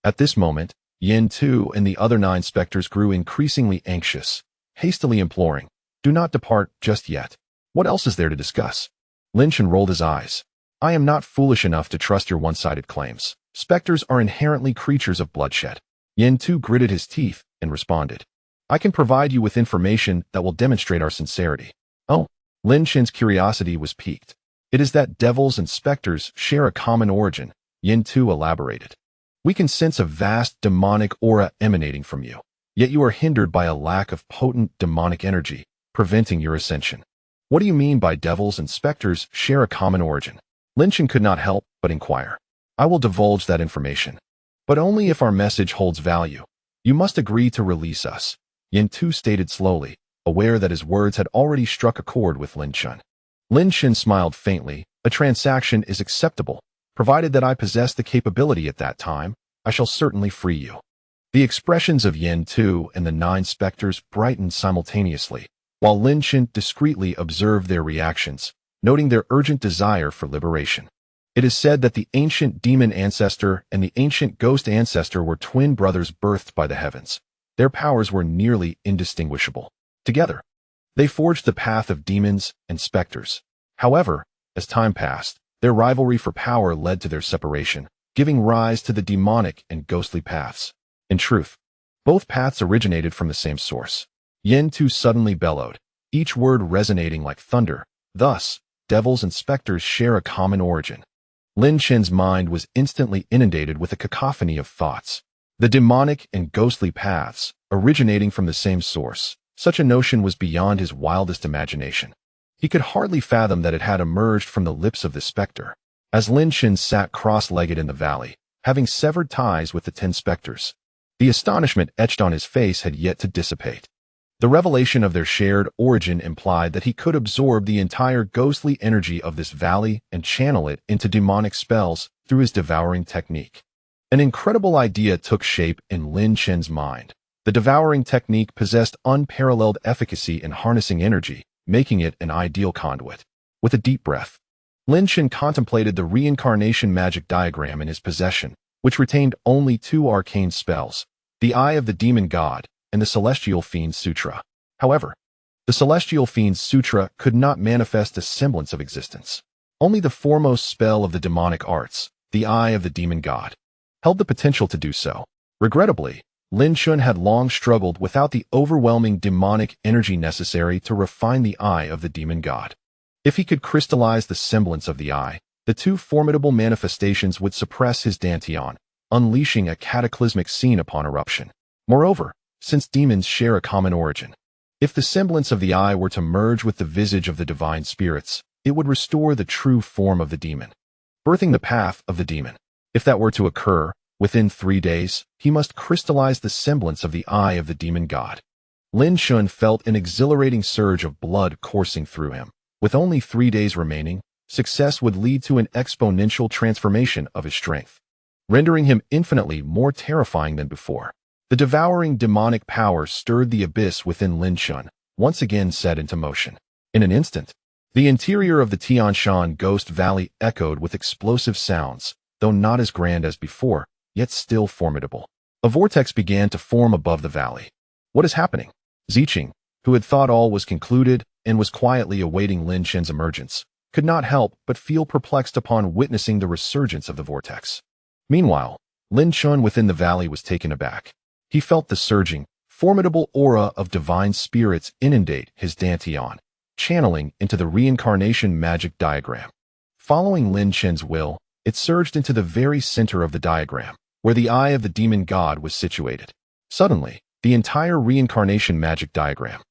at this moment, Yin Tu and the other 9 specters grew increasingly anxious, hastily imploring, do not depart just yet. What else is there to discuss? Lin Chen rolled his eyes. I am not foolish enough to trust your one-sided claims. Specters are inherently creatures of bloodshed. Yin Tu gritted his teeth and responded. I can provide you with information that will demonstrate our sincerity. Oh, Lin Chen's curiosity was piqued. It is that devils and specters share a common origin, Yin Tu elaborated. We can sense a vast demonic aura emanating from you, yet you are hindered by a lack of potent demonic energy, preventing your ascension. What do you mean by devils and specters share a common origin? Lin Chen could not help but inquire. I will divulge that information, but only if our message holds value. You must agree to release us, Yin Tu stated slowly, aware that his words had already struck a chord with Lin Chen. Lin Chen smiled faintly. A transaction is acceptable. Provided that I possess the capability at that time, I shall certainly free you. The expressions of Yin Tu and the 9 specters brightened simultaneously, while Lin Chen discreetly observed their reactions, noting their urgent desire for liberation. It is said that the ancient demon ancestor and the ancient ghost ancestor were twin brothers birthed by the heavens. Their powers were nearly indistinguishable. Together, they forged the path of demons and specters. However, as time passed, their rivalry for power led to their separation, giving rise to the demonic and ghostly paths. In truth, both paths originated from the same source. Yin Tu suddenly bellowed, each word resonating like thunder. Thus, devils and specters share a common origin. Lin Chen's mind was instantly inundated with a cacophony of thoughts. The demonic and ghostly paths, originating from the same source. Such a notion was beyond his wildest imagination. He could hardly fathom that it had emerged from the lips of the specter. As Lin Chen sat cross-legged in the valley, having severed ties with the 10 specters, the astonishment etched on his face had yet to dissipate. The revelation of their shared origin implied that he could absorb the entire ghostly energy of this valley and channel it into demonic spells through his devouring technique. An incredible idea took shape in Lin Chen's mind. The devouring technique possessed unparalleled efficacy in harnessing energy, making it an ideal conduit. With a deep breath, Lin Chen contemplated the reincarnation magic diagram in his possession, which retained only 2 arcane spells, the Eye of the Demon God and the Celestial Fiend's Sutra. However, the Celestial Fiend's Sutra could not manifest a semblance of existence. Only the foremost spell of the demonic arts, the Eye of the Demon God, held the potential to do so. Regrettably, Lin Chen had long struggled without the overwhelming demonic energy necessary to refine the Eye of the Demon God. If he could crystallize the semblance of the eye, the 2 formidable manifestations would suppress his dantian, unleashing a cataclysmic scene upon eruption. Moreover, since demons share a common origin, if the semblance of the eye were to merge with the visage of the divine spirits, it would restore the true form of the demon, birthing the path of the demon. If that were to occur, within 3 days, he must crystallize the semblance of the Eye of the Demon God. Lin Chen felt an exhilarating surge of blood coursing through him. With only 3 days remaining, success would lead to an exponential transformation of his strength, rendering him infinitely more terrifying than before. The devouring demonic power stirred the abyss within Lin Chen, once again set into motion. In an instant, the interior of the Tianshan Ghost Valley echoed with explosive sounds, though not as grand as before, yet still formidable. A vortex began to form above the valley. What is happening? Ziqing, who had thought all was concluded and was quietly awaiting Lin Chen's emergence, could not help but feel perplexed upon witnessing the resurgence of the vortex. Meanwhile, Lin Chen within the valley was taken aback. He felt the surging, formidable aura of divine spirits inundate his dantian, channeling into the reincarnation magic diagram. Following Lin Chen's will, it surged into the very center of the diagram, where the Eye of the Demon God was situated. Suddenly, the entire reincarnation magic diagram,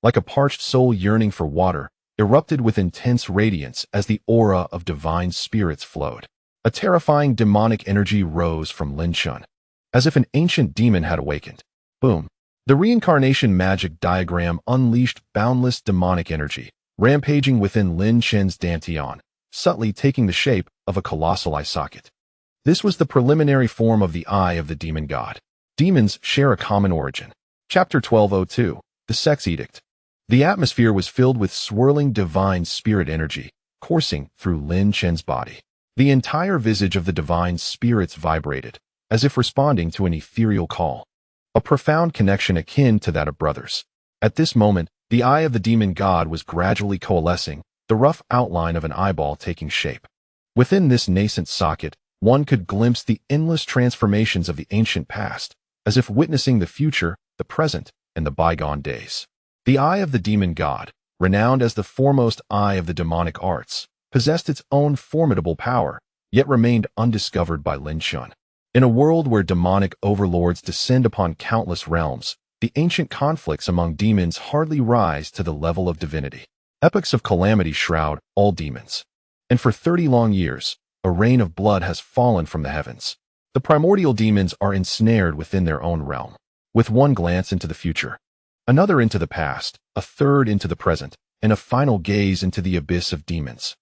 like a parched soul yearning for water, erupted with intense radiance as the aura of divine spirits flowed. A terrifying demonic energy rose from Lin Chen, as if an ancient demon had awakened. Boom! The reincarnation magic diagram unleashed boundless demonic energy, rampaging within Lin Chen's dantian, subtly taking the shape of a colossal eye socket. This was the preliminary form of the Eye of the Demon God. Demons share a common origin. Chapter 1202, The Sex Edict. The atmosphere was filled with swirling divine spirit energy, coursing through Lin Chen's body. The entire visage of the divine spirits vibrated, as if responding to an ethereal call, a profound connection akin to that of brothers. At this moment, the Eye of the Demon God was gradually coalescing, the rough outline of an eyeball taking shape. Within this nascent socket, one could glimpse the endless transformations of the ancient past, as if witnessing the future, the present, and the bygone days. The Eye of the Demon God, renowned as the foremost eye of the demonic arts, possessed its own formidable power, yet remained undiscovered by Lin Chen. In a world where demonic overlords descend upon countless realms, the ancient conflicts among demons hardly rise to the level of divinity. Epochs of calamity shroud all demons. And for 30 long years, a rain of blood has fallen from the heavens. The primordial demons are ensnared within their own realm, with one glance into the future, another into the past, a third into the present, and a final gaze into the abyss of demons.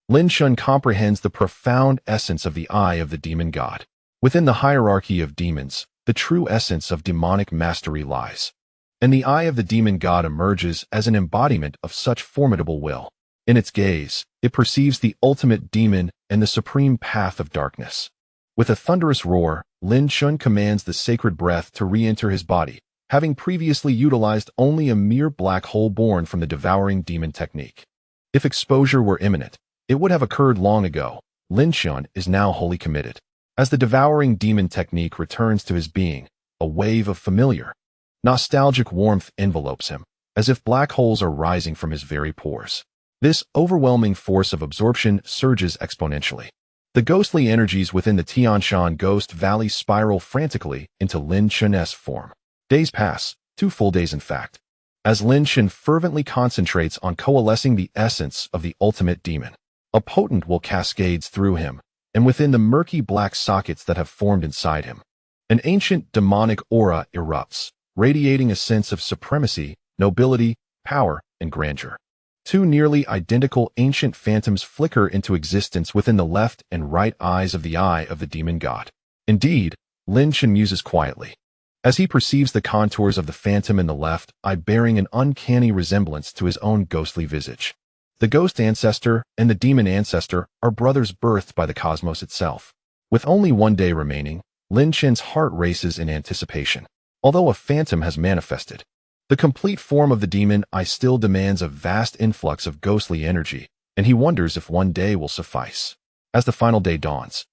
Lin Chen comprehends the profound essence of the eye of the demon god. Within the hierarchy of demons, the true essence of demonic mastery lies. And the eye of the demon god emerges as an embodiment of such formidable will. In its gaze, it perceives the ultimate demon and the supreme path of darkness. With a thunderous roar, Lin Chen commands the sacred breath to re-enter his body, having previously utilized only a mere black hole born from the devouring demon technique. If exposure were imminent, it would have occurred long ago. Lin Chen is now wholly committed. As the devouring demon technique returns to his being, a wave of familiar, nostalgic warmth envelopes him, as if black holes are rising from his very pores. This overwhelming force of absorption surges exponentially. The ghostly energies within the Tianshan Ghost Valley spiral frantically into Lin Chen's form. Days pass, 2 full days in fact, as Lin Chen fervently concentrates on coalescing the essence of the ultimate demon. A potent will cascades through him, and within the murky black sockets that have formed inside him, an ancient demonic aura erupts, radiating a sense of supremacy, nobility, power, and grandeur. 2 nearly identical ancient phantoms flicker into existence within the left and right eyes of the eye of the demon god. Indeed, Lin Chen muses quietly, as he perceives the contours of the phantom in the left eye bearing an uncanny resemblance to his own ghostly visage. The ghost ancestor and the demon ancestor are brothers birthed by the cosmos itself. With only 1 day remaining, Lin Chen's heart races in anticipation. Although a phantom has manifested, the complete form of the demon eye still demands a vast influx of ghostly energy, and he wonders if 1 day will suffice. As the final day dawns,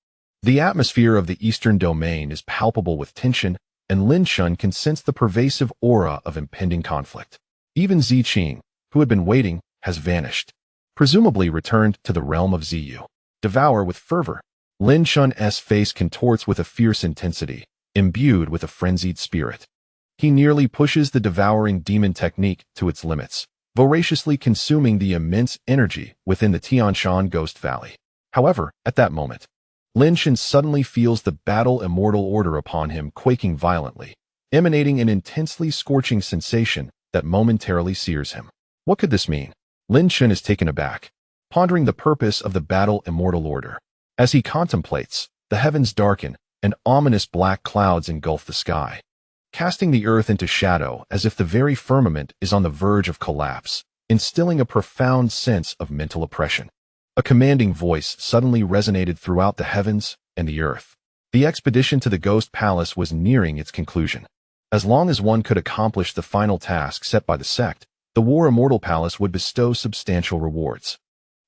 the atmosphere of the eastern domain is palpable with tension, and Lin Chen can sense the pervasive aura of impending conflict. Even Ziqing, who had been waiting, has vanished, presumably returned to the realm of Ziyu. Devour with fervor. Lin Chen's face contorts with a fierce intensity, imbued with a frenzied spirit. He nearly pushes the devouring demon technique to its limits, voraciously consuming the immense energy within the Tianshan Ghost Valley. However, at that moment, Lin Chen suddenly feels the battle immortal order upon him quaking violently, emanating an intensely scorching sensation that momentarily sears him. What could this mean? Lin Chen is taken aback, pondering the purpose of the battle immortal order. As he contemplates, the heavens darken, and ominous black clouds engulf the sky, casting the earth into shadow as if the very firmament is on the verge of collapse, instilling a profound sense of mental oppression. A commanding voice suddenly resonated throughout the heavens and the earth. The expedition to the Ghost Palace was nearing its conclusion. As long as one could accomplish the final task set by the sect, the War Immortal Palace would bestow substantial rewards.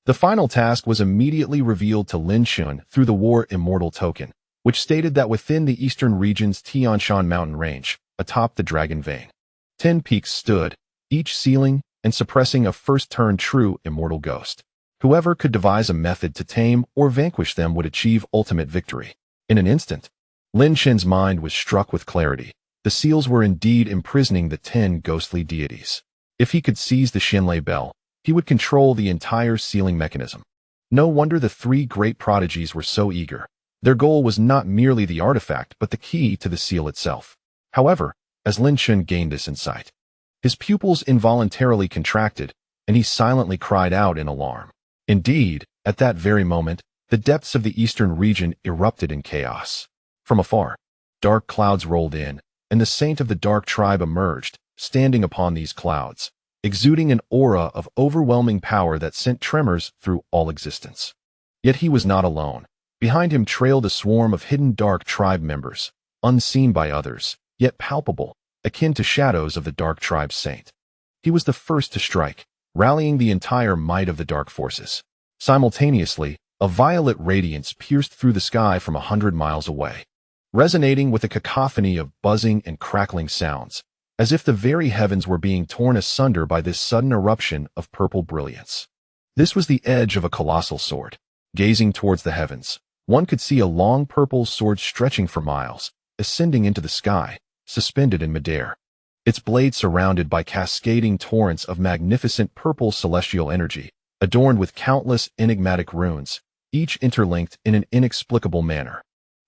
The final task was immediately revealed to Lin Chen through the War Immortal token, which stated that within the eastern region's Tianshan mountain range, atop the Dragon Vein, 10 peaks stood, each sealing and suppressing a first-turn true immortal ghost. Whoever could devise a method to tame or vanquish them would achieve ultimate victory. In an instant, Lin Chen's mind was struck with clarity. The seals were indeed imprisoning the 10 ghostly deities. If he could seize the Xinlei Bell, he would control the entire sealing mechanism. No wonder the 3 great prodigies were so eager. Their goal was not merely the artifact but the key to the seal itself. However, as Lin Chen gained this insight, his pupils involuntarily contracted, and he silently cried out in alarm. Indeed, at that very moment, the depths of the eastern region erupted in chaos. From afar, dark clouds rolled in, and the saint of the dark tribe emerged, standing upon these clouds, exuding an aura of overwhelming power that sent tremors through all existence. Yet he was not alone. Behind him trailed a swarm of hidden dark tribe members, unseen by others, yet palpable, akin to shadows of the dark tribe's saint. He was the first to strike, rallying the entire might of the dark forces. Simultaneously, a violet radiance pierced through the sky from 100 miles away, resonating with a cacophony of buzzing and crackling sounds, as if the very heavens were being torn asunder by this sudden eruption of purple brilliance. This was the edge of a colossal sword. Gazing towards the heavens, one could see a long purple sword stretching for miles, ascending into the sky, suspended in midair. its blade surrounded by cascading torrents of magnificent purple celestial energy, adorned with countless enigmatic runes, each interlinked in an inexplicable manner.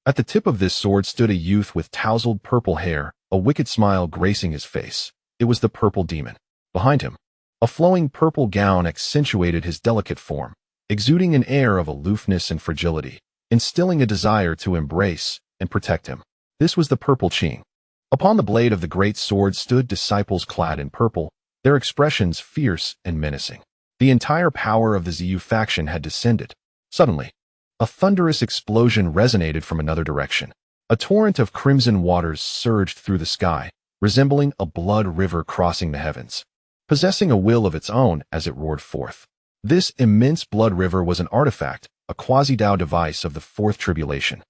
At the tip of this sword stood a youth with tousled purple hair, a wicked smile gracing his face. It was the purple demon. Behind him, a flowing purple gown accentuated his delicate form, exuding an air of aloofness and fragility, instilling a desire to embrace and protect him. This was the purple Qing. Upon the blade of the great sword stood disciples clad in purple, their expressions fierce and menacing. The entire power of the Ziyu faction had descended. Suddenly, a thunderous explosion resonated from another direction. A torrent of crimson waters surged through the sky, resembling a blood river crossing the heavens, possessing a will of its own as it roared forth. This immense blood river was an artifact, a quasi-Dao device of the fourth tribulation,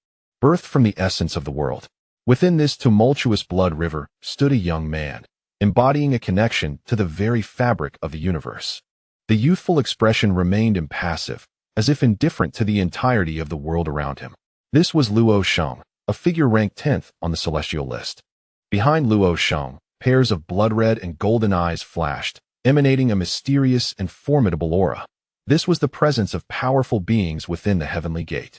birthed from the essence of the world. Within this tumultuous blood river stood a young man, embodying a connection to the very fabric of the universe. The youthful expression remained impassive, as if indifferent to the entirety of the world around him. This was Luo Sheng, a figure ranked 10th on the celestial list. Behind Luo Sheng, pairs of blood-red and golden eyes flashed, emanating a mysterious and formidable aura. This was the presence of powerful beings within the heavenly gate.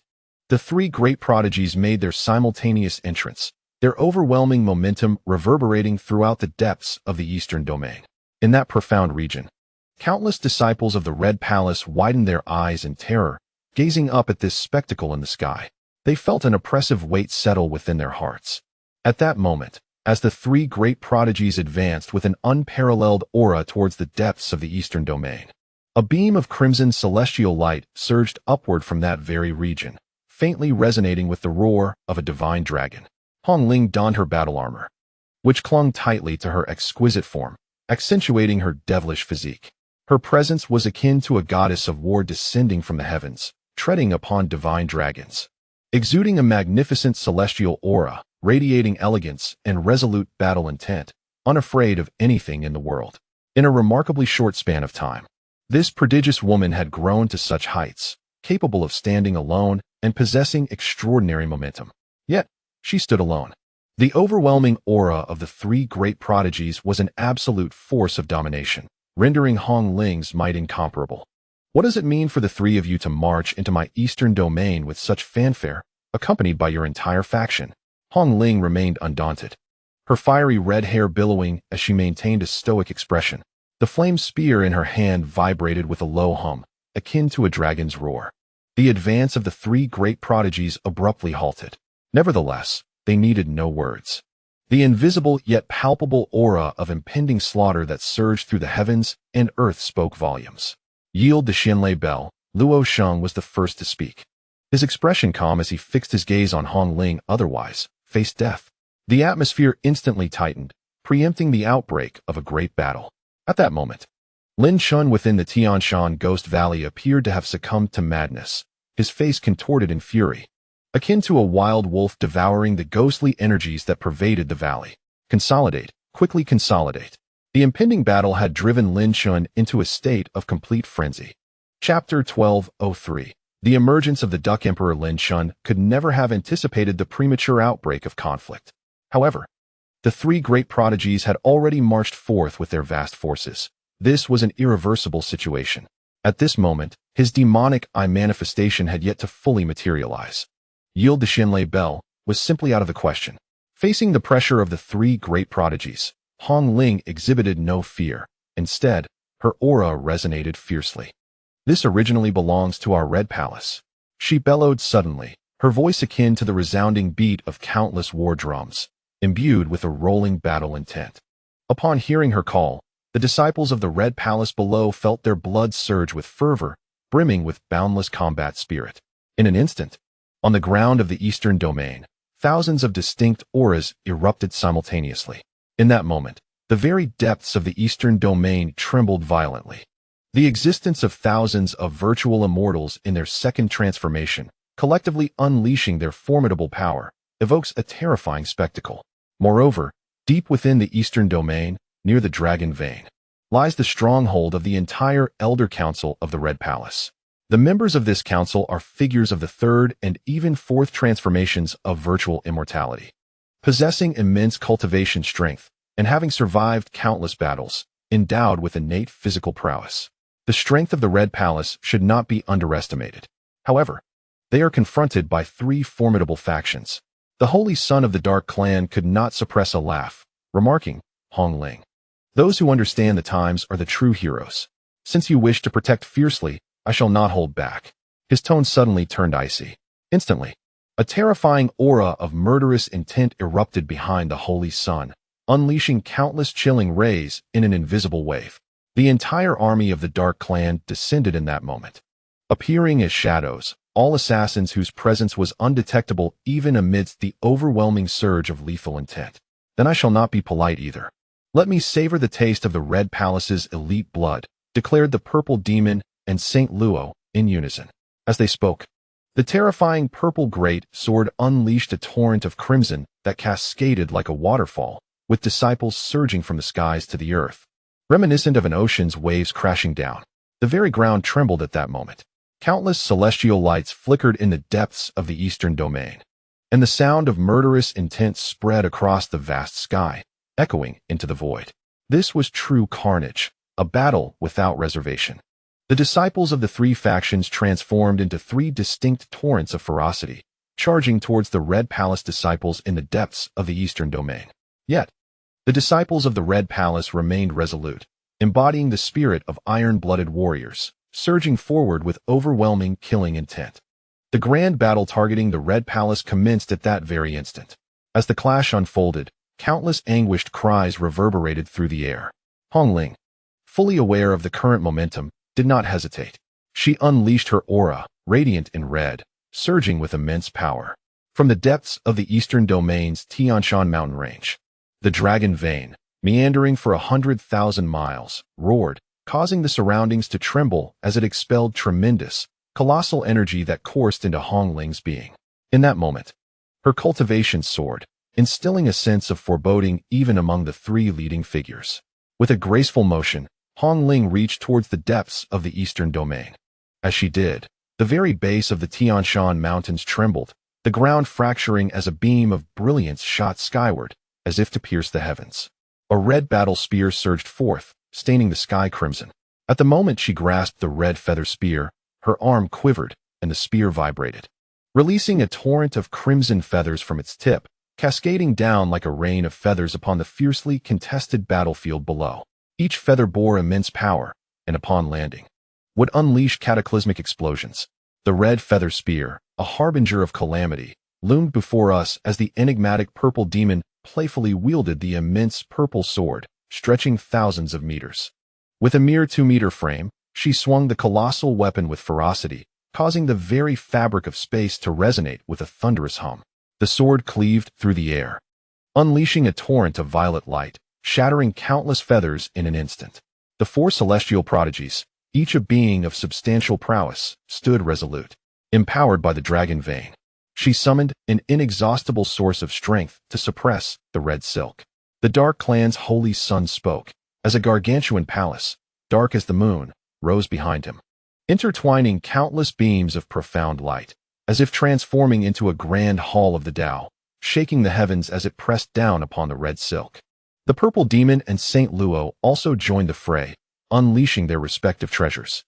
The three great prodigies made their simultaneous entrance, their overwhelming momentum reverberating throughout the depths of the eastern domain. In that profound region, countless disciples of the Red Palace widened their eyes in terror, gazing up at this spectacle in the sky. They felt an oppressive weight settle within their hearts. At that moment, as the three great prodigies advanced with an unparalleled aura towards the depths of the eastern domain, a beam of crimson celestial light surged upward from that very region, faintly resonating with the roar of a divine dragon. Hong Ling donned her battle armor, which clung tightly to her exquisite form, accentuating her devilish physique. Her presence was akin to a goddess of war descending from the heavens, treading upon divine dragons, exuding a magnificent celestial aura, radiating elegance and resolute battle intent, unafraid of anything in the world. In a remarkably short span of time, this prodigious woman had grown to such heights, capable of standing alone and possessing extraordinary momentum. Yet, she stood alone. The overwhelming aura of the three great prodigies was an absolute force of domination, rendering Hong Ling's might incomparable. What does it mean for the three of you to march into my eastern domain with such fanfare, accompanied by your entire faction? Hong Ling remained undaunted, her fiery red hair billowing as she maintained a stoic expression. The flame spear in her hand vibrated with a low hum, akin to a dragon's roar. The advance of the three great prodigies abruptly halted. Nevertheless, they needed no words. The invisible yet palpable aura of impending slaughter that surged through the heavens and earth spoke volumes. Yield the Xianlei bell, Luo Sheng was the first to speak. His expression calm as he fixed his gaze on Hong Ling, otherwise faced death. The atmosphere instantly tightened, preempting the outbreak of a great battle. At that moment, Lin Chen within the Tianshan Ghost Valley appeared to have succumbed to madness, his face contorted in fury, akin to a wild wolf devouring the ghostly energies that pervaded the valley. Consolidate, quickly consolidate. The impending battle had driven Lin Chen into a state of complete frenzy. Chapter 1203. The emergence of the Duck Emperor Lin Chen could never have anticipated the premature outbreak of conflict. However, the three great prodigies had already marched forth with their vast forces. This was an irreversible situation. At this moment, his demonic eye manifestation had yet to fully materialize. Yield the Xianlei bell was simply out of the question. Facing the pressure of the three great prodigies, Hong Ling exhibited no fear. Instead, her aura resonated fiercely. This originally belongs to our Red Palace. She bellowed suddenly, her voice akin to the resounding beat of countless war drums, imbued with a rolling battle intent. Upon hearing her call, the disciples of the Red Palace below felt their blood surge with fervor, brimming with boundless combat spirit. In an instant, on the ground of the Eastern Domain, thousands of distinct auras erupted simultaneously. In that moment, the very depths of the Eastern Domain trembled violently. The existence of thousands of virtual immortals in their second transformation, collectively unleashing their formidable power, evokes a terrifying spectacle. Moreover, deep within the Eastern Domain, near the Dragon Vein, lies the stronghold of the entire Elder Council of the Red Palace. The members of this council are figures of the third and even fourth transformations of virtual immortality. Possessing immense cultivation strength, and having survived countless battles, endowed with innate physical prowess. The strength of the Red Palace should not be underestimated. However, they are confronted by three formidable factions. The Holy Son of the Dark Clan could not suppress a laugh, remarking, "Hong Ling. Those who understand the times are the true heroes. Since you wish to protect fiercely, I shall not hold back." His tone suddenly turned icy. Instantly, a terrifying aura of murderous intent erupted behind the Holy Son, unleashing countless chilling rays in an invisible wave. The entire army of the Dark Clan descended in that moment. Appearing as shadows, all assassins whose presence was undetectable even amidst the overwhelming surge of lethal intent. Then I shall not be polite either. Let me savor the taste of the Red Palace's elite blood, declared the Purple Demon and Saint Luo in unison. As they spoke, the terrifying purple great sword unleashed a torrent of crimson that cascaded like a waterfall, with disciples surging from the skies to the earth. Reminiscent of an ocean's waves crashing down, the very ground trembled at that moment. Countless celestial lights flickered in the depths of the eastern domain, and the sound of murderous intent spread across the vast sky, echoing into the void. This was true carnage, a battle without reservation. The disciples of the three factions transformed into three distinct torrents of ferocity, charging towards the Red Palace disciples in the depths of the eastern domain. Yet, the disciples of the Red Palace remained resolute, embodying the spirit of iron-blooded warriors, surging forward with overwhelming killing intent. The grand battle targeting the Red Palace commenced at that very instant. As the clash unfolded, countless anguished cries reverberated through the air. Hong Ling, fully aware of the current momentum, did not hesitate. She unleashed her aura, radiant in red, surging with immense power. From the depths of the eastern domain's Tianshan mountain range, the dragon vein, meandering for 100,000 miles, roared, causing the surroundings to tremble as it expelled tremendous, colossal energy that coursed into Hong Ling's being. In that moment, her cultivation soared, instilling a sense of foreboding even among the three leading figures. With a graceful motion, Hong Ling reached towards the depths of the eastern domain. As she did, the very base of the Tianshan mountains trembled, the ground fracturing as a beam of brilliance shot skyward, as if to pierce the heavens. A red battle spear surged forth, staining the sky crimson. At the moment she grasped the red feather spear, her arm quivered, and the spear vibrated, releasing a torrent of crimson feathers from its tip, cascading down like a rain of feathers upon the fiercely contested battlefield below. Each feather bore immense power, and upon landing, would unleash cataclysmic explosions. The red feather spear, a harbinger of calamity, loomed before us as the enigmatic purple demon playfully wielded the immense purple sword, stretching thousands of meters. With a mere 2-meter frame, she swung the colossal weapon with ferocity, causing the very fabric of space to resonate with a thunderous hum. The sword cleaved through the air, unleashing a torrent of violet light, shattering countless feathers in an instant. The four celestial prodigies, each a being of substantial prowess, stood resolute. Empowered by the dragon vein, she summoned an inexhaustible source of strength to suppress the red silk. The Dark Clan's holy son spoke, as a gargantuan palace, dark as the moon, rose behind him, intertwining countless beams of profound light, as if transforming into a grand hall of the Tao, shaking the heavens as it pressed down upon the red silk. The Purple Demon and Saint Luo also joined the fray, unleashing their respective treasures.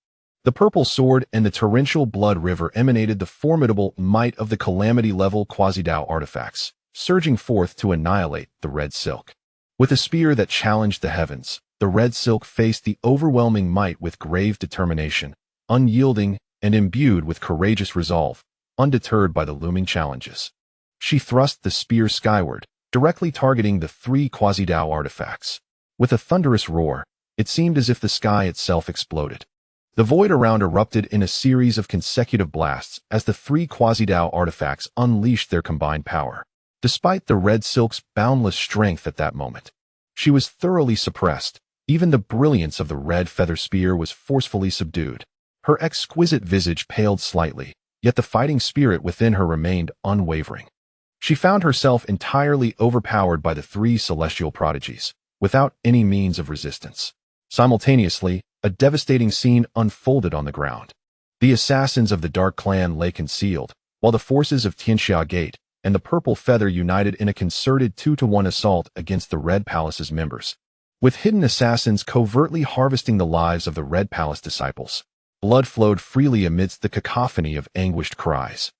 The purple sword and the torrential blood river emanated the formidable might of the calamity-level quasi-Tao artifacts, surging forth to annihilate the red silk. With a spear that challenged the heavens, the red silk faced the overwhelming might with grave determination, unyielding and imbued with courageous resolve, undeterred by the looming challenges. She thrust the spear skyward, directly targeting the three quasi-Tao artifacts. With a thunderous roar, it seemed as if the sky itself exploded. The void around erupted in a series of consecutive blasts as the three quasi-Tao artifacts unleashed their combined power. Despite the red silk's boundless strength at that moment, she was thoroughly suppressed. Even the brilliance of the red feather spear was forcefully subdued. Her exquisite visage paled slightly, yet the fighting spirit within her remained unwavering. She found herself entirely overpowered by the three celestial prodigies, without any means of resistance. Simultaneously, a devastating scene unfolded on the ground. The assassins of the Dark Clan lay concealed, while the forces of Tianxia Gate and the Purple Feather united in a concerted 2-to-1 assault against the Red Palace's members, with hidden assassins covertly harvesting the lives of the Red Palace disciples. Blood flowed freely amidst the cacophony of anguished cries,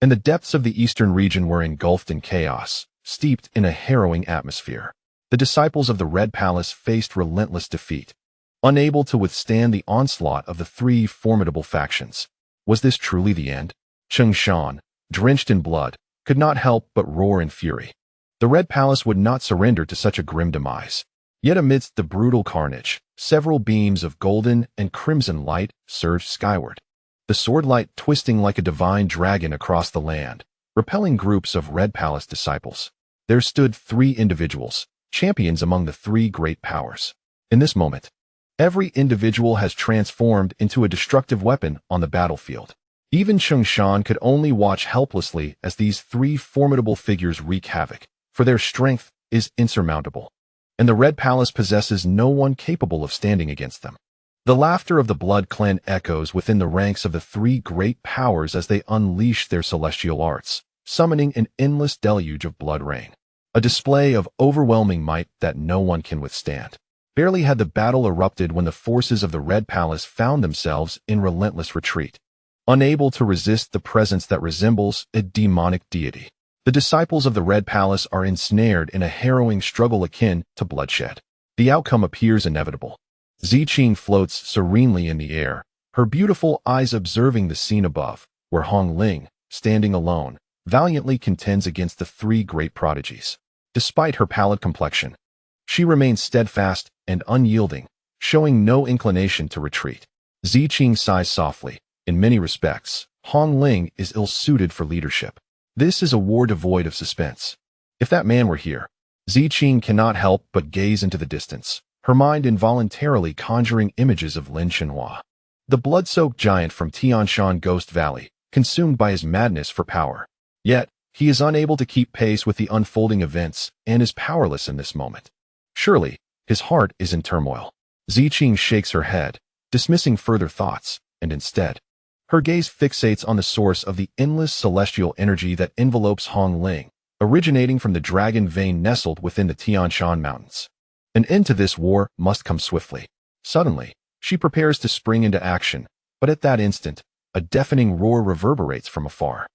and the depths of the eastern region were engulfed in chaos, steeped in a harrowing atmosphere. The disciples of the Red Palace faced relentless defeat, unable to withstand the onslaught of the three formidable factions. Was this truly the end? Cheng Shan, drenched in blood, could not help but roar in fury. The Red Palace would not surrender to such a grim demise. Yet amidst the brutal carnage, several beams of golden and crimson light surged skyward, the swordlight twisting like a divine dragon across the land, repelling groups of Red Palace disciples. There stood three individuals, champions among the three great powers. In this moment, every individual has transformed into a destructive weapon on the battlefield. Even Cheng Shan could only watch helplessly as these three formidable figures wreak havoc, for their strength is insurmountable, and the Red Palace possesses no one capable of standing against them. The laughter of the Blood Clan echoes within the ranks of the three great powers as they unleash their celestial arts, summoning an endless deluge of blood rain, a display of overwhelming might that no one can withstand. Barely had the battle erupted when the forces of the Red Palace found themselves in relentless retreat, unable to resist the presence that resembles a demonic deity. The disciples of the Red Palace are ensnared in a harrowing struggle akin to bloodshed. The outcome appears inevitable. Ziqing floats serenely in the air, her beautiful eyes observing the scene above, where Hong Ling, standing alone, valiantly contends against the three great prodigies. Despite her pallid complexion, she remains steadfast and unyielding, showing no inclination to retreat. Ziqing sighs softly. In many respects, Hong Ling is ill-suited for leadership. This is a war devoid of suspense. If that man were here, Ziqing cannot help but gaze into the distance, her mind involuntarily conjuring images of Lin Chen, the blood-soaked giant from Tianshan Ghost Valley, consumed by his madness for power. Yet, he is unable to keep pace with the unfolding events and is powerless in this moment. Surely, his heart is in turmoil. Ziqing shakes her head, dismissing further thoughts, and instead, her gaze fixates on the source of the endless celestial energy that envelopes Hong Ling, originating from the dragon vein nestled within the Tianshan Mountains. An end to this war must come swiftly. Suddenly, she prepares to spring into action, but at that instant, a deafening roar reverberates from afar.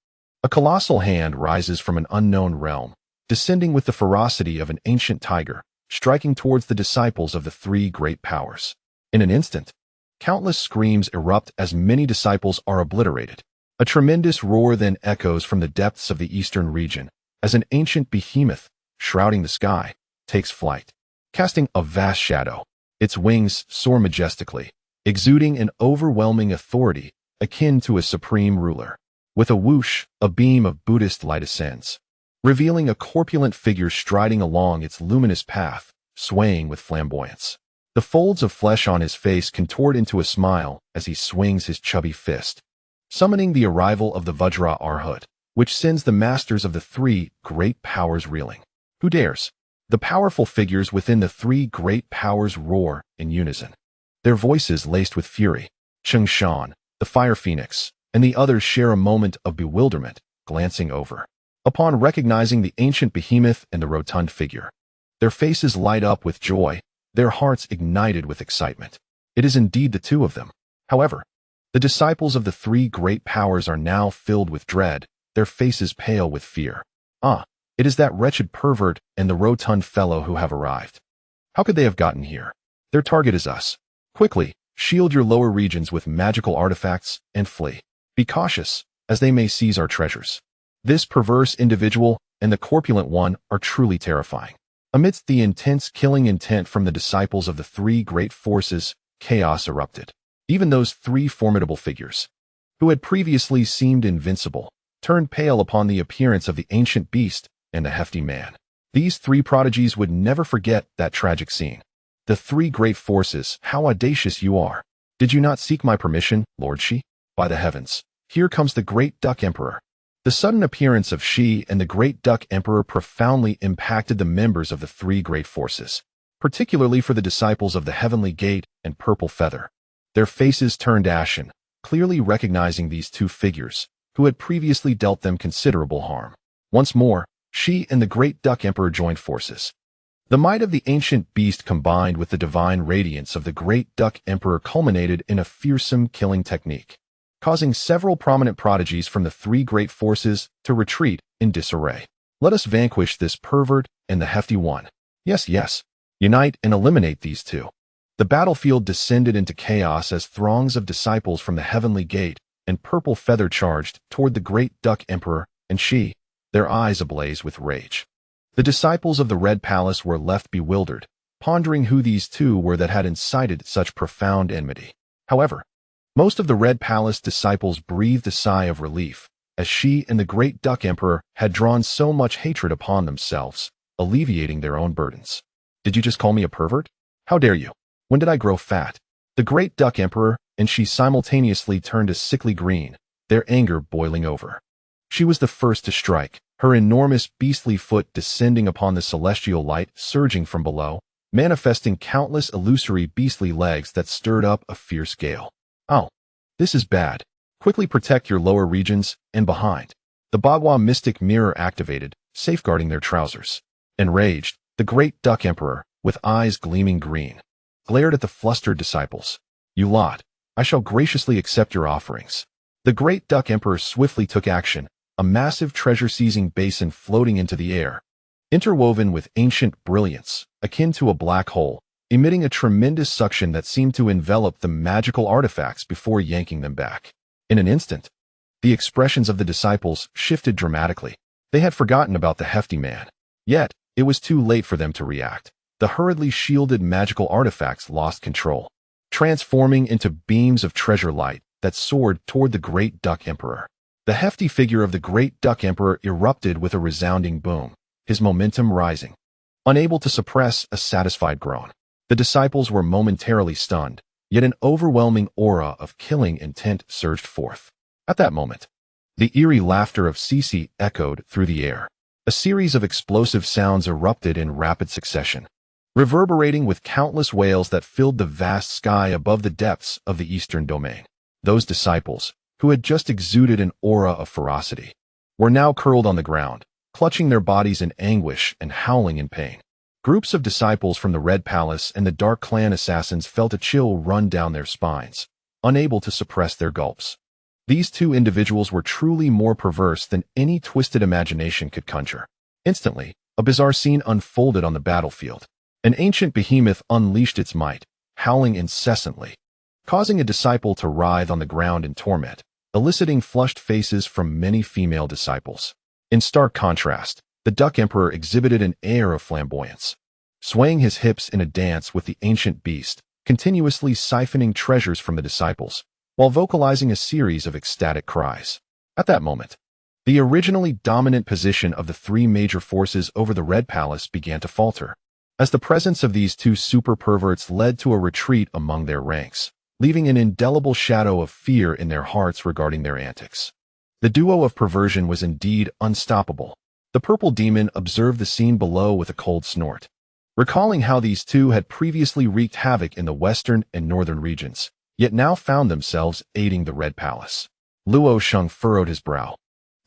A colossal hand rises from an unknown realm, descending with the ferocity of an ancient tiger, striking towards the disciples of the three great powers. In an instant, countless screams erupt as many disciples are obliterated. A tremendous roar then echoes from the depths of the eastern region, as an ancient behemoth, shrouding the sky, takes flight, casting a vast shadow. Its wings soar majestically, exuding an overwhelming authority akin to a supreme ruler. With a whoosh, a beam of Buddhist light ascends, revealing a corpulent figure striding along its luminous path, swaying with flamboyance. The folds of flesh on his face contort into a smile as he swings his chubby fist, summoning the arrival of the Vajra Arhut, which sends the masters of the three great powers reeling. Who dares? The powerful figures within the three great powers roar in unison, their voices laced with fury. Cheng Shan, the Fire Phoenix, and the others share a moment of bewilderment, glancing over. Upon recognizing the ancient behemoth and the rotund figure, their faces light up with joy, their hearts ignited with excitement. It is indeed the two of them. However, the disciples of the three great powers are now filled with dread, their faces pale with fear. It is that wretched pervert and the rotund fellow who have arrived. How could they have gotten here? Their target is us. Quickly, shield your lower regions with magical artifacts and flee. Be cautious, as they may seize our treasures. This perverse individual and the corpulent one are truly terrifying. Amidst the intense killing intent from the disciples of the three great forces, chaos erupted. Even those three formidable figures, who had previously seemed invincible, turned pale upon the appearance of the ancient beast and the hefty man. These three prodigies would never forget that tragic scene. The three great forces, how audacious you are! Did you not seek my permission, Lord Shi? By the heavens, here comes the great Duck Emperor. The sudden appearance of Shi and the great Duck Emperor profoundly impacted the members of the three great forces, particularly for the disciples of the Heavenly Gate and Purple Feather. Their faces turned ashen, clearly recognizing these two figures, who had previously dealt them considerable harm. Once more, she and the great Duck Emperor joined forces. The might of the ancient beast combined with the divine radiance of the great Duck Emperor culminated in a fearsome killing technique, causing several prominent prodigies from the three great forces to retreat in disarray. Let us vanquish this pervert and the hefty one. Yes, yes. Unite and eliminate these two. The battlefield descended into chaos as throngs of disciples from the heavenly gate and purple feather charged toward the great Duck Emperor and she, their eyes ablaze with rage. The disciples of the Red Palace were left bewildered, pondering who these two were that had incited such profound enmity. However, most of the Red Palace disciples breathed a sigh of relief, as she and the great Duck Emperor had drawn so much hatred upon themselves, alleviating their own burdens. Did you just call me a pervert? How dare you? When did I grow fat? The great Duck Emperor and she simultaneously turned a sickly green, their anger boiling over. She was the first to strike, her enormous beastly foot descending upon the celestial light surging from below, manifesting countless illusory beastly legs that stirred up a fierce gale. Oh, this is bad. Quickly protect your lower regions and behind. The Bagua mystic mirror activated, safeguarding their trousers. Enraged, the great Duck Emperor, with eyes gleaming green, glared at the flustered disciples. You lot, I shall graciously accept your offerings. The great Duck Emperor swiftly took action, a massive treasure-seizing basin floating into the air, interwoven with ancient brilliance, akin to a black hole, emitting a tremendous suction that seemed to envelop the magical artifacts before yanking them back. In an instant, the expressions of the disciples shifted dramatically. They had forgotten about the hefty man. Yet, it was too late for them to react. The hurriedly shielded magical artifacts lost control, transforming into beams of treasure light that soared toward the great Duck Emperor. The hefty figure of the great Duck Emperor erupted with a resounding boom, his momentum rising. Unable to suppress a satisfied groan, the disciples were momentarily stunned, yet an overwhelming aura of killing intent surged forth. At that moment, the eerie laughter of Cece echoed through the air. A series of explosive sounds erupted in rapid succession, reverberating with countless wails that filled the vast sky above the depths of the eastern domain. Those disciples, who had just exuded an aura of ferocity, were now curled on the ground, clutching their bodies in anguish and howling in pain. Groups of disciples from the Red Palace and the Dark Clan assassins felt a chill run down their spines, unable to suppress their gulps. These two individuals were truly more perverse than any twisted imagination could conjure. Instantly, a bizarre scene unfolded on the battlefield. An ancient behemoth unleashed its might, howling incessantly, causing a disciple to writhe on the ground in torment, eliciting flushed faces from many female disciples. In stark contrast, the Duck Emperor exhibited an air of flamboyance, swaying his hips in a dance with the ancient beast, continuously siphoning treasures from the disciples, while vocalizing a series of ecstatic cries. At that moment, the originally dominant position of the three major forces over the Red Palace began to falter, as the presence of these two super perverts led to a retreat among their ranks, leaving an indelible shadow of fear in their hearts regarding their antics. The duo of perversion was indeed unstoppable. The purple demon observed the scene below with a cold snort, recalling how these two had previously wreaked havoc in the western and northern regions, yet now found themselves aiding the Red Palace. Luo Sheng furrowed his brow.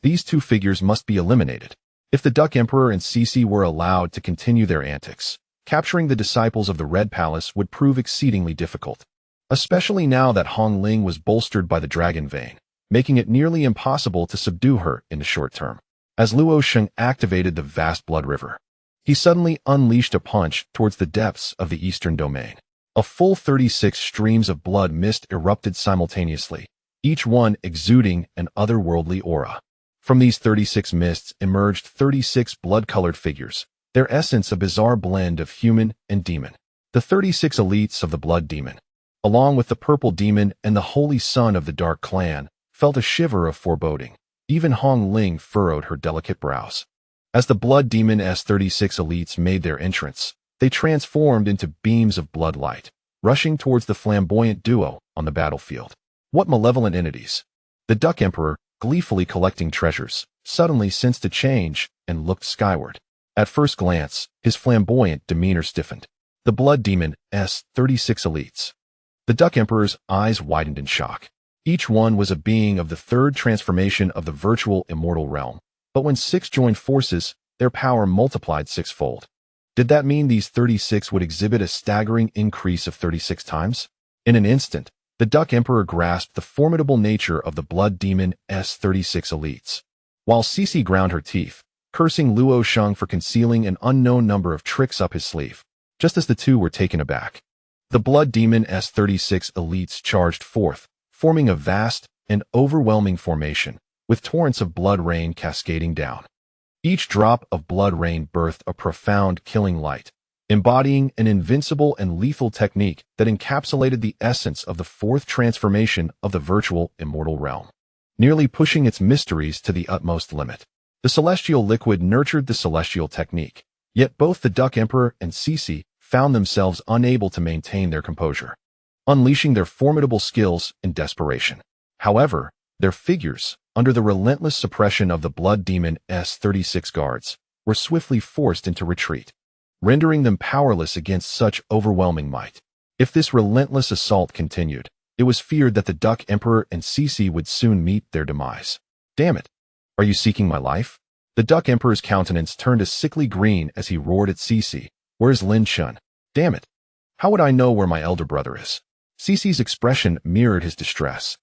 These two figures must be eliminated. If the Duck Emperor and Cece were allowed to continue their antics, capturing the disciples of the Red Palace would prove exceedingly difficult, especially now that Hong Ling was bolstered by the dragon vein, making it nearly impossible to subdue her in the short term. As Luo Sheng activated the vast blood river, he suddenly unleashed a punch towards the depths of the eastern domain. A full 36 streams of blood mist erupted simultaneously, each one exuding an otherworldly aura. From these 36 mists emerged 36 blood-colored figures, their essence a bizarre blend of human and demon. The 36 elites of the Blood Demon, along with the Purple Demon and the Holy Son of the Dark Clan, felt a shiver of foreboding. Even Hong Ling furrowed her delicate brows. As the Blood Demon's 36 elites made their entrance, they transformed into beams of blood light, rushing towards the flamboyant duo on the battlefield. What malevolent entities! The Duck Emperor, gleefully collecting treasures, suddenly sensed a change and looked skyward. At first glance, his flamboyant demeanor stiffened. The Blood Demon's 36 elites. The Duck Emperor's eyes widened in shock. Each one was a being of the third transformation of the virtual immortal realm, But when 6 joined forces, their power multiplied sixfold. Did that mean these 36 would exhibit a staggering increase of 36 times? In an instant, the Duck Emperor grasped the formidable nature of the Blood Demon's 36 elites. While Cece ground her teeth, cursing Luo Sheng for concealing an unknown number of tricks up his sleeve, just as the two were taken aback. The Blood Demon's 36 elites charged forth, forming a vast and overwhelming formation, with torrents of blood rain cascading down. Each drop of blood rain birthed a profound killing light, embodying an invincible and lethal technique that encapsulated the essence of the fourth transformation of the virtual immortal realm, nearly pushing its mysteries to the utmost limit. The celestial liquid nurtured the celestial technique, yet both the Duck Emperor and Cece found themselves unable to maintain their composure, unleashing their formidable skills in desperation. However, their figures, under the relentless suppression of the Blood Demon's 36 guards, were swiftly forced into retreat, rendering them powerless against such overwhelming might. If this relentless assault continued, it was feared that the Duck Emperor and Cece would soon meet their demise. Damn it! Are you seeking my life? The Duck Emperor's countenance turned a sickly green as he roared at Cece. Where's Lin Chen? Damn it! How would I know where my elder brother is? Cece's expression mirrored his distress.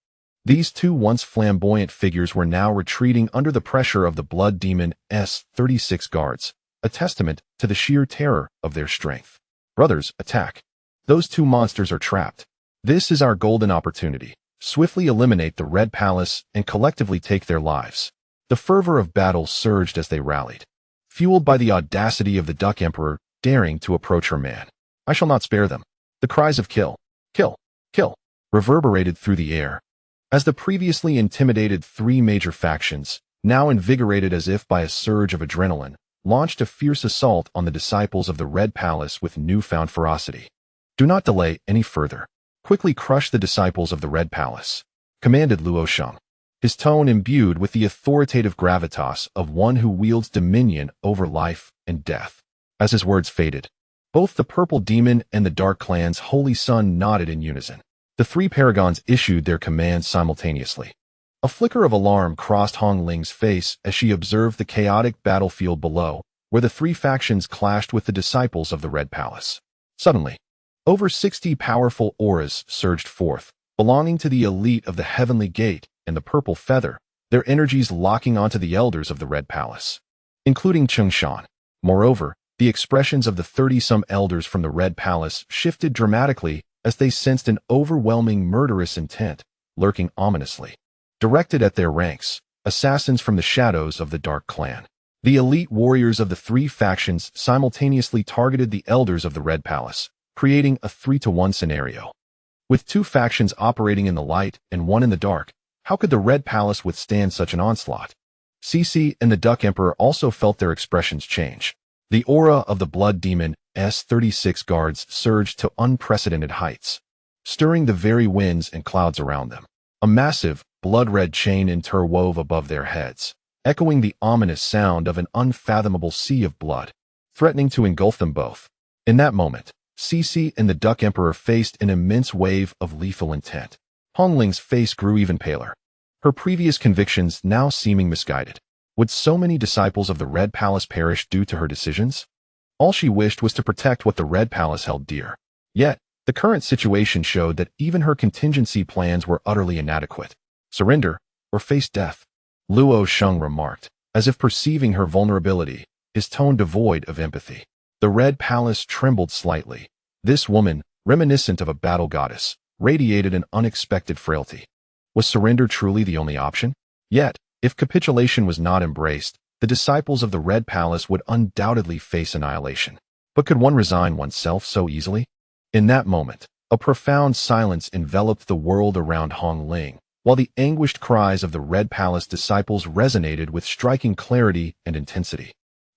These two once flamboyant figures were now retreating under the pressure of the Blood Demon's 36 guards, a testament to the sheer terror of their strength. Brothers, attack. Those two monsters are trapped. This is our golden opportunity. Swiftly eliminate the Red Palace and collectively take their lives. The fervor of battle surged as they rallied, fueled by the audacity of the Duck Emperor daring to approach her man. I shall not spare them. The cries of kill, kill, kill reverberated through the air, as the previously intimidated three major factions, now invigorated as if by a surge of adrenaline, launched a fierce assault on the disciples of the Red Palace with newfound ferocity. Do not delay any further. Quickly crush the disciples of the Red Palace, commanded Luo Sheng, his tone imbued with the authoritative gravitas of one who wields dominion over life and death. As his words faded, both the Purple Demon and the Dark Clan's Holy Sun nodded in unison. The three paragons issued their commands simultaneously. A flicker of alarm crossed Hong Ling's face as she observed the chaotic battlefield below, where the three factions clashed with the disciples of the Red Palace. Suddenly, over 60 powerful auras surged forth, belonging to the elite of the Heavenly Gate and the Purple Feather, their energies locking onto the elders of the Red Palace, including Cheng Shan. Moreover, the expressions of the 30-some elders from the Red Palace shifted dramatically as they sensed an overwhelming murderous intent lurking ominously. Directed at their ranks, assassins from the shadows of the Dark Clan. The elite warriors of the three factions simultaneously targeted the elders of the Red Palace, creating a 3-to-1 scenario. With two factions operating in the light and one in the dark, how could the Red Palace withstand such an onslaught? Cece and the Duck Emperor also felt their expressions change. The aura of the Blood Demon's 36 guards surged to unprecedented heights, stirring the very winds and clouds around them. A massive, blood-red chain interwove above their heads, echoing the ominous sound of an unfathomable sea of blood, threatening to engulf them both. In that moment, Cece and the Duck Emperor faced an immense wave of lethal intent. Hong Ling's face grew even paler, her previous convictions now seeming misguided. Would so many disciples of the Red Palace perish due to her decisions? All she wished was to protect what the Red Palace held dear. Yet, the current situation showed that even her contingency plans were utterly inadequate. Surrender, or face death, Luo Sheng remarked, as if perceiving her vulnerability, his tone devoid of empathy. The Red Palace trembled slightly. This woman, reminiscent of a battle goddess, radiated an unexpected frailty. Was surrender truly the only option? Yet, if capitulation was not embraced, the disciples of the Red Palace would undoubtedly face annihilation. But could one resign oneself so easily? In that moment, a profound silence enveloped the world around Hong Ling, while the anguished cries of the Red Palace disciples resonated with striking clarity and intensity,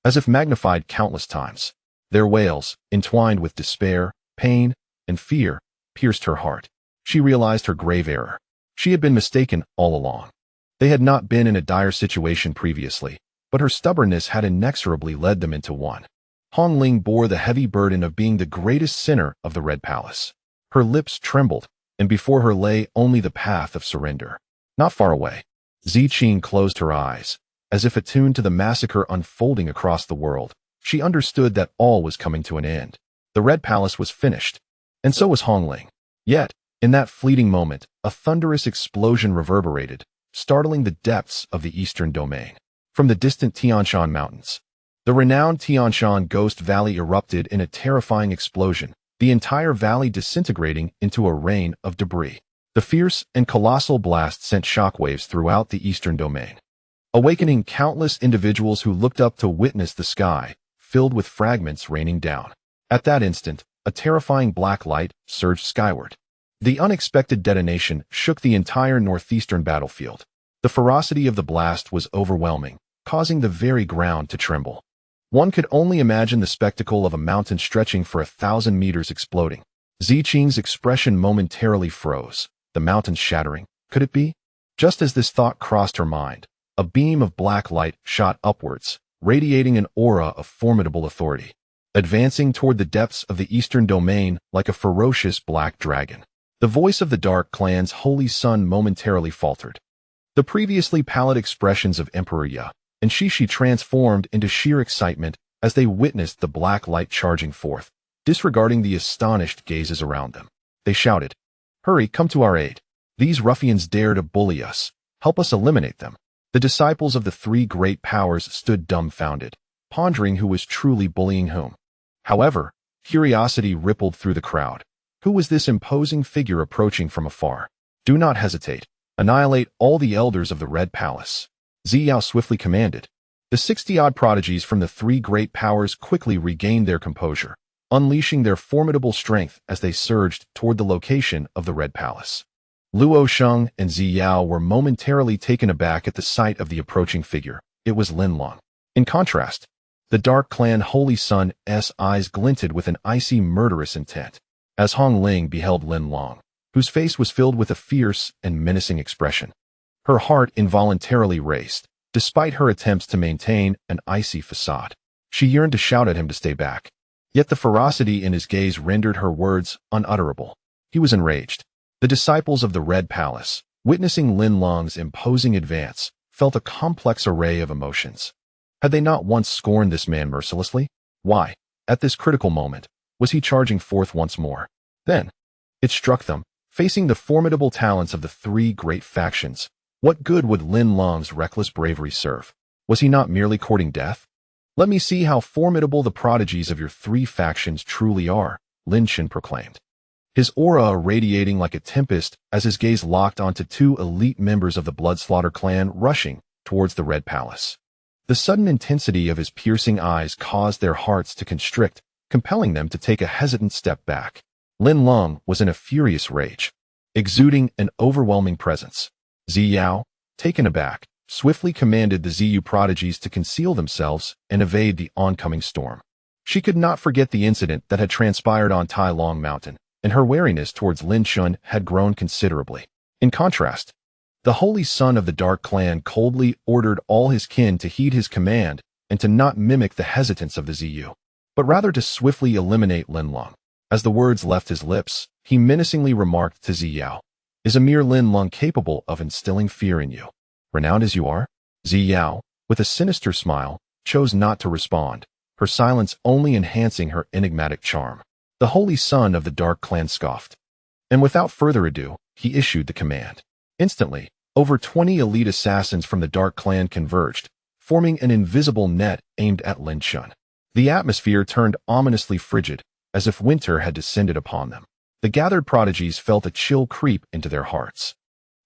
as if magnified countless times. Their wails, entwined with despair, pain, and fear, pierced her heart. She realized her grave error. She had been mistaken all along. They had not been in a dire situation previously, but her stubbornness had inexorably led them into one. Hong Ling bore the heavy burden of being the greatest sinner of the Red Palace. Her lips trembled, and before her lay only the path of surrender. Not far away, Ziqing closed her eyes, As if attuned to the massacre unfolding across the world, she understood that all was coming to an end. The Red Palace was finished, and so was Hong Ling. Yet, in that fleeting moment, a thunderous explosion reverberated, startling the depths of the eastern domain. From the distant Tianshan Mountains, the renowned Tianshan Ghost Valley erupted in a terrifying explosion, the entire valley disintegrating into a rain of debris. The fierce and colossal blast sent shockwaves throughout the eastern domain, awakening countless individuals who looked up to witness the sky filled with fragments raining down. At that instant, a terrifying black light surged skyward. The unexpected detonation shook the entire northeastern battlefield. The ferocity of the blast was overwhelming, causing the very ground to tremble. One could only imagine the spectacle of a mountain stretching for 1,000 meters exploding. Ziqing's expression momentarily froze. The mountains shattering. Could it be? Just as this thought crossed her mind, a beam of black light shot upwards, radiating an aura of formidable authority, advancing toward the depths of the eastern domain like a ferocious black dragon. The voice of the Dark Clan's holy son momentarily faltered. The previously pallid expressions of Emperor Ya and Shishi transformed into sheer excitement as they witnessed the black light charging forth, disregarding the astonished gazes around them. They shouted, "Hurry, come to our aid. These ruffians dare to bully us. Help us eliminate them." The disciples of the three great powers stood dumbfounded, pondering who was truly bullying whom. However, curiosity rippled through the crowd. Who was this imposing figure approaching from afar? Do not hesitate. Annihilate all the elders of the Red Palace. Ziyao swiftly commanded. The 60-odd prodigies from the three great powers quickly regained their composure, unleashing their formidable strength as they surged toward the location of the Red Palace. Luo Sheng and Ziyao were momentarily taken aback at the sight of the approaching figure. It was Lin Leng. In contrast, the Dark Clan Holy Sun's eyes glinted with an icy murderous intent, as Hong Ling beheld Lin Leng, whose face was filled with a fierce and menacing expression. Her heart involuntarily raced, despite her attempts to maintain an icy facade. She yearned to shout at him to stay back, yet the ferocity in his gaze rendered her words unutterable. He was enraged. The disciples of the Red Palace, witnessing Lin Leng's imposing advance, felt a complex array of emotions. Had they not once scorned this man mercilessly? Why, at this critical moment, was he charging forth once more? Then, it struck them, facing the formidable talents of the three great factions, what good would Lin Leng's reckless bravery serve? Was he not merely courting death? "Let me see how formidable the prodigies of your three factions truly are," Lin Chen proclaimed, his aura radiating like a tempest as his gaze locked onto two elite members of the Bloodslaughter clan rushing towards the Red Palace. The sudden intensity of his piercing eyes caused their hearts to constrict, compelling them to take a hesitant step back. Lin Leng was in a furious rage, exuding an overwhelming presence. Ziyao, taken aback, swiftly commanded the Ziyu prodigies to conceal themselves and evade the oncoming storm. She could not forget the incident that had transpired on Tai Long Mountain, and her wariness towards Lin Chen had grown considerably. In contrast, the Holy Son of the Dark Clan coldly ordered all his kin to heed his command and to not mimic the hesitance of the Ziyu, but rather to swiftly eliminate Lin Leng. As the words left his lips, he menacingly remarked to Ziyao, "Is a mere Lin Leng capable of instilling fear in you? Renowned as you are?" Ziyao, with a sinister smile, chose not to respond, her silence only enhancing her enigmatic charm. The Holy Son of the Dark Clan scoffed, and without further ado, he issued the command. Instantly, over 20 elite assassins from the Dark Clan converged, forming an invisible net aimed at Lin Chen. The atmosphere turned ominously frigid, as if winter had descended upon them. The gathered prodigies felt a chill creep into their hearts.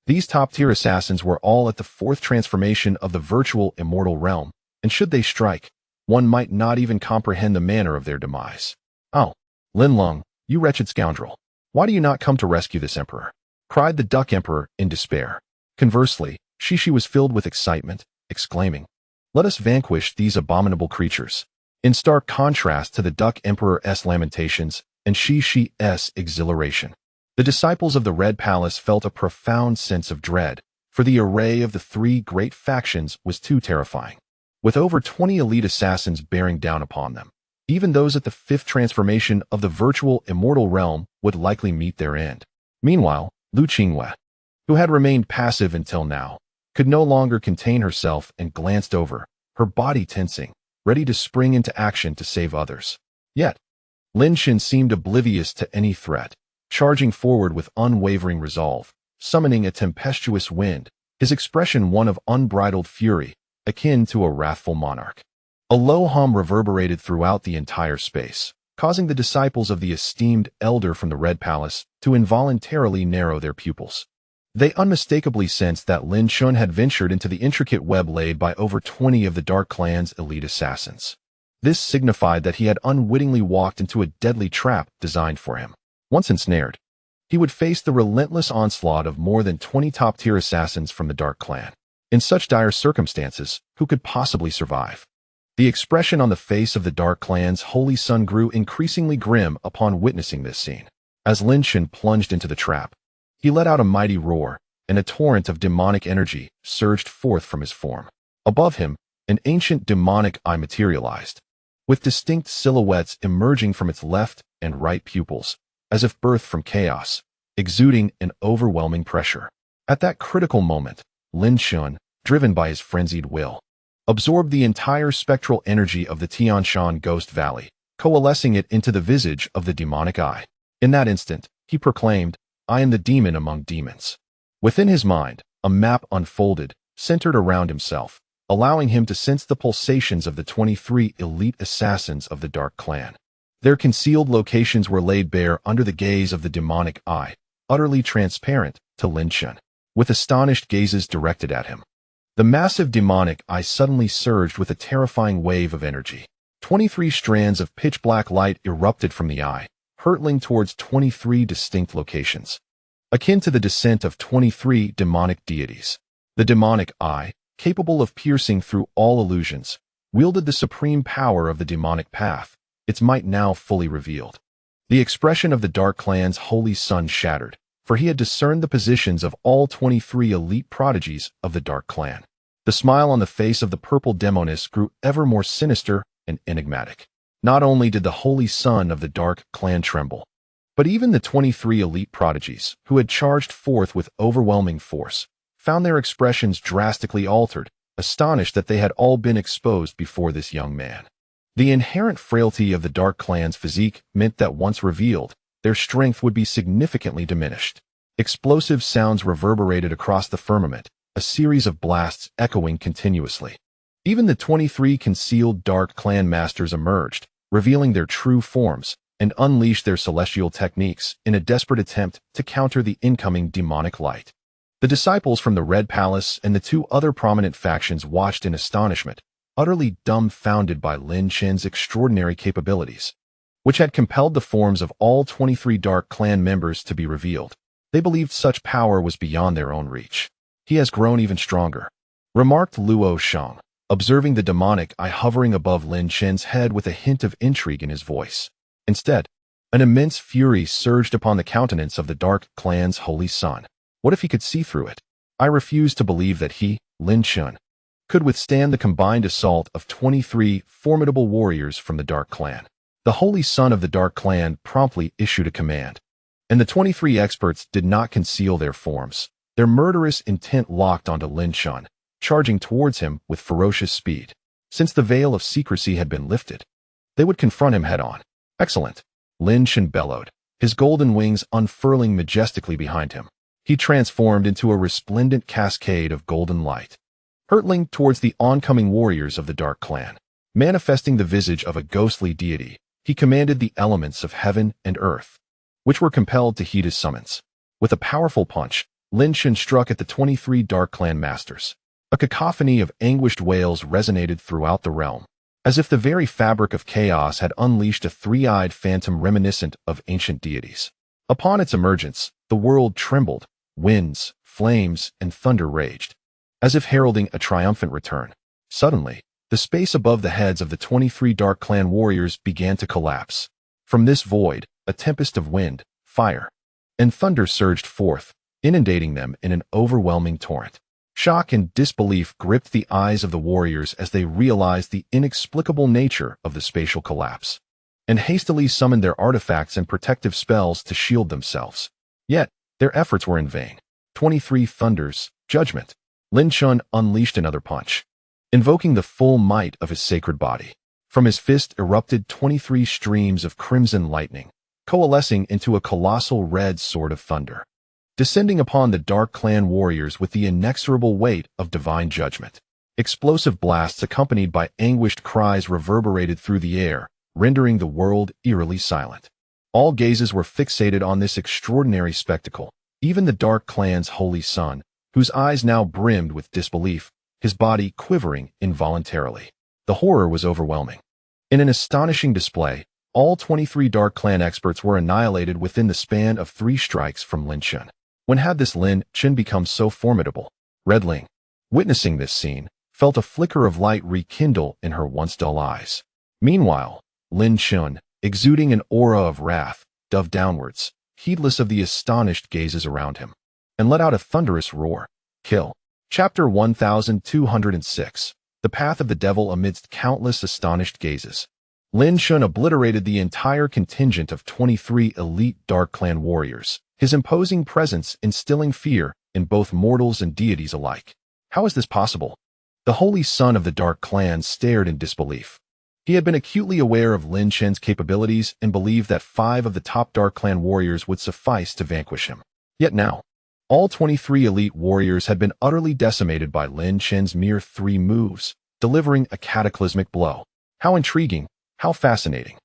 These top-tier assassins were all at the fourth transformation of the virtual immortal realm, and should they strike, one might not even comprehend the manner of their demise. "Oh, Lin Leng, you wretched scoundrel! Why do you not come to rescue this emperor?" cried the Duck Emperor in despair. Conversely, Shishi was filled with excitement, exclaiming, "Let us vanquish these abominable creatures." In stark contrast to the Duck Emperor's lamentations and Shishi's exhilaration, the disciples of the Red Palace felt a profound sense of dread, for the array of the three great factions was too terrifying. With over 20 elite assassins bearing down upon them, even those at the fifth transformation of the virtual immortal realm would likely meet their end. Meanwhile, Liu Qingyue, who had remained passive until now, could no longer contain herself and glanced over, her body tensing, ready to spring into action to save others. Yet, Lin Chen seemed oblivious to any threat, charging forward with unwavering resolve, summoning a tempestuous wind, his expression one of unbridled fury, akin to a wrathful monarch. A low hum reverberated throughout the entire space, causing the disciples of the esteemed elder from the Red Palace to involuntarily narrow their pupils. They unmistakably sensed that Lin Chen had ventured into the intricate web laid by over 20 of the Dark Clan's elite assassins. This signified that he had unwittingly walked into a deadly trap designed for him. Once ensnared, he would face the relentless onslaught of more than 20 top-tier assassins from the Dark Clan. In such dire circumstances, who could possibly survive? The expression on the face of the Dark Clan's holy son grew increasingly grim upon witnessing this scene. As Lin Chen plunged into the trap, he let out a mighty roar, and a torrent of demonic energy surged forth from his form. Above him, an ancient demonic eye materialized, with distinct silhouettes emerging from its left and right pupils, as if birthed from chaos, exuding an overwhelming pressure. At that critical moment, Lin Chen, driven by his frenzied will, absorbed the entire spectral energy of the Tianshan Ghost Valley, coalescing it into the visage of the demonic eye. In that instant, he proclaimed, "I am the demon among demons." Within his mind, a map unfolded, centered around himself, allowing him to sense the pulsations of the 23 elite assassins of the Dark Clan. Their concealed locations were laid bare under the gaze of the demonic eye, utterly transparent to Lin Chen, with astonished gazes directed at him. The massive demonic eye suddenly surged with a terrifying wave of energy. 23 strands of pitch-black light erupted from the eye, hurtling towards 23 distinct locations, akin to the descent of 23 demonic deities. The demonic eye, capable of piercing through all illusions, wielded the supreme power of the demonic path, its might now fully revealed. The expression of the Dark Clan's holy son shattered, for he had discerned the positions of all 23 elite prodigies of the Dark Clan. The smile on the face of the purple demoness grew ever more sinister and enigmatic. Not only did the holy son of the Dark Clan tremble, but even the 23 elite prodigies, who had charged forth with overwhelming force, found their expressions drastically altered, astonished that they had all been exposed before this young man. The inherent frailty of the Dark Clan's physique meant that once revealed, their strength would be significantly diminished. Explosive sounds reverberated across the firmament, a series of blasts echoing continuously. Even the 23 concealed Dark Clan masters emerged, revealing their true forms, and unleashed their celestial techniques in a desperate attempt to counter the incoming demonic light. The disciples from the Red Palace and the two other prominent factions watched in astonishment, utterly dumbfounded by Lin Chen's extraordinary capabilities, which had compelled the forms of all 23 Dark Clan members to be revealed. They believed such power was beyond their own reach. "He has grown even stronger," remarked Luo Shang, observing the demonic eye hovering above Lin Chen's head with a hint of intrigue in his voice. Instead, an immense fury surged upon the countenance of the Dark Clan's holy son. What if he could see through it? I refuse to believe that he, Lin Chen, could withstand the combined assault of 23 formidable warriors from the Dark Clan. The holy son of the Dark Clan promptly issued a command, and the 23 experts did not conceal their forms. Their murderous intent locked onto Lin Chen, charging towards him with ferocious speed. Since the veil of secrecy had been lifted, they would confront him head-on. "Excellent," Lin Chen bellowed, his golden wings unfurling majestically behind him. He transformed into a resplendent cascade of golden light, hurtling towards the oncoming warriors of the Dark Clan. Manifesting the visage of a ghostly deity, he commanded the elements of heaven and earth, which were compelled to heed his summons. With a powerful punch, Lin Chen struck at the 23 Dark Clan masters. A cacophony of anguished wails resonated throughout the realm, as if the very fabric of chaos had unleashed a three-eyed phantom reminiscent of ancient deities. Upon its emergence, the world trembled, winds, flames, and thunder raged, as if heralding a triumphant return. Suddenly, the space above the heads of the 23 Dark Clan warriors began to collapse. From this void, a tempest of wind, fire, and thunder surged forth, inundating them in an overwhelming torrent. Shock and disbelief gripped the eyes of the warriors as they realized the inexplicable nature of the spatial collapse, and hastily summoned their artifacts and protective spells to shield themselves. Yet, their efforts were in vain. 23 thunders, judgment. Lin Chen unleashed another punch, invoking the full might of his sacred body. From his fist erupted 23 streams of crimson lightning, coalescing into a colossal red sword of thunder, descending upon the Dark Clan warriors with the inexorable weight of divine judgment. Explosive blasts accompanied by anguished cries reverberated through the air, rendering the world eerily silent. All gazes were fixated on this extraordinary spectacle, even the Dark Clan's holy son, whose eyes now brimmed with disbelief, his body quivering involuntarily. The horror was overwhelming. In an astonishing display, all 23 Dark Clan experts were annihilated within the span of 3 strikes from Lin Chen. When had this Lin Chen become so formidable? Red Ling, witnessing this scene, felt a flicker of light rekindle in her once dull eyes. Meanwhile, Lin Chen, exuding an aura of wrath, dove downwards, heedless of the astonished gazes around him, and let out a thunderous roar. Kill. Chapter 1206. The Path of the Devil amidst countless astonished gazes. Lin Chen obliterated the entire contingent of 23 elite Dark Clan warriors, his imposing presence instilling fear in both mortals and deities alike. How is this possible? The holy son of the Dark Clan stared in disbelief. He had been acutely aware of Lin Chen's capabilities and believed that 5 of the top Dark Clan warriors would suffice to vanquish him. Yet now, all 23 elite warriors had been utterly decimated by Lin Chen's mere 3 moves, delivering a cataclysmic blow. How intriguing, how fascinating.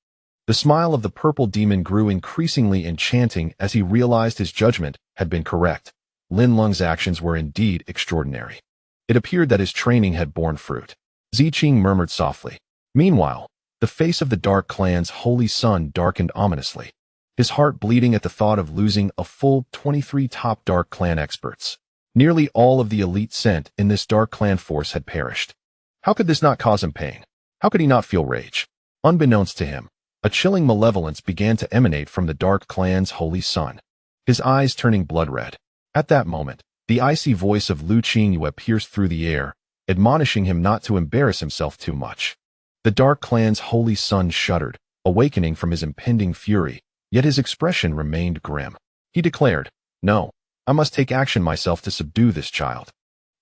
The smile of the purple demon grew increasingly enchanting as he realized his judgment had been correct. Lin Leng's actions were indeed extraordinary. It appeared that his training had borne fruit. Ziqing murmured softly. Meanwhile, the face of the Dark Clan's holy son darkened ominously, his heart bleeding at the thought of losing a full 23 top Dark Clan experts. Nearly all of the elite sent in this Dark Clan force had perished. How could this not cause him pain? How could he not feel rage? Unbeknownst to him, a chilling malevolence began to emanate from the Dark Clan's holy son, his eyes turning blood red. At that moment, the icy voice of Liu Qingyue pierced through the air, admonishing him not to embarrass himself too much. The Dark Clan's holy son shuddered, awakening from his impending fury, yet his expression remained grim. He declared, "No, I must take action myself to subdue this child."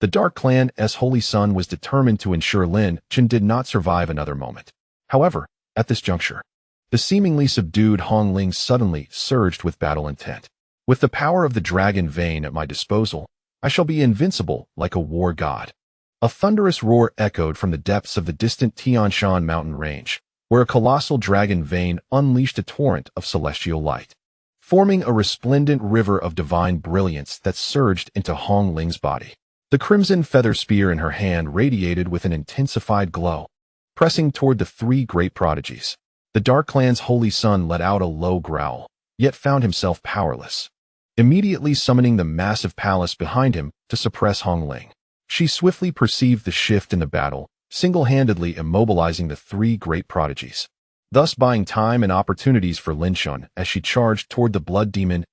The Dark Clan's holy son was determined to ensure Lin Chen did not survive another moment. However, at this juncture, the seemingly subdued Hongling suddenly surged with battle intent. With the power of the dragon vein at my disposal, I shall be invincible like a war god. A thunderous roar echoed from the depths of the distant Tianshan mountain range, where a colossal dragon vein unleashed a torrent of celestial light, forming a resplendent river of divine brilliance that surged into Hongling's body. The crimson feather spear in her hand radiated with an intensified glow. Pressing toward the 3 great prodigies, the Dark Clan's holy son let out a low growl, yet found himself powerless. Immediately summoning the massive palace behind him to suppress Hongling, she swiftly perceived the shift in the battle, single-handedly immobilizing the 3 great prodigies, thus buying time and opportunities for Lin Chen as she charged toward the blood demon's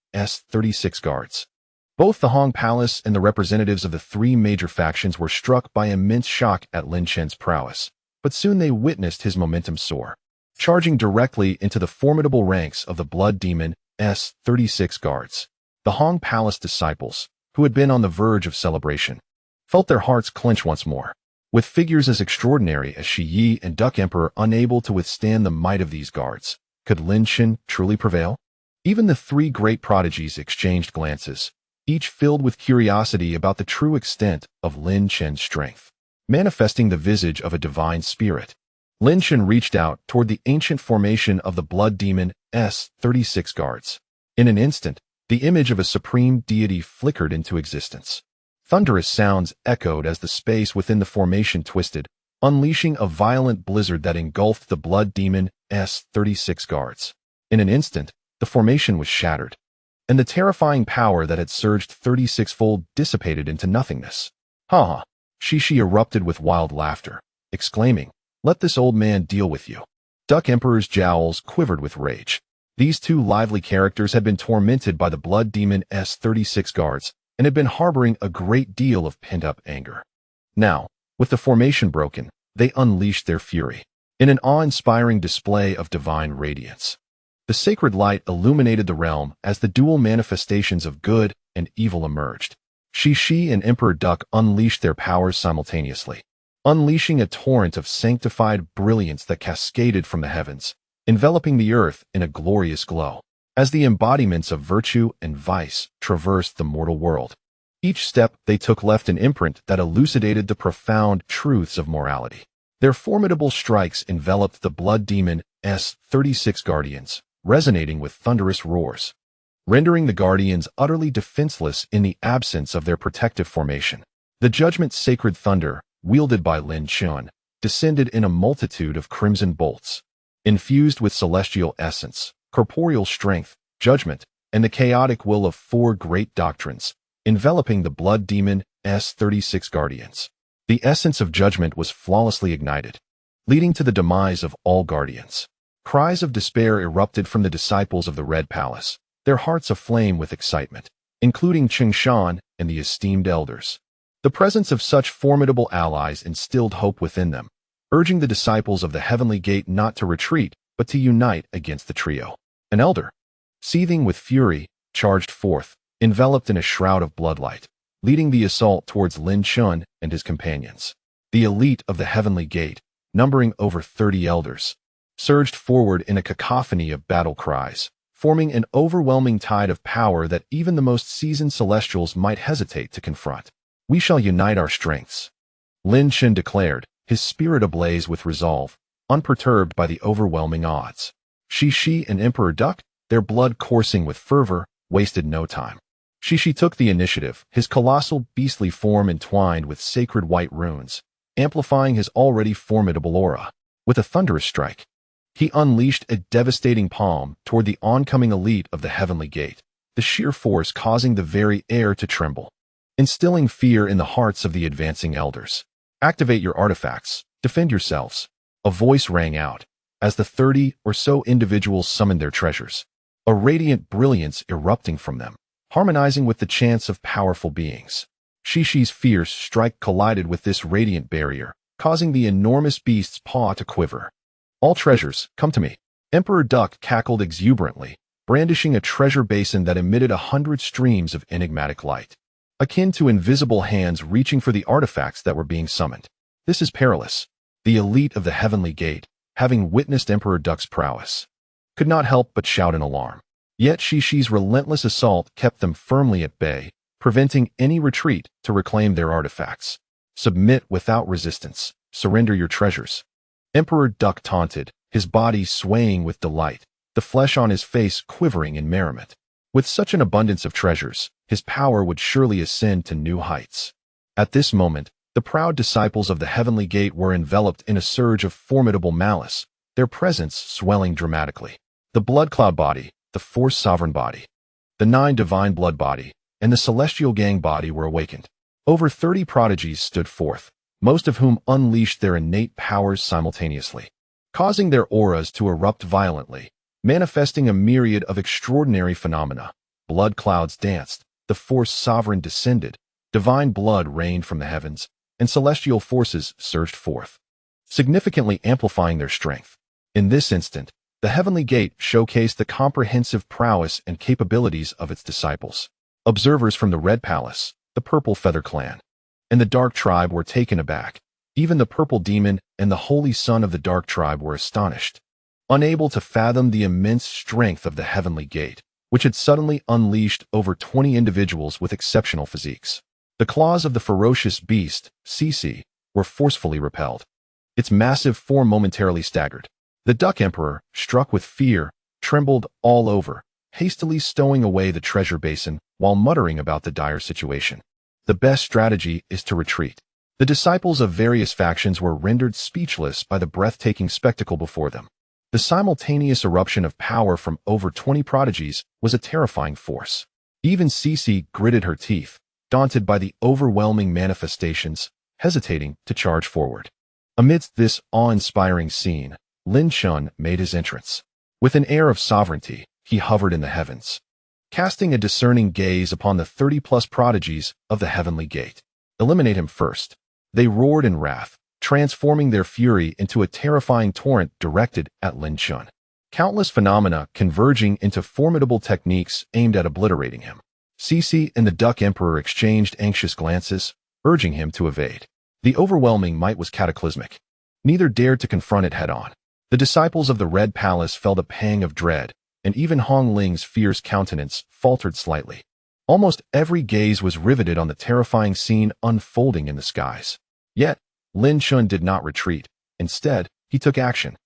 36 guards. Both the Hong Palace and the representatives of the 3 major factions were struck by immense shock at Lin Chen's prowess, but soon they witnessed his momentum soar, charging directly into the formidable ranks of the blood demon's 36 guards. The Hong Palace disciples, who had been on the verge of celebration, felt their hearts clench once more. With figures as extraordinary as Shi Yi and Duck Emperor unable to withstand the might of these guards, could Lin Chen truly prevail? Even the 3 great prodigies exchanged glances, each filled with curiosity about the true extent of Lin Chen's strength. Manifesting the visage of a divine spirit, Lin Chen reached out toward the ancient formation of the blood demon's 36 guards. In an instant, the image of a supreme deity flickered into existence. Thunderous sounds echoed as the space within the formation twisted, unleashing a violent blizzard that engulfed the blood demon's 36 guards. In an instant, the formation was shattered, and the terrifying power that had surged 36-fold dissipated into nothingness. Ha ha! Shishi erupted with wild laughter, exclaiming, "Let this old man deal with you." Duck Emperor's jowls quivered with rage. These 2 lively characters had been tormented by the blood demon's 36 guards and had been harboring a great deal of pent-up anger. Now, with the formation broken, they unleashed their fury in an awe-inspiring display of divine radiance. The sacred light illuminated the realm as the dual manifestations of good and evil emerged, Shi and Emperor Duck unleashed their powers simultaneously, unleashing a torrent of sanctified brilliance that cascaded from the heavens, enveloping the earth in a glorious glow. As the embodiments of virtue and vice traversed the mortal world, each step they took left an imprint that elucidated the profound truths of morality. Their formidable strikes enveloped the blood demon's 36 guardians, resonating with thunderous roars, rendering the guardians utterly defenseless in the absence of their protective formation. The judgment's sacred thunder, wielded by Lin Chen, descended in a multitude of crimson bolts, infused with celestial essence, corporeal strength, judgment, and the chaotic will of 4 great doctrines, enveloping the blood demon's 36 guardians. The essence of judgment was flawlessly ignited, leading to the demise of all guardians. Cries of despair erupted from the disciples of the Red Palace, their hearts aflame with excitement, including Qingshan and the esteemed elders. The presence of such formidable allies instilled hope within them, urging the disciples of the Heavenly Gate not to retreat, but to unite against the trio. An elder, seething with fury, charged forth, enveloped in a shroud of bloodlight, leading the assault towards Lin Chen and his companions. The elite of the Heavenly Gate, numbering over 30 elders, surged forward in a cacophony of battle cries, forming an overwhelming tide of power that even the most seasoned celestials might hesitate to confront. "We shall unite our strengths," Lin Chen declared, his spirit ablaze with resolve, unperturbed by the overwhelming odds. Shi and Emperor Duck, their blood coursing with fervor, wasted no time. Shi took the initiative, his colossal beastly form entwined with sacred white runes, amplifying his already formidable aura. With a thunderous strike, he unleashed a devastating palm toward the oncoming elite of the Heavenly Gate, the sheer force causing the very air to tremble, instilling fear in the hearts of the advancing elders. "Activate your artifacts, defend yourselves," a voice rang out, as the 30 or so individuals summoned their treasures, a radiant brilliance erupting from them, harmonizing with the chants of powerful beings. Shi's fierce strike collided with this radiant barrier, causing the enormous beast's paw to quiver. "All treasures, come to me." Emperor Duck cackled exuberantly, brandishing a treasure basin that emitted 100 streams of enigmatic light, akin to invisible hands reaching for the artifacts that were being summoned. "This is perilous." The elite of the Heavenly Gate, having witnessed Emperor Duck's prowess, could not help but shout in alarm. Yet Shi's relentless assault kept them firmly at bay, preventing any retreat to reclaim their artifacts. "Submit without resistance. Surrender your treasures." Emperor Duck taunted, his body swaying with delight, the flesh on his face quivering in merriment. With such an abundance of treasures, his power would surely ascend to new heights. At this moment, the proud disciples of the Heavenly Gate were enveloped in a surge of formidable malice, their presence swelling dramatically. The blood cloud body, the Force Sovereign body, the 9 divine blood body, and the Celestial Gang body were awakened. Over 30 prodigies stood forth, most of whom unleashed their innate powers simultaneously, causing their auras to erupt violently, manifesting a myriad of extraordinary phenomena. Blood clouds danced, the Force Sovereign descended, divine blood rained from the heavens, and celestial forces surged forth, significantly amplifying their strength. In this instant, the Heavenly Gate showcased the comprehensive prowess and capabilities of its disciples. Observers from the Red Palace, the Purple Feather Clan, and the Dark Tribe were taken aback. Even the Purple Demon and the Holy Son of the Dark Tribe were astonished, unable to fathom the immense strength of the Heavenly Gate, which had suddenly unleashed over 20 individuals with exceptional physiques. The claws of the ferocious beast, Cici, were forcefully repelled. Its massive form momentarily staggered. The Duck Emperor, struck with fear, trembled all over, hastily stowing away the treasure basin while muttering about the dire situation. The best strategy is to retreat. The disciples of various factions were rendered speechless by the breathtaking spectacle before them. The simultaneous eruption of power from over 20 prodigies was a terrifying force. Even Cici gritted her teeth, daunted by the overwhelming manifestations, hesitating to charge forward. Amidst this awe-inspiring scene, Lin Chen made his entrance. With an air of sovereignty, he hovered in the heavens, casting a discerning gaze upon the 30-plus prodigies of the Heavenly Gate. "Eliminate him first." They roared in wrath, transforming their fury into a terrifying torrent directed at Lin Chen. Countless phenomena converging into formidable techniques aimed at obliterating him. Cece and the Duck Emperor exchanged anxious glances, urging him to evade. The overwhelming might was cataclysmic. Neither dared to confront it head-on. The disciples of the Red Palace felt a pang of dread, and even Hong Ling's fierce countenance faltered slightly. Almost every gaze was riveted on the terrifying scene unfolding in the skies. Yet, Lin Chen did not retreat. Instead, he took action.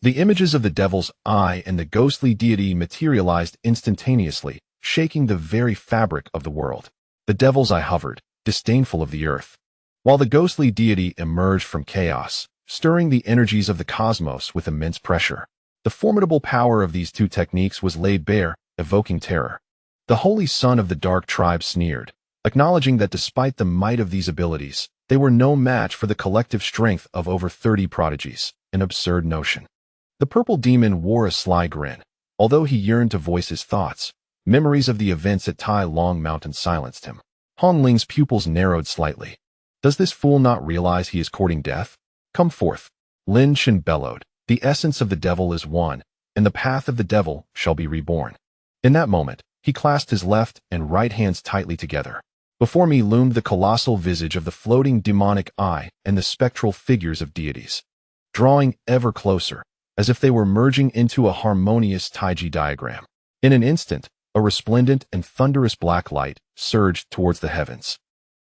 The images of the devil's eye and the ghostly deity materialized instantaneously, shaking the very fabric of the world. The devil's eye hovered, disdainful of the earth, while the ghostly deity emerged from chaos, stirring the energies of the cosmos with immense pressure. The formidable power of these two techniques was laid bare, evoking terror. The holy son of the dark tribe sneered, acknowledging that despite the might of these abilities, they were no match for the collective strength of over 30 prodigies, an absurd notion. The purple demon wore a sly grin. Although he yearned to voice his thoughts, memories of the events at Tai Long Mountain silenced him. Hong Ling's pupils narrowed slightly. Does this fool not realize he is courting death? Come forth. Lin Chen bellowed. The essence of the devil is one, and the path of the devil shall be reborn. In that moment, he clasped his left and right hands tightly together. Before me loomed the colossal visage of the floating demonic eye and the spectral figures of deities, drawing ever closer, as if they were merging into a harmonious Taiji diagram. In an instant, a resplendent and thunderous black light surged towards the heavens.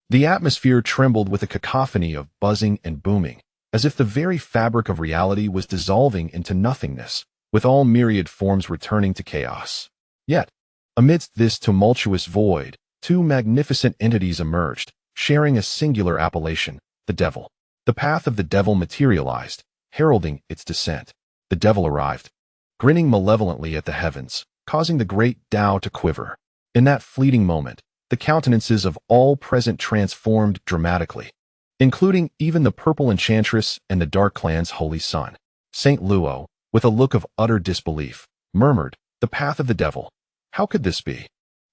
The atmosphere trembled with a cacophony of buzzing and booming, as if the very fabric of reality was dissolving into nothingness, with all myriad forms returning to chaos. Yet, amidst this tumultuous void, two magnificent entities emerged, sharing a singular appellation, the devil. The path of the devil materialized, heralding its descent. The devil arrived, grinning malevolently at the heavens, causing the great Tao to quiver. In that fleeting moment, the countenances of all present transformed dramatically, including even the purple enchantress and the dark clan's holy son. Saint Luo, with a look of utter disbelief, murmured, "The path of the devil. How could this be?"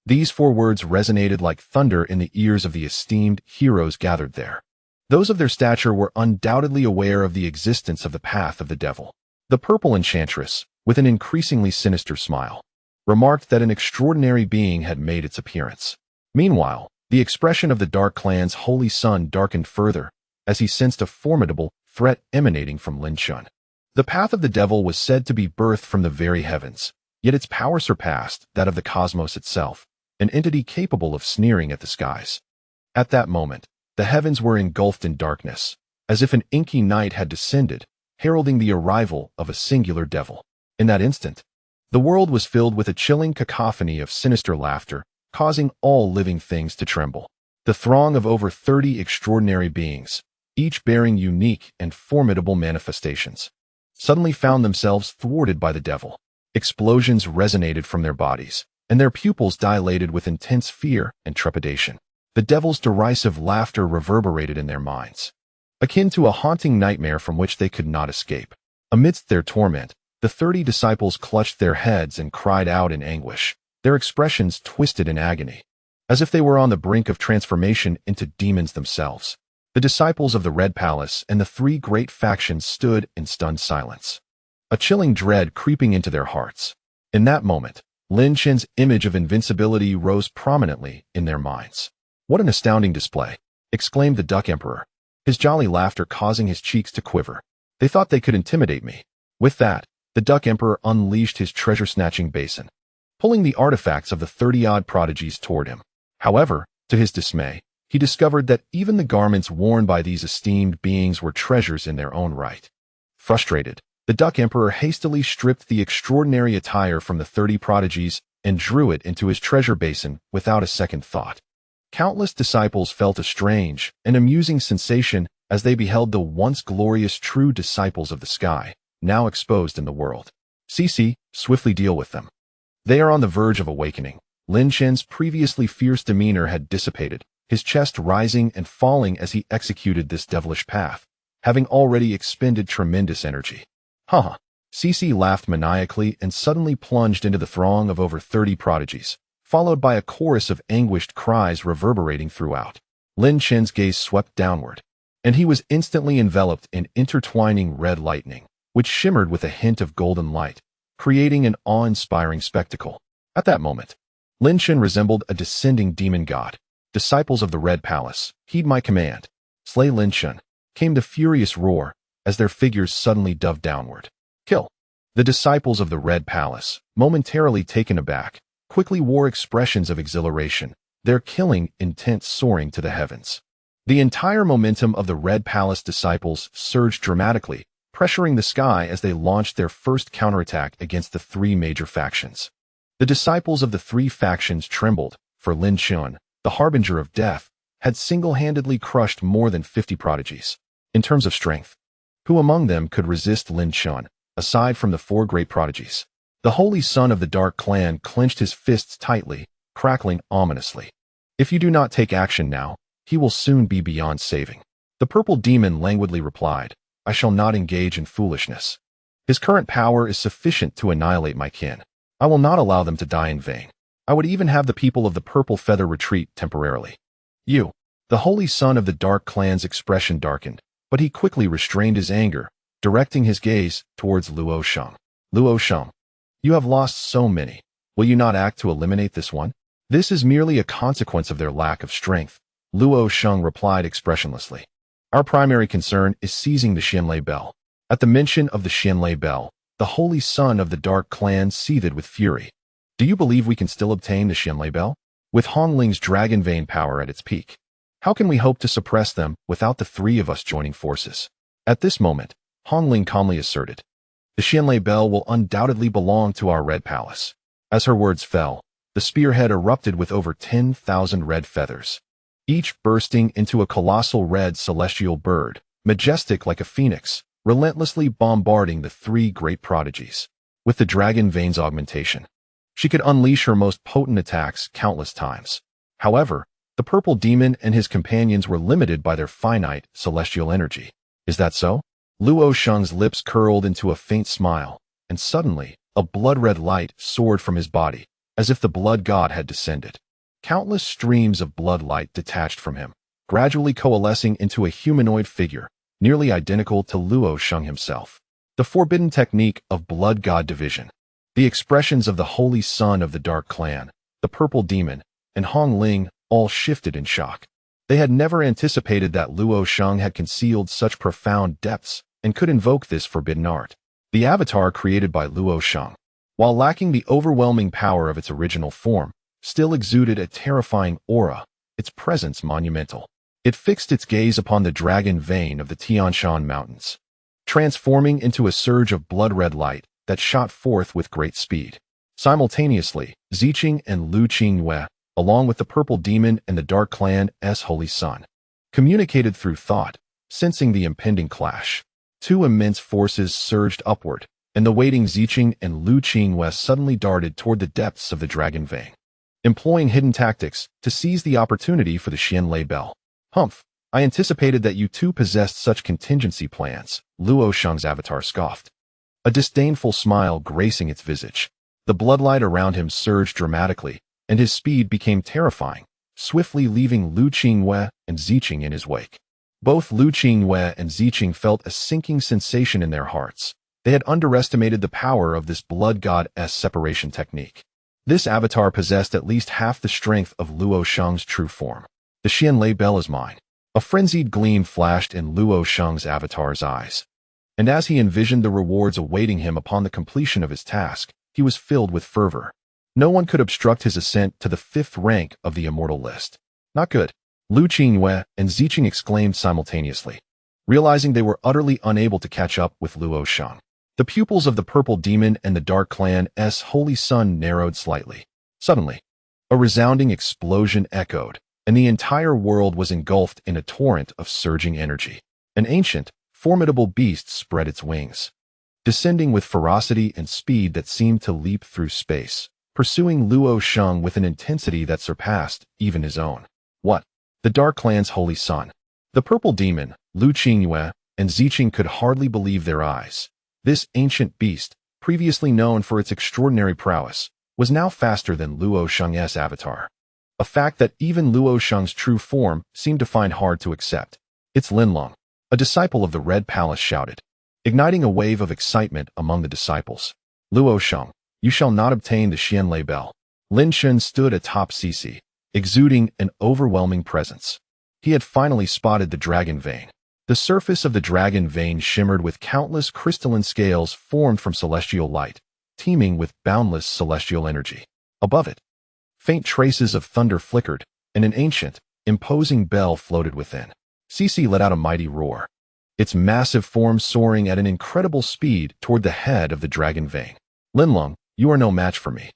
These four words resonated like thunder in the ears of the esteemed heroes gathered there. Those of their stature were undoubtedly aware of the existence of the path of the devil. The purple enchantress, with an increasingly sinister smile, remarked that an extraordinary being had made its appearance. Meanwhile, the expression of the dark clan's holy son darkened further, as he sensed a formidable threat emanating from Lin Chen. The path of the devil was said to be birthed from the very heavens, yet its power surpassed that of the cosmos itself, an entity capable of sneering at the skies. At that moment, the heavens were engulfed in darkness, as if an inky night had descended, heralding the arrival of a singular devil. In that instant, the world was filled with a chilling cacophony of sinister laughter, causing all living things to tremble. The throng of over 30 extraordinary beings, each bearing unique and formidable manifestations, suddenly found themselves thwarted by the devil. Explosions resonated from their bodies, and their pupils dilated with intense fear and trepidation. The devil's derisive laughter reverberated in their minds, akin to a haunting nightmare from which they could not escape. Amidst their torment, the 30 disciples clutched their heads and cried out in anguish, their expressions twisted in agony, as if they were on the brink of transformation into demons themselves. The disciples of the Red Palace and the three great factions stood in stunned silence, a chilling dread creeping into their hearts. In that moment, Lin Chen's image of invincibility rose prominently in their minds. "What an astounding display!" exclaimed the Duck Emperor, his jolly laughter causing his cheeks to quiver. "They thought they could intimidate me." With that, the Duck Emperor unleashed his treasure-snatching basin, pulling the artifacts of the 30-odd prodigies toward him. However, to his dismay, he discovered that even the garments worn by these esteemed beings were treasures in their own right. Frustrated, the Duck Emperor hastily stripped the extraordinary attire from the 30 prodigies and drew it into his treasure basin without a second thought. Countless disciples felt a strange and amusing sensation as they beheld the once glorious true disciples of the sky, now exposed in the world. "Cece, swiftly deal with them. They are on the verge of awakening." Lin Chen's previously fierce demeanor had dissipated, his chest rising and falling as he executed this devilish path, having already expended tremendous energy. "Haha." Cece laughed maniacally and suddenly plunged into the throng of over 30 prodigies, followed by a chorus of anguished cries reverberating throughout. Lin Chen's gaze swept downward, and he was instantly enveloped in intertwining red lightning, which shimmered with a hint of golden light, creating an awe-inspiring spectacle. At that moment, Lin Chen resembled a descending demon god. Disciples of the Red Palace, heed my command. Slay Lin Chen. Came the furious roar as their figures suddenly dove downward. Kill. The disciples of the Red Palace, momentarily taken aback, quickly wore expressions of exhilaration, their killing intent soaring to the heavens. The entire momentum of the Red Palace disciples surged dramatically, pressuring the sky as they launched their first counterattack against the three major factions. The disciples of the three factions trembled, for Lin Chen, the harbinger of death, had single-handedly crushed more than 50 prodigies. In terms of strength, who among them could resist Lin Chen, aside from the four great prodigies? The holy son of the Dark Clan clenched his fists tightly, crackling ominously. If you do not take action now, he will soon be beyond saving. The purple demon languidly replied, I shall not engage in foolishness. His current power is sufficient to annihilate my kin. I will not allow them to die in vain. I would even have the people of the purple feather retreat temporarily. You, the holy son of the Dark Clan's expression darkened, but he quickly restrained his anger, directing his gaze towards Luo Sheng. Luo Sheng, you have lost so many. Will you not act to eliminate this one? This is merely a consequence of their lack of strength, Luo Sheng replied expressionlessly. Our primary concern is seizing the Xianlei Bell. At the mention of the Xianlei Bell, the holy son of the Dark Clan seethed with fury. Do you believe we can still obtain the Xianlei Bell? With Hongling's dragon vein power at its peak, how can we hope to suppress them without the three of us joining forces? At this moment, Hongling calmly asserted, the Xianlei Bell will undoubtedly belong to our Red Palace. As her words fell, the spearhead erupted with over 10,000 red feathers, each bursting into a colossal red celestial bird, majestic like a phoenix, relentlessly bombarding the three great prodigies. With the dragon vein's augmentation, she could unleash her most potent attacks countless times. However, the purple demon and his companions were limited by their finite celestial energy. Is that so? Luo Sheng's lips curled into a faint smile, and suddenly, a blood-red light soared from his body, as if the blood god had descended. Countless streams of blood light detached from him, gradually coalescing into a humanoid figure, nearly identical to Luo Sheng himself. The forbidden technique of blood god division. The expressions of the holy son of the Dark Clan, the purple demon, and Hongling all shifted in shock. They had never anticipated that Luo Sheng had concealed such profound depths and could invoke this forbidden art. The avatar created by Luo Sheng, while lacking the overwhelming power of its original form, still exuded a terrifying aura, its presence monumental. It fixed its gaze upon the dragon vein of the Tianshan Mountains, transforming into a surge of blood-red light that shot forth with great speed. Simultaneously, Ziqing and Liu Qingyue, along with the purple demon and the Dark Clan's holy son, communicated through thought, sensing the impending clash. Two immense forces surged upward, and the waiting Ziqing and Liu Qingyue suddenly darted toward the depths of the dragon vein, employing hidden tactics to seize the opportunity for the Xianlei Bell. Humph, I anticipated that you two possessed such contingency plans, Luo Sheng's avatar scoffed, a disdainful smile gracing its visage. The bloodlight around him surged dramatically, and his speed became terrifying, swiftly leaving Liu Qingyue and Ziqing in his wake. Both Liu Qingyue and Ziqing felt a sinking sensation in their hearts. They had underestimated the power of this blood god's separation technique. This avatar possessed at least half the strength of Luo Sheng's true form. The Xianlei Bell is mine. A frenzied gleam flashed in Luo Sheng's avatar's eyes. And as he envisioned the rewards awaiting him upon the completion of his task, he was filled with fervor. No one could obstruct his ascent to the 5th rank of the immortal list. Not good. Liu Qingyue and Ziqing exclaimed simultaneously, realizing they were utterly unable to catch up with Luo Sheng. The pupils of the purple demon and the Dark Clan's holy son narrowed slightly. Suddenly, a resounding explosion echoed, and the entire world was engulfed in a torrent of surging energy. An ancient, formidable beast spread its wings, descending with ferocity and speed that seemed to leap through space, pursuing Luo Sheng with an intensity that surpassed even his own. What? The Dark Clan's holy son. The purple demon, Liu Qingyue, and Ziqing could hardly believe their eyes. This ancient beast, previously known for its extraordinary prowess, was now faster than Luo Sheng's avatar. A fact that even Luo Sheng's true form seemed to find hard to accept. It's Lin Leng, a disciple of the Red Palace shouted, igniting a wave of excitement among the disciples. Luo Sheng, you shall not obtain the Xianlei Bell. Lin Chen stood atop Cece, exuding an overwhelming presence. He had finally spotted the dragon vein. The surface of the dragon vein shimmered with countless crystalline scales formed from celestial light, teeming with boundless celestial energy. Above it, faint traces of thunder flickered, and an ancient, imposing bell floated within. Cece let out a mighty roar, its massive form soaring at an incredible speed toward the head of the dragon vein. Lin Leng, you are no match for me.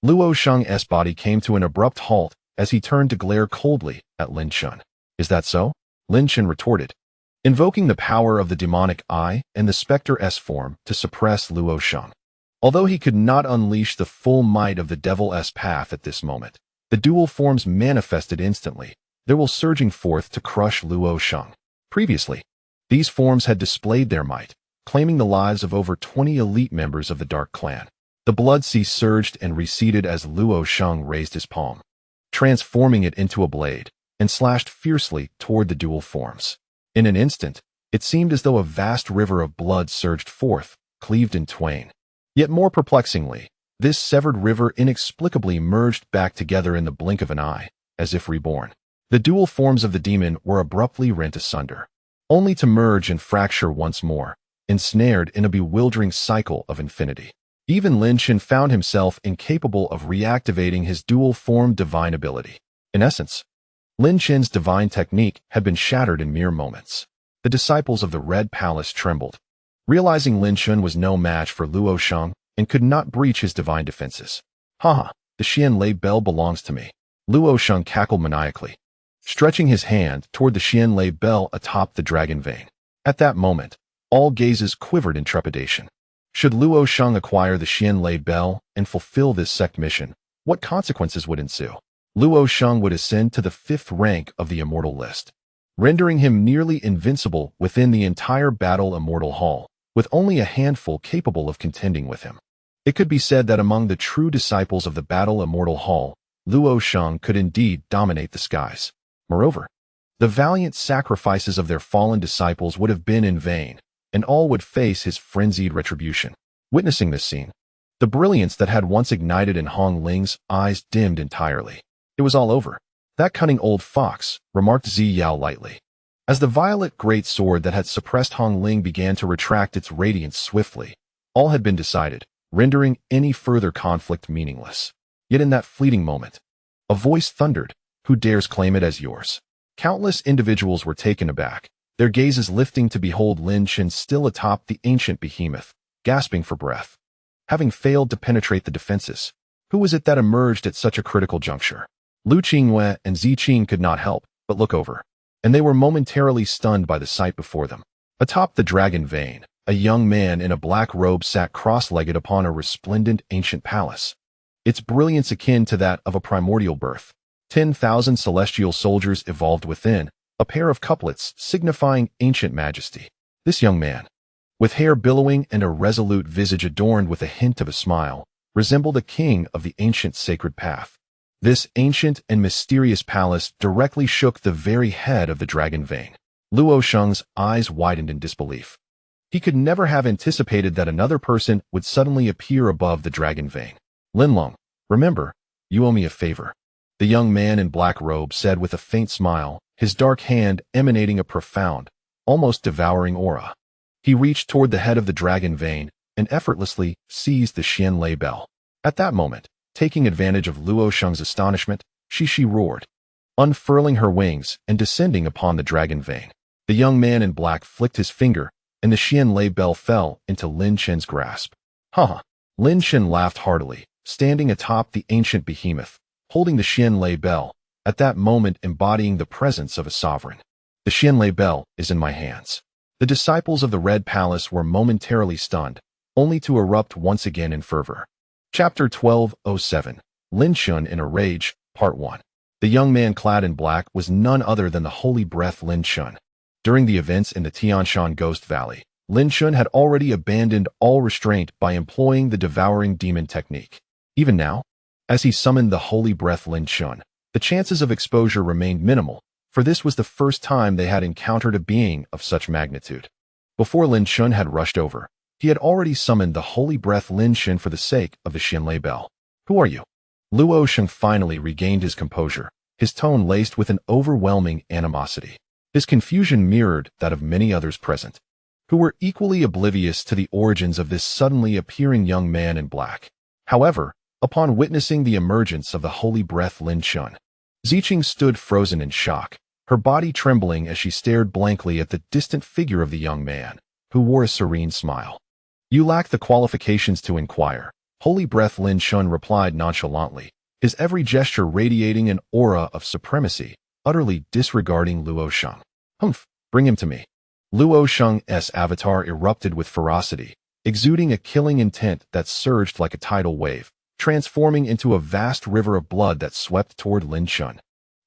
Luo Sheng's body came to an abrupt halt as he turned to glare coldly at Lin Chen. Is that so? Lin Chen retorted, invoking the power of the demonic eye and the spectre-s form to suppress Luo Sheng. Although he could not unleash the full might of the devil's path at this moment, the dual forms manifested instantly, their will surging forth to crush Luo Sheng. Previously, these forms had displayed their might, claiming the lives of over 20 elite members of the Dark Clan. The blood sea surged and receded as Luo Sheng raised his palm, transforming it into a blade, and slashed fiercely toward the dual forms. In an instant, it seemed as though a vast river of blood surged forth, cleaved in twain. Yet more perplexingly, this severed river inexplicably merged back together in the blink of an eye, as if reborn. The dual forms of the demon were abruptly rent asunder, only to merge and fracture once more, ensnared in a bewildering cycle of infinity. Even Lin Chen found himself incapable of reactivating his dual form divine ability. In essence, Lin Chen's divine technique had been shattered in mere moments. The disciples of the Red Palace trembled, realizing Lin Chen was no match for Luo Sheng and could not breach his divine defenses. Haha, the Xianlei bell belongs to me. Luo Sheng cackled maniacally, stretching his hand toward the Xianlei bell atop the dragon vein. At that moment, all gazes quivered in trepidation. Should Luo Sheng acquire the Xianlei bell and fulfill this sect mission, what consequences would ensue? Luo Sheng would ascend to the 5th rank of the immortal list, rendering him nearly invincible within the entire Battle Immortal Hall, with only a handful capable of contending with him. It could be said that among the true disciples of the Battle Immortal Hall, Luo Sheng could indeed dominate the skies. Moreover, the valiant sacrifices of their fallen disciples would have been in vain, and all would face his frenzied retribution. Witnessing this scene, the brilliance that had once ignited in Hong Ling's eyes dimmed entirely. It was all over. That cunning old fox, remarked Zi Yao lightly, as the violet great sword that had suppressed Hong Ling began to retract its radiance swiftly. All had been decided, rendering any further conflict meaningless. Yet in that fleeting moment, a voice thundered, "Who dares claim it as yours?" Countless individuals were taken aback, their gazes lifting to behold Lin Chen still atop the ancient behemoth, gasping for breath. Having failed to penetrate the defenses, who was it that emerged at such a critical juncture? Liu Qingyue and Zi Qing could not help but look over, and they were momentarily stunned by the sight before them. Atop the dragon vein, a young man in a black robe sat cross-legged upon a resplendent ancient palace, its brilliance akin to that of a primordial birth. 10,000 celestial soldiers evolved within, a pair of couplets signifying ancient majesty. This young man, with hair billowing and a resolute visage adorned with a hint of a smile, resembled a king of the ancient sacred path. This ancient and mysterious palace directly shook the very head of the dragon vein. Luo Sheng's eyes widened in disbelief. He could never have anticipated that another person would suddenly appear above the dragon vein. Lin Leng, remember, you owe me a favor. The young man in black robe said with a faint smile, his dark hand emanating a profound, almost devouring aura. He reached toward the head of the dragon vein and effortlessly seized the Xianlei bell. At that moment, taking advantage of Luo Sheng's astonishment, she roared, unfurling her wings and descending upon the dragon vein. The young man in black flicked his finger, and the Xianlei bell fell into Lin Chen's grasp. Haha! Lin Chen laughed heartily, standing atop the ancient behemoth, holding the Xianlei bell, at that moment embodying the presence of a sovereign. The Xianlei bell is in my hands. The disciples of the Red Palace were momentarily stunned, only to erupt once again in fervor. Chapter 1207, Lin Chen in a Rage, Part 1. The young man clad in black was none other than the holy breath Lin Chen. During the events in the Tianshan Ghost Valley, Lin Chen had already abandoned all restraint by employing the devouring demon technique. Even now, as he summoned the holy breath Lin Chen, the chances of exposure remained minimal, for this was the first time they had encountered a being of such magnitude. Before Lin Chen had rushed over, he had already summoned the holy breath Lin Chen for the sake of the Xianlei bell. Who are you? Luo Sheng finally regained his composure, his tone laced with an overwhelming animosity. His confusion mirrored that of many others present, who were equally oblivious to the origins of this suddenly appearing young man in black. However, upon witnessing the emergence of the holy breath Lin Chen, Ziqing stood frozen in shock, her body trembling as she stared blankly at the distant figure of the young man, who wore a serene smile. "You lack the qualifications to inquire," Holy Breath Lin Chen replied nonchalantly, his every gesture radiating an aura of supremacy, utterly disregarding Luo Sheng. "Humph, bring him to me." Luo Sheng's avatar erupted with ferocity, exuding a killing intent that surged like a tidal wave, transforming into a vast river of blood that swept toward Lin Chen,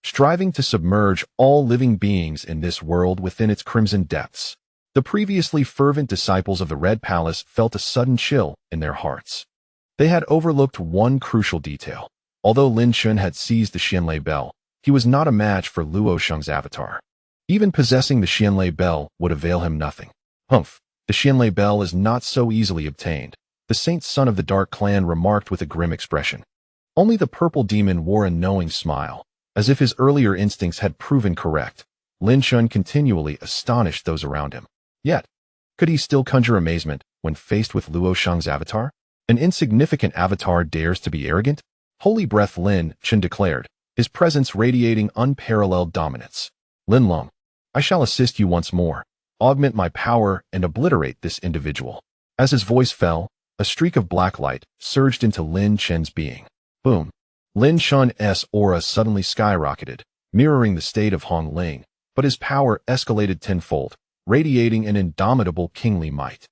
striving to submerge all living beings in this world within its crimson depths. The previously fervent disciples of the Red Palace felt a sudden chill in their hearts. They had overlooked one crucial detail. Although Lin Chen had seized the Xianlei Bell, he was not a match for Luo Sheng's avatar. Even possessing the Xianlei Bell would avail him nothing. "Humph, the Xianlei Bell is not so easily obtained," the Saint Son of the Dark Clan remarked with a grim expression. Only the purple demon wore a knowing smile, as if his earlier instincts had proven correct. Lin Chen continually astonished those around him. Yet, could he still conjure amazement when faced with Luo Sheng's avatar? An insignificant avatar dares to be arrogant? Holy Breath Lin Chen declared, his presence radiating unparalleled dominance. "Lin Leng, I shall assist you once more, augment my power and obliterate this individual." As his voice fell, a streak of black light surged into Lin Chen's being. Boom! Lin Chen's aura suddenly skyrocketed, mirroring the state of Hong Ling, but his power escalated tenfold, radiating an indomitable kingly might.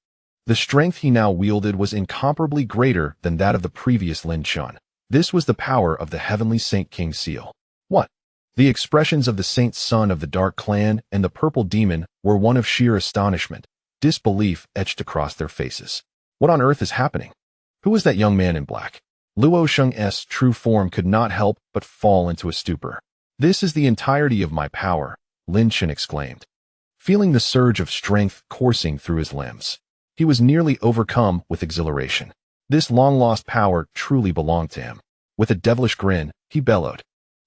The strength he now wielded was incomparably greater than that of the previous Lin Chen. This was the power of the heavenly Saint King seal. What? The expressions of the Saint Son of the Dark Clan and the Purple Demon were one of sheer astonishment, disbelief etched across their faces. What on earth is happening? Who was that young man in black? Luo Sheng's true form could not help but fall into a stupor. "This is the entirety of my power," Lin Chen exclaimed, feeling the surge of strength coursing through his limbs. He was nearly overcome with exhilaration. This long-lost power truly belonged to him. With a devilish grin, he bellowed.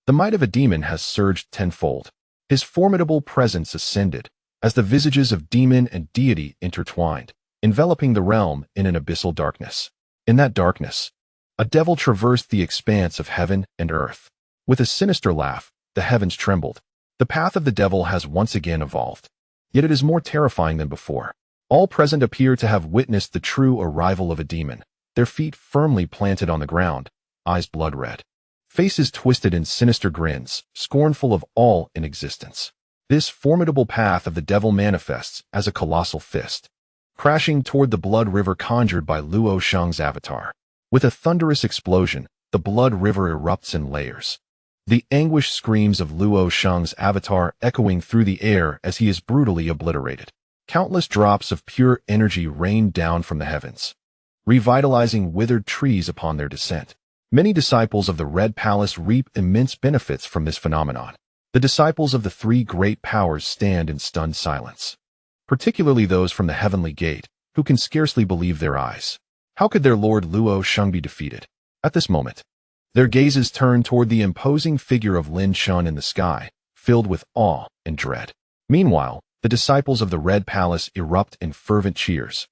The might of a demon has surged tenfold. His formidable presence ascended, as the visages of demon and deity intertwined, enveloping the realm in an abyssal darkness. In that darkness, a devil traversed the expanse of heaven and earth. With a sinister laugh, the heavens trembled. The path of the devil has once again evolved. Yet it is more terrifying than before. All present appear to have witnessed the true arrival of a demon, their feet firmly planted on the ground, eyes blood-red, faces twisted in sinister grins, scornful of all in existence. This formidable path of the devil manifests as a colossal fist, crashing toward the blood river conjured by Luo Sheng's avatar. With a thunderous explosion, the blood river erupts in layers. The anguished screams of Luo Sheng's avatar echoing through the air as he is brutally obliterated. Countless drops of pure energy rain down from the heavens, revitalizing withered trees upon their descent. Many disciples of the Red Palace reap immense benefits from this phenomenon. The disciples of the three great powers stand in stunned silence, particularly those from the Heavenly Gate, who can scarcely believe their eyes. How could their lord Luo Sheng be defeated? At this moment, their gazes turn toward the imposing figure of Lin Chen in the sky, filled with awe and dread. Meanwhile, the disciples of the Red Palace erupt in fervent cheers,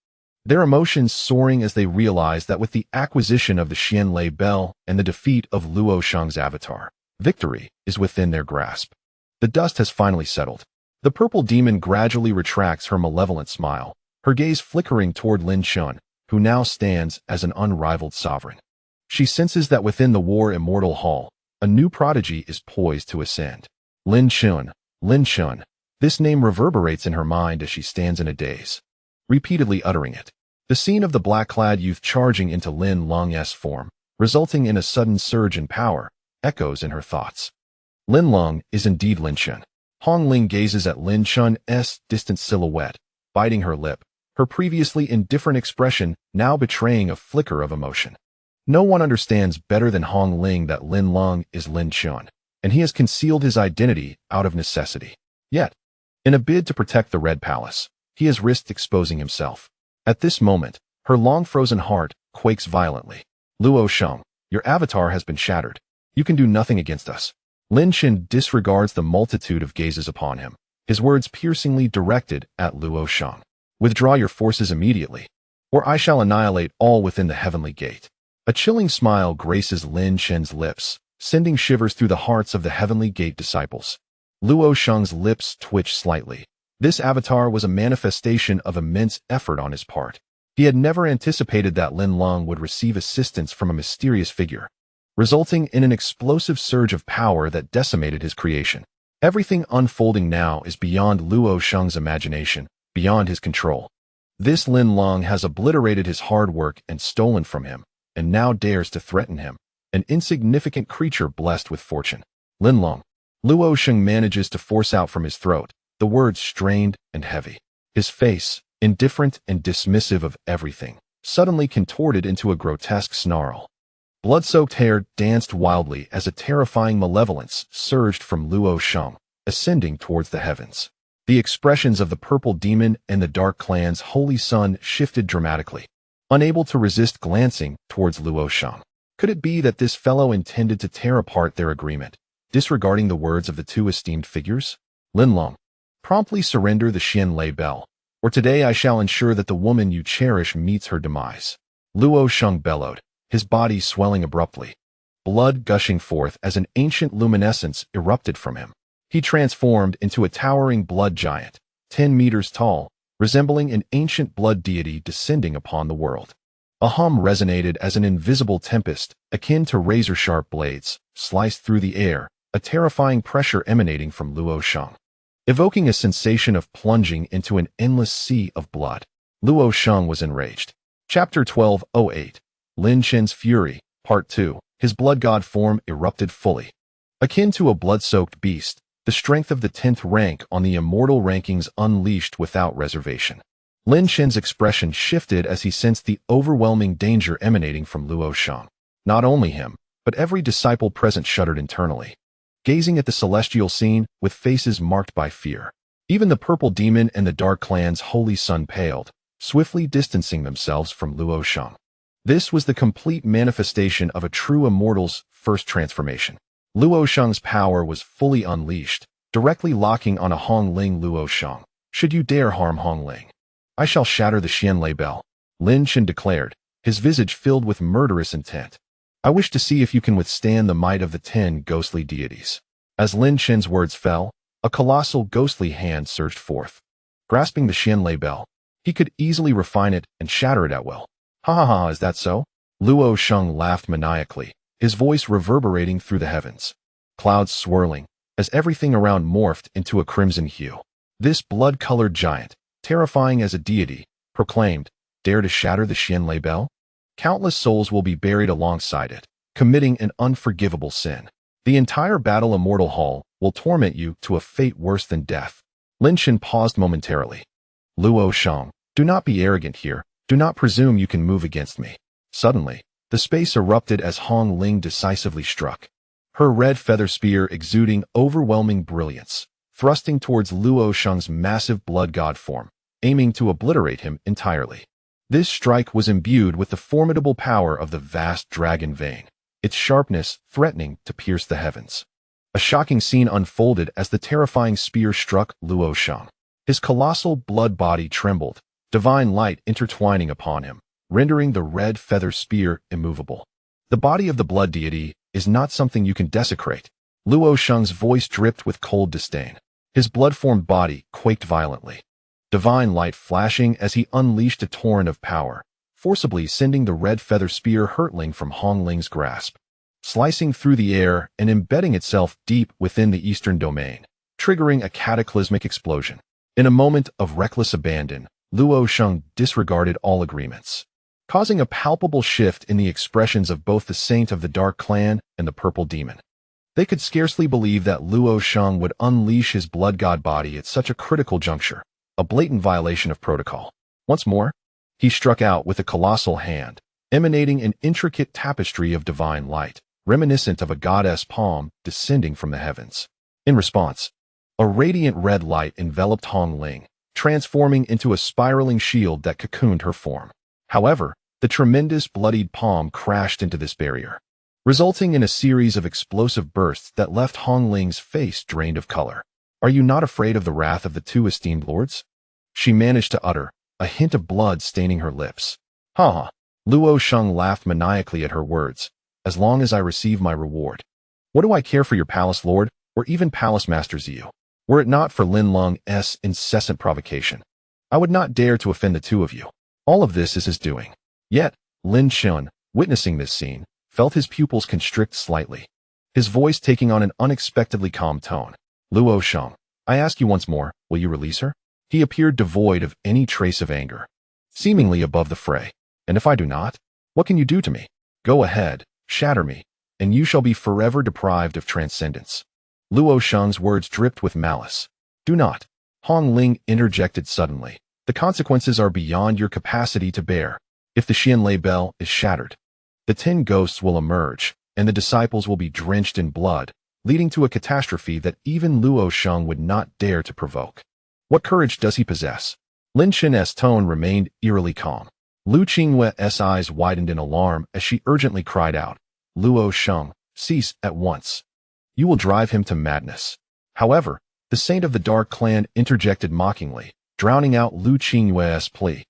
their emotions soaring as they realize that with the acquisition of the Xianlei Bell and the defeat of Luo Sheng's avatar, victory is within their grasp. The dust has finally settled. The purple demon gradually retracts her malevolent smile, her gaze flickering toward Lin Chen, who now stands as an unrivaled sovereign. She senses that within the War Immortal Hall, a new prodigy is poised to ascend. Lin Chen, Lin Chen. This name reverberates in her mind as she stands in a daze, repeatedly uttering it. The scene of the black-clad youth charging into Lin Leng's form, resulting in a sudden surge in power, echoes in her thoughts. Lin Leng is indeed Lin Chen. Hong Ling gazes at Lin Chen's distant silhouette, biting her lip, her previously indifferent expression now betraying a flicker of emotion. No one understands better than Hong Ling that Lin Leng is Lin Chen, and he has concealed his identity out of necessity. Yet, in a bid to protect the Red Palace, he has risked exposing himself. At this moment, her long-frozen heart quakes violently. "Luo Sheng, Your avatar has been shattered. You can do nothing against us. Lin Chen disregards the multitude of gazes upon him, his words piercingly directed at Luo Shang. Withdraw your forces immediately, or I shall annihilate all within the heavenly gate. A chilling smile graces Lin Chen's lips, sending shivers through the hearts of the heavenly gate disciples. Luo Shang's lips twitched slightly. This avatar was a manifestation of immense effort on his part. He had never anticipated that Lin Leng would receive assistance from a mysterious figure, resulting in an explosive surge of power that decimated his creation. Everything unfolding now is beyond Luo Shang's imagination, beyond his control. This Lin Leng has obliterated his hard work and stolen from him, and now dares to threaten him, an insignificant creature blessed with fortune. Lin Leng. Luo Shang manages to force out from his throat, the words strained and heavy. His face, indifferent and dismissive of everything, suddenly contorted into a grotesque snarl. Blood-soaked hair danced wildly as a terrifying malevolence surged from Luo Shang, ascending towards the heavens. The expressions of the purple demon and the dark clan's holy sun shifted dramatically, unable to resist glancing towards Luo Shang. Could it be that this fellow intended to tear apart their agreement, disregarding the words of the two esteemed figures? Lin Leng. Promptly surrender the Xianlei bell, or today I shall ensure that the woman you cherish meets her demise. Luo Shang bellowed, his body swelling abruptly, blood gushing forth as an ancient luminescence erupted from him. He transformed into a towering blood giant, 10 meters tall, resembling an ancient blood deity descending upon the world. A hum resonated as an invisible tempest, akin to razor-sharp blades, sliced through the air, a terrifying pressure emanating from Luo Shang, evoking a sensation of plunging into an endless sea of blood. Luo Shang was enraged. Chapter 1208. Lin Chen's Fury, Part 2. His blood god form erupted fully. Akin to a blood-soaked beast, the strength of the 10th rank on the immortal rankings unleashed without reservation. Lin Chen's expression shifted as he sensed the overwhelming danger emanating from Luo Shang. Not only him, but every disciple present shuddered internally, gazing at the celestial scene with faces marked by fear. Even the purple demon and the dark clan's holy sun paled, swiftly distancing themselves from Luo Shang. This was the complete manifestation of a true immortal's first transformation. Luo Shang's power was fully unleashed, directly locking on a Hongling Luo Shang. Should you dare harm Hongling, I shall shatter the Xianlei bell, Lin Chen declared, his visage filled with murderous intent. I wish to see if you can withstand the might of the 10 ghostly deities. As Lin Chen's words fell, a colossal ghostly hand surged forth. Grasping the Xianlei bell, he could easily refine it and shatter it at will. Ha ha ha, is that so? Luo Shang laughed maniacally, his voice reverberating through the heavens. Clouds swirling, as everything around morphed into a crimson hue. This blood-colored giant, terrifying as a deity, proclaimed, "Dare to shatter the Xianlei bell? Countless souls will be buried alongside it, committing an unforgivable sin. The entire Battle Immortal Hall will torment you to a fate worse than death." Lin Chen paused momentarily. Luo Shang, do not be arrogant here. Do not presume you can move against me. Suddenly, the space erupted as Hong Ling decisively struck, her red feather spear exuding overwhelming brilliance, thrusting towards Luo Shang's massive blood god form, aiming to obliterate him entirely. This strike was imbued with the formidable power of the vast dragon vein, its sharpness threatening to pierce the heavens. A shocking scene unfolded as the terrifying spear struck Luo Shang. His colossal blood body trembled, divine light intertwining upon him, rendering the red feather spear immovable. The body of the blood deity is not something you can desecrate. Luo Shang's voice dripped with cold disdain. His blood-formed body quaked violently, divine light flashing as he unleashed a torrent of power, forcibly sending the red feather spear hurtling from Hong Ling's grasp, slicing through the air and embedding itself deep within the eastern domain, triggering a cataclysmic explosion. In a moment of reckless abandon, Luo Shang disregarded all agreements, causing a palpable shift in the expressions of both the Saint of the Dark Clan and the Purple Demon. They could scarcely believe that Luo Shang would unleash his blood god body at such a critical juncture, a blatant violation of protocol. Once more, he struck out with a colossal hand, emanating an intricate tapestry of divine light, reminiscent of a goddess palm descending from the heavens. In response, a radiant red light enveloped Hong Ling, transforming into a spiraling shield that cocooned her form. However, the tremendous bloodied palm crashed into this barrier, resulting in a series of explosive bursts that left Hong Ling's face drained of color. Are you not afraid of the wrath of the two esteemed lords? She managed to utter, a hint of blood staining her lips. Ha ha. Luo Sheng laughed maniacally at her words. As long as I receive my reward. What do I care for your palace lord, or even palace master Ziyu? Were it not for Lin Leng's incessant provocation, I would not dare to offend the two of you. All of this is his doing. Yet, Lin Chen, witnessing this scene, felt his pupils constrict slightly, his voice taking on an unexpectedly calm tone. Luo Sheng, I ask you once more, will you release her? He appeared devoid of any trace of anger, seemingly above the fray. And if I do not, what can you do to me? Go ahead, shatter me, and you shall be forever deprived of transcendence. Luo Sheng's words dripped with malice. Do not. Hong Ling interjected suddenly. The consequences are beyond your capacity to bear. If the Xianlei bell is shattered, the 10 ghosts will emerge, and the disciples will be drenched in blood, leading to a catastrophe that even Luo Sheng would not dare to provoke. What courage does he possess? Lin Chen's tone remained eerily calm. Liu Qingyue's eyes widened in alarm as she urgently cried out, Luo Sheng, cease at once. You will drive him to madness. However, the saint of the Dark Clan interjected mockingly, drowning out Liu Qingyue's plea.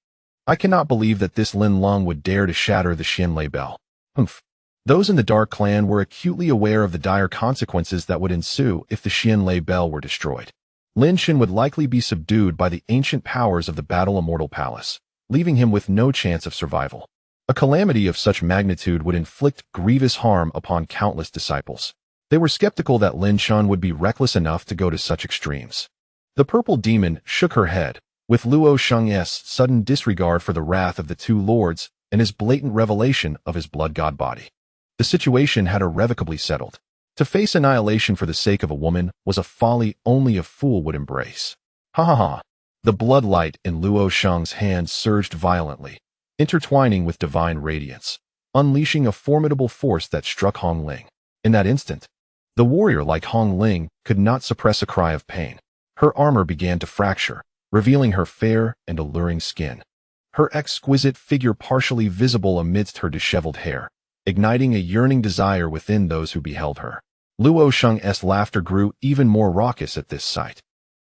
I cannot believe that this Lin Leng would dare to shatter the Xianlei bell. Humph. Those in the Dark Clan were acutely aware of the dire consequences that would ensue if the Xianlei bell were destroyed. Lin Chen would likely be subdued by the ancient powers of the Battle Immortal Palace, leaving him with no chance of survival. A calamity of such magnitude would inflict grievous harm upon countless disciples. They were skeptical that Lin Chen would be reckless enough to go to such extremes. The purple demon shook her head, with Luo Sheng's sudden disregard for the wrath of the two lords and his blatant revelation of his blood god body. The situation had irrevocably settled. To face annihilation for the sake of a woman was a folly only a fool would embrace. Ha ha ha. The blood light in Luo Sheng's hand surged violently, intertwining with divine radiance, unleashing a formidable force that struck Hong Ling. In that instant, the warrior like Hong Ling could not suppress a cry of pain. Her armor began to fracture, revealing her fair and alluring skin, her exquisite figure partially visible amidst her disheveled hair, igniting a yearning desire within those who beheld her. Luo Sheng's laughter grew even more raucous at this sight.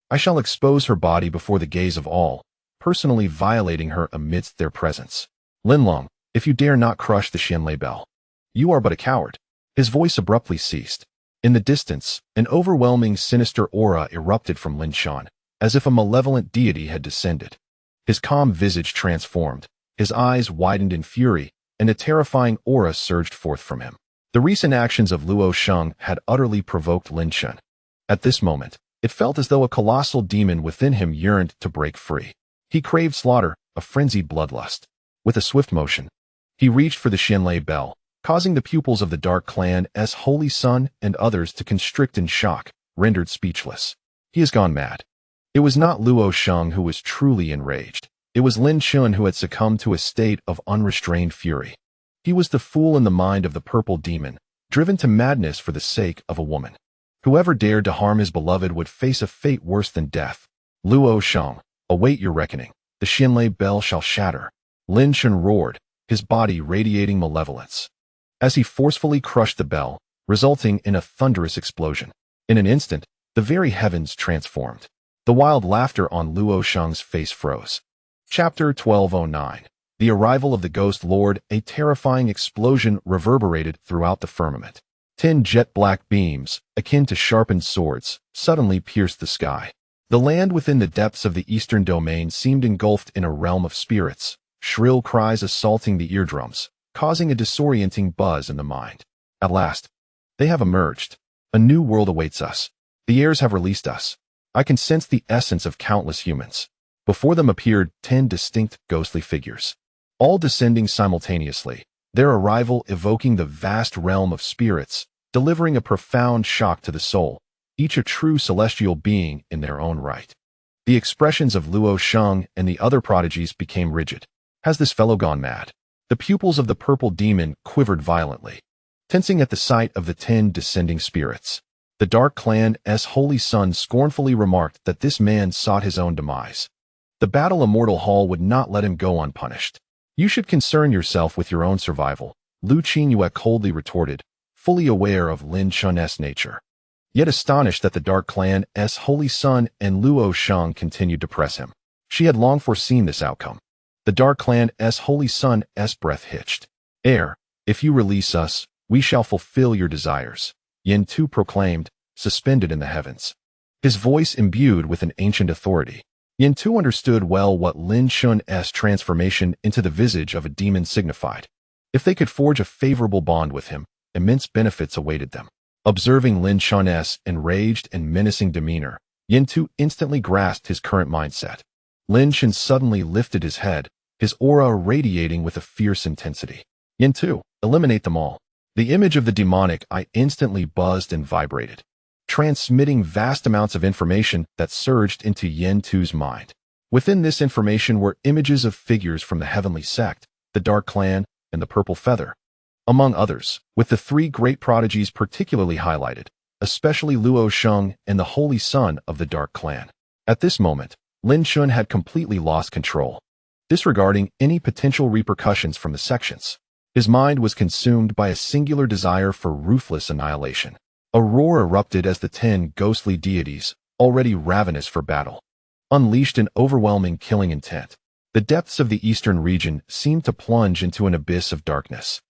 I shall expose her body before the gaze of all, personally violating her amidst their presence. Lin Leng, if you dare not crush the Xianlei bell, you are but a coward. His voice abruptly ceased. In the distance, an overwhelming sinister aura erupted from Lin Chen, as if a malevolent deity had descended. His calm visage transformed, his eyes widened in fury, and a terrifying aura surged forth from him. The recent actions of Luo Sheng had utterly provoked Lin Chen. At this moment, it felt as though a colossal demon within him yearned to break free. He craved slaughter, a frenzied bloodlust. With a swift motion, he reached for the Xianlei bell, causing the pupils of the Dark Clan's Holy Sun and others to constrict in shock, rendered speechless. He has gone mad. It was not Luo Sheng who was truly enraged. It was Lin Chen who had succumbed to a state of unrestrained fury. He was the fool in the mind of the purple demon, driven to madness for the sake of a woman. Whoever dared to harm his beloved would face a fate worse than death. Luo Sheng, await your reckoning. The Xianlei bell shall shatter. Lin Chen roared, his body radiating malevolence, as he forcefully crushed the bell, resulting in a thunderous explosion. In an instant, the very heavens transformed. The wild laughter on Luo Sheng's face froze. Chapter 1209. The arrival of the Ghost Lord. A terrifying explosion reverberated throughout the firmament. 10 jet-black beams, akin to sharpened swords, suddenly pierced the sky. The land within the depths of the eastern domain seemed engulfed in a realm of spirits, shrill cries assaulting the eardrums, causing a disorienting buzz in the mind. At last, they have emerged. A new world awaits us. The airs have released us. I can sense the essence of countless humans. Before them appeared 10 distinct ghostly figures, all descending simultaneously, their arrival evoking the vast realm of spirits, delivering a profound shock to the soul, each a true celestial being in their own right. The expressions of Luo Sheng and the other prodigies became rigid. Has this fellow gone mad? The pupils of the purple demon quivered violently, tensing at the sight of the 10 descending spirits. The Dark Clan's Holy Sun scornfully remarked that this man sought his own demise. The Battle Immortal Hall would not let him go unpunished. You should concern yourself with your own survival, Liu Qingyue coldly retorted, fully aware of Lin Chen's nature, yet astonished that the Dark Clan's Holy Sun and Luo Shang continued to press him. She had long foreseen this outcome. The Dark Clan's Holy Sun's breath hitched. "Heir, if you release us, we shall fulfill your desires," Yin Tu proclaimed, suspended in the heavens. His voice imbued with an ancient authority. Yin Tu understood well what Lin Chen's transformation into the visage of a demon signified. If they could forge a favorable bond with him, immense benefits awaited them. Observing Lin Chen's enraged and menacing demeanor, Yin Tu instantly grasped his current mindset. Lin Chen suddenly lifted his head, his aura radiating with a fierce intensity. "Yin Tu, eliminate them all." The image of the demonic eye instantly buzzed and vibrated, transmitting vast amounts of information that surged into Yin Tu's mind. Within this information were images of figures from the heavenly sect, the Dark Clan, and the Purple Feather, among others, with the three great prodigies particularly highlighted, especially Luo Shang and the Holy Sun of the Dark Clan. At this moment, Lin Chen had completely lost control, disregarding any potential repercussions from the sections. His mind was consumed by a singular desire for ruthless annihilation. A roar erupted as the 10 ghostly deities, already ravenous for battle, unleashed an overwhelming killing intent. The depths of the eastern region seemed to plunge into an abyss of darkness,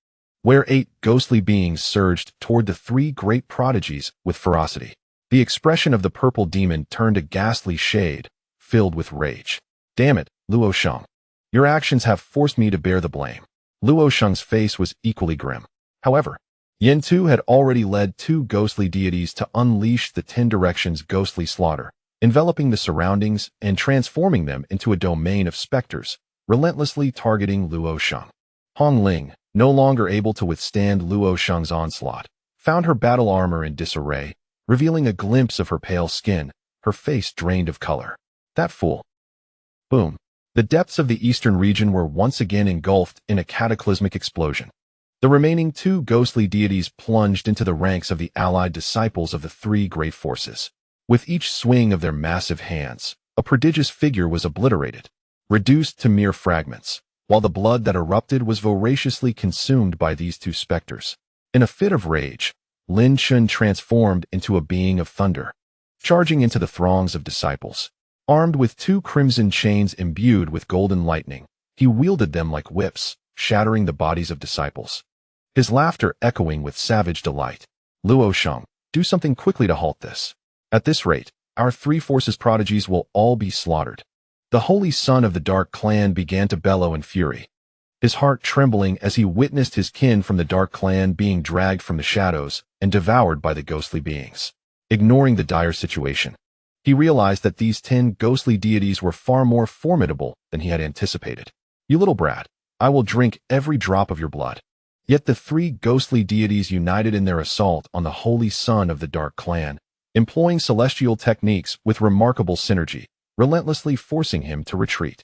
where 8 ghostly beings surged toward the 3 great prodigies with ferocity. The expression of the purple demon turned a ghastly shade, filled with rage. "Damn it, Luo Shang. Your actions have forced me to bear the blame." Luo Shang's face was equally grim. However, Yin Tu had already led 2 ghostly deities to unleash the 10 Directions ghostly slaughter, enveloping the surroundings and transforming them into a domain of specters, relentlessly targeting Luo Shang. Hong Ling, no longer able to withstand Luo Shang's onslaught, found her battle armor in disarray, revealing a glimpse of her pale skin, her face drained of color. "That fool." Boom. The depths of the eastern region were once again engulfed in a cataclysmic explosion. The remaining 2 ghostly deities plunged into the ranks of the allied disciples of the 3 great forces. With each swing of their massive hands, a prodigious figure was obliterated, reduced to mere fragments, while the blood that erupted was voraciously consumed by these 2 specters. In a fit of rage, Lin Chen transformed into a being of thunder, charging into the throngs of disciples. Armed with 2 crimson chains imbued with golden lightning, he wielded them like whips, shattering the bodies of disciples. His laughter echoing with savage delight. "Luo Shang, do something quickly to halt this. At this rate, our 3 forces prodigies will all be slaughtered." The Holy Son of the Dark Clan began to bellow in fury, his heart trembling as he witnessed his kin from the Dark Clan being dragged from the shadows and devoured by the ghostly beings. Ignoring the dire situation, he realized that these 10 ghostly deities were far more formidable than he had anticipated. "You little brat, I will drink every drop of your blood." Yet the 3 ghostly deities united in their assault on the Holy Son of the Dark Clan, employing celestial techniques with remarkable synergy, relentlessly forcing him to retreat,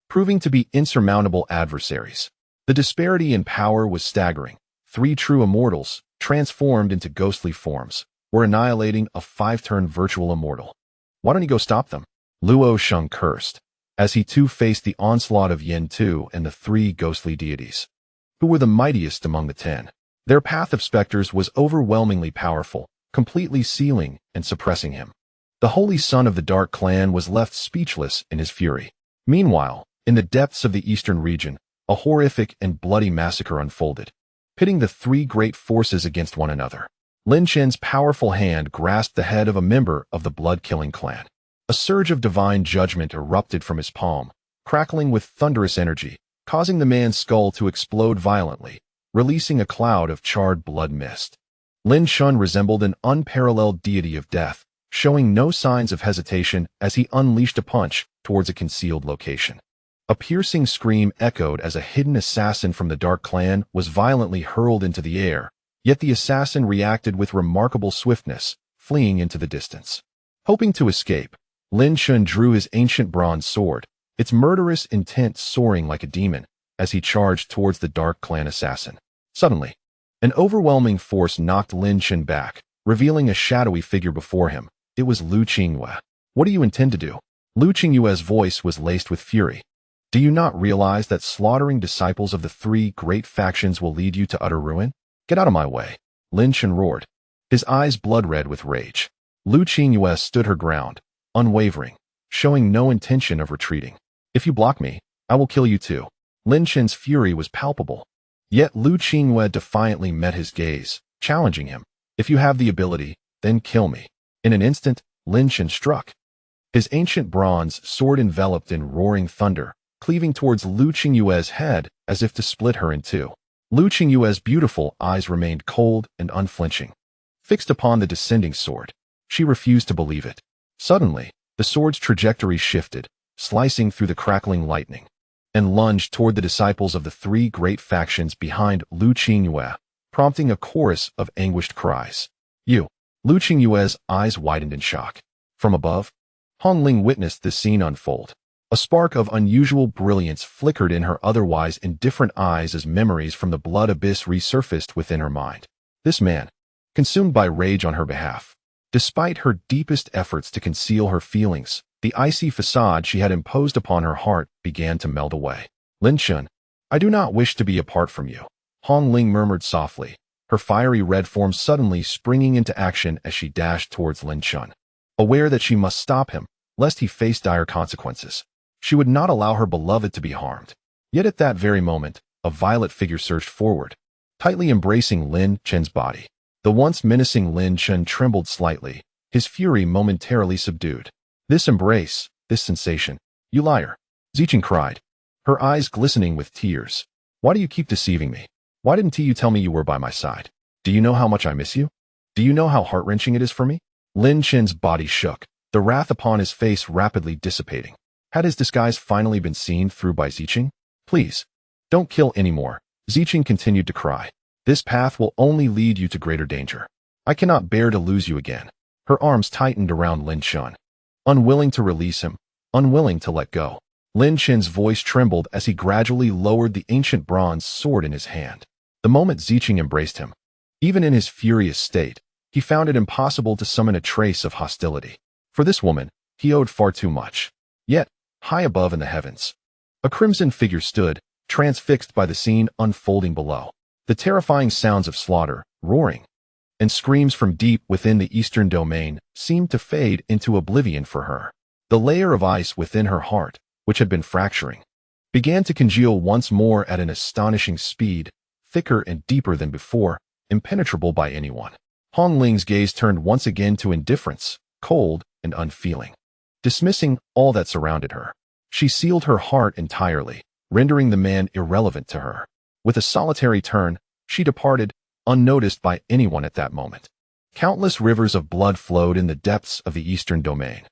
proving to be insurmountable adversaries. The disparity in power was staggering. 3 true immortals, transformed into ghostly forms, were annihilating a 5-turn virtual immortal. "Why don't you go stop them?" Luo Shang cursed, as he too faced the onslaught of Yin Tu and the 3 ghostly deities, who were the mightiest among the 10. Their path of specters was overwhelmingly powerful, completely sealing and suppressing him. The Holy Son of the Dark Clan was left speechless in his fury. Meanwhile, in the depths of the eastern region, a horrific and bloody massacre unfolded, pitting the 3 great forces against one another. Lin Chen's powerful hand grasped the head of a member of the blood-killing clan. A surge of divine judgment erupted from his palm, crackling with thunderous energy, causing the man's skull to explode violently, releasing a cloud of charred blood mist. Lin Chen resembled an unparalleled deity of death, showing no signs of hesitation as he unleashed a punch towards a concealed location. A piercing scream echoed as a hidden assassin from the Dark Clan was violently hurled into the air, yet the assassin reacted with remarkable swiftness, fleeing into the distance. Hoping to escape, Lin Chen drew his ancient bronze sword, its murderous intent soaring like a demon, as he charged towards the Dark Clan assassin. Suddenly, an overwhelming force knocked Lin Chen back, revealing a shadowy figure before him. It was Liu Qingyue. "What do you intend to do?" Liu Qingyue's voice was laced with fury. "Do you not realize that slaughtering disciples of the 3 great factions will lead you to utter ruin? Get out of my way." Lin Chen roared, his eyes blood-red with rage. Liu Qingyue stood her ground, unwavering, showing no intention of retreating. If you block me, I will kill you too. Lin Chen's fury was palpable. Yet Liu Qingyue defiantly met his gaze, challenging him. If you have the ability, then kill me. In an instant, Lin Chen struck. His ancient bronze sword enveloped in roaring thunder, cleaving towards Liu Qingyue's head as if to split her in two. Liu Qingyue's beautiful eyes remained cold and unflinching, fixed upon the descending sword. She refused to believe it. Suddenly, the sword's trajectory shifted, slicing through the crackling lightning, and lunged toward the disciples of the three great factions behind Liu Qingyue, prompting a chorus of anguished cries. You! Liu Qingyue's eyes widened in shock. From above, Hong Ling witnessed this scene unfold. A spark of unusual brilliance flickered in her otherwise indifferent eyes as memories from the blood abyss resurfaced within her mind. This man, consumed by rage on her behalf. Despite her deepest efforts to conceal her feelings, the icy facade she had imposed upon her heart began to melt away. Lin Chen, I do not wish to be apart from you. Hong Ling murmured softly, her fiery red form suddenly springing into action as she dashed towards Lin Chen. Aware that she must stop him, lest he face dire consequences. She would not allow her beloved to be harmed. Yet at that very moment, a violet figure surged forward, tightly embracing Lin Chen's body. The once menacing Lin Chen trembled slightly, his fury momentarily subdued. This embrace, this sensation. You liar! Zicheng cried, her eyes glistening with tears. Why do you keep deceiving me? Why didn't you tell me you were by my side? Do you know how much I miss you? Do you know how heart-wrenching it is for me? Lin Chen's body shook, the wrath upon his face rapidly dissipating. Had his disguise finally been seen through by Zicheng? Please, don't kill anymore. Zicheng continued to cry. This path will only lead you to greater danger. I cannot bear to lose you again. Her arms tightened around Lin Chen, unwilling to release him, unwilling to let go. Lin Chen's voice trembled as he gradually lowered the ancient bronze sword in his hand. The moment Zicheng embraced him, even in his furious state, he found it impossible to summon a trace of hostility. For this woman, he owed far too much. Yet, high above in the heavens, a crimson figure stood, transfixed by the scene unfolding below. The terrifying sounds of slaughter, roaring, and screams from deep within the eastern domain seemed to fade into oblivion for her. The layer of ice within her heart, which had been fracturing, began to congeal once more at an astonishing speed, thicker and deeper than before, impenetrable by anyone. Hong Ling's gaze turned once again to indifference, cold and unfeeling, dismissing all that surrounded her. She sealed her heart entirely, rendering the man irrelevant to her. With a solitary turn, she departed, unnoticed by anyone at that moment. Countless rivers of blood flowed in the depths of the eastern domain,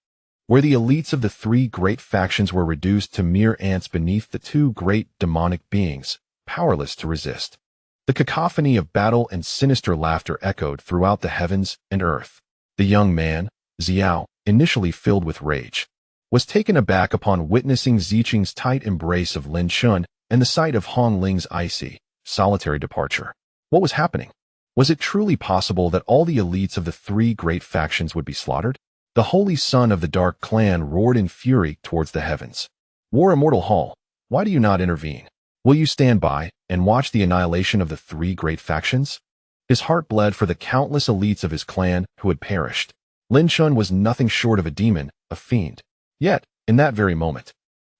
where the elites of the three great factions were reduced to mere ants beneath the two great demonic beings, powerless to resist. The cacophony of battle and sinister laughter echoed throughout the heavens and earth. The young man, Xiao, initially filled with rage, was taken aback upon witnessing Zicheng's tight embrace of Lin Chen and the sight of Hong Ling's icy, solitary departure. What was happening? Was it truly possible that all the elites of the three great factions would be slaughtered? The holy son of the Dark Clan roared in fury towards the heavens. War Immortal Hall, why do you not intervene? Will you stand by and watch the annihilation of the three great factions? His heart bled for the countless elites of his clan who had perished. Lin Chen was nothing short of a demon, a fiend. Yet, in that very moment,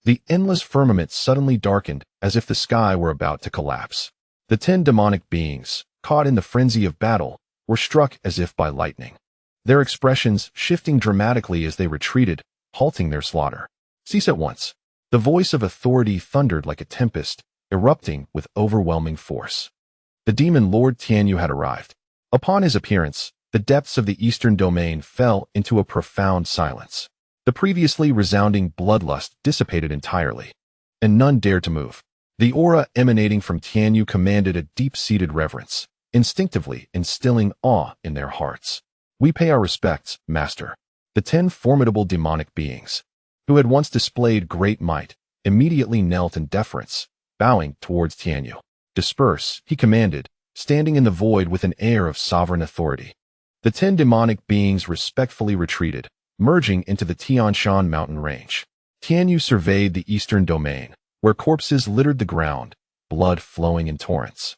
the endless firmament suddenly darkened as if the sky were about to collapse. The 10 demonic beings, caught in the frenzy of battle, were struck as if by lightning, their expressions shifting dramatically as they retreated, halting their slaughter. Cease at once. The voice of authority thundered like a tempest, erupting with overwhelming force. The demon Lord Tianyu had arrived. Upon his appearance, the depths of the eastern domain fell into a profound silence. The previously resounding bloodlust dissipated entirely, and none dared to move. The aura emanating from Tianyu commanded a deep-seated reverence, instinctively instilling awe in their hearts. We pay our respects, Master. The 10 formidable demonic beings, who had once displayed great might, immediately knelt in deference, bowing towards Tianyu. Disperse, he commanded, standing in the void with an air of sovereign authority. The 10 demonic beings respectfully retreated, merging into the Tianshan mountain range. Tianyu surveyed the eastern domain, where corpses littered the ground, blood flowing in torrents.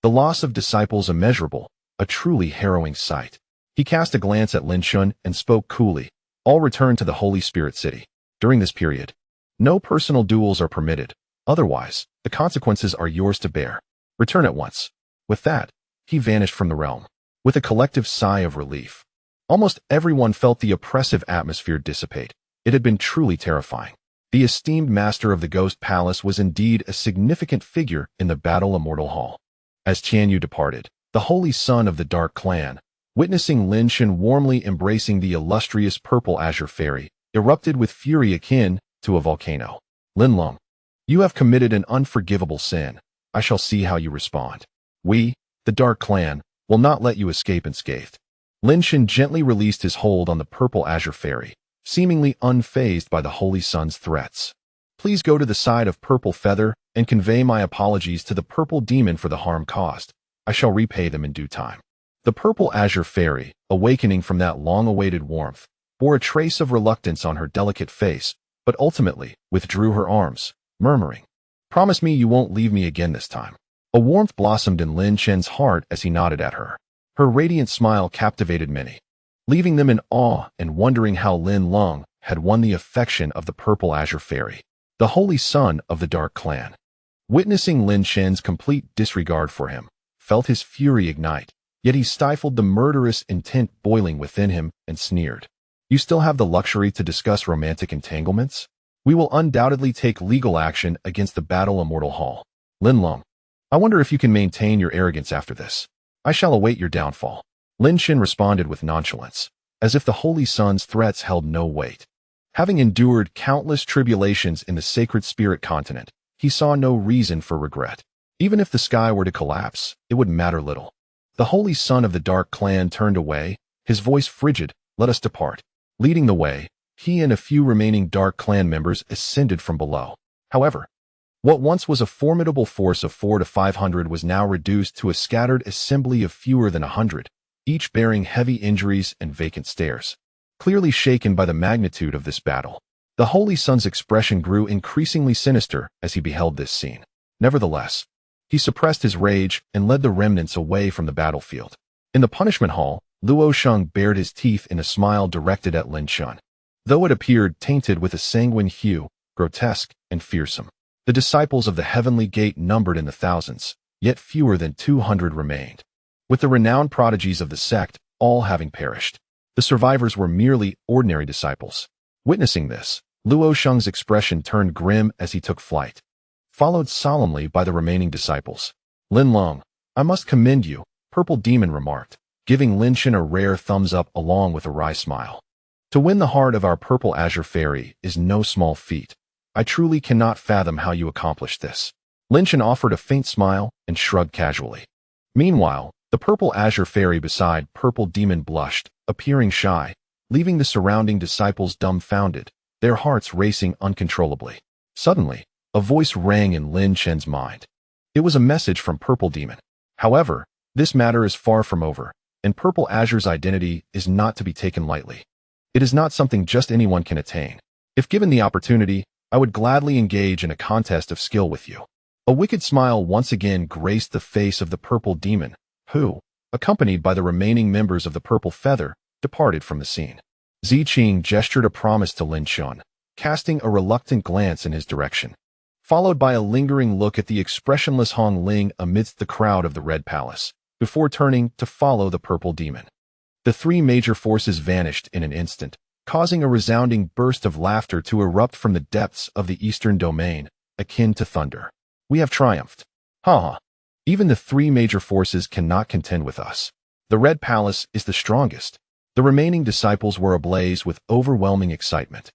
The loss of disciples immeasurable, a truly harrowing sight. He cast a glance at Lin Chen and spoke coolly. All return to the Holy Spirit City. During this period, no personal duels are permitted. Otherwise, the consequences are yours to bear. Return at once. With that, he vanished from the realm. With a collective sigh of relief, almost everyone felt the oppressive atmosphere dissipate. It had been truly terrifying. The esteemed master of the Ghost Palace was indeed a significant figure in the Battle Immortal Hall. As Qianyu departed, the holy son of the Dark Clan, witnessing Lin Chen warmly embracing the illustrious Purple Azure Fairy, erupted with fury akin to a volcano. Lin Leng, you have committed an unforgivable sin. I shall see how you respond. We, the Dark Clan, will not let you escape unscathed. Lin Chen gently released his hold on the Purple Azure Fairy, seemingly unfazed by the Holy Sun's threats. Please go to the side of Purple Feather and convey my apologies to the Purple Demon for the harm caused. I shall repay them in due time. The Purple Azure Fairy, awakening from that long-awaited warmth, bore a trace of reluctance on her delicate face, but ultimately withdrew her arms, murmuring, "Promise me you won't leave me again this time." A warmth blossomed in Lin Chen's heart as he nodded at her. Her radiant smile captivated many, leaving them in awe and wondering how Lin Leng had won the affection of the Purple Azure Fairy, the holy son of the Dark Clan. Witnessing Lin Chen's complete disregard for him, felt his fury ignite, yet he stifled the murderous intent boiling within him and sneered. You still have the luxury to discuss romantic entanglements? We will undoubtedly take legal action against the Battle Immortal Hall. Lin Leng, I wonder if you can maintain your arrogance after this. I shall await your downfall. Lin Chen responded with nonchalance, as if the Holy Sun's threats held no weight. Having endured countless tribulations in the Sacred Spirit continent, he saw no reason for regret. Even if the sky were to collapse, it would matter little. The Holy Son of the Dark Clan turned away, his voice frigid, "Let us depart." Leading the way, he and a few remaining Dark Clan members ascended from below. However, what once was a formidable force of 400 to 500 was now reduced to a scattered assembly of fewer than 100, each bearing heavy injuries and vacant stares. Clearly shaken by the magnitude of this battle, the Holy Son's expression grew increasingly sinister as he beheld this scene. Nevertheless, he suppressed his rage and led the remnants away from the battlefield. In the punishment hall, Luo Sheng bared his teeth in a smile directed at Lin Chen, though it appeared tainted with a sanguine hue, grotesque and fearsome. The disciples of the Heavenly Gate numbered in the thousands, yet fewer than 200 remained. With the renowned prodigies of the sect all having perished, the survivors were merely ordinary disciples. Witnessing this, Luo Sheng's expression turned grim as he took flight, followed solemnly by the remaining disciples. Lin Leng, I must commend you, Purple Demon remarked, giving Lin Chen a rare thumbs up along with a wry smile. To win the heart of our Purple Azure Fairy is no small feat. I truly cannot fathom how you accomplished this. Lin Chen offered a faint smile and shrugged casually. Meanwhile, the Purple Azure Fairy beside Purple Demon blushed, appearing shy, leaving the surrounding disciples dumbfounded, their hearts racing uncontrollably. Suddenly, a voice rang in Lin Chen's mind. It was a message from Purple Demon. However, this matter is far from over, and Purple Azure's identity is not to be taken lightly. It is not something just anyone can attain. If given the opportunity, I would gladly engage in a contest of skill with you. A wicked smile once again graced the face of the Purple Demon, who, accompanied by the remaining members of the Purple Feather, departed from the scene. Ziqing gestured a promise to Lin Chen, casting a reluctant glance in his direction, followed by a lingering look at the expressionless Hong Ling amidst the crowd of the Red Palace, before turning to follow the Purple Demon. The three major forces vanished in an instant, causing a resounding burst of laughter to erupt from the depths of the eastern domain, akin to thunder. We have triumphed. Ha ha. Even the three major forces cannot contend with us. The Red Palace is the strongest. The remaining disciples were ablaze with overwhelming excitement.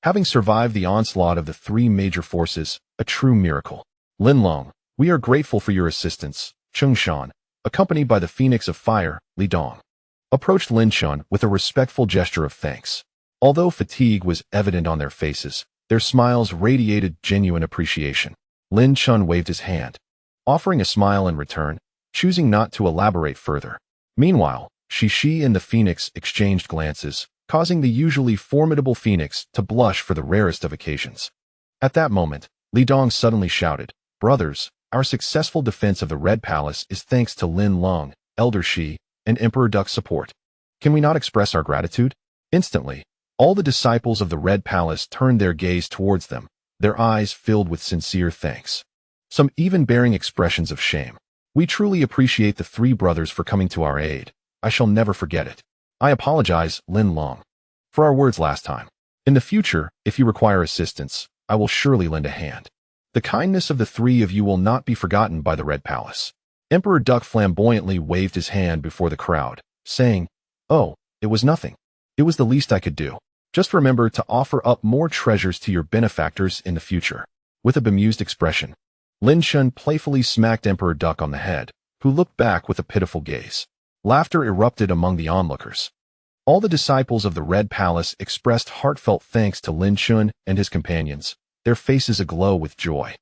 Having survived the onslaught of the three major forces, a true miracle. Lin Leng, we are grateful for your assistance. Cheng Shan, accompanied by the Phoenix of Fire, Li Dong, approached Lin Chen with a respectful gesture of thanks. Although fatigue was evident on their faces, their smiles radiated genuine appreciation. Lin Chen waved his hand, offering a smile in return, choosing not to elaborate further. Meanwhile, Shishi and the Phoenix exchanged glances, causing the usually formidable Phoenix to blush for the rarest of occasions. At that moment, Li Dong suddenly shouted, "Brothers, our successful defense of the Red Palace is thanks to Lin Leng, Elder Shi, and Emperor Duck's support. Can we not express our gratitude? Instantly, all the disciples of the Red Palace turned their gaze towards them, their eyes filled with sincere thanks. Some even bearing expressions of shame. We truly appreciate the three brothers for coming to our aid. I shall never forget it. I apologize, Lin Leng, for our words last time. In the future, if you require assistance, I will surely lend a hand. The kindness of the three of you will not be forgotten by the Red Palace. Emperor Duck flamboyantly waved his hand before the crowd, saying, "Oh, it was nothing. It was the least I could do. Just remember to offer up more treasures to your benefactors in the future." With a bemused expression, Lin Chen playfully smacked Emperor Duck on the head, who looked back with a pitiful gaze. Laughter erupted among the onlookers. All the disciples of the Red Palace expressed heartfelt thanks to Lin Chen and his companions, their faces aglow with joy.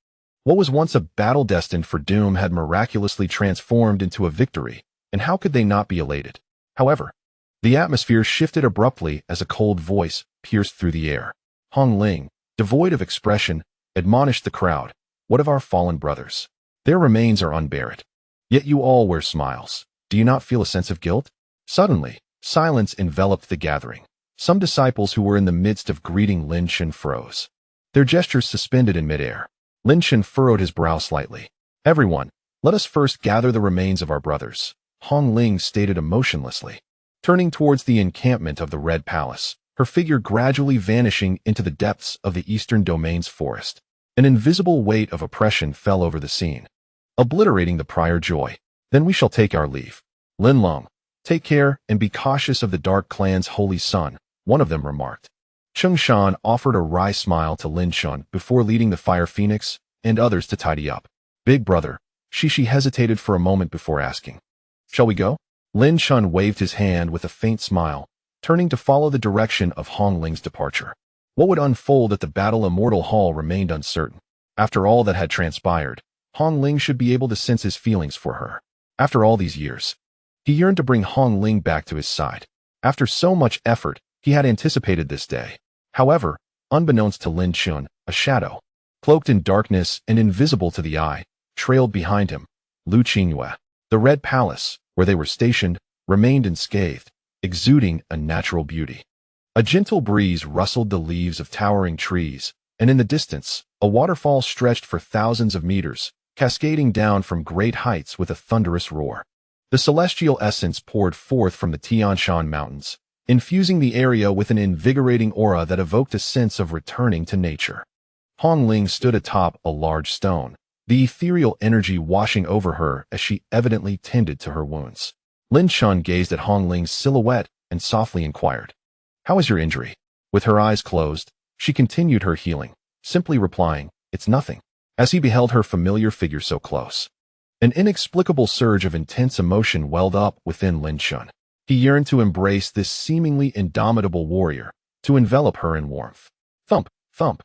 What was once a battle destined for doom had miraculously transformed into a victory, and how could they not be elated? However, the atmosphere shifted abruptly as a cold voice pierced through the air. Hong Ling, devoid of expression, admonished the crowd, "What of our fallen brothers? Their remains are unburied. Yet you all wear smiles. Do you not feel a sense of guilt?" Suddenly, silence enveloped the gathering. Some disciples who were in the midst of greeting Lin Chen froze, their gestures suspended in midair. Lin Chen furrowed his brow slightly. "Everyone, let us first gather the remains of our brothers," Hong Ling stated emotionlessly. Turning towards the encampment of the Red Palace, her figure gradually vanishing into the depths of the Eastern Domain's forest, an invisible weight of oppression fell over the scene, obliterating the prior joy. "Then we shall take our leave. Lin Leng, take care and be cautious of the Dark Clan's holy son," one of them remarked. Cheng Shan offered a wry smile to Lin Chen before leading the Fire Phoenix and others to tidy up. "Big brother," Shishi hesitated for a moment before asking, "Shall we go?" Lin Chen waved his hand with a faint smile, turning to follow the direction of Hong Ling's departure. What would unfold at the Battle Immortal Hall remained uncertain. After all that had transpired, Hong Ling should be able to sense his feelings for her. After all these years, he yearned to bring Hong Ling back to his side. After so much effort, he had anticipated this day. However, unbeknownst to Lin Chen, a shadow, cloaked in darkness and invisible to the eye, trailed behind him. Liu Qingyue. The Red Palace, where they were stationed, remained unscathed, exuding a natural beauty. A gentle breeze rustled the leaves of towering trees, and in the distance, a waterfall stretched for thousands of meters, cascading down from great heights with a thunderous roar. The celestial essence poured forth from the Tian Shan Mountains, infusing the area with an invigorating aura that evoked a sense of returning to nature. Hong Ling stood atop a large stone, the ethereal energy washing over her as she evidently tended to her wounds. Lin Chen gazed at Hong Ling's silhouette and softly inquired, "How is your injury?" With her eyes closed, she continued her healing, simply replying, "It's nothing," as he beheld her familiar figure so close. An inexplicable surge of intense emotion welled up within Lin Chen. He yearned to embrace this seemingly indomitable warrior, to envelop her in warmth. Thump, thump,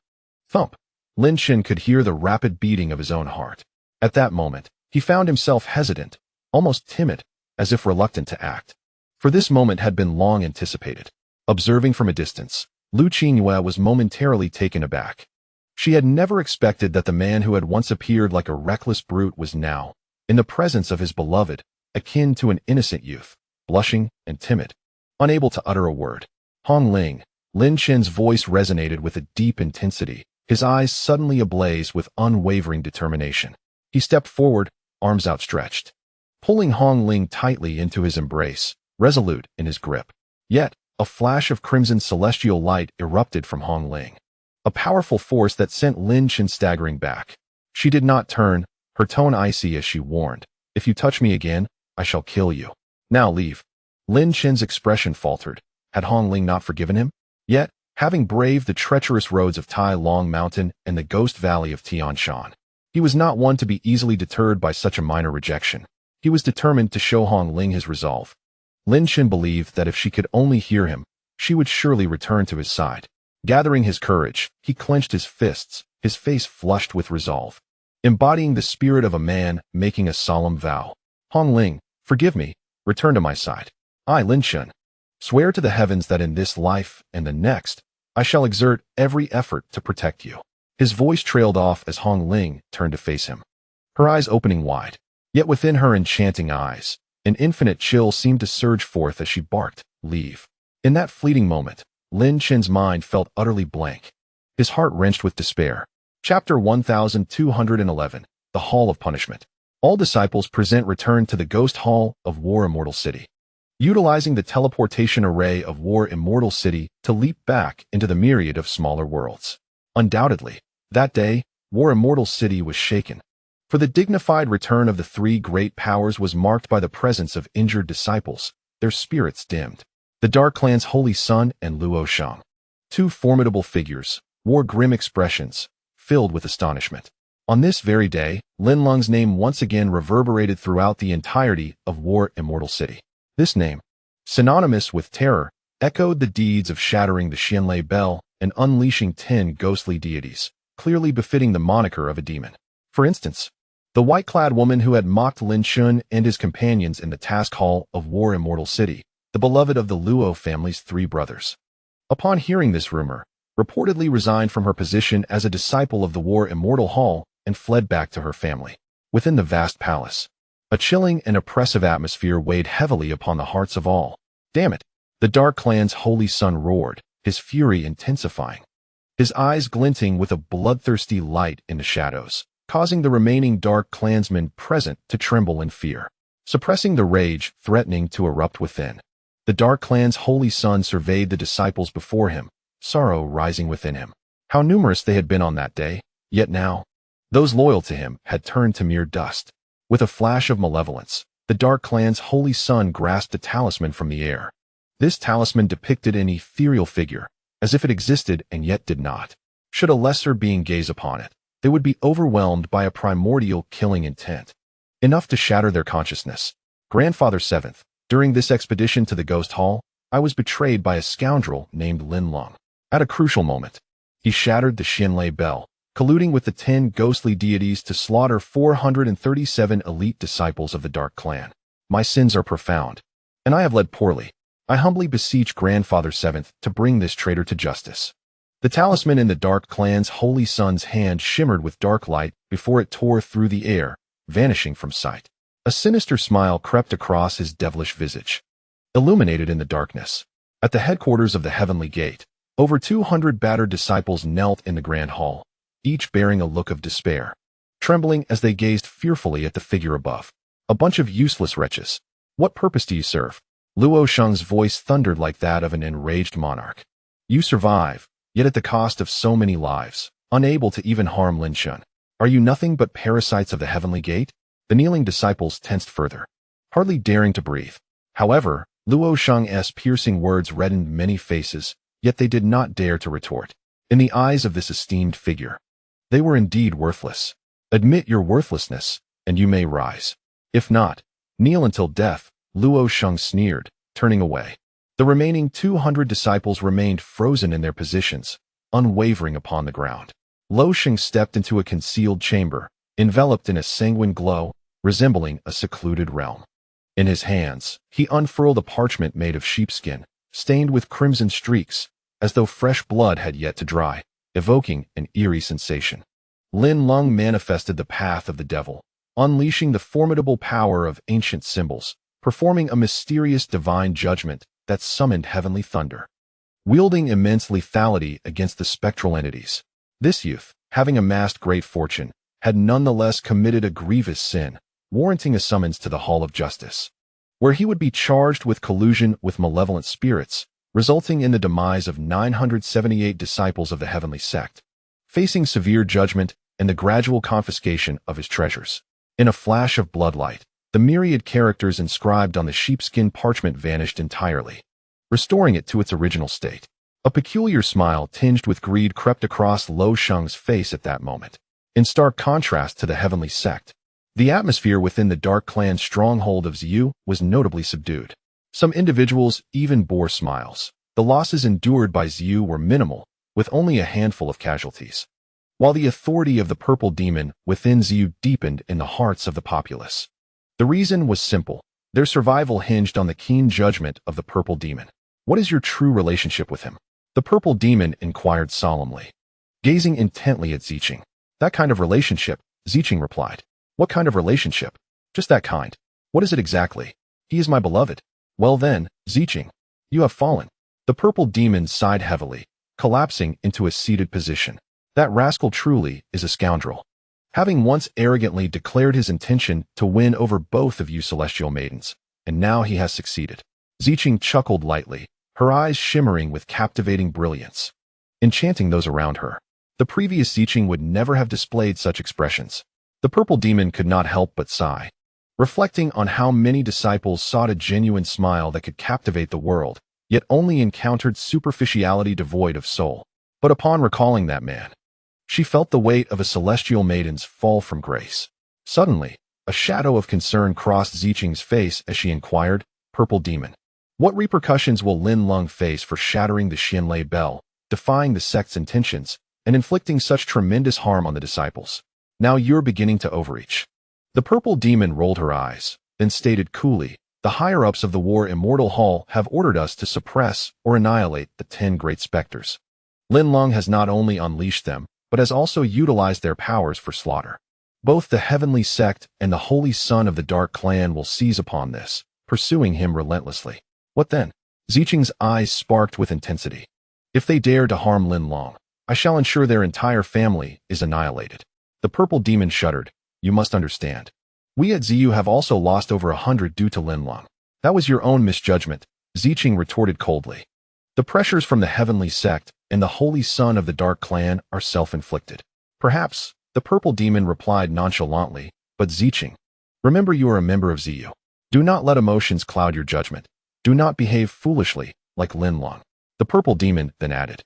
thump. Lin Chen could hear the rapid beating of his own heart. At that moment, he found himself hesitant, almost timid, as if reluctant to act. For this moment had been long anticipated. Observing from a distance, Liu Qingyue was momentarily taken aback. She had never expected that the man who had once appeared like a reckless brute was now, in the presence of his beloved, akin to an innocent youth, blushing and timid, unable to utter a word. Hong Ling, Lin Chen's voice resonated with a deep intensity, his eyes suddenly ablaze with unwavering determination. He stepped forward, arms outstretched, pulling Hong Ling tightly into his embrace, resolute in his grip. Yet, a flash of crimson celestial light erupted from Hong Ling, a powerful force that sent Lin Chen staggering back. She did not turn, her tone icy as she warned, "If you touch me again, I shall kill you. Now leave." Lin Chen's expression faltered. Had Hong Ling not forgiven him? Yet, having braved the treacherous roads of Tai Long Mountain and the ghost valley of Tian Shan, he was not one to be easily deterred by such a minor rejection. He was determined to show Hong Ling his resolve. Lin Chen believed that if she could only hear him, she would surely return to his side. Gathering his courage, he clenched his fists, his face flushed with resolve, embodying the spirit of a man making a solemn vow. "Hong Ling, forgive me, return to my side. I, Lin Chen, swear to the heavens that in this life and the next, I shall exert every effort to protect you." His voice trailed off as Hong Ling turned to face him, her eyes opening wide. Yet within her enchanting eyes, An infinite chill seemed to surge forth as she barked, "Leave." In that fleeting moment, Lin Chen's mind felt utterly blank. His heart wrenched with despair. Chapter 1211, The Hall of Punishment. All disciples present return to the Ghost Hall of War Immortal City, utilizing the teleportation array of War Immortal City to leap back into the myriad of smaller worlds. Undoubtedly, that day, War Immortal City was shaken. For the dignified return of the three great powers was marked by the presence of injured disciples, their spirits dimmed. The Dark Clan's Holy Sun and Luo Shang, two formidable figures, wore grim expressions, filled with astonishment. On this very day, Lin Leng's name once again reverberated throughout the entirety of War Immortal City. This name, synonymous with terror, echoed the deeds of shattering the Xianlei Bell and unleashing 10 ghostly deities, clearly befitting the moniker of a demon. For instance, the white-clad woman who had mocked Lin Chen and his companions in the task hall of War Immortal City, the beloved of the Luo family's 3 brothers. Upon hearing this rumor, reportedly resigned from her position as a disciple of the War Immortal Hall and fled back to her family. Within the vast palace, a chilling and oppressive atmosphere weighed heavily upon the hearts of all. "Damn it!" The Dark Clan's Holy Sun roared, his fury intensifying. His eyes glinting with a bloodthirsty light in the shadows, causing the remaining Dark Clansmen present to tremble in fear, suppressing the rage threatening to erupt within. The Dark Clan's Holy Sun surveyed the disciples before him, sorrow rising within him. How numerous they had been on that day, yet now, those loyal to him had turned to mere dust. With a flash of malevolence, the Dark Clan's Holy Sun grasped a talisman from the air. This talisman depicted an ethereal figure, as if it existed and yet did not. Should a lesser being gaze upon it, they would be overwhelmed by a primordial killing intent, enough to shatter their consciousness. Grandfather 7th, during this expedition to the Ghost Hall, I was betrayed by a scoundrel named Lin Leng. At a crucial moment, he shattered the Xianlei Bell, colluding with the 10 ghostly deities to slaughter 437 elite disciples of the Dark Clan. My sins are profound, and I have led poorly. I humbly beseech Grandfather 7th to bring this traitor to justice. The talisman in the Dark Clan's Holy Sun's hand shimmered with dark light before it tore through the air, vanishing from sight. A sinister smile crept across his devilish visage. Illuminated in the darkness, at the headquarters of the Heavenly Gate, over 200 battered disciples knelt in the Grand Hall, each bearing a look of despair, trembling as they gazed fearfully at the figure above. "A bunch of useless wretches. What purpose do you serve?" Luo Shang's voice thundered like that of an enraged monarch. "You survive, yet at the cost of so many lives, unable to even harm Lin Chen. Are you nothing but parasites of the Heavenly Gate?" The kneeling disciples tensed further, hardly daring to breathe. However, Luo Shang's piercing words reddened many faces, yet they did not dare to retort. In the eyes of this esteemed figure, they were indeed worthless. "Admit your worthlessness, and you may rise. If not, kneel until death," Luo Shang sneered, turning away. The remaining 200 disciples remained frozen in their positions, unwavering upon the ground. Luo Shang stepped into a concealed chamber, enveloped in a sanguine glow, resembling a secluded realm. In his hands, he unfurled a parchment made of sheepskin, stained with crimson streaks, as though fresh blood had yet to dry, evoking an eerie sensation. Lin Leng manifested the path of the devil, unleashing the formidable power of ancient symbols, performing a mysterious divine judgment that summoned heavenly thunder, wielding immense lethality against the spectral entities. This youth, having amassed great fortune, had nonetheless committed a grievous sin, warranting a summons to the Hall of Justice, where he would be charged with collusion with malevolent spirits, resulting in the demise of 978 disciples of the heavenly sect, facing severe judgment and the gradual confiscation of his treasures. In a flash of bloodlight, the myriad characters inscribed on the sheepskin parchment vanished entirely, restoring it to its original state. A peculiar smile tinged with greed crept across Luo Shang's face at that moment. In stark contrast to the heavenly sect, the atmosphere within the Dark Clan's stronghold of Xiu was notably subdued. Some individuals even bore smiles. The losses endured by Xiu were minimal, with only a handful of casualties, while the authority of the purple demon within Xiu deepened in the hearts of the populace. The reason was simple. Their survival hinged on the keen judgment of the purple demon. "What is your true relationship with him?" the purple demon inquired solemnly, gazing intently at Ziqing. "That kind of relationship," Ziqing replied. "What kind of relationship?" "Just that kind." "What is it exactly?" He is my beloved. Well then, Zicheng, you have fallen. The purple demon sighed heavily, collapsing into a seated position. That rascal truly is a scoundrel. Having once arrogantly declared his intention to win over both of you celestial maidens, and now he has succeeded. Zicheng chuckled lightly, her eyes shimmering with captivating brilliance, enchanting those around her. The previous Zicheng would never have displayed such expressions. The purple demon could not help but sigh, reflecting on how many disciples sought a genuine smile that could captivate the world, yet only encountered superficiality devoid of soul. But upon recalling that man, she felt the weight of a celestial maiden's fall from grace. Suddenly, a shadow of concern crossed Zicheng's face as she inquired, "Purple demon, what repercussions will Lin Leng face for shattering the Xianlei bell, defying the sect's intentions, and inflicting such tremendous harm on the disciples? Now you're beginning to overreach." The purple demon rolled her eyes, then stated coolly, "The higher-ups of the War Immortal Hall have ordered us to suppress or annihilate the 10 great specters. Lin Leng has not only unleashed them, but has also utilized their powers for slaughter. Both the Heavenly Sect and the Holy Son of the Dark Clan will seize upon this, pursuing him relentlessly." "What then?" Zicheng's eyes sparked with intensity. "If they dare to harm Lin Leng, I shall ensure their entire family is annihilated." The purple demon shuddered. "You must understand. We at Ziyu have also lost over 100 due to Lin Leng." "That was your own misjudgment," Zicheng retorted coldly. "The pressures from the Heavenly Sect and the Holy Son of the Dark Clan are self-inflicted." "Perhaps," the purple demon replied nonchalantly, "but Zicheng, remember you are a member of Ziyu. Do not let emotions cloud your judgment. Do not behave foolishly, like Lin Leng." The purple demon then added,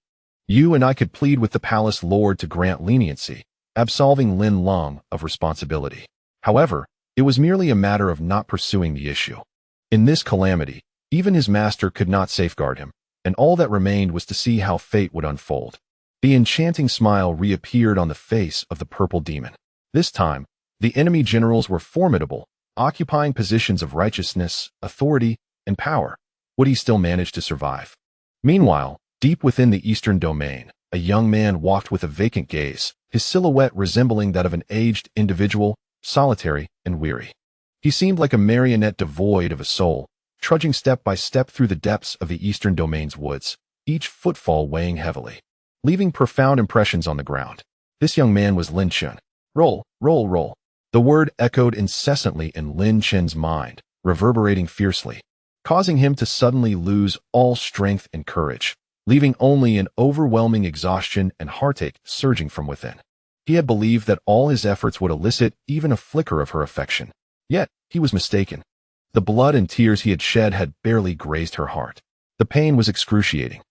"You and I could plead with the palace lord to grant leniency, absolving Lin Leng of responsibility. However, it was merely a matter of not pursuing the issue. In this calamity, even his master could not safeguard him, and all that remained was to see how fate would unfold." The enchanting smile reappeared on the face of the purple demon. This time, the enemy generals were formidable, occupying positions of righteousness, authority, and power. Would he still manage to survive? Meanwhile, deep within the eastern domain, a young man walked with a vacant gaze, his silhouette resembling that of an aged individual, solitary and weary. He seemed like a marionette devoid of a soul, trudging step by step through the depths of the eastern domain's woods, each footfall weighing heavily, leaving profound impressions on the ground. This young man was Lin Chen. Roll, roll, roll. The word echoed incessantly in Lin Chen's mind, reverberating fiercely, causing him to suddenly lose all strength and courage, leaving only an overwhelming exhaustion and heartache surging from within. He had believed that all his efforts would elicit even a flicker of her affection. Yet, he was mistaken. The blood and tears he had shed had barely grazed her heart. The pain was excruciating.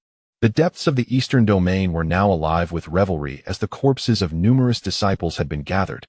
The depths of the eastern domain were now alive with revelry as the corpses of numerous disciples had been gathered,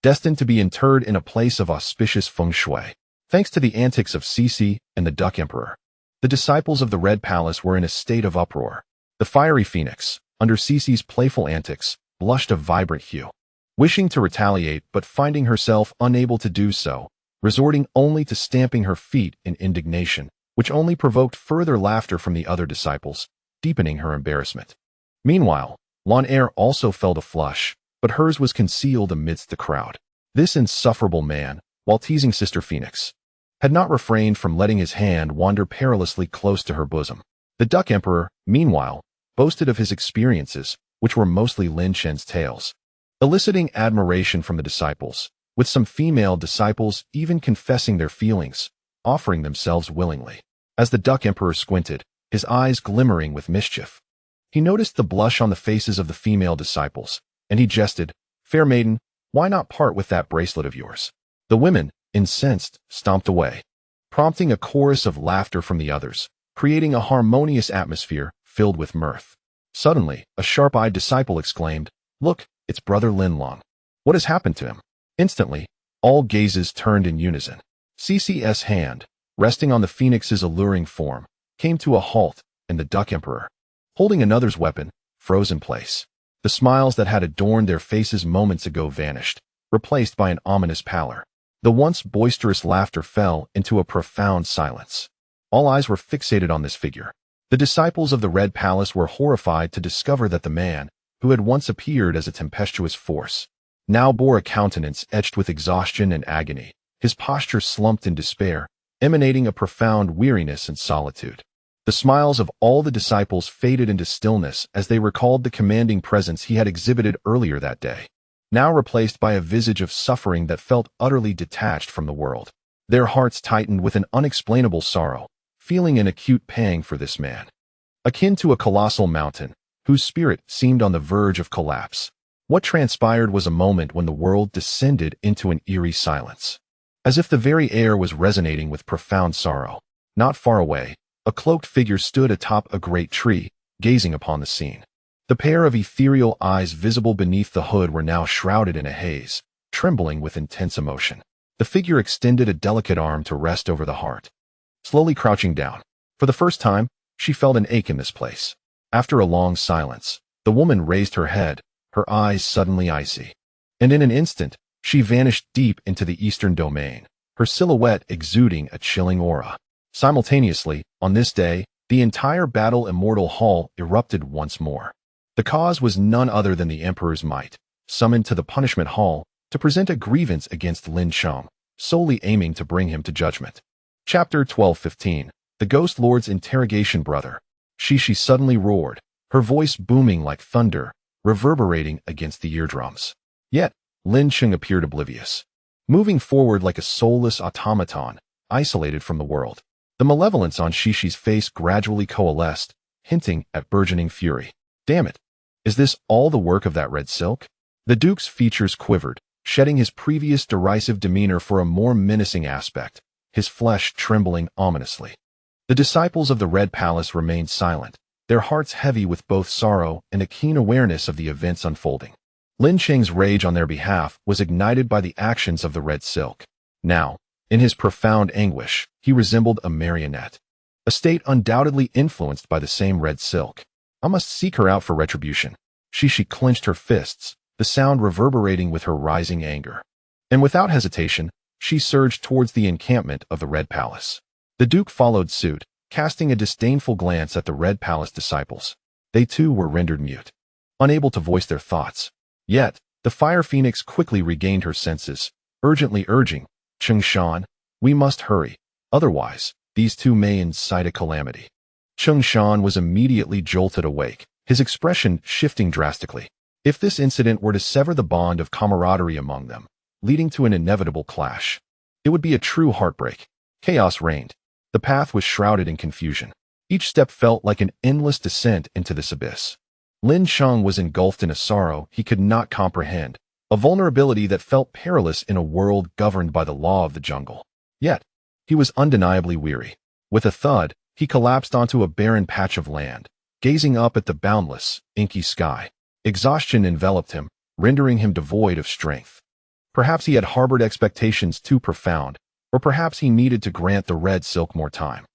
destined to be interred in a place of auspicious feng shui. Thanks to the antics of Cici and the Duck Emperor, the disciples of the Red Palace were in a state of uproar. The fiery phoenix, under Cici's playful antics, blushed a vibrant hue. Wishing to retaliate but finding herself unable to do so, resorting only to stamping her feet in indignation, which only provoked further laughter from the other disciples, deepening her embarrassment. Meanwhile, Lan Er also felt a flush, but hers was concealed amidst the crowd. This insufferable man, while teasing Sister Phoenix, had not refrained from letting his hand wander perilously close to her bosom. The Duck Emperor, meanwhile, boasted of his experiences, which were mostly Lin Chen's tales, eliciting admiration from the disciples, with some female disciples even confessing their feelings, offering themselves willingly. As the Duck Emperor squinted, his eyes glimmering with mischief, he noticed the blush on the faces of the female disciples, and he jested, "Fair maiden, why not part with that bracelet of yours?" The women, incensed, stomped away, prompting a chorus of laughter from the others, creating a harmonious atmosphere filled with mirth. Suddenly, a sharp-eyed disciple exclaimed, "Look, it's Brother Lin Leng. What has happened to him?" Instantly, all gazes turned in unison. CC's hand, resting on the phoenix's alluring form, came to a halt, and the Duck Emperor, holding another's weapon, froze in place. The smiles that had adorned their faces moments ago vanished, replaced by an ominous pallor. The once boisterous laughter fell into a profound silence. All eyes were fixated on this figure. The disciples of the Red Palace were horrified to discover that the man, who had once appeared as a tempestuous force, now bore a countenance etched with exhaustion and agony, his posture slumped in despair, emanating a profound weariness and solitude. The smiles of all the disciples faded into stillness as they recalled the commanding presence he had exhibited earlier that day, now replaced by a visage of suffering that felt utterly detached from the world. Their hearts tightened with an unexplainable sorrow, feeling an acute pang for this man, akin to a colossal mountain, whose spirit seemed on the verge of collapse. What transpired was a moment when the world descended into an eerie silence, as if the very air was resonating with profound sorrow. Not far away, a cloaked figure stood atop a great tree, gazing upon the scene. The pair of ethereal eyes visible beneath the hood were now shrouded in a haze, trembling with intense emotion. The figure extended a delicate arm to rest over the heart. Slowly crouching down, for the first time, she felt an ache in this place. After a long silence, the woman raised her head, her eyes suddenly icy. And in an instant, she vanished deep into the eastern domain, her silhouette exuding a chilling aura. Simultaneously, on this day, the entire Battle Immortal Hall erupted once more. The cause was none other than the Emperor's might, summoned to the Punishment Hall to present a grievance against Lin Chen, solely aiming to bring him to judgment. Chapter 12:15. The Ghost Lord's Interrogation Brother. She suddenly roared, her voice booming like thunder, reverberating against the eardrums. Yet, Lin Chen appeared oblivious, moving forward like a soulless automaton, isolated from the world. The malevolence on Shishi's face gradually coalesced, hinting at burgeoning fury. Damn it! Is this all the work of that red silk? The Duke's features quivered, shedding his previous derisive demeanor for a more menacing aspect, his flesh trembling ominously. The disciples of the Red Palace remained silent, their hearts heavy with both sorrow and a keen awareness of the events unfolding. Lin Chen's rage on their behalf was ignited by the actions of the red silk. Now, in his profound anguish, he resembled a marionette, a state undoubtedly influenced by the same red silk. I must seek her out for retribution. She clenched her fists, the sound reverberating with her rising anger. And without hesitation, she surged towards the encampment of the Red Palace. The Duke followed suit, casting a disdainful glance at the Red Palace disciples. They too were rendered mute, unable to voice their thoughts. Yet, the Fire Phoenix quickly regained her senses, urgently urging, Chengshan, we must hurry, otherwise, these two may incite a calamity. Chengshan was immediately jolted awake, his expression shifting drastically. If this incident were to sever the bond of camaraderie among them, leading to an inevitable clash, it would be a true heartbreak. Chaos reigned. The path was shrouded in confusion. Each step felt like an endless descent into this abyss. Lin Chen was engulfed in a sorrow he could not comprehend, a vulnerability that felt perilous in a world governed by the law of the jungle. Yet, he was undeniably weary. With a thud, he collapsed onto a barren patch of land, gazing up at the boundless, inky sky. Exhaustion enveloped him, rendering him devoid of strength. Perhaps he had harbored expectations too profound, or perhaps he needed to grant the red silk more time.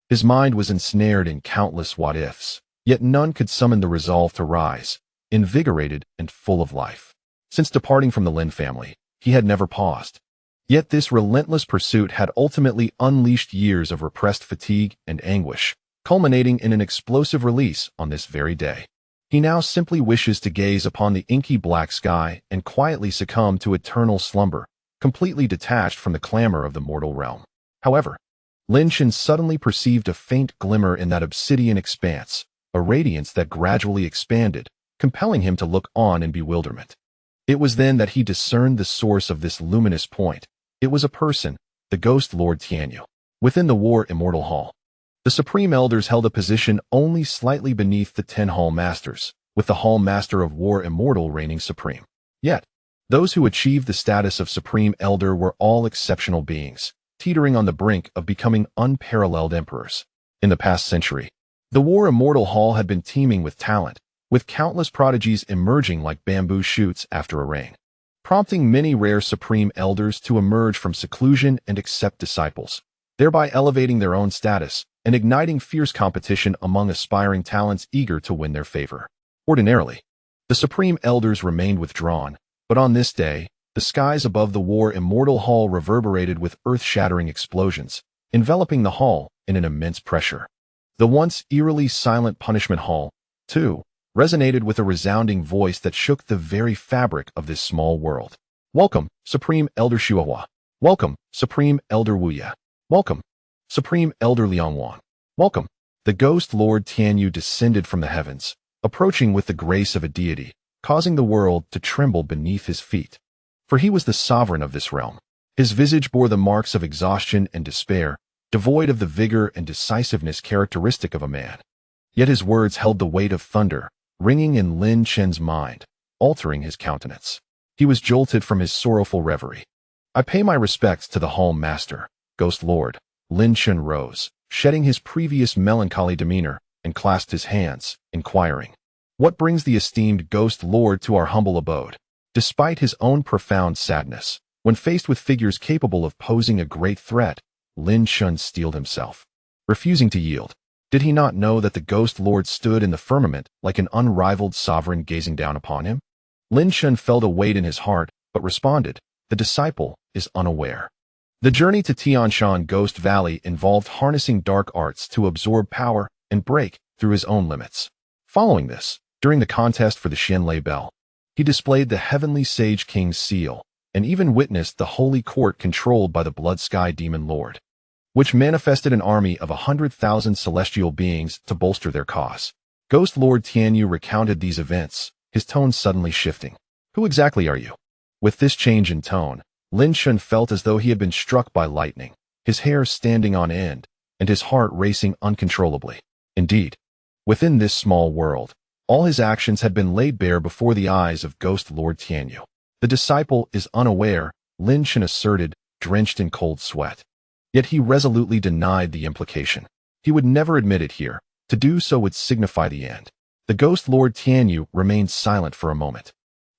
His mind was ensnared in countless what-ifs, yet none could summon the resolve to rise, invigorated and full of life. Since departing from the Lin family, he had never paused. Yet this relentless pursuit had ultimately unleashed years of repressed fatigue and anguish, culminating in an explosive release on this very day. He now simply wishes to gaze upon the inky black sky and quietly succumb to eternal slumber, completely detached from the clamor of the mortal realm. However, Lin Chen suddenly perceived a faint glimmer in that obsidian expanse, a radiance that gradually expanded, compelling him to look on in bewilderment. It was then that he discerned the source of this luminous point. It was a person, the Ghost Lord Tianyu. Within the War Immortal Hall, the Supreme Elders held a position only slightly beneath the 10 Hall Masters, with the Hall Master of War Immortal reigning supreme. Yet, those who achieved the status of Supreme Elder were all exceptional beings, teetering on the brink of becoming unparalleled emperors. In the past century, the War Immortal Hall had been teeming with talent, with countless prodigies emerging like bamboo shoots after a rain, prompting many rare Supreme Elders to emerge from seclusion and accept disciples, thereby elevating their own status and igniting fierce competition among aspiring talents eager to win their favor. Ordinarily, the Supreme Elders remained withdrawn, but on this day, the skies above the War Immortal Hall reverberated with earth-shattering explosions, enveloping the hall in an immense pressure. The once eerily silent Punishment Hall, too, resonated with a resounding voice that shook the very fabric of this small world. Welcome, Supreme Elder Shuahua. Welcome, Supreme Elder Wuya. Welcome. Supreme Elder Liangwan. Welcome. The ghost Lord Tianyu descended from the heavens, approaching with the grace of a deity, causing the world to tremble beneath his feet. For he was the sovereign of this realm. His visage bore the marks of exhaustion and despair, devoid of the vigor and decisiveness characteristic of a man. Yet his words held the weight of thunder, ringing in Lin Chen's mind, altering his countenance. He was jolted from his sorrowful reverie. I pay my respects to the Home Master, Ghost Lord. Lin Chen rose, shedding his previous melancholy demeanor, and clasped his hands, inquiring, "What brings the esteemed Ghost Lord to our humble abode?" Despite his own profound sadness, when faced with figures capable of posing a great threat, Lin Chen steeled himself, refusing to yield. Did he not know that the Ghost Lord stood in the firmament like an unrivaled sovereign gazing down upon him? Lin Chen felt a weight in his heart, but responded, "The disciple is unaware." The journey to Tianshan Ghost Valley involved harnessing dark arts to absorb power and break through his own limits. Following this, during the contest for the Xianlei Bell, he displayed the Heavenly Sage King's seal, and even witnessed the holy court controlled by the Blood Sky Demon Lord, which manifested an army of 100,000 celestial beings to bolster their cause. Ghost Lord Tianyu recounted these events, his tone suddenly shifting. "Who exactly are you?" With this change in tone, Lin Chen felt as though he had been struck by lightning, his hair standing on end, and his heart racing uncontrollably. Indeed, within this small world, all his actions had been laid bare before the eyes of Ghost Lord Tianyu. "The disciple is unaware," Lin Chen asserted, drenched in cold sweat. Yet he resolutely denied the implication. He would never admit it here. To do so would signify the end. The Ghost Lord Tianyu remained silent for a moment,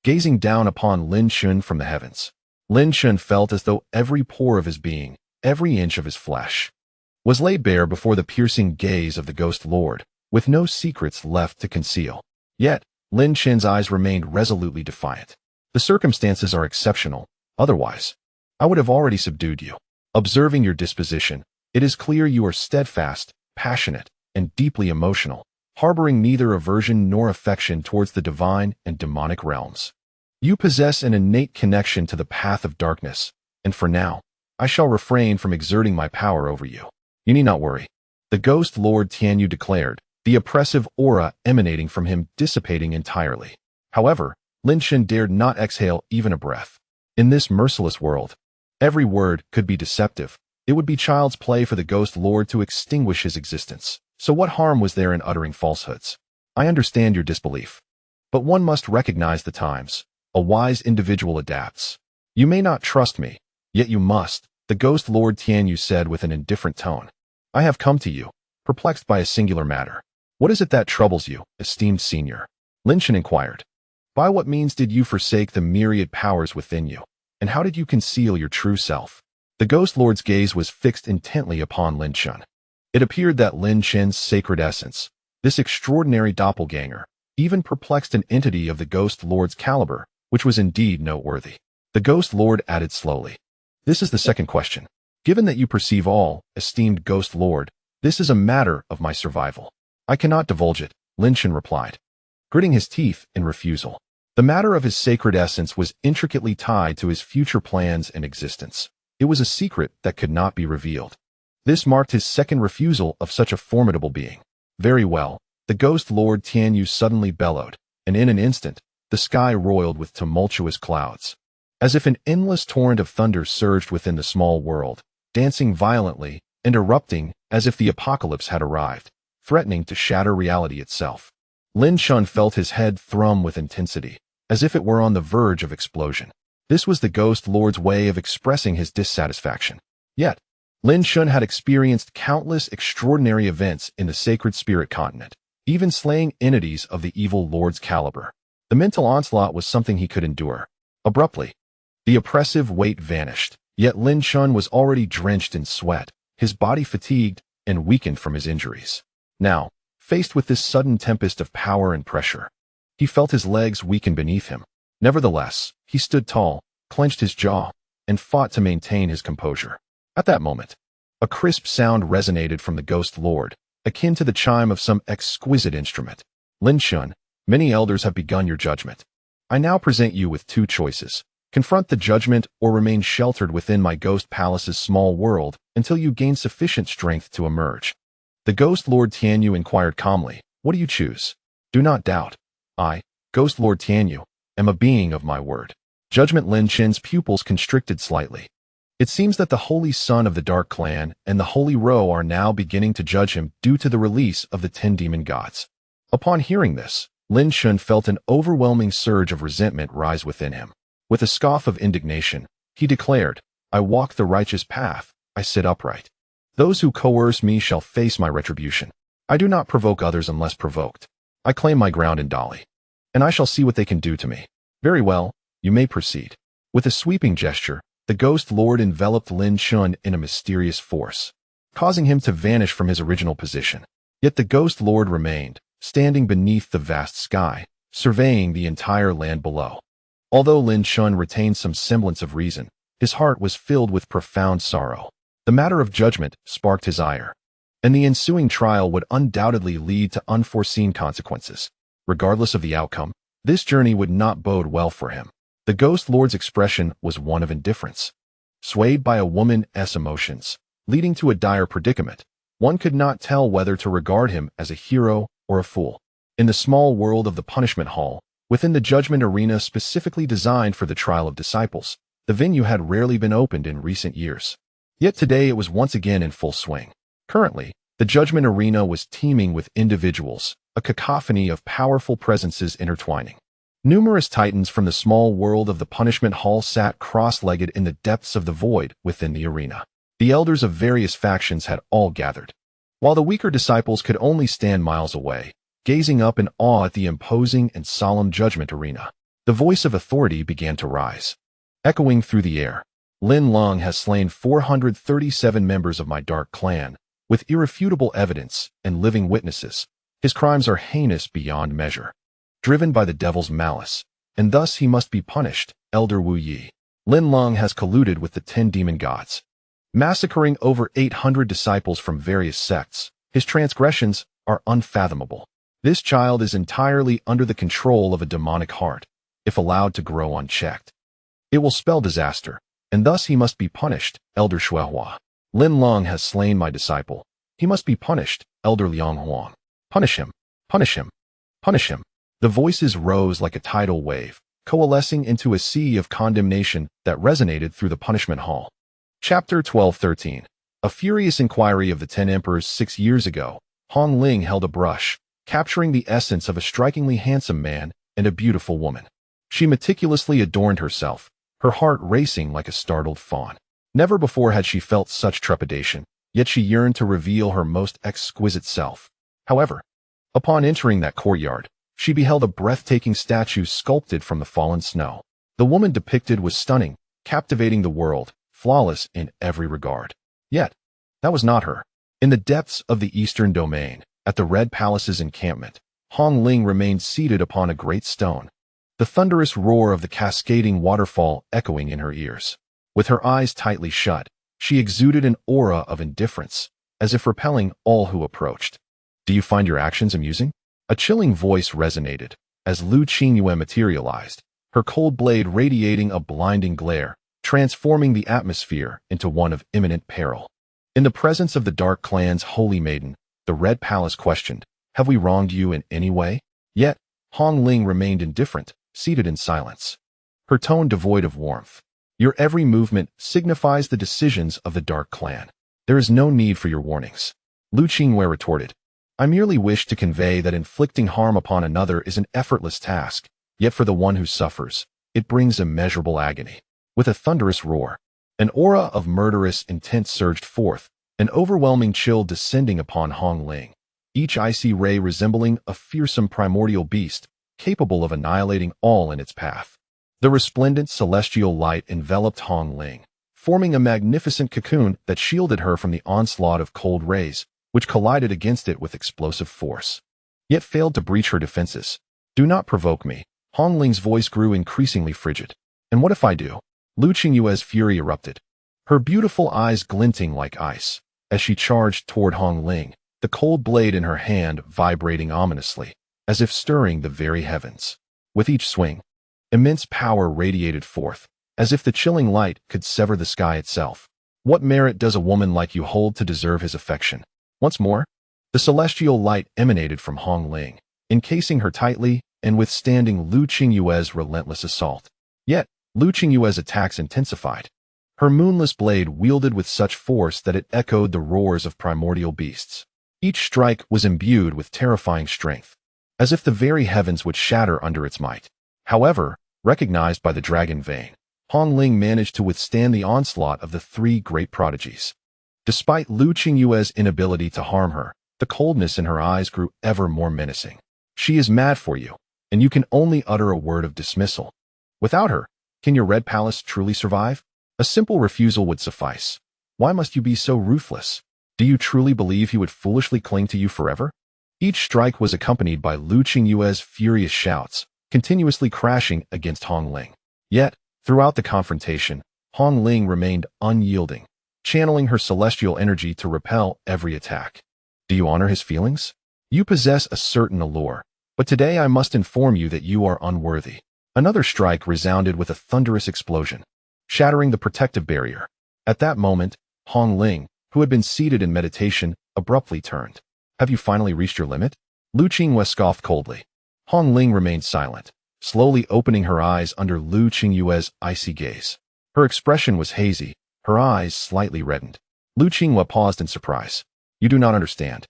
gazing down upon Lin Chen from the heavens. Lin Chen felt as though every pore of his being, every inch of his flesh, was laid bare before the piercing gaze of the Ghost Lord, with no secrets left to conceal. Yet, Lin Chen's eyes remained resolutely defiant. "The circumstances are exceptional. Otherwise, I would have already subdued you. Observing your disposition, it is clear you are steadfast, passionate, and deeply emotional, harboring neither aversion nor affection towards the divine and demonic realms. You possess an innate connection to the path of darkness, and for now, I shall refrain from exerting my power over you. You need not worry." The Ghost Lord Tianyu declared, the oppressive aura emanating from him dissipating entirely. However, Lin Chen dared not exhale even a breath. In this merciless world, every word could be deceptive. It would be child's play for the Ghost Lord to extinguish his existence. So what harm was there in uttering falsehoods? "I understand your disbelief, but one must recognize the times. A wise individual adapts. You may not trust me, yet you must," the Ghost Lord Tianyu said with an indifferent tone. "I have come to you, perplexed by a singular matter." "What is it that troubles you, esteemed senior?" Lin Chen inquired. "By what means did you forsake the myriad powers within you, and how did you conceal your true self?" The Ghost Lord's gaze was fixed intently upon Lin Chen. It appeared that Lin Chen's sacred essence, this extraordinary doppelganger, even perplexed an entity of the Ghost Lord's caliber, which was indeed noteworthy. The Ghost Lord added slowly, "This is the second question. Given that you perceive all, esteemed Ghost Lord, this is a matter of my survival." "I cannot divulge it," Lin Chen replied, gritting his teeth in refusal. The matter of his sacred essence was intricately tied to his future plans and existence. It was a secret that could not be revealed. This marked his second refusal of such a formidable being. "Very well," the Ghost Lord Tianyu suddenly bellowed, and in an instant, the sky roiled with tumultuous clouds. As if an endless torrent of thunder surged within the small world, dancing violently and erupting as if the apocalypse had arrived, threatening to shatter reality itself. Lin Chen felt his head thrum with intensity, as if it were on the verge of explosion. This was the Ghost Lord's way of expressing his dissatisfaction. Yet, Lin Chen had experienced countless extraordinary events in the sacred spirit continent, even slaying entities of the evil Lord's caliber. The mental onslaught was something he could endure. Abruptly, the oppressive weight vanished, yet Lin Chen was already drenched in sweat, his body fatigued and weakened from his injuries. Now, faced with this sudden tempest of power and pressure, he felt his legs weaken beneath him. Nevertheless, he stood tall, clenched his jaw, and fought to maintain his composure. At that moment, a crisp sound resonated from the Ghost Lord, akin to the chime of some exquisite instrument. "Lin Chen, many elders have begun your judgment. I now present you with two choices. Confront the judgment or remain sheltered within my ghost palace's small world until you gain sufficient strength to emerge. The ghost Lord Tianyu inquired calmly, what do you choose? Do not doubt. I, Ghost Lord Tianyu, am a being of my word. Judgment Lin Chen's pupils constricted slightly. It seems that the Holy Son of the Dark Clan and the Holy Ro are now beginning to judge him due to the release of the 10 demon gods. Upon hearing this, Lin Chen felt an overwhelming surge of resentment rise within him. With a scoff of indignation, he declared, I walk the righteous path, I sit upright. Those who coerce me shall face my retribution. I do not provoke others unless provoked. I claim my ground in Dali, and I shall see what they can do to me. Very well, you may proceed. With a sweeping gesture, the Ghost Lord enveloped Lin Chen in a mysterious force, causing him to vanish from his original position. Yet the Ghost Lord remained, standing beneath the vast sky, surveying the entire land below. Although Lin Chen retained some semblance of reason, his heart was filled with profound sorrow. The matter of judgment sparked his ire, and the ensuing trial would undoubtedly lead to unforeseen consequences. Regardless of the outcome, this journey would not bode well for him. The Ghost Lord's expression was one of indifference. Swayed by a woman's emotions, leading to a dire predicament, one could not tell whether to regard him as a hero or a fool. In the small world of the punishment hall, within the judgment arena specifically designed for the trial of disciples, the venue had rarely been opened in recent years. Yet today it was once again in full swing. Currently, the judgment arena was teeming with individuals, a cacophony of powerful presences intertwining. Numerous titans from the small world of the punishment hall sat cross-legged in the depths of the void within the arena. The elders of various factions had all gathered, while the weaker disciples could only stand miles away, gazing up in awe at the imposing and solemn judgment arena. The voice of authority began to rise, echoing through the air. Lin Leng has slain 437 members of my dark clan, with irrefutable evidence and living witnesses. His crimes are heinous beyond measure, driven by the devil's malice, and thus he must be punished. Elder Wu Yi. Lin Leng has colluded with the 10 demon gods, massacring over 800 disciples from various sects. His transgressions are unfathomable. This child is entirely under the control of a demonic heart. If allowed to grow unchecked, it will spell disaster, and thus he must be punished. Elder Shuehua. Lin Leng has slain my disciple. He must be punished. Elder Liang Huang. Punish him. Punish him. Punish him. The voices rose like a tidal wave, coalescing into a sea of condemnation that resonated through the punishment hall. Chapter 12:13. A furious inquiry of the 10 emperors 6 years ago. Hong Ling held a brush, capturing the essence of a strikingly handsome man and a beautiful woman. She meticulously adorned herself, her heart racing like a startled fawn. Never before had she felt such trepidation, yet she yearned to reveal her most exquisite self. However, upon entering that courtyard, she beheld a breathtaking statue sculpted from the fallen snow. The woman depicted was stunning, captivating the world, flawless in every regard. Yet, that was not her. In the depths of the eastern domain, at the Red Palace's encampment, Hong Ling remained seated upon a great stone, the thunderous roar of the cascading waterfall echoing in her ears. With her eyes tightly shut, she exuded an aura of indifference, as if repelling all who approached. Do you find your actions amusing? A chilling voice resonated, as Liu Qingyue materialized, her cold blade radiating a blinding glare, transforming the atmosphere into one of imminent peril. In the presence of the Dark Clan's Holy Maiden, the Red Palace questioned, have we wronged you in any way? Yet, Hong Ling remained indifferent, seated in silence, her tone devoid of warmth. Your every movement signifies the decisions of the Dark Clan. There is no need for your warnings. Liu Qingyue retorted, I merely wish to convey that inflicting harm upon another is an effortless task, yet for the one who suffers, it brings immeasurable agony. With a thunderous roar, an aura of murderous intent surged forth, an overwhelming chill descending upon Hong Ling, each icy ray resembling a fearsome primordial beast, capable of annihilating all in its path. The resplendent celestial light enveloped Hong Ling, forming a magnificent cocoon that shielded her from the onslaught of cold rays, which collided against it with explosive force, yet failed to breach her defenses. Do not provoke me. Hong Ling's voice grew increasingly frigid. And what if I do? Liu Qingyue's fury erupted, her beautiful eyes glinting like ice, as she charged toward Hong Ling, the cold blade in her hand vibrating ominously, as if stirring the very heavens. With each swing, immense power radiated forth, as if the chilling light could sever the sky itself. What merit does a woman like you hold to deserve his affection? Once more, the celestial light emanated from Hong Ling, encasing her tightly and withstanding Liu Qingyue's relentless assault. Yet, Liu Qingyue's attacks intensified. Her moonless blade wielded with such force that it echoed the roars of primordial beasts. Each strike was imbued with terrifying strength, as if the very heavens would shatter under its might. However, recognized by the dragon vein, Hong Ling managed to withstand the onslaught of the three great prodigies. Despite Liu Qingyue's inability to harm her, the coldness in her eyes grew ever more menacing. She is mad for you, and you can only utter a word of dismissal. Without her, can your Red Palace truly survive? A simple refusal would suffice. Why must you be so ruthless? Do you truly believe he would foolishly cling to you forever? Each strike was accompanied by Liu Qingyue's furious shouts, continuously crashing against Hong Ling. Yet, throughout the confrontation, Hong Ling remained unyielding, channeling her celestial energy to repel every attack. Do you honor his feelings? You possess a certain allure, but today I must inform you that you are unworthy. Another strike resounded with a thunderous explosion, shattering the protective barrier. At that moment, Hong Ling, who had been seated in meditation, abruptly turned. Have you finally reached your limit? Liu Qingyue scoffed coldly. Hong Ling remained silent, slowly opening her eyes under Liu Qingyue's icy gaze. Her expression was hazy, her eyes slightly reddened. Liu Qingyue paused in surprise. You do not understand,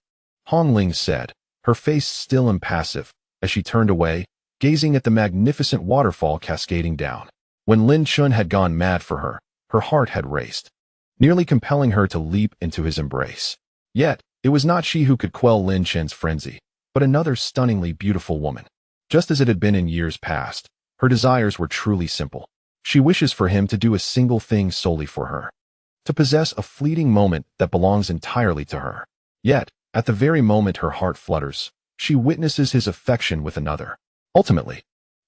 Hong Ling said, her face still impassive, as she turned away, gazing at the magnificent waterfall cascading down. When Lin Chen had gone mad for her, her heart had raced, nearly compelling her to leap into his embrace. Yet, it was not she who could quell Lin Chen's frenzy, but another stunningly beautiful woman. Just as it had been in years past, her desires were truly simple. She wishes for him to do a single thing solely for her, to possess a fleeting moment that belongs entirely to her. Yet, at the very moment her heart flutters, she witnesses his affection with another. Ultimately,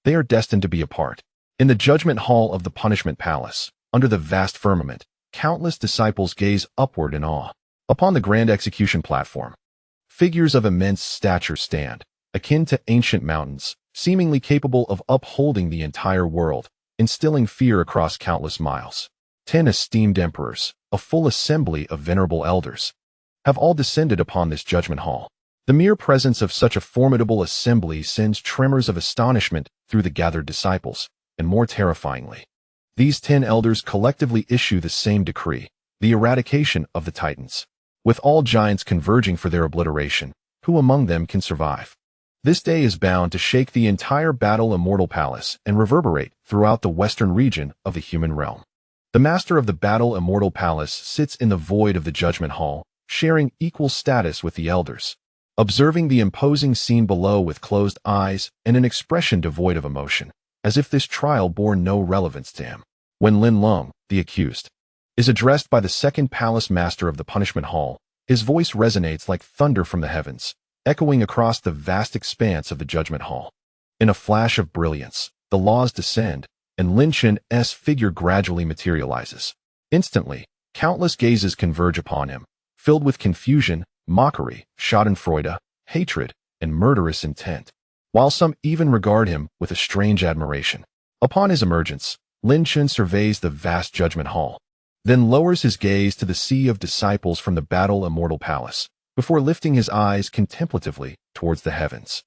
they are destined to be apart. In the judgment hall of the punishment palace, under the vast firmament, countless disciples gaze upward in awe. Upon the grand execution platform, figures of immense stature stand, akin to ancient mountains, seemingly capable of upholding the entire world, instilling fear across countless miles. 10 esteemed emperors, a full assembly of venerable elders, have all descended upon this judgment hall. The mere presence of such a formidable assembly sends tremors of astonishment through the gathered disciples, and more terrifyingly, these 10 elders collectively issue the same decree, the eradication of the Titans. With all giants converging for their obliteration, who among them can survive? This day is bound to shake the entire Battle Immortal Palace and reverberate throughout the western region of the human realm. The master of the Battle Immortal Palace sits in the void of the Judgment Hall, sharing equal status with the elders, observing the imposing scene below with closed eyes and an expression devoid of emotion, as if this trial bore no relevance to him. When Lin Leng, the accused, is addressed by the second palace master of the punishment hall, his voice resonates like thunder from the heavens, echoing across the vast expanse of the judgment hall. In a flash of brilliance, the laws descend, and Lin Chen's figure gradually materializes. Instantly, countless gazes converge upon him, filled with confusion, mockery, schadenfreude, hatred, and murderous intent, while some even regard him with a strange admiration. Upon his emergence, Lin Chen surveys the vast judgment hall, then lowers his gaze to the sea of disciples from the Battle Immortal Palace, before lifting his eyes contemplatively towards the heavens.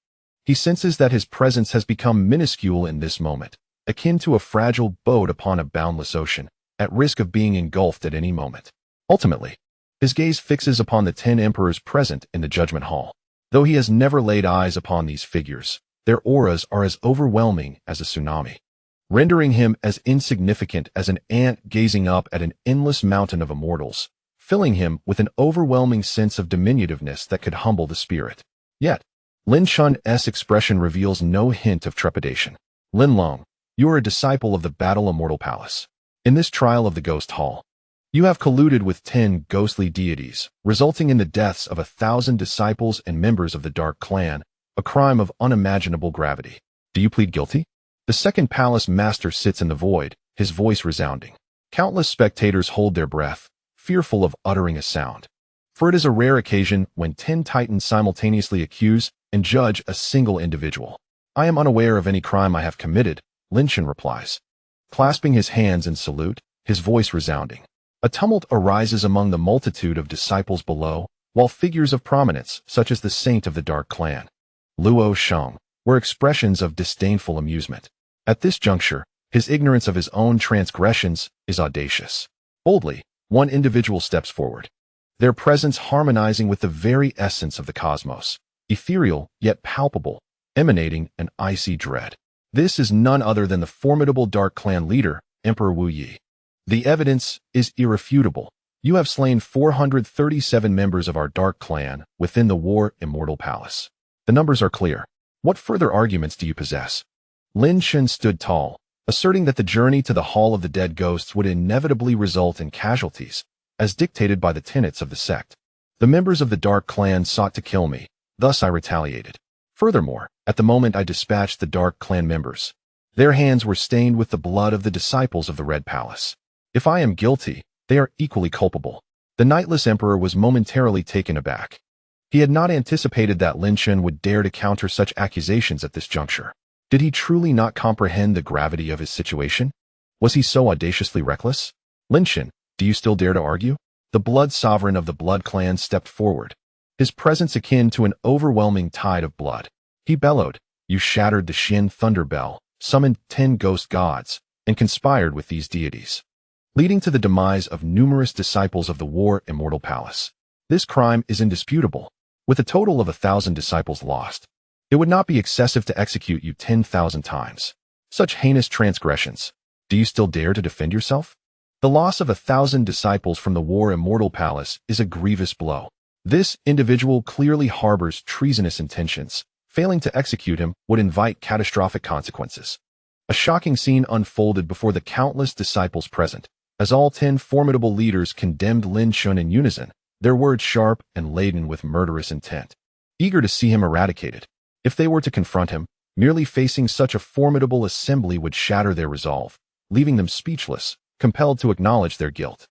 He senses that his presence has become minuscule in this moment, akin to a fragile boat upon a boundless ocean, at risk of being engulfed at any moment. Ultimately, his gaze fixes upon the 10 emperors present in the judgment hall. Though he has never laid eyes upon these figures, their auras are as overwhelming as a tsunami, rendering him as insignificant as an ant gazing up at an endless mountain of immortals, filling him with an overwhelming sense of diminutiveness that could humble the spirit. Yet, Lin Chen's expression reveals no hint of trepidation. Lin Leng, you are a disciple of the Battle Immortal Palace. In this trial of the Ghost Hall, you have colluded with 10 ghostly deities, resulting in the deaths of 1,000 disciples and members of the Dark Clan, a crime of unimaginable gravity. Do you plead guilty? The second palace master sits in the void, his voice resounding. Countless spectators hold their breath, fearful of uttering a sound. For it is a rare occasion when 10 titans simultaneously accuse and judge a single individual. I am unaware of any crime I have committed, Lin Chen replies. clasping his hands in salute, his voice resounding. A tumult arises among the multitude of disciples below, while figures of prominence, such as the saint of the Dark Clan, Luo Sheng, were expressions of disdainful amusement. At this juncture, his ignorance of his own transgressions is audacious. Boldly, one individual steps forward, their presence harmonizing with the very essence of the cosmos, ethereal yet palpable, emanating an icy dread. This is none other than the formidable Dark Clan leader, Emperor Wu Yi. The evidence is irrefutable. You have slain 437 members of our Dark Clan within the War Immortal Palace. The numbers are clear. What further arguments do you possess? Lin Chen stood tall, asserting that the journey to the Hall of the Dead Ghosts would inevitably result in casualties, as dictated by the tenets of the sect. The members of the Dark Clan sought to kill me, thus I retaliated. Furthermore, at the moment I dispatched the Dark Clan members, their hands were stained with the blood of the disciples of the Red Palace. If I am guilty, they are equally culpable. The Knightless Emperor was momentarily taken aback. He had not anticipated that Lin Chen would dare to counter such accusations at this juncture. Did he truly not comprehend the gravity of his situation? Was he so audaciously reckless? Lin Chen, do you still dare to argue? The Blood Sovereign of the Blood Clan stepped forward, his presence akin to an overwhelming tide of blood. He bellowed, "You shattered the Xin Thunder Bell, summoned 10 ghost gods, and conspired with these deities, leading to the demise of numerous disciples of the War Immortal Palace. This crime is indisputable. With a total of 1,000 disciples lost, it would not be excessive to execute you 10,000 times. Such heinous transgressions. Do you still dare to defend yourself? The loss of 1,000 disciples from the War Immortal Palace is a grievous blow. This individual clearly harbors treasonous intentions. Failing to execute him would invite catastrophic consequences." A shocking scene unfolded before the countless disciples present, as all 10 formidable leaders condemned Lin Chen in unison, their words sharp and laden with murderous intent, eager to see him eradicated. If they were to confront him, merely facing such a formidable assembly would shatter their resolve, leaving them speechless, compelled to acknowledge their guilt.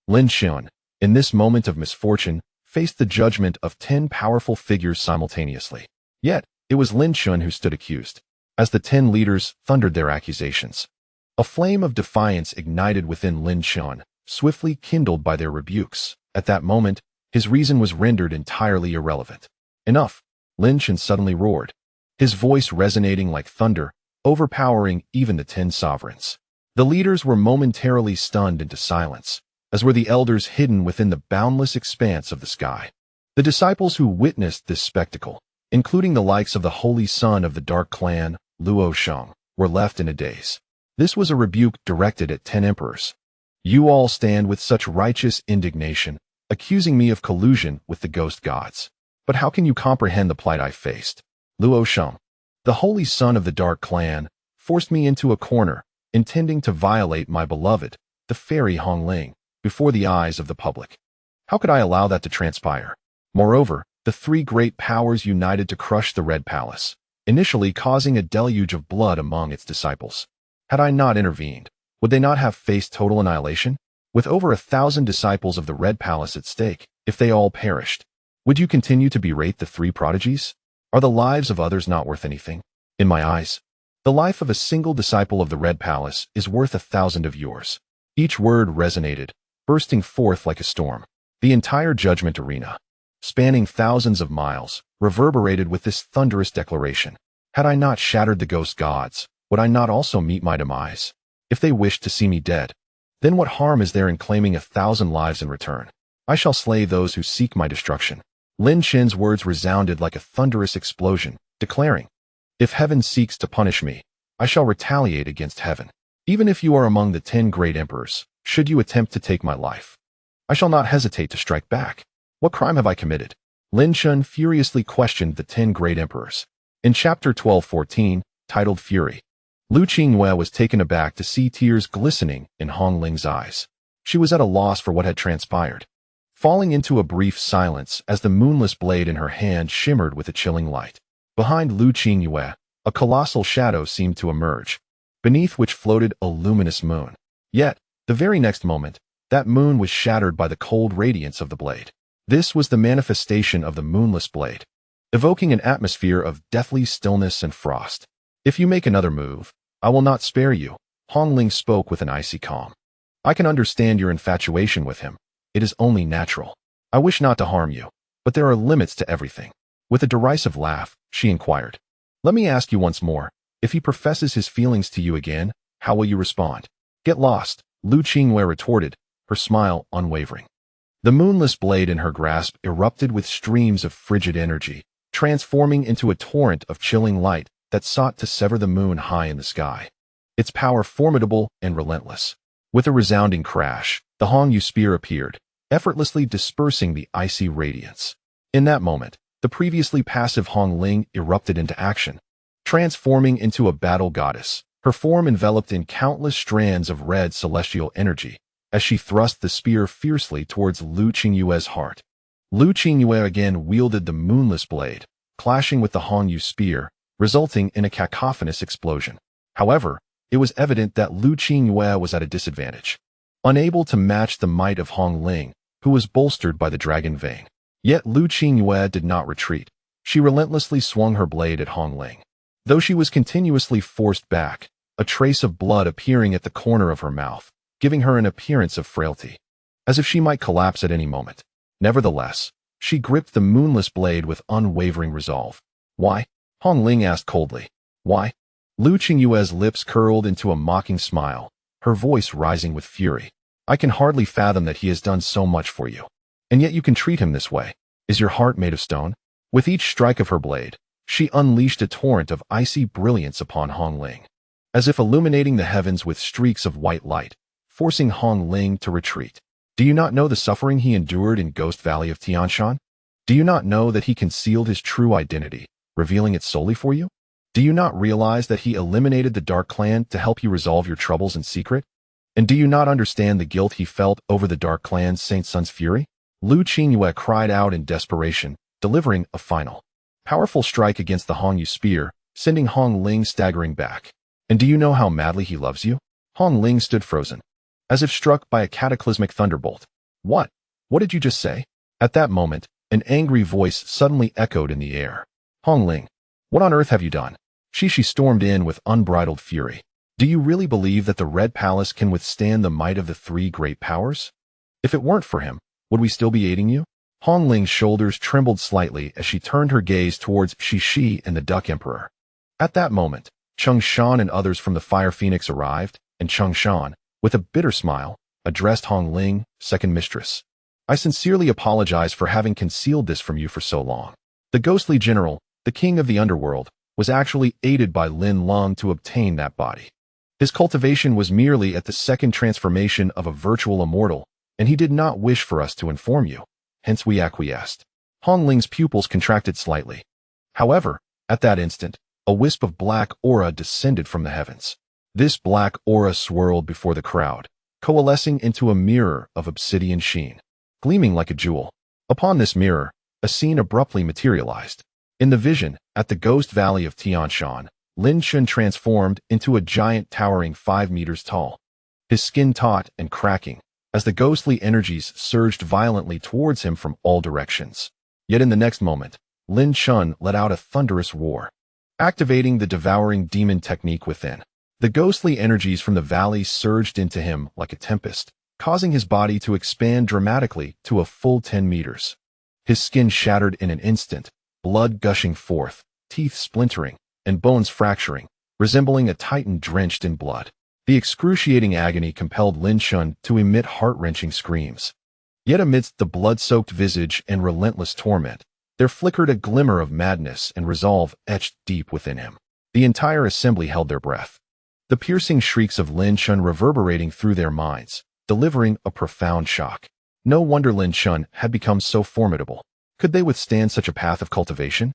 Lin Chen, in this moment of misfortune, faced the judgment of 10 powerful figures simultaneously. Yet, it was Lin Chen who stood accused. As the 10 leaders thundered their accusations, a flame of defiance ignited within Lin Chen, swiftly kindled by their rebukes. At that moment, his reason was rendered entirely irrelevant. "Enough!" Lin Chen suddenly roared, his voice resonating like thunder, overpowering even the 10 sovereigns. The leaders were momentarily stunned into silence, as were the elders hidden within the boundless expanse of the sky. The disciples who witnessed this spectacle, including the likes of the Holy Son of the Dark Clan, Luo Sheng, were left in a daze. This was a rebuke directed at 10 emperors. "You all stand with such righteous indignation, accusing me of collusion with the ghost gods. But how can you comprehend the plight I faced? Luo Sheng, the Holy Son of the Dark Clan, forced me into a corner, intending to violate my beloved, the fairy Hong Ling, before the eyes of the public. How could I allow that to transpire? Moreover, the 3 great powers united to crush the Red Palace, initially causing a deluge of blood among its disciples. Had I not intervened, would they not have faced total annihilation? With over 1,000 disciples of the Red Palace at stake, if they all perished, would you continue to berate the 3 prodigies? Are the lives of others not worth anything? In my eyes, the life of a single disciple of the Red Palace is worth 1,000 of yours." Each word resonated, bursting forth like a storm. The entire judgment arena, spanning thousands of miles, reverberated with this thunderous declaration. Had I not shattered the ghost gods, would I not also meet my demise? If they wished to see me dead, then what harm is there in claiming 1,000 lives in return? I shall slay those who seek my destruction. Lin Chen's words resounded like a thunderous explosion, declaring, "If heaven seeks to punish me, I shall retaliate against heaven. Even if you are among the 10 great emperors, should you attempt to take my life, I shall not hesitate to strike back. What crime have I committed?" Lin Chen furiously questioned the 10 great emperors. In chapter 12:14, titled Fury, Liu Qingyue was taken aback to see tears glistening in Hong Ling's eyes. She was at a loss for what had transpired, falling into a brief silence as the moonless blade in her hand shimmered with a chilling light. Behind Liu Qingyue, a colossal shadow seemed to emerge, beneath which floated a luminous moon. Yet, the very next moment, that moon was shattered by the cold radiance of the blade. This was the manifestation of the moonless blade, evoking an atmosphere of deathly stillness and frost. "If you make another move, I will not spare you," Hong Ling spoke with an icy calm. I can understand your infatuation with him. It is only natural. I wish not to harm you, but there are limits to everything. With a derisive laugh, she inquired, let me ask you once more, if he professes his feelings to you again, how will you respond? Get lost, Liu Qingyue retorted, her smile unwavering. The moonless blade in her grasp erupted with streams of frigid energy, transforming into a torrent of chilling light that sought to sever the moon high in the sky. Its power formidable and relentless. With a resounding crash, the Hongyu spear appeared, effortlessly dispersing the icy radiance. In that moment, the previously passive Hong Ling erupted into action, transforming into a battle goddess, her form enveloped in countless strands of red celestial energy, as she thrust the spear fiercely towards Liu Qingyue's heart. Liu Qingyue again wielded the moonless blade, clashing with the Hongyu spear, resulting in a cacophonous explosion. However, it was evident that Liu Qingyue was at a disadvantage, unable to match the might of Hong Ling, who was bolstered by the dragon vein. Yet Liu Qingyue did not retreat. She relentlessly swung her blade at Hong Ling. Though she was continuously forced back, a trace of blood appearing at the corner of her mouth, giving her an appearance of frailty, as if she might collapse at any moment. Nevertheless, she gripped the moonless blade with unwavering resolve. Why? Hong Ling asked coldly. Why? Liu Qingyue's lips curled into a mocking smile, her voice rising with fury. I can hardly fathom that he has done so much for you. And yet you can treat him this way. Is your heart made of stone? With each strike of her blade, she unleashed a torrent of icy brilliance upon Hong Ling, as if illuminating the heavens with streaks of white light, forcing Hong Ling to retreat. Do you not know the suffering he endured in Ghost Valley of Tianshan? Do you not know that he concealed his true identity, revealing it solely for you? Do you not realize that he eliminated the Dark Clan to help you resolve your troubles in secret? And do you not understand the guilt he felt over the Dark Clan's Saint Sun's fury? Liu Qingyue cried out in desperation, delivering a final, powerful strike against the Hongyu spear, sending Hong Ling staggering back. And do you know how madly he loves you? Hong Ling stood frozen, as if struck by a cataclysmic thunderbolt. What? What did you just say? At that moment, an angry voice suddenly echoed in the air. Hong Ling, what on earth have you done? She stormed in with unbridled fury. Do you really believe that the Red Palace can withstand the might of the three great powers? If it weren't for him, would we still be aiding you? Hong Ling's shoulders trembled slightly as she turned her gaze towards Shi and the Duck Emperor. At that moment, Cheng Shan and others from the Fire Phoenix arrived, and Cheng Shan, with a bitter smile, addressed Hong Ling, second mistress. I sincerely apologize for having concealed this from you for so long. The ghostly general, the king of the underworld, was actually aided by Lin Leng to obtain that body. His cultivation was merely at the second transformation of a virtual immortal, and he did not wish for us to inform you. Hence we acquiesced. Hong Ling's pupils contracted slightly. However, at that instant, a wisp of black aura descended from the heavens. This black aura swirled before the crowd, coalescing into a mirror of obsidian sheen, gleaming like a jewel. Upon this mirror, a scene abruptly materialized. In the vision, at the Ghost Valley of Tianshan, Lin Chen transformed into a giant towering 5 meters tall, his skin taut and cracking, as the ghostly energies surged violently towards him from all directions. Yet in the next moment, Lin Chen let out a thunderous roar, activating the devouring demon technique within. The ghostly energies from the valley surged into him like a tempest, causing his body to expand dramatically to a full 10 meters. His skin shattered in an instant, blood gushing forth, teeth splintering, and bones fracturing, resembling a titan drenched in blood. The excruciating agony compelled Lin Chen to emit heart-wrenching screams. Yet amidst the blood-soaked visage and relentless torment, there flickered a glimmer of madness and resolve etched deep within him. The entire assembly held their breath, the piercing shrieks of Lin Chen reverberating through their minds, delivering a profound shock. No wonder Lin Chen had become so formidable. Could they withstand such a path of cultivation?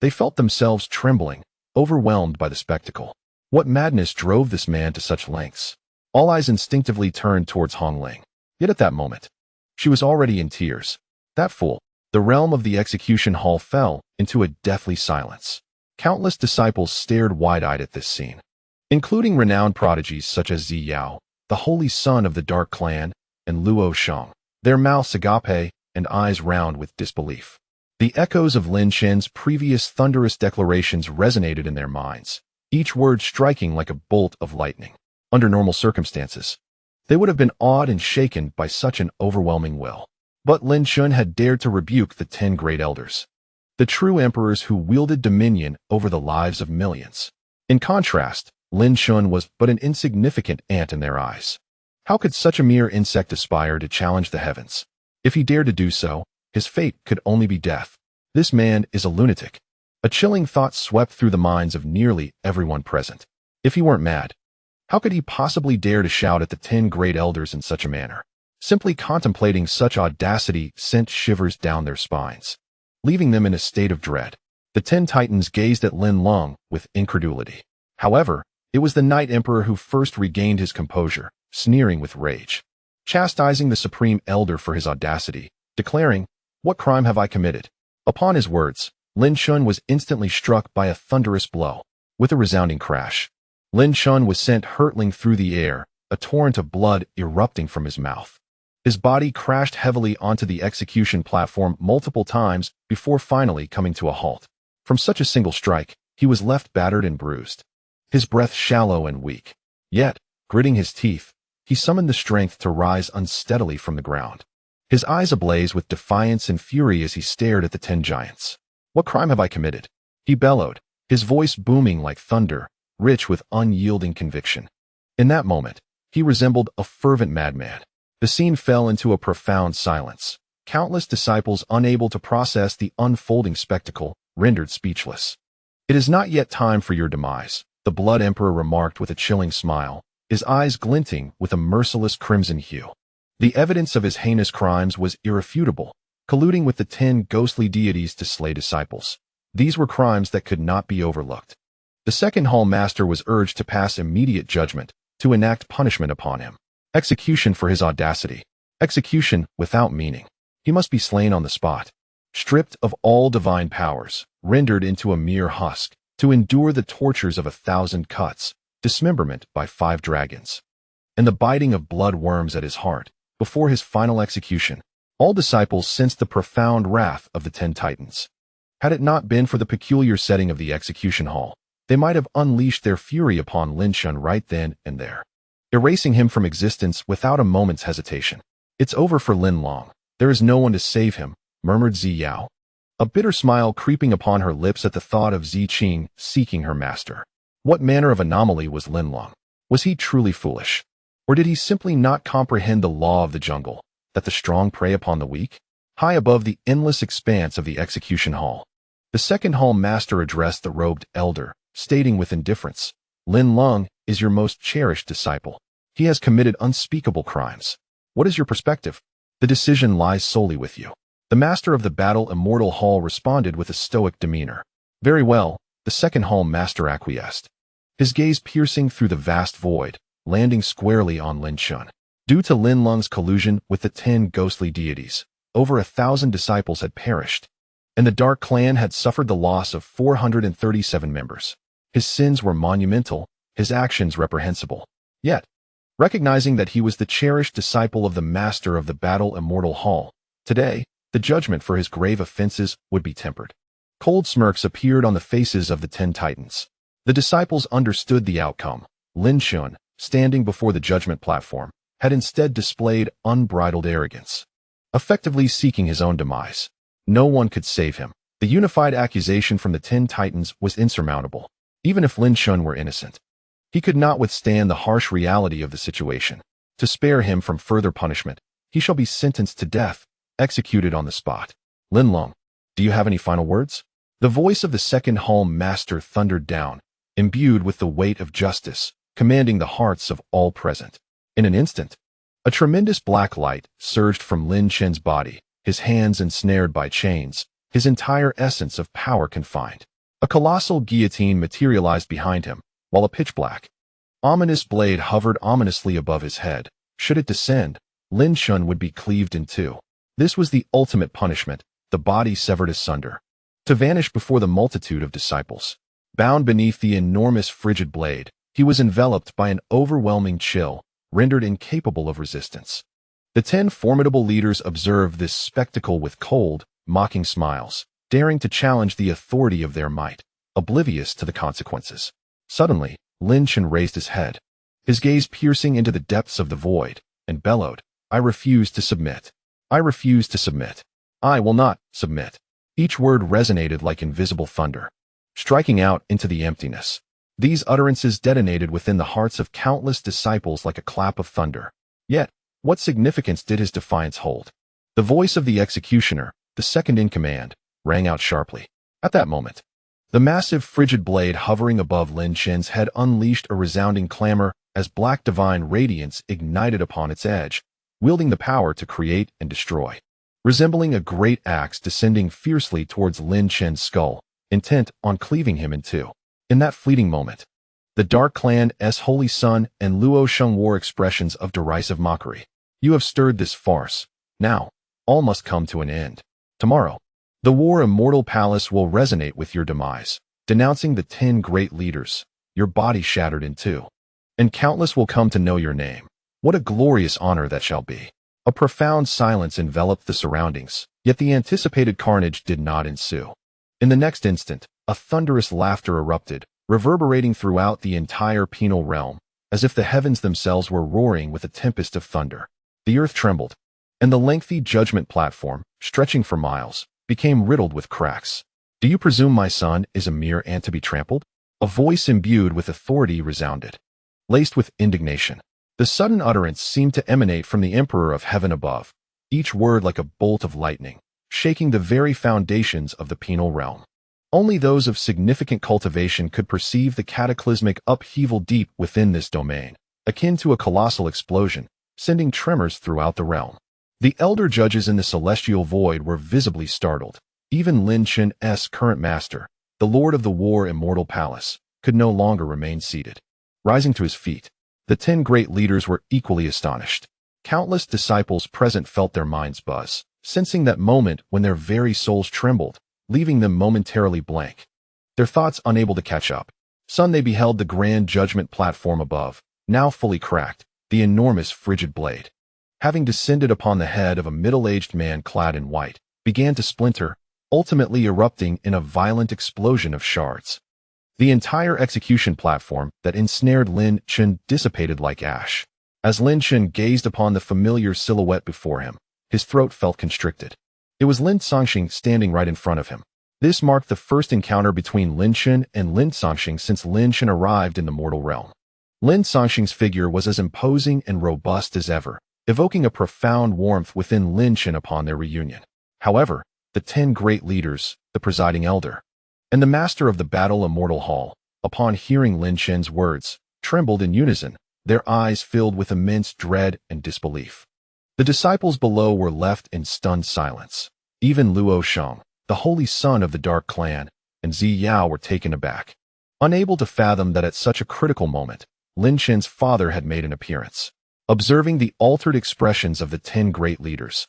They felt themselves trembling, overwhelmed by the spectacle. What madness drove this man to such lengths? All eyes instinctively turned towards Hong Ling. Yet at that moment, she was already in tears. That fool. The realm of the execution hall fell into a deathly silence. Countless disciples stared wide-eyed at this scene, including renowned prodigies such as Zi Yao, the holy son of the Dark Clan, and Luo Shang, their mouths agape and eyes round with disbelief. The echoes of Lin Chen's previous thunderous declarations resonated in their minds, each word striking like a bolt of lightning. Under normal circumstances, they would have been awed and shaken by such an overwhelming will. But Lin Chen had dared to rebuke the 10 great elders, the true emperors who wielded dominion over the lives of millions. In contrast, Lin Chen was but an insignificant ant in their eyes. How could such a mere insect aspire to challenge the heavens? If he dared to do so, his fate could only be death. This man is a lunatic. A chilling thought swept through the minds of nearly everyone present. If he weren't mad, how could he possibly dare to shout at the 10 great elders in such a manner? Simply contemplating such audacity sent shivers down their spines, leaving them in a state of dread. The 10 titans gazed at Lin Leng with incredulity. However, it was the Night Emperor who first regained his composure, sneering with rage, chastising the Supreme Elder for his audacity, declaring, "What crime have I committed?" Upon his words, Lin Chen was instantly struck by a thunderous blow. With a resounding crash, Lin Chen was sent hurtling through the air, a torrent of blood erupting from his mouth. His body crashed heavily onto the execution platform multiple times before finally coming to a halt. From such a single strike, he was left battered and bruised, his breath shallow and weak. Yet, gritting his teeth, he summoned the strength to rise unsteadily from the ground, his eyes ablaze with defiance and fury as he stared at the 10 giants. "What crime have I committed?" he bellowed, his voice booming like thunder, rich with unyielding conviction. In that moment, he resembled a fervent madman. The scene fell into a profound silence. Countless disciples, unable to process the unfolding spectacle, rendered speechless. "It is not yet time for your demise," the Blood Emperor remarked with a chilling smile, his eyes glinting with a merciless crimson hue. The evidence of his heinous crimes was irrefutable, colluding with the 10 ghostly deities to slay disciples. These were crimes that could not be overlooked. The second Hall Master was urged to pass immediate judgment, to enact punishment upon him. Execution for his audacity. Execution without meaning. He must be slain on the spot, stripped of all divine powers, rendered into a mere husk, to endure the tortures of 1,000 cuts, dismemberment by 5 dragons, and the biting of blood worms at his heart. Before his final execution, all disciples sensed the profound wrath of the 10 titans. Had it not been for the peculiar setting of the execution hall, they might have unleashed their fury upon Lin Chen right then and there, erasing him from existence without a moment's hesitation. "It's over for Lin Leng. There is no one to save him," murmured Ziyao, a bitter smile creeping upon her lips at the thought of Ziqing seeking her master. What manner of anomaly was Lin Leng? Was he truly foolish? Or did he simply not comprehend the law of the jungle, that the strong prey upon the weak? High above the endless expanse of the execution hall, the second hall master addressed the robed elder, stating with indifference, "Lin Leng is your most cherished disciple. He has committed unspeakable crimes. What is your perspective? The decision lies solely with you." The master of the Battle Immortal Hall responded with a stoic demeanor. "Very well," the second hall master acquiesced, his gaze piercing through the vast void, landing squarely on Lin Chen. Due to Lin Leng's collusion with the 10 ghostly deities, over 1,000 disciples had perished, and the Dark Clan had suffered the loss of 437 members. His sins were monumental, his actions reprehensible. Yet, recognizing that he was the cherished disciple of the master of the Battle Immortal Hall, today, the judgment for his grave offenses would be tempered. Cold smirks appeared on the faces of the 10 titans. The disciples understood the outcome. Lin Chen, standing before the judgment platform, had instead displayed unbridled arrogance, effectively seeking his own demise. No one could save him. The unified accusation from the 10 titans was insurmountable. Even if Lin Chen were innocent, he could not withstand the harsh reality of the situation. To spare him from further punishment, he shall be sentenced to death, executed on the spot. "Lin Leng, do you have any final words?" The voice of the second hall master thundered down, imbued with the weight of justice, commanding the hearts of all present. In an instant, a tremendous black light surged from Lin Chen's body, his hands ensnared by chains, his entire essence of power confined. A colossal guillotine materialized behind him, while a pitch-black, ominous blade hovered ominously above his head. Should it descend, Lin Chen would be cleaved in two. This was the ultimate punishment, the body severed asunder, to vanish before the multitude of disciples. Bound beneath the enormous frigid blade, he was enveloped by an overwhelming chill, rendered incapable of resistance. The 10 formidable leaders observed this spectacle with cold, mocking smiles, daring to challenge the authority of their might, oblivious to the consequences. Suddenly, Lin Chen raised his head, his gaze piercing into the depths of the void, and bellowed, "I refuse to submit. I refuse to submit. I will not submit." Each word resonated like invisible thunder, striking out into the emptiness. These utterances detonated within the hearts of countless disciples like a clap of thunder. Yet, what significance did his defiance hold? The voice of the executioner, the second in command, rang out sharply. At that moment, the massive frigid blade hovering above Lin Chen's head unleashed a resounding clamor as black divine radiance ignited upon its edge, wielding the power to create and destroy. Resembling a great axe descending fiercely towards Lin Chen's skull, intent on cleaving him in two. In that fleeting moment, the Dark Clan's Holy Sun and Luo Sheng wore expressions of derisive mockery. "You have stirred this farce. Now, all must come to an end. Tomorrow, the War Immortal Palace will resonate with your demise, denouncing the 10 great leaders, your body shattered in two. And countless will come to know your name. What a glorious honor that shall be." A profound silence enveloped the surroundings, yet the anticipated carnage did not ensue. In the next instant, a thunderous laughter erupted, reverberating throughout the entire penal realm, as if the heavens themselves were roaring with a tempest of thunder. The earth trembled, and the lengthy judgment platform, stretching for miles, became riddled with cracks. "Do you presume my son is a mere ant to be trampled?" A voice imbued with authority resounded, laced with indignation. The sudden utterance seemed to emanate from the Emperor of Heaven above, each word like a bolt of lightning, shaking the very foundations of the penal realm. Only those of significant cultivation could perceive the cataclysmic upheaval deep within this domain, akin to a colossal explosion, sending tremors throughout the realm. The elder judges in the celestial void were visibly startled. Even Lin Chen's current master, the Lord of the War Immortal Palace, could no longer remain seated. Rising to his feet, the 10 great leaders were equally astonished. Countless disciples present felt their minds buzz, sensing that moment when their very souls trembled, leaving them momentarily blank. Their thoughts unable to catch up. They beheld the grand judgment platform above, now fully cracked, the enormous frigid blade, having descended upon the head of a middle-aged man clad in white, began to splinter, ultimately erupting in a violent explosion of shards. The entire execution platform that ensnared Lin Chen dissipated like ash. As Lin Chen gazed upon the familiar silhouette before him, his throat felt constricted. It was Lin Songxing standing right in front of him. This marked the first encounter between Lin Chen and Lin Songxing since Lin Chen arrived in the mortal realm. Lin Songxing's figure was as imposing and robust as ever, evoking a profound warmth within Lin Chen upon their reunion. However, the 10 great leaders, the presiding elder, and the master of the Battle Immortal Hall, upon hearing Lin Chen's words, trembled in unison, their eyes filled with immense dread and disbelief. The disciples below were left in stunned silence. Even Luo Sheng, the holy son of the Dark Clan, and Zi Yao were taken aback, unable to fathom that at such a critical moment, Lin Chen's father had made an appearance. Observing the altered expressions of the 10 great leaders,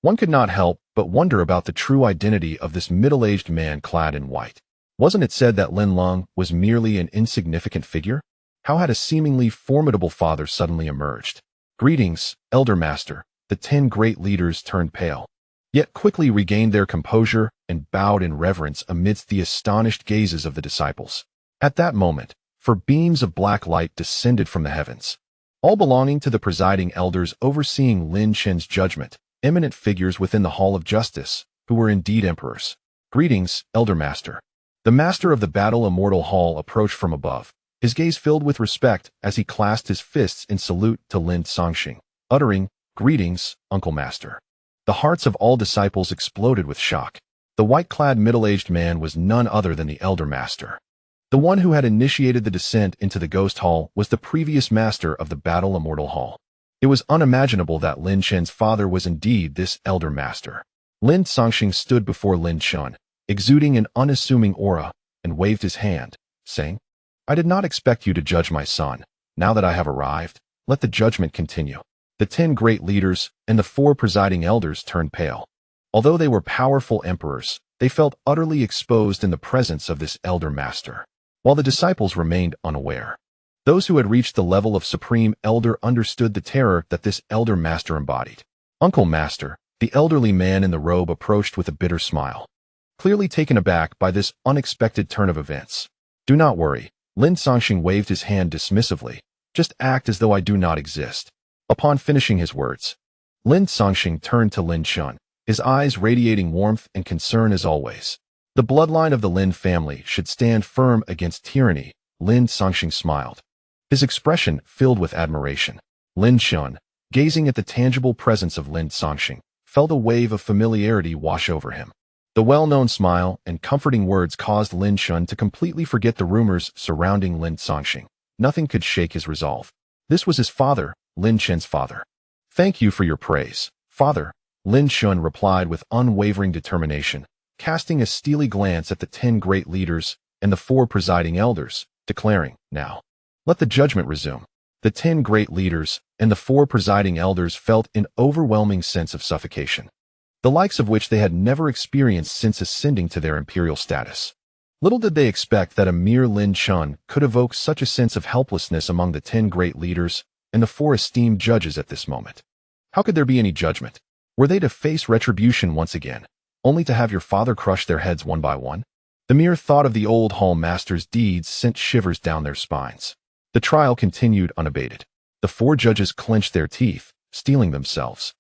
one could not help but wonder about the true identity of this middle-aged man clad in white. Wasn't it said that Lin Leng was merely an insignificant figure? How had a seemingly formidable father suddenly emerged? "Greetings, Elder Master." The 10 great leaders turned pale, yet quickly regained their composure and bowed in reverence amidst the astonished gazes of the disciples. At that moment, for beams of black light descended from the heavens, all belonging to the presiding elders overseeing Lin Chen's judgment, eminent figures within the Hall of Justice, who were indeed emperors. "Greetings, Elder Master." The master of the Battle Immortal Hall approached from above, his gaze filled with respect as he clasped his fists in salute to Lin Songxing, uttering, "Greetings, Uncle Master." The hearts of all disciples exploded with shock. The white-clad middle-aged man was none other than the Elder Master. The one who had initiated the descent into the Ghost Hall was the previous master of the Battle Immortal Hall. It was unimaginable that Lin Chen's father was indeed this Elder Master. Lin Songxing stood before Lin Chen, exuding an unassuming aura, and waved his hand, saying, "I did not expect you to judge my son. Now that I have arrived, let the judgment continue." The 10 great leaders and the 4 presiding elders turned pale. Although they were powerful emperors, they felt utterly exposed in the presence of this Elder Master, while the disciples remained unaware. Those who had reached the level of Supreme Elder understood the terror that this Elder Master embodied. "Uncle Master," the elderly man in the robe approached with a bitter smile, clearly taken aback by this unexpected turn of events. "Do not worry." Lin Songxing waved his hand dismissively, Just act as though I do not exist." Upon finishing his words, Lin Songxing turned to Lin Chen, his eyes radiating warmth and concern as always. The bloodline of the Lin family should stand firm against tyranny. Lin Songxing smiled, his expression filled with admiration. Lin Chen, gazing at the tangible presence of Lin Songxing, felt a wave of familiarity wash over him. The well-known smile and comforting words caused Lin Chen to completely forget the rumors surrounding Lin Songxing. Nothing could shake his resolve. This was his father, Lin Chen's father. "Thank you for your praise, father," Lin Chen replied with unwavering determination, casting a steely glance at the 10 great leaders and the 4 presiding elders, declaring, "Now, let the judgment resume." The 10 great leaders and the 4 presiding elders felt an overwhelming sense of suffocation, the likes of which they had never experienced since ascending to their imperial status. Little did they expect that a mere Lin Chen could evoke such a sense of helplessness among the 10 great leaders and the 4 esteemed judges at this moment. How could there be any judgment? Were they to face retribution once again, only to have your father crush their heads one by one? The mere thought of the old hall master's deeds sent shivers down their spines. The trial continued unabated. The 4 judges clenched their teeth, steeling themselves,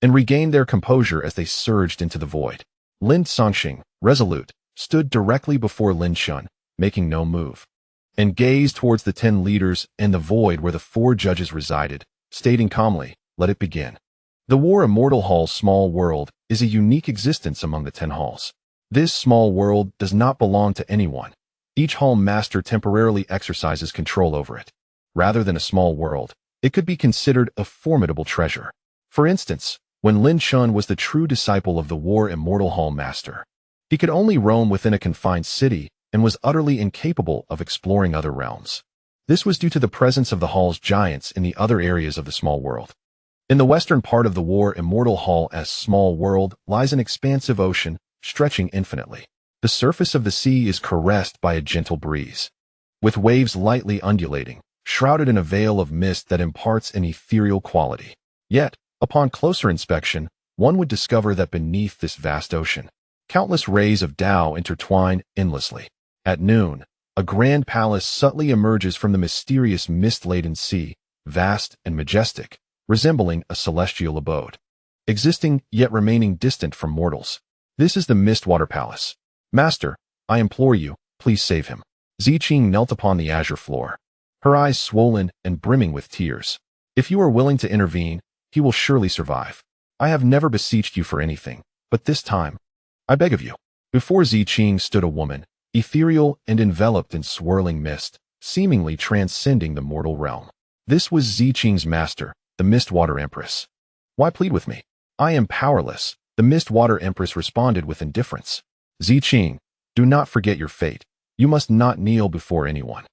and regained their composure as they surged into the void. Lin Songxing, resolute, stood directly before Lin Chen, making no move, and gazed towards the 10 leaders and the void where the 4 judges resided, stating calmly, "Let it begin." The War Immortal Hall's small world is a unique existence among the 10 halls. This small world does not belong to anyone. Each hall master temporarily exercises control over it. Rather than a small world, it could be considered a formidable treasure. For instance, when Lin Chen was the true disciple of the War Immortal Hall master, he could only roam within a confined city and was utterly incapable of exploring other realms. This was due to the presence of the hall's giants in the other areas of the small world. In the western part of the War Immortal Hall as small world lies an expansive ocean stretching infinitely. The surface of the sea is caressed by a gentle breeze, with waves lightly undulating, shrouded in a veil of mist that imparts an ethereal quality. Yet, upon closer inspection, one would discover that beneath this vast ocean, countless rays of Tao intertwine endlessly. At noon, a grand palace subtly emerges from the mysterious mist-laden sea, vast and majestic, resembling a celestial abode, existing yet remaining distant from mortals. This is the Mistwater Palace. "Master, I implore you, please save him." Ziqing knelt upon the azure floor, her eyes swollen and brimming with tears. "If you are willing to intervene, he will surely survive. I have never beseeched you for anything, but this time, I beg of you." Before Ziqing stood a woman, ethereal and enveloped in swirling mist, seemingly transcending the mortal realm. This was Ziqing's master, the Mistwater Empress. "Why plead with me? I am powerless," the Mistwater Empress responded with indifference. "Ziqing, do not forget your fate. You must not kneel before anyone.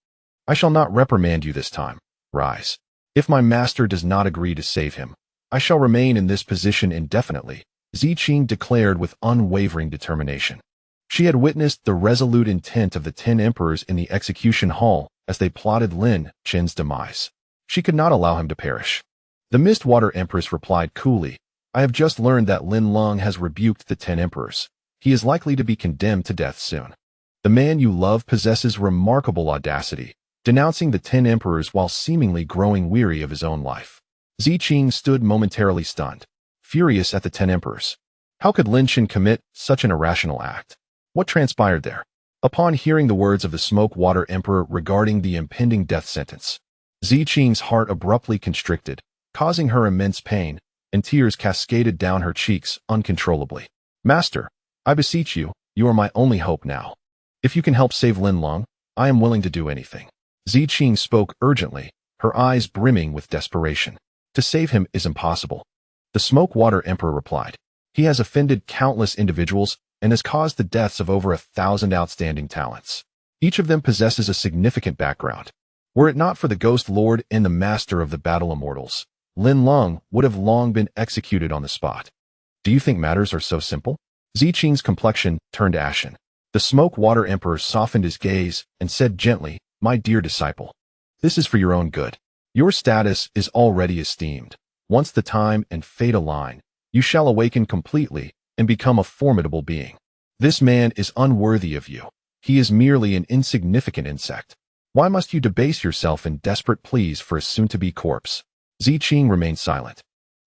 I shall not reprimand you this time. Rise. If my master does not agree to save him, I shall remain in this position indefinitely," Ziqing declared with unwavering determination. She had witnessed the resolute intent of the 10 emperors in the execution hall as they plotted Lin Chen's demise. She could not allow him to perish. The Mistwater Empress replied coolly, "I have just learned that Lin Leng has rebuked the 10 emperors. He is likely to be condemned to death soon. The man you love possesses remarkable audacity, denouncing the 10 emperors while seemingly growing weary of his own life." Ziqing stood momentarily stunned, furious at the 10 emperors. How could Lin Chen commit such an irrational act? What transpired there? Upon hearing the words of the Smokewater Emperor regarding the impending death sentence, Ziqing's heart abruptly constricted, causing her immense pain, and tears cascaded down her cheeks uncontrollably. "Master, I beseech you, you are my only hope now. If you can help save Lin Leng, I am willing to do anything." Ziqing spoke urgently, her eyes brimming with desperation. "To save him is impossible," the Smokewater Emperor replied. "He has offended countless individuals and has caused the deaths of over 1,000 outstanding talents. Each of them possesses a significant background. Were it not for the Ghost Lord and the Master of the Battle Immortals, Lin Leng would have long been executed on the spot. Do you think matters are so simple?" Ziqing's complexion turned ashen. The Smokewater Emperor softened his gaze and said gently, "My dear disciple, this is for your own good. Your status is already esteemed. Once the time and fate align, you shall awaken completely and become a formidable being. This man is unworthy of you. He is merely an insignificant insect. Why must you debase yourself in desperate pleas for a soon-to-be corpse? Ziqing remained silent,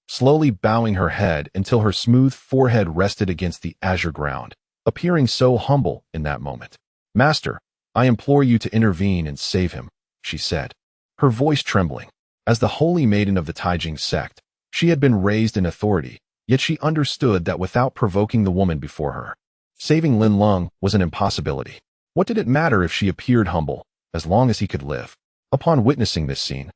slowly bowing her head until her smooth forehead rested against the azure ground, appearing so humble in that moment. Master, I implore you to intervene and save him, she said, her voice trembling. As the Holy Maiden of the Taijing sect, she had been raised in authority, yet she understood that without provoking the woman before her, saving Lin Leng was an impossibility. What did it matter if she appeared humble, as long as he could live? Upon witnessing this scene,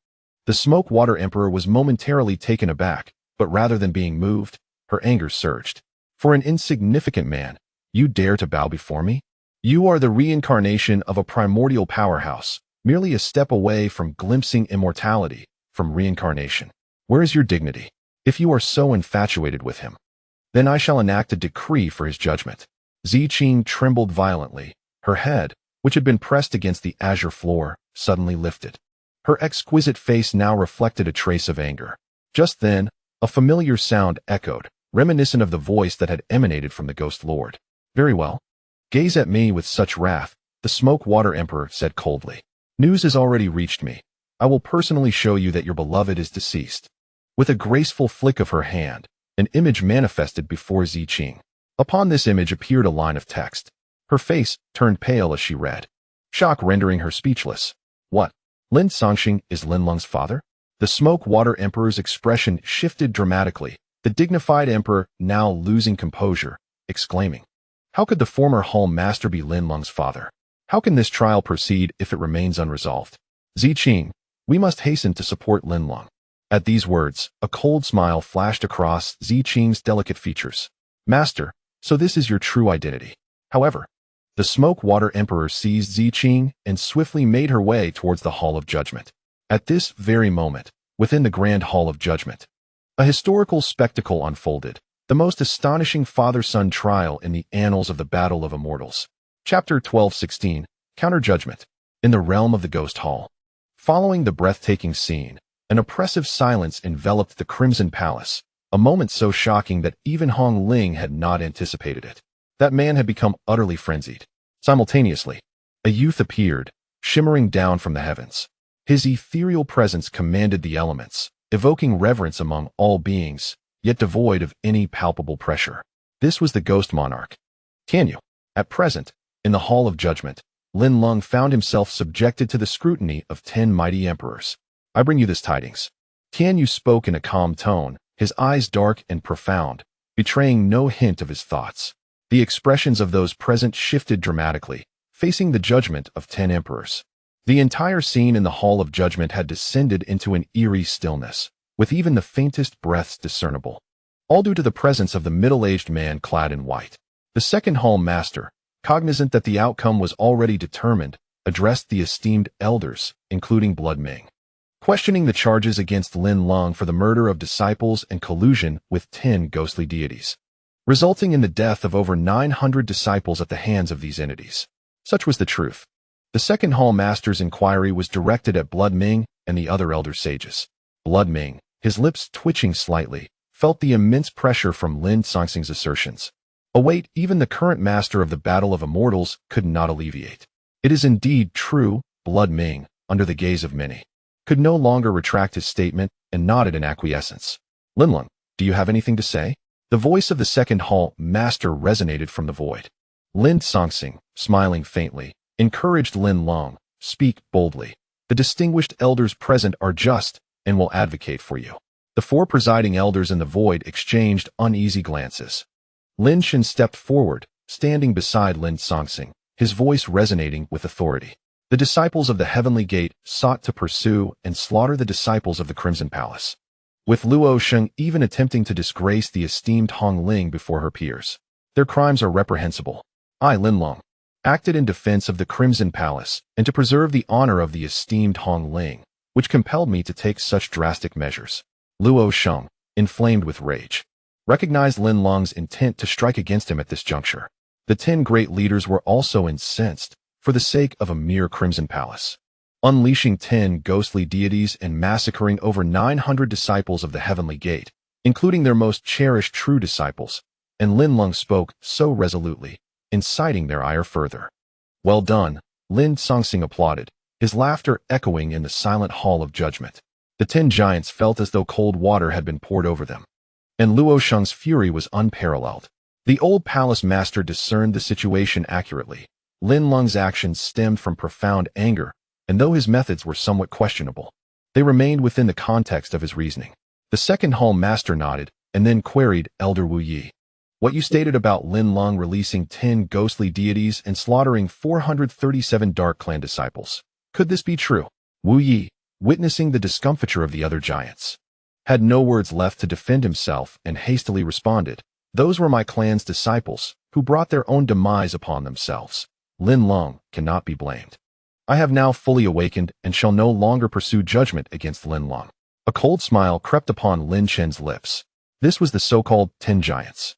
the Smoke Water Emperor was momentarily taken aback, but rather than being moved, her anger surged. For an insignificant man, you dare to bow before me? You are the reincarnation of a primordial powerhouse, merely a step away from glimpsing immortality, from reincarnation. Where is your dignity? If you are so infatuated with him, then I shall enact a decree for his judgment. Ziqing trembled violently. Her head, which had been pressed against the azure floor, suddenly lifted. Her exquisite face now reflected a trace of anger. Just then, a familiar sound echoed, reminiscent of the voice that had emanated from the Ghost Lord. Very well. Gaze at me with such wrath, the Smoke Water Emperor said coldly. News has already reached me. I will personally show you that your beloved is deceased. With a graceful flick of her hand, an image manifested before Ziqing. Upon this image appeared a line of text. Her face turned pale as she read, shock rendering her speechless. What? Lin Songxing is Lin Leng's father? The Smoke Water Emperor's expression shifted dramatically, the dignified emperor now losing composure, exclaiming, how could the former Hall Master be Lin Leng's father? How can this trial proceed if it remains unresolved? Ziqing, we must hasten to support Lin Leng. At these words, a cold smile flashed across Ziqing's delicate features. Master, so this is your true identity. However, the Smoke Water Emperor seized Ziqing and swiftly made her way towards the Hall of Judgment. At this very moment, within the Grand Hall of Judgment, a historical spectacle unfolded, the most astonishing father-son trial in the annals of the Battle of Immortals. Chapter 12:16, Counter-Judgment. In the realm of the Ghost Hall. Following the breathtaking scene, an oppressive silence enveloped the Crimson Palace, a moment so shocking that even Hong Ling had not anticipated it. That man had become utterly frenzied. Simultaneously, a youth appeared, shimmering down from the heavens. His ethereal presence commanded the elements, evoking reverence among all beings, yet devoid of any palpable pressure. This was the Ghost Monarch. Tianyu. At present, in the Hall of Judgment, Lin Leng found himself subjected to the scrutiny of 10 mighty emperors. I bring you this tidings. Tianyu spoke in a calm tone, his eyes dark and profound, betraying no hint of his thoughts. The expressions of those present shifted dramatically, facing the judgment of 10 emperors. The entire scene in the Hall of Judgment had descended into an eerie stillness, with even the faintest breaths discernible. All due to the presence of the middle-aged man clad in white. The second Hall Master, cognizant that the outcome was already determined, addressed the esteemed elders, including Blood Ming, questioning the charges against Lin Leng for the murder of disciples and collusion with 10 ghostly deities, resulting in the death of over 900 disciples at the hands of these entities. Such was the truth. The second Hall Master's inquiry was directed at Blood Ming and the other elder sages. Blood Ming, his lips twitching slightly, felt the immense pressure from Lin Songxing's assertions, a weight even the current master of the Battle of Immortals could not alleviate. It is indeed true, Blood Ming, under the gaze of many, could no longer retract his statement and nodded in acquiescence. Lin Leng, do you have anything to say? The voice of the second Hall Master resonated from the void. Lin Songxing, smiling faintly, encouraged Lin Leng, speak boldly. The distinguished elders present are just and will advocate for you. The 4 presiding elders in the void exchanged uneasy glances. Lin Chen stepped forward, standing beside Lin Songxing, his voice resonating with authority. The disciples of the Heavenly Gate sought to pursue and slaughter the disciples of the Crimson Palace, with Luo Sheng even attempting to disgrace the esteemed Hong Ling before her peers. Their crimes are reprehensible. I, Lin Leng, acted in defense of the Crimson Palace and to preserve the honor of the esteemed Hong Ling, which compelled me to take such drastic measures. Luo Sheng, inflamed with rage, recognized Lin Leng's intent to strike against him at this juncture. The 10 great leaders were also incensed, for the sake of a mere Crimson Palace, unleashing 10 ghostly deities and massacring over 900 disciples of the Heavenly Gate, including their most cherished true disciples, and Lin Leng spoke so resolutely, inciting their ire further. Well done, Lin Songxing applauded, his laughter echoing in the silent hall of judgment. The 10 giants felt as though cold water had been poured over them, and Luo Sheng's fury was unparalleled. The old palace master discerned the situation accurately. Lin Leng's actions stemmed from profound anger, and though his methods were somewhat questionable, they remained within the context of his reasoning. The second hall master nodded, and then queried Elder Wu Yi. What you stated about Lin Leng releasing 10 ghostly deities and slaughtering 437 Dark Clan disciples. Could this be true? Wu Yi, witnessing the discomfiture of the other giants, had no words left to defend himself and hastily responded, "Those were my clan's disciples, who brought their own demise upon themselves. Lin Leng cannot be blamed. I have now fully awakened and shall no longer pursue judgment against Lin Leng." A cold smile crept upon Lin Chen's lips. This was the so-called 10 giants,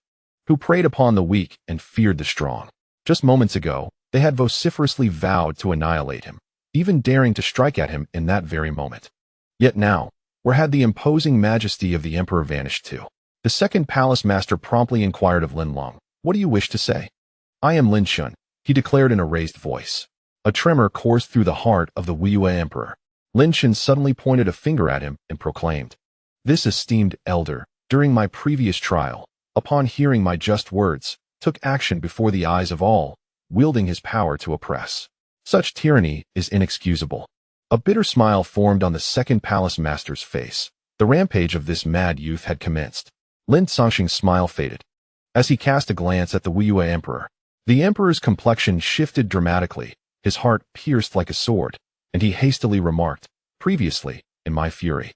who preyed upon the weak and feared the strong. Just moments ago, they had vociferously vowed to annihilate him, even daring to strike at him in that very moment. Yet now, where had the imposing majesty of the emperor vanished to? The second palace master promptly inquired of Lin Leng, "What do you wish to say?" "I am Lin Chen," he declared in a raised voice. A tremor coursed through the heart of the Wiyue emperor. Lin Chen suddenly pointed a finger at him and proclaimed, "This esteemed elder, during my previous trial, upon hearing my just words, took action before the eyes of all, wielding his power to oppress. Such tyranny is inexcusable." A bitter smile formed on the second palace master's face. The rampage of this mad youth had commenced. Lin Zongxing's smile faded as he cast a glance at the Wiyue emperor. The emperor's complexion shifted dramatically, his heart pierced like a sword, and he hastily remarked, "Previously, in my fury,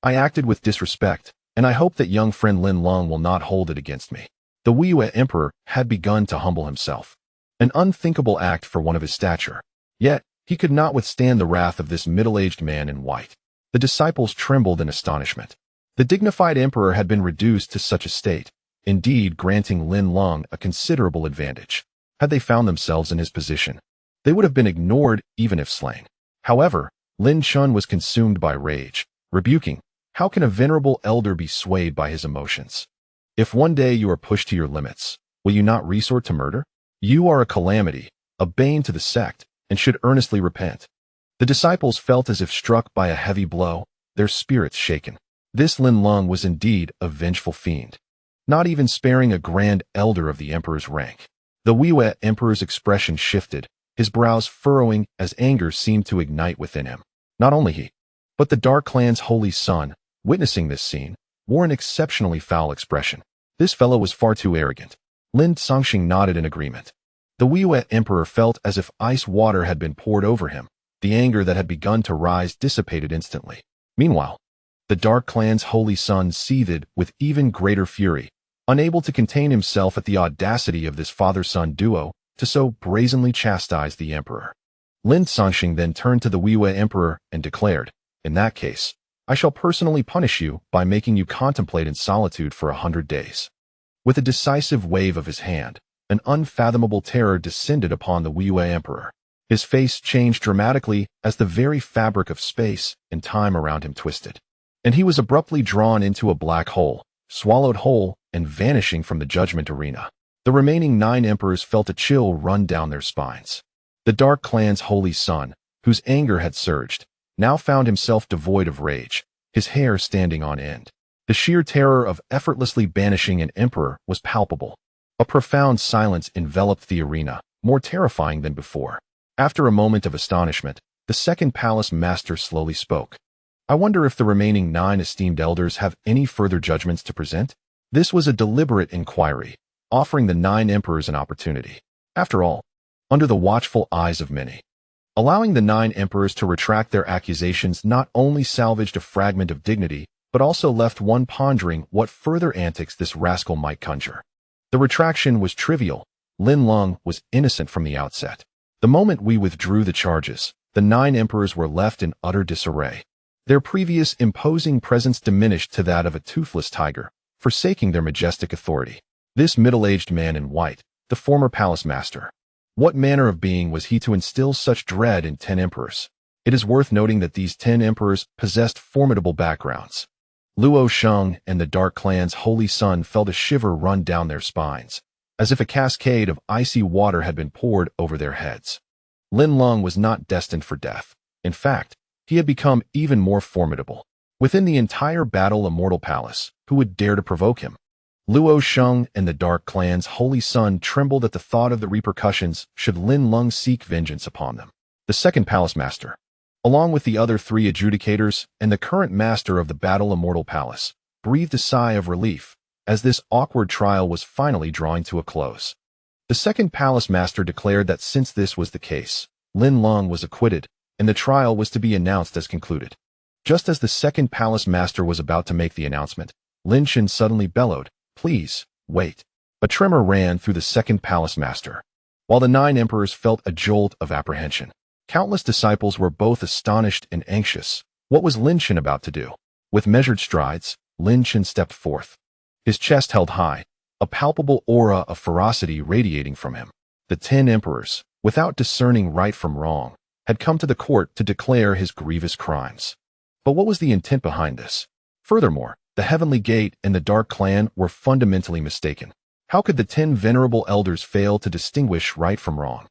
I acted with disrespect, and I hope that young friend Lin Leng will not hold it against me." The Wiyue emperor had begun to humble himself, an unthinkable act for one of his stature. Yet, he could not withstand the wrath of this middle-aged man in white. The disciples trembled in astonishment. The dignified emperor had been reduced to such a state, indeed granting Lin Leng a considerable advantage. Had they found themselves in his position, they would have been ignored even if slain. However, Lin Chen was consumed by rage, rebuking, "How can a venerable elder be swayed by his emotions? If one day you are pushed to your limits, will you not resort to murder? You are a calamity, a bane to the sect, and should earnestly repent." The disciples felt as if struck by a heavy blow, their spirits shaken. This Lin Leng was indeed a vengeful fiend, not even sparing a grand elder of the emperor's rank. The Wiyue emperor's expression shifted, his brows furrowing as anger seemed to ignite within him. Not only he, but the Dark Clan's holy son, witnessing this scene, wore an exceptionally foul expression. This fellow was far too arrogant. Lin Zongxing nodded in agreement. The Wiyue emperor felt as if ice water had been poured over him. The anger that had begun to rise dissipated instantly. Meanwhile, the Dark Clan's holy son seethed with even greater fury, unable to contain himself at the audacity of this father-son duo to so brazenly chastise the emperor. Lin Zongxing then turned to the Wiyue emperor and declared, "In that case, I shall personally punish you by making you contemplate in solitude for 100 days." With a decisive wave of his hand, an unfathomable terror descended upon the Wiyue emperor. His face changed dramatically as the very fabric of space and time around him twisted, and he was abruptly drawn into a black hole, swallowed whole, and vanishing from the judgment arena. The remaining 9 emperors felt a chill run down their spines. The Dark Clan's holy son, whose anger had surged, now found himself devoid of rage, his hair standing on end. The sheer terror of effortlessly banishing an emperor was palpable. A profound silence enveloped the arena, more terrifying than before. After a moment of astonishment, the second palace master slowly spoke. "I wonder if the remaining 9 esteemed elders have any further judgments to present?" This was a deliberate inquiry, offering the 9 emperors an opportunity. After all, under the watchful eyes of many, allowing the 9 emperors to retract their accusations not only salvaged a fragment of dignity, but also left one pondering what further antics this rascal might conjure. The retraction was trivial. Lin Leng was innocent from the outset. The moment we withdrew the charges, the 9 emperors were left in utter disarray. Their previous imposing presence diminished to that of a toothless tiger, forsaking their majestic authority. This middle-aged man in white, the former palace master. What manner of being was he to instill such dread in 10 emperors? It is worth noting that these 10 emperors possessed formidable backgrounds. Luo Sheng and the Dark Clan's holy son felt a shiver run down their spines, as if a cascade of icy water had been poured over their heads. Lin Leng was not destined for death. In fact, he had become even more formidable. Within the entire Battle Immortal Palace, who would dare to provoke him? Luo Sheng and the Dark Clan's Holy Sun trembled at the thought of the repercussions should Lin Leng seek vengeance upon them. The second Palace Master, along with the other 3 adjudicators and the current master of the Battle Immortal Palace, breathed a sigh of relief as this awkward trial was finally drawing to a close. The second Palace Master declared that since this was the case, Lin Leng was acquitted, and the trial was to be announced as concluded. Just as the second Palace Master was about to make the announcement, Lin Chen suddenly bellowed, "Please, wait." A tremor ran through the second Palace Master. While the 9 emperors felt a jolt of apprehension, countless disciples were both astonished and anxious. What was Lin Chen about to do? With measured strides, Lin Chen stepped forth. His chest held high, a palpable aura of ferocity radiating from him. The 10 emperors, without discerning right from wrong, had come to the court to declare his grievous crimes. But what was the intent behind this? Furthermore, the Heavenly Gate and the Dark Clan were fundamentally mistaken. How could the 10 venerable elders fail to distinguish right from wrong?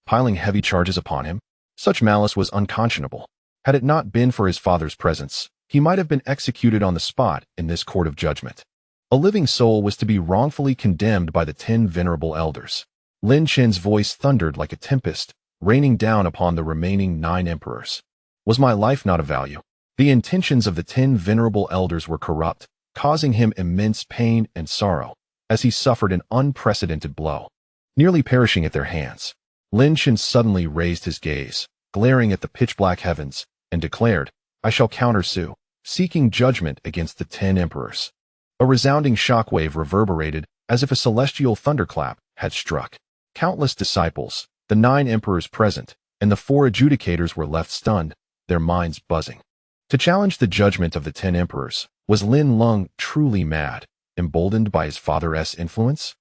Piling heavy charges upon him? Such malice was unconscionable. Had it not been for his father's presence, he might have been executed on the spot in this court of judgment. A living soul was to be wrongfully condemned by the 10 venerable elders. Lin Chen's voice thundered like a tempest, raining down upon the remaining 9 emperors. Was my life not of value? The intentions of the 10 venerable elders were corrupt, causing him immense pain and sorrow, as he suffered an unprecedented blow. Nearly perishing at their hands, Lin Chen suddenly raised his gaze, glaring at the pitch-black heavens, and declared, "I shall countersue, seeking judgment against the 10 emperors." A resounding shockwave reverberated as if a celestial thunderclap had struck. Countless disciples, the 9 emperors present, and the 4 adjudicators were left stunned, their minds buzzing. To challenge the judgment of the 10 emperors, was Lin Leng truly mad, emboldened by his father's influence?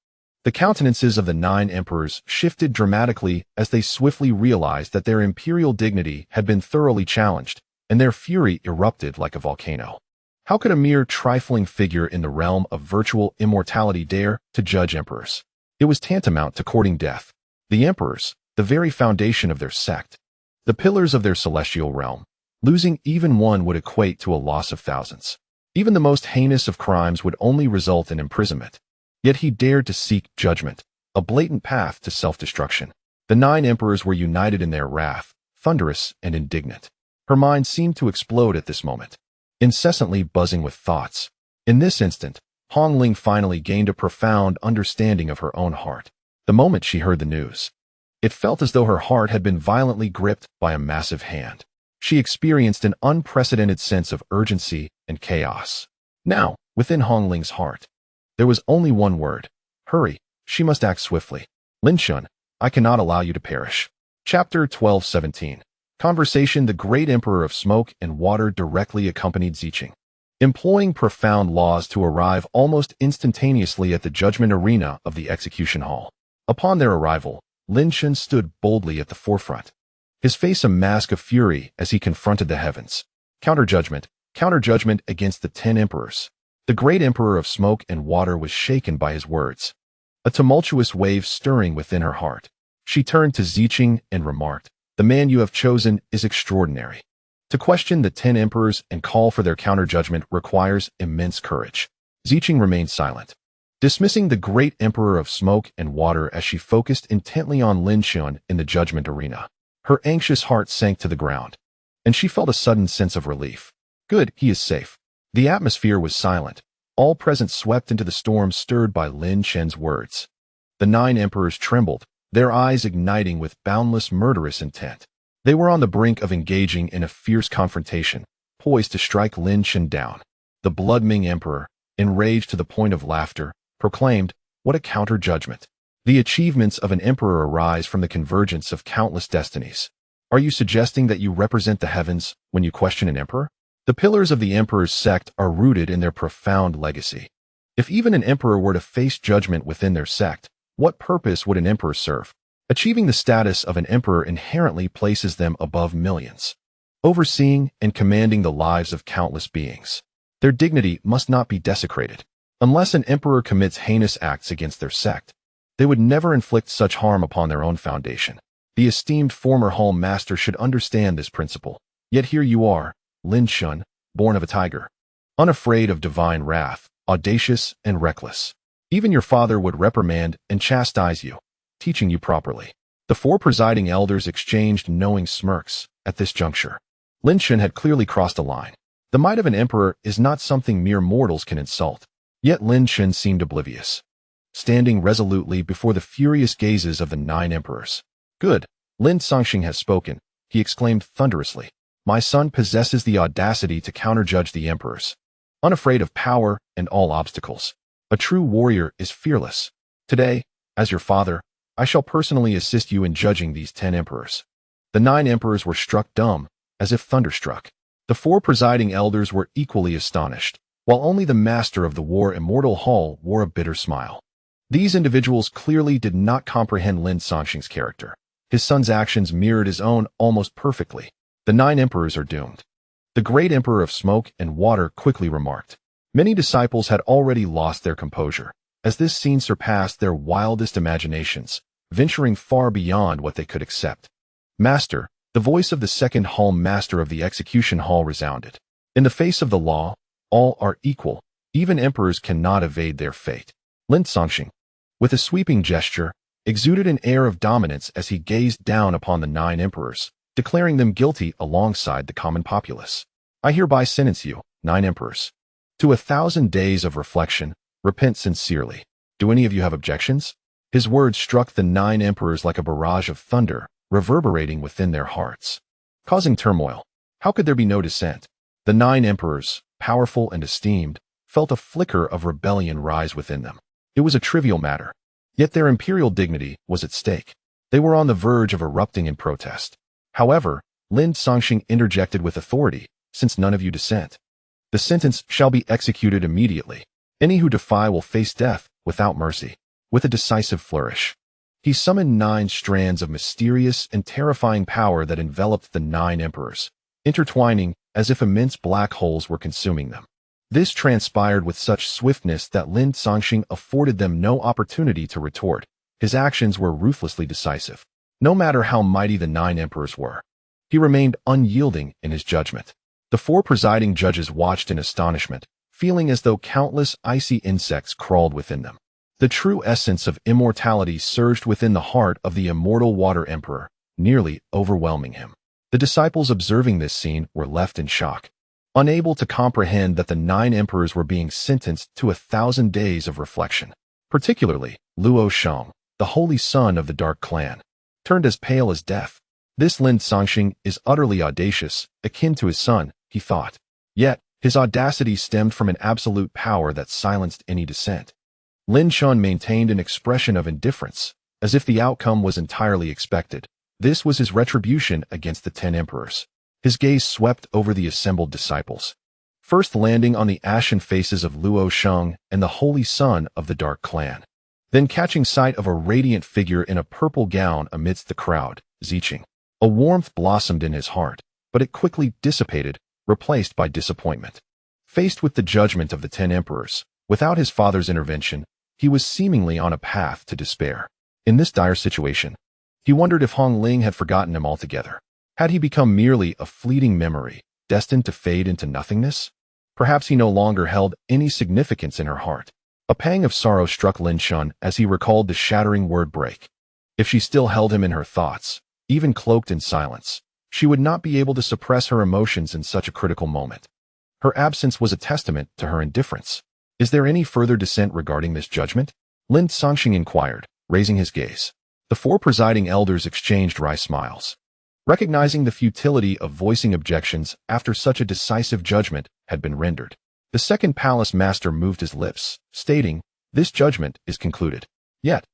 The countenances of the 9 emperors shifted dramatically as they swiftly realized that their imperial dignity had been thoroughly challenged, and their fury erupted like a volcano. How could a mere trifling figure in the realm of virtual immortality dare to judge emperors? It was tantamount to courting death. The emperors, the very foundation of their sect, the pillars of their celestial realm, losing even one would equate to a loss of thousands. Even the most heinous of crimes would only result in imprisonment. Yet he dared to seek judgment, a blatant path to self-destruction. The 9 emperors were united in their wrath, thunderous and indignant. Her mind seemed to explode at this moment, incessantly buzzing with thoughts. In this instant, Hong Ling finally gained a profound understanding of her own heart. The moment she heard the news, it felt as though her heart had been violently gripped by a massive hand. She experienced an unprecedented sense of urgency and chaos. Now, within Hong Ling's heart, there was only one word: hurry. She must act swiftly. Lin Chen, I cannot allow you to perish. Chapter 12:17. Conversation. The great Emperor of Smoke and Water directly accompanied Ziqing, employing profound laws to arrive almost instantaneously at the judgment arena of the execution hall. Upon their arrival, Lin Chen stood boldly at the forefront, his face a mask of fury as he confronted the heavens. Counter-judgment against the 10 emperors. The great Emperor of Smoke and Water was shaken by his words, a tumultuous wave stirring within her heart. She turned to Ziqing and remarked, "The man you have chosen is extraordinary. To question the 10 emperors and call for their counter-judgment requires immense courage." Ziqing remained silent, dismissing the great Emperor of Smoke and Water as she focused intently on Lin Chen in the judgment arena. Her anxious heart sank to the ground, and she felt a sudden sense of relief. Good, he is safe. The atmosphere was silent. All present swept into the storm stirred by Lin Chen's words. The 9 emperors trembled, their eyes igniting with boundless murderous intent. They were on the brink of engaging in a fierce confrontation, poised to strike Lin Chen down. The Blood-Ming Emperor, enraged to the point of laughter, proclaimed, "What a counter-judgment! The achievements of an emperor arise from the convergence of countless destinies. Are you suggesting that you represent the heavens when you question an emperor? The pillars of the emperor's sect are rooted in their profound legacy. If even an emperor were to face judgment within their sect, what purpose would an emperor serve? Achieving the status of an emperor inherently places them above millions, overseeing and commanding the lives of countless beings. Their dignity must not be desecrated. Unless an emperor commits heinous acts against their sect, they would never inflict such harm upon their own foundation. The esteemed former Hall Master should understand this principle. Yet here you are, Lin Chen, born of a tiger. Unafraid of divine wrath, audacious and reckless. Even your father would reprimand and chastise you, teaching you properly. The four presiding elders exchanged knowing smirks at this juncture. Lin Chen had clearly crossed a line. The might of an emperor is not something mere mortals can insult. Yet Lin Chen seemed oblivious, standing resolutely before the furious gazes of the 9 emperors. Good, Lin Songxing has spoken, he exclaimed thunderously. My son possesses the audacity to counterjudge the emperors. Unafraid of power and all obstacles. A true warrior is fearless. Today, as your father, I shall personally assist you in judging these 10 emperors. The 9 emperors were struck dumb, as if thunderstruck. The 4 presiding elders were equally astonished, while only the master of the War Immortal Hall wore a bitter smile. These individuals clearly did not comprehend Lin Songxing's character. His son's actions mirrored his own almost perfectly. The 9 emperors are doomed. The great emperor of smoke and water quickly remarked. Many disciples had already lost their composure, as this scene surpassed their wildest imaginations, venturing far beyond what they could accept. Master, the voice of the second hall master of the execution hall resounded. In the face of the law, all are equal. Even emperors cannot evade their fate. Lin Songxing, with a sweeping gesture, exuded an air of dominance as he gazed down upon the 9 emperors, declaring them guilty alongside the common populace. I hereby sentence you, 9 emperors, to 1,000 days of reflection. Repent sincerely. Do any of you have objections? His words struck the 9 emperors like a barrage of thunder, reverberating within their hearts, causing turmoil. How could there be no dissent? The 9 emperors, powerful and esteemed, felt a flicker of rebellion rise within them. It was a trivial matter, yet their imperial dignity was at stake. They were on the verge of erupting in protest. However, Lin Songxing interjected with authority, since none of you dissent. The sentence shall be executed immediately. Any who defy will face death without mercy. With a decisive flourish, he summoned 9 strands of mysterious and terrifying power that enveloped the 9 emperors, intertwining as if immense black holes were consuming them. This transpired with such swiftness that Lin Songxing afforded them no opportunity to retort. His actions were ruthlessly decisive. No matter how mighty the 9 emperors were, he remained unyielding in his judgment. The 4 presiding judges watched in astonishment, feeling as though countless icy insects crawled within them. The true essence of immortality surged within the heart of the immortal water emperor, nearly overwhelming him. The disciples observing this scene were left in shock, unable to comprehend that the 9 emperors were being sentenced to 1,000 days of reflection. Particularly, Luo Shang, the holy son of the Dark Clan, turned as pale as death. This Lin Songxing is utterly audacious, akin to his son, he thought. Yet, his audacity stemmed from an absolute power that silenced any dissent. Lin Chen maintained an expression of indifference, as if the outcome was entirely expected. This was his retribution against the 10 emperors. His gaze swept over the assembled disciples, first landing on the ashen faces of Luo Shang and the holy son of the Dark Clan, then catching sight of a radiant figure in a purple gown amidst the crowd, Ziqing. A warmth blossomed in his heart, but it quickly dissipated, replaced by disappointment. Faced with the judgment of the 10 emperors, without his father's intervention, he was seemingly on a path to despair. In this dire situation, he wondered if Hong Ling had forgotten him altogether. Had he become merely a fleeting memory, destined to fade into nothingness? Perhaps he no longer held any significance in her heart. A pang of sorrow struck Lin Chen as he recalled the shattering word break. If she still held him in her thoughts, even cloaked in silence, she would not be able to suppress her emotions in such a critical moment. Her absence was a testament to her indifference. Is there any further dissent regarding this judgment? Lin Songxing inquired, raising his gaze. The 4 presiding elders exchanged wry smiles. Recognizing the futility of voicing objections after such a decisive judgment had been rendered, the second palace master moved his lips, stating, "This judgment is concluded." Yet,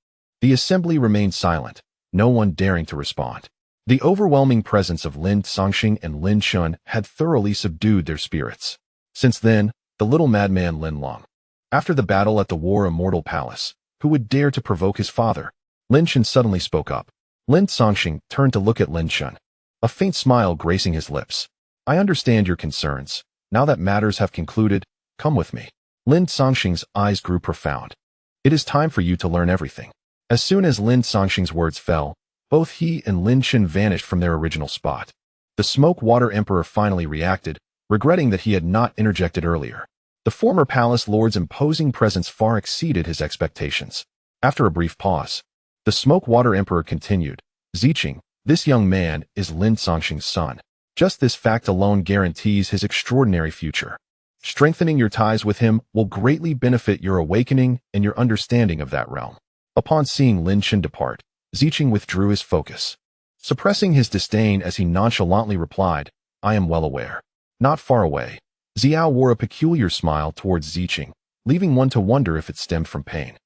the assembly remained silent, no one daring to respond. The overwhelming presence of Lin Songxing and Lin Chen had thoroughly subdued their spirits. Since then, the little madman Lin Leng, after the battle at the War Immortal Palace, who would dare to provoke his father? Lin Chen suddenly spoke up. Lin Songxing turned to look at Lin Chen, a faint smile gracing his lips. I understand your concerns. Now that matters have concluded, come with me. Lin Songxing's eyes grew profound. It is time for you to learn everything. As soon as Lin Songxing's words fell, Both he and Lin Chen vanished from their original spot. The Smoke Water Emperor finally reacted, regretting that he had not interjected earlier. The former palace lord's imposing presence far exceeded his expectations. After a brief pause, the Smoke Water Emperor continued, Ziqing, this young man is Lin Songxing's son. Just this fact alone guarantees his extraordinary future. Strengthening your ties with him will greatly benefit your awakening and your understanding of that realm. Upon seeing Lin Chen depart, Ziqing withdrew his focus, suppressing his disdain as he nonchalantly replied, I am well aware. Not far away, Xiao wore a peculiar smile towards Ziqing, leaving one to wonder if it stemmed from pain,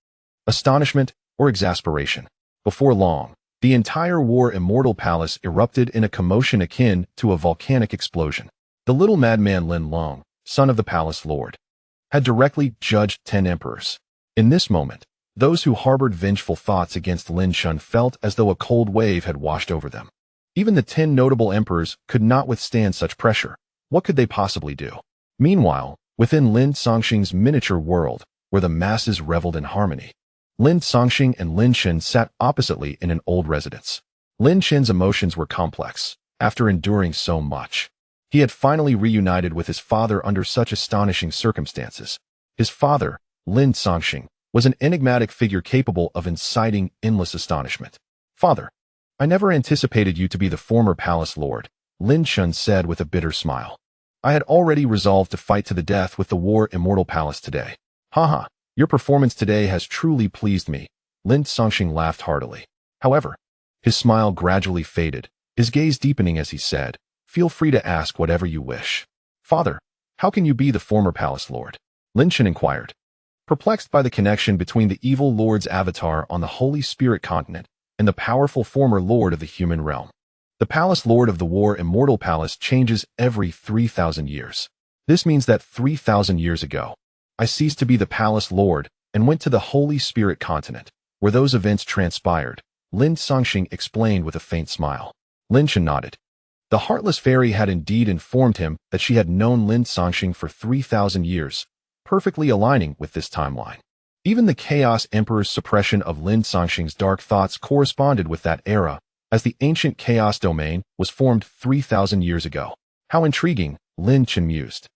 astonishment, or exasperation. Before long, the entire War Immortal Palace erupted in a commotion akin to a volcanic explosion. The little madman Lin Leng, son of the palace lord, had directly judged 10 emperors. In this moment, those who harbored vengeful thoughts against Lin Chen felt as though a cold wave had washed over them. Even the 10 notable emperors could not withstand such pressure. What could they possibly do? Meanwhile, within Lin Songxing's miniature world, where the masses reveled in harmony, Lin Songxing and Lin Chen sat oppositely in an old residence. Lin Chen's emotions were complex. After enduring so much, he had finally reunited with his father under such astonishing circumstances. His father, Lin Songxing, was an enigmatic figure capable of inciting endless astonishment. Father, I never anticipated you to be the former palace lord, Lin Chen said with a bitter smile. I had already resolved to fight to the death with the War Immortal Palace today. Haha, your performance today has truly pleased me, Lin Songxing laughed heartily. However, his smile gradually faded, his gaze deepening as he said, feel free to ask whatever you wish. Father, how can you be the former palace lord? Lin Chen inquired, perplexed by the connection between the evil lord's avatar on the Holy Spirit continent and the powerful former lord of the human realm. The palace lord of the War Immortal Palace changes every 3,000 years. This means that 3,000 years ago, I ceased to be the palace lord and went to the Holy Spirit continent, where those events transpired, Lin Songxing explained with a faint smile. Lin Chen nodded. The heartless fairy had indeed informed him that she had known Lin Songxing for 3,000 years, perfectly aligning with this timeline. Even the Chaos Emperor's suppression of Lin Songxing's dark thoughts corresponded with that era, as the ancient Chaos domain was formed 3,000 years ago. How intriguing, Lin Chen mused.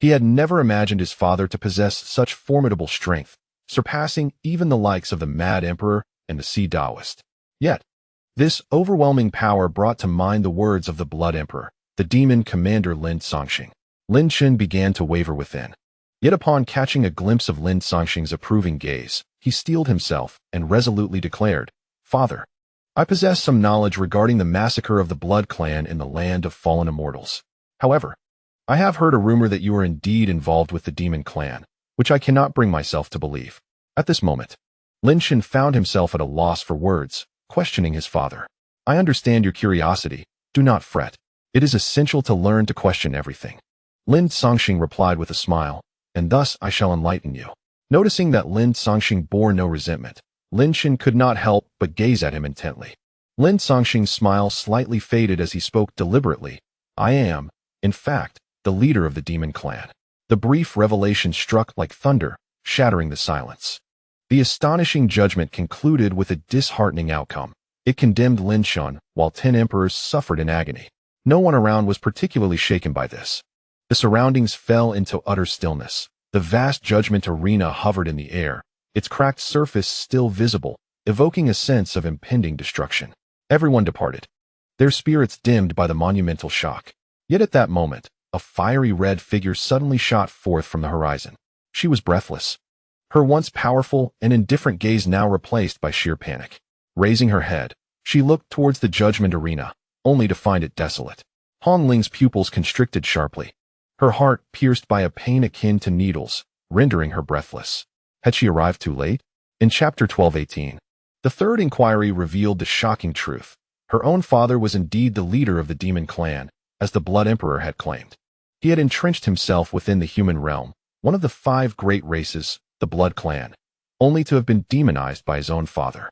He had never imagined his father to possess such formidable strength, surpassing even the likes of the Mad Emperor and the Sea Taoist. Yet, this overwhelming power brought to mind the words of the Blood Emperor, the demon commander Lin Songxing. Lin Chen began to waver within. Yet upon catching a glimpse of Lin Songxing's approving gaze, he steeled himself and resolutely declared, Father, I possess some knowledge regarding the massacre of the Blood Clan in the land of fallen immortals. However, I have heard a rumor that you are indeed involved with the Demon Clan, which I cannot bring myself to believe. At this moment, Lin Chen found himself at a loss for words, questioning his father. I understand your curiosity. Do not fret. It is essential to learn to question everything. Lin Songxing replied with a smile, and thus I shall enlighten you. Noticing that Lin Songxing bore no resentment, Lin Chen could not help but gaze at him intently. Lin Songxing's smile slightly faded as he spoke deliberately. I am, in fact, the leader of the Demon Clan. The brief revelation struck like thunder, shattering the silence. The astonishing judgment concluded with a disheartening outcome. It condemned Lin Chen, while 10 emperors suffered in agony. No one around was particularly shaken by this. The surroundings fell into utter stillness. The vast judgment arena hovered in the air, its cracked surface still visible, evoking a sense of impending destruction. Everyone departed, their spirits dimmed by the monumental shock. Yet at that moment, a fiery red figure suddenly shot forth from the horizon. She was breathless, her once powerful and indifferent gaze now replaced by sheer panic. Raising her head, she looked towards the judgment arena, only to find it desolate. Han Ling's pupils constricted sharply, her heart pierced by a pain akin to needles, rendering her breathless. Had she arrived too late? In chapter 12:18, the third inquiry revealed the shocking truth. Her own father was indeed the leader of the Demon Clan, as the Blood Emperor had claimed. He had entrenched himself within the human realm, one of the 5 great races, the Blood Clan, only to have been demonized by his own father.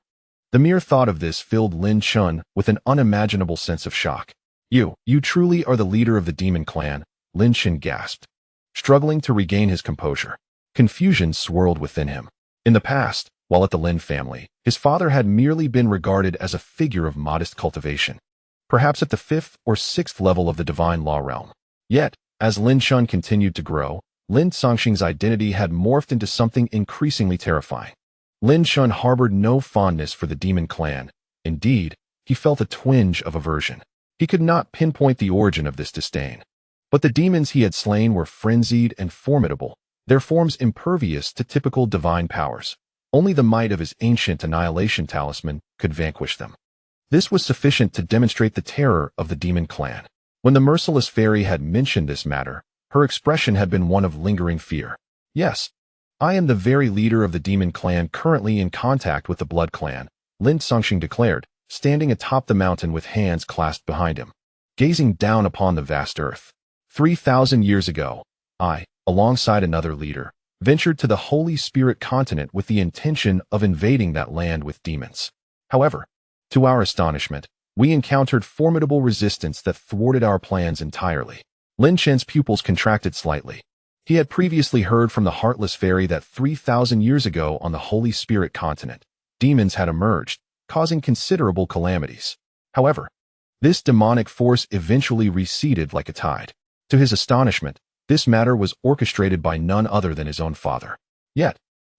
The mere thought of this filled Lin Chen with an unimaginable sense of shock. You truly are the leader of the Demon Clan, Lin Chen gasped, struggling to regain his composure. Confusion swirled within him. In the past, while at the Lin family, his father had merely been regarded as a figure of modest cultivation, perhaps at the 5th or 6th level of the divine law realm. Yet, as Lin Chen continued to grow, Lin Songxing's identity had morphed into something increasingly terrifying. Lin Chen harbored no fondness for the demon clan. Indeed, he felt a twinge of aversion. He could not pinpoint the origin of this disdain. But the demons he had slain were frenzied and formidable, their forms impervious to typical divine powers. Only the might of his ancient annihilation talisman could vanquish them. This was sufficient to demonstrate the terror of the demon clan. When the merciless fairy had mentioned this matter, her expression had been one of lingering fear. Yes, I am the very leader of the demon clan currently in contact with the blood clan, Lin Songxing declared, standing atop the mountain with hands clasped behind him, gazing down upon the vast earth. 3,000 years ago, I, alongside another leader, ventured to the Holy Spirit continent with the intention of invading that land with demons. However, to our astonishment, we encountered formidable resistance that thwarted our plans entirely. Lin Chen's pupils contracted slightly. He had previously heard from the Heartless Fairy that 3,000 years ago on the Holy Spirit continent, demons had emerged, causing considerable calamities. However, this demonic force eventually receded like a tide. To his astonishment, this matter was orchestrated by none other than his own father. Yet,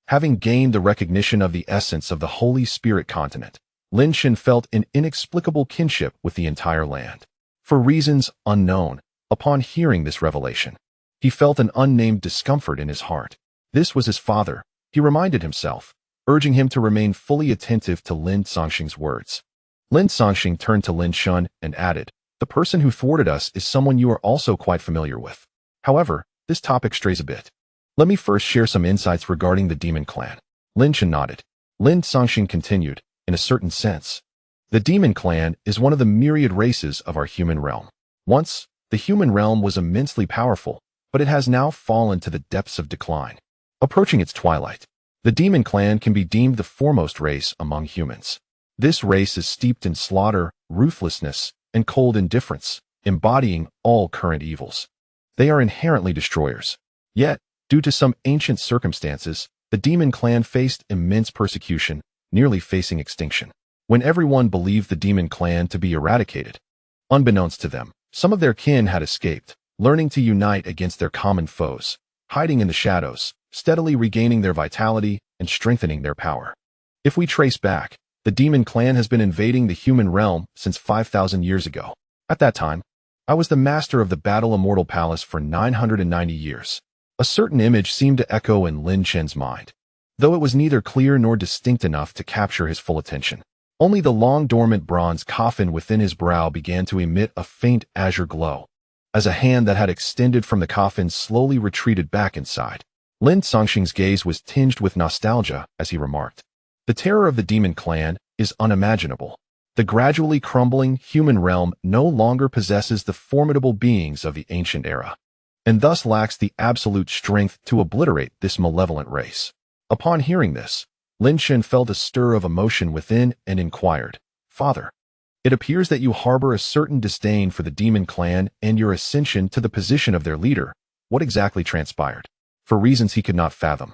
having gained the recognition of the essence of the Holy Spirit continent, Lin Chen felt an inexplicable kinship with the entire land. For reasons unknown, upon hearing this revelation, he felt an unnamed discomfort in his heart. This was his father, he reminded himself, urging him to remain fully attentive to Lin Songxing's words. Lin Songxing turned to Lin Chen and added, "The person who thwarted us is someone you are also quite familiar with. However, this topic strays a bit. Let me first share some insights regarding the demon clan." Lin Chen nodded. Lin Songxing continued, "In a certain sense, the demon clan is one of the myriad races of our human realm. Once, the human realm was immensely powerful, but it has now fallen to the depths of decline. Approaching its twilight, the demon clan can be deemed the foremost race among humans. This race is steeped in slaughter, ruthlessness, and cold indifference, embodying all current evils. They are inherently destroyers. Yet, due to some ancient circumstances, the demon clan faced immense persecution, nearly facing extinction. When everyone believed the demon clan to be eradicated, unbeknownst to them, some of their kin had escaped, learning to unite against their common foes, hiding in the shadows, steadily regaining their vitality and strengthening their power. If we trace back, the demon clan has been invading the human realm since 5,000 years ago. At that time, I was the master of the Battle Immortal Palace for 990 years. A certain image seemed to echo in Lin Chen's mind, though it was neither clear nor distinct enough to capture his full attention. Only the long-dormant bronze coffin within his brow began to emit a faint azure glow, as a hand that had extended from the coffin slowly retreated back inside. Lin Songxing's gaze was tinged with nostalgia as he remarked, "The terror of the demon clan is unimaginable. The gradually crumbling human realm no longer possesses the formidable beings of the ancient era, and thus lacks the absolute strength to obliterate this malevolent race." Upon hearing this, Lin Chen felt a stir of emotion within and inquired, "Father, it appears that you harbor a certain disdain for the demon clan and your ascension to the position of their leader. What exactly transpired?" For reasons he could not fathom,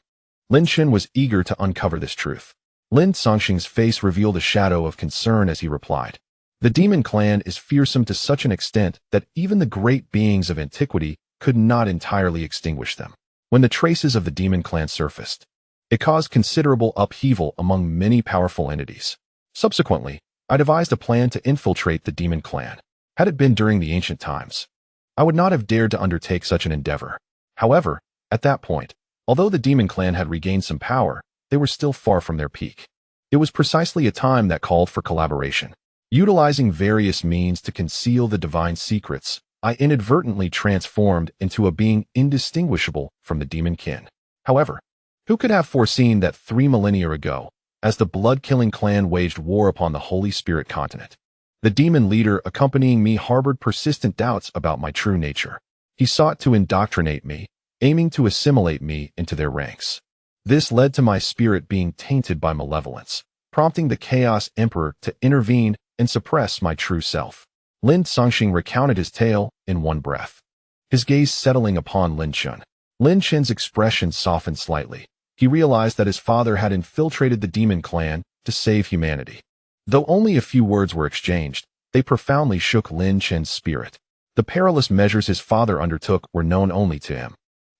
Lin Chen was eager to uncover this truth. Lin Songxing's face revealed a shadow of concern as he replied, "The demon clan is fearsome to such an extent that even the great beings of antiquity could not entirely extinguish them. When the traces of the demon clan surfaced, it caused considerable upheaval among many powerful entities. Subsequently, I devised a plan to infiltrate the demon clan. Had it been during the ancient times, I would not have dared to undertake such an endeavor. However, at that point, although the demon clan had regained some power, they were still far from their peak. It was precisely a time that called for collaboration. Utilizing various means to conceal the divine secrets, I inadvertently transformed into a being indistinguishable from the demon kin. However, who could have foreseen that 3 millennia ago, as the blood-killing clan waged war upon the Holy Spirit continent, the demon leader accompanying me harbored persistent doubts about my true nature. He sought to indoctrinate me, aiming to assimilate me into their ranks. This led to my spirit being tainted by malevolence, prompting the Chaos Emperor to intervene and suppress my true self." Lin Songxing recounted his tale in one breath, his gaze settling upon Lin Chen. Lin Chen's expression softened slightly. He realized that his father had infiltrated the demon clan to save humanity. Though only a few words were exchanged, they profoundly shook Lin Chen's spirit. The perilous measures his father undertook were known only to him.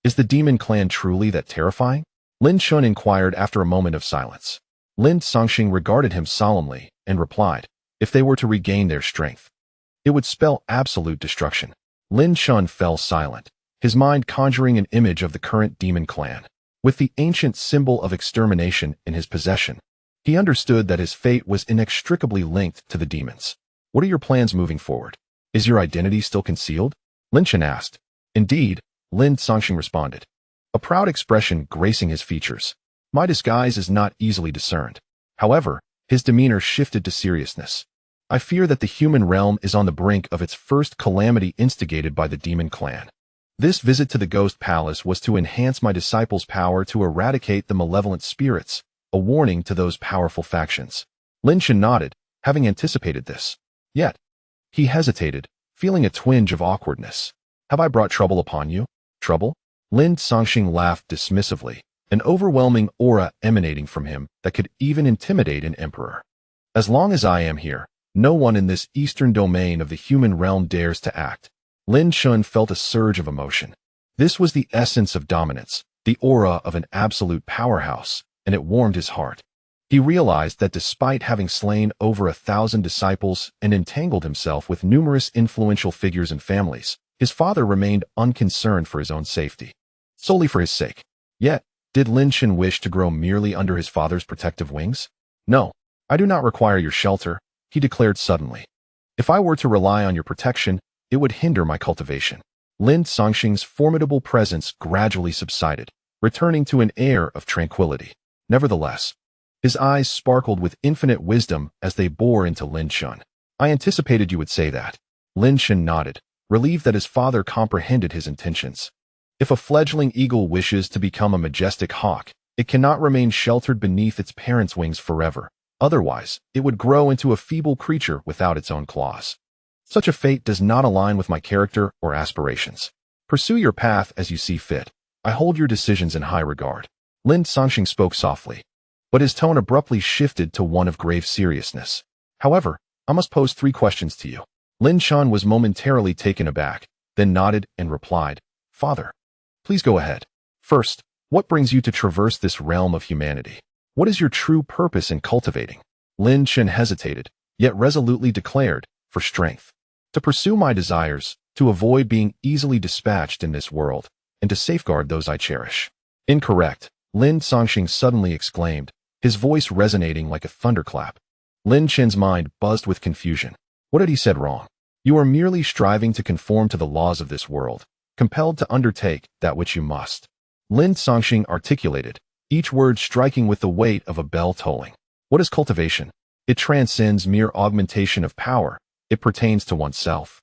Is the demon clan truly that terrifying? Lin Chen inquired after a moment of silence. Lin Songxing regarded him solemnly and replied, if they were to regain their strength, it would spell absolute destruction. Lin Chen fell silent, his mind conjuring an image of the current demon clan. With the ancient symbol of extermination in his possession, he understood that his fate was inextricably linked to the demons. What are your plans moving forward? Is your identity still concealed? Lin Chen asked. Indeed, Lin Songxing responded, a proud expression gracing his features. My disguise is not easily discerned. However, his demeanor shifted to seriousness. I fear that the human realm is on the brink of its first calamity instigated by the demon clan. This visit to the ghost palace was to enhance my disciples' power to eradicate the malevolent spirits, a warning to those powerful factions. Lin Chen nodded, having anticipated this. Yet, he hesitated, feeling a twinge of awkwardness. Have I brought trouble upon you? Trouble? Lin Songxing laughed dismissively, an overwhelming aura emanating from him that could even intimidate an emperor. As long as I am here, no one in this eastern domain of the human realm dares to act. Lin Chen felt a surge of emotion. This was the essence of dominance, the aura of an absolute powerhouse, and it warmed his heart. He realized that despite having slain over 1,000 disciples and entangled himself with numerous influential figures and families, his father remained unconcerned for his own safety, solely for his sake. Yet, did Lin Chen wish to grow merely under his father's protective wings? No, I do not require your shelter, he declared suddenly. If I were to rely on your protection, it would hinder my cultivation. Lin Songxing's formidable presence gradually subsided, returning to an air of tranquility. Nevertheless, his eyes sparkled with infinite wisdom as they bore into Lin Chen. I anticipated you would say that. Lin Chen nodded, relieved that his father comprehended his intentions. If a fledgling eagle wishes to become a majestic hawk, it cannot remain sheltered beneath its parents' wings forever. Otherwise, it would grow into a feeble creature without its own claws. Such a fate does not align with my character or aspirations. Pursue your path as you see fit. I hold your decisions in high regard. Lin Songxing spoke softly, but his tone abruptly shifted to one of grave seriousness. However, I must pose 3 questions to you. Lin Chen was momentarily taken aback, then nodded and replied, Father, please go ahead. First, what brings you to traverse this realm of humanity? What is your true purpose in cultivating? Lin Chen hesitated, yet resolutely declared, for strength. To pursue my desires, to avoid being easily dispatched in this world, and to safeguard those I cherish. Incorrect, Lin Songxing suddenly exclaimed, his voice resonating like a thunderclap. Lin Chen's mind buzzed with confusion. What had he said wrong? You are merely striving to conform to the laws of this world, compelled to undertake that which you must. Lin Songxing articulated, each word striking with the weight of a bell tolling. What is cultivation? It transcends mere augmentation of power. It pertains to oneself,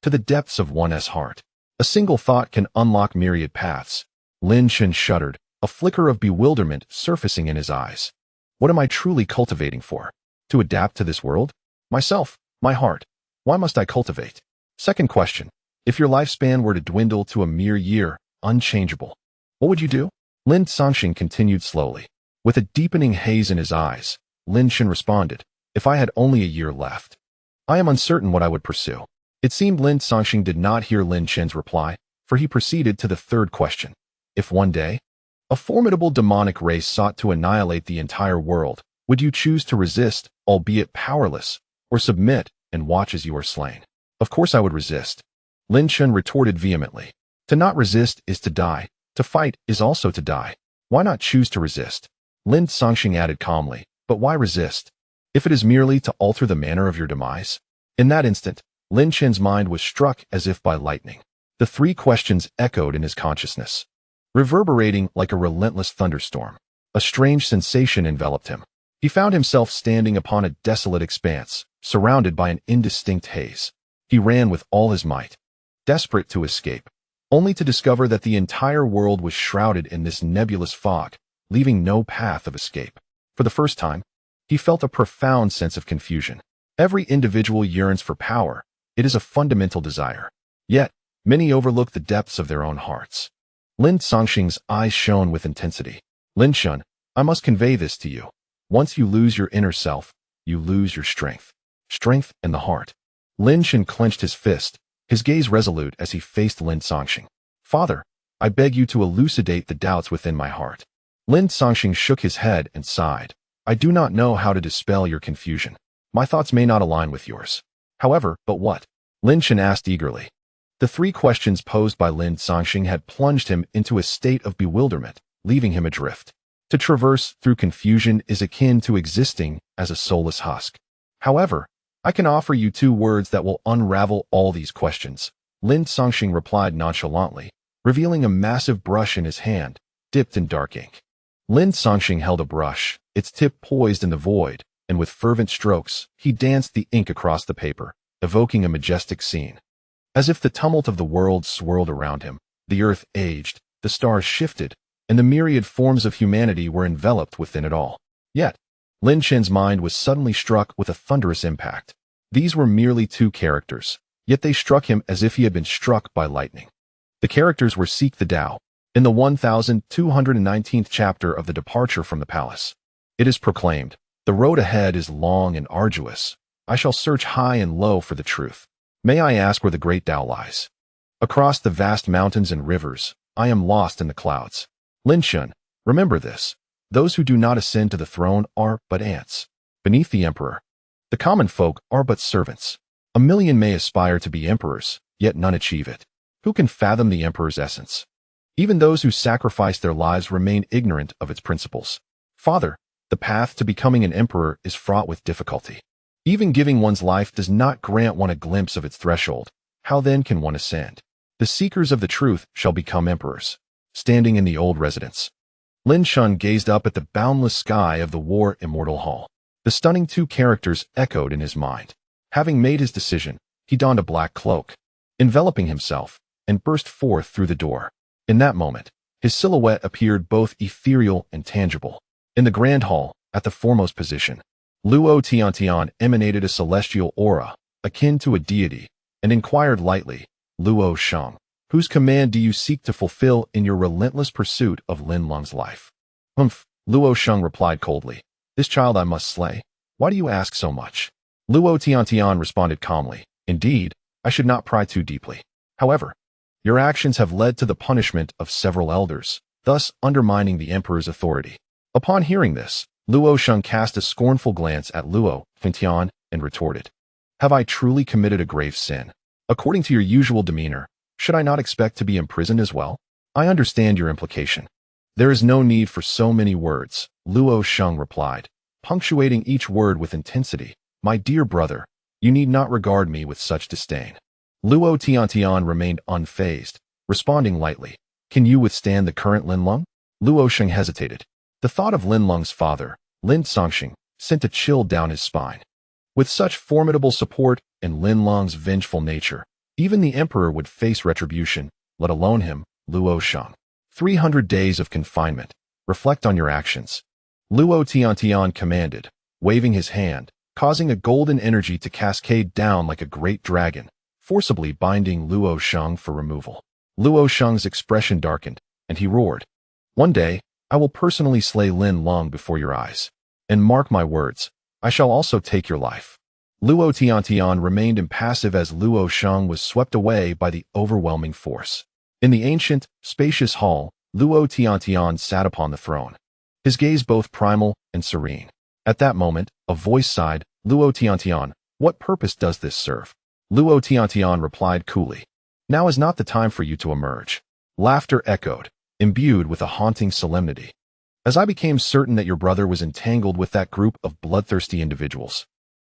to the depths of one's heart. A single thought can unlock myriad paths. Lin Chen shuddered, a flicker of bewilderment surfacing in his eyes. What am I truly cultivating for? To adapt to this world? Myself, my heart. Why must I cultivate? Second question. If your lifespan were to dwindle to a mere year, unchangeable, what would you do? Lin Songxing continued slowly. With a deepening haze in his eyes, Lin Chen responded, if I had only a year left, I am uncertain what I would pursue. It seemed Lin Songxing did not hear Lin Chen's reply, for he proceeded to the third question. If one day, a formidable demonic race sought to annihilate the entire world, would you choose to resist, albeit powerless, or submit and watch as you are slain? Of course I would resist. Lin Chen retorted vehemently. To not resist is to die. To fight is also to die. Why not choose to resist? Lin Songxing added calmly, but why resist? If it is merely to alter the manner of your demise? In that instant, Lin Chen's mind was struck as if by lightning. The 3 questions echoed in his consciousness, reverberating like a relentless thunderstorm. A strange sensation enveloped him. He found himself standing upon a desolate expanse, surrounded by an indistinct haze. He ran with all his might, desperate to escape, only to discover that the entire world was shrouded in this nebulous fog, leaving no path of escape. For the first time, he felt a profound sense of confusion. Every individual yearns for power. It is a fundamental desire. Yet, many overlook the depths of their own hearts. Lin Songxing's eyes shone with intensity. Lin Chen, I must convey this to you. Once you lose your inner self, you lose your strength. Strength in the heart. Lin Chen clenched his fist, his gaze resolute as he faced Lin Songxing. Father, I beg you to elucidate the doubts within my heart. Lin Songxing shook his head and sighed. I do not know how to dispel your confusion. My thoughts may not align with yours. However, but what? Lin Chen asked eagerly. The three questions posed by Lin Songxing had plunged him into a state of bewilderment, leaving him adrift. To traverse through confusion is akin to existing as a soulless husk. However, I can offer you 2 words that will unravel all these questions. Lin Songxing replied nonchalantly, revealing a massive brush in his hand, dipped in dark ink. Lin Songxing held a brush, its tip poised in the void, and with fervent strokes, he danced the ink across the paper, evoking a majestic scene. As if the tumult of the world swirled around him, the earth aged, the stars shifted, and the myriad forms of humanity were enveloped within it all. Yet, Lin Chen's mind was suddenly struck with a thunderous impact. These were merely 2 characters, yet they struck him as if he had been struck by lightning. The characters were Seek the Tao. In the 1219th chapter of The Departure from the Palace, it is proclaimed, the road ahead is long and arduous. I shall search high and low for the truth. May I ask where the great Tao lies? Across the vast mountains and rivers, I am lost in the clouds. Lin Chen, remember this. Those who do not ascend to the throne are but ants beneath the emperor. The common folk are but servants. A million may aspire to be emperors, yet none achieve it. Who can fathom the emperor's essence? Even those who sacrifice their lives remain ignorant of its principles. Father, the path to becoming an emperor is fraught with difficulty. Even giving one's life does not grant one a glimpse of its threshold. How then can one ascend? The seekers of the truth shall become emperors. Standing in the old residence, Lin Chen gazed up at the boundless sky of the War Immortal Hall. The stunning 2 characters echoed in his mind. Having made his decision, he donned a black cloak, enveloping himself, and burst forth through the door. In that moment, his silhouette appeared both ethereal and tangible. In the grand hall, at the foremost position, Luo Tiantian emanated a celestial aura, akin to a deity, and inquired lightly, Luo Shang, whose command do you seek to fulfill in your relentless pursuit of Lin Leng's life? Luo Shang replied coldly, this child I must slay. Why do you ask so much? Luo Tiantian responded calmly, indeed, I should not pry too deeply. However, your actions have led to the punishment of several elders, thus undermining the emperor's authority. Upon hearing this, Luo Shang cast a scornful glance at Luo Tiantian and retorted, have I truly committed a grave sin? According to your usual demeanor, should I not expect to be imprisoned as well? I understand your implication. There is no need for so many words, Luo Shang replied, punctuating each word with intensity. My dear brother, you need not regard me with such disdain. Luo Tiantian remained unfazed, responding lightly, can you withstand the current Lin Leng? Luo Shang hesitated. The thought of Lin Leng's father, Lin Songxing, sent a chill down his spine. With such formidable support and Lin Leng's vengeful nature, even the emperor would face retribution, let alone him, Luo Shang. 300 days of confinement. Reflect on your actions. Luo Tiantian commanded, waving his hand, causing a golden energy to cascade down like a great dragon, forcibly binding Luo Shang for removal. Luo Shang's expression darkened, and he roared, one day, I will personally slay Lin Leng before your eyes. And mark my words, I shall also take your life. Luo Tiantian remained impassive as Luo Shang was swept away by the overwhelming force. In the ancient, spacious hall, Luo Tiantian sat upon the throne, his gaze both primal and serene. At that moment, a voice sighed, Luo Tiantian, what purpose does this serve? Luo Tiantian replied coolly, now is not the time for you to emerge. Laughter echoed, imbued with a haunting solemnity. As I became certain that your brother was entangled with that group of bloodthirsty individuals,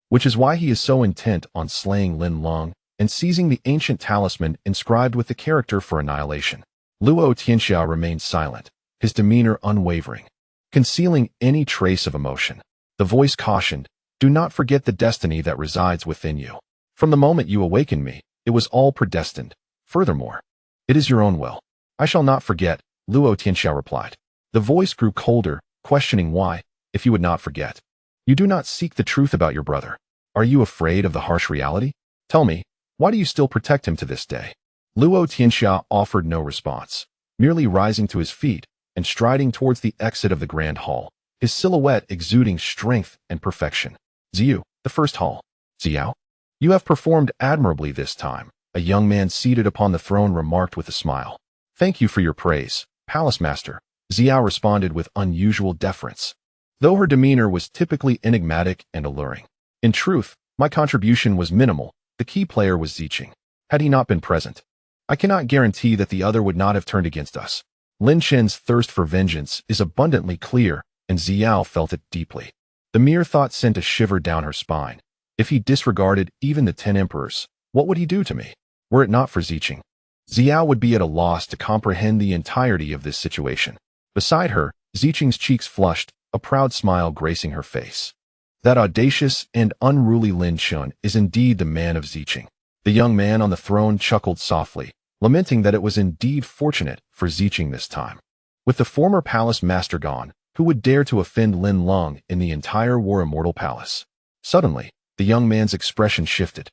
which is why he is so intent on slaying Lin Leng and seizing the ancient talisman inscribed with the character for annihilation. Luo Tianxia remained silent, his demeanor unwavering, concealing any trace of emotion. The voice cautioned, do not forget the destiny that resides within you. From the moment you awakened me, it was all predestined. Furthermore, it is your own will. I shall not forget, Luo Tianxia replied. The voice grew colder, questioning why, if you would not forget. You do not seek the truth about your brother. Are you afraid of the harsh reality? Tell me, why do you still protect him to this day? Luo Tianxia offered no response, merely rising to his feet, and striding towards the exit of the grand hall, his silhouette exuding strength and perfection. Ziyu, the first hall. Xiao, you have performed admirably this time, a young man seated upon the throne remarked with a smile. Thank you for your praise, Palace Master, Xiao responded with unusual deference, though her demeanor was typically enigmatic and alluring. In truth, my contribution was minimal. The key player was Ziqing. Had he not been present, I cannot guarantee that the other would not have turned against us. Lin Chen's thirst for vengeance is abundantly clear, and Xiao felt it deeply. The mere thought sent a shiver down her spine. If he disregarded even the 10 emperors, what would he do to me? Were it not for Ziqing, Xiao would be at a loss to comprehend the entirety of this situation. Beside her, Ziqing's cheeks flushed, a proud smile gracing her face. That audacious and unruly Lin Chen is indeed the man of Ziqing. The young man on the throne chuckled softly, lamenting that it was indeed fortunate for Ziqing this time. With the former palace master gone, who would dare to offend Lin Leng in the entire War Immortal Palace? Suddenly, the young man's expression shifted,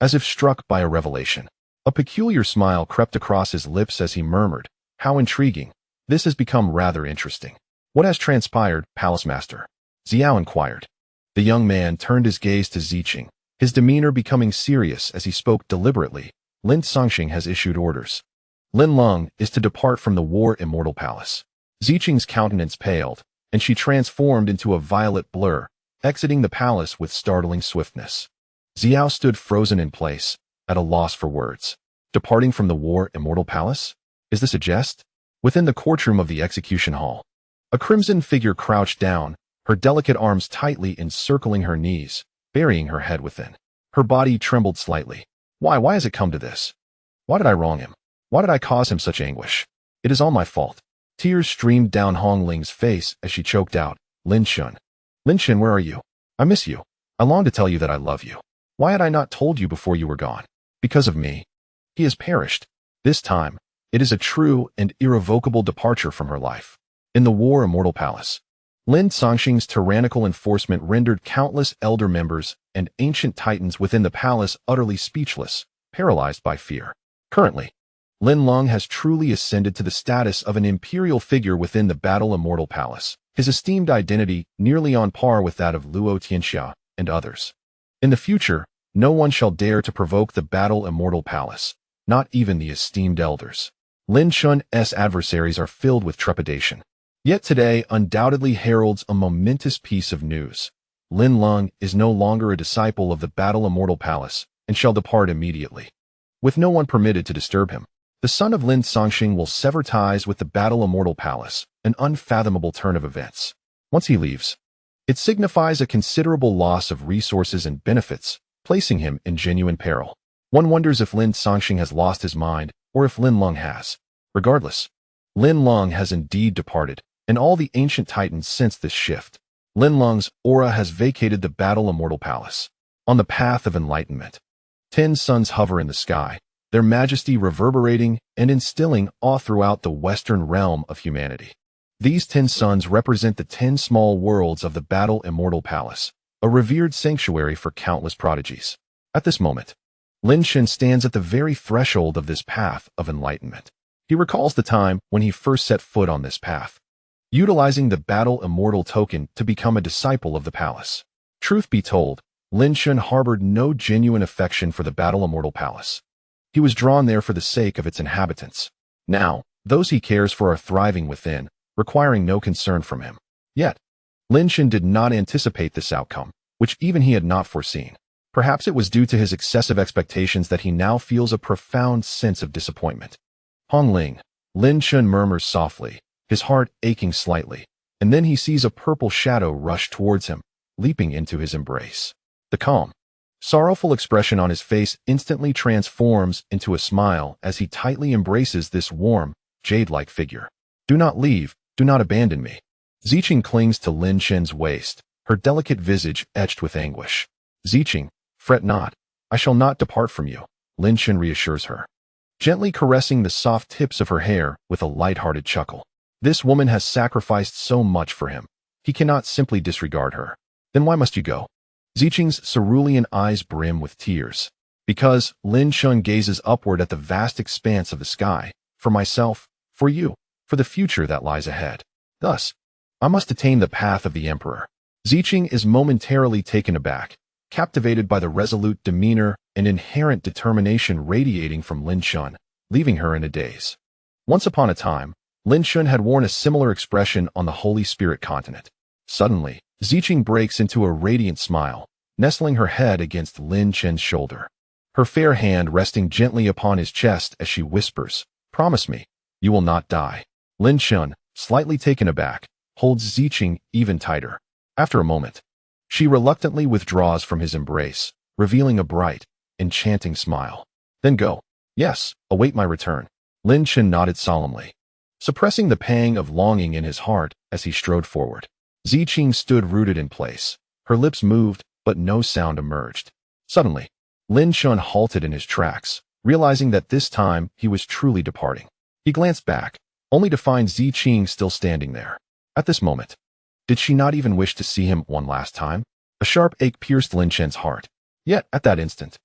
as if struck by a revelation. A peculiar smile crept across his lips as he murmured, "How intriguing. This has become rather interesting." "What has transpired, Palace Master?" Xiao inquired. The young man turned his gaze to Ziqing, his demeanor becoming serious as he spoke deliberately. "Lin Songxing has issued orders. Lin Leng is to depart from the War Immortal Palace." Ziqing's countenance paled, and she transformed into a violet blur, exiting the palace with startling swiftness. Xiao stood frozen in place, at a loss for words. Departing from the War Immortal Palace? Is this a jest? Within the courtroom of the execution hall, a crimson figure crouched down, her delicate arms tightly encircling her knees, burying her head within. Her body trembled slightly. Why has it come to this? Why did I wrong him? Why did I cause him such anguish? It is all my fault. Tears streamed down Hong Ling's face as she choked out, "Lin Chen. Lin Chen, where are you? I miss you. I long to tell you that I love you. Why had I not told you before you were gone? Because of me. He has perished. This time, it is a true and irrevocable departure from her life." In the War Immortal Palace, Lin Songxing's tyrannical enforcement rendered countless elder members and ancient titans within the palace utterly speechless, paralyzed by fear. Currently, Lin Leng has truly ascended to the status of an imperial figure within the Battle Immortal Palace, his esteemed identity nearly on par with that of Liu Qingyue and others. In the future, no one shall dare to provoke the Battle Immortal Palace, not even the esteemed elders. Lin Chen's adversaries are filled with trepidation. Yet today undoubtedly heralds a momentous piece of news. Lin Leng is no longer a disciple of the Battle Immortal Palace and shall depart immediately. With no one permitted to disturb him, the son of Lin Songxing will sever ties with the Battle Immortal Palace, an unfathomable turn of events. Once he leaves, it signifies a considerable loss of resources and benefits, placing him in genuine peril. One wonders if Lin Songxing has lost his mind, or if Lin Leng has. Regardless, Lin Leng has indeed departed, and all the ancient titans sense this shift. Lin Leng's aura has vacated the Battle Immortal Palace. On the path of enlightenment, 10 suns hover in the sky, their majesty reverberating and instilling awe throughout the western realm of humanity. These 10 suns represent the 10 small worlds of the Battle Immortal Palace, a revered sanctuary for countless prodigies. At this moment, Lin Chen stands at the very threshold of this path of enlightenment. He recalls the time when he first set foot on this path, utilizing the Battle Immortal token to become a disciple of the palace. Truth be told, Lin Chen harbored no genuine affection for the Battle Immortal Palace. He was drawn there for the sake of its inhabitants. Now, those he cares for are thriving within, requiring no concern from him. Yet, Lin Chen did not anticipate this outcome, which even he had not foreseen. Perhaps it was due to his excessive expectations that he now feels a profound sense of disappointment. Hong Ling, Lin Chen murmurs softly, his heart aching slightly, and then he sees a purple shadow rush towards him, leaping into his embrace. The calm, sorrowful expression on his face instantly transforms into a smile as he tightly embraces this warm, jade-like figure. "Do not leave, do not abandon me." Ziqing clings to Lin Chen's waist, her delicate visage etched with anguish. "Ziqing, fret not, I shall not depart from you," Lin Chen reassures her, gently caressing the soft tips of her hair with a light-hearted chuckle. This woman has sacrificed so much for him. He cannot simply disregard her. "Then why must you go?" Ziqing's cerulean eyes brim with tears. "Because," Lin Chen gazes upward at the vast expanse of the sky, "for myself, for you, for for the future that lies ahead. Thus, I must attain the path of the emperor. Ziqing is momentarily taken aback, captivated by the resolute demeanor and inherent determination radiating from Lin Chen, leaving her in a daze. Once upon a time, Lin Chen had worn a similar expression on the Holy Spirit continent. Suddenly, Ziqing breaks into a radiant smile, nestling her head against Lin Chen's shoulder. Her fair hand resting gently upon his chest as she whispers, "Promise me, you will not die." Lin Chen, slightly taken aback, holds Ziqing even tighter. After a moment, she reluctantly withdraws from his embrace, revealing a bright, enchanting smile. "Then go. Yes, await my return." Lin Chen nodded solemnly, suppressing the pang of longing in his heart as he strode forward. Ziqing stood rooted in place. Her lips moved, but no sound emerged. Suddenly, Lin Chen halted in his tracks, realizing that this time he was truly departing. He glanced back, only to find Ziqing still standing there. At this moment, did she not even wish to see him one last time? A sharp ache pierced Lin Chen's heart. Yet, at that instant,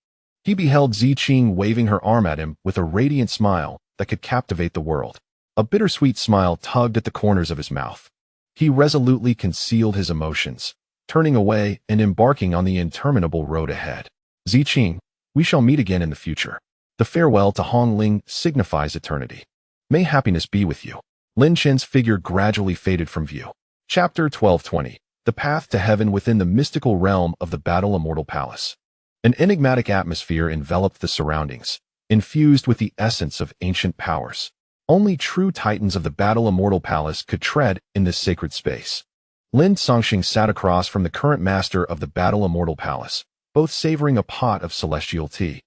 he beheld Ziqing waving her arm at him with a radiant smile that could captivate the world. A bittersweet smile tugged at the corners of his mouth. He resolutely concealed his emotions, turning away and embarking on the interminable road ahead. "Ziqing, we shall meet again in the future." The farewell to Hong Ling signifies eternity. "May happiness be with you." Lin Chen's figure gradually faded from view. Chapter 1220. The Path to Heaven within the mystical realm of the Battle Immortal Palace. An enigmatic atmosphere enveloped the surroundings, infused with the essence of ancient powers. Only true titans of the Battle Immortal Palace could tread in this sacred space. Lin Songxing sat across from the current master of the Battle Immortal Palace, both savoring a pot of celestial tea.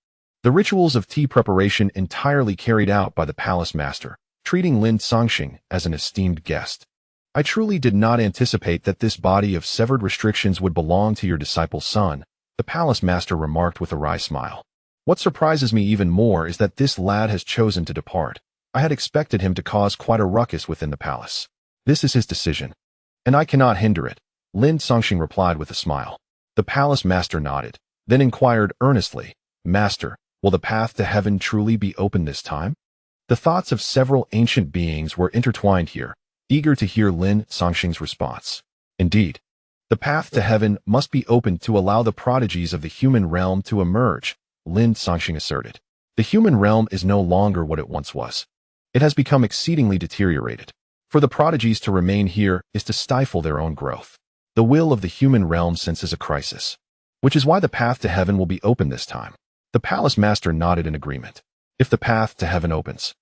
The rituals of tea preparation entirely carried out by the palace master, treating Lin Songxing as an esteemed guest. "I truly did not anticipate that this body of severed restrictions would belong to your disciple's son," the palace master remarked with a wry smile. "What surprises me even more is that this lad has chosen to depart. I had expected him to cause quite a ruckus within the palace. This is his decision, and I cannot hinder it," Lin Songxing replied with a smile. The palace master nodded, then inquired earnestly, "Master, will the path to heaven truly be open this time?" The thoughts of several ancient beings were intertwined here, eager to hear Lin Songxing's response. "Indeed, the path to heaven must be opened to allow the prodigies of the human realm to emerge," Lin Songxing asserted. "The human realm is no longer what it once was. It has become exceedingly deteriorated. For the prodigies to remain here is to stifle their own growth. The will of the human realm senses a crisis, which is why the path to heaven will be open this time." The palace master nodded in agreement. "If the path to heaven opens,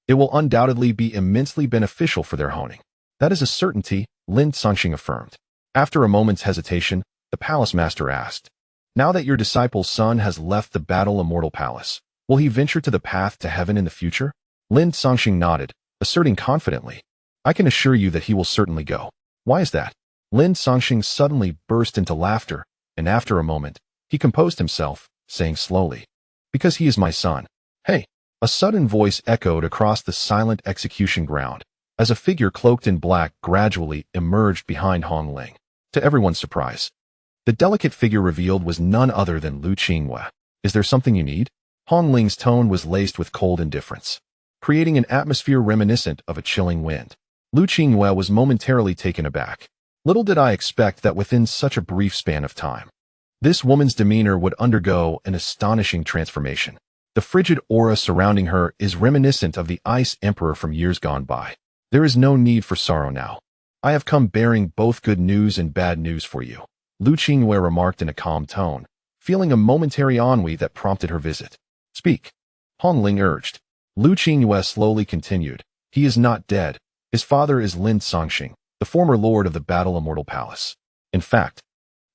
it will undoubtedly be immensely beneficial for their honing." "That is a certainty," Lin Songxing affirmed. After a moment's hesitation, the palace master asked, "Now that your disciple's son has left the Battle Immortal Palace, will he venture to the path to heaven in the future?" Lin Songxing nodded, asserting confidently, "I can assure you that he will certainly go." "Why is that?" Lin Songxing suddenly burst into laughter, and after a moment, he composed himself, saying slowly, "Because he is my son." "Hey!" A sudden voice echoed across the silent execution ground, as a figure cloaked in black gradually emerged behind Hong Ling. To everyone's surprise, the delicate figure revealed was none other than Liu Qingyue. "Is there something you need?" Hong Ling's tone was laced with cold indifference, creating an atmosphere reminiscent of a chilling wind. Liu Qingyue was momentarily taken aback. Little did I expect that within such a brief span of time, this woman's demeanor would undergo an astonishing transformation. The frigid aura surrounding her is reminiscent of the Ice Emperor from years gone by. "There is no need for sorrow now. I have come bearing both good news and bad news for you," Liu Qingyue remarked in a calm tone, feeling a momentary ennui that prompted her visit. "Speak," Hong Ling urged. Liu Qingyue slowly continued, "He is not dead. His father is Lin Songxing, the former lord of the Battle Immortal Palace. In fact,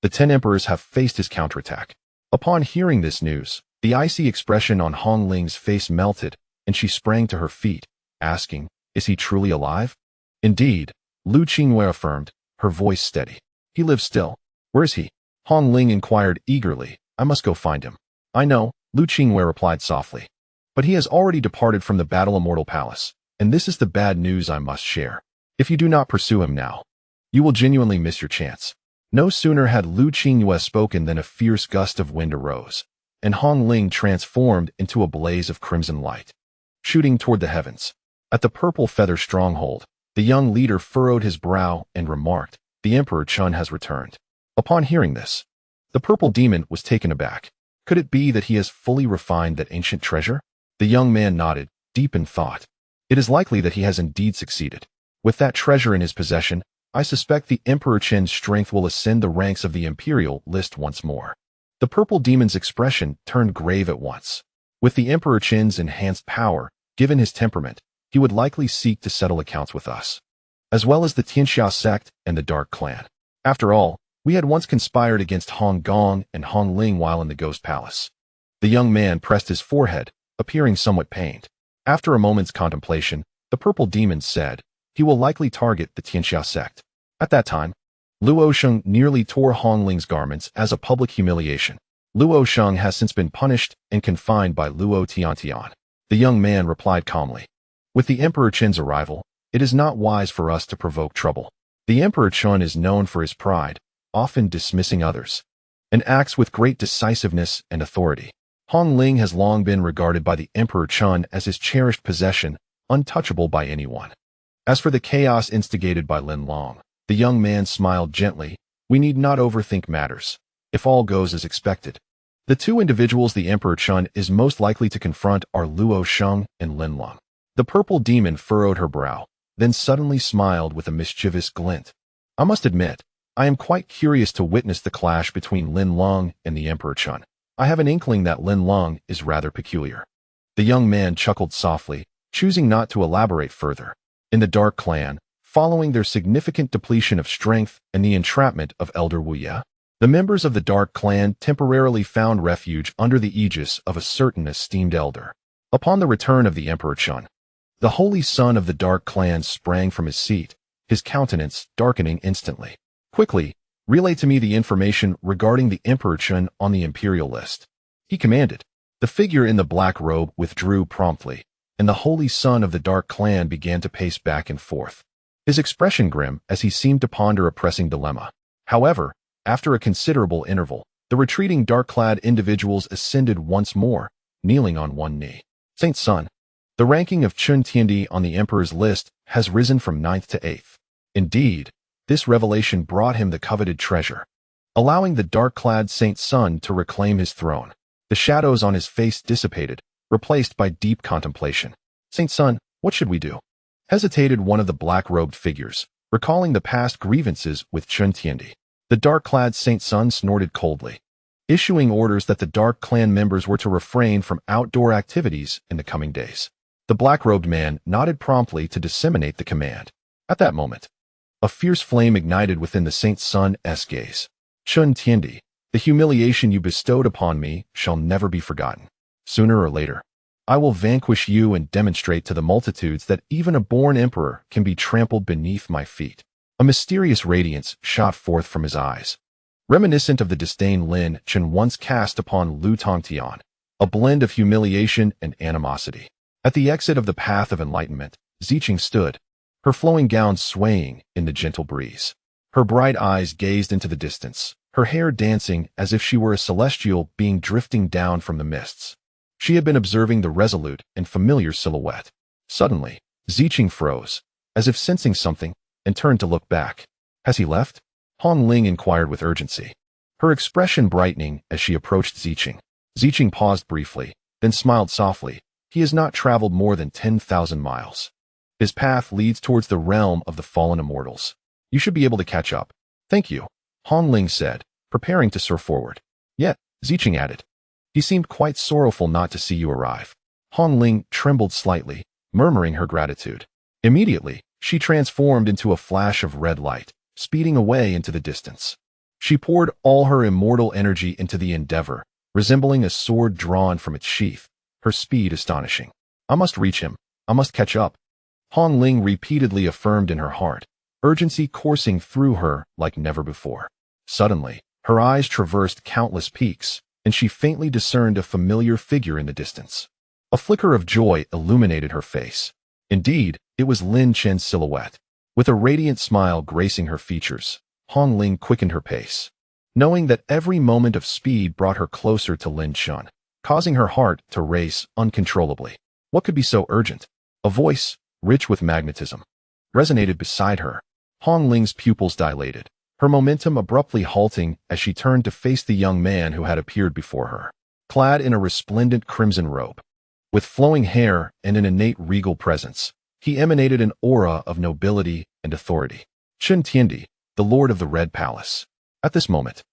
the 10 emperors have faced his counterattack." Upon hearing this news, the icy expression on Hong Ling's face melted, and she sprang to her feet, asking, "Is he truly alive?" "Indeed," Liu Qingyue affirmed, her voice steady. "He lives still." "Where is he?" Hong Ling inquired eagerly. "I must go find him." "I know," Liu Qingyue replied softly. "But he has already departed from the Battle Immortal Palace, and this is the bad news I must share. If you do not pursue him now, you will genuinely miss your chance." No sooner had Liu Qingyue spoken than a fierce gust of wind arose, and Hong Ling transformed into a blaze of crimson light, shooting toward the heavens. At the purple feather stronghold, the young leader furrowed his brow and remarked, "The Emperor Chun has returned." Upon hearing this, the purple demon was taken aback. Could it be that he has fully refined that ancient treasure? The young man nodded, deep in thought. It is likely that he has indeed succeeded. With that treasure in his possession, I suspect the Emperor Chen's strength will ascend the ranks of the imperial list once more. The purple demon's expression turned grave at once. With the Emperor Chen's enhanced power, given his temperament, he would likely seek to settle accounts with us, as well as the Tianxia sect and the Dark Clan. After all, we had once conspired against Hong Gong and Hong Ling while in the Ghost Palace. The young man pressed his forehead, appearing somewhat pained. After a moment's contemplation, the purple demon said, "He will likely target the Tianxia sect." At that time, Luo Sheng nearly tore Hong Ling's garments as a public humiliation. Luo Sheng has since been punished and confined by Luo Tiantian. The young man replied calmly, "With the Emperor Chen's arrival, it is not wise for us to provoke trouble. The Emperor Chen is known for his pride, often dismissing others, and acts with great decisiveness and authority. Hong Ling has long been regarded by the Emperor Chen as his cherished possession, untouchable by anyone." As for the chaos instigated by Lin Leng, the young man smiled gently. "We need not overthink matters. If all goes as expected, the two individuals the Emperor Chen is most likely to confront are Luo Sheng and Lin Leng." The purple demon furrowed her brow, then suddenly smiled with a mischievous glint. "I must admit, I am quite curious to witness the clash between Lin Leng and the Emperor Chen. I have an inkling that Lin Leng is rather peculiar." The young man chuckled softly, choosing not to elaborate further. In the Dark Clan, following their significant depletion of strength and the entrapment of Elder Wu Ye, the members of the Dark Clan temporarily found refuge under the aegis of a certain esteemed elder. Upon the return of the Emperor Chen, the holy son of the Dark Clan sprang from his seat, his countenance darkening instantly. "Quickly, relay to me the information regarding the Emperor Chen on the imperial list," he commanded. The figure in the black robe withdrew promptly, and the holy son of the Dark Clan began to pace back and forth, his expression grim as he seemed to ponder a pressing dilemma. However, after a considerable interval, the retreating dark-clad individuals ascended once more, kneeling on one knee. "Saint Sun, the ranking of Chun Tiandi on the Emperor's list has risen from 9th to 8th. Indeed, this revelation brought him the coveted treasure, allowing the dark-clad Saint Sun to reclaim his throne." The shadows on his face dissipated, replaced by deep contemplation. "Saint Sun, what should we do?" hesitated one of the black-robed figures, recalling the past grievances with Chun Tiandi. The dark-clad Saint Sun snorted coldly, issuing orders that the Dark Clan members were to refrain from outdoor activities in the coming days. The black-robed man nodded promptly to disseminate the command. At that moment, a fierce flame ignited within the Saint Sun's gaze. "Chun Tiandi, the humiliation you bestowed upon me shall never be forgotten. Sooner or later, I will vanquish you and demonstrate to the multitudes that even a born emperor can be trampled beneath my feet." A mysterious radiance shot forth from his eyes, reminiscent of the disdain Lin Chen once cast upon Liu Tongtian, a blend of humiliation and animosity. At the exit of the path of enlightenment, Ziqing stood, her flowing gown swaying in the gentle breeze. Her bright eyes gazed into the distance, her hair dancing as if she were a celestial being drifting down from the mists. She had been observing the resolute and familiar silhouette. Suddenly, Ziqing froze, as if sensing something, and turned to look back. "Has he left?" Hong Ling inquired with urgency, her expression brightening as she approached Ziqing. Ziqing paused briefly, then smiled softly. "He has not traveled more than 10,000 miles. His path leads towards the realm of the fallen immortals. You should be able to catch up." "Thank you," Hong Ling said, preparing to surf forward. "Yet," Ziqing added, "he seemed quite sorrowful not to see you arrive." Hong Ling trembled slightly, murmuring her gratitude. Immediately, she transformed into a flash of red light, speeding away into the distance. She poured all her immortal energy into the endeavor, resembling a sword drawn from its sheath, her speed astonishing. "I must reach him. I must catch up," Hong Ling repeatedly affirmed in her heart, urgency coursing through her like never before. Suddenly, her eyes traversed countless peaks, and she faintly discerned a familiar figure in the distance. A flicker of joy illuminated her face. Indeed, it was Lin Chen's silhouette. With a radiant smile gracing her features, Hong Ling quickened her pace, knowing that every moment of speed brought her closer to Lin Chen, causing her heart to race uncontrollably. What could be so urgent? A voice, rich with magnetism, resonated beside her. Hong Ling's pupils dilated, her momentum abruptly halting as she turned to face the young man who had appeared before her. Clad in a resplendent crimson robe, with flowing hair and an innate regal presence, he emanated an aura of nobility and authority. Chun Tiandi, the lord of the Red Palace. At this moment,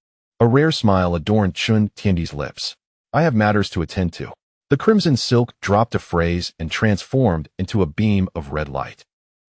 a rare smile adorned Chun Tiandi's lips. I have matters to attend to. The crimson silk dropped a phrase and transformed into a beam of red light,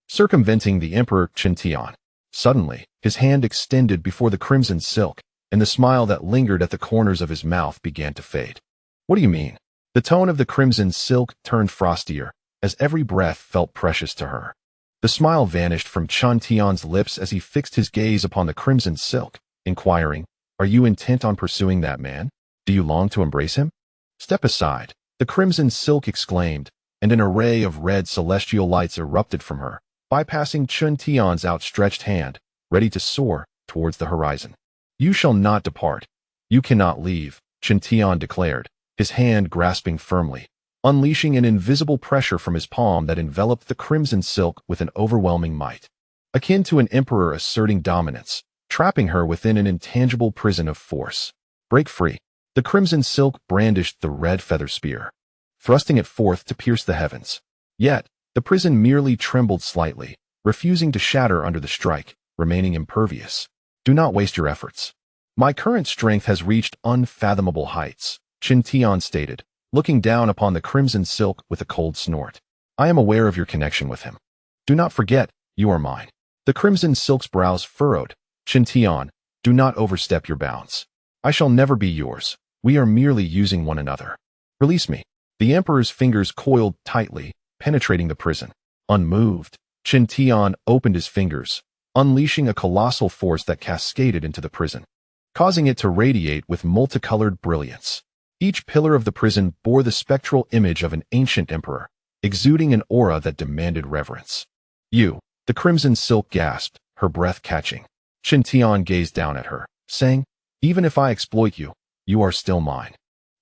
circumventing the Emperor Chun Tian. Suddenly, his hand extended before the crimson silk, and the smile that lingered at the corners of his mouth began to fade. What do you mean? The tone of the crimson silk turned frostier, as every breath felt precious to her. The smile vanished from Chun Tian's lips as he fixed his gaze upon the crimson silk, inquiring, "Are you intent on pursuing that man? Do you long to embrace him?" "Step aside," the crimson silk exclaimed, and an array of red celestial lights erupted from her, bypassing Chun Tian's outstretched hand, ready to soar towards the horizon. "You shall not depart. You cannot leave," Chun Tian declared, his hand grasping firmly, unleashing an invisible pressure from his palm that enveloped the crimson silk with an overwhelming might, akin to an emperor asserting dominance, trapping her within an intangible prison of force. "Break free." The crimson silk brandished the red feather spear, thrusting it forth to pierce the heavens. Yet, the prison merely trembled slightly, refusing to shatter under the strike, remaining impervious. "Do not waste your efforts. My current strength has reached unfathomable heights," Chun Tian stated, looking down upon the crimson silk with a cold snort. "I am aware of your connection with him. Do not forget, you are mine." The crimson silk's brows furrowed. "Chun Tian, do not overstep your bounds. I shall never be yours. We are merely using one another. Release me." The emperor's fingers coiled tightly, penetrating the prison. Unmoved, Chun Tian opened his fingers, unleashing a colossal force that cascaded into the prison, causing it to radiate with multicolored brilliance. Each pillar of the prison bore the spectral image of an ancient emperor, exuding an aura that demanded reverence. "You," the crimson silk gasped, her breath catching. Chun Tian gazed down at her, saying, "Even if I exploit you, you are still mine.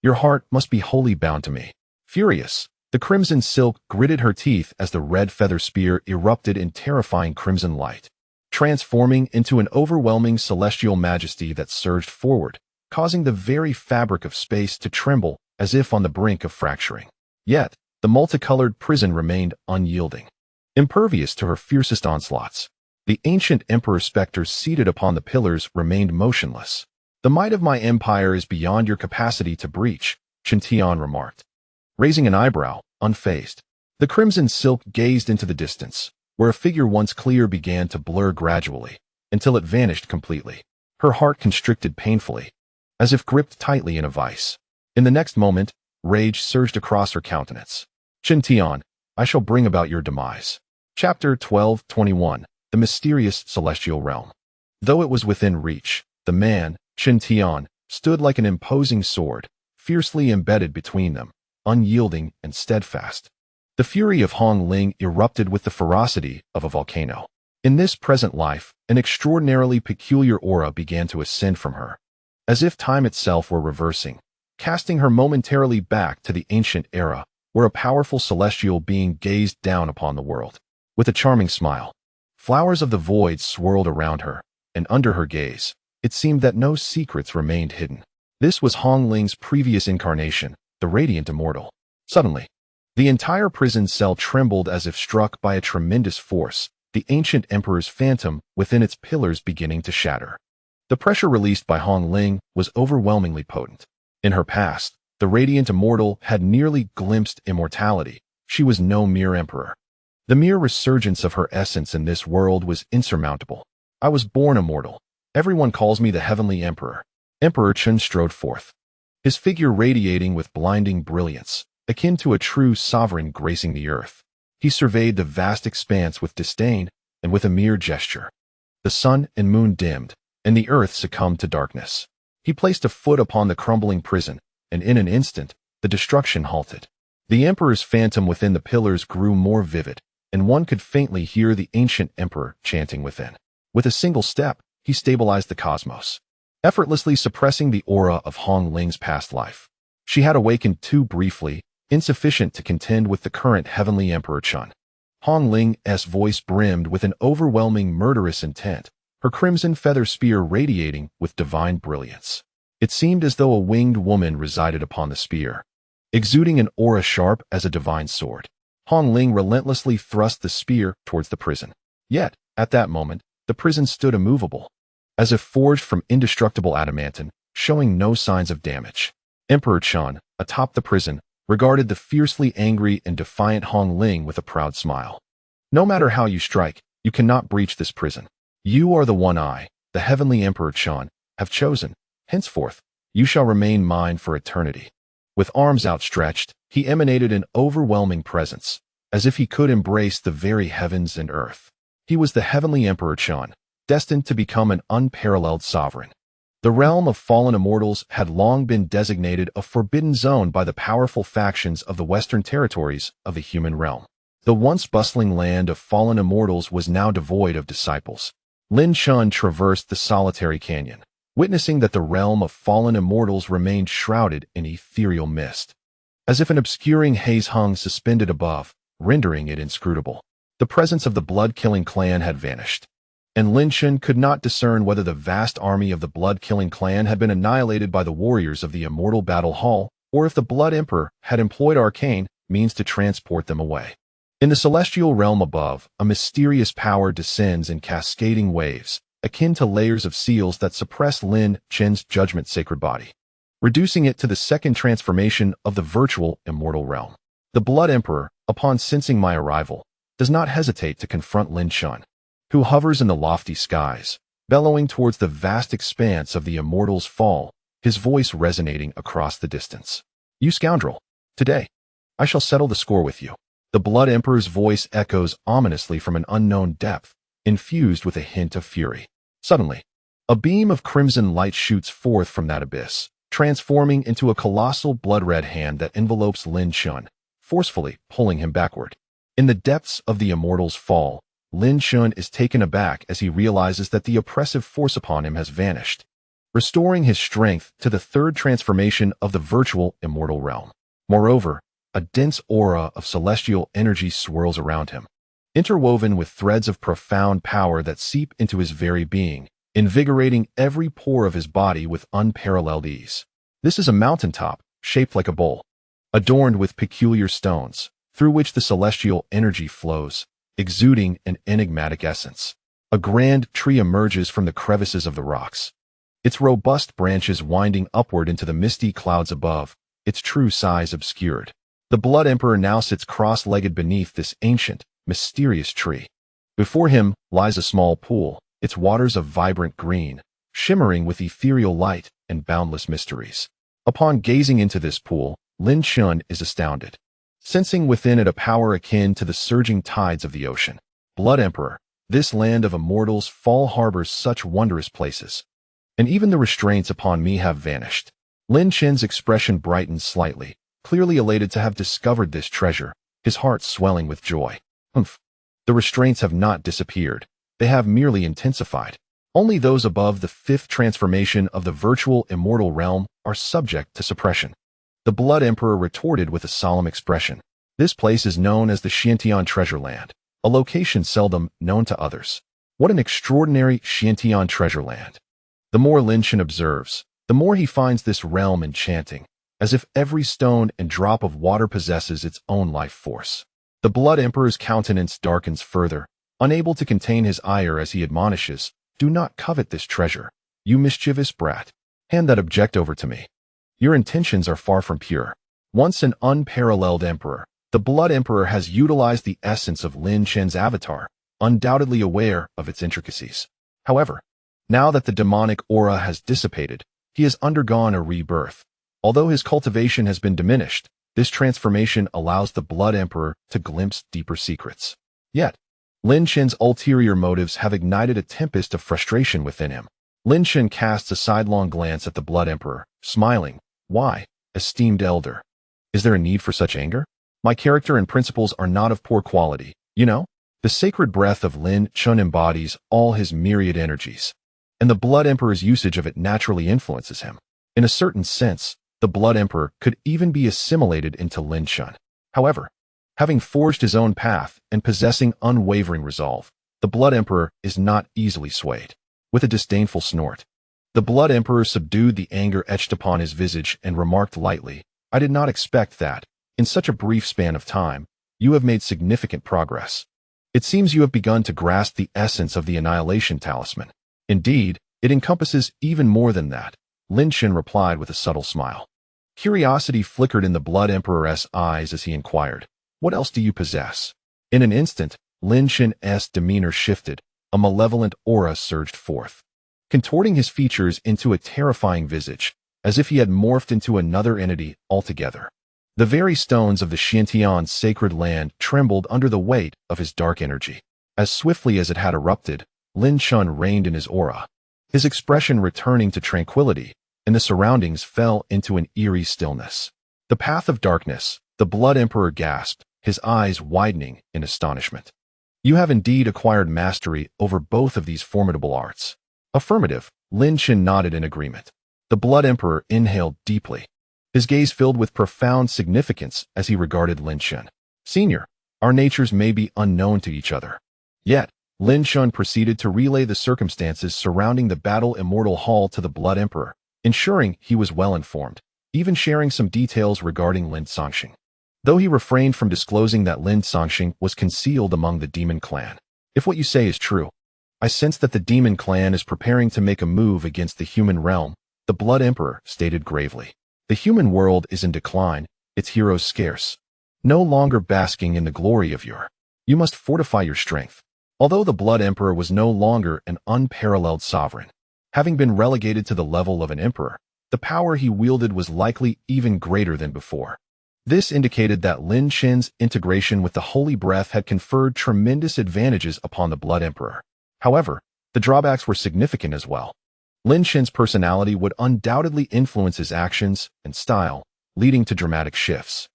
Your heart must be wholly bound to me." Furious, the crimson silk gritted her teeth as the red feather spear erupted in terrifying crimson light, transforming into an overwhelming celestial majesty that surged forward, causing the very fabric of space to tremble as if on the brink of fracturing. Yet, the multicolored prison remained unyielding, impervious to her fiercest onslaughts. The ancient emperor specter seated upon the pillars remained motionless. "The might of my empire is beyond your capacity to breach," Chun Tian remarked, raising an eyebrow, unfazed. The crimson silk gazed into the distance, where a figure once clear began to blur gradually, until it vanished completely. Her heart constricted painfully, as if gripped tightly in a vice. In the next moment, rage surged across her countenance. "Chun Tian, I shall bring about your demise." Chapter 12:21. The Mysterious Celestial Realm. Though it was within reach, the man, Chun Tian, stood like an imposing sword, fiercely embedded between them, unyielding and steadfast. The fury of Hong Ling erupted with the ferocity of a volcano. In this present life, an extraordinarily peculiar aura began to ascend from her, as if time itself were reversing, casting her momentarily back to the ancient era, where a powerful celestial being gazed down upon the world. With a charming smile, flowers of the void swirled around her, and under her gaze, it seemed that no secrets remained hidden. This was Hong Ling's previous incarnation, the radiant immortal. Suddenly, the entire prison cell trembled as if struck by a tremendous force, the ancient emperor's phantom within its pillars beginning to shatter. The pressure released by Hong Ling was overwhelmingly potent. In her past, the radiant immortal had nearly glimpsed immortality. She was no mere emperor. The mere resurgence of her essence in this world was insurmountable. "I was born immortal. Everyone calls me the Heavenly Emperor." Emperor Chun strode forth, his figure radiating with blinding brilliance, akin to a true sovereign gracing the earth. He surveyed the vast expanse with disdain, and with a mere gesture, the sun and moon dimmed, and the earth succumbed to darkness. He placed a foot upon the crumbling prison, and in an instant, the destruction halted. The emperor's phantom within the pillars grew more vivid, and one could faintly hear the ancient emperor chanting within. With a single step, he stabilized the cosmos, effortlessly suppressing the aura of Hong Ling's past life. She had awakened too briefly, insufficient to contend with the current heavenly Emperor Chun. Hong Ling's voice brimmed with an overwhelming murderous intent, her crimson feather spear radiating with divine brilliance. It seemed as though a winged woman resided upon the spear, exuding an aura sharp as a divine sword. Hong Ling relentlessly thrust the spear towards the prison. Yet, at that moment, the prison stood immovable, as if forged from indestructible adamantine, showing no signs of damage. Emperor Chen, atop the prison, regarded the fiercely angry and defiant Hong Ling with a proud smile. No matter how you strike, you cannot breach this prison. You are the one I, the heavenly Emperor Chen, have chosen. Henceforth, you shall remain mine for eternity. With arms outstretched, he emanated an overwhelming presence, as if he could embrace the very heavens and earth. He was the heavenly Emperor Chen, destined to become an unparalleled sovereign. The realm of fallen immortals had long been designated a forbidden zone by the powerful factions of the western territories of the human realm. The once bustling land of fallen immortals was now devoid of disciples. Lin Chen traversed the solitary canyon, witnessing that the realm of fallen immortals remained shrouded in ethereal mist, as if an obscuring haze hung suspended above, rendering it inscrutable. The presence of the blood-killing clan had vanished, and Lin Chen could not discern whether the vast army of the blood-killing clan had been annihilated by the warriors of the immortal battle hall, or if the Blood Emperor had employed arcane means to transport them away. In the celestial realm above, a mysterious power descends in cascading waves, akin to layers of seals that suppress Lin Chen's judgment sacred body, reducing it to the second transformation of the virtual immortal realm. The Blood Emperor, upon sensing my arrival, does not hesitate to confront Lin Chen, who hovers in the lofty skies, bellowing towards the vast expanse of the immortal's fall, his voice resonating across the distance. You scoundrel! Today, I shall settle the score with you. The Blood Emperor's voice echoes ominously from an unknown depth, infused with a hint of fury. Suddenly, a beam of crimson light shoots forth from that abyss, transforming into a colossal blood-red hand that envelopes Lin Chen, forcefully pulling him backward. In the depths of the immortal's fall, Lin Chen is taken aback as he realizes that the oppressive force upon him has vanished, restoring his strength to the third transformation of the virtual immortal realm. Moreover, a dense aura of celestial energy swirls around him, interwoven with threads of profound power that seep into his very being, invigorating every pore of his body with unparalleled ease. This is a mountaintop, shaped like a bowl, adorned with peculiar stones, through which the celestial energy flows, exuding an enigmatic essence. A grand tree emerges from the crevices of the rocks, its robust branches winding upward into the misty clouds above, its true size obscured. The Blood Emperor now sits cross-legged beneath this ancient, mysterious tree. Before him lies a small pool, its waters of vibrant green, shimmering with ethereal light and boundless mysteries. Upon gazing into this pool, Lin Chen is astounded, sensing within it a power akin to the surging tides of the ocean. Blood Emperor, this land of immortals fall harbors such wondrous places, and even the restraints upon me have vanished. Lin Chen's expression brightened slightly, clearly elated to have discovered this treasure, his heart swelling with joy. Humph. The restraints have not disappeared. They have merely intensified. Only those above the fifth transformation of the virtual immortal realm are subject to suppression. The Blood Emperor retorted with a solemn expression. This place is known as the Xiantian Treasure Land, a location seldom known to others. What an extraordinary Xiantian treasure land. The more Lin Chen observes, the more he finds this realm enchanting, as if every stone and drop of water possesses its own life force. The Blood Emperor's countenance darkens further, unable to contain his ire as he admonishes, "Do not covet this treasure, you mischievous brat. Hand that object over to me. Your intentions are far from pure." Once an unparalleled emperor, the Blood Emperor has utilized the essence of Lin Chen's avatar, undoubtedly aware of its intricacies. However, now that the demonic aura has dissipated, he has undergone a rebirth. Although his cultivation has been diminished, this transformation allows the Blood Emperor to glimpse deeper secrets. Yet, Lin Chen's ulterior motives have ignited a tempest of frustration within him. Lin Chen casts a sidelong glance at the Blood Emperor, smiling. "Why, esteemed elder? Is there a need for such anger? My character and principles are not of poor quality, you know?" The sacred breath of Lin Chen embodies all his myriad energies, and the Blood Emperor's usage of it naturally influences him. In a certain sense, the Blood Emperor could even be assimilated into Lin Chen. However, Having forged his own path and possessing unwavering resolve, the Blood Emperor is not easily swayed. With a disdainful snort, the Blood Emperor subdued the anger etched upon his visage and remarked lightly, "I did not expect that, in such a brief span of time, you have made significant progress. It seems you have begun to grasp the essence of the Annihilation Talisman. Indeed, it encompasses even more than that," Lin Chen replied with a subtle smile. Curiosity flickered in the Blood Emperor's eyes as he inquired, "What else do you possess?" In an instant, Lin Chen's demeanor shifted, a malevolent aura surged forth, contorting his features into a terrifying visage, as if he had morphed into another entity altogether. The very stones of the Xintian's sacred land trembled under the weight of his dark energy. As swiftly as it had erupted, Lin Chen reigned in his aura, his expression returning to tranquility, and the surroundings fell into an eerie stillness. "The path of darkness," the Blood Emperor gasped, his eyes widening in astonishment. "You have indeed acquired mastery over both of these formidable arts." "Affirmative," Lin Chen nodded in agreement. The Blood Emperor inhaled deeply, his gaze filled with profound significance as he regarded Lin Chen. "Senior, our natures may be unknown to each other. Yet," Lin Chen proceeded to relay the circumstances surrounding the Battle Immortal Hall to the Blood Emperor, ensuring he was well informed, even sharing some details regarding Lin Songxing. Though he refrained from disclosing that Lin Songxing was concealed among the Demon Clan. "If what you say is true, I sense that the Demon Clan is preparing to make a move against the human realm," the Blood Emperor stated gravely. "The human world is in decline, its heroes scarce. No longer basking in the glory of you must fortify your strength." Although the Blood Emperor was no longer an unparalleled sovereign, having been relegated to the level of an emperor, the power he wielded was likely even greater than before. This indicated that Lin Chen's integration with the Holy Breath had conferred tremendous advantages upon the Blood Emperor. However, the drawbacks were significant as well. Lin Chen's personality would undoubtedly influence his actions and style, leading to dramatic shifts.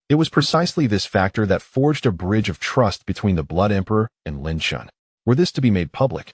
It was precisely this factor that forged a bridge of trust between the Blood Emperor and Lin Chen. Were this to be made public,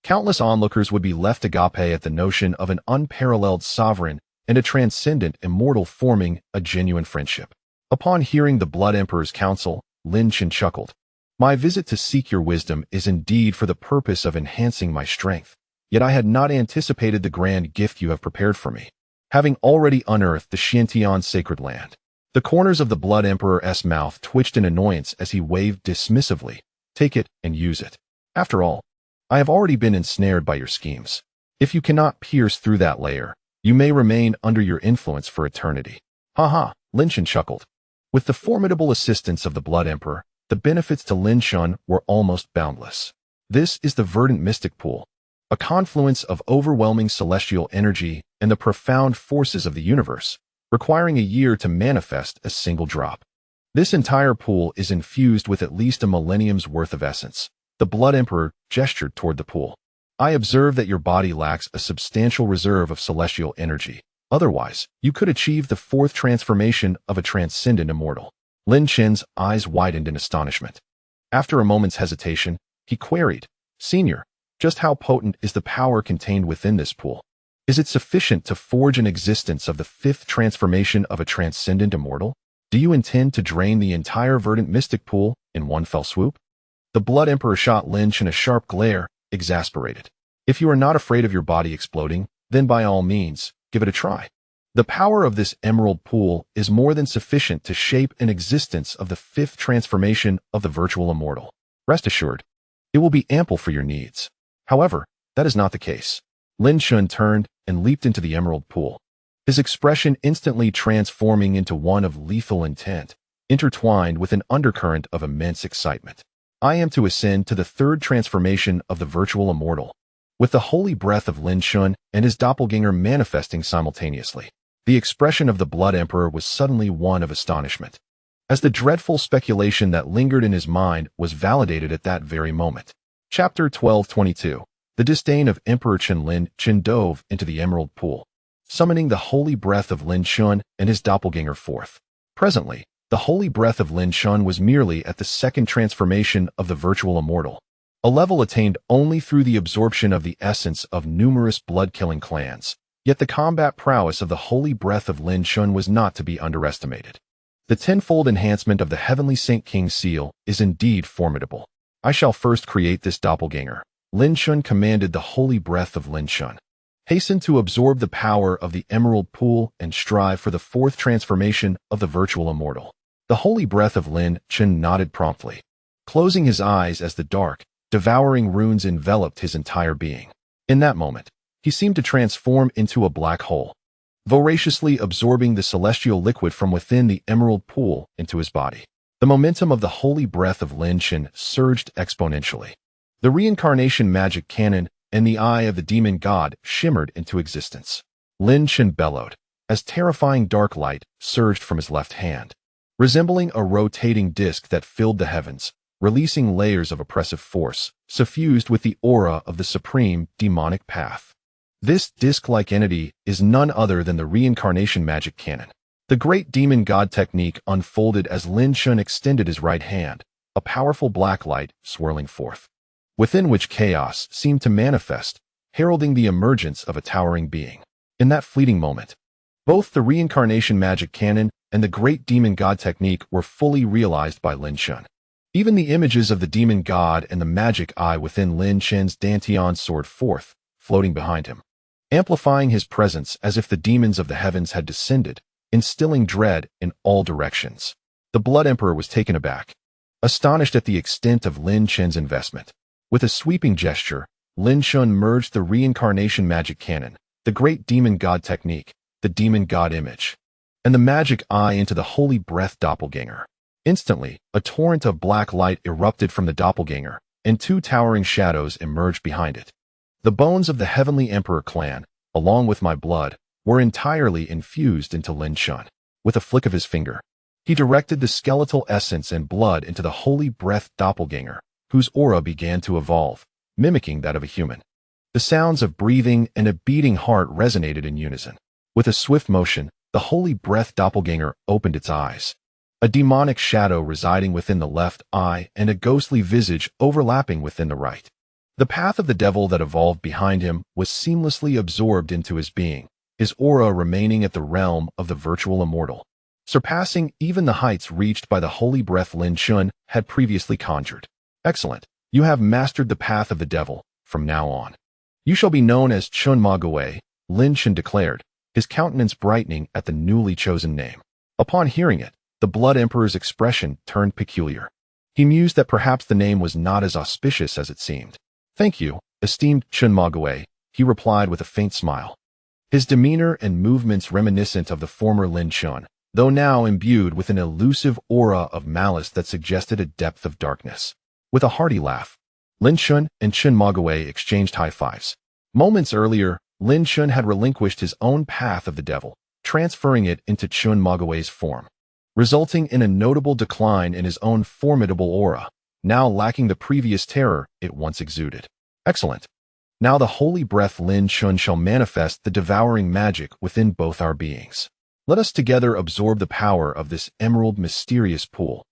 countless onlookers would be left agape at the notion of an unparalleled sovereign and a transcendent immortal forming a genuine friendship. Upon hearing the Blood Emperor's counsel, Lin Chen chuckled. "My visit to seek your wisdom is indeed for the purpose of enhancing my strength, yet I had not anticipated the grand gift you have prepared for me." Having already unearthed the Xintian's sacred land, the corners of the Blood Emperor's mouth twitched in annoyance as he waved dismissively. "Take it and use it. After all, I have already been ensnared by your schemes. If you cannot pierce through that layer, you may remain under your influence for eternity." "Ha," Lin Chen chuckled. With the formidable assistance of the Blood Emperor, the benefits to Lin Chen were almost boundless. This is the verdant mystic pool, a confluence of overwhelming celestial energy and the profound forces of the universe, requiring a year to manifest a single drop. This entire pool is infused with at least a millennium's worth of essence. The Blood Emperor gestured toward the pool. "I observe that your body lacks a substantial reserve of celestial energy. Otherwise, you could achieve the fourth transformation of a transcendent immortal." Lin Chen's eyes widened in astonishment. After a moment's hesitation, he queried, "Senior, just how potent is the power contained within this pool? Is it sufficient to forge an existence of the fifth transformation of a transcendent immortal? Do you intend to drain the entire verdant mystic pool in one fell swoop?" The Blood Emperor shot Lin Chen a sharp glare, exasperated. "If you are not afraid of your body exploding, then by all means, give it a try. The power of this emerald pool is more than sufficient to shape an existence of the fifth transformation of the virtual immortal. Rest assured, it will be ample for your needs." However, that is not the case. Lin Chen turned and leaped into the emerald pool, his expression instantly transforming into one of lethal intent, intertwined with an undercurrent of immense excitement. "I am to ascend to the third transformation of the virtual immortal." With the holy breath of Lin Chen and his doppelganger manifesting simultaneously, the expression of the Blood Emperor was suddenly one of astonishment, as the dreadful speculation that lingered in his mind was validated at that very moment. Chapter 1222. The disdain of Emperor Chen. Lin Chen dove into the emerald pool, summoning the holy breath of Lin Chen and his doppelganger forth. Presently, the holy breath of Lin Chen was merely at the second transformation of the virtual immortal, a level attained only through the absorption of the essence of numerous blood-killing clans. Yet the combat prowess of the holy breath of Lin Chen was not to be underestimated. The tenfold enhancement of the heavenly Saint King seal is indeed formidable. I shall first create this doppelganger. Lin Chen commanded the holy breath of Lin Chen. Hasten to absorb the power of the emerald pool and strive for the fourth transformation of the virtual immortal. The holy breath of Lin Chen nodded promptly, closing his eyes as the dark, devouring runes enveloped his entire being. In that moment, he seemed to transform into a black hole, voraciously absorbing the celestial liquid from within the emerald pool into his body. The momentum of the holy breath of Lin Chen surged exponentially. The reincarnation magic cannon and the eye of the demon god shimmered into existence. Lin Chen bellowed, as terrifying dark light surged from his left hand, resembling a rotating disc that filled the heavens, releasing layers of oppressive force, suffused with the aura of the supreme demonic path. This disc-like entity is none other than the reincarnation magic cannon. The great demon god technique unfolded as Lin Chen extended his right hand, a powerful black light swirling forth, within which chaos seemed to manifest, heralding the emergence of a towering being. In that fleeting moment, both the reincarnation magic cannon and the great demon god technique were fully realized by Lin Chen. Even the images of the demon god and the magic eye within Lin Chen's dantian soared forth, floating behind him, amplifying his presence as if the demons of the heavens had descended, instilling dread in all directions. The Blood Emperor was taken aback, astonished at the extent of Lin Chen's investment. With a sweeping gesture, Lin Chen merged the reincarnation magic cannon, the great demon god technique, the demon god image, and the magic eye into the holy breath doppelganger. Instantly, a torrent of black light erupted from the doppelganger, and two towering shadows emerged behind it. The bones of the Heavenly Emperor clan, along with my blood, were entirely infused into Lin Chen. With a flick of his finger, he directed the skeletal essence and blood into the holy breath doppelganger, whose aura began to evolve, mimicking that of a human. The sounds of breathing and a beating heart resonated in unison. With a swift motion, the holy breath doppelganger opened its eyes, a demonic shadow residing within the left eye and a ghostly visage overlapping within the right. The path of the devil that evolved behind him was seamlessly absorbed into his being, his aura remaining at the realm of the virtual immortal, surpassing even the heights reached by the holy breath Lin Chen had previously conjured. Excellent. You have mastered the path of the devil. From now on, you shall be known as Chun Ma Gui, Lin Chen declared, his countenance brightening at the newly chosen name. Upon hearing it, the Blood Emperor's expression turned peculiar. He mused that perhaps the name was not as auspicious as it seemed. Thank you, esteemed Chun Ma Gui, he replied with a faint smile, his demeanor and movements reminiscent of the former Lin Chen, though now imbued with an elusive aura of malice that suggested a depth of darkness. With a hearty laugh, Lin Chen and Chun Ma Gui exchanged high fives. Moments earlier, Lin Chen had relinquished his own path of the devil, transferring it into Chun Ma Gui's form, resulting in a notable decline in his own formidable aura, now lacking the previous terror it once exuded. Excellent. Now the holy breath Lin Chen shall manifest the devouring magic within both our beings. Let us together absorb the power of this emerald mysterious pool,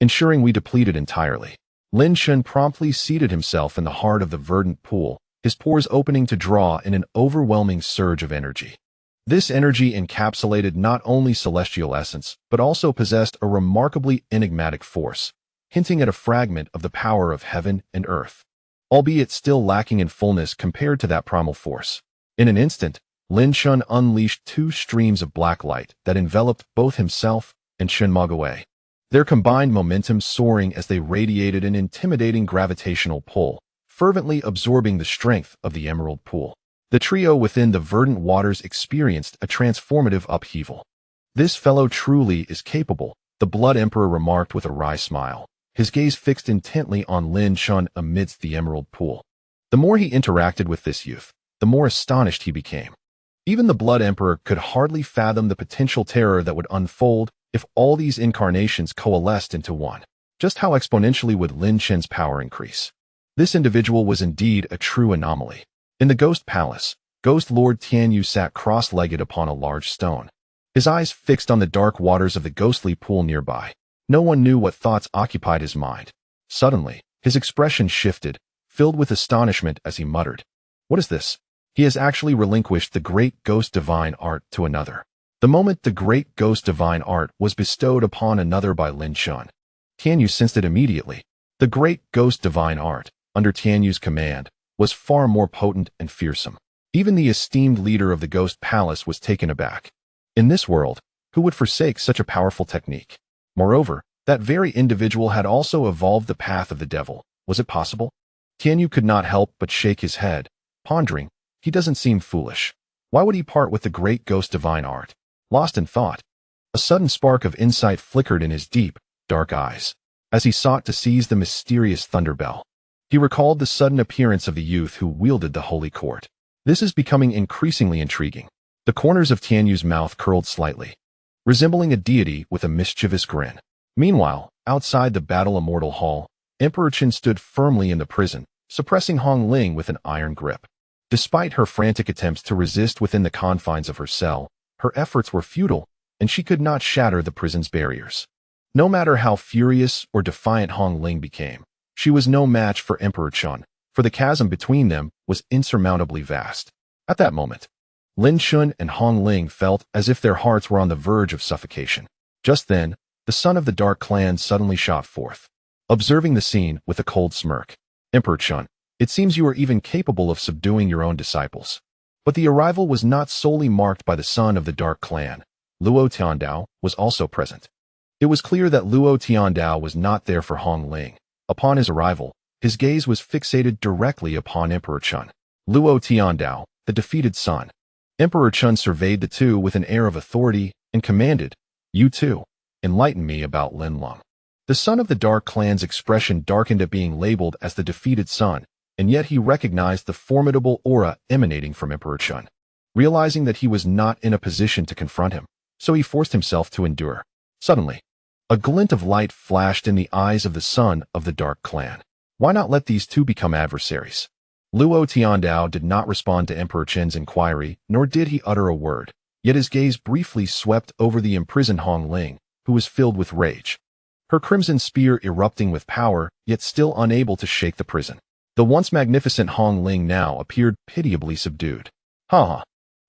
ensuring we deplete it entirely. Lin Chen promptly seated himself in the heart of the verdant pool, his pores opening to draw in an overwhelming surge of energy. This energy encapsulated not only celestial essence, but also possessed a remarkably enigmatic force, hinting at a fragment of the power of heaven and earth, albeit still lacking in fullness compared to that primal force. In an instant, Lin Chen unleashed two streams of black light that enveloped both himself and Chun Ma Gui, their combined momentum soaring as they radiated an intimidating gravitational pull, fervently absorbing the strength of the emerald pool. The trio within the verdant waters experienced a transformative upheaval. This fellow truly is capable, the Blood Emperor remarked with a wry smile, his gaze fixed intently on Lin Chen amidst the emerald pool. The more he interacted with this youth, the more astonished he became. Even the Blood Emperor could hardly fathom the potential terror that would unfold if all these incarnations coalesced into one. Just how exponentially would Lin Chen's power increase? This individual was indeed a true anomaly. In the Ghost Palace, Ghost Lord Tianyu sat cross-legged upon a large stone, his eyes fixed on the dark waters of the ghostly pool nearby. No one knew what thoughts occupied his mind. Suddenly, his expression shifted, filled with astonishment as he muttered, "What is this? He has actually relinquished the great ghost divine art to another." The moment the great ghost divine art was bestowed upon another by Lin Chen, Tianyu sensed it immediately. The great ghost divine art, under Tianyu's command, was far more potent and fearsome. Even the esteemed leader of the ghost palace was taken aback. In this world, who would forsake such a powerful technique? Moreover, that very individual had also evolved the path of the devil. Was it possible? Tianyu could not help but shake his head, pondering, he doesn't seem foolish. Why would he part with the great ghost divine art? Lost in thought, a sudden spark of insight flickered in his deep, dark eyes. As he sought to seize the mysterious thunder bell, he recalled the sudden appearance of the youth who wielded the holy court. This is becoming increasingly intriguing. The corners of Tianyu's mouth curled slightly, resembling a deity with a mischievous grin. Meanwhile, outside the Battle Immortal Hall, Emperor Chen stood firmly in the prison, suppressing Hong Ling with an iron grip. Despite her frantic attempts to resist within the confines of her cell, her efforts were futile, and she could not shatter the prison's barriers. No matter how furious or defiant Hong Ling became, she was no match for Emperor Chen, for the chasm between them was insurmountably vast. At that moment, Lin Chen and Hong Ling felt as if their hearts were on the verge of suffocation. Just then, the son of the Dark Clan suddenly shot forth, observing the scene with a cold smirk. Emperor Chen, it seems you are even capable of subduing your own disciples. But the arrival was not solely marked by the son of the Dark Clan. Luo Tiandao was also present. It was clear that Luo Tiandao was not there for Hong Ling. Upon his arrival, his gaze was fixated directly upon Emperor Chen. Luo Tiandao, the defeated son. Emperor Chen surveyed the two with an air of authority and commanded, "You two, enlighten me about Lin Leng." The son of the Dark Clan's expression darkened at being labeled as the defeated son, and yet he recognized the formidable aura emanating from Emperor Chen. Realizing that he was not in a position to confront him, so he forced himself to endure. Suddenly, a glint of light flashed in the eyes of the son of the Dark Clan. Why not let these two become adversaries? Luo Tiandao did not respond to Emperor Chen's inquiry, nor did he utter a word, yet his gaze briefly swept over the imprisoned Hong Ling, who was filled with rage. Her crimson spear erupting with power, yet still unable to shake the prison. The once magnificent Hong Ling now appeared pitiably subdued. Ha ha!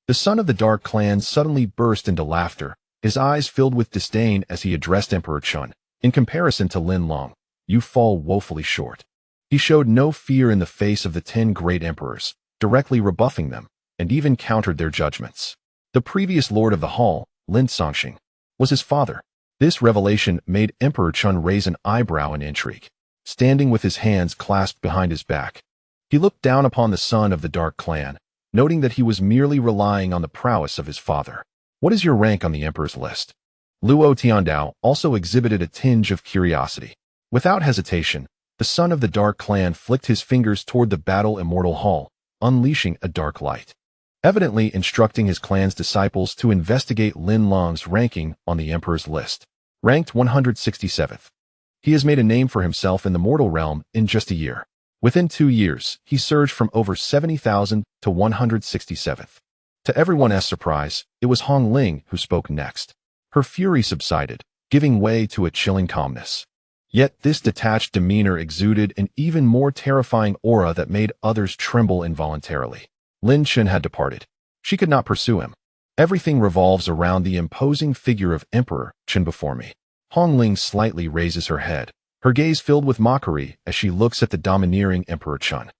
The son of the Dark Clan suddenly burst into laughter, his eyes filled with disdain as he addressed Emperor Chen. In comparison to Lin Leng, you fall woefully short. He showed no fear in the face of the 10 great emperors, directly rebuffing them, and even countered their judgments. The previous lord of the hall, Lin Songxing, was his father. This revelation made Emperor Chen raise an eyebrow in intrigue. Standing with his hands clasped behind his back, he looked down upon the son of the Dark Clan, noting that he was merely relying on the prowess of his father. What is your rank on the emperor's list? Luo Tiandao also exhibited a tinge of curiosity. Without hesitation, the son of the Dark Clan flicked his fingers toward the Battle Immortal Hall, unleashing a dark light, evidently instructing his clan's disciples to investigate Lin Leng's ranking on the emperor's list. Ranked 167th. He has made a name for himself in the mortal realm in just a year. Within 2 years, he surged from over 70,000 to 167th. To everyone's surprise, it was Hong Ling who spoke next. Her fury subsided, giving way to a chilling calmness. Yet this detached demeanor exuded an even more terrifying aura that made others tremble involuntarily. Lin Chen had departed. She could not pursue him. Everything revolves around the imposing figure of Emperor Chen before me. Hong Ling slightly raises her head, her gaze filled with mockery as she looks at the domineering Emperor Chen.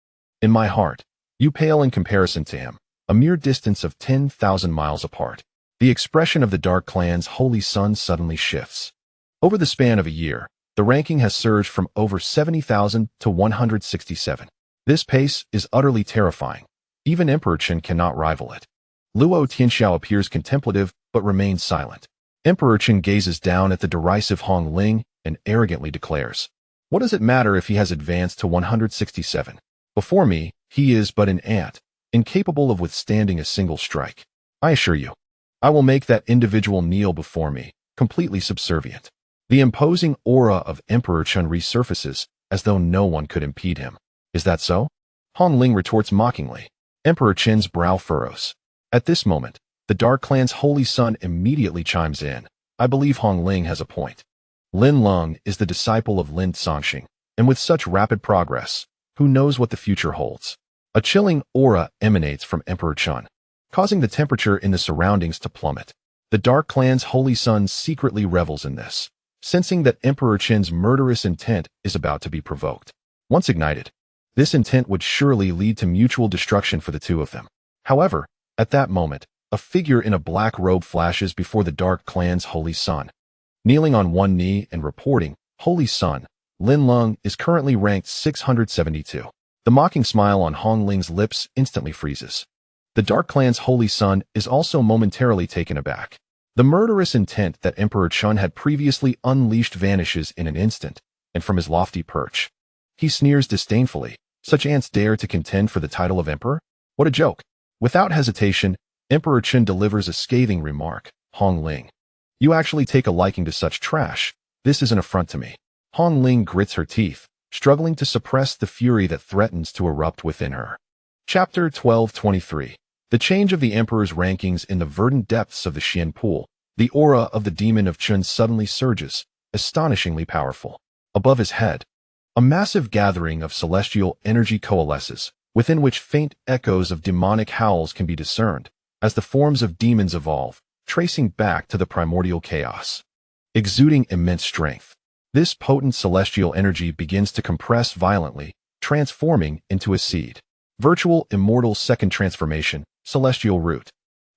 In my heart, you pale in comparison to him, a mere distance of 10,000 miles apart. The expression of the Dark Clan's holy son suddenly shifts. Over the span of a year, the ranking has surged from over 70,000 to 167. This pace is utterly terrifying. Even Emperor Chen cannot rival it. Luo Tianxiao appears contemplative but remains silent. Emperor Chen gazes down at the derisive Hong Ling and arrogantly declares, "What does it matter if he has advanced to 167? Before me, he is but an ant, incapable of withstanding a single strike. I assure you, I will make that individual kneel before me, completely subservient." The imposing aura of Emperor Chen resurfaces, as though no one could impede him. Is that so? Hong Ling retorts mockingly. Emperor Chen's brow furrows. At this moment, the Dark Clan's holy son immediately chimes in. I believe Hong Ling has a point. Lin Leng is the disciple of Lin Songxing, and with such rapid progress, who knows what the future holds? A chilling aura emanates from Emperor Chen, causing the temperature in the surroundings to plummet. The Dark Clan's Holy Sun secretly revels in this, sensing that Emperor Qin's murderous intent is about to be provoked. Once ignited, this intent would surely lead to mutual destruction for the two of them. However, at that moment, a figure in a black robe flashes before the Dark Clan's Holy Sun. Kneeling on one knee and reporting, Holy Sun, Lin Leng is currently ranked 672. The mocking smile on Hong Ling's lips instantly freezes. The Dark Clan's Holy Sun is also momentarily taken aback. The murderous intent that Emperor Qin had previously unleashed vanishes in an instant, and from his lofty perch, he sneers disdainfully. Such ants dare to contend for the title of emperor? What a joke! Without hesitation, Emperor Qin delivers a scathing remark. Hong Ling, you actually take a liking to such trash. This is an affront to me. Hong Ling grits her teeth, struggling to suppress the fury that threatens to erupt within her. Chapter 1223. The change of the Emperor's rankings in the verdant depths of the Xian pool. The aura of the demon of Qin suddenly surges, astonishingly powerful. Above his head, a massive gathering of celestial energy coalesces, within which faint echoes of demonic howls can be discerned, as the forms of demons evolve, tracing back to the primordial chaos. Exuding immense strength, this potent celestial energy begins to compress violently, transforming into a seed. Virtual immortal second transformation, celestial root.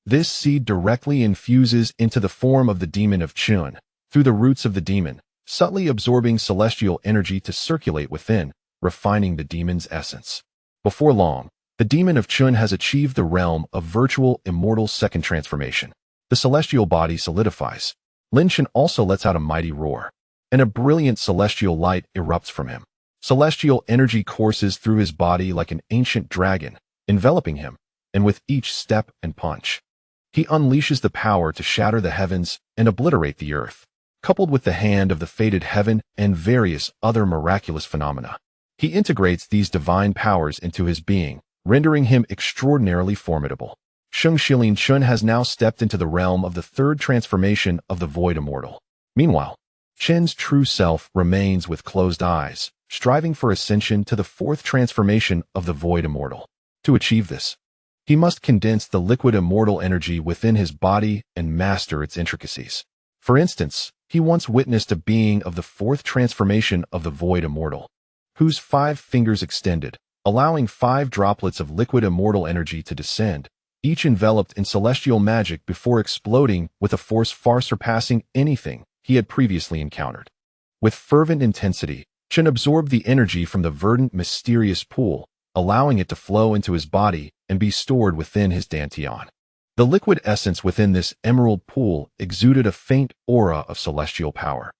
This seed directly infuses into the form of the demon of Qin, through the roots of the demon, subtly absorbing celestial energy to circulate within, refining the demon's essence. Before long, the demon of Qin has achieved the realm of virtual immortal second transformation. The celestial body solidifies. Lin Chen also lets out a mighty roar, and a brilliant celestial light erupts from him. Celestial energy courses through his body like an ancient dragon, enveloping him, and with each step and punch, he unleashes the power to shatter the heavens and obliterate the earth, coupled with the hand of the fated heaven and various other miraculous phenomena. He integrates these divine powers into his being, rendering him extraordinarily formidable. Shilin Qun has now stepped into the realm of the third transformation of the Void Immortal. Meanwhile, Qin's true self remains with closed eyes, striving for ascension to the fourth transformation of the Void Immortal. To achieve this, he must condense the liquid immortal energy within his body and master its intricacies. For instance, he once witnessed a being of the fourth transformation of the Void Immortal, whose 5 fingers extended, allowing 5 droplets of liquid immortal energy to descend, each enveloped in celestial magic before exploding with a force far surpassing anything he had previously encountered. With fervent intensity, Qin absorbed the energy from the verdant, mysterious pool, allowing it to flow into his body and be stored within his dantian. The liquid essence within this emerald pool exuded a faint aura of celestial power,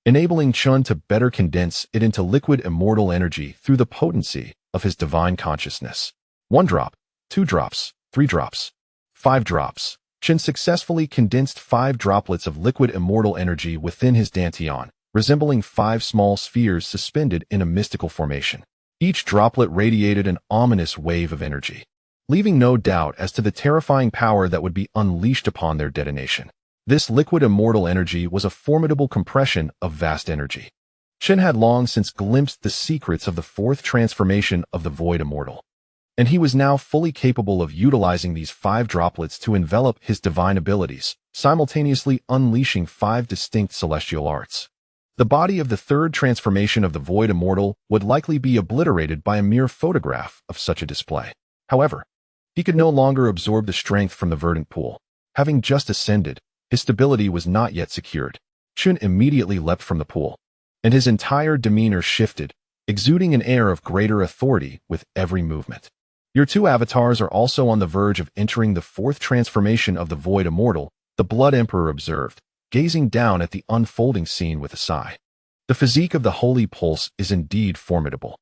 enabling Qin to better condense it into liquid immortal energy through the potency of his divine consciousness. 1 drop, 2 drops, 3 drops, 5 drops. Qin successfully condensed 5 droplets of liquid immortal energy within his dantian, resembling 5 small spheres suspended in a mystical formation. Each droplet radiated an ominous wave of energy, leaving no doubt as to the terrifying power that would be unleashed upon their detonation. This liquid immortal energy was a formidable compression of vast energy. Qin had long since glimpsed the secrets of the fourth transformation of the Void Immortal, and he was now fully capable of utilizing these 5 droplets to envelop his divine abilities, simultaneously unleashing 5 distinct celestial arts. The body of the third transformation of the Void Immortal would likely be obliterated by a mere photograph of such a display. However, he could no longer absorb the strength from the verdant pool. Having just ascended, his stability was not yet secured. Qin immediately leapt from the pool, and his entire demeanor shifted, exuding an air of greater authority with every movement. Your 2 avatars are also on the verge of entering the fourth transformation of the Void Immortal, the Blood Emperor observed, gazing down at the unfolding scene with a sigh. The physique of the Holy Pulse is indeed formidable.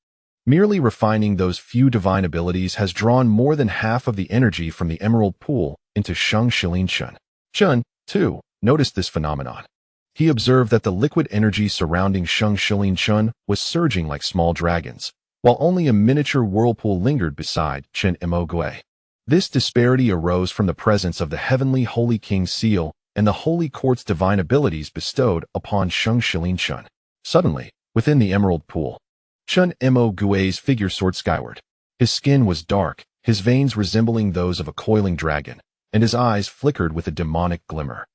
Merely refining those few divine abilities has drawn more than half of the energy from the Emerald Pool into Shilin Qun. Qin, too, noticed this phenomenon. He observed that the liquid energy surrounding Shilin Qun was surging like small dragons, while only a miniature whirlpool lingered beside Qin Imogue. This disparity arose from the presence of the heavenly Holy King's seal and the Holy Court's divine abilities bestowed upon Shilin Qun. Suddenly, within the Emerald Pool, Qin Imogue's figure soared skyward. His skin was dark, his veins resembling those of a coiling dragon, and his eyes flickered with a demonic glimmer.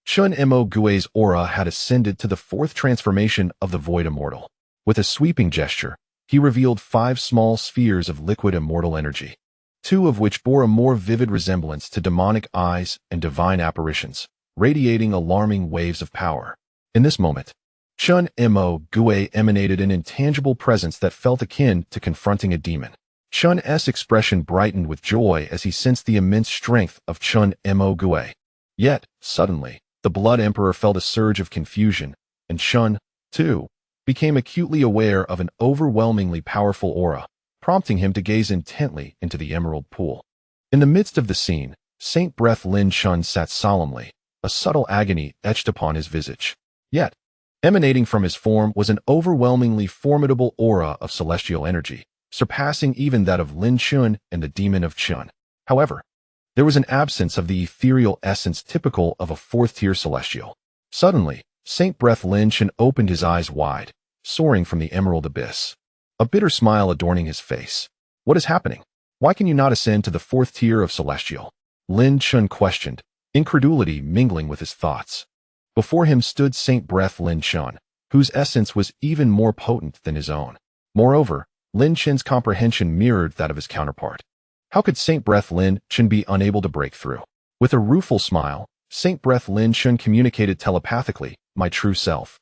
Chun Mo Gui's aura had ascended to the fourth transformation of the Void Immortal. With a sweeping gesture, he revealed 5 small spheres of liquid immortal energy, 2 of which bore a more vivid resemblance to demonic eyes and divine apparitions, radiating alarming waves of power. In this moment, Chun Mo Gui emanated an intangible presence that felt akin to confronting a demon. Chun's expression brightened with joy as he sensed the immense strength of Chun Mo Gui. Yet, suddenly, the Blood Emperor felt a surge of confusion, and Chun, too, became acutely aware of an overwhelmingly powerful aura, prompting him to gaze intently into the emerald pool. In the midst of the scene, Saint Breath Lin Chen sat solemnly, a subtle agony etched upon his visage. Yet, emanating from his form was an overwhelmingly formidable aura of celestial energy, surpassing even that of Lin Chen and the demon of Chun. However, there was an absence of the ethereal essence typical of a fourth-tier celestial. Suddenly, Saint Breath Lin Chen opened his eyes wide, soaring from the emerald abyss, a bitter smile adorning his face. What is happening? Why can you not ascend to the fourth tier of celestial? Lin Chen questioned, incredulity mingling with his thoughts. Before him stood Saint Breath Lin Chen, whose essence was even more potent than his own. Moreover, Lin Chen's comprehension mirrored that of his counterpart. How could Saint Breath Lin Chen be unable to break through? With a rueful smile, Saint Breath Lin Chen communicated telepathically, my true self.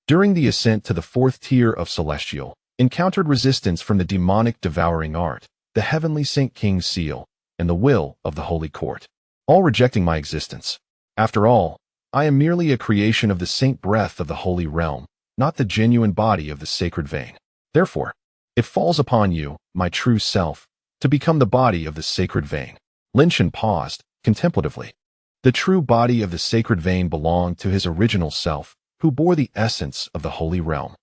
During the ascent to the fourth tier of celestial, encountered resistance from the demonic devouring art, the heavenly Saint King's seal, and the will of the Holy Court, all rejecting my existence. After all, I am merely a creation of the Saint Breath of the Holy Realm, not the genuine body of the sacred vein. Therefore, it falls upon you, my true self, to become the body of the sacred vein. Lin Chen paused, contemplatively. The true body of the sacred vein belonged to his original self, who bore the essence of the Holy Realm.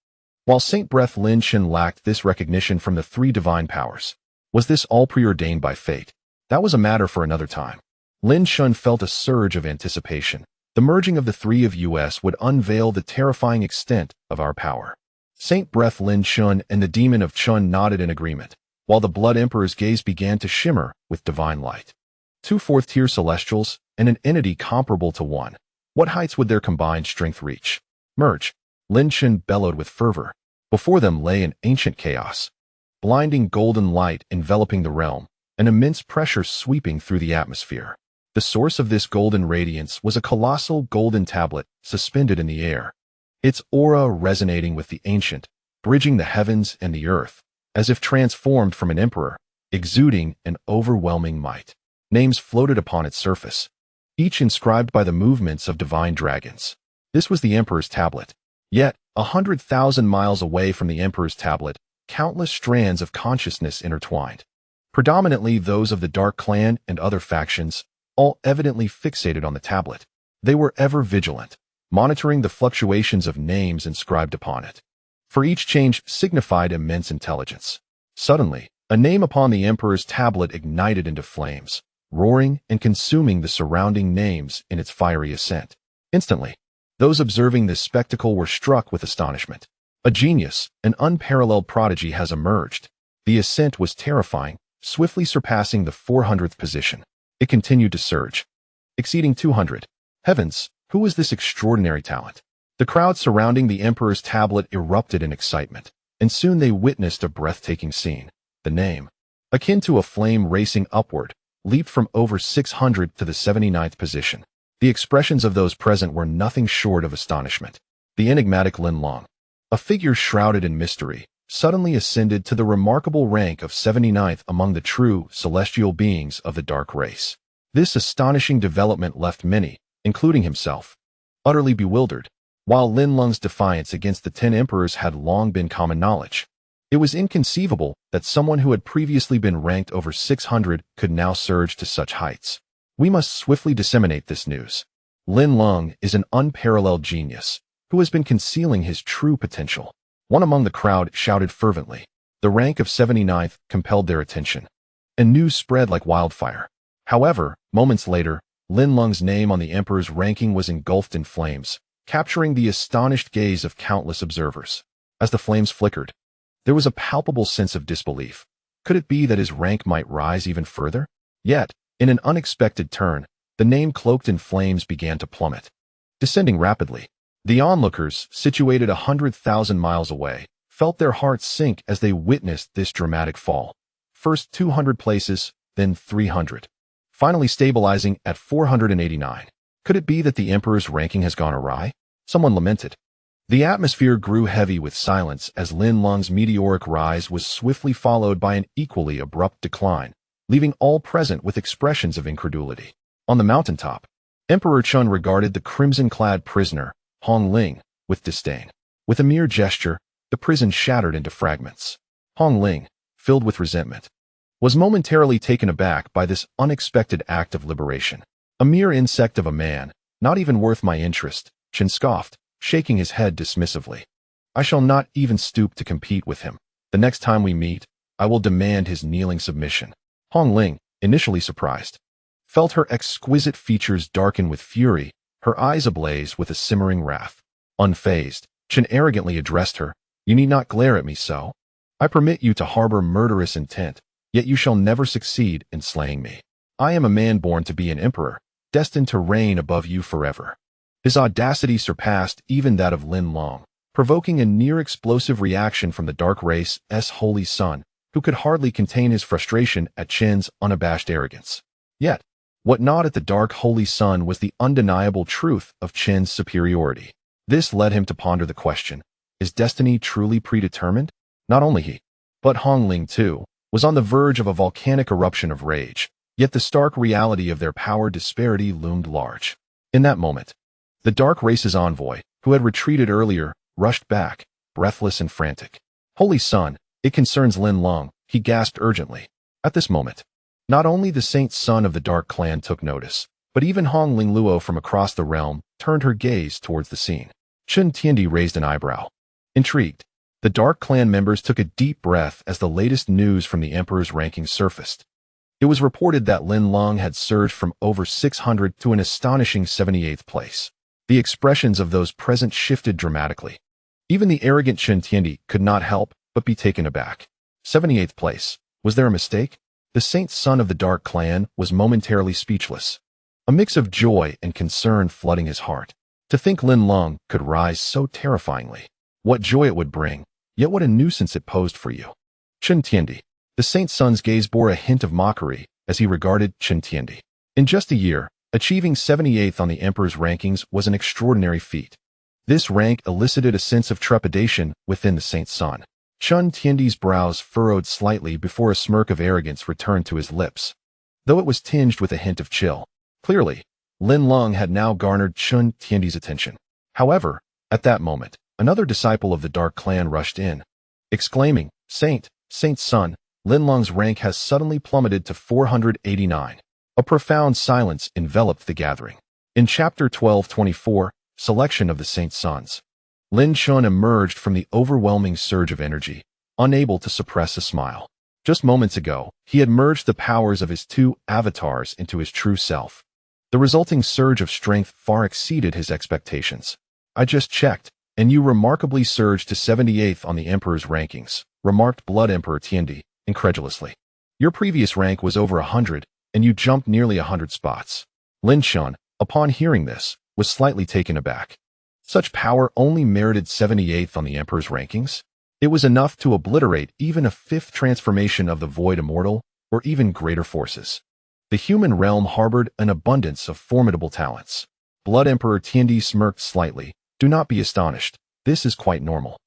While Saint Breath Lin Chen lacked this recognition from the 3 divine powers, was this all preordained by fate? That was a matter for another time. Lin Chen felt a surge of anticipation. The merging of the 3 of us would unveil the terrifying extent of our power. Saint Breath Lin Chen and the demon of Chun nodded in agreement, while the Blood Emperor's gaze began to shimmer with divine light. 2 fourth-tier celestials and an entity comparable to one. What heights would their combined strength reach? Merge. Lin Chen bellowed with fervor. Before them lay an ancient chaos. Blinding golden light enveloping the realm, an immense pressure sweeping through the atmosphere. The source of this golden radiance was a colossal golden tablet suspended in the air, its aura resonating with the ancient, bridging the heavens and the earth, as if transformed from an emperor, exuding an overwhelming might. Names floated upon its surface, each inscribed by the movements of divine dragons. This was the emperor's tablet. Yet, 100,000 miles away from the emperor's tablet, countless strands of consciousness intertwined. Predominantly those of the Dark Clan and other factions, all evidently fixated on the tablet. They were ever vigilant, monitoring the fluctuations of names inscribed upon it. For each change signified immense intelligence. Suddenly, a name upon the emperor's tablet ignited into flames, roaring and consuming the surrounding names in its fiery ascent. Instantly, those observing this spectacle were struck with astonishment. A genius, an unparalleled prodigy has emerged. The ascent was terrifying, swiftly surpassing the 400th position. It continued to surge, exceeding 200. Heavens, who was this extraordinary talent? The crowd surrounding the emperor's tablet erupted in excitement, and soon they witnessed a breathtaking scene. The name, akin to a flame racing upward, leaped from over 600 to the 79th position. The expressions of those present were nothing short of astonishment. The enigmatic Lin Leng, a figure shrouded in mystery, suddenly ascended to the remarkable rank of 79th among the true celestial beings of the dark race. This astonishing development left many, including himself, utterly bewildered. While Lin Leng's defiance against the 10 emperors had long been common knowledge, it was inconceivable that someone who had previously been ranked over 600 could now surge to such heights. We must swiftly disseminate this news. Lin Leng is an unparalleled genius who has been concealing his true potential. One among the crowd shouted fervently. The rank of 79th compelled their attention, and news spread like wildfire. However, moments later, Lin Leng's name on the emperor's ranking was engulfed in flames, capturing the astonished gaze of countless observers. As the flames flickered, there was a palpable sense of disbelief. Could it be that his rank might rise even further? Yet, in an unexpected turn, the name cloaked in flames began to plummet. descending rapidly. The onlookers, situated 100,000 miles away, felt their hearts sink as they witnessed this dramatic fall. First 200 places, then 300. Finally stabilizing at 489. Could it be that the Emperor's ranking has gone awry? Someone lamented. The atmosphere grew heavy with silence as Lin Leng's meteoric rise was swiftly followed by an equally abrupt decline, leaving all present with expressions of incredulity. On the mountaintop, Emperor Chen regarded the crimson-clad prisoner, Hong Ling, with disdain. With a mere gesture, the prison shattered into fragments. Hong Ling, filled with resentment, was momentarily taken aback by this unexpected act of liberation. A mere insect of a man, not even worth my interest, Chen scoffed, shaking his head dismissively. I shall not even stoop to compete with him. The next time we meet, I will demand his kneeling submission. Hong Ling, initially surprised, felt her exquisite features darken with fury, her eyes ablaze with a simmering wrath. Unfazed, Chen arrogantly addressed her. You need not glare at me so. I permit you to harbor murderous intent, yet you shall never succeed in slaying me. I am a man born to be an emperor, destined to reign above you forever. His audacity surpassed even that of Lin Leng, provoking a near-explosive reaction from the Dark Race's holy son, who could hardly contain his frustration at Chen's unabashed arrogance. Yet, what gnawed at the Dark Holy Sun was the undeniable truth of Chen's superiority. This led him to ponder the question, is destiny truly predetermined? Not only he, but Hong Ling too, was on the verge of a volcanic eruption of rage, yet the stark reality of their power disparity loomed large. In that moment, the Dark Race's envoy, who had retreated earlier, rushed back, breathless and frantic. Holy Sun, it concerns Lin Leng, he gasped urgently. At this moment, not only the Saint Son of the Dark Clan took notice, but even Hong Ling Luo from across the realm turned her gaze towards the scene. Chen Tiandi raised an eyebrow. Intrigued, the Dark Clan members took a deep breath as the latest news from the Emperor's ranking surfaced. It was reported that Lin Leng had surged from over 600 to an astonishing 78th place. The expressions of those present shifted dramatically. Even the arrogant Chen Tiandi could not help but be taken aback. 78th place. Was there a mistake? The Saint Son of the Dark Clan was momentarily speechless. A mix of joy and concern flooding his heart. To think Lin Leng could rise so terrifyingly. What joy it would bring, yet what a nuisance it posed for you. Chen Tiandi. The Saint Son's gaze bore a hint of mockery as he regarded Chen Tiandi. In just a year, achieving 78th on the Emperor's rankings was an extraordinary feat. This rank elicited a sense of trepidation within the Saint Son. Chen Tiandi's brows furrowed slightly before a smirk of arrogance returned to his lips, though it was tinged with a hint of chill. Clearly, Lin Leng had now garnered Chen Tiandi's attention. However, at that moment, another disciple of the Dark Clan rushed in, exclaiming, Saint Son, Lin Leng's rank has suddenly plummeted to 489. A profound silence enveloped the gathering. In Chapter 1224, Selection of the Saint Sons, Lin Chen emerged from the overwhelming surge of energy, unable to suppress a smile. Just moments ago, he had merged the powers of his two avatars into his true self. The resulting surge of strength far exceeded his expectations. I just checked, and you remarkably surged to 78th on the Emperor's rankings, remarked Blood Emperor Tiandi, incredulously. Your previous rank was over 100, and you jumped nearly 100 spots. Lin Chen, upon hearing this, was slightly taken aback. Such power only merited 78th on the Emperor's rankings? It was enough to obliterate even a fifth transformation of the Void Immortal, or even greater forces. The human realm harbored an abundance of formidable talents. Blood Emperor Tiandi smirked slightly. Do not be astonished. This is quite normal.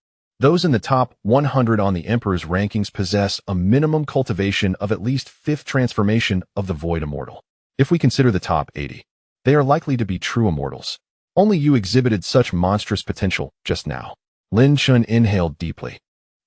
Those in the top 100 on the Emperor's rankings possess a minimum cultivation of at least fifth transformation of the Void Immortal. If we consider the top 80, they are likely to be true immortals. Only you exhibited such monstrous potential just now. Lin Chen inhaled deeply,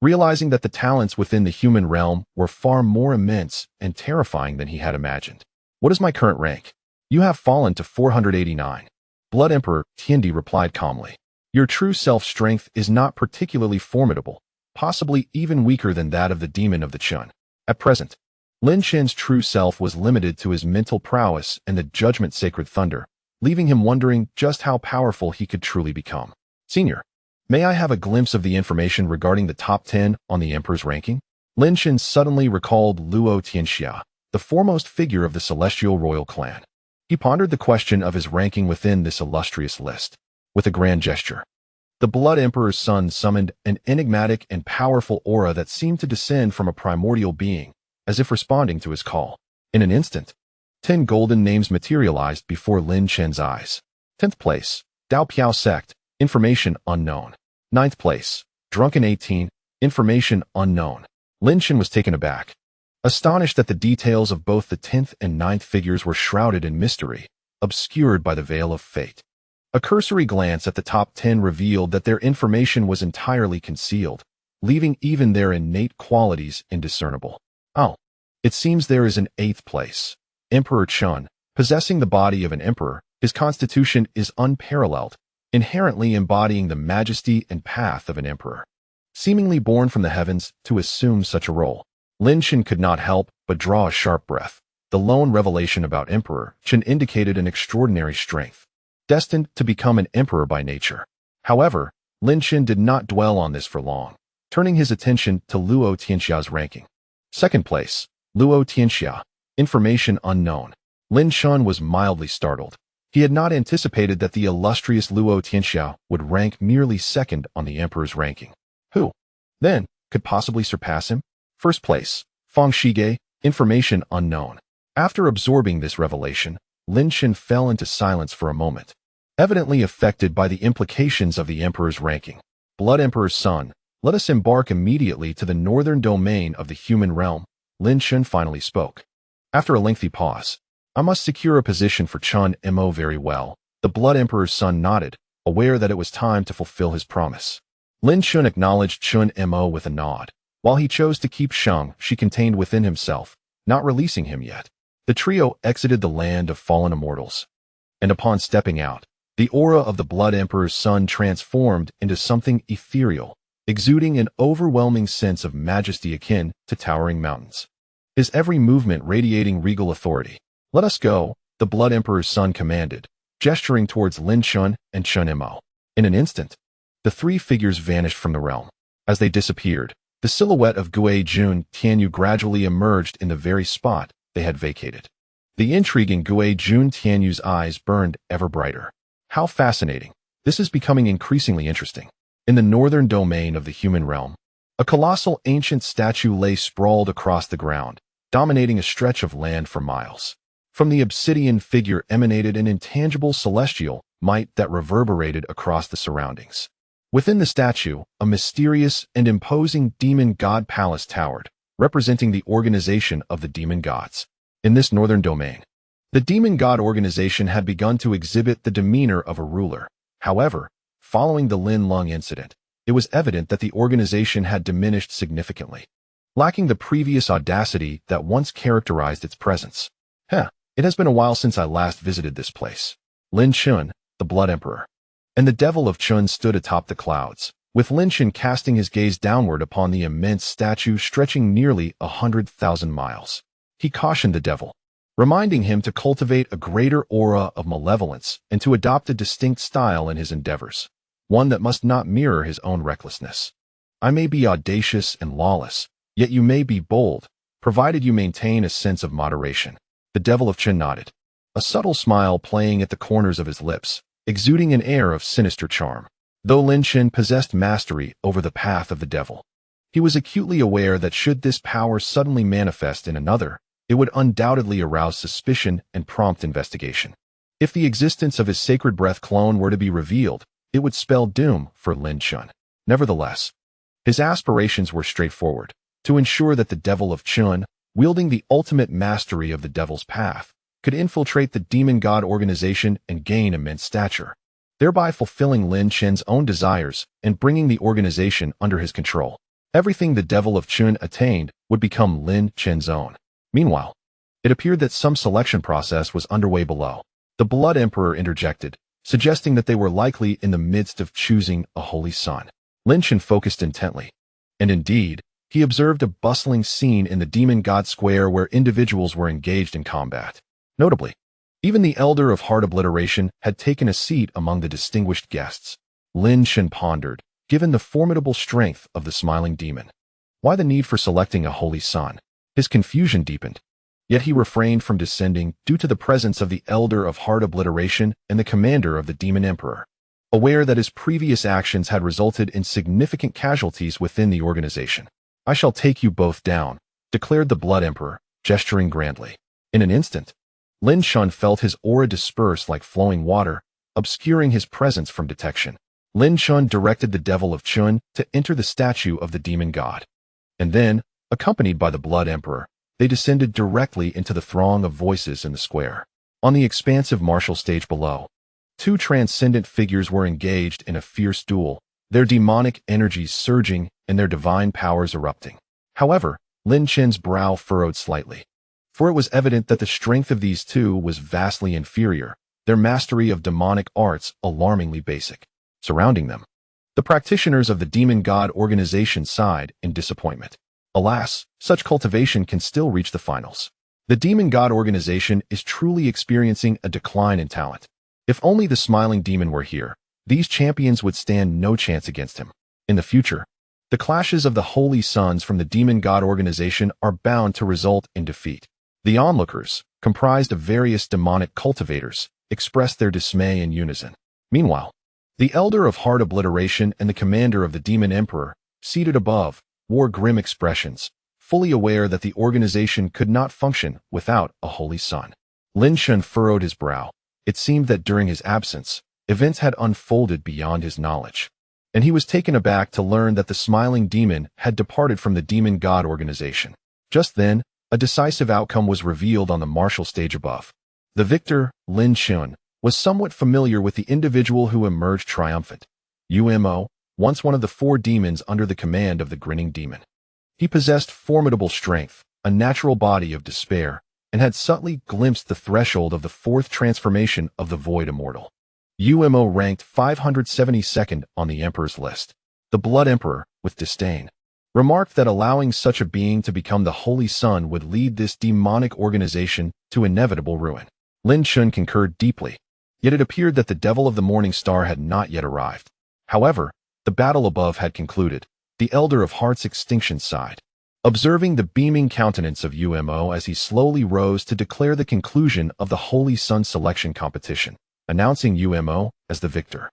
realizing that the talents within the human realm were far more immense and terrifying than he had imagined. What is my current rank? You have fallen to 489. Blood Emperor Tiandi replied calmly. Your true self-strength is not particularly formidable, possibly even weaker than that of the demon of the Chun. At present, Lin Chen's true self was limited to his mental prowess and the judgment sacred thunder, leaving him wondering just how powerful he could truly become. Senior, may I have a glimpse of the information regarding the top 10 on the Emperor's ranking? Lin Chen suddenly recalled Luo Tianxia, the foremost figure of the celestial royal clan. He pondered the question of his ranking within this illustrious list. With a grand gesture, the Blood Emperor's son summoned an enigmatic and powerful aura that seemed to descend from a primordial being, as if responding to his call. In an instant, 10 golden names materialized before Lin Chen's eyes. 10th place, Dao Piao Sect, information unknown. 9th place, Drunken 18, information unknown. Lin Chen was taken aback, astonished that the details of both the 10th and 9th figures were shrouded in mystery, obscured by the veil of fate. A cursory glance at the top 10 revealed that their information was entirely concealed, leaving even their innate qualities indiscernible. Oh, it seems there is an 8th place. Emperor Chun, possessing the body of an emperor, his constitution is unparalleled, inherently embodying the majesty and path of an emperor. Seemingly born from the heavens to assume such a role, Lin Chen could not help but draw a sharp breath. The lone revelation about Emperor Chen indicated an extraordinary strength, destined to become an emperor by nature. However, Lin Chen did not dwell on this for long, turning his attention to Luo Tianxia's ranking. 2nd place, Luo Tianxia, information unknown. Lin Chen was mildly startled. He had not anticipated that the illustrious Luo Tianxia would rank merely 2nd on the emperor's ranking. Who, then, could possibly surpass him? 1st place, Fang Shige, information unknown. After absorbing this revelation, Lin Chen fell into silence for a moment, evidently affected by the implications of the emperor's ranking. Blood Emperor's son, let us embark immediately to the northern domain of the human realm. Lin Chen finally spoke. After a lengthy pause, I must secure a position for Chun Mo very well. The Blood Emperor's son nodded, aware that it was time to fulfill his promise. Lin Chen acknowledged Chun Mo with a nod, while he chose to keep Shang she contained within himself, not releasing him yet. The trio exited the land of fallen immortals, and upon stepping out, the aura of the Blood Emperor's son transformed into something ethereal, exuding an overwhelming sense of majesty akin to towering mountains. His every movement radiating regal authority. Let us go, the Blood Emperor's son commanded, gesturing towards Lin Chen and Chun Mo. In an instant, the 3 figures vanished from the realm. As they disappeared, the silhouette of Gue Jun Tianyu gradually emerged in the very spot they had vacated. The intriguing Gue Jun Tianyu's eyes burned ever brighter. How fascinating. This is becoming increasingly interesting. In the northern domain of the human realm, a colossal ancient statue lay sprawled across the ground, dominating a stretch of land for miles. From the obsidian figure emanated an intangible celestial might that reverberated across the surroundings. Within the statue, a mysterious and imposing demon god palace towered, representing the organization of the demon gods. In this northern domain, the demon god organization had begun to exhibit the demeanor of a ruler. However, following the Lin Leng incident, it was evident that the organization had diminished significantly, lacking the previous audacity that once characterized its presence. It has been a while since I last visited this place. Lin Chen, the Blood Emperor, and the Devil of Chun stood atop the clouds, with Lin Chen casting his gaze downward upon the immense statue stretching nearly 100,000 miles. He cautioned the devil, reminding him to cultivate a greater aura of malevolence and to adopt a distinct style in his endeavors, one that must not mirror his own recklessness. I may be audacious and lawless, yet you may be bold, provided you maintain a sense of moderation. The Devil of Chun nodded, a subtle smile playing at the corners of his lips, exuding an air of sinister charm. Though Lin Chen possessed mastery over the path of the devil, he was acutely aware that should this power suddenly manifest in another, it would undoubtedly arouse suspicion and prompt investigation. If the existence of his sacred breath clone were to be revealed, it would spell doom for Lin Chen. Nevertheless, his aspirations were straightforward: to ensure that the Devil of Chun, wielding the ultimate mastery of the devil's path, could infiltrate the demon god organization and gain immense stature, thereby fulfilling Lin Chen's own desires and bringing the organization under his control. Everything the Devil of Chun attained would become Lin Chen's own. Meanwhile, it appeared that some selection process was underway below. The Blood Emperor interjected, suggesting that they were likely in the midst of choosing a holy son. Lin Chen focused intently, and indeed, he observed a bustling scene in the Demon God Square where individuals were engaged in combat. Notably, even the Elder of Heart Obliteration had taken a seat among the distinguished guests. Lin Chen pondered, given the formidable strength of the smiling demon. Why the need for selecting a holy son? His confusion deepened. Yet he refrained from descending due to the presence of the Elder of Heart Obliteration and the commander of the Demon Emperor. Aware that his previous actions had resulted in significant casualties within the organization. "I shall take you both down," declared the Blood Emperor, gesturing grandly. In an instant, Lin Chen felt his aura disperse like flowing water, obscuring his presence from detection. Lin Chen directed the Devil of Chun to enter the statue of the demon god. And then, accompanied by the Blood Emperor, they descended directly into the throng of voices in the square. On the expansive martial stage below, two transcendent figures were engaged in a fierce duel, their demonic energies surging and their divine powers erupting. However, Lin Chen's brow furrowed slightly, for it was evident that the strength of these two was vastly inferior, their mastery of demonic arts alarmingly basic. Surrounding them, the practitioners of the Demon God organization sighed in disappointment. Alas, such cultivation can still reach the finals. The Demon God organization is truly experiencing a decline in talent. If only the Smiling Demon were here, these champions would stand no chance against him. In the future, the clashes of the Holy Sons from the Demon God organization are bound to result in defeat. The onlookers, comprised of various demonic cultivators, expressed their dismay in unison. Meanwhile, the Elder of Heart Obliteration and the commander of the Demon Emperor, seated above, wore grim expressions, fully aware that the organization could not function without a Holy Son. Lin Chen furrowed his brow. It seemed that during his absence, events had unfolded beyond his knowledge, and he was taken aback to learn that the Smiling Demon had departed from the Demon God organization. Just then, a decisive outcome was revealed on the martial stage above. The victor, Lin Chen, was somewhat familiar with the individual who emerged triumphant. Umo, once one of the 4 demons under the command of the Grinning Demon. He possessed formidable strength, a natural body of despair, and had subtly glimpsed the threshold of the 4th transformation of the Void Immortal. Umo ranked 572nd on the Emperor's list. The Blood Emperor, with disdain, remarked that allowing such a being to become the Holy Son would lead this demonic organization to inevitable ruin. Lin Chen concurred deeply, yet it appeared that the Devil of the Morning Star had not yet arrived. However, the battle above had concluded. The Elder of Heart's Extinction sighed, observing the beaming countenance of Umo as he slowly rose to declare the conclusion of the Holy Son selection competition, announcing Umo as the victor.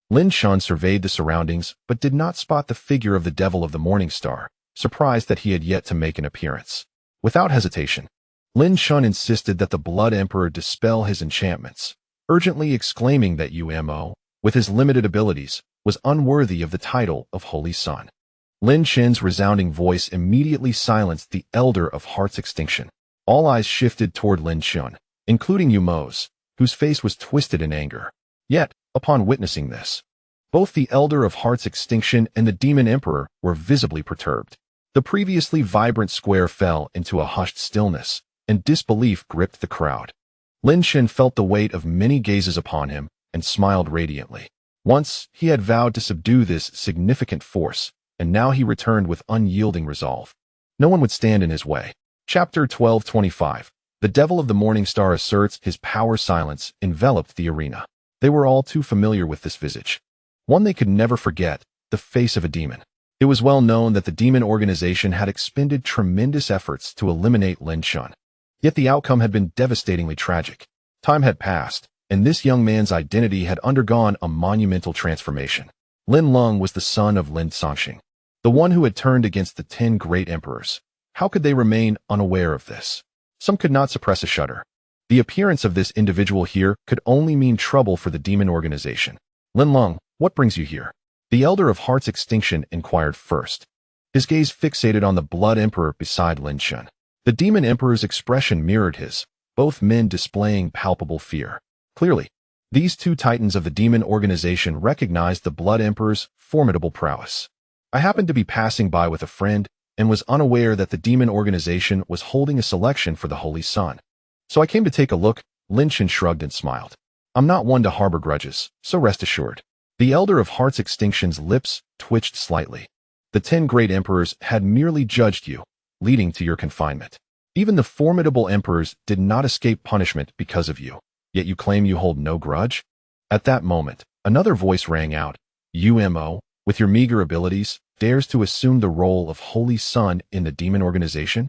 Lin Chen surveyed the surroundings but did not spot the figure of the Devil of the Morning Star, surprised that he had yet to make an appearance. Without hesitation, Lin Chen insisted that the Blood Emperor dispel his enchantments, urgently exclaiming that Umo, with his limited abilities, was unworthy of the title of Holy Son. Lin Chen's resounding voice immediately silenced the Elder of Heart's Extinction. All eyes shifted toward Lin Chen, including Umo's, whose face was twisted in anger. Yet, upon witnessing this, both the Elder of Heart's Extinction and the Demon Emperor were visibly perturbed. The previously vibrant square fell into a hushed stillness, and disbelief gripped the crowd. Lin Chen felt the weight of many gazes upon him and smiled radiantly. Once, he had vowed to subdue this significant force, and now he returned with unyielding resolve. No one would stand in his way. Chapter 1225. The Devil of the Morning Star asserts his power. Silence enveloped the arena. They were all too familiar with this visage. One they could never forget, the face of a demon. It was well known that the demon organization had expended tremendous efforts to eliminate Lin Chen. Yet the outcome had been devastatingly tragic. Time had passed, and this young man's identity had undergone a monumental transformation. Lin Leng was the son of Lin Sanxing, the one who had turned against the 10 great emperors. How could they remain unaware of this? Some could not suppress a shudder. The appearance of this individual here could only mean trouble for the demon organization. Lin Leng, what brings you here? The Elder of Heart's Extinction inquired first, his gaze fixated on the Blood Emperor beside Lin Chen. The Demon Emperor's expression mirrored his, both men displaying palpable fear. Clearly, these 2 titans of the demon organization recognized the Blood Emperor's formidable prowess. I happened to be passing by with a friend and was unaware that the demon organization was holding a selection for the Holy Son. So I came to take a look. Lin Chen shrugged and smiled. I'm not one to harbor grudges, so rest assured. The Elder of Heart's Extinction's lips twitched slightly. The 10 great emperors had merely judged you, leading to your confinement. Even the formidable emperors did not escape punishment because of you. Yet you claim you hold no grudge? At that moment, another voice rang out. Umo, with your meager abilities, dares to assume the role of Holy Son in the demon organization?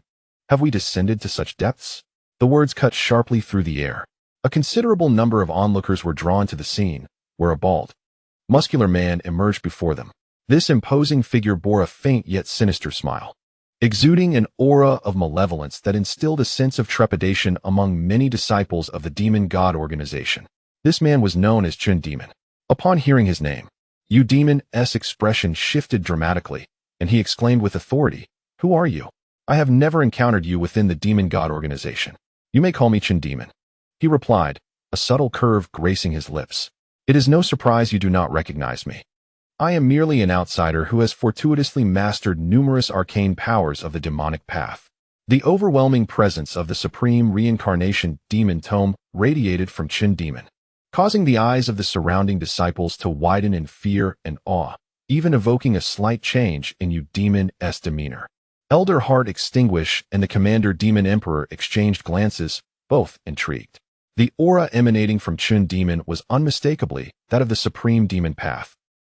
Have we descended to such depths? The words cut sharply through the air. A considerable number of onlookers were drawn to the scene, where a bald, muscular man emerged before them. This imposing figure bore a faint yet sinister smile, exuding an aura of malevolence that instilled a sense of trepidation among many disciples of the Demon God organization. This man was known as Chen Demon. Upon hearing his name, Yu Demon's expression shifted dramatically, and he exclaimed with authority, "Who are you? I have never encountered you within the Demon God organization. You may call me Chen Demon." He replied, a subtle curve gracing his lips. "It is no surprise you do not recognize me. I am merely an outsider who has fortuitously mastered numerous arcane powers of the demonic path." The overwhelming presence of the supreme reincarnation demon tome radiated from Chen Demon, causing the eyes of the surrounding disciples to widen in fear and awe, even evoking a slight change in Yu Demon's demeanor. Elder Heart Extinguish and the Commander Demon Emperor exchanged glances, both intrigued. The aura emanating from Chen Demon was unmistakably that of the supreme demon path,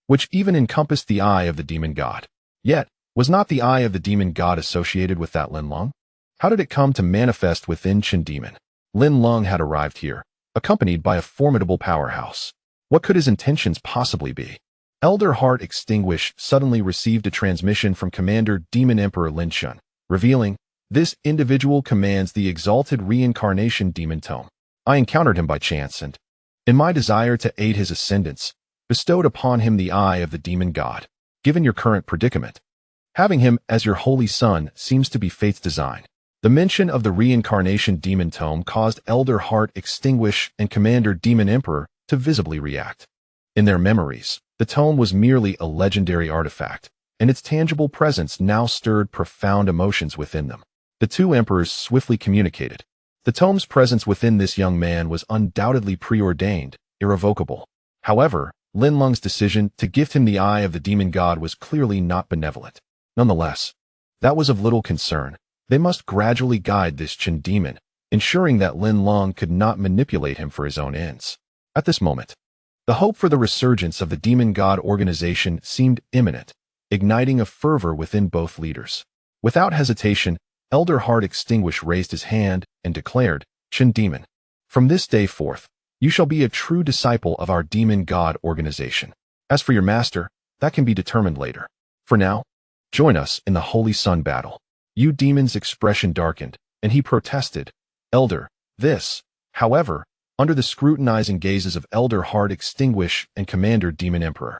which even encompassed the eye of the demon god. Yet, was not the eye of the demon god associated with that Lin Leng? How did it come to manifest within Chen Demon? Lin Leng had arrived here, accompanied by a formidable powerhouse. What could his intentions possibly be? Elder Heart Extinguish suddenly received a transmission from Commander Demon Emperor Lin Chen, revealing, "This individual commands the exalted reincarnation demon tome. I encountered him by chance and, in my desire to aid his ascendance, bestowed upon him the eye of the demon god. Given your current predicament, having him as your holy son seems to be fate's design." The mention of the reincarnation demon tome caused Elder Heart Extinguish and Commander Demon Emperor to visibly react. In their memories, the tome was merely a legendary artifact, and its tangible presence now stirred profound emotions within them. The two emperors swiftly communicated. The tome's presence within this young man was undoubtedly preordained, irrevocable. However, Lin Leng's decision to gift him the eye of the demon god was clearly not benevolent. Nonetheless, that was of little concern. They must gradually guide this Chen Demon, ensuring that Lin Leng could not manipulate him for his own ends. At this moment, the hope for the resurgence of the Demon God organization seemed imminent, igniting a fervor within both leaders. Without hesitation, Elder Heart Extinguish raised his hand and declared, "Chen Demon, from this day forth, you shall be a true disciple of our Demon God organization. As for your master, that can be determined later. For now, join us in the Holy Sun battle." Yu Demon's expression darkened, and he protested, "Elder, this." However, under the scrutinizing gazes of Elder Heart Extinguish and Commander Demon Emperor,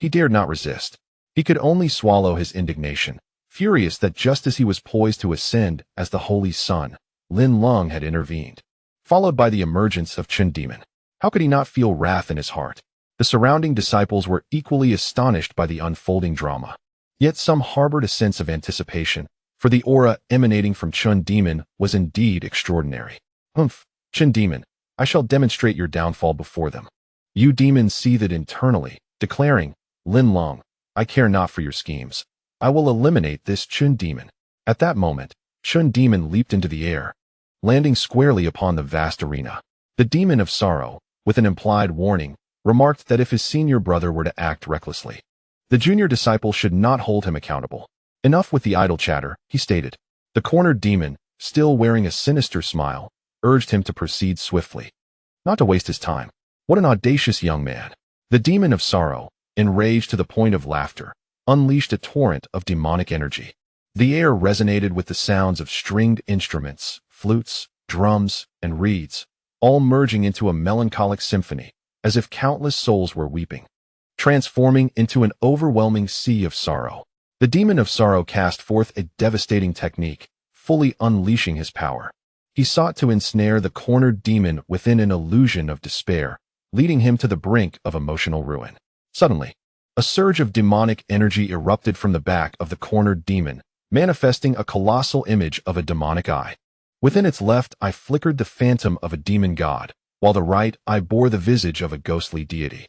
he dared not resist. He could only swallow his indignation, furious that just as he was poised to ascend as the Holy Sun, Lin Leng had intervened, followed by the emergence of Chen Demon. How could he not feel wrath in his heart? The surrounding disciples were equally astonished by the unfolding drama. Yet some harbored a sense of anticipation, for the aura emanating from Chen Demon was indeed extraordinary. "Humph, Chen Demon, I shall demonstrate your downfall before them." Yu Demon seethed internally, declaring, "Lin Leng, I care not for your schemes. I will eliminate this Chen Demon." At that moment, Chen Demon leaped into the air, landing squarely upon the vast arena. The Demon of Sorrow, with an implied warning, remarked that if his senior brother were to act recklessly, the junior disciple should not hold him accountable. Enough with the idle chatter, he stated. The cornered demon, still wearing a sinister smile, urged him to proceed swiftly, not to waste his time. What an audacious young man! The Demon of Sorrow, enraged to the point of laughter, unleashed a torrent of demonic energy. The air resonated with the sounds of stringed instruments, flutes, drums, and reeds, all merging into a melancholic symphony, as if countless souls were weeping, transforming into an overwhelming sea of sorrow. The Demon of Sorrow cast forth a devastating technique, fully unleashing his power. He sought to ensnare the cornered demon within an illusion of despair, leading him to the brink of emotional ruin. Suddenly, a surge of demonic energy erupted from the back of the cornered demon, manifesting a colossal image of a demonic eye. Within its left eye flickered the phantom of a demon god, while the right eye bore the visage of a ghostly deity,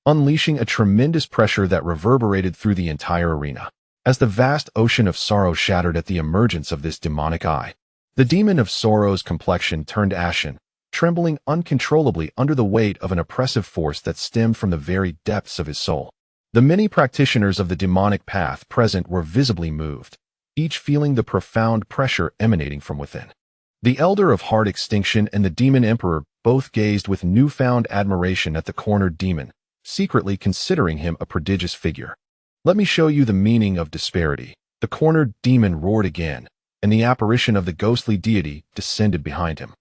unleashing a tremendous pressure that reverberated through the entire arena. As the vast ocean of sorrow shattered at the emergence of this demonic eye, the Demon of Sorrow's complexion turned ashen, trembling uncontrollably under the weight of an oppressive force that stemmed from the very depths of his soul. The many practitioners of the demonic path present were visibly moved, each feeling the profound pressure emanating from within. The Elder of Heart Extinction and the Demon Emperor both gazed with newfound admiration at the cornered demon, secretly considering him a prodigious figure. "Let me show you the meaning of disparity." The cornered demon roared again, and the apparition of the ghostly deity descended behind him,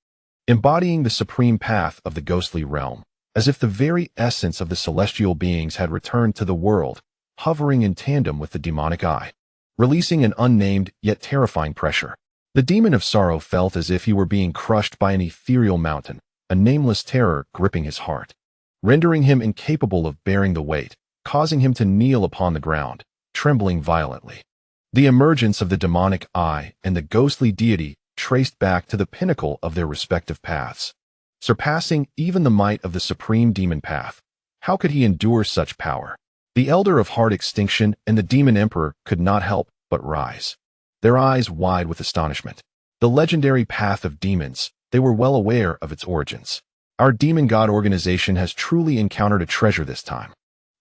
embodying the supreme path of the ghostly realm, as if the very essence of the celestial beings had returned to the world, hovering in tandem with the demonic eye, releasing an unnamed yet terrifying pressure. The demon of sorrow felt as if he were being crushed by an ethereal mountain, a nameless terror gripping his heart, rendering him incapable of bearing the weight, causing him to kneel upon the ground, trembling violently. The emergence of the demonic eye and the ghostly deity traced back to the pinnacle of their respective paths, surpassing even the might of the supreme demon path. How could he endure such power? The Elder of Heart Extinction and the Demon Emperor could not help but rise, their eyes wide with astonishment. The legendary path of demons, they were well aware of its origins. Our demon god organization has truly encountered a treasure this time.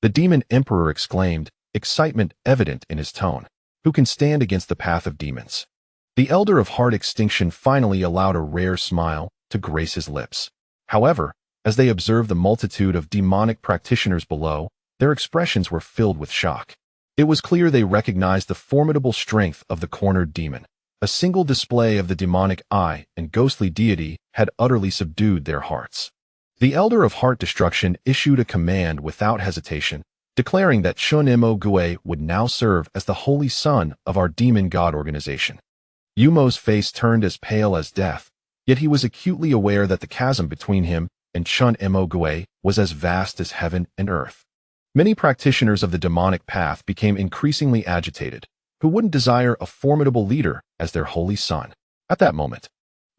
The Demon Emperor exclaimed, excitement evident in his tone. Who can stand against the path of demons? The Elder of Heart Extinction finally allowed a rare smile to grace his lips. However, as they observed the multitude of demonic practitioners below, their expressions were filled with shock. It was clear they recognized the formidable strength of the cornered demon. A single display of the demonic eye and ghostly deity had utterly subdued their hearts. The Elder of Heart Destruction issued a command without hesitation, declaring that Chun Imo-Gue would now serve as the holy son of our demon god organization. Yumo's face turned as pale as death, yet he was acutely aware that the chasm between him and Chun Imo-Gue was as vast as heaven and earth. Many practitioners of the demonic path became increasingly agitated, who wouldn't desire a formidable leader as their holy son. At that moment,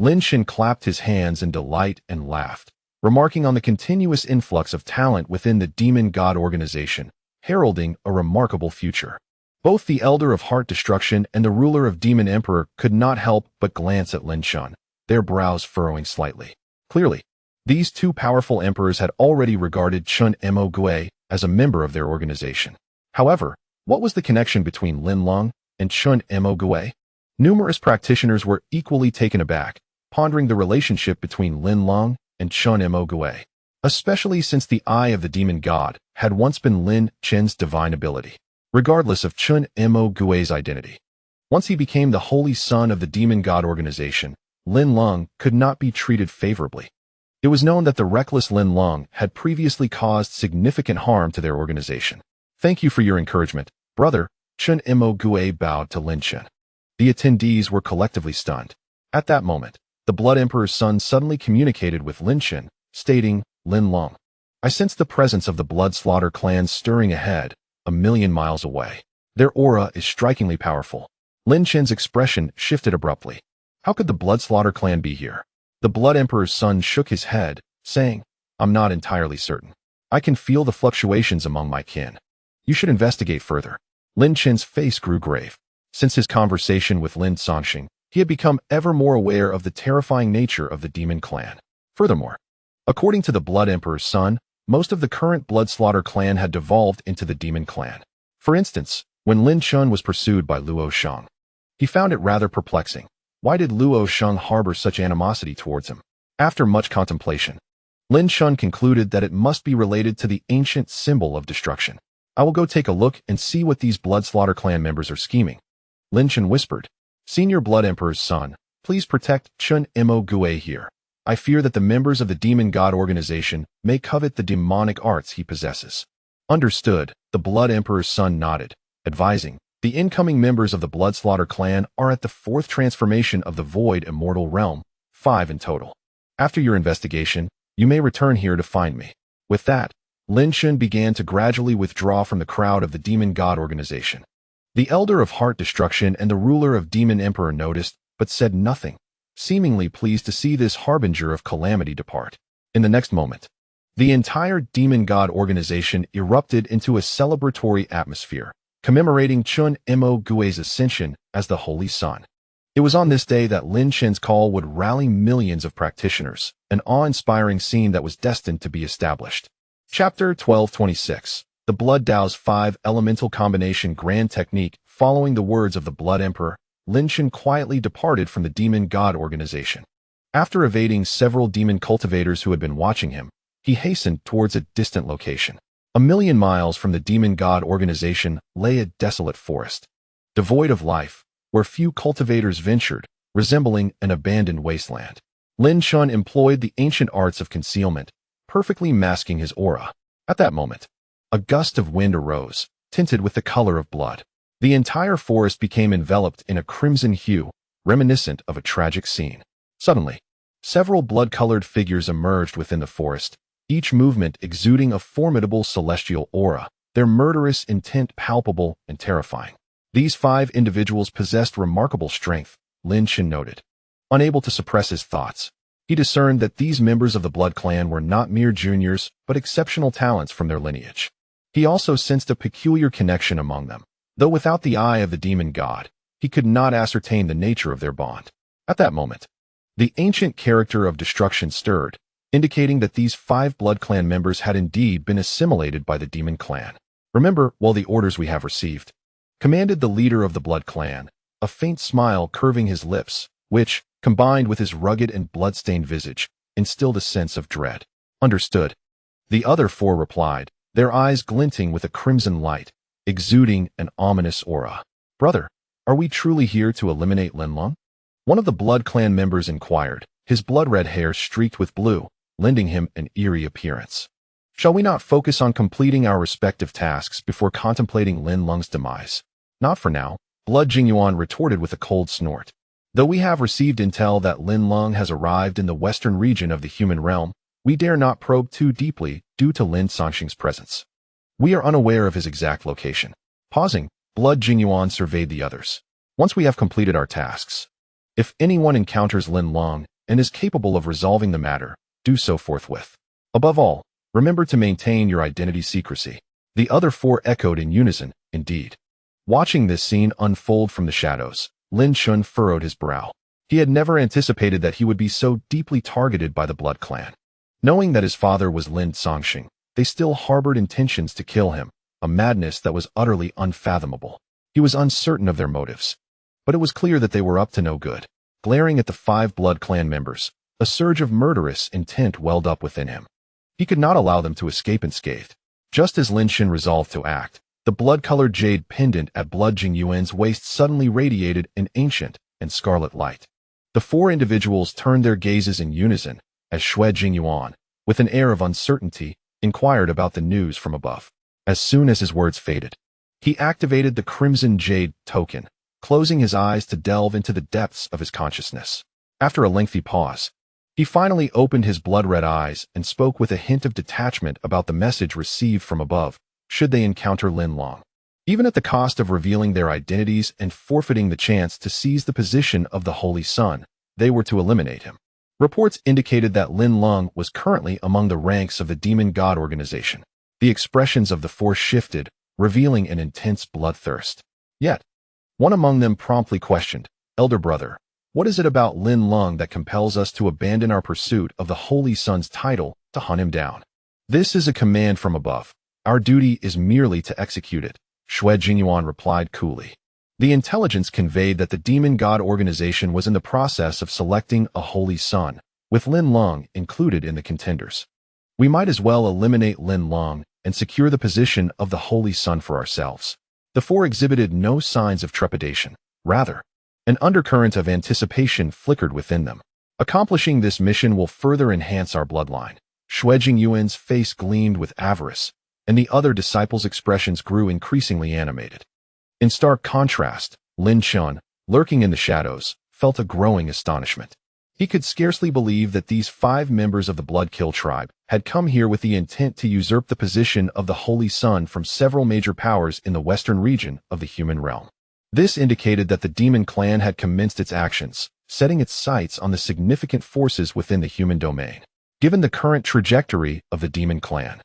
Lin Chen clapped his hands in delight and laughed, remarking on the continuous influx of talent within the demon god organization, heralding a remarkable future. Both the Elder of Heart Destruction and the ruler of Demon Emperor could not help but glance at Lin Chen, their brows furrowing slightly. Clearly, these two powerful emperors had already regarded Chun Imo-Gue as a member of their organization. However, what was the connection between Lin Leng and Chun Imo-Gue? Numerous practitioners were equally taken aback, pondering the relationship between Lin Leng and Chun Imo-Gue, especially since the Eye of the Demon God had once been Lin Chen's divine ability. Regardless of Chun Imo-Gue's identity, once he became the holy son of the demon god organization, Lin Leng could not be treated favorably. It was known that the reckless Lin Leng had previously caused significant harm to their organization. "Thank you for your encouragement, brother." Chun Imo-Gue bowed to Lin Chen. The attendees were collectively stunned. At that moment, the Blood Emperor's son suddenly communicated with Lin Chen, stating, "Lin Leng, I sense the presence of the Blood Slaughter clan stirring ahead, a million miles away. Their aura is strikingly powerful." Lin Chen's expression shifted abruptly. How could the Blood Slaughter clan be here? The Blood Emperor's son shook his head, saying, "I'm not entirely certain. I can feel the fluctuations among my kin. You should investigate further." Lin Chen's face grew grave. Since his conversation with Lin Sanxing, he had become ever more aware of the terrifying nature of the demon clan. Furthermore, according to the Blood Emperor's son, most of the current Blood Slaughter clan had devolved into the demon clan. For instance, when Lin Chen was pursued by Luo Shang, he found it rather perplexing. Why did Luo Shang harbor such animosity towards him? After much contemplation, Lin Chen concluded that it must be related to the ancient symbol of destruction. "I will go take a look and see what these Blood Slaughter clan members are scheming," Lin Chen whispered. "Senior Blood Emperor's son, please protect Chun Imo-Gue here. I fear that the members of the Demon God organization may covet the demonic arts he possesses." Understood, the Blood Emperor's son nodded, advising, "The incoming members of the Blood Slaughter clan are at the 4th transformation of the Void Immortal Realm, 5 in total. After your investigation, you may return here to find me." With that, Lin Chen began to gradually withdraw from the crowd of the Demon God organization. The Elder of Heart Destruction and the ruler of Demon Emperor noticed, but said nothing, seemingly pleased to see this harbinger of calamity depart. In the next moment, the entire Demon God organization erupted into a celebratory atmosphere, commemorating Chun Imo-Gue's ascension as the Holy Son. It was on this day that Lin Chen's call would rally millions of practitioners, an awe-inspiring scene that was destined to be established. Chapter 1226. The Blood Dao's 5 Elemental Combination Grand Technique. Following the words of the Blood Emperor, Lin Chen quietly departed from the demon god organization. After evading several demon cultivators who had been watching him, he hastened towards a distant location. 1,000,000 miles from the demon god organization lay a desolate forest, devoid of life, where few cultivators ventured, resembling an abandoned wasteland. Lin Chen employed the ancient arts of concealment, perfectly masking his aura. At that moment, a gust of wind arose, tinted with the color of blood. The entire forest became enveloped in a crimson hue, reminiscent of a tragic scene. Suddenly, several blood-colored figures emerged within the forest, each movement exuding a formidable celestial aura, their murderous intent palpable and terrifying. These 5 individuals possessed remarkable strength, Lin Chen noted. Unable to suppress his thoughts, he discerned that these members of the Blood Clan were not mere juniors, but exceptional talents from their lineage. He also sensed a peculiar connection among them. Though without the eye of the demon god, he could not ascertain the nature of their bond. At that moment, the ancient character of destruction stirred, indicating that these 5 Blood Clan members had indeed been assimilated by the demon clan. "Remember all the orders we have received," commanded the leader of the Blood Clan, a faint smile curving his lips, which, combined with his rugged and blood-stained visage, instilled a sense of dread. "Understood," the other 4 replied, their eyes glinting with a crimson light, exuding an ominous aura. "Brother, are we truly here to eliminate Lin Leng?" One of the Blood Clan members inquired, his blood-red hair streaked with blue, lending him an eerie appearance. "Shall we not focus on completing our respective tasks before contemplating Lin Leng's demise?" "Not for now," Blood Qingyue retorted with a cold snort. "Though we have received intel that Lin Leng has arrived in the western region of the human realm, we dare not probe too deeply due to Lin Songxing's presence. We are unaware of his exact location." Pausing, Blood Qingyue surveyed the others. "Once we have completed our tasks, if anyone encounters Lin Leng and is capable of resolving the matter, do so forthwith. Above all, remember to maintain your identity secrecy." The other 4 echoed in unison, "Indeed." Watching this scene unfold from the shadows, Lin Chen furrowed his brow. He had never anticipated that he would be so deeply targeted by the Blood Clan. Knowing that his father was Lin Songxing, they still harbored intentions to kill him, a madness that was utterly unfathomable. He was uncertain of their motives, but it was clear that they were up to no good. Glaring at the 5 Blood Clan members, a surge of murderous intent welled up within him. He could not allow them to escape unscathed. Just as Lin Chen resolved to act, the blood-colored jade pendant at Blood Qingyue's waist suddenly radiated an ancient and scarlet light. The 4 individuals turned their gazes in unison as Shui Qingyue, with an air of uncertainty, inquired about the news from above. As soon as his words faded, he activated the Crimson Jade token, closing his eyes to delve into the depths of his consciousness. After a lengthy pause, he finally opened his blood-red eyes and spoke with a hint of detachment about the message received from above, should they encounter Lin Leng. Even at the cost of revealing their identities and forfeiting the chance to seize the position of the Holy Sun, they were to eliminate him. Reports indicated that Lin Leng was currently among the ranks of the Demon God organization. The expressions of the 4 shifted, revealing an intense bloodthirst. Yet, one among them promptly questioned, "Elder brother, what is it about Lin Leng that compels us to abandon our pursuit of the Holy Sun's title to hunt him down?" "This is a command from above. Our duty is merely to execute it," Shui Qingyue replied coolly. The intelligence conveyed that the Demon God organization was in the process of selecting a Holy Sun, with Lin Leng included in the contenders. "We might as well eliminate Lin Leng and secure the position of the Holy Sun for ourselves." The 4 exhibited no signs of trepidation. Rather, an undercurrent of anticipation flickered within them. "Accomplishing this mission will further enhance our bloodline." Shui Qingyue's face gleamed with avarice, and the other disciples' expressions grew increasingly animated. In stark contrast, Lin Chen, lurking in the shadows, felt a growing astonishment. He could scarcely believe that these 5 members of the Bloodkill tribe had come here with the intent to usurp the position of the Holy Sun from several major powers in the western region of the human realm. This indicated that the Demon Clan had commenced its actions, setting its sights on the significant forces within the human domain. Given the current trajectory of the Demon Clan,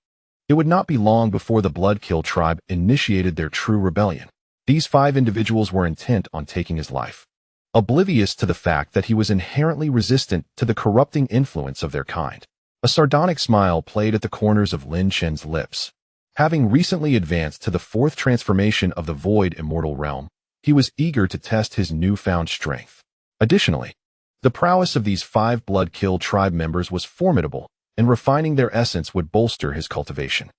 it would not be long before the Bloodkill tribe initiated their true rebellion. These 5 individuals were intent on taking his life, oblivious to the fact that he was inherently resistant to the corrupting influence of their kind. A sardonic smile played at the corners of Lin Chen's lips. Having recently advanced to the 4th transformation of the Void Immortal Realm, He was eager to test his newfound strength. Additionally, the prowess of these 5 blood-kill tribe members was formidable, and refining their essence would bolster his cultivation.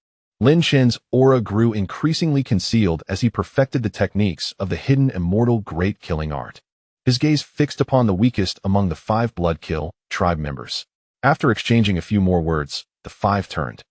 Lin Chen's aura grew increasingly concealed as he perfected the techniques of the hidden immortal great killing art. His gaze fixed upon the weakest among the 5 blood-kill tribe members. After exchanging a few more words, the 5 turned,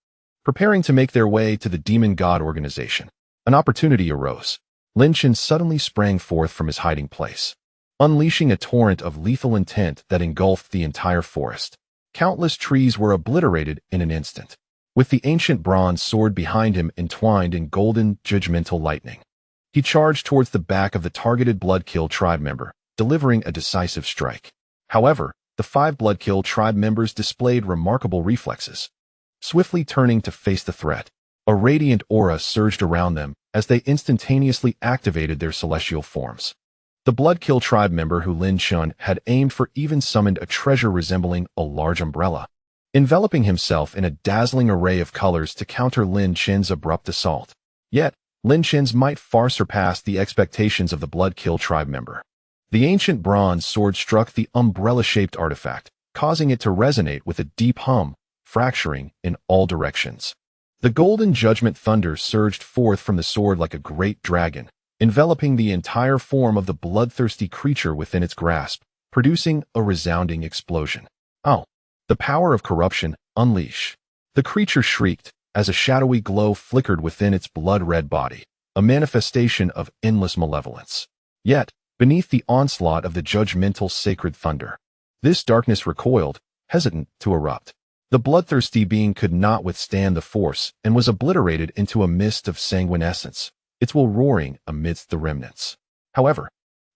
preparing to make their way to the demon god organization. An opportunity arose. Lin Chen suddenly sprang forth from his hiding place, unleashing a torrent of lethal intent that engulfed the entire forest. Countless trees were obliterated in an instant, with the ancient bronze sword behind him entwined in golden, judgmental lightning. He charged towards the back of the targeted blood-kill tribe member, delivering a decisive strike. However, the 5 blood-kill tribe members displayed remarkable reflexes. Swiftly turning to face the threat, a radiant aura surged around them as they instantaneously activated their celestial forms. The blood-kill tribe member who Lin Chen had aimed for even summoned a treasure resembling a large umbrella, enveloping himself in a dazzling array of colors to counter Lin Chen's abrupt assault. Yet, Lin Chen's might far surpassed the expectations of the blood-kill tribe member. The ancient bronze sword struck the umbrella-shaped artifact, causing it to resonate with a deep hum, fracturing in all directions. The golden judgment thunder surged forth from the sword like a great dragon, enveloping the entire form of the bloodthirsty creature within its grasp, producing a resounding explosion. Oh, the power of corruption, unleash! The creature shrieked as a shadowy glow flickered within its blood-red body, a manifestation of endless malevolence. Yet, beneath the onslaught of the judgmental sacred thunder, this darkness recoiled, hesitant to erupt. The bloodthirsty being could not withstand the force and was obliterated into a mist of sanguine essence, its will roaring amidst the remnants. However,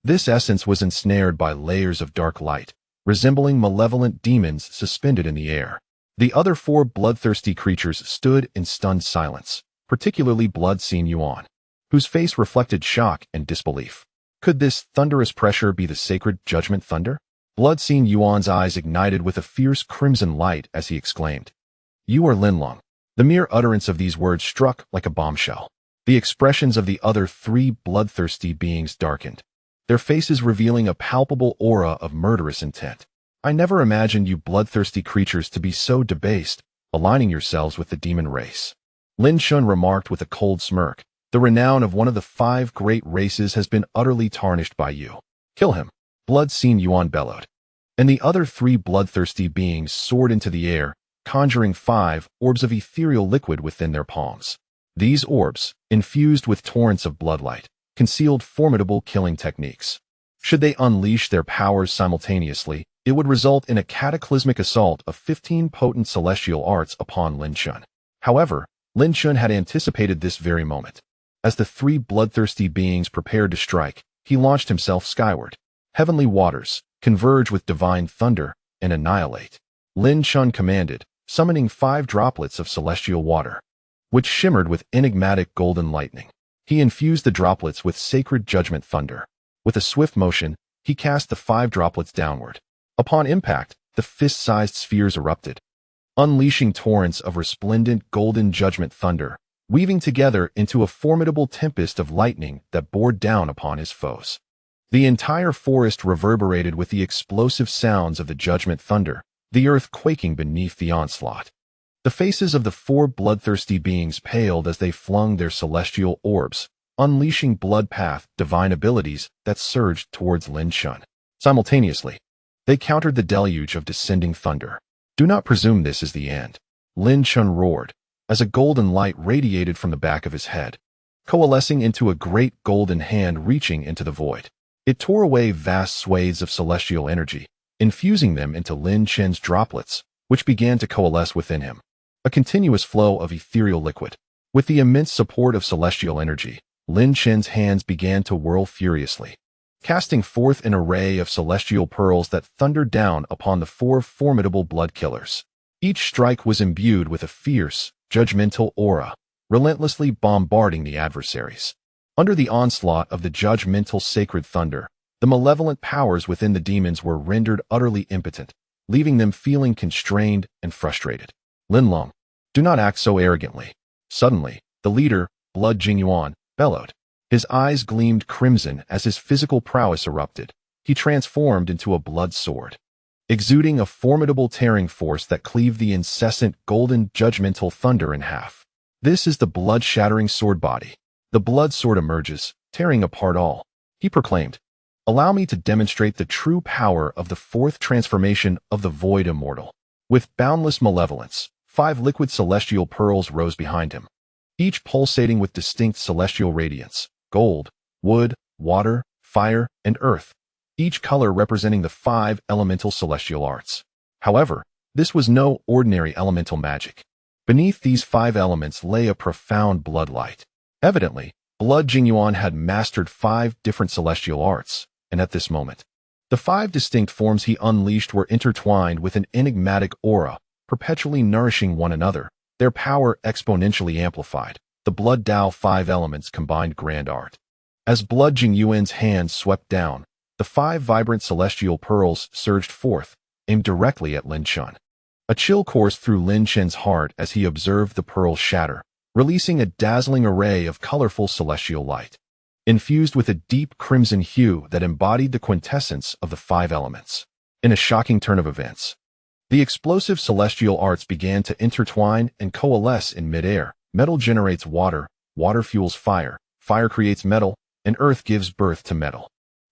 this essence was ensnared by layers of dark light, resembling malevolent demons suspended in the air. The other 4 bloodthirsty creatures stood in stunned silence, particularly Blood Scene Yuan, whose face reflected shock and disbelief. Could this thunderous pressure be the sacred judgment thunder? Blood Scene Yuan's eyes ignited with a fierce crimson light as he exclaimed, "You are Lin Leng." The mere utterance of these words struck like a bombshell. The expressions of the other 3 bloodthirsty beings darkened, their faces revealing a palpable aura of murderous intent. "I never imagined you bloodthirsty creatures to be so debased, aligning yourselves with the demon race." Lin Chen remarked with a cold smirk, "The renown of one of the 5 great races has been utterly tarnished by you. Kill him." Blood Scene Yuan bellowed, and the other 3 bloodthirsty beings soared into the air, conjuring 5 orbs of ethereal liquid within their palms. These orbs, infused with torrents of bloodlight, concealed formidable killing techniques. Should they unleash their powers simultaneously, it would result in a cataclysmic assault of 15 potent celestial arts upon Lin Chen. However, Lin Chen had anticipated this very moment. As the 3 bloodthirsty beings prepared to strike, he launched himself skyward. Heavenly waters, converge with divine thunder, and annihilate. Lin Chen commanded, summoning 5 droplets of celestial water, which shimmered with enigmatic golden lightning. He infused the droplets with sacred judgment thunder. With a swift motion, he cast the 5 droplets downward. Upon impact, the fist-sized spheres erupted, unleashing torrents of resplendent golden judgment thunder, weaving together into a formidable tempest of lightning that bore down upon his foes. The entire forest reverberated with the explosive sounds of the judgment thunder, the earth quaking beneath the onslaught. The faces of the 4 bloodthirsty beings paled as they flung their celestial orbs, unleashing blood path divine abilities that surged towards Lin Chen. Simultaneously, they countered the deluge of descending thunder. "Do not presume this is the end," Lin Chen roared, as a golden light radiated from the back of his head, coalescing into a great golden hand reaching into the void. It tore away vast swathes of celestial energy, infusing them into Lin Chen's droplets, which began to coalesce within him. A continuous flow of ethereal liquid. With the immense support of celestial energy, Lin Chen's hands began to whirl furiously, casting forth an array of celestial pearls that thundered down upon the 4 formidable blood killers. Each strike was imbued with a fierce, judgmental aura, relentlessly bombarding the adversaries. Under the onslaught of the judgmental sacred thunder, the malevolent powers within the demons were rendered utterly impotent, leaving them feeling constrained and frustrated. "Lin Leng, do not act so arrogantly." Suddenly, the leader, Blood Jingyuan, bellowed, His eyes gleamed crimson as his physical prowess erupted. He transformed into a blood sword, exuding a formidable tearing force that cleaved the incessant golden judgmental thunder in half. This is the blood-shattering sword body. The blood sword emerges, tearing apart all. He proclaimed, "Allow me to demonstrate the true power of the fourth transformation of the Void Immortal." With boundless malevolence, 5 liquid celestial pearls rose behind him, each pulsating with distinct celestial radiance: gold, wood, water, fire, and earth, each color representing the 5 elemental celestial arts. However, this was no ordinary elemental magic. Beneath these 5 elements lay a profound blood light. Evidently, Blood Qingyue had mastered 5 different celestial arts, and at this moment, the 5 distinct forms he unleashed were intertwined with an enigmatic aura, perpetually nourishing one another, their power exponentially amplified. The Blood Dao 5 elements combined grand art. As Blood Qingyue's hands swept down, the 5 vibrant celestial pearls surged forth, aimed directly at Lin Chen. A chill coursed through Lin Chen's heart as he observed the pearls shatter, releasing a dazzling array of colorful celestial light, infused with a deep crimson hue that embodied the quintessence of the 5 elements. In a shocking turn of events, the explosive celestial arts began to intertwine and coalesce in midair. Metal generates water, water fuels fire, fire creates metal, and earth gives birth to metal.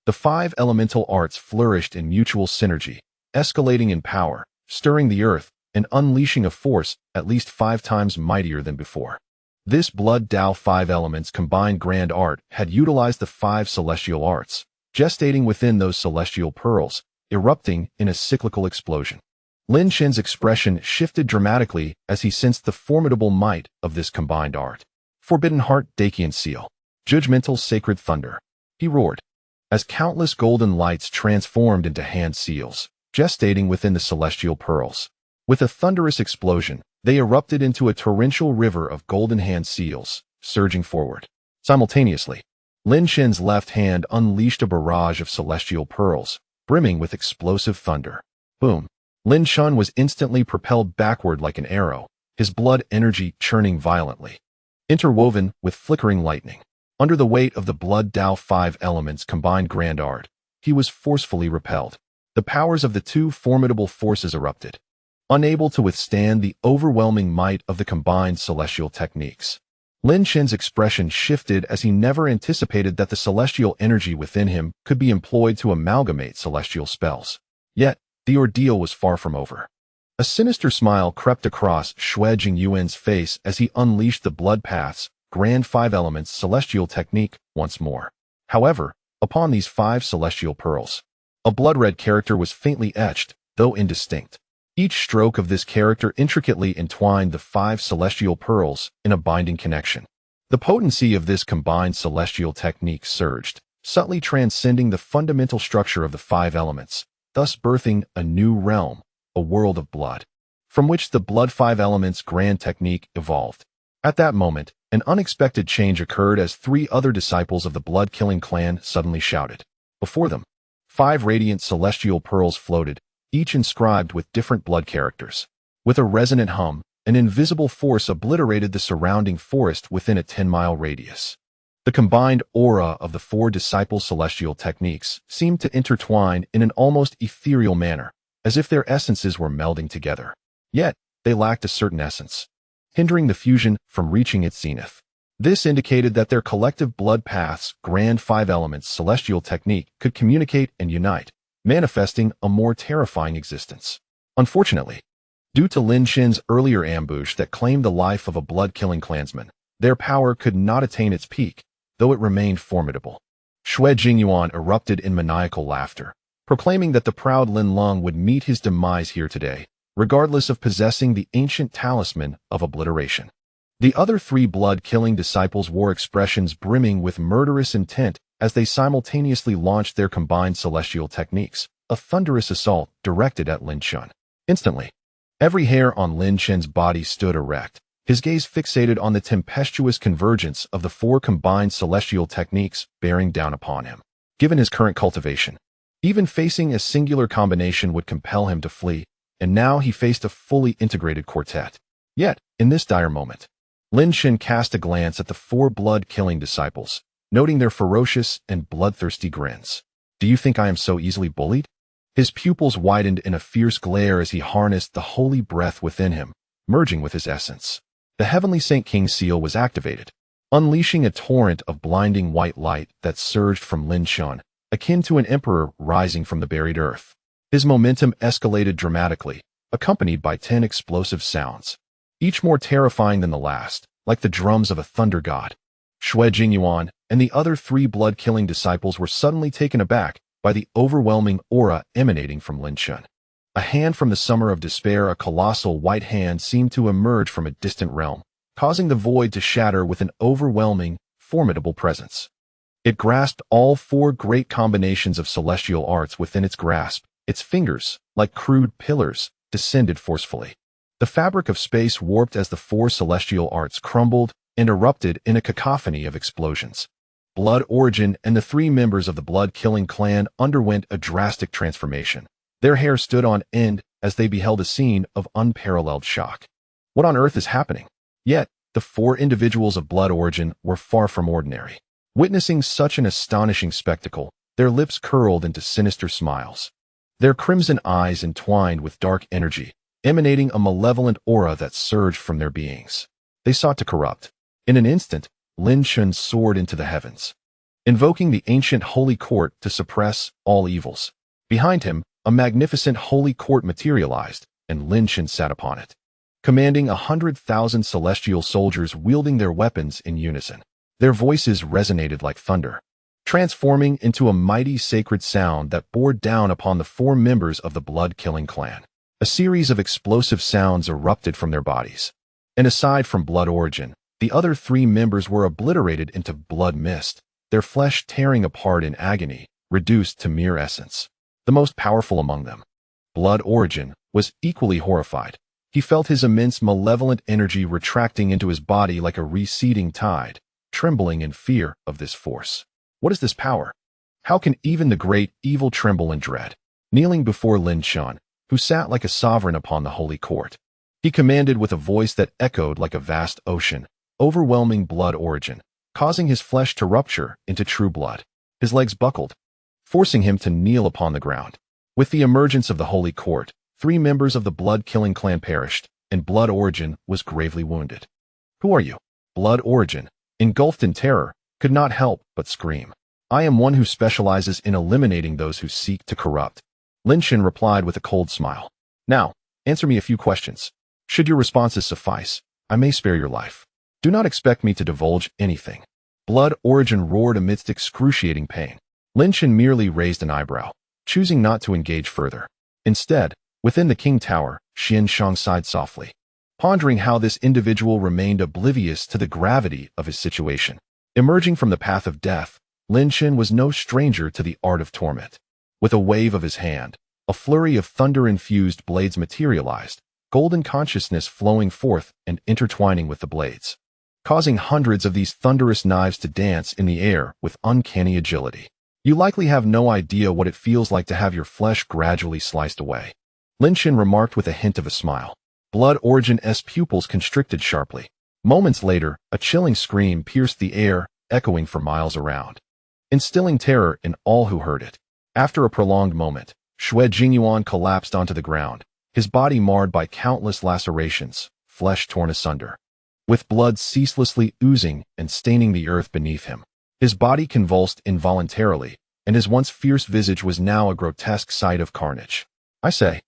The 5 elemental arts flourished in mutual synergy, escalating in power, stirring the earth, and unleashing a force at least 5 times mightier than before. This Blood Dao 5 elements combined grand art had utilized the 5 celestial arts, gestating within those celestial pearls, erupting in a cyclical explosion. Lin Chen's expression shifted dramatically as he sensed the formidable might of this combined art. Forbidden Heart Dacian Seal. Judgmental Sacred Thunder. He roared, as countless golden lights transformed into hand seals, gestating within the celestial pearls. With a thunderous explosion, they erupted into a torrential river of golden hand seals, surging forward. Simultaneously, Lin Chen's left hand unleashed a barrage of celestial pearls, brimming with explosive thunder. Boom! Lin Chen was instantly propelled backward like an arrow, his blood energy churning violently, interwoven with flickering lightning. Under the weight of the Blood Dao 5 elements combined grand art, he was forcefully repelled. The powers of the 2 formidable forces erupted, unable to withstand the overwhelming might of the combined celestial techniques. Lin Chen's expression shifted as he never anticipated that the celestial energy within him could be employed to amalgamate celestial spells. Yet, the ordeal was far from over. A sinister smile crept across Shui Jingyuan's face as he unleashed the Blood Path's grand 5 elements celestial technique once more. However, upon these 5 celestial pearls, a blood-red character was faintly etched, though indistinct. Each stroke of this character intricately entwined the 5 celestial pearls in a binding connection. The potency of this combined celestial technique surged, subtly transcending the fundamental structure of the 5 elements, thus birthing a new realm, a world of blood, from which the Blood 5 elements grand technique evolved. At that moment, an unexpected change occurred as 3 other disciples of the blood-killing clan suddenly shouted. Before them, 5 radiant celestial pearls floated, each inscribed with different blood characters. With a resonant hum, an invisible force obliterated the surrounding forest within a 10-mile radius. The combined aura of the 4 disciple celestial techniques seemed to intertwine in an almost ethereal manner, as if their essences were melding together. Yet, they lacked a certain essence, hindering the fusion from reaching its zenith. This indicated that their collective blood path's grand 5 elements celestial technique could communicate and unite, manifesting a more terrifying existence. Unfortunately, due to Lin Chen's earlier ambush that claimed the life of a blood-killing clansman, their power could not attain its peak, though it remained formidable. Shui Jingyuan erupted in maniacal laughter, proclaiming that the proud Lin Leng would meet his demise here today, regardless of possessing the ancient talisman of obliteration. The other 3 blood-killing disciples wore expressions brimming with murderous intent as they simultaneously launched their combined celestial techniques, a thunderous assault directed at Lin Chen. Instantly, every hair on Lin Chen's body stood erect, his gaze fixated on the tempestuous convergence of the 4 combined celestial techniques bearing down upon him. Given his current cultivation, even facing a singular combination would compel him to flee, and now he faced a fully integrated quartet. Yet, in this dire moment, Lin Chen cast a glance at the 4 blood-killing disciples, noting their ferocious and bloodthirsty grins. "Do you think I am so easily bullied?" His pupils widened in a fierce glare as he harnessed the holy breath within him, merging with his essence. The heavenly Saint King seal was activated, unleashing a torrent of blinding white light that surged from Lin Chen, akin to an emperor rising from the buried earth. His momentum escalated dramatically, accompanied by 10 explosive sounds, each more terrifying than the last, like the drums of a thunder god. Xue Jingyuan and the other 3 blood-killing disciples were suddenly taken aback by the overwhelming aura emanating from Lin Chen. A hand from the summer of despair, a colossal white hand seemed to emerge from a distant realm, causing the void to shatter with an overwhelming, formidable presence. It grasped all 4 great combinations of celestial arts within its grasp. Its fingers, like crude pillars, descended forcefully. The fabric of space warped as the 4 celestial arts crumbled and erupted in a cacophony of explosions. Blood Origin and the 3 members of the blood-killing clan underwent a drastic transformation. Their hair stood on end as they beheld a scene of unparalleled shock. What on earth is happening? Yet, the 4 individuals of Blood Origin were far from ordinary. Witnessing such an astonishing spectacle, their lips curled into sinister smiles. Their crimson eyes entwined with dark energy, emanating a malevolent aura that surged from their beings. They sought to corrupt. In an instant, Lin Chen soared into the heavens, invoking the ancient holy court to suppress all evils. Behind him, a magnificent holy court materialized, and Lin Chen sat upon it, commanding 100,000 celestial soldiers wielding their weapons in unison. Their voices resonated like thunder, transforming into a mighty sacred sound that bore down upon the 4 members of the blood-killing clan. A series of explosive sounds erupted from their bodies. And aside from Blood Origin, the other 3 members were obliterated into blood mist, their flesh tearing apart in agony, reduced to mere essence. The most powerful among them, Blood Origin, was equally horrified. He felt his immense malevolent energy retracting into his body like a receding tide, trembling in fear of this force. What is this power? How can even the great evil tremble in dread? Kneeling before Lin Chen, who sat like a sovereign upon the holy court, he commanded with a voice that echoed like a vast ocean, overwhelming Blood Origin, causing his flesh to rupture into true blood. His legs buckled, forcing him to kneel upon the ground. With the emergence of the holy court, 3 members of the blood-killing clan perished, and Blood Origin was gravely wounded. "Who are you?" Blood Origin, engulfed in terror, could not help but scream. "I am one who specializes in eliminating those who seek to corrupt." Lin Chen replied with a cold smile. "Now, answer me a few questions. Should your responses suffice, I may spare your life. Do not expect me to divulge anything." Blood Origin roared amidst excruciating pain. Lin Chen merely raised an eyebrow, choosing not to engage further. Instead, within the King Tower, Xian Shang sighed softly, pondering how this individual remained oblivious to the gravity of his situation. Emerging from the path of death, Lin Chen was no stranger to the art of torment. With a wave of his hand, a flurry of thunder-infused blades materialized, golden consciousness flowing forth and intertwining with the blades, causing hundreds of these thunderous knives to dance in the air with uncanny agility. "You likely have no idea what it feels like to have your flesh gradually sliced away," Lin Chen remarked with a hint of a smile. Blood Origin's pupils constricted sharply. Moments later, a chilling scream pierced the air, echoing for miles around, instilling terror in all who heard it. After a prolonged moment, Xue Jingyuan collapsed onto the ground, his body marred by countless lacerations, flesh torn asunder, with blood ceaselessly oozing and staining the earth beneath him. His body convulsed involuntarily, and his once fierce visage was now a grotesque sight of carnage. "I say,"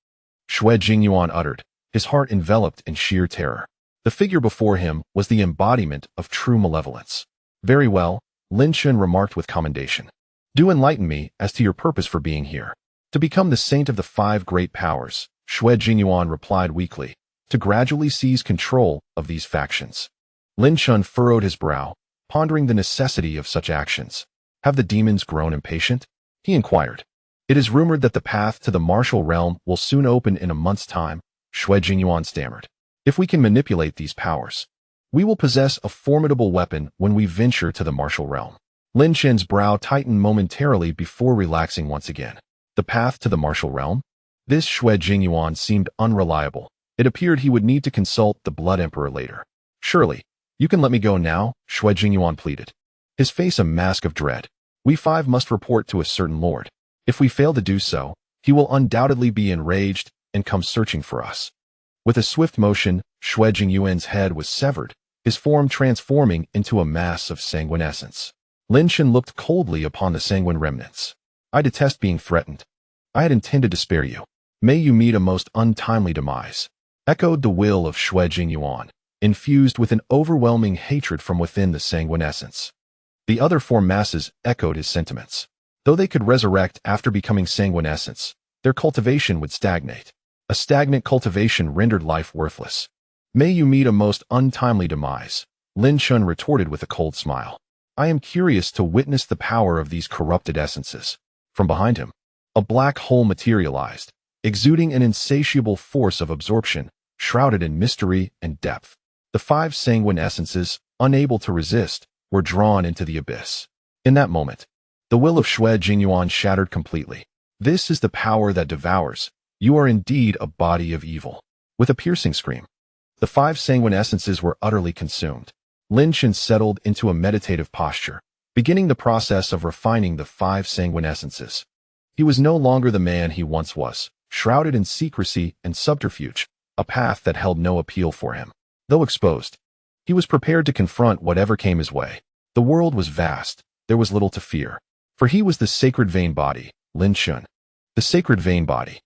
Xue Jingyuan uttered, his heart enveloped in sheer terror. The figure before him was the embodiment of true malevolence. "Very well," Lin Chen remarked with commendation. "Do enlighten me as to your purpose for being here." "To become the saint of the 5 great powers," Xue Jingyuan replied weakly, "to gradually seize control of these factions." Lin Chen furrowed his brow, pondering the necessity of such actions. "Have the demons grown impatient?" he inquired. "It is rumored that the path to the martial realm will soon open in a month's time," Xue Jingyuan stammered. "If we can manipulate these powers, we will possess a formidable weapon when we venture to the martial realm." Lin Chen's brow tightened momentarily before relaxing once again. The path to the martial realm? This Xue Jingyuan seemed unreliable. It appeared he would need to consult the Blood Emperor later. "Surely, you can let me go now," Xue Jingyuan pleaded. his face a mask of dread. We five must report to a certain lord. If we fail to do so, he will undoubtedly be enraged and come searching for us. With a swift motion, Xue Jingyuan's head was severed, his form transforming into a mass of sanguine essence. Lin Chen looked coldly upon the sanguine remnants. I detest being threatened. I had intended to spare you. May you meet a most untimely demise. Echoed the will of Xue Jingyuan, infused with an overwhelming hatred from within the sanguine essence. The other four masses echoed his sentiments. Though they could resurrect after becoming sanguine essence, their cultivation would stagnate. A stagnant cultivation rendered life worthless. May you meet a most untimely demise, Lin Chen retorted with a cold smile. I am curious to witness the power of these corrupted essences. From behind him, a black hole materialized, exuding an insatiable force of absorption, shrouded in mystery and depth. The five sanguine essences, unable to resist, were drawn into the abyss. In that moment, the will of Xue Jingyuan shattered completely. This is the power that devours. You are indeed a body of evil. With a piercing scream, the five sanguine essences were utterly consumed. Lin Chen settled into a meditative posture, beginning the process of refining the five sanguine essences. He was no longer the man he once was, shrouded in secrecy and subterfuge, a path that held no appeal for him. Though exposed, he was prepared to confront whatever came his way. The world was vast, there was little to fear. For he was the sacred vein body, Lin Chen. The sacred vein body.